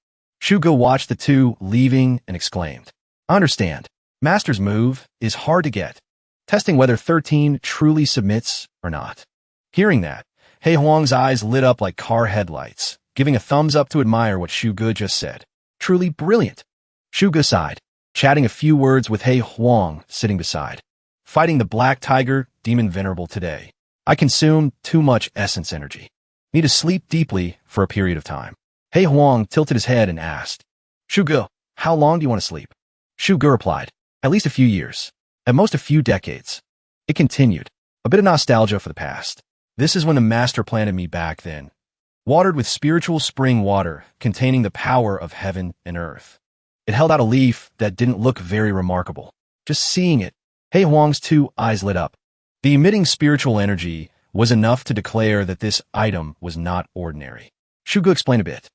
Shuge watched the two leaving and exclaimed, I understand. Master's move is hard to get, testing whether 13 truly submits or not. Hearing that, Hei Huang's eyes lit up like car headlights, giving a thumbs up to admire what Shuge just said. Truly brilliant. Shuge sighed, chatting a few words with Hei Huang sitting beside. Fighting the black tiger, demon venerable today. I consumed too much essence energy. Need to sleep deeply for a period of time. Hei Huang tilted his head and asked, Shuge, how long do you want to sleep? Shuge replied, At least a few years. At most a few decades. It continued, a bit of nostalgia for the past. This is when the master planted me back then. watered with spiritual spring water containing the power of heaven and earth. It held out a leaf that didn't look very remarkable. Just seeing it, Hei Huang's two eyes lit up. The emitting spiritual energy was enough to declare that this item was not ordinary. Shugu explained a bit.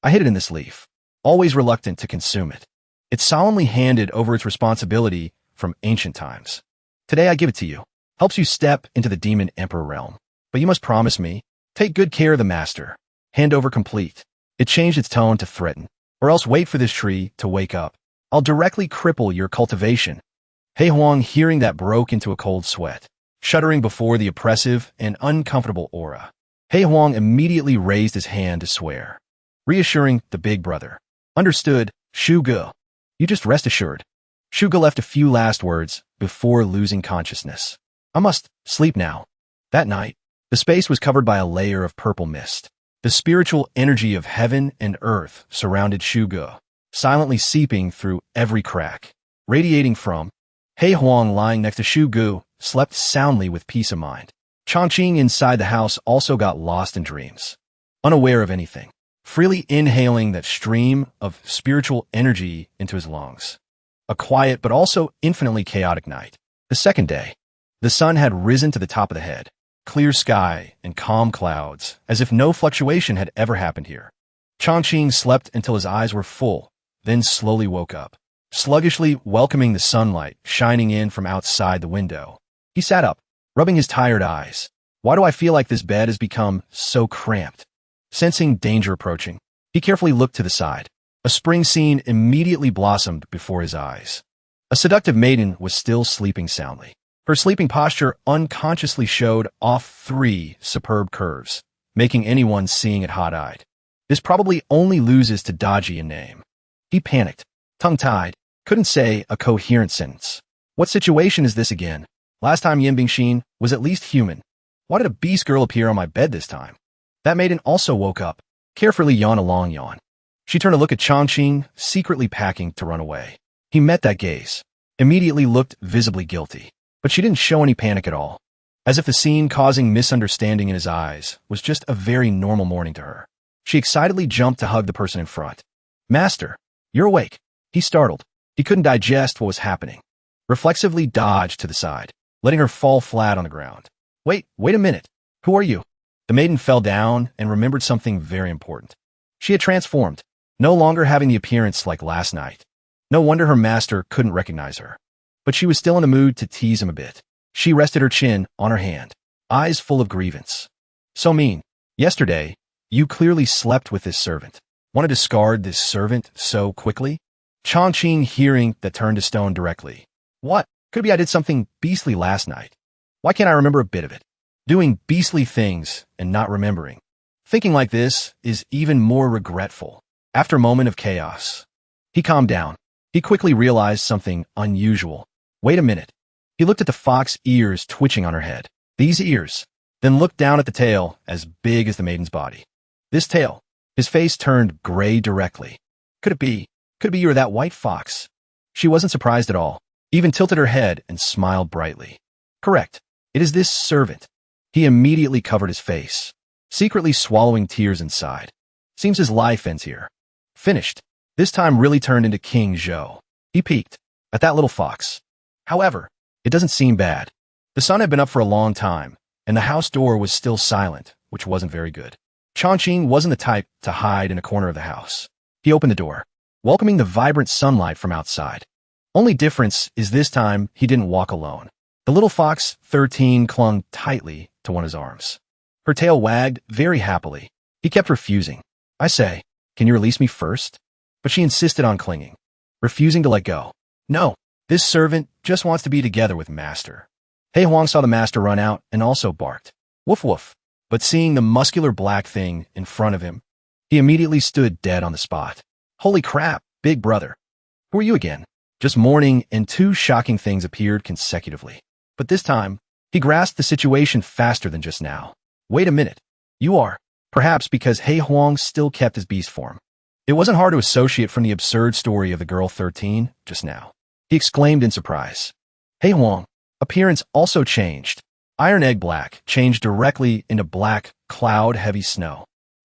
I hid it in this leaf, always reluctant to consume it. It solemnly handed over its responsibility from ancient times. Today I give it to you. Helps you step into the demon emperor realm. But you must promise me, take good care of the master. Handover complete. It changed its tone to threaten. Or else wait for this tree to wake up. I'll directly cripple your cultivation. Hei Huang, hearing that, broke into a cold sweat, shuddering before the oppressive and uncomfortable aura. Hei Huang immediately raised his hand to swear, reassuring the big brother. Understood, Shuge. You just rest assured. Shuge left a few last words before losing consciousness. I must sleep now. That night, the space was covered by a layer of purple mist. The spiritual energy of heaven and earth surrounded Shuge, silently seeping through every crack. Radiating from Hei Huang, lying next to Shuge, slept soundly with peace of mind. Chongqing inside the house also got lost in dreams, unaware of anything, freely inhaling that stream of spiritual energy into his lungs. A quiet but also infinitely chaotic night. The second day, the sun had risen to the top of the head. Clear sky and calm clouds, as if no fluctuation had ever happened here. Chongqing slept until his eyes were full, then slowly woke up, sluggishly welcoming the sunlight shining in from outside the window. He sat up, rubbing his tired eyes. Why do I feel like this bed has become so cramped? Sensing danger approaching, he carefully looked to the side. A spring scene immediately blossomed before his eyes. A seductive maiden was still sleeping soundly. Her sleeping posture unconsciously showed off 3 superb curves, making anyone seeing it hot-eyed. This probably only loses to dodgy in name. He panicked, tongue-tied, couldn't say a coherent sentence. What situation is this again? Last time Yinbingxin was at least human. Why did a beast girl appear on my bed this time? That maiden also woke up, carefully yawned a long yawn. She turned to look at Chongqing, secretly packing to run away. He met that gaze, immediately looked visibly guilty. But she didn't show any panic at all, as if the scene causing misunderstanding in his eyes was just a very normal morning to her. She excitedly jumped to hug the person in front. Master, you're awake. He startled. He couldn't digest what was happening. Reflexively dodged to the side, letting her fall flat on the ground. Wait a minute. Who are you? The maiden fell down and remembered something very important. She had transformed, no longer having the appearance like last night. No wonder her master couldn't recognize her. But she was still in the mood to tease him a bit. She rested her chin on her hand, eyes full of grievance. So mean. Yesterday, you clearly slept with this servant. Want to discard this servant so quickly? Chongqing, hearing that, turned to stone directly. What? Could be I did something beastly last night. Why can't I remember a bit of it? Doing beastly things and not remembering. Thinking like this is even more regretful. After a moment of chaos, he calmed down. He quickly realized something unusual. Wait a minute. He looked at the fox ears twitching on her head. These ears. Then looked down at the tail as big as the maiden's body. This tail. His face turned gray directly. Could it be you were that white fox? She wasn't surprised at all, even tilted her head and smiled brightly. Correct. It is this servant. He immediately covered his face, secretly swallowing tears inside. Seems his life ends here. Finished. This time really turned into King Zhou. He peeked at that little fox. However, it doesn't seem bad. The sun had been up for a long time, and the house door was still silent, which wasn't very good. Chongqing wasn't the type to hide in a corner of the house. He opened the door, welcoming the vibrant sunlight from outside. Only difference is this time he didn't walk alone. The little fox 13 clung tightly to one of his arms. Her tail wagged very happily. He kept refusing. I say, can you release me first? But she insisted on clinging, refusing to let go. No, this servant just wants to be together with master. Hei Huang saw the master run out and also barked. Woof woof. But seeing the muscular black thing in front of him, he immediately stood dead on the spot. Holy crap, big brother. Who are you again? Just mourning, and 2 shocking things appeared consecutively. But this time, he grasped the situation faster than just now. Wait a minute. You are. Perhaps because Hei Huang still kept his beast form. It wasn't hard to associate from the absurd story of the girl 13 just now. He exclaimed in surprise. Hei Huang. Appearance also changed. Iron egg black changed directly into black, cloud-heavy snow.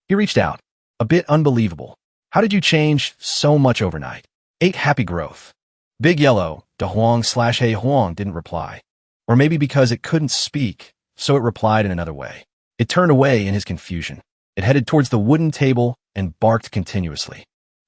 He reached out. A bit unbelievable. How did you change so much overnight? 8 happy growth. Big Yellow, De Huang/Hey Huang didn't reply. Or maybe because it couldn't speak, so it replied in another way. It turned away in his confusion. It headed towards the wooden table and barked continuously,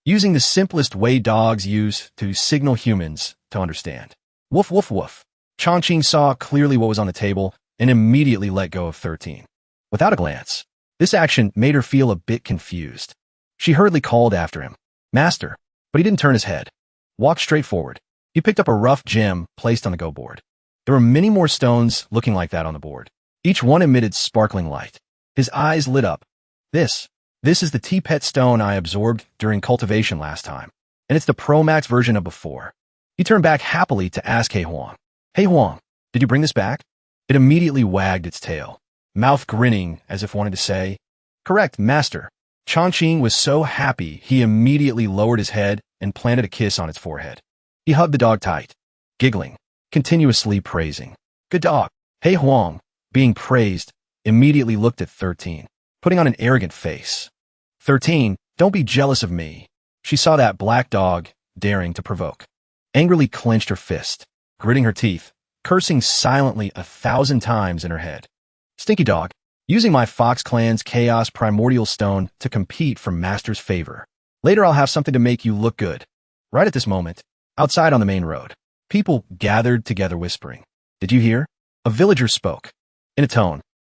using the simplest way dogs use to signal humans to understand. Woof, woof, woof. Chongqing saw clearly what was on the table and immediately let go of 13. Without a glance, this action made her feel a bit confused. She hurriedly called after him, Master, but he didn't turn his head. Walked straight forward. He picked up a rough gem placed on the go board. There were many more stones looking like that on the board. Each one emitted sparkling light. His eyes lit up. This is the T-Pet stone I absorbed during cultivation last time, and it's the Pro Max version of before. He turned back happily to ask Hey Huang. Hey Huang, did you bring this back? It immediately wagged its tail, mouth grinning as if wanting to say, Correct, Master. Chongqing was so happy he immediately lowered his head and planted a kiss on its forehead. He hugged the dog tight, giggling, continuously praising. Good dog. Hey Huang, being praised, immediately looked at 13, putting on an arrogant face. 13, don't be jealous of me. She saw that black dog, daring to provoke. Angrily clenched her fist, gritting her teeth, cursing silently 1,000 times in her head. Stinky dog, using my Fox Clan's Chaos Primordial Stone to compete for Master's favor. Later I'll have something to make you look good. Right at this moment, outside on the main road, people gathered together whispering. Did you hear? A villager spoke. In a tone